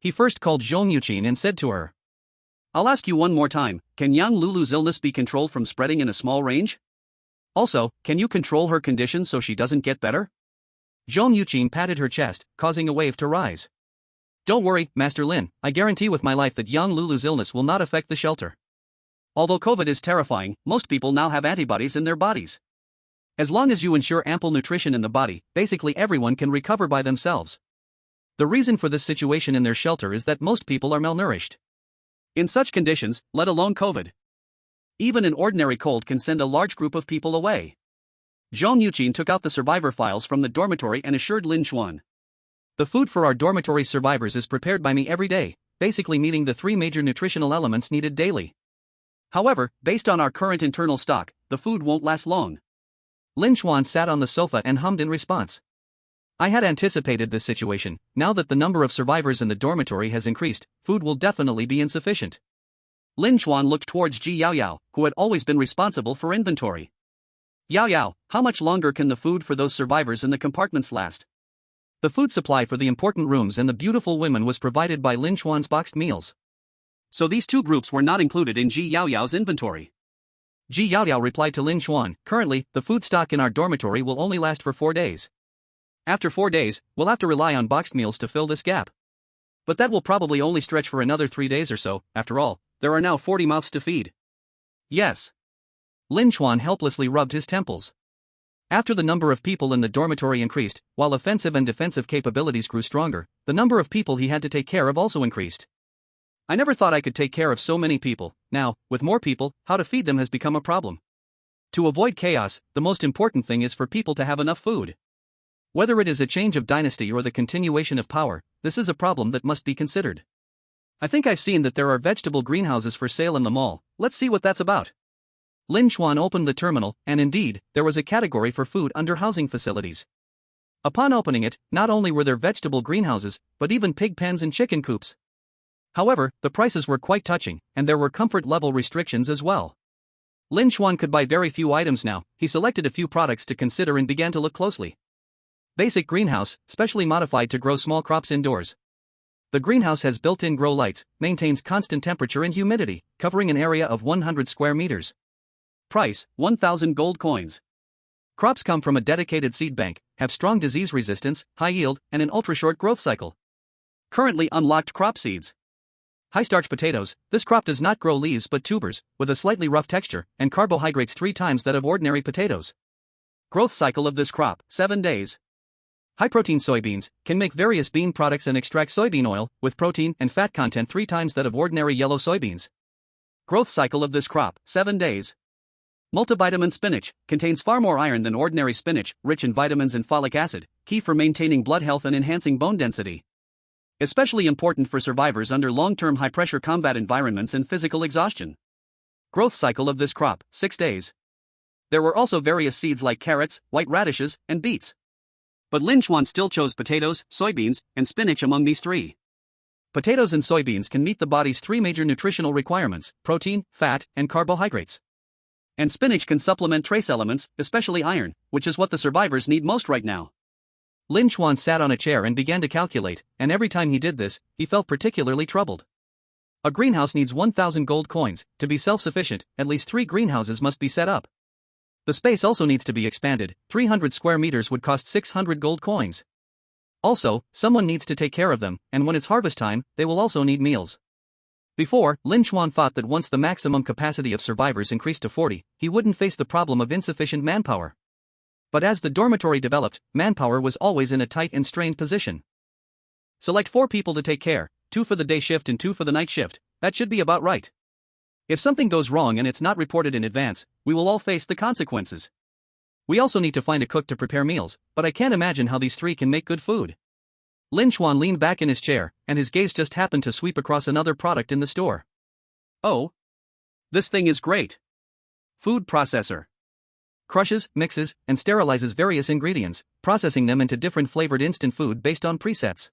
He first called Zhou Muqin and said to her, "I'll ask you one more time, can Yang Lulu's illness be controlled from spreading in a small range? Also, can you control her condition so she doesn't get better?" Zhou Muqin patted her chest, causing a wave to rise. "Don't worry, Master Lin, I guarantee with my life that Yang Lulu's illness will not affect the shelter. Although COVID is terrifying, most people now have antibodies in their bodies. As long as you ensure ample nutrition in the body, basically everyone can recover by themselves. The reason for this situation in their shelter is that most people are malnourished. In such conditions, let alone COVID, even an ordinary cold can send a large group of people away." Zhou Muqin took out the survivor files from the dormitory and assured Lin Chuan. "The food for our dormitory survivors is prepared by me every day, basically meeting the 3 major nutritional elements needed daily. However, based on our current internal stock, the food won't last long." Lin Chuan sat on the sofa and hummed in response. "I had anticipated this situation. Now that the number of survivors in the dormitory has increased, food will definitely be insufficient." Lin Chuan looked towards Ji Yaoyao, who had always been responsible for inventory. "Yaoyao, how much longer can the food for those survivors in the compartments last?" The food supply for the important rooms and the beautiful women was provided by Lin Chuan's boxed meals. So these two groups were not included in Ji Yaoyao's inventory. Ji Yaoyao replied to Lin Chuan, "Currently, the food stock in our dormitory will only last for 4 days. After 4 days, we'll have to rely on boxed meals to fill this gap. But that will probably only stretch for another 3 days or so. After all, there are now 40 mouths to feed." "Yes." Lin Chuan helplessly rubbed his temples. After the number of people in the dormitory increased, while offensive and defensive capabilities grew stronger, the number of people he had to take care of also increased. "I never thought I could take care of so many people. Now, with more people, how to feed them has become a problem. To avoid chaos, the most important thing is for people to have enough food. Whether it is a change of dynasty or the continuation of power, this is a problem that must be considered. I think I've seen that there are vegetable greenhouses for sale in the mall. Let's see what that's about." Lin Chuan opened the terminal, and indeed, there was a category for food under housing facilities. Upon opening it, not only were there vegetable greenhouses, but even pig pens and chicken coops. However, the prices were quite touching, and there were comfort level restrictions as well. Lin Chuan could buy very few items now. He selected a few products to consider and began to look closely. Basic greenhouse, specially modified to grow small crops indoors. The greenhouse has built-in grow lights, maintains constant temperature and humidity, covering an area of 100 square meters. Price, 1,000 gold coins. Crops come from a dedicated seed bank, have strong disease resistance, high yield, and an ultra-short growth cycle. Currently unlocked crop seeds. High-starch potatoes. This crop does not grow leaves but tubers, with a slightly rough texture, and carbohydrates 3 times that of ordinary potatoes. Growth cycle of this crop, 7 days. High-protein soybeans, can make various bean products and extract soybean oil, with protein and fat content 3 times that of ordinary yellow soybeans. Growth cycle of this crop, 7 days. Multivitamin spinach, contains far more iron than ordinary spinach, rich in vitamins and folic acid, key for maintaining blood health and enhancing bone density. Especially important for survivors under long-term high-pressure combat environments and physical exhaustion. Growth cycle of this crop, 6 days. There were also various seeds like carrots, white radishes, and beets. But Lin Chuan still chose potatoes, soybeans, and spinach among these 3. Potatoes and soybeans can meet the body's 3 major nutritional requirements: protein, fat, and carbohydrates. And spinach can supplement trace elements, especially iron, which is what the survivors need most right now. Lin Chuan sat on a chair and began to calculate, and every time he did this, he felt particularly troubled. A greenhouse needs 1,000 gold coins. To be self-sufficient, at least 3 greenhouses must be set up. The space also needs to be expanded. 300 square meters would cost 600 gold coins. Also, someone needs to take care of them, and when it's harvest time, they will also need meals. Before, Lin Chuan thought that once the maximum capacity of survivors increased to 40, he wouldn't face the problem of insufficient manpower. But as the dormitory developed, manpower was always in a tight and strained position. Select 4 people to take care, 2 for the day shift and 2 for the night shift. That should be about right. If something goes wrong and it's not reported in advance, we will all face the consequences. We also need to find a cook to prepare meals, but I can't imagine how these 3 can make good food. Lin Chuan leaned back in his chair, and his gaze just happened to sweep across another product in the store. Oh! This thing is great! Food processor. Crushes, mixes, and sterilizes various ingredients, processing them into different flavored instant food based on presets.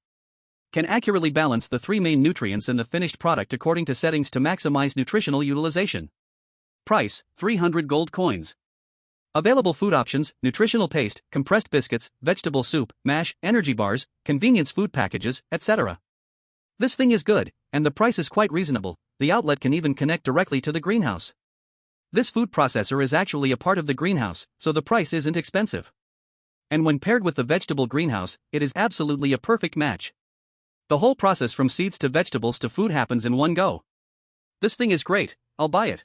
Can accurately balance the 3 main nutrients in the finished product according to settings to maximize nutritional utilization. Price, 300 gold coins. Available food options: nutritional paste, compressed biscuits, vegetable soup, mash, energy bars, convenience food packages, etc. This thing is good, and the price is quite reasonable. The outlet can even connect directly to the greenhouse. This food processor is actually a part of the greenhouse, so the price isn't expensive. And when paired with the vegetable greenhouse, it is absolutely a perfect match. The whole process from seeds to vegetables to food happens in one go. This thing is great, I'll buy it.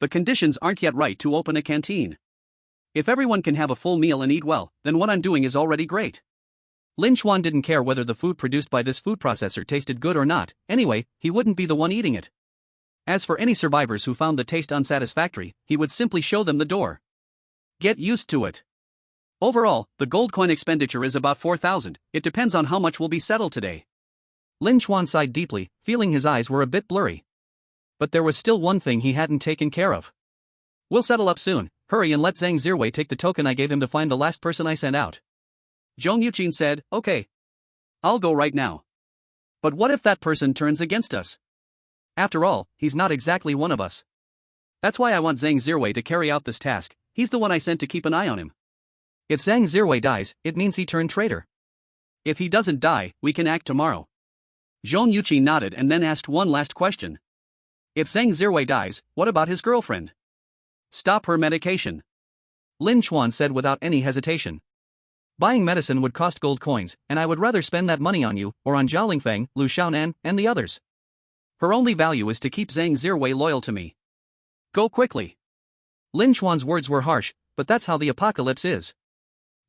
The conditions aren't yet right to open a canteen. If everyone can have a full meal and eat well, then what I'm doing is already great. Lin Chuan didn't care whether the food produced by this food processor tasted good or not. Anyway, he wouldn't be the one eating it. As for any survivors who found the taste unsatisfactory, he would simply show them the door. Get used to it. Overall, the gold coin expenditure is about 4,000, it depends on how much will be settled today. Lin Chuan sighed deeply, feeling his eyes were a bit blurry. But there was still one thing he hadn't taken care of. We'll settle up soon, hurry and let Zhang Zirwei take the token I gave him to find the last person I sent out. Zhong Yuqin said, okay. I'll go right now. But what if that person turns against us? After all, he's not exactly one of us. That's why I want Zhang Zirwei to carry out this task, he's the one I sent to keep an eye on him. If Zhang Zirwei dies, it means he turned traitor. If he doesn't die, we can act tomorrow. Zhong Yuqin nodded and then asked one last question. If Zhang Zirwei dies, what about his girlfriend? Stop her medication. Lin Chuan said without any hesitation. Buying medicine would cost gold coins, and I would rather spend that money on you, or on Zhao Lingfeng, Lu Xiaonan, and the others. Her only value is to keep Zhang Zirwei loyal to me. Go quickly. Lin Chuan's words were harsh, but that's how the apocalypse is.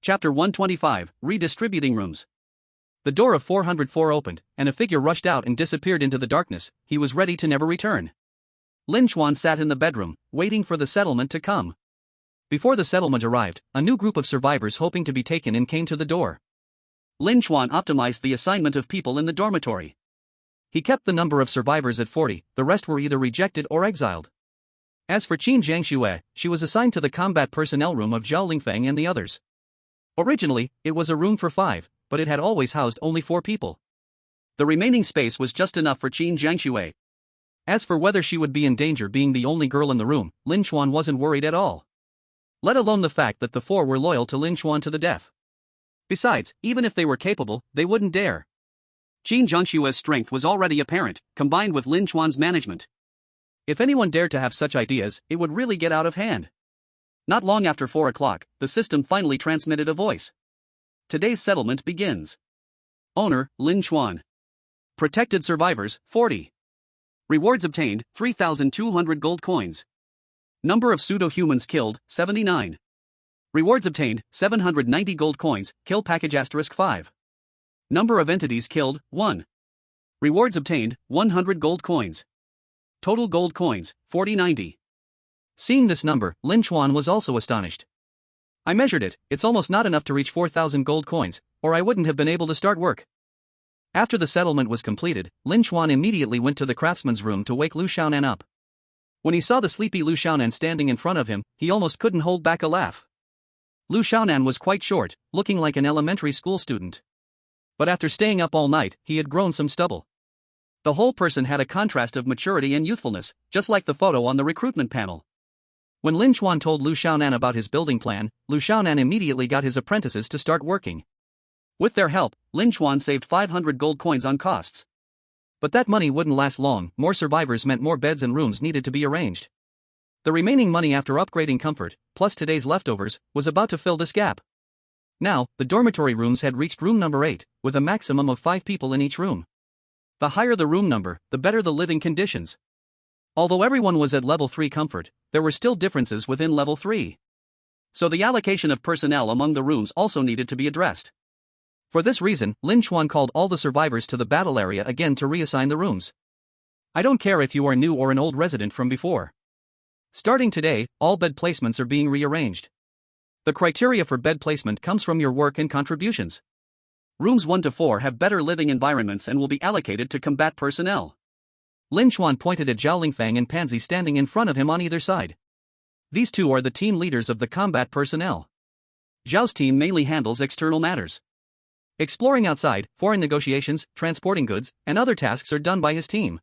Chapter 125, Redistributing Rooms. The door of 404 opened, and a figure rushed out and disappeared into the darkness. He was ready to never return. Lin Chuan sat in the bedroom, waiting for the settlement to come. Before the settlement arrived, a new group of survivors hoping to be taken in came to the door. Lin Chuan optimized the assignment of people in the dormitory. He kept the number of survivors at 40, the rest were either rejected or exiled. As for Qin Jiangxue, she was assigned to the combat personnel room of Zhao Lingfeng and the others. Originally, it was a room for 5, but it had always housed only 4 people. The remaining space was just enough for Qin Jiangxue. As for whether she would be in danger being the only girl in the room, Lin Chuan wasn't worried at all. Let alone the fact that the 4 were loyal to Lin Chuan to the death. Besides, even if they were capable, they wouldn't dare. Qin Jiangxue's strength was already apparent, combined with Lin Chuan's management. If anyone dared to have such ideas, it would really get out of hand. Not long after 4 o'clock, the system finally transmitted a voice. Today's settlement begins. Owner, Lin Chuan. Protected survivors, 40. Rewards obtained, 3,200 gold coins. Number of pseudo-humans killed, 79. Rewards obtained, 790 gold coins, kill package *5. Number of entities killed, 1. Rewards obtained, 100 gold coins. Total gold coins, 4090. Seeing this number, Lin Chuan was also astonished. I measured it, it's almost not enough to reach 4,000 gold coins, or I wouldn't have been able to start work. After the settlement was completed, Lin Chuan immediately went to the craftsman's room to wake Lu Xiaonan up. When he saw the sleepy Lu Xiaonan standing in front of him, he almost couldn't hold back a laugh. Lu Xiaonan was quite short, looking like an elementary school student. But after staying up all night, he had grown some stubble. The whole person had a contrast of maturity and youthfulness, just like the photo on the recruitment panel. When Lin Chuan told Lu Xiaonan about his building plan, Lu Xiaonan immediately got his apprentices to start working. With their help, Lin Chuan saved 500 gold coins on costs. But that money wouldn't last long, more survivors meant more beds and rooms needed to be arranged. The remaining money after upgrading comfort, plus today's leftovers, was about to fill this gap. Now, the dormitory rooms had reached room number 8, with a maximum of 5 people in each room. The higher the room number, the better the living conditions. Although everyone was at level 3 comfort, there were still differences within level 3. So the allocation of personnel among the rooms also needed to be addressed. For this reason, Lin Chuan called all the survivors to the battle area again to reassign the rooms. I don't care if you are new or an old resident from before. Starting today, all bed placements are being rearranged. The criteria for bed placement comes from your work and contributions. Rooms 1 to 4 have better living environments and will be allocated to combat personnel. Lin Chuan pointed at Zhao Lingfeng and Pansy standing in front of him on either side. These two are the team leaders of the combat personnel. Zhao's team mainly handles external matters. Exploring outside, foreign negotiations, transporting goods, and other tasks are done by his team.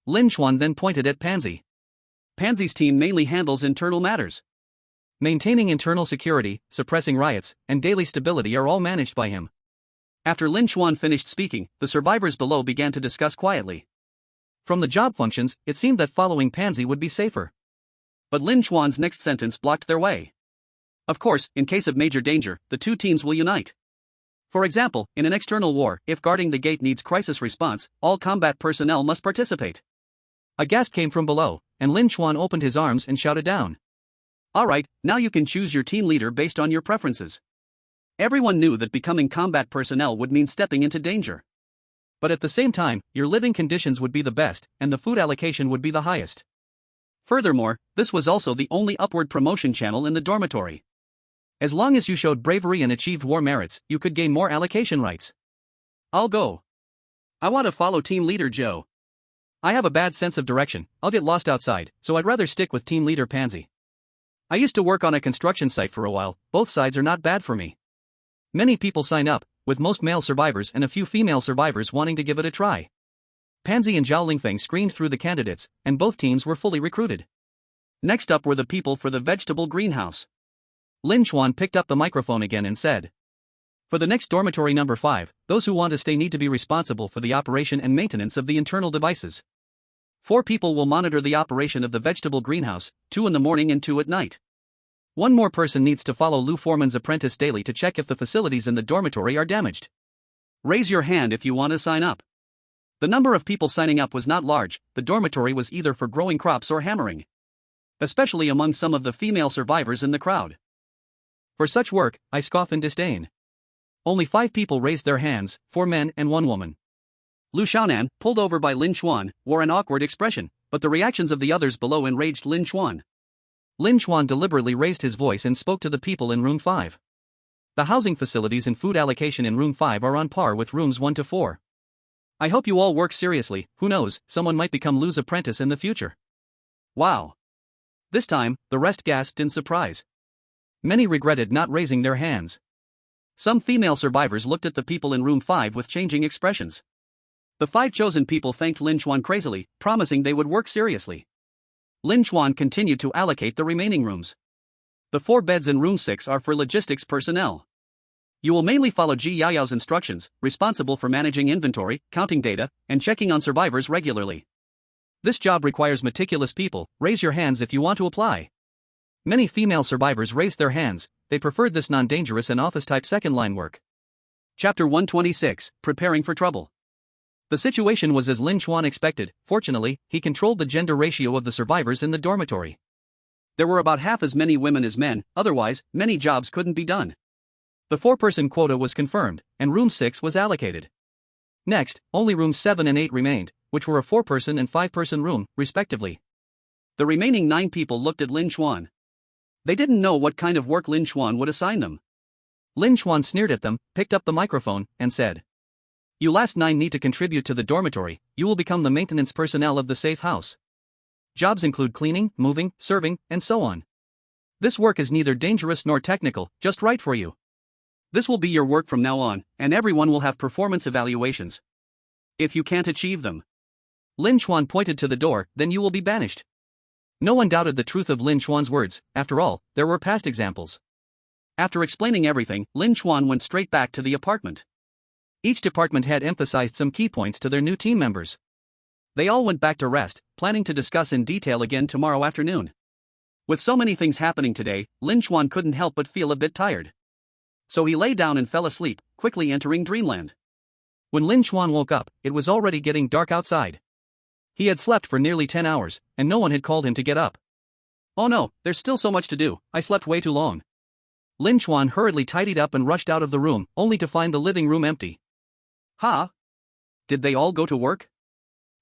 Lin Chuan then pointed at Pansy. Pansy's team mainly handles internal matters. Maintaining internal security, suppressing riots, and daily stability are all managed by him. After Lin Chuan finished speaking, the survivors below began to discuss quietly. From the job functions, it seemed that following Pansy would be safer. But Lin Chuan's next sentence blocked their way. Of course, in case of major danger, the two teams will unite. For example, in an external war, if guarding the gate needs crisis response, all combat personnel must participate. A gasp came from below, and Lin Chuan opened his arms and shouted down. Alright, now you can choose your team leader based on your preferences. Everyone knew that becoming combat personnel would mean stepping into danger. But at the same time, your living conditions would be the best, and the food allocation would be the highest. Furthermore, this was also the only upward promotion channel in the dormitory. As long as you showed bravery and achieved war merits, you could gain more allocation rights. I'll go. I want to follow team leader Joe. I have a bad sense of direction, I'll get lost outside, so I'd rather stick with team leader Pansy. I used to work on a construction site for a while, both sides are not bad for me. Many people sign up, with most male survivors and a few female survivors wanting to give it a try. Pansy and Zhao Lingfeng screened through the candidates, and both teams were fully recruited. Next up were the people for the vegetable greenhouse. Lin Chuan picked up the microphone again and said, "For the next dormitory number 5, those who want to stay need to be responsible for the operation and maintenance of the internal devices. 4 people will monitor the operation of the vegetable greenhouse, 2 in the morning and 2 at night. 1 more person needs to follow Lu Foreman's apprentice daily to check if the facilities in the dormitory are damaged. Raise your hand if you want to sign up." The number of people signing up was not large, the dormitory was either for growing crops or hammering. Especially among some of the female survivors in the crowd. For such work, I scoff in disdain. Only 5 people raised their hands, 4 men and 1 woman. Lu Xiaonan, pulled over by Lin Chuan, wore an awkward expression, but the reactions of the others below enraged Lin Chuan. Lin Chuan deliberately raised his voice and spoke to the people in room 5. The housing facilities and food allocation in room 5 are on par with rooms 1 to 4. I hope you all work seriously, who knows, someone might become Lu's apprentice in the future. Wow. This time, the rest gasped in surprise. Many regretted not raising their hands. Some female survivors looked at the people in room 5 with changing expressions. The 5 chosen people thanked Lin Chuan crazily, promising they would work seriously. Lin Chuan continued to allocate the remaining rooms. The 4 beds in room 6 are for logistics personnel. You will mainly follow Ji Yaoyao's instructions, responsible for managing inventory, counting data, and checking on survivors regularly. This job requires meticulous people, raise your hands if you want to apply. Many female survivors raised their hands, they preferred this non-dangerous and office-type second-line work. Chapter 126, Preparing for Trouble. The situation was as Lin Chuan expected. Fortunately, he controlled the gender ratio of the survivors in the dormitory. There were about half as many women as men, otherwise, many jobs couldn't be done. The 4-person quota was confirmed, and room 6 was allocated. Next, only rooms 7 and 8 remained, which were a 4-person and 5-person room, respectively. The remaining 9 people looked at Lin Chuan. They didn't know what kind of work Lin Chuan would assign them. Lin Chuan sneered at them, picked up the microphone, and said, "You last 9 need to contribute to the dormitory, you will become the maintenance personnel of the safe house. Jobs include cleaning, moving, serving, and so on. This work is neither dangerous nor technical, just right for you. This will be your work from now on, and everyone will have performance evaluations. If you can't achieve them," Lin Chuan pointed to the door, "then you will be banished." No one doubted the truth of Lin Chuan's words, after all, there were past examples. After explaining everything, Lin Chuan went straight back to the apartment. Each department head emphasized some key points to their new team members. They all went back to rest, planning to discuss in detail again tomorrow afternoon. With so many things happening today, Lin Chuan couldn't help but feel a bit tired. So he lay down and fell asleep, quickly entering dreamland. When Lin Chuan woke up, it was already getting dark outside. He had slept for nearly 10 hours, and no one had called him to get up. "Oh no, there's still so much to do, I slept way too long." Lin Chuan hurriedly tidied up and rushed out of the room, only to find the living room empty. Huh? Did they all go to work?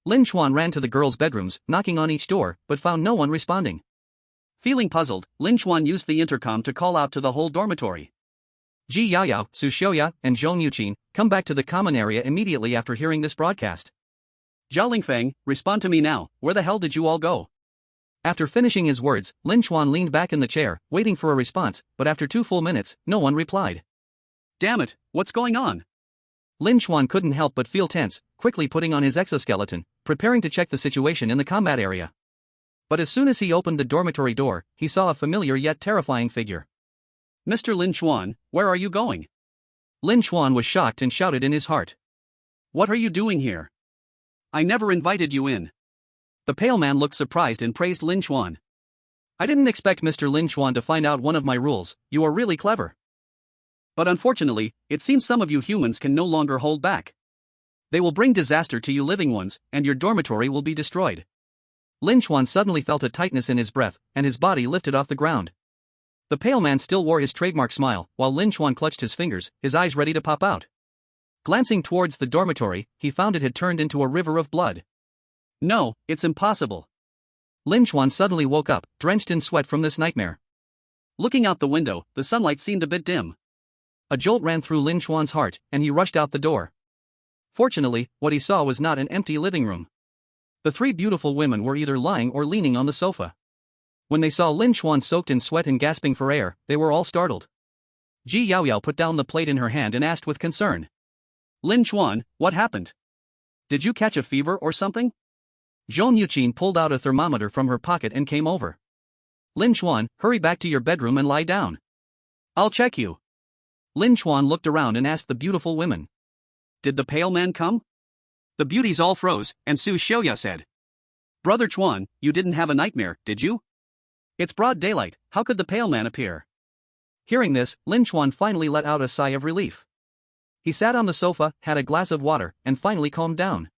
Lin Chuan ran to the girls' bedrooms, knocking on each door, but found no one responding. Feeling puzzled, Lin Chuan used the intercom to call out to the whole dormitory. Ji Yaoyao, Su Xiuya, and Zhong Yuqin, come back to the common area immediately after hearing this broadcast. Zhao Lingfeng, respond to me now, where the hell did you all go? After finishing his words, Lin Chuan leaned back in the chair, waiting for a response, but after 2 full minutes, no one replied. Damn it, what's going on? Lin Chuan couldn't help but feel tense, quickly putting on his exoskeleton, preparing to check the situation in the combat area. But as soon as he opened the dormitory door, he saw a familiar yet terrifying figure. Mr. Lin Chuan, where are you going? Lin Chuan was shocked and shouted in his heart. What are you doing here? I never invited you in. The pale man looked surprised and praised Lin Chuan. I didn't expect Mr. Lin Chuan to find out one of my rules. You are really clever. But unfortunately, it seems some of you humans can no longer hold back. They will bring disaster to you living ones, and your dormitory will be destroyed. Lin Chuan suddenly felt a tightness in his breath, and his body lifted off the ground. The pale man still wore his trademark smile, while Lin Chuan clutched his fingers, his eyes ready to pop out. Glancing towards the dormitory, he found it had turned into a river of blood. No, it's impossible. Lin Chuan suddenly woke up, drenched in sweat from this nightmare. Looking out the window, the sunlight seemed a bit dim. A jolt ran through Lin Chuan's heart, and he rushed out the door. Fortunately, what he saw was not an empty living room. The three beautiful women were either lying or leaning on the sofa. When they saw Lin Chuan soaked in sweat and gasping for air, they were all startled. Ji Yaoyao put down the plate in her hand and asked with concern. Lin Chuan, what happened? Did you catch a fever or something? Zhong Yuqin pulled out a thermometer from her pocket and came over. Lin Chuan, hurry back to your bedroom and lie down. I'll check you. Lin Chuan looked around and asked the beautiful women. Did the pale man come? The beauties all froze, and Su Xiaoya said. Brother Chuan, you didn't have a nightmare, did you? It's broad daylight, how could the pale man appear? Hearing this, Lin Chuan finally let out a sigh of relief. He sat on the sofa, had a glass of water, and finally calmed down.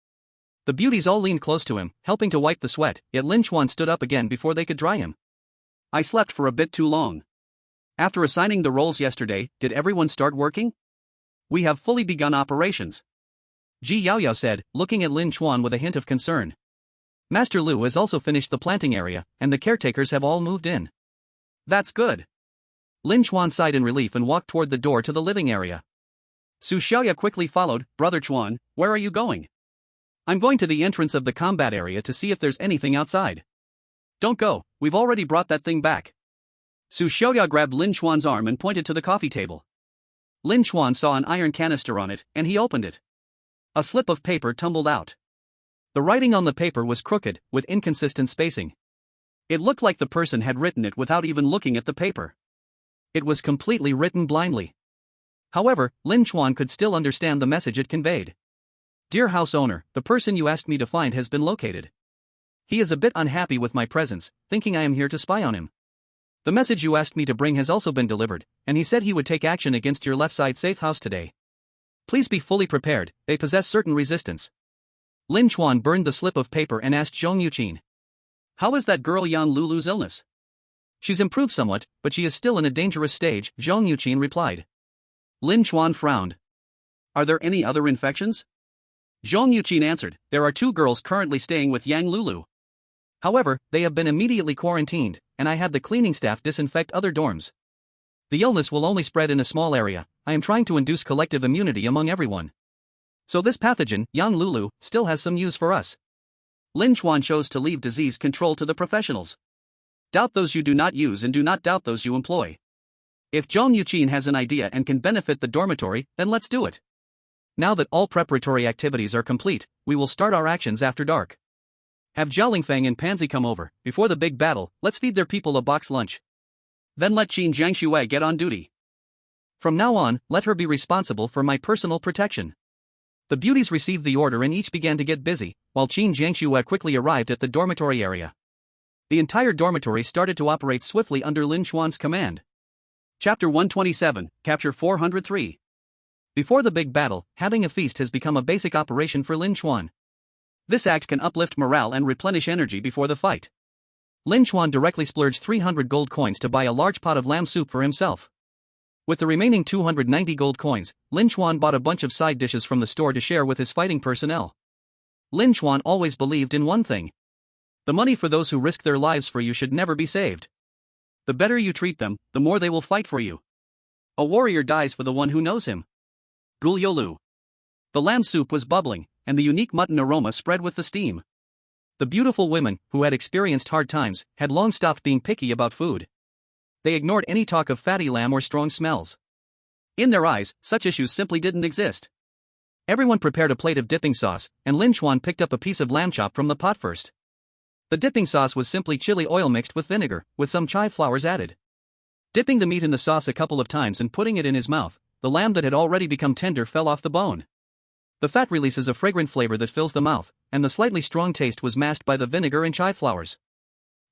The beauties all leaned close to him, helping to wipe the sweat, yet Lin Chuan stood up again before they could dry him. I slept for a bit too long. After assigning the roles yesterday, did everyone start working? We have fully begun operations. Ji Yaoyao said, looking at Lin Chuan with a hint of concern. Master Lu has also finished the planting area, and the caretakers have all moved in. That's good. Lin Chuan sighed in relief and walked toward the door to the living area. Su Xiaoya quickly followed. Brother Chuan, where are you going? I'm going to the entrance of the combat area to see if there's anything outside. Don't go, we've already brought that thing back. Su Xiaoya grabbed Lin Chuan's arm and pointed to the coffee table. Lin Chuan saw an iron canister on it, and he opened it. A slip of paper tumbled out. The writing on the paper was crooked, with inconsistent spacing. It looked like the person had written it without even looking at the paper. It was completely written blindly. However, Lin Chuan could still understand the message it conveyed. Dear house owner, the person you asked me to find has been located. He is a bit unhappy with my presence, thinking I am here to spy on him. The message you asked me to bring has also been delivered, and he said he would take action against your left side safe house today. Please be fully prepared, they possess certain resistance. Lin Chuan burned the slip of paper and asked Zhong Yuqin. How is that girl Yang Lulu's illness? She's improved somewhat, but she is still in a dangerous stage, Zhong Yuqin replied. Lin Chuan frowned. Are there any other infections? Zhong Yuqin answered, there are 2 girls currently staying with Yang Lulu. However, they have been immediately quarantined, and I had the cleaning staff disinfect other dorms. The illness will only spread in a small area. I am trying to induce collective immunity among everyone. So this pathogen, Yang Lulu, still has some use for us. Lin Chuan chose to leave disease control to the professionals. Doubt those you do not use and do not doubt those you employ. If Zhong Yuqin has an idea and can benefit the dormitory, then let's do it. Now that all preparatory activities are complete, we will start our actions after dark. Have Jiaolingfang and Pansy come over. Before the big battle, let's feed their people a box lunch. Then let Qin Jiangxue get on duty. From now on, let her be responsible for my personal protection. The beauties received the order and each began to get busy, while Qin Jiangxue quickly arrived at the dormitory area. The entire dormitory started to operate swiftly under Lin Chuan's command. Chapter 127, Capture 403. Before the big battle, having a feast has become a basic operation for Lin Chuan. This act can uplift morale and replenish energy before the fight. Lin Chuan directly splurged 300 gold coins to buy a large pot of lamb soup for himself. With the remaining 290 gold coins, Lin Chuan bought a bunch of side dishes from the store to share with his fighting personnel. Lin Chuan always believed in one thing. The money for those who risk their lives for you should never be saved. The better you treat them, the more they will fight for you. A warrior dies for the one who knows him. Guliolu. The lamb soup was bubbling, and the unique mutton aroma spread with the steam. The beautiful women, who had experienced hard times, had long stopped being picky about food. They ignored any talk of fatty lamb or strong smells. In their eyes, such issues simply didn't exist. Everyone prepared a plate of dipping sauce, and Lin Chuan picked up a piece of lamb chop from the pot first. The dipping sauce was simply chili oil mixed with vinegar, with some chive flowers added. Dipping the meat in the sauce a couple of times and putting it in his mouth, the lamb that had already become tender fell off the bone. The fat releases a fragrant flavor that fills the mouth, and the slightly strong taste was masked by the vinegar and chive flowers.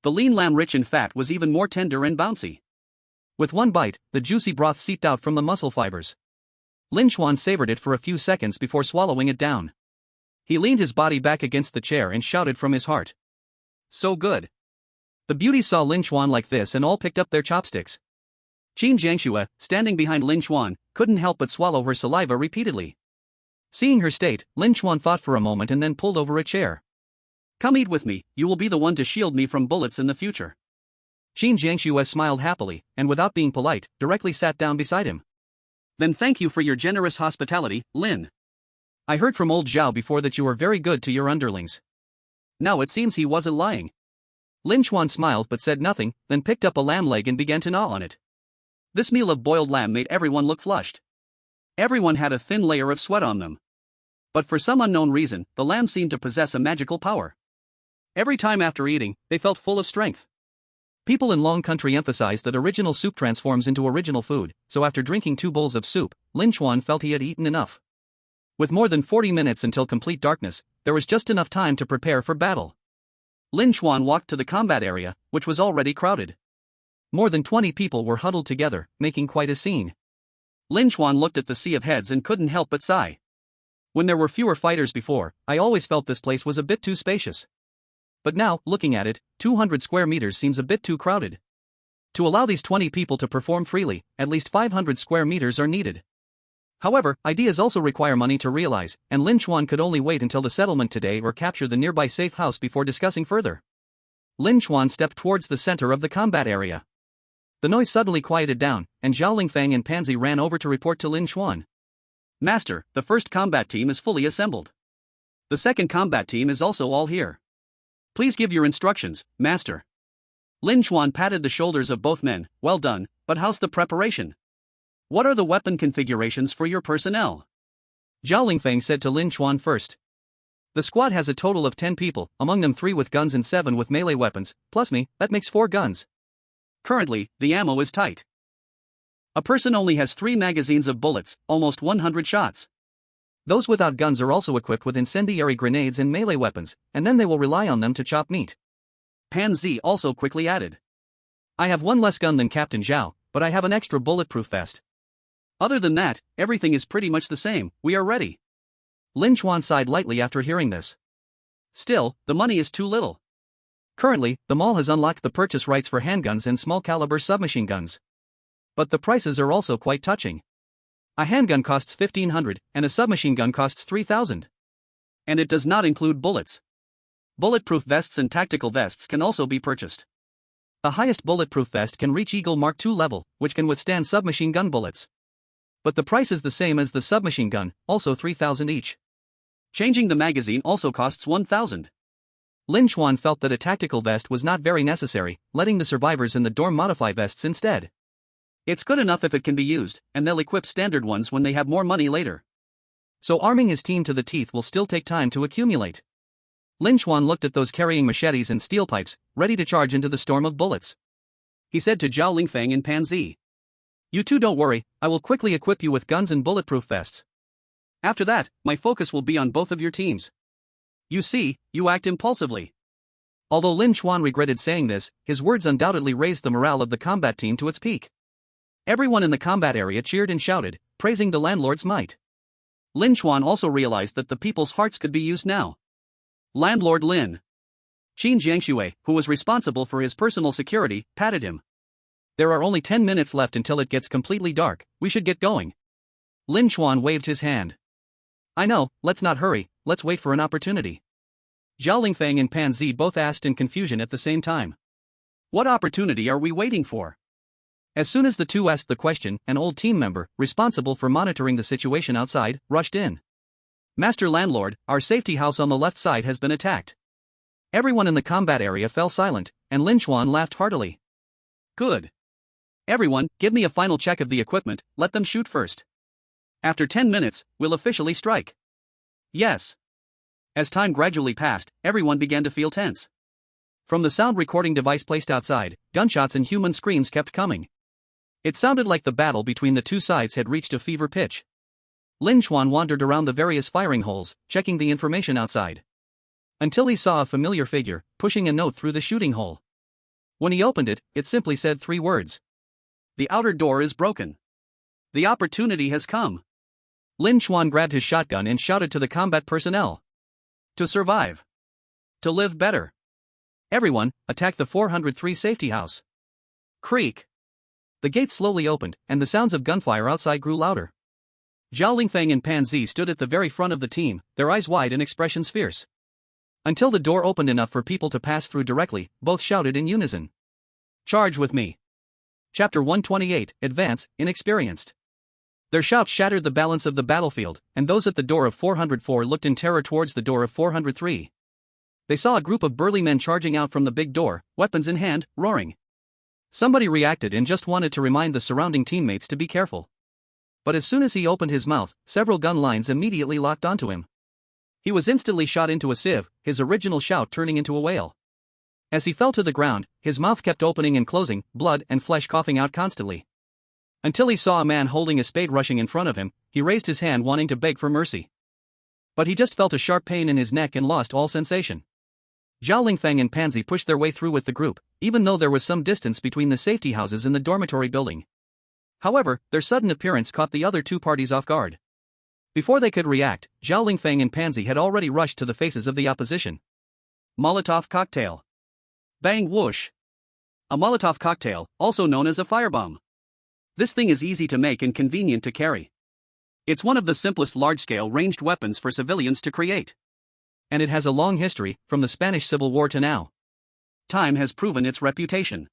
The lean lamb, rich in fat, was even more tender and bouncy. With one bite, the juicy broth seeped out from the muscle fibers. Lin Chuan savored it for a few seconds before swallowing it down. He leaned his body back against the chair and shouted from his heart. So good. The beauties saw Lin Chuan like this and all picked up their chopsticks. Qin Jiangxue, standing behind Lin Chuan, couldn't help but swallow her saliva repeatedly. Seeing her state, Lin Chuan thought for a moment and then pulled over a chair. Come eat with me, you will be the one to shield me from bullets in the future. Qin Jiangxue smiled happily, and without being polite, directly sat down beside him. Then thank you for your generous hospitality, Lin. I heard from old Zhao before that you were very good to your underlings. Now it seems he wasn't lying. Lin Chuan smiled but said nothing, then picked up a lamb leg and began to gnaw on it. This meal of boiled lamb made everyone look flushed. Everyone had a thin layer of sweat on them. But for some unknown reason, the lamb seemed to possess a magical power. Every time after eating, they felt full of strength. People in Long Country emphasize that original soup transforms into original food, so after drinking 2 bowls of soup, Lin Chuan felt he had eaten enough. With more than 40 minutes until complete darkness, there was just enough time to prepare for battle. Lin Chuan walked to the combat area, which was already crowded. More than 20 people were huddled together, making quite a scene. Lin Chuan looked at the sea of heads and couldn't help but sigh. When there were fewer fighters before, I always felt this place was a bit too spacious. But now, looking at it, 200 square meters seems a bit too crowded. To allow these 20 people to perform freely, at least 500 square meters are needed. However, ideas also require money to realize, and Lin Chuan could only wait until the settlement today or capture the nearby safe house before discussing further. Lin Chuan stepped towards the center of the combat area. The noise suddenly quieted down, and Zhao Lingfang and Pansy ran over to report to Lin Chuan. Master, the first combat team is fully assembled. The second combat team is also all here. Please give your instructions, Master. Lin Chuan patted the shoulders of both men. Well done, but how's the preparation? What are the weapon configurations for your personnel? Zhao Lingfang said to Lin Chuan first. The squad has a total of 10 people, among them 3 with guns and 7 with melee weapons, plus me, that makes 4 guns. Currently, the ammo is tight. A person only has 3 magazines of bullets, almost 100 shots. Those without guns are also equipped with incendiary grenades and melee weapons, and then they will rely on them to chop meat. Pansy also quickly added. I have 1 less gun than Captain Zhao, but I have an extra bulletproof vest. Other than that, everything is pretty much the same, we are ready. Lin Chuan sighed lightly after hearing this. Still, the money is too little. Currently, the mall has unlocked the purchase rights for handguns and small-caliber submachine guns. But the prices are also quite touching. A handgun costs 1,500, and a submachine gun costs 3,000. And it does not include bullets. Bulletproof vests and tactical vests can also be purchased. The highest bulletproof vest can reach Eagle Mark II level, which can withstand submachine gun bullets. But the price is the same as the submachine gun, also 3,000 each. Changing the magazine also costs 1,000. Lin Chuan felt that a tactical vest was not very necessary, letting the survivors in the dorm modify vests instead. It's good enough if it can be used, and they'll equip standard ones when they have more money later. So arming his team to the teeth will still take time to accumulate. Lin Chuan looked at those carrying machetes and steel pipes, ready to charge into the storm of bullets. He said to Zhao Lingfang and Pansy. You two don't worry, I will quickly equip you with guns and bulletproof vests. After that, my focus will be on both of your teams. You see, you act impulsively. Although Lin Chuan regretted saying this, his words undoubtedly raised the morale of the combat team to its peak. Everyone in the combat area cheered and shouted, praising the landlord's might. Lin Chuan also realized that the people's hearts could be used now. Landlord Lin. Qin Jiangxue, who was responsible for his personal security, patted him. There are only 10 minutes left until it gets completely dark, we should get going. Lin Chuan waved his hand. I know, let's not hurry, let's wait for an opportunity. Zhao Lingfang and Pansy both asked in confusion at the same time. What opportunity are we waiting for? As soon as the two asked the question, an old team member, responsible for monitoring the situation outside, rushed in. Master Landlord, our safety house on the left side has been attacked. Everyone in the combat area fell silent, and Lin Chuan laughed heartily. Good. Everyone, give me a final check of the equipment, let them shoot first. After 10 minutes, we'll officially strike. Yes. As time gradually passed, everyone began to feel tense. From the sound recording device placed outside, gunshots and human screams kept coming. It sounded like the battle between the two sides had reached a fever pitch. Lin Chuan wandered around the various firing holes, checking the information outside. Until he saw a familiar figure, pushing a note through the shooting hole. When he opened it, it simply said 3 words. The outer door is broken. The opportunity has come. Lin Chuan grabbed his shotgun and shouted to the combat personnel. To survive. To live better. Everyone, attack the 403 safety house. Creak. The gates slowly opened, and the sounds of gunfire outside grew louder. Zhao Lingfeng and Pan Zi stood at the very front of the team, their eyes wide and expressions fierce. Until the door opened enough for people to pass through directly, both shouted in unison. Charge with me. Chapter 128, Advance, Inexperienced. Their shouts shattered the balance of the battlefield, and those at the door of 404 looked in terror towards the door of 403. They saw a group of burly men charging out from the big door, weapons in hand, roaring. Somebody reacted and just wanted to remind the surrounding teammates to be careful. But as soon as he opened his mouth, several gun lines immediately locked onto him. He was instantly shot into a sieve, his original shout turning into a wail. As he fell to the ground, his mouth kept opening and closing, blood and flesh coughing out constantly. Until he saw a man holding a spade rushing in front of him, he raised his hand wanting to beg for mercy. But he just felt a sharp pain in his neck and lost all sensation. Zhao Lingfeng and Pan Zi pushed their way through with the group, even though there was some distance between the safety houses and the dormitory building. However, their sudden appearance caught the other two parties off guard. Before they could react, Zhao Lingfeng and Pan Zi had already rushed to the faces of the opposition. Molotov cocktail. Bang whoosh. A Molotov cocktail, also known as a firebomb. This thing is easy to make and convenient to carry. It's one of the simplest large-scale ranged weapons for civilians to create. And it has a long history, from the Spanish Civil War to now. Time has proven its reputation.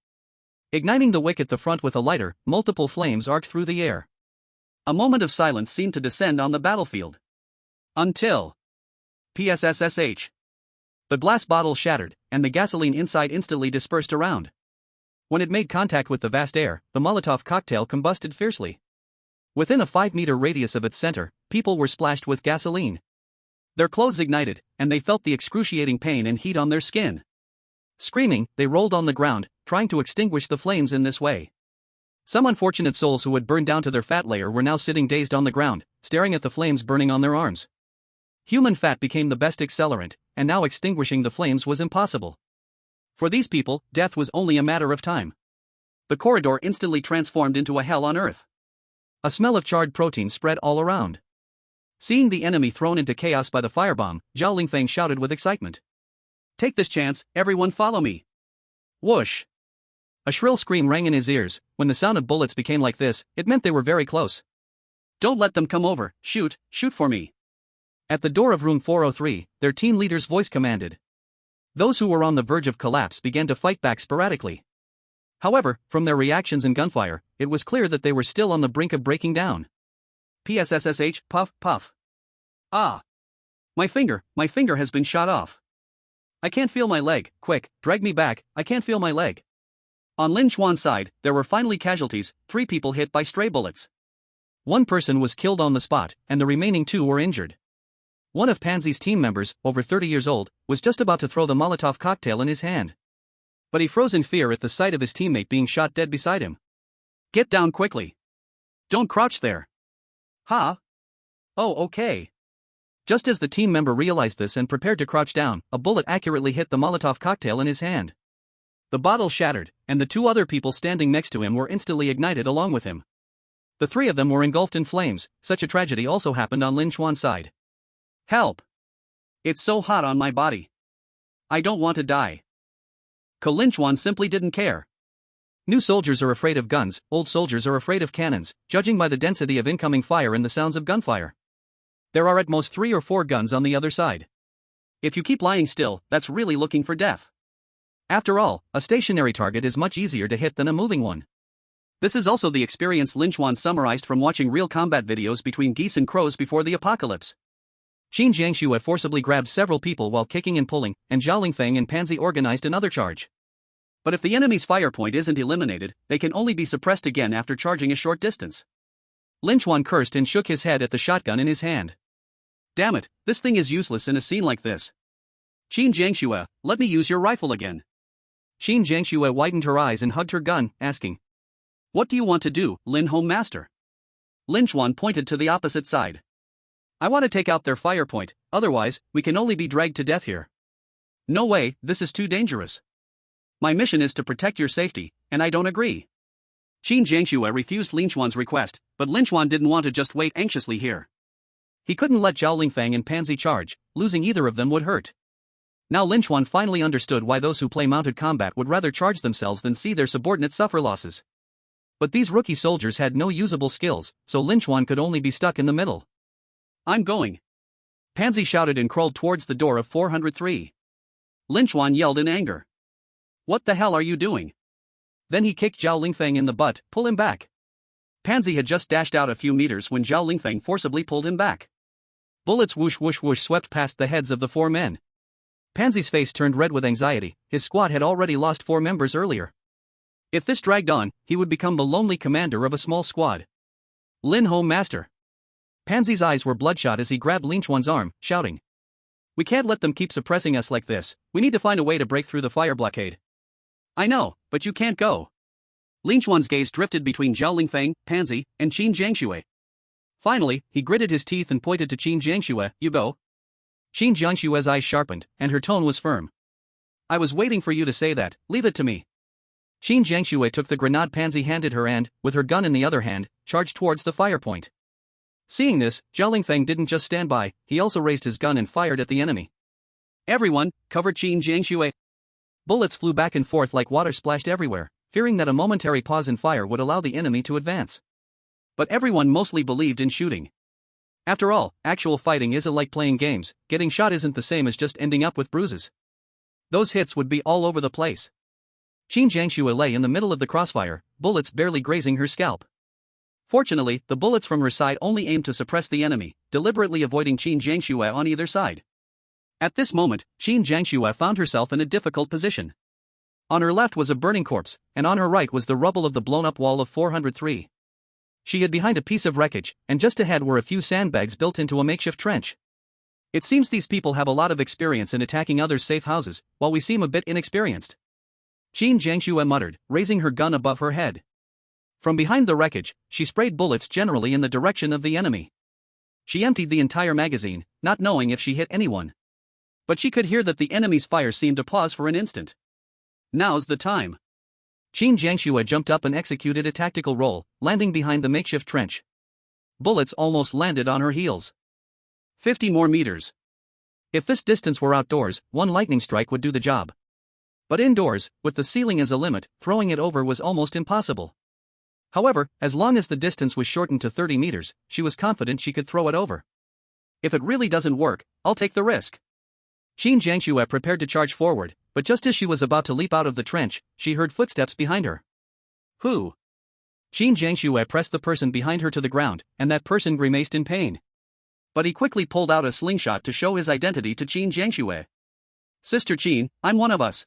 Igniting the wick at the front with a lighter, multiple flames arced through the air. A moment of silence seemed to descend on the battlefield. Until PSSSH. The glass bottle shattered, and the gasoline inside instantly dispersed around. When it made contact with the vast air, the Molotov cocktail combusted fiercely. Within a 5-meter radius of its center, people were splashed with gasoline. Their clothes ignited, and they felt the excruciating pain and heat on their skin. Screaming, they rolled on the ground, trying to extinguish the flames in this way. Some unfortunate souls who had burned down to their fat layer were now sitting dazed on the ground, staring at the flames burning on their arms. Human fat became the best accelerant, and now extinguishing the flames was impossible. For these people, death was only a matter of time. The corridor instantly transformed into a hell on earth. A smell of charred protein spread all around. Seeing the enemy thrown into chaos by the firebomb, Zhao Lingfeng shouted with excitement. Take this chance, everyone follow me. Whoosh. A shrill scream rang in his ears. When the sound of bullets became like this, it meant they were very close. Don't let them come over, shoot for me. At the door of room 403, their team leader's voice commanded. Those who were on the verge of collapse began to fight back sporadically. However, from their reactions and gunfire, it was clear that they were still on the brink of breaking down. PSSSH, puff, puff. Ah! My finger has been shot off. I can't feel my leg, quick, drag me back, I can't feel my leg. On Lin Chuan's side, there were finally casualties, 3 people hit by stray bullets. 1 person was killed on the spot, and the remaining 2 were injured. One of Pan Zi's team members, over 30 years old, was just about to throw the Molotov cocktail in his hand. But he froze in fear at the sight of his teammate being shot dead beside him. Get down quickly. Don't crouch there. Huh? Oh, okay. Just as the team member realized this and prepared to crouch down, a bullet accurately hit the Molotov cocktail in his hand. The bottle shattered, and the 2 other people standing next to him were instantly ignited along with him. The 3 of them were engulfed in flames. Such a tragedy also happened on Lin Chuan's side. Help! It's so hot on my body. I don't want to die. Lin Chuan simply didn't care. New soldiers are afraid of guns, old soldiers are afraid of cannons, judging by the density of incoming fire and the sounds of gunfire. There are at most 3 or 4 guns on the other side. If you keep lying still, that's really looking for death. After all, a stationary target is much easier to hit than a moving one. This is also the experience Lin Chuan summarized from watching real combat videos between geese and crows before the apocalypse. Qin Jiangxue forcibly grabbed several people while kicking and pulling, and Zhao Lingfeng and Pan Zi organized another charge. But if the enemy's fire point isn't eliminated, they can only be suppressed again after charging a short distance. Lin Chuan cursed and shook his head at the shotgun in his hand. Damn it, this thing is useless in a scene like this. Qin Jiangxue, let me use your rifle again. Qin Jiangxue widened her eyes and hugged her gun, asking. What do you want to do, Lin Home Master? Lin Chuan pointed to the opposite side. I want to take out their fire point, otherwise, we can only be dragged to death here. No way, this is too dangerous. My mission is to protect your safety, and I don't agree. Qin Jiangxue refused Lin Chuan's request, but Lin Chuan didn't want to just wait anxiously here. He couldn't let Zhao Lingfang and Pansy charge, losing either of them would hurt. Now Lin Chuan finally understood why those who play mounted combat would rather charge themselves than see their subordinates suffer losses. But these rookie soldiers had no usable skills, so Lin Chuan could only be stuck in the middle. I'm going. Pansy shouted and crawled towards the door of 403. Lin Chuan yelled in anger. What the hell are you doing? Then he kicked Zhao Lingfang in the butt, pull him back. Pansy had just dashed out a few meters when Zhao Lingfang forcibly pulled him back. Bullets whoosh whoosh whoosh swept past the heads of the 4 men. Pansy's face turned red with anxiety, his squad had already lost 4 members earlier. If this dragged on, he would become the lonely commander of a small squad. Lin Home Master. Pansy's eyes were bloodshot as he grabbed Lin Chuan's arm, shouting. We can't let them keep suppressing us like this, we need to find a way to break through the fire blockade. I know, but you can't go. Lin Chuan's gaze drifted between Zhao Lingfang, Pansy, and Qin Jiangxue. Finally, he gritted his teeth and pointed to Qin Jiangxue, you go. Qin Jiangxue's eyes sharpened, and her tone was firm. I was waiting for you to say that, leave it to me. Qin Jiangxue took the grenade Pansy handed her and, with her gun in the other hand, charged towards the fire point. Seeing this, Zhao Lingfang didn't just stand by, he also raised his gun and fired at the enemy. Everyone, cover Qin Jiangxue. Bullets flew back and forth like water splashed everywhere, fearing that a momentary pause in fire would allow the enemy to advance. But everyone mostly believed in shooting. After all, actual fighting isn't like playing games, getting shot isn't the same as just ending up with bruises. Those hits would be all over the place. Qin Jiangxue lay in the middle of the crossfire, bullets barely grazing her scalp. Fortunately, the bullets from her side only aimed to suppress the enemy, deliberately avoiding Qin Jiangxue on either side. At this moment, Qin Jiangxue found herself in a difficult position. On her left was a burning corpse, and on her right was the rubble of the blown-up wall of 403. She hid behind a piece of wreckage, and just ahead were a few sandbags built into a makeshift trench. It seems these people have a lot of experience in attacking others' safe houses, while we seem a bit inexperienced. Qin Jiangxue muttered, raising her gun above her head. From behind the wreckage, she sprayed bullets generally in the direction of the enemy. She emptied the entire magazine, not knowing if she hit anyone. But she could hear that the enemy's fire seemed to pause for an instant. Now's the time. Qin Jiangxue jumped up and executed a tactical roll, landing behind the makeshift trench. Bullets almost landed on her heels. 50 more meters. If this distance were outdoors, one lightning strike would do the job. But indoors, with the ceiling as a limit, throwing it over was almost impossible. However, as long as the distance was shortened to 30 meters, she was confident she could throw it over. If it really doesn't work, I'll take the risk. Qin Jiangxue prepared to charge forward, but just as she was about to leap out of the trench, she heard footsteps behind her. Who? Qin Jiangxue pressed the person behind her to the ground, and that person grimaced in pain. But he quickly pulled out a slingshot to show his identity to Qin Jiangxue. Sister Qin, I'm one of us.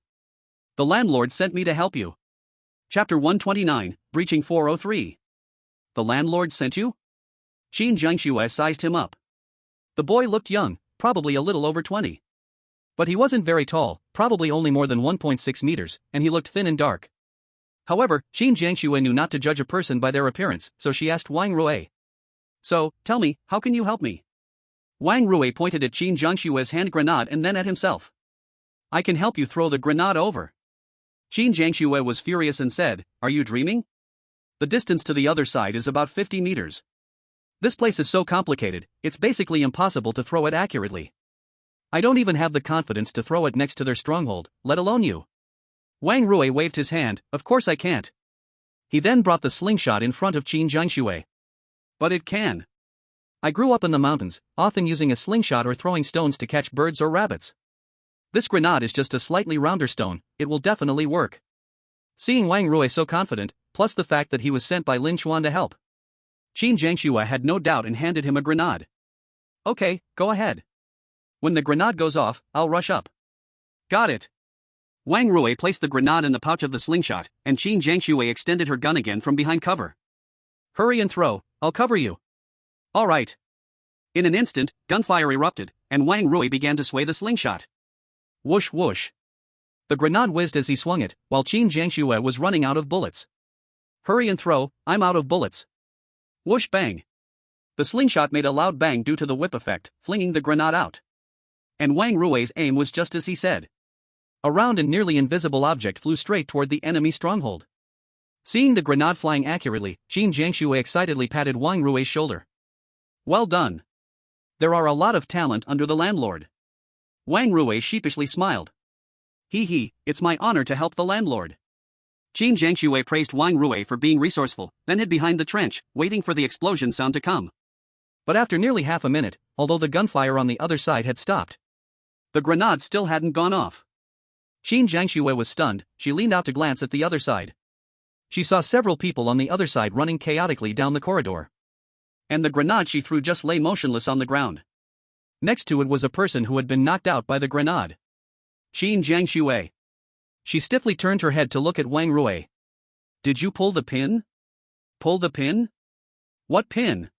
The landlord sent me to help you. Chapter 129, Breaching 403. The landlord sent you? Qin Jiangxue sized him up. The boy looked young, probably a little over 20. But he wasn't very tall, probably only more than 1.6 meters, and he looked thin and dark. However, Qin Jiangxue knew not to judge a person by their appearance, so she asked Wang Rui. So, tell me, how can you help me? Wang Rui pointed at Qin Jiangxue's hand grenade and then at himself. I can help you throw the grenade over. Qin Jiangxue was furious and said, Are you dreaming? The distance to the other side is about 50 meters. This place is so complicated, it's basically impossible to throw it accurately. I don't even have the confidence to throw it next to their stronghold, let alone you. Wang Rui waved his hand, of course I can't. He then brought the slingshot in front of Qin Jiangxue. But it can. I grew up in the mountains, often using a slingshot or throwing stones to catch birds or rabbits. This grenade is just a slightly rounder stone, it will definitely work. Seeing Wang Rui so confident, plus the fact that he was sent by Lin Chuan to help, Qin Jiangxue had no doubt and handed him a grenade. Okay, go ahead. When the grenade goes off, I'll rush up. Got it. Wang Rui placed the grenade in the pouch of the slingshot, and Qin Jiangxue extended her gun again from behind cover. Hurry and throw, I'll cover you. All right. In an instant, gunfire erupted, and Wang Rui began to sway the slingshot. Whoosh whoosh. The grenade whizzed as he swung it, while Qin Jiangxue was running out of bullets. Hurry and throw, I'm out of bullets. Whoosh bang. The slingshot made a loud bang due to the whip effect, flinging the grenade out. And Wang Rui's aim was just as he said. A round and nearly invisible object flew straight toward the enemy stronghold. Seeing the grenade flying accurately, Qin Jiangxue excitedly patted Wang Rui's shoulder. Well done. There are a lot of talent under the landlord. Wang Rui sheepishly smiled. He, it's my honor to help the landlord. Qin Jiangxue praised Wang Rui for being resourceful, then hid behind the trench, waiting for the explosion sound to come. But after nearly half a minute, although the gunfire on the other side had stopped, the grenade still hadn't gone off. Qin Jiangxue was stunned. She leaned out to glance at the other side. She saw several people on the other side running chaotically down the corridor. And the grenade she threw just lay motionless on the ground. Next to it was a person who had been knocked out by the grenade. Qin Jiangxue. She stiffly turned her head to look at Wang Rui. Did you pull the pin? Pull the pin? What pin?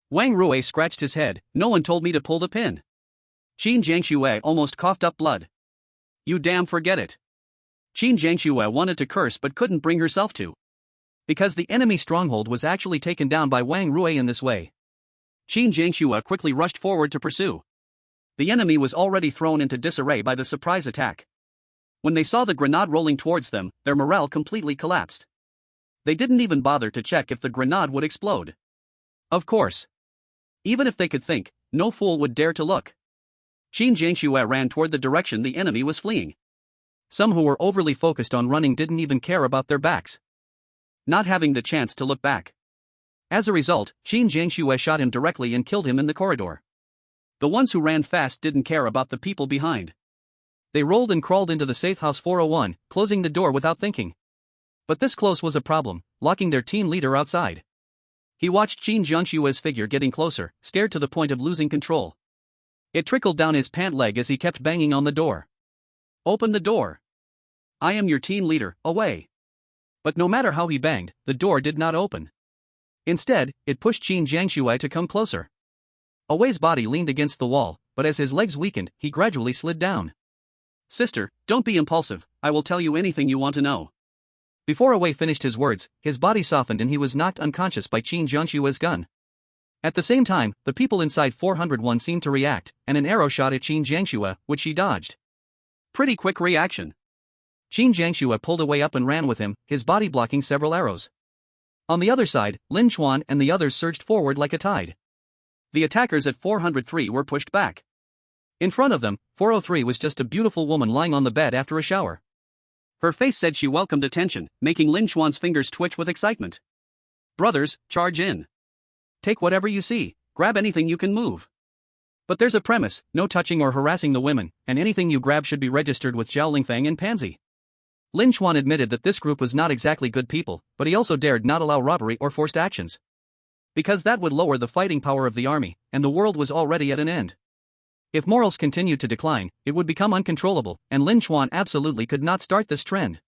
Wang Rui scratched his head. No one told me to pull the pin. Qin Jiangxue almost coughed up blood. You damn forget it. Qin Jiangxue wanted to curse but couldn't bring herself to. Because the enemy stronghold was actually taken down by Wang Rui in this way. Qin Jiangxue quickly rushed forward to pursue. The enemy was already thrown into disarray by the surprise attack. When they saw the grenade rolling towards them, their morale completely collapsed. They didn't even bother to check if the grenade would explode. Of course. Even if they could think, no fool would dare to look. Qin Jiangxue ran toward the direction the enemy was fleeing. Some who were overly focused on running didn't even care about their backs, not having the chance to look back. As a result, Qin Jiangxue shot him directly and killed him in the corridor. The ones who ran fast didn't care about the people behind. They rolled and crawled into the safe house 401, closing the door without thinking. But this close was a problem, locking their team leader outside. He watched Qin Jiangxue's figure getting closer, scared to the point of losing control. It trickled down his pant leg as he kept banging on the door. Open the door. I am your team leader, away. But no matter how he banged, the door did not open. Instead, it pushed Qin Jiangxue to come closer. Away's body leaned against the wall, but as his legs weakened, he gradually slid down. Sister, don't be impulsive, I will tell you anything you want to know. Before Away finished his words, his body softened and he was knocked unconscious by Qin Jiangxue's gun. At the same time, the people inside 401 seemed to react, and an arrow shot at Qin Jiangxue, which she dodged. Pretty quick reaction. Qin Jiangxue pulled Away up and ran with him, his body blocking several arrows. On the other side, Lin Chuan and the others surged forward like a tide. The attackers at 403 were pushed back. In front of them, 403 was just a beautiful woman lying on the bed after a shower. Her face said she welcomed attention, making Lin Chuan's fingers twitch with excitement. Brothers, charge in. Take whatever you see, grab anything you can move. But there's a premise, no touching or harassing the women, and anything you grab should be registered with Zhao Lingfang and Pansy. Lin Chuan admitted that this group was not exactly good people, but he also dared not allow robbery or forced actions. Because that would lower the fighting power of the army, and the world was already at an end. If morals continued to decline, it would become uncontrollable, and Lin Chuan absolutely could not start this trend.